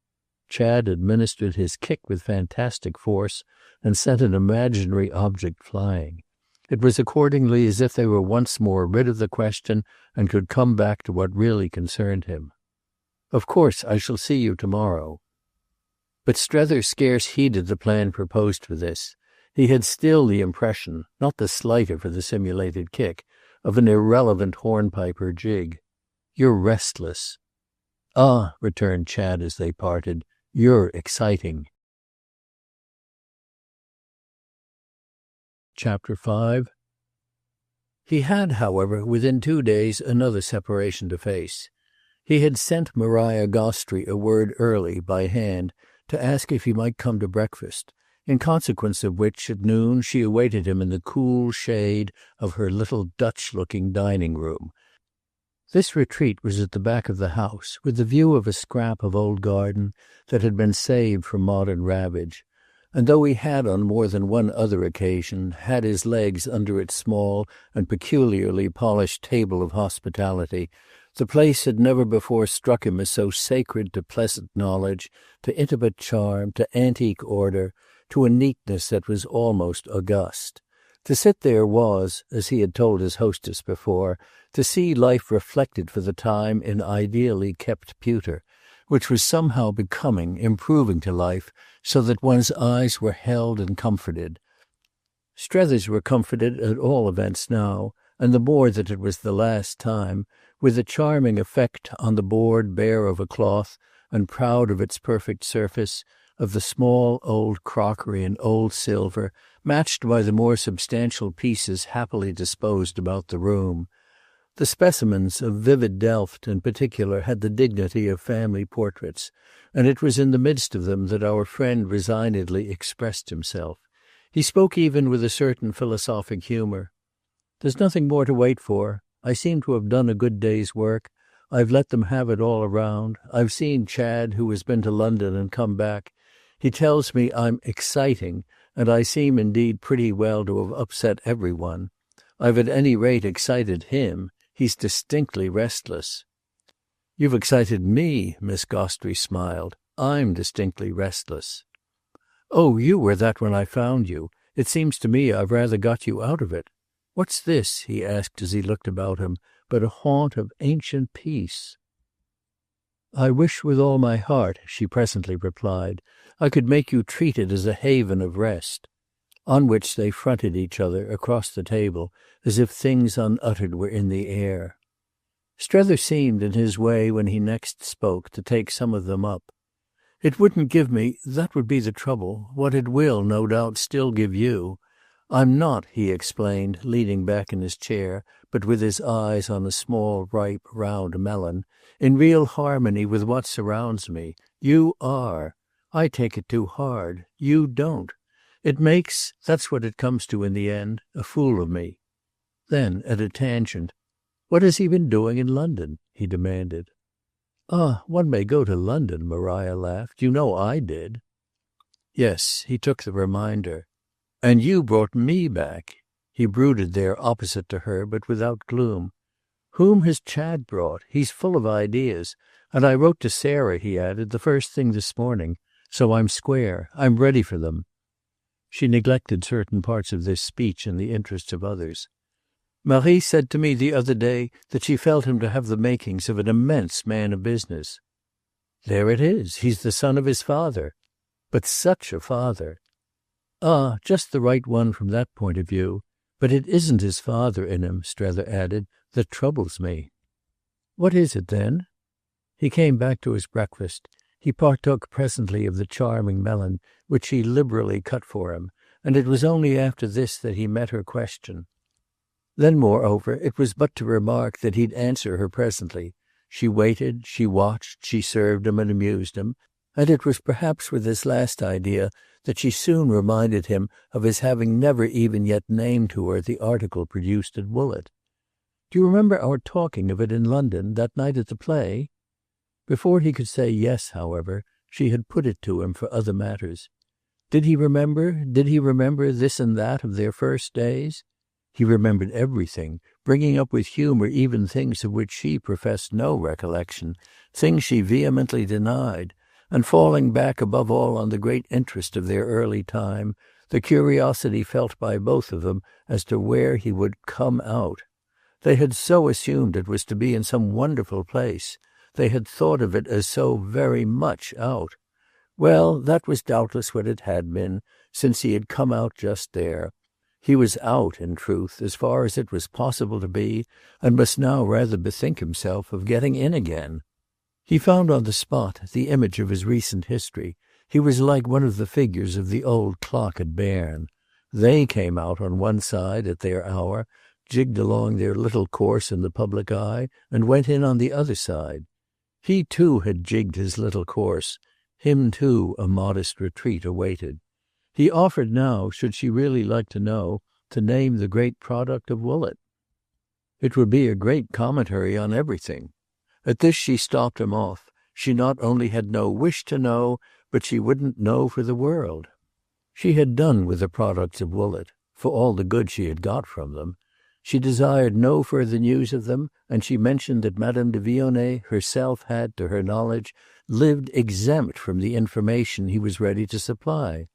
Chad administered his kick with fantastic force and sent an imaginary object flying. It was accordingly as if they were once more rid of the question and could come back to what really concerned him. Of course I shall see you tomorrow. But Strether scarce heeded the plan proposed for this. He had still the impression, not the slighter for the simulated kick, of an irrelevant hornpipe or jig. You're restless. Ah, returned Chad as they parted, you're exciting. Chapter 5. He had, however, within 2 days another separation to face. He had sent Maria Gostry a word early, by hand, to ask if he might come to breakfast, in consequence of which, at noon, she awaited him in the cool shade of her little Dutch-looking dining-room. This retreat was at the back of the house, with the view of a scrap of old garden that had been saved from modern ravage, and though he had on more than one other occasion had his legs under its small and peculiarly polished table of hospitality, the place had never before struck him as so sacred to pleasant knowledge, to intimate charm, to antique order, to a neatness that was almost august. To sit there was, as he had told his hostess before, to see life reflected for the time in ideally kept pewter, which was somehow becoming, improving to life, so that one's eyes were held and comforted. Strether's were comforted at all events now, and the more that it was the last time, with a charming effect on the board bare of a cloth and proud of its perfect surface, of the small old crockery and old silver, matched by the more substantial pieces happily disposed about the room. The specimens of vivid Delft in particular had the dignity of family portraits, and it was in the midst of them that our friend resignedly expressed himself. He spoke even with a certain philosophic humour. "There's nothing more to wait for. I seem to have done a good day's work. I've let them have it all around. I've seen Chad, who has been to London and come back. He tells me I'm exciting, and I seem indeed pretty well to have upset every one. I've at any rate excited him. He's distinctly restless." "You've excited me," Miss Gostrey smiled. "I'm distinctly restless." "Oh, you were that when I found you. It seems to me I've rather got you out of it. What's this," he asked as he looked about him, "but a haunt of ancient peace?" "I wish with all my heart," she presently replied, "I could make you treat it as a haven of rest." On which they fronted each other, across the table, as if things unuttered were in the air. Strether seemed, in his way, when he next spoke, to take some of them up. "It wouldn't give me—that would be the trouble—what it will, no doubt, still give you. I'm not," he explained, leaning back in his chair, but with his eyes on a small ripe round melon, "in real harmony with what surrounds me. You are. I take it too hard. You don't. It makes—that's what it comes to in the end—a fool of me." Then, at a tangent, "What has he been doing in London?" he demanded. "Ah, one may go to London," Maria laughed. "You know I did." Yes, he took the reminder. "And you brought me back." He brooded there opposite to her, but without gloom. "Whom has Chad brought? He's full of ideas. And I wrote to Sarah," he added, "the first thing this morning. So I'm square. I'm ready for them." She neglected certain parts of this speech in the interests of others. "Marie said to me the other day that she felt him to have the makings of an immense man of business." "There it is. He's the son of his father." "But such a father." "Ah, just the right one from that point of view. But it isn't his father in him," Strether added, "that troubles me." "What is it then?" He came back to his breakfast. He partook presently of the charming melon, which she liberally cut for him, and it was only after this that he met her question. Then, moreover, it was but to remark that he'd answer her presently. She waited, she watched, she served him and amused him, and it was perhaps with this last idea that she soon reminded him of his having never even yet named to her the article produced at Woollett. "Do you remember our talking of it in London, that night at the play?" Before he could say yes, however, she had put it to him for other matters. Did he remember this and that of their first days? He remembered everything, bringing up with humour even things of which she professed no recollection, things she vehemently denied, and falling back above all on the great interest of their early time, the curiosity felt by both of them as to where he would "come out." They had so assumed it was to be in some wonderful place. They had thought of it as so very much out. Well, that was doubtless what it had been, since he had come out just there. He was out, in truth, as far as it was possible to be, and must now rather bethink himself of getting in again. He found on the spot the image of his recent history. He was like one of the figures of the old clock at Berne. They came out on one side at their hour, jigged along their little course in the public eye, and went in on the other side. He too had jigged his little course. Him too a modest retreat awaited. He offered now, should she really like to know, to name the great product of Woollett. It would be a great commentary on everything. At this she stopped him off. She not only had no wish to know, but she wouldn't know for the world. She had done with the products of Woollett, for all the good she had got from them. She desired no further news of them, and she mentioned that Madame de Vionnet herself had, to her knowledge, lived exempt from the information he was ready to supply.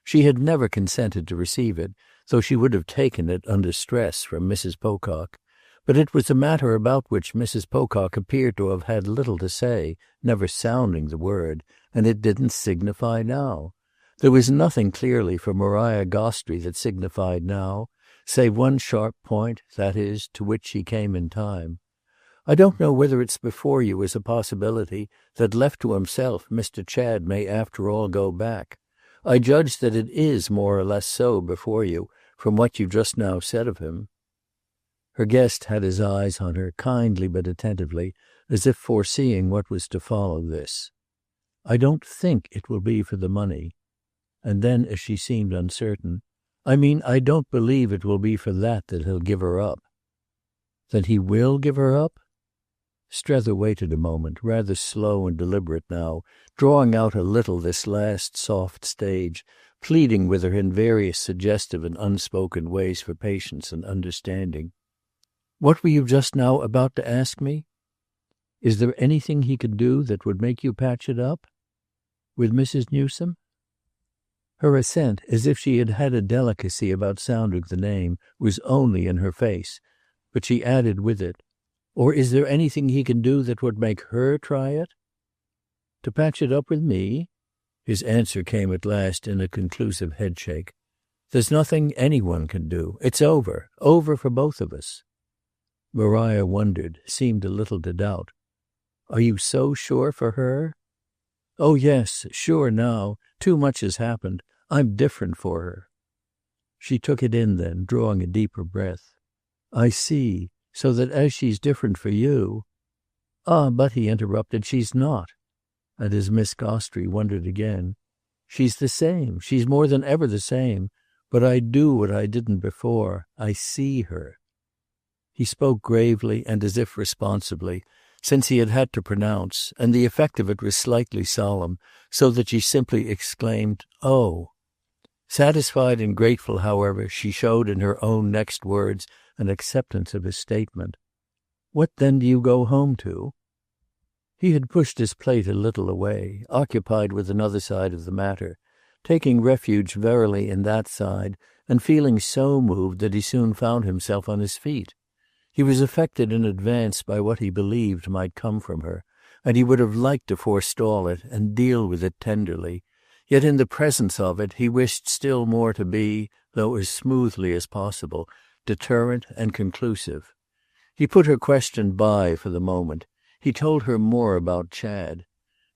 She had never consented to receive it, though she would have taken it under stress from Mrs. Pocock. But it was a matter about which Mrs. Pocock appeared to have had little to say, never sounding the word, and it didn't signify now. There was nothing clearly for Maria Gostrey that signified now, save one sharp point, that is, to which she came in time. I don't know whether it's before you as a possibility that, left to himself, Mr. Chad may after all go back. I judge that it is more or less so before you, from what you just now said of him. Her guest had his eyes on her, kindly but attentively, as if foreseeing what was to follow this. I don't think it will be for the money. And then, as she seemed uncertain, I mean, I don't believe it will be for that he'll give her up. Then he will give her up? Strether waited a moment, rather slow and deliberate now, drawing out a little this last soft stage, pleading with her in various suggestive and unspoken ways for patience and understanding. What were you just now about to ask me? Is there anything he could do that would make you patch it up? With Mrs. Newsome? Her assent, as if she had had a delicacy about sounding the name, was only in her face, but she added with it, or is there anything he can do that would make her try it? To patch it up with me? His answer came at last in a conclusive headshake. There's nothing any one can do. It's over for both of us. Maria wondered, seemed a little to doubt. Are you so sure for her? Oh, yes, sure now. Too much has happened. I'm different for her. She took it in then, drawing a deeper breath. I see. So that as she's different for you— Ah, but, he interrupted, she's not. And as Miss Gostrey wondered again, she's the same. She's more than ever the same. But I do what I didn't before. I see her. He spoke gravely and as if responsibly, since he had had to pronounce, and the effect of it was slightly solemn, so that she simply exclaimed, "Oh!" Satisfied and grateful, however, she showed in her own next words an acceptance of his statement. What then do you go home to? He had pushed his plate a little away, occupied with another side of the matter, taking refuge verily in that side, and feeling so moved that he soon found himself on his feet. He was affected in advance by what he believed might come from her, and he would have liked to forestall it and deal with it tenderly. Yet in the presence of it he wished still more to be, though as smoothly as possible, deterrent and conclusive. He put her question by for the moment. He told her more about Chad.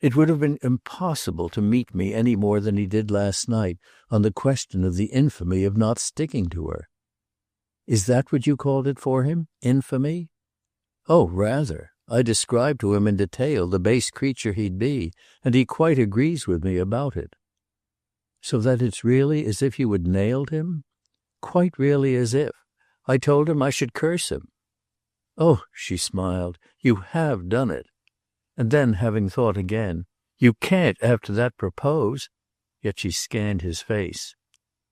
It would have been impossible to meet me any more than he did last night on the question of the infamy of not sticking to her. Is that what you called it for him? Infamy? Oh, rather. I described to him in detail the base creature he'd be, and he quite agrees with me about it. So that it's really as if you had nailed him? Quite really as if. I told him I should curse him. Oh, she smiled, you have done it. And then, having thought again, you can't after that propose. Yet she scanned his face.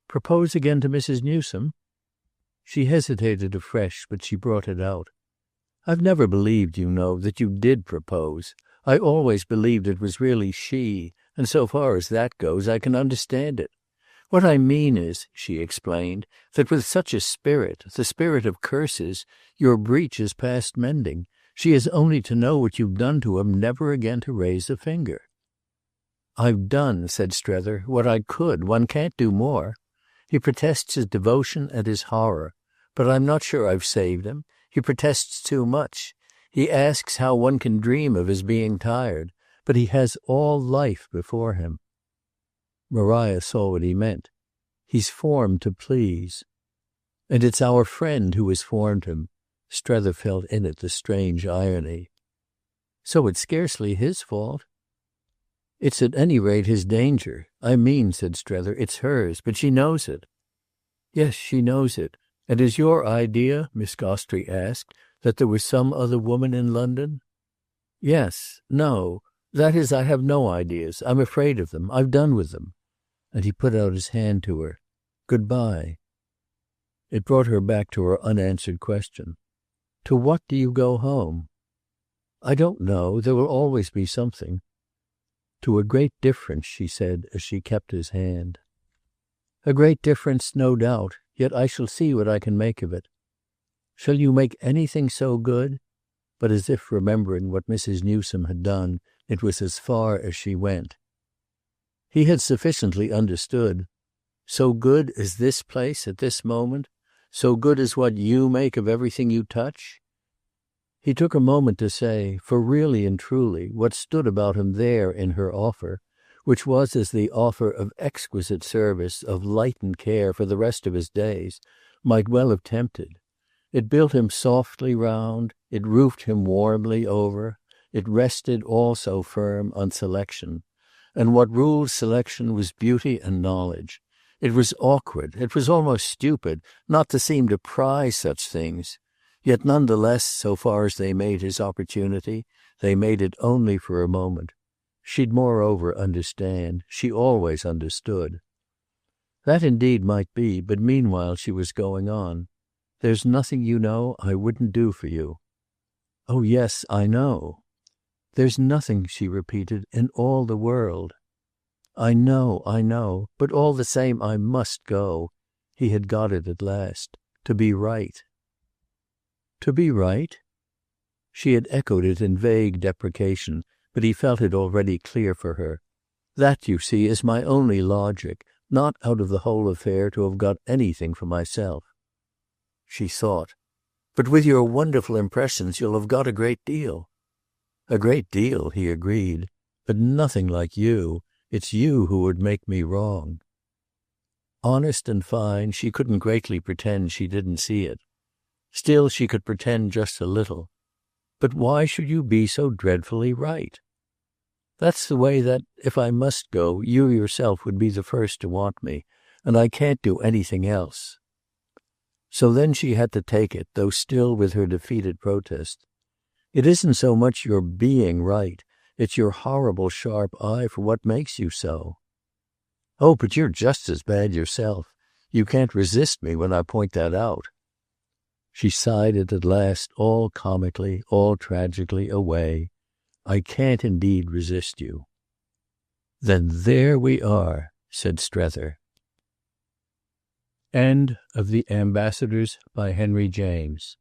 Propose again to Mrs. Newsome? She hesitated afresh, but she brought it out. I've never believed, you know, that you did propose. I always believed it was really she, and so far as that goes, I can understand it. What I mean is, she explained, that with such a spirit, the spirit of curses, your breach is past mending. She has only to know what you've done to him never again to raise a finger. I've done, said Strether, what I could. One can't do more. He protests his devotion and his horror. But I'm not sure I've saved him. He protests too much. He asks how one can dream of his being tired. But he has all life before him. Maria saw what he meant. He's formed to please. And it's our friend who has formed him. Strether felt in it the strange irony. So it's scarcely his fault. It's at any rate his danger. I mean, said Strether, it's hers, but she knows it. Yes, she knows it. And is your idea, Miss Gostrey asked, that there was some other woman in London? Yes. No. That is, I have no ideas. I'm afraid of them. I've done with them. And he put out his hand to her. Goodbye. It brought her back to her unanswered question. To what do you go home? I don't know. There will always be something. To a great difference, she said as she kept his hand. "A great difference, no doubt, yet I shall see what I can make of it." "Shall you make anything so good?" But as if remembering what Mrs. Newsome had done, it was as far as she went. He had sufficiently understood. "So good as this place at this moment? So good as what you make of everything you touch?" He took a moment to say, for really and truly what stood about him there in her offer, which was as the offer of exquisite service, of lightened care for the rest of his days, might well have tempted. It built him softly round, it roofed him warmly over, it rested all so firm on selection. And what ruled selection was beauty and knowledge. It was awkward, it was almost stupid, not to seem to prize such things. Yet none the less, so far as they made his opportunity, they made it only for a moment. She'd moreover understand. She always understood. That indeed might be, but meanwhile she was going on. "There's nothing, you know, I wouldn't do for you." "Oh yes, I know." "There's nothing," she repeated, "in all the world." I know. But all the same I must go." He had got it at last. "To be right." "To be right?" She had echoed it in vague deprecation, but he felt it already clear for her. "That, you see, is my only logic, not out of the whole affair to have got anything for myself." She thought. "But with your wonderful impressions you'll have got a great deal." "A great deal," he agreed. "But nothing like you. It's you who would make me wrong." Honest and fine, she couldn't greatly pretend she didn't see it. Still she could pretend just a little. "But why should you be so dreadfully right?" "That's the way that, if I must go, you yourself would be the first to want me, and I can't do anything else." So then she had to take it, though still with her defeated protest. "It isn't so much your being right. It's your horrible sharp eye for what makes you so." "Oh, but you're just as bad yourself. You can't resist me when I point that out." She sighed it at last, all comically, all tragically, away. "I can't indeed resist you." "Then there we are," said Strether. End of The Ambassadors by Henry James.